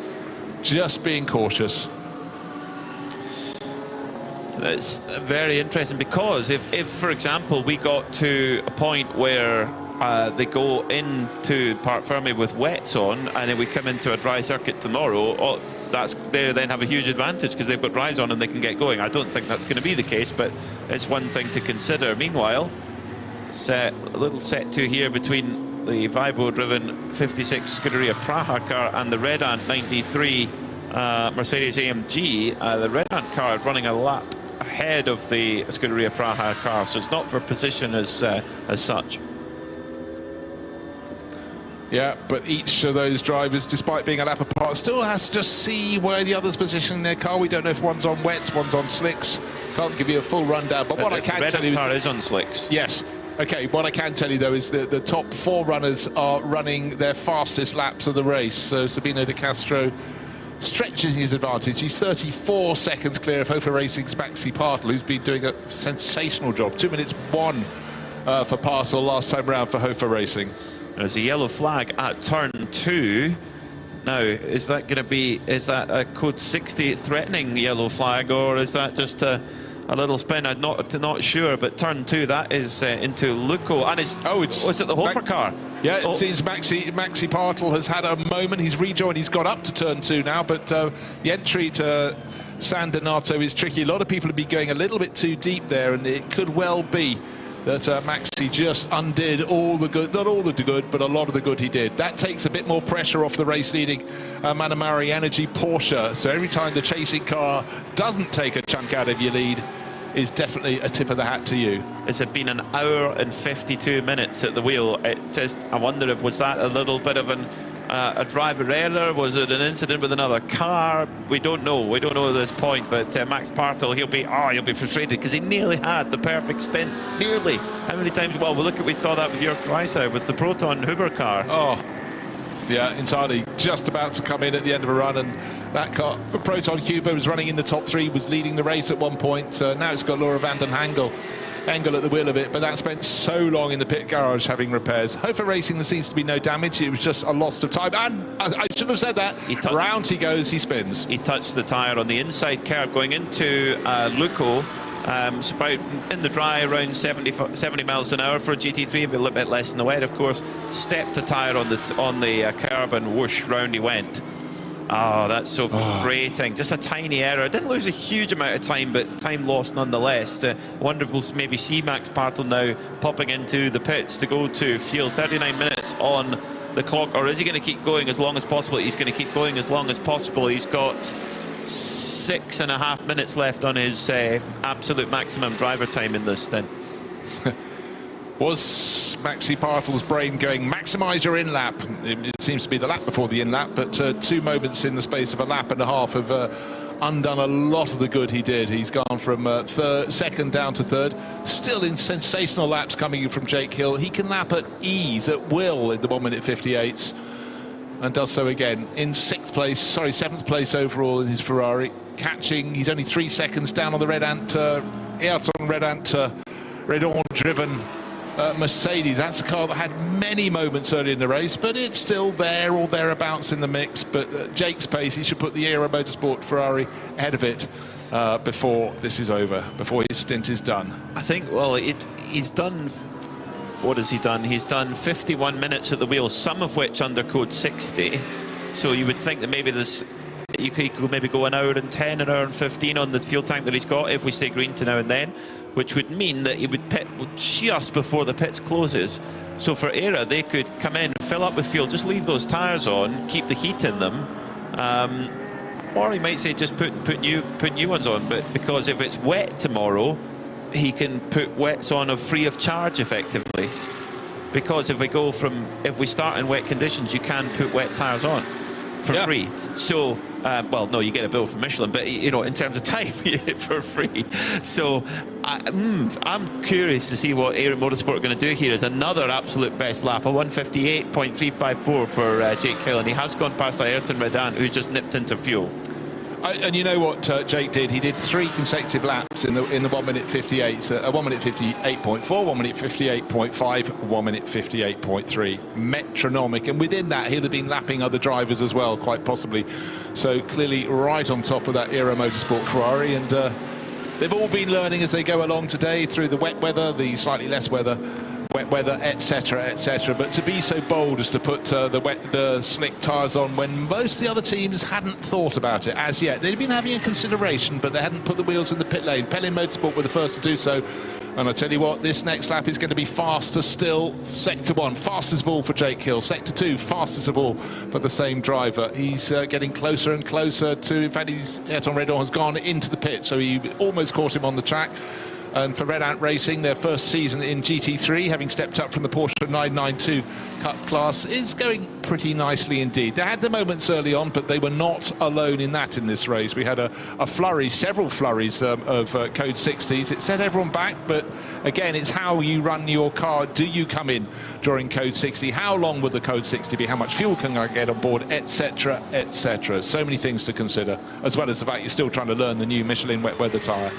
Just being cautious. It's very interesting, because if for example, we got to a point where they go into Parc Fermé with wets on, and then we come into a dry circuit tomorrow, they then have a huge advantage, because they've got dries on and they can get going. I don't think that's going to be the case, but it's one thing to consider. Meanwhile, a little set 2 here between the Vibo-driven 56 Scuderia Praha car and the Red Ant 93 Mercedes AMG. The Red Ant car is running a lap ahead of the Scuderia Praha car, so it's not for position as such. Yeah, but each of those drivers, despite being a lap apart, still has to just see where the other's positioning their car. We don't know if one's on wets, one's on slicks. Can't give you a full rundown. But what I can tell you, the car is on slicks. Yes. Okay, what I can tell you, though, is that the top 4 runners are running their fastest laps of the race. So Sabino De Castro stretches his advantage. He's 34 seconds clear of Hofer Racing's Maxi Partle, who's been doing a sensational job. 2 minutes 1 for Partle last time round for Hofer Racing. There's a yellow flag at turn 2. Now, is that a code 60 threatening yellow flag, or is that just a little spin? I'm not sure, but turn 2, that is into Luco, and it's it the Hofer car? Yeah, it seems Maxi Partle has had a moment. He's rejoined. He's got up to turn 2 now, but the entry to San Donato is tricky. A lot of people have been going a little bit too deep there, and it could well be that Maxi just undid all the good, not all the good, but a lot of the good he did. That takes a bit more pressure off the race-leading Manamari Energy Porsche. So every time the chasing car doesn't take a chunk out of your lead, is definitely a tip of the hat to you. It's been an hour and 52 minutes at the wheel. I wonder if was that a little bit of a driver error? Was it an incident with another car? We don't know. We don't know at this point. But Max Partel, he'll be frustrated because he nearly had the perfect stint. Nearly. How many times? Well, we saw that with Jörg Dreisau with the Proton Huber car. Oh, yeah, entirely. Just about to come in at the end of a run, and that car for Proton Huber was running in the top 3, was leading the race at one point. Now it's got Laura van den Hengel at the wheel of it, but that spent so long in the pit garage having repairs. Hofer Racing, there seems to be no damage. It was just a loss of time, and I should have said that. Round he goes, he spins. He touched the tyre on the inside curb going into Luco. It's about in the dry around 70 miles an hour for a GT3, but a little bit less in the wet, of course. Stepped a tyre on the curb and whoosh, round he went. Oh, that's so frustrating. Just a tiny error. Didn't lose a huge amount of time, but time lost nonetheless. Wonder if we'll maybe see Max Partel now popping into the pits to go to fuel. 39 minutes on the clock, or is he going to keep going as long as possible? He's going to keep going as long as possible. He's got 6.5 minutes left on his absolute maximum driver time in this stint. Was Maxi Partel's brain going, maximise your in-lap? It seems to be the lap before the in-lap, but 2 moments in the space of a lap and a half have undone a lot of the good he did. He's gone from second down to third. Still in sensational laps coming in from Jake Hill. He can lap at ease, at will, in the 1 minute 58s. And does so again in 7th place overall in his Ferrari. Catching, he's only 3 seconds down on the Red Ant driven Mercedes. That's a car that had many moments early in the race, but it's still there or thereabouts in the mix. But Jake's pace, he should put the Aero Motorsport Ferrari ahead of it before this is over, before his stint is done. I think, well, he's done. What has he done? He's done 51 minutes at the wheel, some of which under code 60. So you would think that maybe you could maybe go an hour and 10, an hour and 15 on the fuel tank that he's got if we stay green to now and then, which would mean that he would pit just before the pits closes. So for Aero, they could come in, fill up with fuel, just leave those tyres on, keep the heat in them, or he might say just put new ones on. But because if it's wet tomorrow, he can put wets on free of charge effectively, because if we start in wet conditions, you can put wet tyres on for free. So well, no, you get a bill from Michelin, but you know, in terms of time, you get it for free. So I'm curious to see what Aero Motorsport are going to do here. Is another absolute best lap, a 158.354 for Jake Hill, and he has gone past Ayrton Redan, who's just nipped into fuel. And you know what Jake did? He did 3 consecutive laps in the 1 minute 58, a 1 minute 58.4, 1 minute 58.5, 1 minute 58.3, metronomic. And within that, he'll have been lapping other drivers as well, quite possibly. So clearly right on top of that Aero Motorsport Ferrari, and they've all been learning as they go along today through the wet weather, the slightly less wet weather, etc., etc. But to be so bold as to put the slick tyres on when most of the other teams hadn't thought about it as yet. They'd been having a consideration, but they hadn't put the wheels in the pit lane. Pelin Motorsport were the first to do so. And I tell you what, this next lap is going to be faster still. Sector 1, fastest of all for Jake Hill. Sector 2, fastest of all for the same driver. He's getting closer and closer to, in fact, Ayrton Redon has gone into the pit, so he almost caught him on the track. And for Red Ant Racing, their first season in GT3, having stepped up from the Porsche 992 Cup class, is going pretty nicely indeed. They had the moments early on, but they were not alone in this race. We had a flurry, several flurries of code 60s. It set everyone back, but again, it's how you run your car. Do you come in during code 60? How long will the code 60 be? How much fuel can I get on board, etc., etc. So many things to consider, as well as the fact you're still trying to learn the new Michelin wet weather tyre.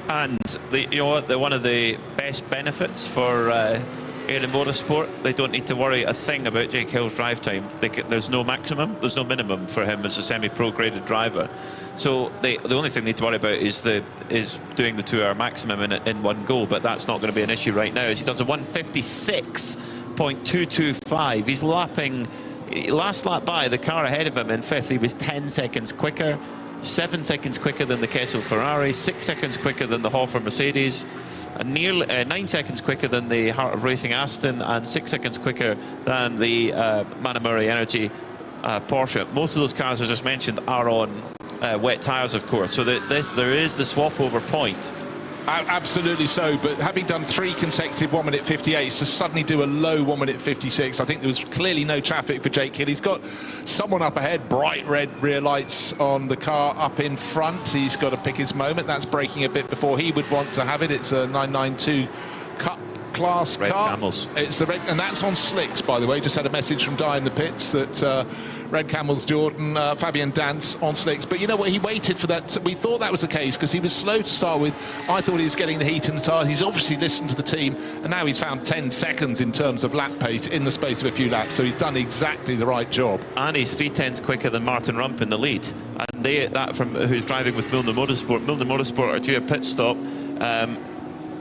And you know what? One of the best benefits for Aero Motorsport, they don't need to worry a thing about Jake Hill's drive time. There's no maximum, there's no minimum for him as a semi-pro graded driver. So the only thing they need to worry about is doing the 2-hour maximum in one go. But that's not going to be an issue right now, as he does a 156.225. He's lapping, last lap by the car ahead of him in 5th. He was 10 seconds quicker. 7 seconds quicker than the Kettle Ferrari, 6 seconds quicker than the Hofer Mercedes, nearly 9 seconds quicker than the Heart of Racing Aston, and 6 seconds quicker than the Manamuri Energy Porsche. Most of those cars I just mentioned are on wet tyres, of course, so there is the swap over point Absolutely so, but having done 3 consecutive 1 minute 58s, to suddenly do a low 1 minute 56, I think there was clearly no traffic for Jake Hill. He's got someone up ahead, bright red rear lights on the car up in front. He's got to pick his moment. That's braking a bit before he would want to have it. It's a 992 Cup class Red car. Camels. It's the red, and that's on slicks, by the way. Just had a message from Di in the pits that Red Camels Jordan, Fabian Dance on slicks. But you know what? He waited for that. We thought that was the case because he was slow to start with. I thought he was getting the heat in the tyres. He's obviously listened to the team, and now he's found 10 seconds in terms of lap pace in the space of a few laps. So he's done exactly the right job. And he's 3/10 quicker than Martin Rump in the lead. And that from who's driving with Milner Motorsport. Milner Motorsport are due a pit stop.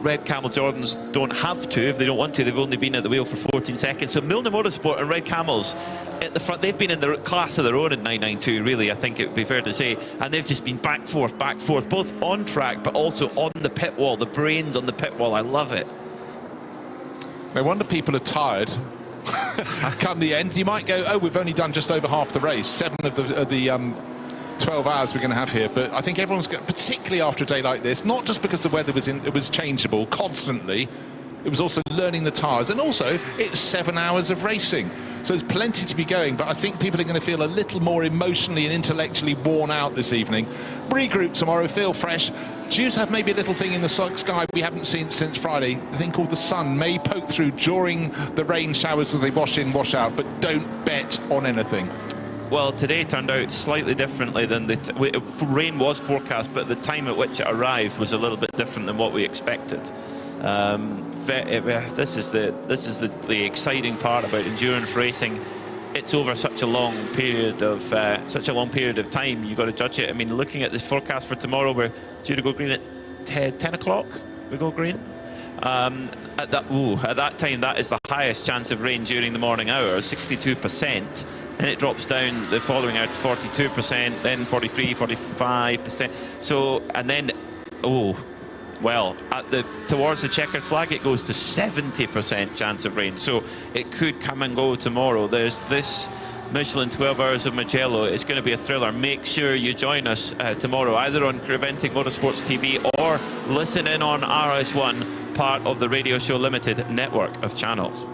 Red Camel Jordans don't have to if they don't want to. They've only been at the wheel for 14 seconds. So Milner Motorsport and Red Camels at the front, they've been in the class of their own in 992, really, I think it would be fair to say. And they've just been back, forth, both on track, but also on the pit wall. The brains on the pit wall, I love it. No wonder people are tired. Come the end, you might go, oh, we've only done just over half the race. 7 of the 12 hours we're going to have here, but I think everyone's going, particularly after a day like this, not just because the weather was changeable constantly, it was also learning the tyres, and also it's 7 hours of racing, so there's plenty to be going. But I think people are going to feel a little more emotionally and intellectually worn out this evening. Regroup tomorrow, feel fresh. Due to have maybe a little thing in the sky we haven't seen since Friday, a thing called the sun may poke through during the rain showers as they wash in, wash out, but don't bet on anything. Well, today turned out slightly differently than rain was forecast, but the time at which it arrived was a little bit different than what we expected. This is the exciting part about endurance racing. It's over such a long period of time. You've got to judge it. I mean, looking at this forecast for tomorrow, we're due to go green at 10 o'clock. We go green. At that time, that is the highest chance of rain during the morning hours, 62%. And it drops down the following hour to 42%, then 43, 45%. So, and then, towards the checkered flag, it goes to 70% chance of rain. So it could come and go tomorrow. There's this Michelin 12 Hours of Mugello. It's going to be a thriller. Make sure you join us tomorrow, either on Preventing Motorsports TV or listen in on RS1, part of the Radio Show Limited network of channels.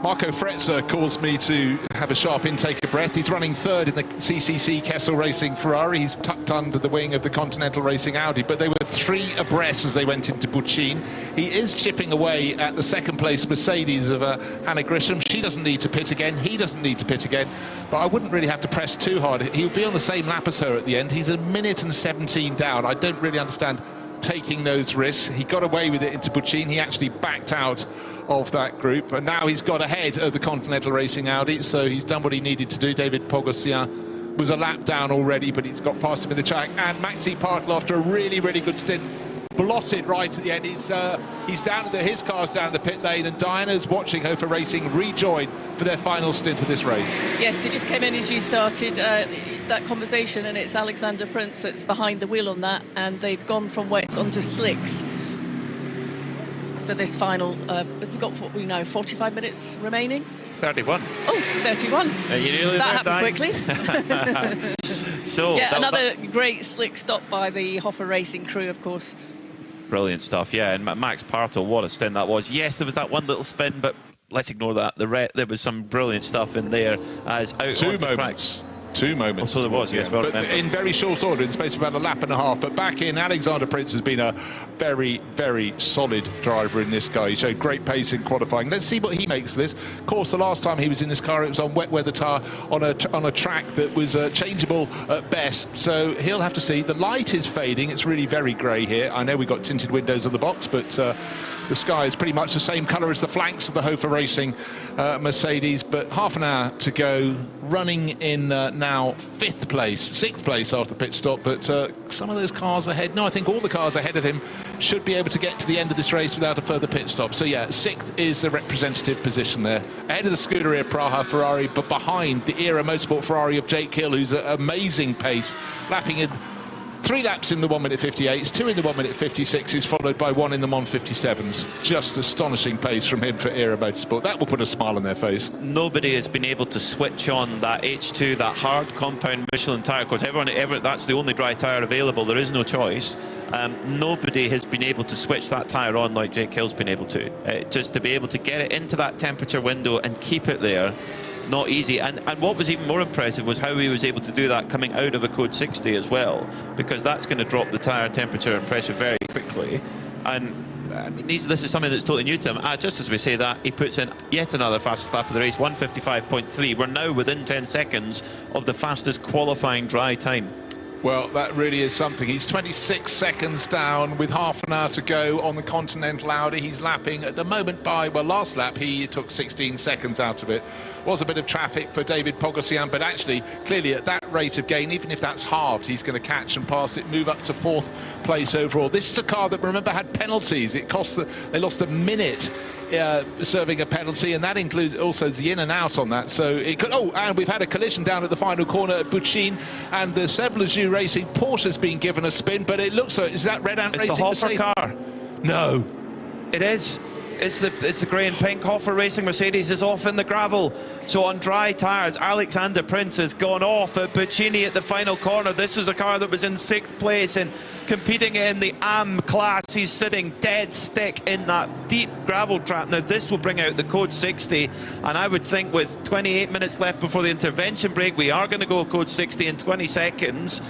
Marco Fretzer caused me to have a sharp intake of breath. He's running third in the CCC Kessel Racing Ferrari. He's tucked under the wing of the Continental Racing Audi, but they were 3 abreast as they went into Buccin. He is chipping away at the second place Mercedes of Hannah Grisham. She doesn't need to pit again. He doesn't need to pit again, but I wouldn't really have to press too hard. He'll be on the same lap as her at the end. He's 1 minute and 17 down. I don't really understand taking those risks. He got away with it into Buccin. He actually backed out of that group, and now he's got ahead of the Continental Racing Audi, so he's done what he needed to do. David Pogosian was a lap down already, but he's got past him in the track. And Maxi Partl, after a really, really good stint, blotted right at the end. He's down his car's down the pit lane, and Diana's watching Hofer Racing rejoin for their final stint of this race. Yes, they just came in as you started that conversation, and it's Alexander Prince that's behind the wheel on that, and they've gone from wets onto slicks for this final. We've got, what we know, 45 minutes remaining. 31. Oh, 31. Are you really that happened quickly. So yeah, another great slick stop by the Hofer Racing crew, of course. Brilliant stuff, yeah. And Max Partl, what a stint that was. Yes, there was that one little spin, but let's ignore that. There was some brilliant stuff in there as out 2 moments. 2 moments. Oh, so there was, yes. Well, but in very short order, in the space of about a lap and a half. But back in, Alexander Prince has been a very, very solid driver in this car. He showed great pace in qualifying. Let's see what he makes of this. Of course, the last time he was in this car, it was on wet weather tyre on a track that was changeable at best. So he'll have to see. The light is fading. It's really very grey here. I know we've got tinted windows on the box, but the sky is pretty much the same colour as the flanks of the Hofer Racing Mercedes. But half an hour to go, running in now 6th place after pit stop. But some of those cars ahead, no, I think all the cars ahead of him should be able to get to the end of this race without a further pit stop. So yeah, 6th is the representative position there. Ahead of the Scuderia Praha Ferrari, but behind the Era Motorsport Ferrari of Jake Hill, who's at amazing pace, lapping in 3 laps in the 1 minute 58s, 2 in the 1 minute 56s, followed by 1 in the 1:57s. Just astonishing pace from him for Era Motorsport. That will put a smile on their face. Nobody has been able to switch on that H2, that hard compound Michelin tyre. Of course, everyone, that's the only dry tyre available. There is no choice. Nobody has been able to switch that tyre on like Jake Hill's been able to. Just to be able to get it into that temperature window and keep it there, not easy. And what was even more impressive was how he was able to do that coming out of a code 60 as well, because that's going to drop the tyre temperature and pressure very quickly. And I mean, this is something that's totally new to him. Just as we say that, he puts in yet another fastest lap of the race, 1:55.3. We're now within 10 seconds of the fastest qualifying dry time. Well, that really is something. He's 26 seconds down with half an hour to go on the Continental Audi. He's lapping at the moment by, well, last lap he took 16 seconds out of it. Was a bit of traffic for David Pogosian, but actually, clearly at that rate of gain, even if that's halved, he's going to catch and pass it, move up to 4th place overall. This is a car that, remember, had penalties. It cost they lost a minute serving a penalty, and that includes also the in and out on that. So it could. Oh, and we've had a collision down at the final corner at Bucin, and the Seb Lejeune Racing Porsche's been given a spin, but it looks like, is that Red Ant Racing? It's the Hoffer car. No, it is. It's the grey and pink Hoffer Racing Mercedes is off in the gravel. So on dry tyres, Alexander Prince has gone off at Buccini at the final corner. This is a car that was in 6th place and competing in the AM class. He's sitting dead stick in that deep gravel trap. Now this will bring out the code 60, and I would think with 28 minutes left before the intervention break, we are going to go code 60 in 20 seconds.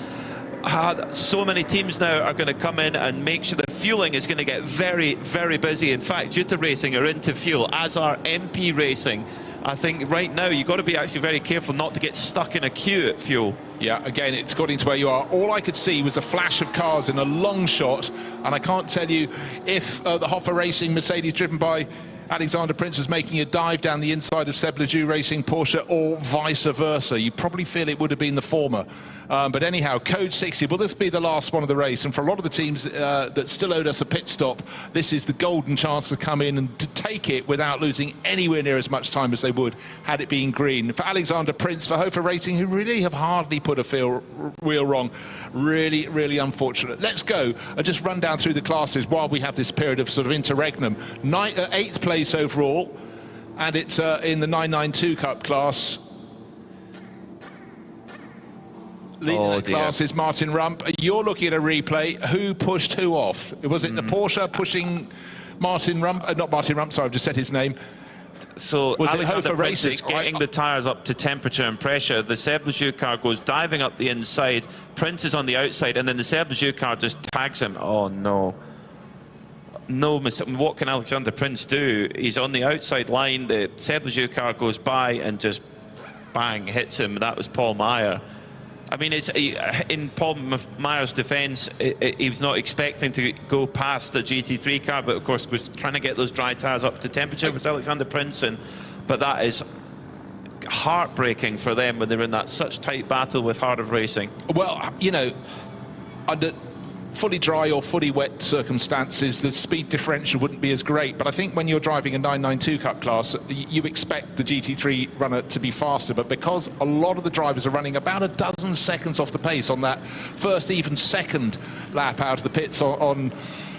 So many teams now are going to come in and make sure the fueling is going to get very, very busy. In fact, Jutta Racing are into fuel, as are MP Racing. I think right now you've got to be actually very careful not to get stuck in a queue at fuel. Yeah, again, it's got into where you are. All I could see was a flash of cars in a long shot, and I can't tell you if the Hoffer Racing Mercedes driven by Alexander Prince was making a dive down the inside of Seb Lejeune Racing Porsche, or vice versa. You probably feel it would have been the former. But anyhow, code 60, will this be the last one of the race? And for a lot of the teams that still owed us a pit stop, this is the golden chance to come in and to take it without losing anywhere near as much time as they would had it been green. For Alexander Prince, for Hofer Racing, who really have hardly put a wheel wrong, really, really unfortunate. Let's go and just run down through the classes while we have this period of sort of interregnum. 8th place overall, and it's in the 992 Cup class. Leading that class is Martin Rump. You're looking at a replay. Who pushed who off? Was it the Porsche pushing Martin Rump? Not Martin Rump, sorry, I've just said his name. So was Alexander Prince is getting the tyres up to temperature and pressure. The Seb Lejeune car goes diving up the inside. Prince is on the outside, and then the Seb Lejeune car just tags him. Oh, no. No, what can Alexander Prince do? He's on the outside line. The Seb Lejeune car goes by and just bang, hits him. That was Paul Meyer. I mean, in Paul Meyer's defence, he was not expecting to go past the GT3 car, but of course was trying to get those dry tyres up to temperature with Alexander Prince. But that is heartbreaking for them when they're in that such tight battle with Heart of Racing. Well, you know, under fully dry or fully wet circumstances, the speed differential wouldn't be as great. But I think when you're driving a 992 Cup class, you expect the GT3 runner to be faster. But because a lot of the drivers are running about a dozen seconds off the pace on that first, even second lap out of the pits on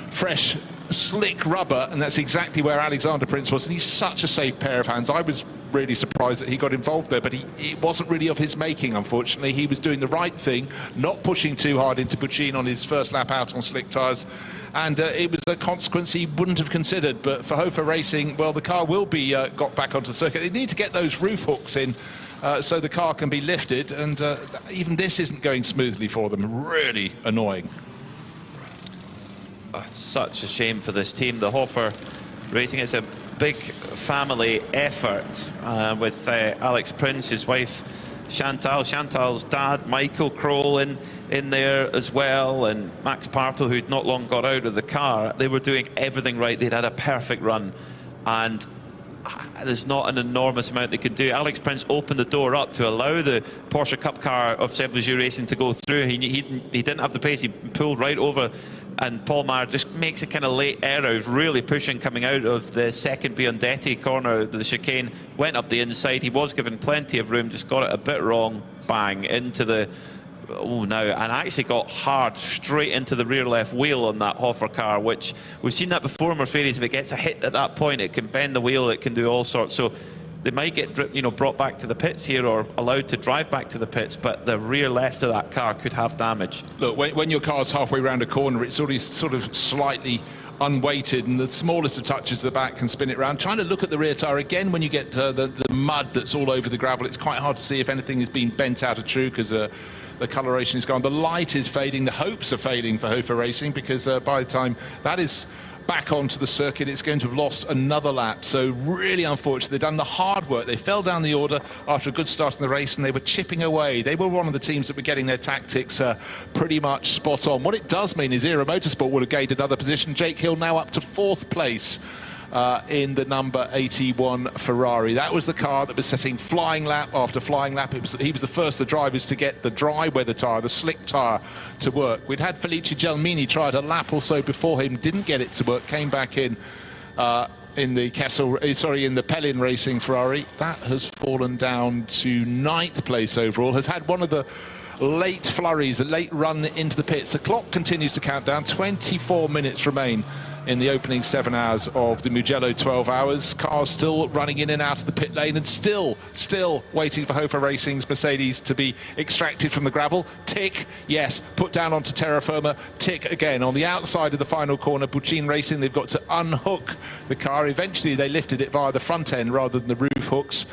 fresh, slick rubber, and that's exactly where Alexander Prince was. And he's such a safe pair of hands. I was really surprised that he got involved there, but it wasn't really of his making, unfortunately. He was doing the right thing, not pushing too hard into Buccin on his first lap out on slick tyres, and it was a consequence he wouldn't have considered. But for Hofer Racing, well, the car will be got back onto the circuit. They need to get those roof hooks in so the car can be lifted, and even this isn't going smoothly for them. Really annoying. Oh, it's such a shame for this team. The Hofer Racing is a big family effort with Alex Prince, his wife Chantal's dad Michael Kroll in there as well, and Max Partel, who'd not long got out of the car. They were doing everything right. They'd had a perfect run, and there's not an enormous amount they could do. Alex Prince opened the door up to allow the Porsche Cup car of Seb Lejeune Racing to go through. He didn't have the pace. He pulled right over, and Paul Meyer just makes a kind of late error. He's really pushing coming out of the second Biondetti corner of the chicane, went up the inside. He was given plenty of room, just got it a bit wrong, bang, into the and actually got hard straight into the rear left wheel on that Hofer car, which we've seen that before. Mercedes, if it gets a hit at that point, it can bend the wheel, it can do all sorts. So they might get brought back to the pits here or allowed to drive back to the pits, but the rear left of that car could have damage. Look, when your car's halfway around a corner, it's already sort of slightly unweighted, and the smallest of touches to the back can spin it around. Trying to look at the rear tyre again when you get the mud that's all over the gravel, it's quite hard to see if anything has been bent out of true because the coloration is gone. The light is fading, the hopes are fading for Hofer Racing, because by the time that is back onto the circuit, it's going to have lost another lap. So really unfortunate. They've done the hard work. They fell down the order after a good start in the race, and they were chipping away. They were one of the teams that were getting their tactics pretty much spot on. What it does mean is Era Motorsport would have gained another position. Jake Hill now up to 4th place in the number 81 Ferrari. That was the car that was setting flying lap after flying lap. He was the first of the drivers to get the dry weather tyre, the slick tyre, to work. We'd had Felice Gelmini tried a lap or so before him, didn't get it to work, came back in the in the Pellin Racing Ferrari. That has fallen down to 9th place overall, has had one of the late flurries, a late run into the pits. The clock continues to count down. 24 minutes remain in the opening 7 hours of the Mugello 12 hours. Cars still running in and out of the pit lane, and still waiting for Hofer Racing's Mercedes to be extracted from the gravel. Tick, yes, put down onto terra firma. Tick again. On the outside of the final corner, Buccin Racing, they've got to unhook the car. Eventually they lifted it via the front end rather than the roof hooks,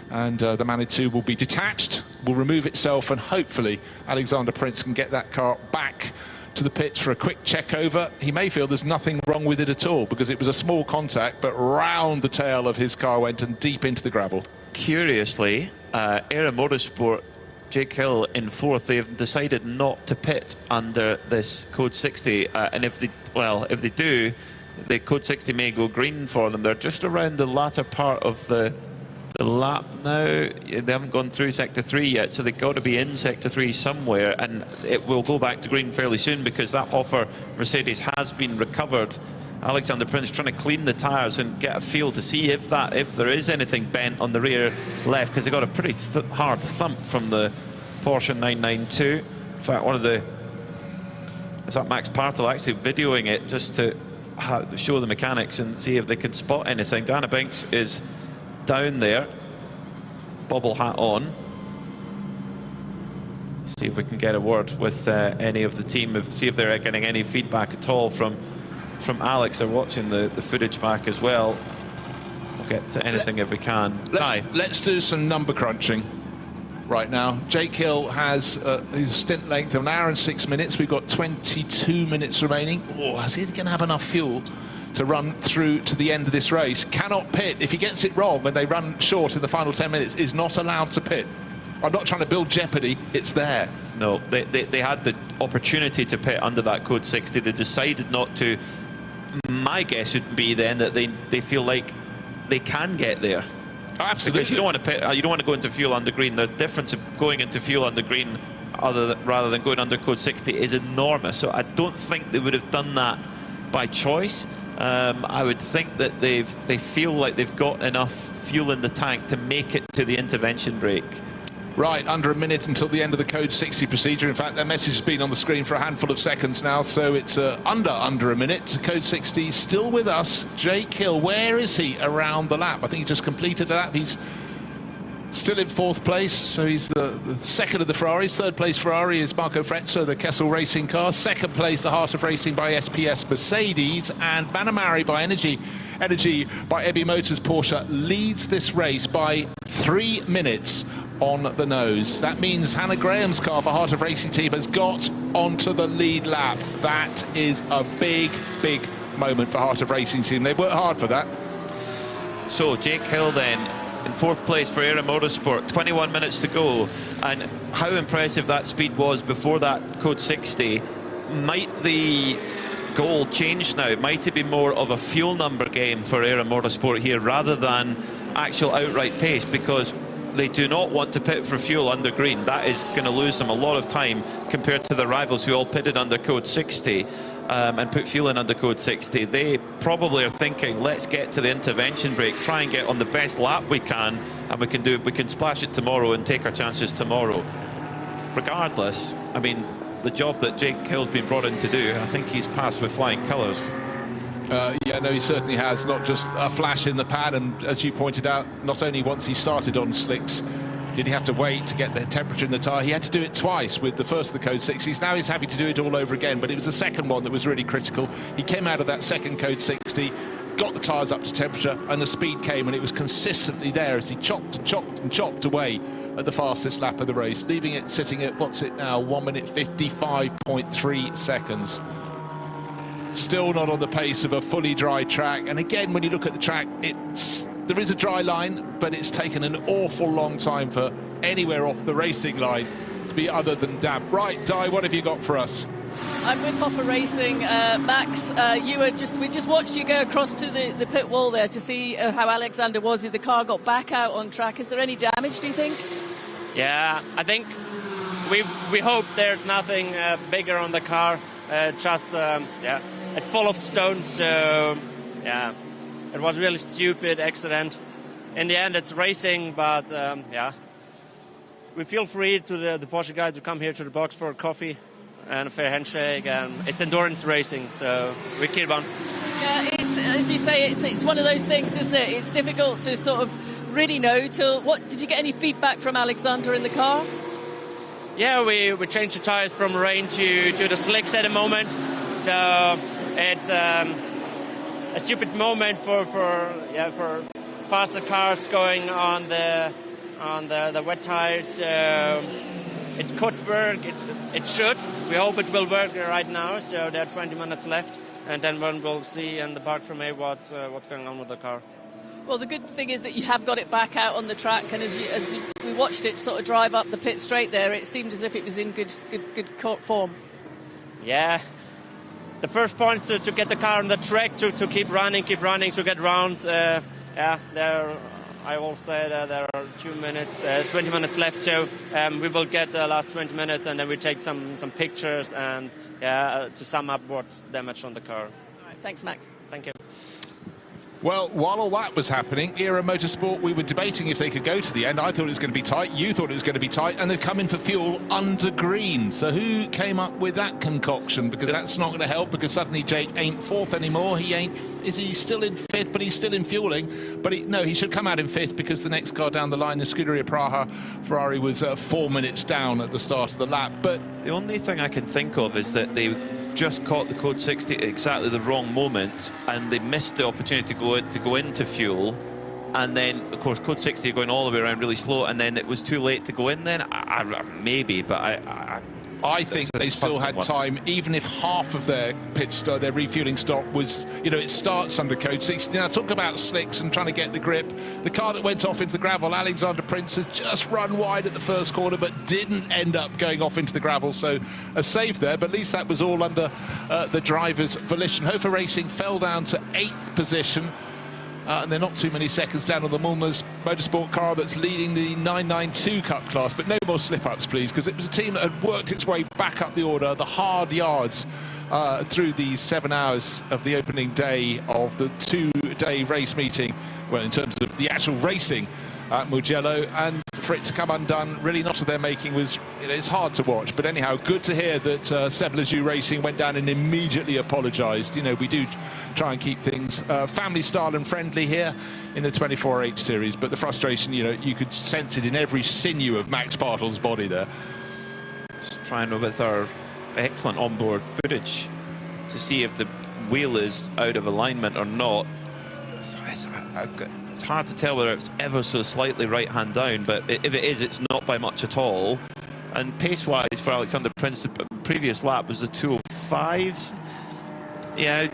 and the Manitou will be detached, will remove itself, and hopefully Alexander Prince can get that car back to the pits for a quick check over. He may feel there's nothing wrong with it at all, because it was a small contact, but round the tail of his car went and deep into the gravel. Curiously, Era Motorsport, Jake Hill in 4th, they've decided not to pit under this Code 60, and if they do, the Code 60 may go green for them. They're just around the latter part of the lap now. They haven't gone through Sector 3 yet, so they've got to be in Sector 3 somewhere, and it will go back to green fairly soon, because that Hofer Mercedes has been recovered. Alexander Prince trying to clean the tyres and get a feel to see if there is anything bent on the rear left, because they got a pretty hard thump from the Porsche 992. In fact, is that Max Partel actually videoing it just to show the mechanics and see if they can spot anything. Dana Binks is down there, bobble hat on. See if we can get a word with any of the team, see if they're getting any feedback at all from Alex. They're watching the footage back as well. We'll get to anything if we can. Let's do some number crunching right now. Jake Hill has his stint length of 1 hour and 6 minutes. We've got 22 minutes remaining. Is he going to have enough fuel to run through to the end of this race? Cannot pit. If he gets it wrong when they run short in the final 10 minutes, is not allowed to pit. I'm not trying to build jeopardy, it's there. No, they had the opportunity to pit under that Code 60. They decided not to. My guess would be then that they feel like they can get there. Absolutely. Because you don't want to pit, you don't want to go into fuel under green. The difference of going into fuel under green rather than going under Code 60 is enormous. So I don't think they would have done that by choice. I would think that they feel like they've got enough fuel in the tank to make it to the intervention break. Right, under a minute until the end of the Code 60 procedure. In fact, that message has been on the screen for a handful of seconds now, so it's under a minute. Code 60 still with us. Jake Hill, where is he around the lap? I think he just completed a lap. He's still in 4th place, so he's the second of the Ferraris. 3rd place Ferrari is Marco Frezzo, the Kessel Racing car. 2nd place, the Heart of Racing by SPS Mercedes, and Banamari by Energy by Ebby Motors Porsche leads this race by 3 minutes on the nose. That means Hannah Graham's car for Heart of Racing team has got onto the lead lap. That is a big moment for Heart of Racing team. They worked hard for that. So Jake Hill then in 4th place for Era Motorsport, 21 minutes to go, and how impressive that speed was before that Code 60. Might the goal change now? Might it be more of a fuel number game for Era Motorsport here rather than actual outright pace, because they do not want to pit for fuel under green. That is going to lose them a lot of time compared to their rivals who all pitted under Code 60 and put fuel in under Code 60. They probably are thinking, let's get to the intervention break, try and get on the best lap we can, and we can splash it tomorrow and take our chances tomorrow. Regardless, I mean, the job that Jake Hill's been brought in to do, I think he's passed with flying colours. Yeah, no, he certainly has. Not just a flash in the pan, and as you pointed out, not only once he started on slicks did he have to wait to get the temperature in the tyre, he had to do it twice with the first of the Code 60s. Now he's happy to do it all over again, but it was the second one that was really critical. He came out of that second Code 60, got the tyres up to temperature, and the speed came, and it was consistently there as he chopped and chopped and chopped away at the fastest lap of the race, leaving it sitting at, what's it now, 1 minute 55.3 seconds. Still not on the pace of a fully dry track. And again, when you look at the track, there is a dry line, but it's taken an awful long time for anywhere off the racing line to be other than damp. Right, Di, what have you got for us? I'm with Hoffa Racing. Max, we just watched you go across to the pit wall there to see how Alexander was. The car got back out on track. Is there any damage, do you think? Yeah, I think we hope there's nothing bigger on the car. It's full of stones, so yeah, it was really stupid accident. In the end, it's racing, but we feel free to the Porsche guys to come here to the box for a coffee and a fair handshake, and it's endurance racing, so we keep on. Yeah, it's, as you say, it's one of those things, isn't it? It's difficult to sort of really know. Did you get any feedback from Alexander in the car? Yeah, we changed the tires from rain to the slicks at the moment, so it's a stupid moment for faster cars going on the wet tires. It could work. It should. We hope it will work right now. So there are 20 minutes left, and then we'll see in the park from here what's going on with the car. Well, the good thing is that you have got it back out on the track, and as we watched it sort of drive up the pit straight there, it seemed as if it was in good form. Yeah. The first point is to get the car on the track, to keep running, to get rounds. I will say that there are 20 minutes left, so we will get the last 20 minutes, and then we take some pictures and to sum up what's damaged on the car. All right, thanks, Max. Thank you. Well, while all that was happening, Era Motorsport, we were debating if they could go to the end. I thought it was going to be tight, you thought it was going to be tight, and they've come in for fuel under green. So who came up with that concoction? Because that's not going to help, because suddenly Jake ain't fourth anymore. Is he still in fifth? But he's still in fueling. But he should come out in fifth, because the next car down the line, the Scuderia Praha Ferrari, was 4 minutes down at the start of the lap. But the only thing I can think of is that they just caught the Code 60 at exactly the wrong moment, and they missed the opportunity to go into fuel, and then of course Code 60 are going all the way around really slow, and then it was too late to go in then. Maybe, but I think they still had time, even if half of their their refueling stop was, it starts under Code 60. Now, talk about slicks and trying to get the grip. The car that went off into the gravel, Alexander Prince, has just run wide at the first corner, but didn't end up going off into the gravel. So a save there, but at least that was all under the driver's volition. Hoffa Racing fell down to 8th position. And they're not too many seconds down on the Mulmers Motorsport car that's leading the 992 Cup class. But no more slip-ups, please, because it was a team that had worked its way back up the order, the hard yards, through these 7 hours of the opening day of the 2-day race meeting. Well, in terms of the actual racing at Mugello, and for it to come undone, really not of their making, was, it's hard to watch. But anyhow, good to hear that Seb Lejeune Racing went down and immediately apologised. We do try and keep things family style and friendly here in the 24H series, but the frustration, you could sense it in every sinew of Max Bartel's body there. Just trying with our excellent onboard footage to see if the wheel is out of alignment or not. It's hard to tell whether it's ever so slightly right hand down, but if it is, it's not by much at all. And pace-wise for Alexander Prince, the previous lap was a 2:05. Yeah,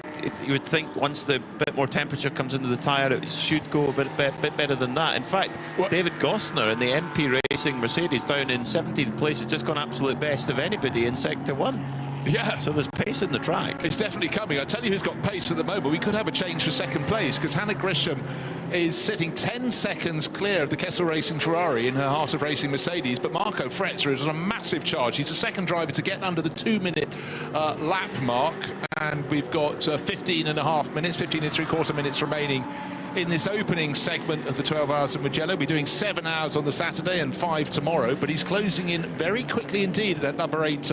you would think once the bit more temperature comes into the tyre, it should go a bit better than that. In fact, David Gosner in the MP Racing Mercedes down in 17th place has just gone absolute best of anybody in Sector 1. Yeah. So there's pace in the track. It's definitely coming. I'll tell you who's got pace at the moment. We could have a change for second place, because Hannah Grisham is sitting 10 seconds clear of the Kessel Racing Ferrari in her Heart of Racing Mercedes, but Marco Fretzer is on a massive charge. He's the second driver to get under the 2-minute lap mark, and we've got 15 and 3/4 minutes remaining in this opening segment of the 12 hours of Mugello. We're doing 7 hours on the Saturday and 5 tomorrow, but he's closing in very quickly indeed at that number 8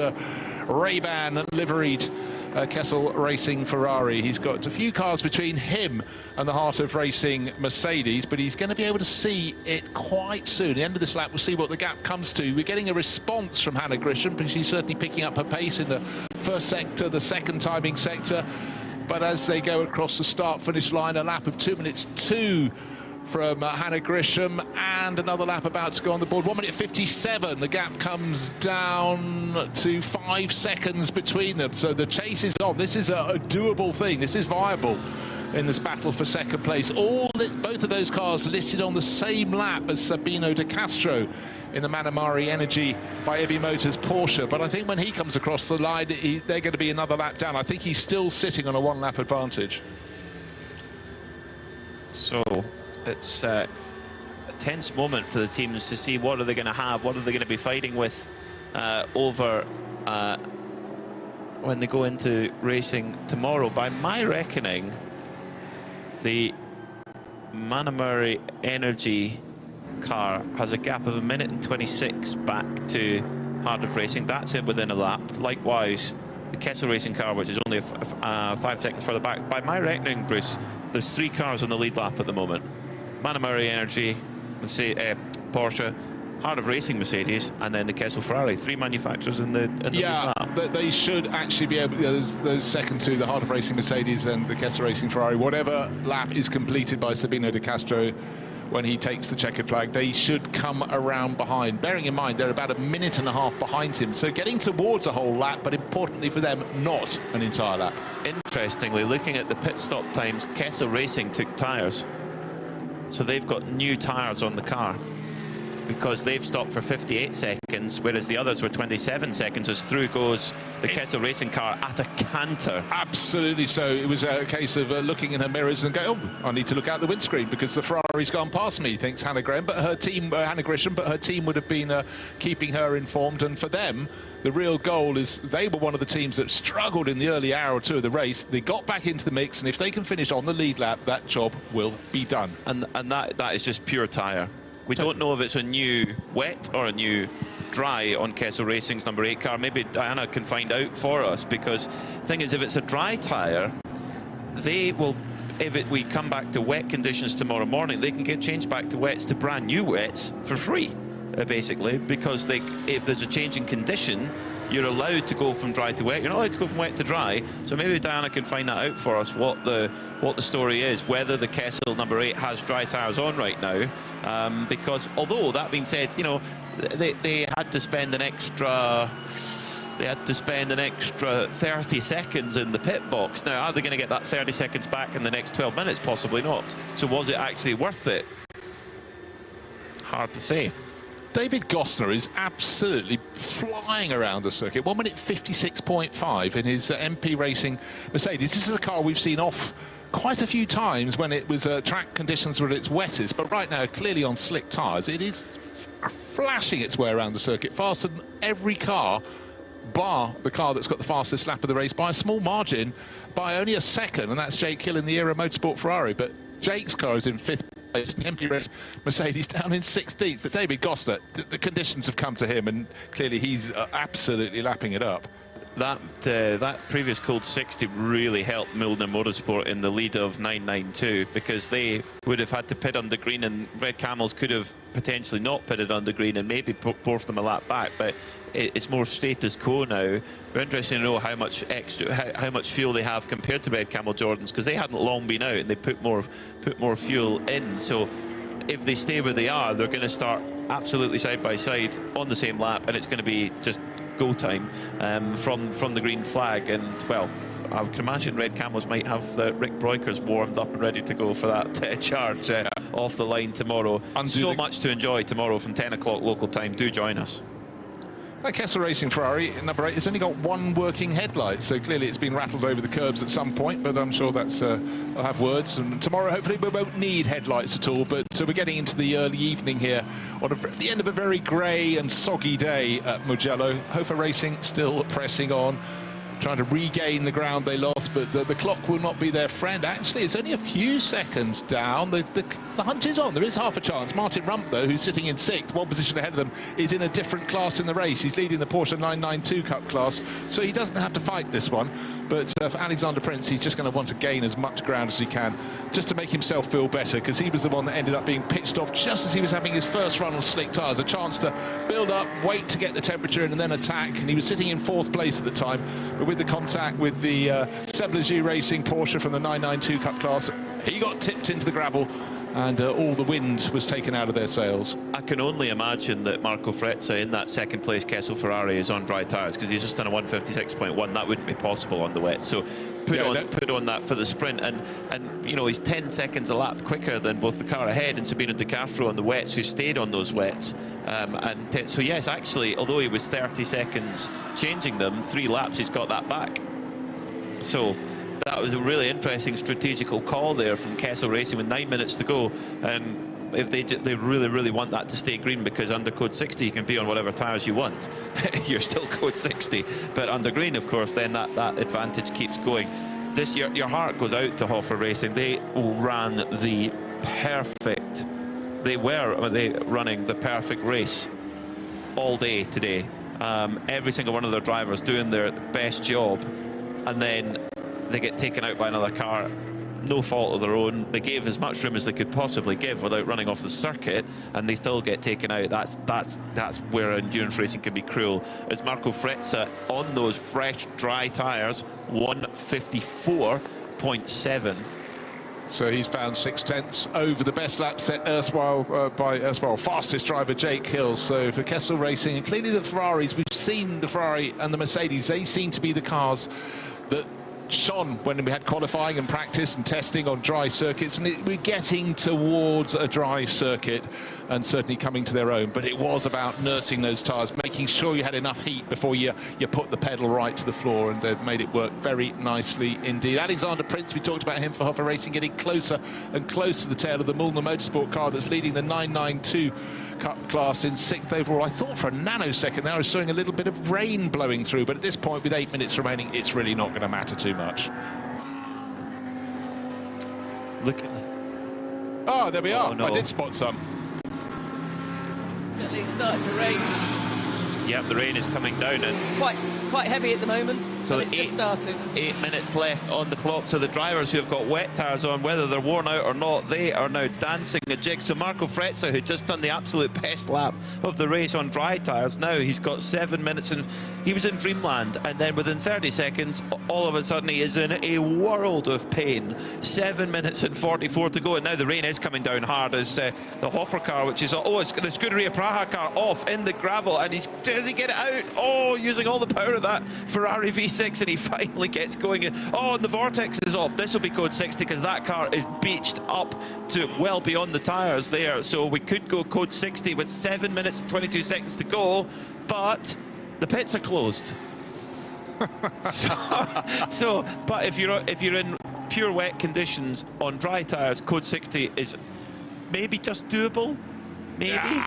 Ray-Ban liveried Kessel Racing Ferrari. He's got a few cars between him and the Heart of Racing Mercedes, but he's going to be able to see it quite soon. At the end of this lap, we'll see what the gap comes to. We're getting a response from Hannah Grisham, because she's certainly picking up her pace in the first sector, the second timing sector. But as they go across the start-finish line, a lap of 2 minutes 2 from Hannah Grisham, and another lap about to go on the board. 1 minute 57. The gap comes down to 5 seconds between them. So the chase is on. This is a doable thing. This is viable in this battle for second place. Both of those cars listed on the same lap as Sabino De Castro in the Manamari Energy by Heavy Motors Porsche. But I think when he comes across the line, they're going to be another lap down. I think he's still sitting on a 1 lap advantage. So it's a tense moment for the teams to see what are they going to have, what are they going to be fighting with over when they go into racing tomorrow. By my reckoning, the Manamari Energy car has a gap of 1 minute and 26 back to Heart of Racing. That's it within a lap. Likewise, the Kessel Racing car, which is only 5 seconds further back. By my reckoning, Bruce, there's 3 cars on the lead lap at the moment. Manamari Energy, Porsche, Heart of Racing Mercedes, and then the Kessel Ferrari. 3 manufacturers in the lead lap. They should actually be able, those second two, the Heart of Racing Mercedes and the Kessel Racing Ferrari, whatever lap is completed by Sabino De Castro when he takes the checkered flag, they should come around behind. Bearing in mind, they're about 1.5 minutes behind him. So getting towards a whole lap, but importantly for them, not an entire lap. Interestingly, looking at the pit stop times, Kessel Racing took tyres. So they've got new tyres on the car, because they've stopped for 58 seconds, whereas the others were 27 seconds, as through goes the Kessel Racing car at a canter. Absolutely so. It was a case of looking in her mirrors and going, oh, I need to look out the windscreen because the Ferrari's gone past me, thinks Hannah Graham. But her team, Hannah Grisham, but her team would have been keeping her informed. And for them, the real goal is they were one of the teams that struggled in the early hour or two of the race. They got back into the mix, and if they can finish on the lead lap, that job will be done. And that is just pure tyre. We don't know if it's a new wet or a new dry on Kessel Racing's number 8 car. Maybe Diana can find out for us, because the thing is, if it's a dry tyre, they will, we come back to wet conditions tomorrow morning, they can get changed back to wets, to brand new wets for free, basically, because if there's a change in condition, you're allowed to go from dry to wet. You're not allowed to go from wet to dry. So maybe Diana can find that out for us, what the story is, whether the Kessel number 8 has dry tyres on right now. Because although that being said, you know, they had to spend an extra 30 seconds in the pit box. Now, are they going to get that 30 seconds back in the next 12 minutes? Possibly not. So was it actually worth it? Hard to say. David Gosner is absolutely flying around the circuit. 1 minute 56.5 in his MP Racing Mercedes. This is a car we've seen off quite a few times when it was track conditions were at its wettest, but right now, clearly on slick tyres, it is flashing its way around the circuit, faster than every car, bar the car that's got the fastest lap of the race by a small margin, by only a second, and that's Jake Hill in the Era Motorsport Ferrari. But Jake's car is in 5th place, the MP Race Mercedes down in 16th. But David Gosner, the conditions have come to him, and clearly he's absolutely lapping it up. That previous cold 60 really helped Milner Motorsport in the lead of 992, because they would have had to pit under green, and Red Camels could have potentially not pitted under green and maybe forced them a lap back. But it's more status quo now. We're interested to know how much fuel they have compared to Red Camel Jordans, because they hadn't long been out and they put more fuel in. So if they stay where they are, they're going to start absolutely side by side on the same lap, and it's going to be just go time from the green flag. And well, I can imagine Red Camels might have the Rick Breukers warmed up and ready to go for that charge off the line tomorrow. So much to enjoy tomorrow from 10 o'clock local time. Do join us. That Kessel Racing Ferrari, number 8, has only got one working headlight, so clearly it's been rattled over the curbs at some point, but I'm sure that's they'll have words. And tomorrow, hopefully, we won't need headlights at all. But so we're getting into the early evening here on the end of a very grey and soggy day at Mugello. Hofer Racing still pressing on. trying to regain the ground they lost, but the clock will not be their friend. Actually, it's only a few seconds down. The hunt is on. There is half a chance. Martin Rump, though, who's sitting in 6th, one position ahead of them, is in a different class in the race. He's leading the Porsche 992 Cup class, so he doesn't have to fight this one. But for Alexander Prince, he's just going to want to gain as much ground as he can, just to make himself feel better, because he was the one that ended up being pitched off just as he was having his first run on slick tyres. A chance to build up, wait to get the temperature in, and then attack. And he was sitting in 4th place at the time, but with the contact with the Seblegy Racing Porsche from the 992 Cup class, he got tipped into the gravel, and all the wind was taken out of their sails. I can only imagine that Marco Frezza in that 2nd place Kessel Ferrari is on dry tyres, because he's just done a 156.1. That wouldn't be possible on the wet. So put on that for the sprint, and you know, he's 10 seconds a lap quicker than both the car ahead and Sabino De Castro on the wets, who stayed on those wets. So yes, actually, although he was 30 seconds changing them, 3 laps, he's got that back. So that was a really interesting strategical call there from Kessel Racing with 9 minutes to go. And if they really want that to stay green, because under code 60 you can be on whatever tyres you want. You're still code 60, but under green, of course, then that advantage keeps going. Your heart goes out to Hoffer Racing. They ran the perfect. They were running the perfect race all day today. Every single one of their drivers doing their best job, and then they get taken out by another car, no fault of their own. They gave as much room as they could possibly give without running off the circuit, and they still get taken out. That's where endurance racing can be cruel. As Marco Frezza on those fresh, dry tyres, 154.7. So he's found 6/10 over the best lap set by erstwhile fastest driver Jake Hill. So for Kessel Racing, and clearly the Ferraris, we've seen the Ferrari and the Mercedes, they seem to be the cars that shone when we had qualifying and practice and testing on dry circuits, and we're getting towards a dry circuit and certainly coming to their own. But it was about nursing those tyres, making sure you had enough heat before you put the pedal right to the floor, and they've made it work very nicely indeed. Alexander Prince, we talked about him for Hoffer Racing, getting closer and closer to the tail of the Mullner Motorsport car that's leading the 992 Cup class in 6th overall. I thought for a nanosecond there I was seeing a little bit of rain blowing through, but at this point with 8 minutes remaining, it's really not going to matter too much. Look at... Oh, there we are. No. I did spot some. Definitely started to rain. Yep, the rain is coming down, and quite heavy at the moment. so it's just started. 8 minutes left on the clock. So the drivers who have got wet tyres on, whether they're worn out or not, they are now dancing a jig. So Marco Frezza, who just done the absolute best lap of the race on dry tyres, now he's got 7 minutes, and he was in dreamland, and then within 30 seconds all of a sudden he is in a world of pain. 7 minutes and 44 to go, and now the rain is coming down hard as the Hoffer car, which is the Scuderia Praha car, off in the gravel, and does he get it out? Oh, using all the power of that Ferrari V6, and he finally gets going. Oh, and the Vortex is off. This will be code 60, because that car is beached up to well beyond the tyres there, so we could go code 60 with 7 minutes and 22 seconds to go, but the pits are closed. But if you're in pure wet conditions on dry tyres, code 60 is maybe just doable. Maybe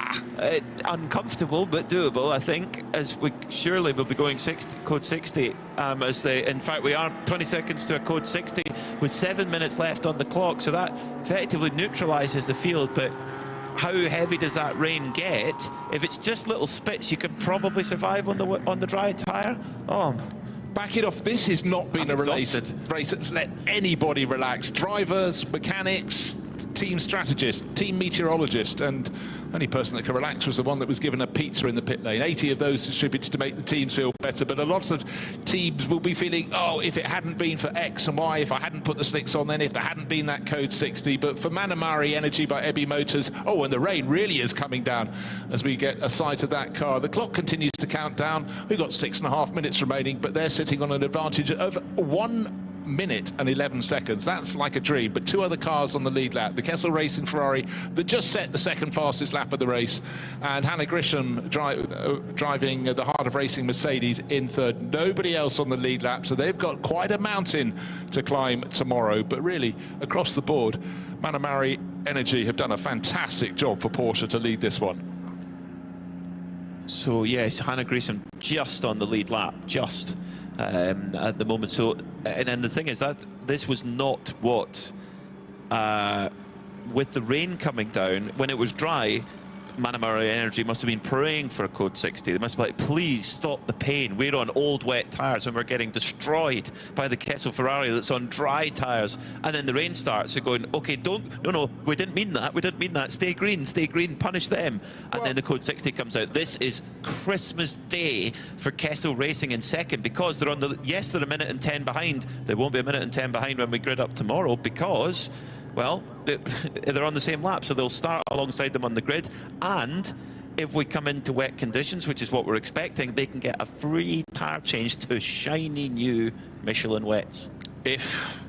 uncomfortable, but doable, I think, as we surely will be going code 60 in fact we are 20 seconds to a code 60 with 7 minutes left on the clock, so that effectively neutralizes the field. But how heavy does that rain get? If it's just little spits, you can probably survive on the dry tire. Oh, back it off. This has not been a race that's let anybody relax. Drivers, mechanics, team strategist, team meteorologist, and only person that could relax was the one that was given a pizza in the pit lane. 80 of those distributed to make the teams feel better, but a lot of teams will be feeling, oh, if it hadn't been for X and Y, if I hadn't put the slicks on, then if there hadn't been that code 60. But for Manamari Energy by Ebi Motors, oh, and the rain really is coming down as we get a sight of that car. The clock continues to count down. We've got 6.5 minutes remaining, but they're sitting on an advantage of 1 minute and 11 seconds. That's like a dream. But 2 other cars on the lead lap, the Kessel Racing Ferrari that just set the 2nd fastest lap of the race, and Hannah Grisham driving the Heart of Racing Mercedes in 3rd. Nobody else on the lead lap, so they've got quite a mountain to climb tomorrow. But really, across the board, Manamari Energy have done a fantastic job for Porsche to lead this one. So yes, Hannah Grisham just on the lead lap, just. at the moment. So, and the thing is that this was not what, with the rain coming down, when it was dry, Manamara Energy must have been praying for a code 60. They must be like, please stop the pain. We're on old wet tyres and we're getting destroyed by the Kessel Ferrari that's on dry tyres. And then the rain starts. They're going, okay, no, we didn't mean that. We didn't mean that. Stay green, punish them. And then the code 60 comes out. This is Christmas Day for Kessel Racing in second, because they're on they're a minute and 10 behind. They won't be a minute and 10 behind when we grid up tomorrow, because, well, they're on the same lap, so they'll start alongside them on the grid. And if we come into wet conditions, which is what we're expecting, they can get a free tyre change to shiny new Michelin wets. If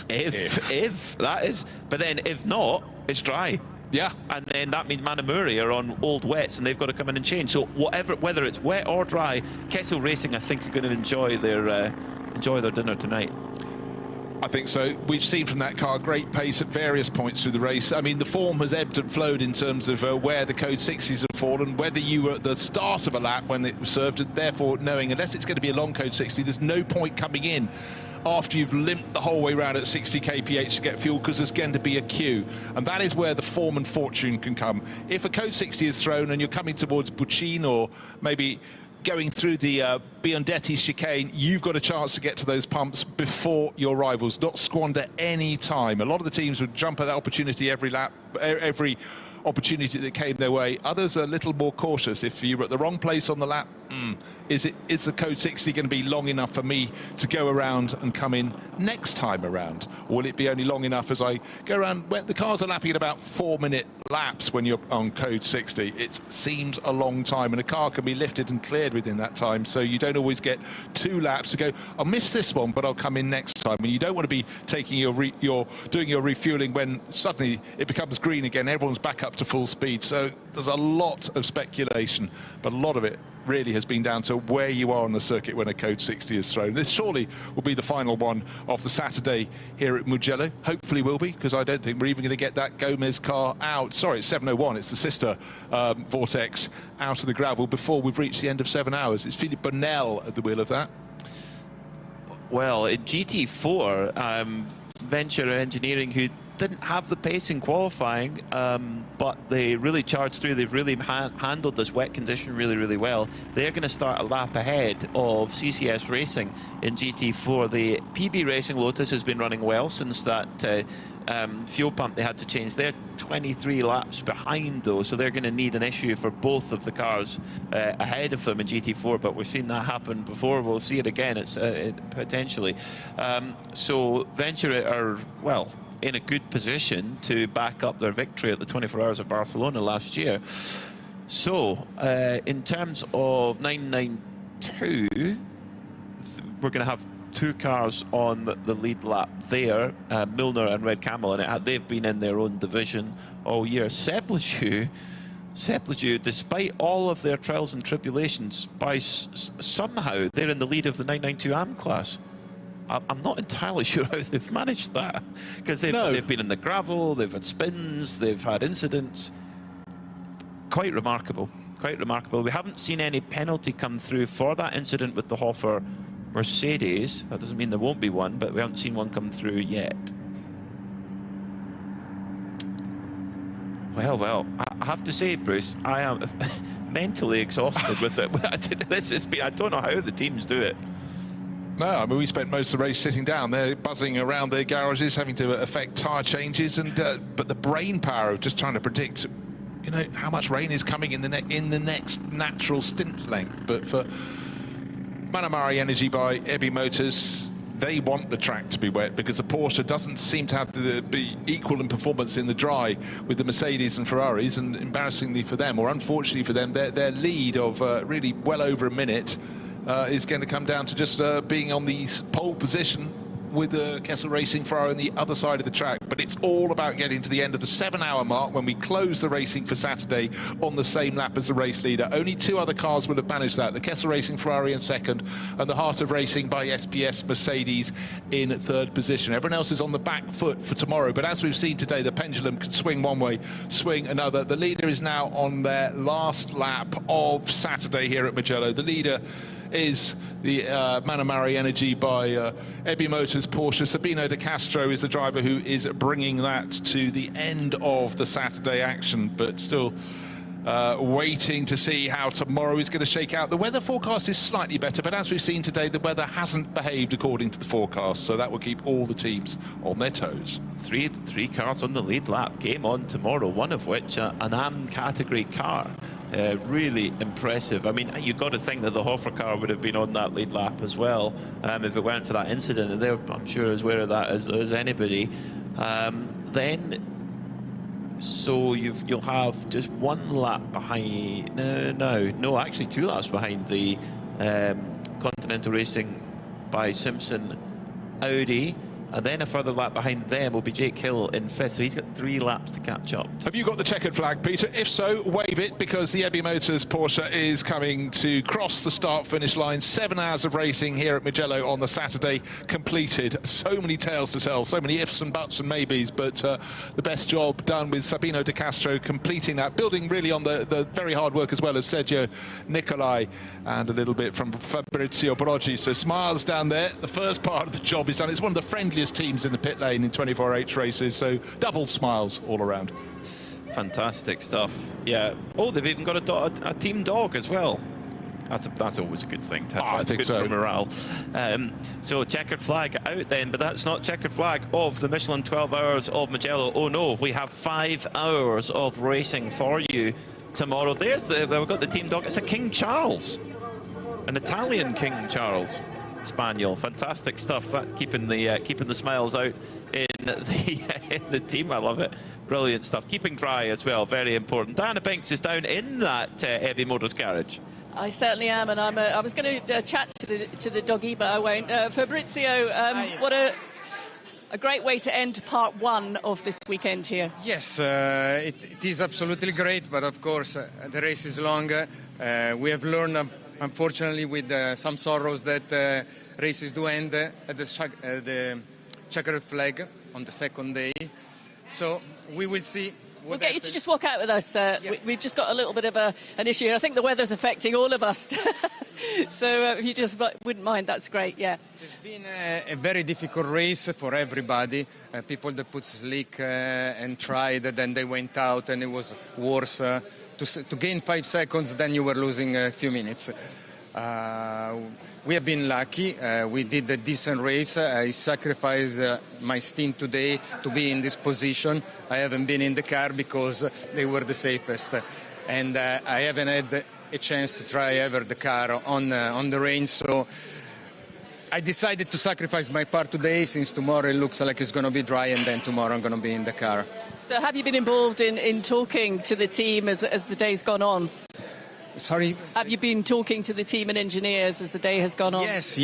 that is, but then if not, it's dry. Yeah. And then that means Manamura are on old wets and they've got to come in and change. So whether it's wet or dry, Kessel Racing, I think, are going to enjoy their dinner tonight. I think so. We've seen from that car great pace at various points through the race. I mean, the form has ebbed and flowed in terms of where the code 60s have fallen, whether you were at the start of a lap when it was served, and therefore knowing unless it's going to be a long code 60, there's no point coming in after you've limped the whole way around at 60 kph to get fuel, because there's going to be a queue, and that is where the form and fortune can come. If a code 60 is thrown and you're coming towards Buccin or maybe going through the Biondetti chicane, you've got a chance to get to those pumps before your rivals, not squander any time. A lot of the teams would jump at that opportunity every lap, every opportunity that came their way. Others are a little more cautious. If you're at the wrong place on the lap, is the code 60 going to be long enough for me to go around and come in next time around? Or will it be only long enough as I go around? When the cars are lapping at about 4-minute laps when you're on code 60, it seems a long time, and a car can be lifted and cleared within that time, so you don't always get 2 laps to go, I'll miss this one, but I'll come in next time. And you don't want to be taking doing your refueling when suddenly it becomes green again, everyone's back up to full speed. So there's a lot of speculation, but a lot of it really has been down to where you are on the circuit when a code 60 is thrown. This surely will be the final one of the Saturday here at Mugello. Hopefully will be, because I don't think we're even going to get that Gomez car out. Sorry, it's 701. It's the sister Vortex out of the gravel before we've reached the end of 7 hours. It's Philippe Bonnell at the wheel of that. Well, in GT4, Venture Engineering, who didn't have the pace in qualifying, but they really charged through. They've really handled this wet condition really, really well. They're going to start a lap ahead of CCS Racing in GT4. The PB Racing Lotus has been running well since that fuel pump they had to change. They're 23 laps behind, though, so they're going to need an issue for both of the cars ahead of them in GT4, but we've seen that happen before. We'll see it again, potentially. So Venture are, well, in a good position to back up their victory at the 24 Hours of Barcelona last year. So, in terms of 992, we're going to have 2 cars on the lead lap there, Milner and Red Camel, and they've been in their own division all year. Sepleju, despite all of their trials and tribulations, somehow they're in the lead of the 992 AM class. I'm not entirely sure how they've managed that, because they've been in the gravel, they've had spins, they've had incidents. Quite remarkable, quite remarkable. We haven't seen any penalty come through for that incident with the Hofer Mercedes. That doesn't mean there won't be one, but we haven't seen one come through yet. Well, I have to say, Bruce, I am mentally exhausted with it. This has been, I don't know how the teams do it. No, I mean, we spent most of the race sitting down there, buzzing around their garages, having to effect tyre changes, and but the brain power of just trying to predict, you know, how much rain is coming in the next natural stint length. But for Manamara Energy by Ebi Motors, they want the track to be wet, because the Porsche doesn't seem to have to be equal in performance in the dry with the Mercedes and Ferraris, and embarrassingly for them, or unfortunately for them, their lead of really well over a minute is going to come down to just being on the pole position with the Kessel Racing Ferrari on the other side of the track. But it's all about getting to the end of the 7-hour mark when we close the racing for Saturday on the same lap as the race leader. Only 2 other cars will have managed that, the Kessel Racing Ferrari in second, and the Heart of Racing by SPS Mercedes in 3rd position. Everyone else is on the back foot for tomorrow, but as we've seen today, the pendulum can swing one way, swing another. The leader is now on their last lap of Saturday here at Mugello. The leader is the Manamari Energy by Ebi Motors Porsche. Sabino De Castro is the driver who is bringing that to the end of the Saturday action, but still waiting to see how tomorrow is going to shake out. The weather forecast is slightly better, but as we've seen today, the weather hasn't behaved according to the forecast, so that will keep all the teams on their toes. Three cars on the lead lap game on tomorrow, one of which an AM category car. Really impressive. I mean, you've got to think that the Hoffer car would have been on that lead lap as well if it weren't for that incident, and they're, I'm sure, as aware of that as anybody. So you'll have just one lap behind. No, actually 2 laps behind the Continental Racing by Simpson Audi, and then a further lap behind them will be Jake Hill in 5th. So he's got 3 laps to catch up. Have you got the checkered flag, Peter? If so, wave it, because the Ebi Motors Porsche is coming to cross the start-finish line. 7 hours of racing here at Mugello on the Saturday completed. So many tales to tell, so many ifs and buts and maybes, but the best job done with Sabino De Castro completing that, building really on the very hard work as well of Sergio Nicolai and a little bit from Fabrizio Broggi. So smiles down there. The first part of the job is done. It's one of the friendliest teams in the pit lane in 24H races, so double smiles all around. Fantastic stuff. Yeah. Oh, they've even got a team dog as well. That's always a good thing to have. I think so. For morale. So checkered flag out then, but that's not checkered flag of the Michelin 12 Hours of Mugello. Oh no, we have 5 hours of racing for you tomorrow. We've got the team dog. It's a King Charles, an Italian King Charles Spaniel. Fantastic stuff. That keeping the smiles out in the team. I love it. Brilliant stuff. Keeping dry as well, very important. Diana Binks is down in that Ebi Motors garage. I certainly am, and I was going to chat to the doggy, but I won't. Fabrizio, what a great way to end part 1 of this weekend here. Yes, it is absolutely great, but of course the race is longer. We have learned, unfortunately, with some sorrows, that races do end at the checkered flag on the second day. So we will see. We'll get you to just walk out with us. Yes. We've just got a little bit of an issue. I think the weather's affecting all of us. So if you just wouldn't mind, that's great, yeah. It's been a very difficult race for everybody. People that put slick and tried, then they went out, and it was worse. To gain 5 seconds, then you were losing a few minutes. We have been lucky. We did a decent race. I sacrificed my stint today to be in this position. I haven't been in the car because they were the safest. And I haven't had a chance to try ever the car on the range. So I decided to sacrifice my part today, since tomorrow it looks like it's going to be dry, and then tomorrow I'm going to be in the car. So have you been involved in talking to the team as the day's gone on? Sorry? Have you been talking to the team and engineers as the day has gone on? Yes.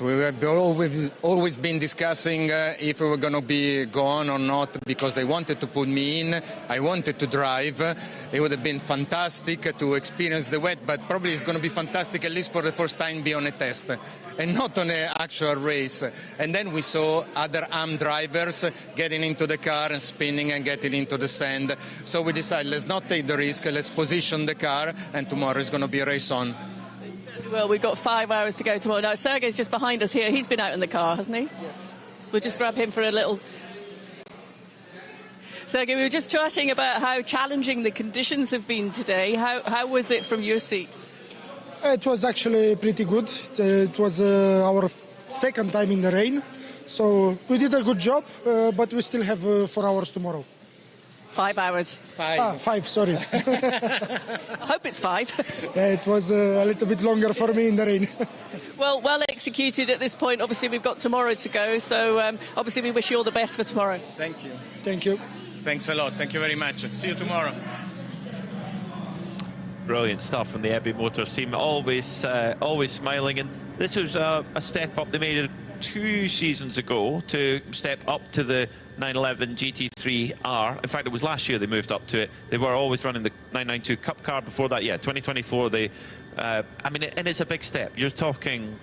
We have always been discussing if we were going to be gone or not, because they wanted to put me in. I wanted to drive. It would have been fantastic to experience the wet, but probably it's going to be fantastic, at least for the first time, be on a test and not on an actual race. And then we saw other AM drivers getting into the car and spinning and getting into the sand. So we decided, let's not take the risk, let's position the car, and tomorrow is going to be a race on. Well, we've got 5 hours to go tomorrow. Now, Sergei's just behind us here. He's been out in the car, hasn't he? Yes. We'll just grab him for a little... Sergei, we were just chatting about how challenging the conditions have been today. How was it from your seat? It was actually pretty good. It was our second time in the rain. So we did a good job, but we still have 4 hours tomorrow. 5 hours. 5, sorry. I hope it's 5. Yeah, it was a little bit longer for me in the rain. Well executed at this point. Obviously, we've got tomorrow to go. So obviously, we wish you all the best for tomorrow. Thank you. Thank you. Thanks a lot. Thank you very much. See you tomorrow. Brilliant stuff from the Ebi Motors team. Always smiling. And this was a step up. They made it 2 seasons ago to step up to the 911 GT3R. In fact, it was last year they moved up to it. They were always running the 992 Cup car before that. Yeah, 2024. I mean, and it's a big step. You're talking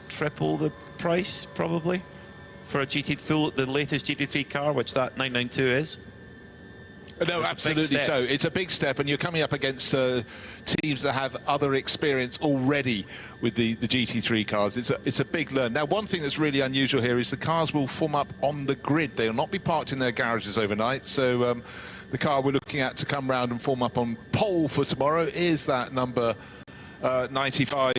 triple the price probably for a the latest GT3 car, which that 992 is. No, absolutely so. It's a big step, and you're coming up against teams that have other experience already with the GT3 cars. It's a big learn. Now, one thing that's really unusual here is the cars will form up on the grid. They will not be parked in their garages overnight. So the car we're looking at to come round and form up on pole for tomorrow is that number 95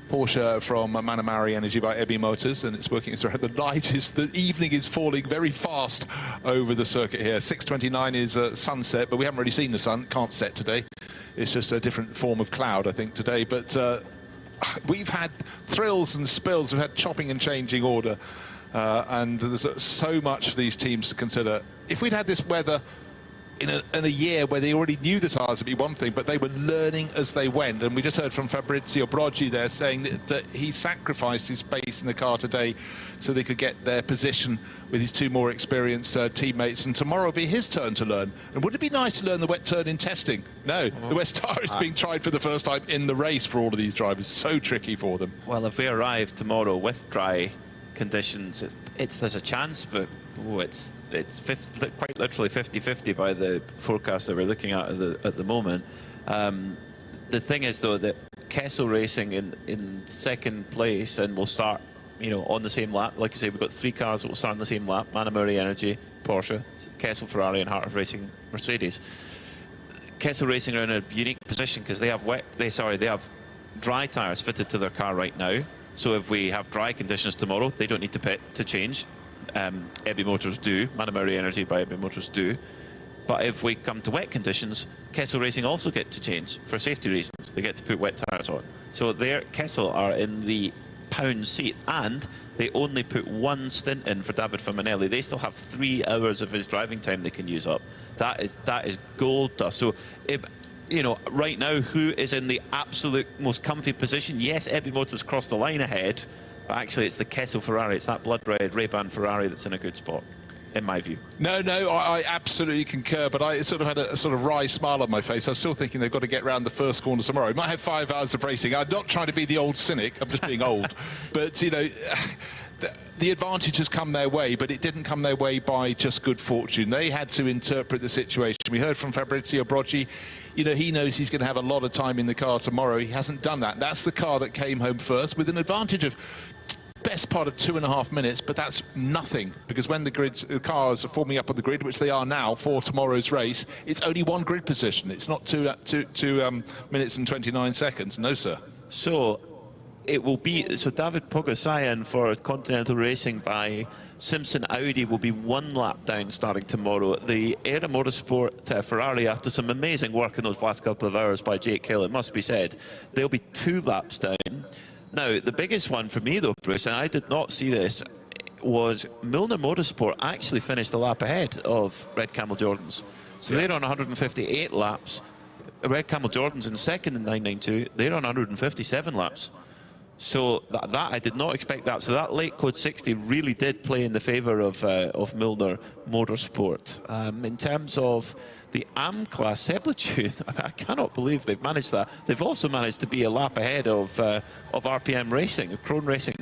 Porsche from Manamari Energy by EBI Motors, and it's working its way. The evening is falling very fast over the circuit here. 6:29 is sunset, but we haven't really seen the sun. Can't set today. It's just a different form of cloud, I think, today. But we've had thrills and spills. We've had chopping and changing order, and there's so much for these teams to consider. If we'd had this weather in a year where they already knew the tyres would be one thing, but they were learning as they went. And we just heard from Fabrizio Broggi there saying that he sacrificed his space in the car today so they could get their position with his two more experienced teammates. And tomorrow will be his turn to learn. And would it be nice to learn the wet turn in testing? No, the West tyre is being tried for the first time in the race for all of these drivers. So tricky for them. Well, if we arrive tomorrow with dry conditions, there's a chance, but it's quite literally 50-50 by the forecast that we're looking at the moment. The thing is, though, that Kessel Racing in second place, and we'll start, on the same lap. Like you say, we've got three cars that will start on the same lap: Manamari Energy, Porsche, Kessel Ferrari, and Heart of Racing Mercedes. Kessel Racing are in a unique position because they have dry tyres fitted to their car right now. So if we have dry conditions tomorrow, they don't need to pit to change. EBI Motors do, Manamari Energy by EBI Motors do. But if we come to wet conditions, Kessel Racing also get to change for safety reasons. They get to put wet tyres on. So Kessel are in the pound seat, and they only put one stint in for David Faminelli. They still have 3 hours of his driving time they can use up. That is gold dust. So right now, who is in the absolute most comfy position? Yes, EBI Motors crossed the line ahead, but actually it's the Kessel Ferrari, it's that blood red Ray-Ban Ferrari that's in a good spot, in my view. No, I absolutely concur, but I sort of had a sort of wry smile on my face. I was still thinking they've got to get round the first corner tomorrow. It might have 5 hours of racing. I'm not trying to be the old cynic, I'm just being old. But, the advantage has come their way, but it didn't come their way by just good fortune. They had to interpret the situation. We heard from Fabrizio Broggi. He knows he's going to have a lot of time in the car tomorrow. He hasn't done that. That's the car that came home first with an advantage of best part of 2.5 minutes, but that's nothing, because when the cars are forming up on the grid, which they are now for tomorrow's race, it's only one grid position. It's not 2 minutes and 29 seconds. No, sir. So it will be, David Pogosayan for Continental Racing by Simpson Audi will be 1 lap down starting tomorrow. The Era Motorsport Ferrari, after some amazing work in those last couple of hours by Jake Hill, it must be said, they'll be 2 laps down. Now, the biggest one for me, though, Bruce, and I did not see this, was Milner Motorsport actually finished a lap ahead of Red Camel Jordans. So they're on 158 laps. Red Camel Jordans in second in 992. They're on 157 laps. So that I did not expect that. So that late code 60 really did play in the favour of Milner Motorsport. In terms of the AM class, Seblitude, I cannot believe they've managed that. They've also managed to be a lap ahead of RPM Racing, of Krone Racing.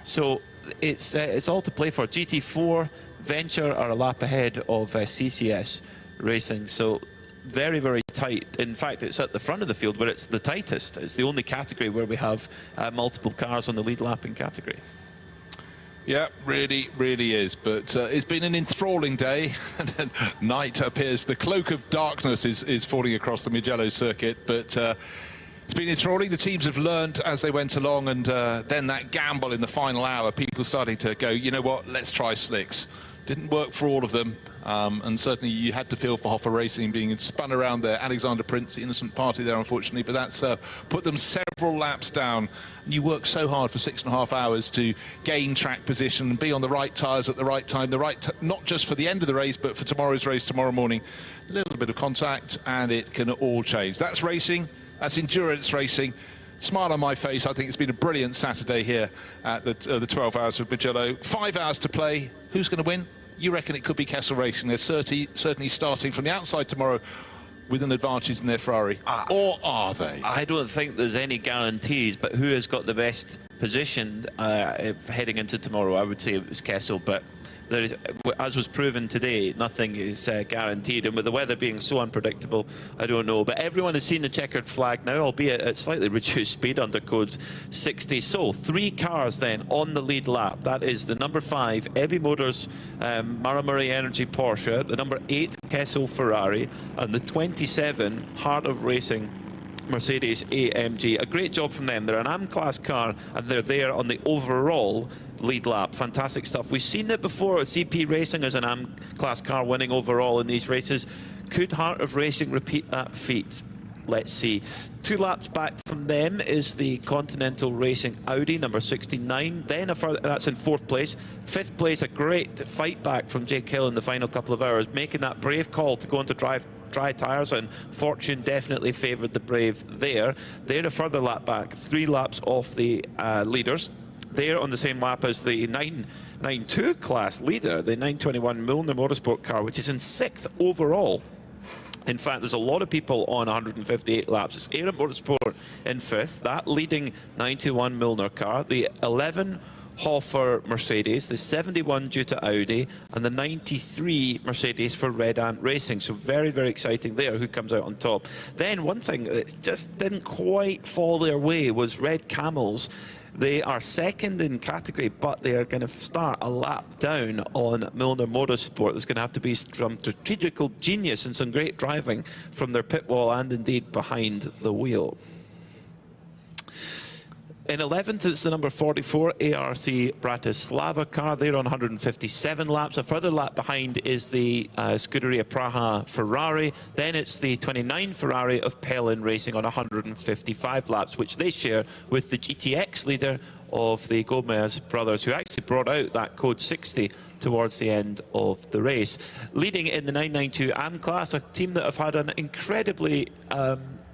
So it's all to play for. GT4 Venture are a lap ahead of CCS Racing. So very, very tight. In fact, it's at the front of the field where it's the tightest. It's the only category where we have multiple cars on the lead lapping category. Yeah, really, really is. But it's been an enthralling day. And night appears, the cloak of darkness is falling across the Mugello circuit. But it's been enthralling. The teams have learned as they went along. And then that gamble in the final hour, people starting to go, you know what, let's try slicks. Didn't work for all of them. And certainly you had to feel for Hoffa Racing being spun around there. Alexander Prince, the innocent party there, unfortunately, but that's put them several laps down. And you work so hard for 6.5 hours to gain track position and be on the right tyres at the right time, not just for the end of the race, but for tomorrow's race tomorrow morning. A little bit of contact and it can all change. That's racing, that's endurance racing. Smile on my face. I think it's been a brilliant Saturday here at the 12 hours of Mugello. 5 hours to play. Who's going to win? You reckon it could be Kessel Racing. They're certainly starting from the outside tomorrow with an advantage in their Ferrari. Or are they? I don't think there's any guarantees, but who has got the best position heading into tomorrow? I would say it was Kessel, but there is, as was proven today, nothing is guaranteed. And with the weather being so unpredictable, I don't know. But everyone has seen the checkered flag now, albeit at slightly reduced speed under code 60. So 3 cars then on the lead lap. That is the number 5 Ebby Motors Maramuri Energy Porsche, the number 8 Kessel Ferrari, and the 27 Heart of Racing Mercedes AMG. A great job from them. They're an AM class car and they're there on the overall lead lap. Fantastic stuff. We've seen it before with CP Racing as an AM class car winning overall in these races. Could Heart of Racing repeat that feat? Let's see. 2 laps back from them is the Continental Racing Audi, number 69. Then that's in 4th place. 5th place, a great fight back from Jake Hill in the final couple of hours, making that brave call to go into dry tyres, and fortune definitely favoured the brave there. They're a further lap back, 3 laps off the leaders. They're on the same lap as the 992 class leader, the 921 Milner Motorsport car, which is in 6th overall. In fact, there's a lot of people on 158 laps. It's Aram Motorsport in 5th, that leading 91 Milner car, the 11 Hofer Mercedes, the 71 due to Audi, and the 93 Mercedes for Red Ant Racing. So very, very exciting there, who comes out on top. Then one thing that just didn't quite fall their way was Red Camels. They are 2nd in category, but they are going to start a lap down on Milner Motorsport. There's going to have to be some strategical genius and some great driving from their pit wall and indeed behind the wheel. In 11th, it's the number 44 ARC Bratislava car. They're on 157 laps. A further lap behind is the Scuderia Praha Ferrari. Then it's the 29 Ferrari of Pelin Racing on 155 laps, which they share with the GTX leader of the Gomez brothers, who actually brought out that code 60 towards the end of the race. Leading in the 992 AM class, a team that have had an incredibly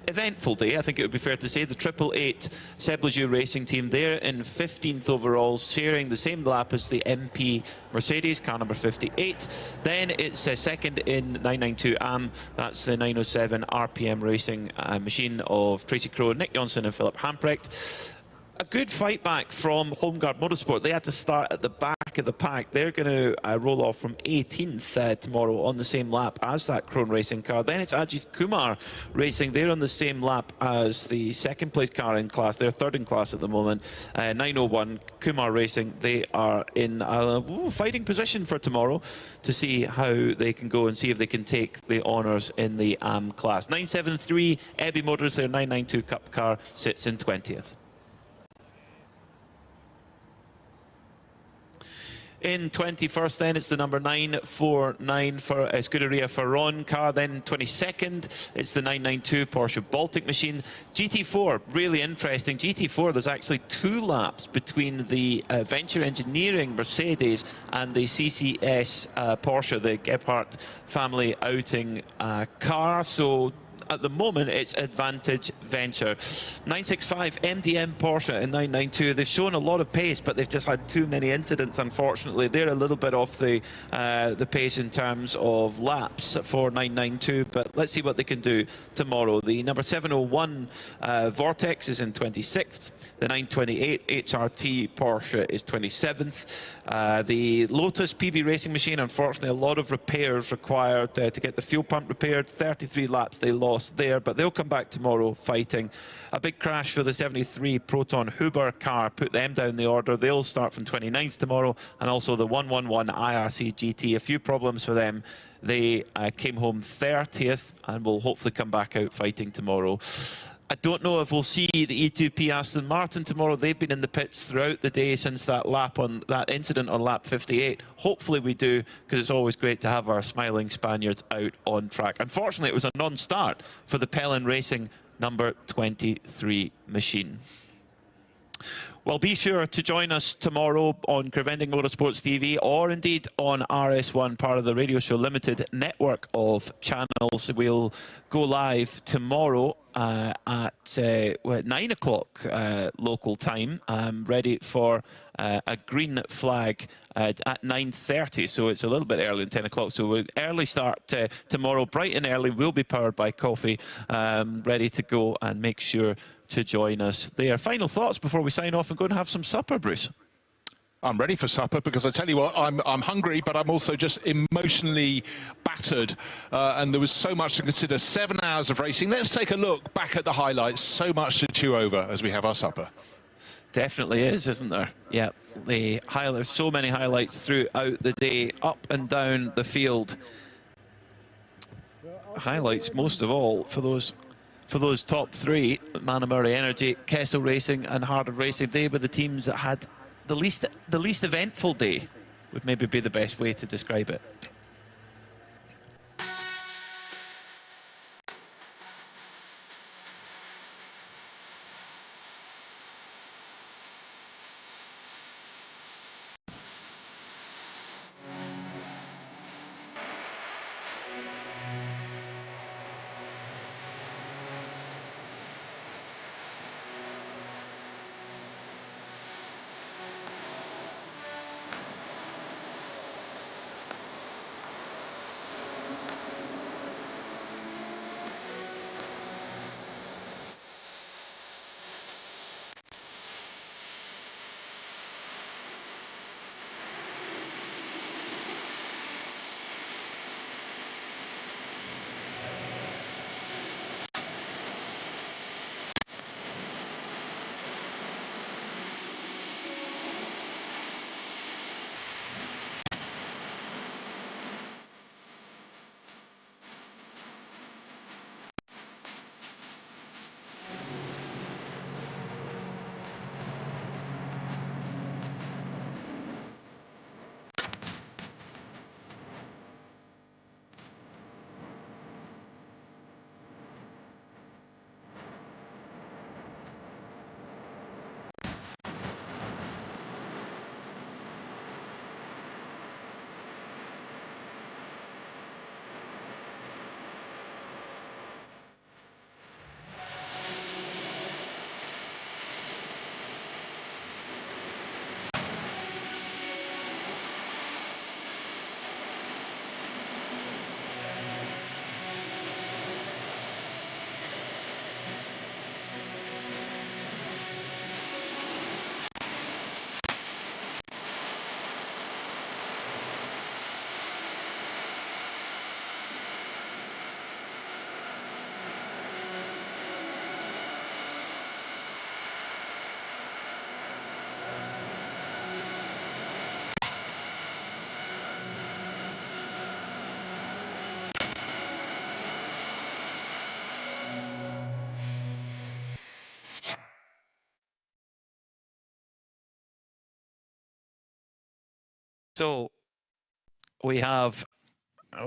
eventful day, I think it would be fair to say. The 888 Seblejew Racing team there in 15th overall, sharing the same lap as the MP Mercedes, car number 58. Then it's 2nd in 992 AM, that's the 907 RPM Racing machine of Tracy Crowe, Nick Johnson and Philip Hamprecht. A good fight back from Homeguard Motorsport. They had to start at the back of the pack. They're going to roll off from 18th tomorrow on the same lap as that Krone Racing car. Then it's Ajith Kumar Racing. They're on the same lap as the 2nd place car in class. They're 3rd in class at the moment. 901 Kumar Racing. They are in a fighting position for tomorrow to see how they can go and see if they can take the honours in the AM class. 973 Ebby Motors, their 992 Cup car, sits in 20th. In 21st, then, it's the number 949 for Scuderia Ferron car. Then 22nd, it's the 992 Porsche Baltic machine. GT4, really interesting. GT4, there's actually 2 laps between the Venture Engineering Mercedes and the CCS Porsche, the Gebhardt family outing car. So at the moment, it's advantage Venture. 965 MDM Porsche in 992. They've shown a lot of pace, but they've just had too many incidents, unfortunately. They're a little bit off the pace in terms of laps for 992, but let's see what they can do tomorrow. The number 701 Vortex is in 26th. The 928 HRT Porsche is 27th. The Lotus PB Racing machine, unfortunately, a lot of repairs required to get the fuel pump repaired. 33 laps they lost there, but they'll come back tomorrow fighting. A big crash for the 73 Proton Huber car put them down the order. They'll start from 29th tomorrow, and also the 111 IRC GT. A few problems for them. They came home 30th and will hopefully come back out fighting tomorrow. I don't know if we'll see the E2P Aston Martin tomorrow. They've been in the pits throughout the day since that incident on lap 58. Hopefully we do, because it's always great to have our smiling Spaniards out on track. Unfortunately, it was a non-start for the Pelin Racing number 23 machine. Well, be sure to join us tomorrow on Crevending Motorsports TV, or indeed on RS1, part of the Radio Show Limited network of channels. We'll go live tomorrow at 9 o'clock local time, ready for a green flag at 9:30, so it's a little bit early, 10 o'clock. So we'll early start tomorrow, bright and early. We'll be powered by coffee, ready to go, and make sure to join us there. Final thoughts before we sign off and go and have some supper, Bruce? I'm ready for supper because I tell you what, I'm hungry, but I'm also just emotionally battered. And there was so much to consider. 7 hours of racing. Let's take a look back at the highlights. So much to chew over as we have our supper. Definitely is, isn't there? Yeah, there's so many highlights throughout the day, up and down the field. Highlights most of all for those top three: Manamura Energy, Kessel Racing, and Harded Racing. They were the teams that had the least eventful day. Would maybe be the best way to describe it. So we have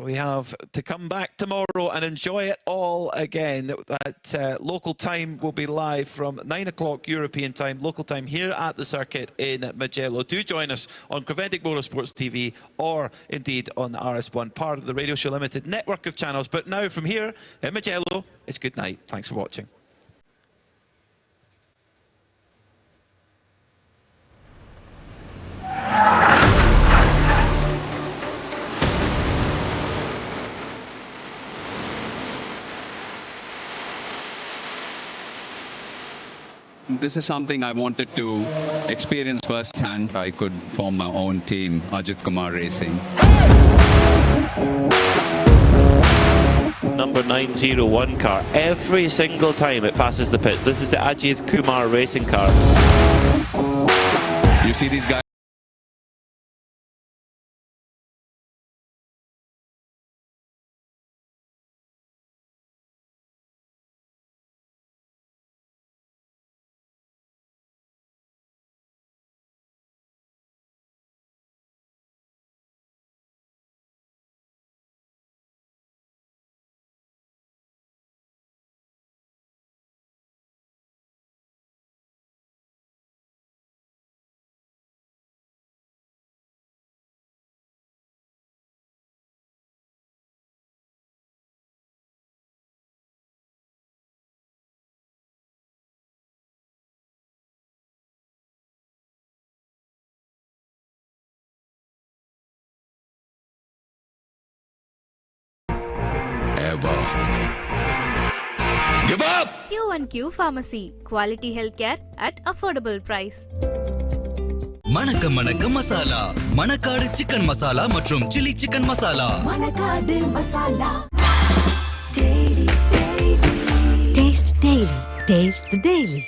to come back tomorrow and enjoy it all again. At local time will be live from 9 o'clock European time, local time here at the circuit in Mugello. Do join us on Creventic Motorsports TV or indeed on RS1, part of the Radio Show Limited network of channels. But now from here in Mugello, it's good night. Thanks for watching. This is something I wanted to experience firsthand. I could form my own team, Ajith Kumar Racing. Number 901 car. Every single time it passes the pits. This is the Ajith Kumar racing car. You see these guys? Give up! Q&Q Pharmacy. Quality healthcare at affordable price. மணக்க மணக்க masala, Manakkadu chicken masala மற்றும் chilli chicken masala. Manakkadu masala. Taste the daily. Taste the daily.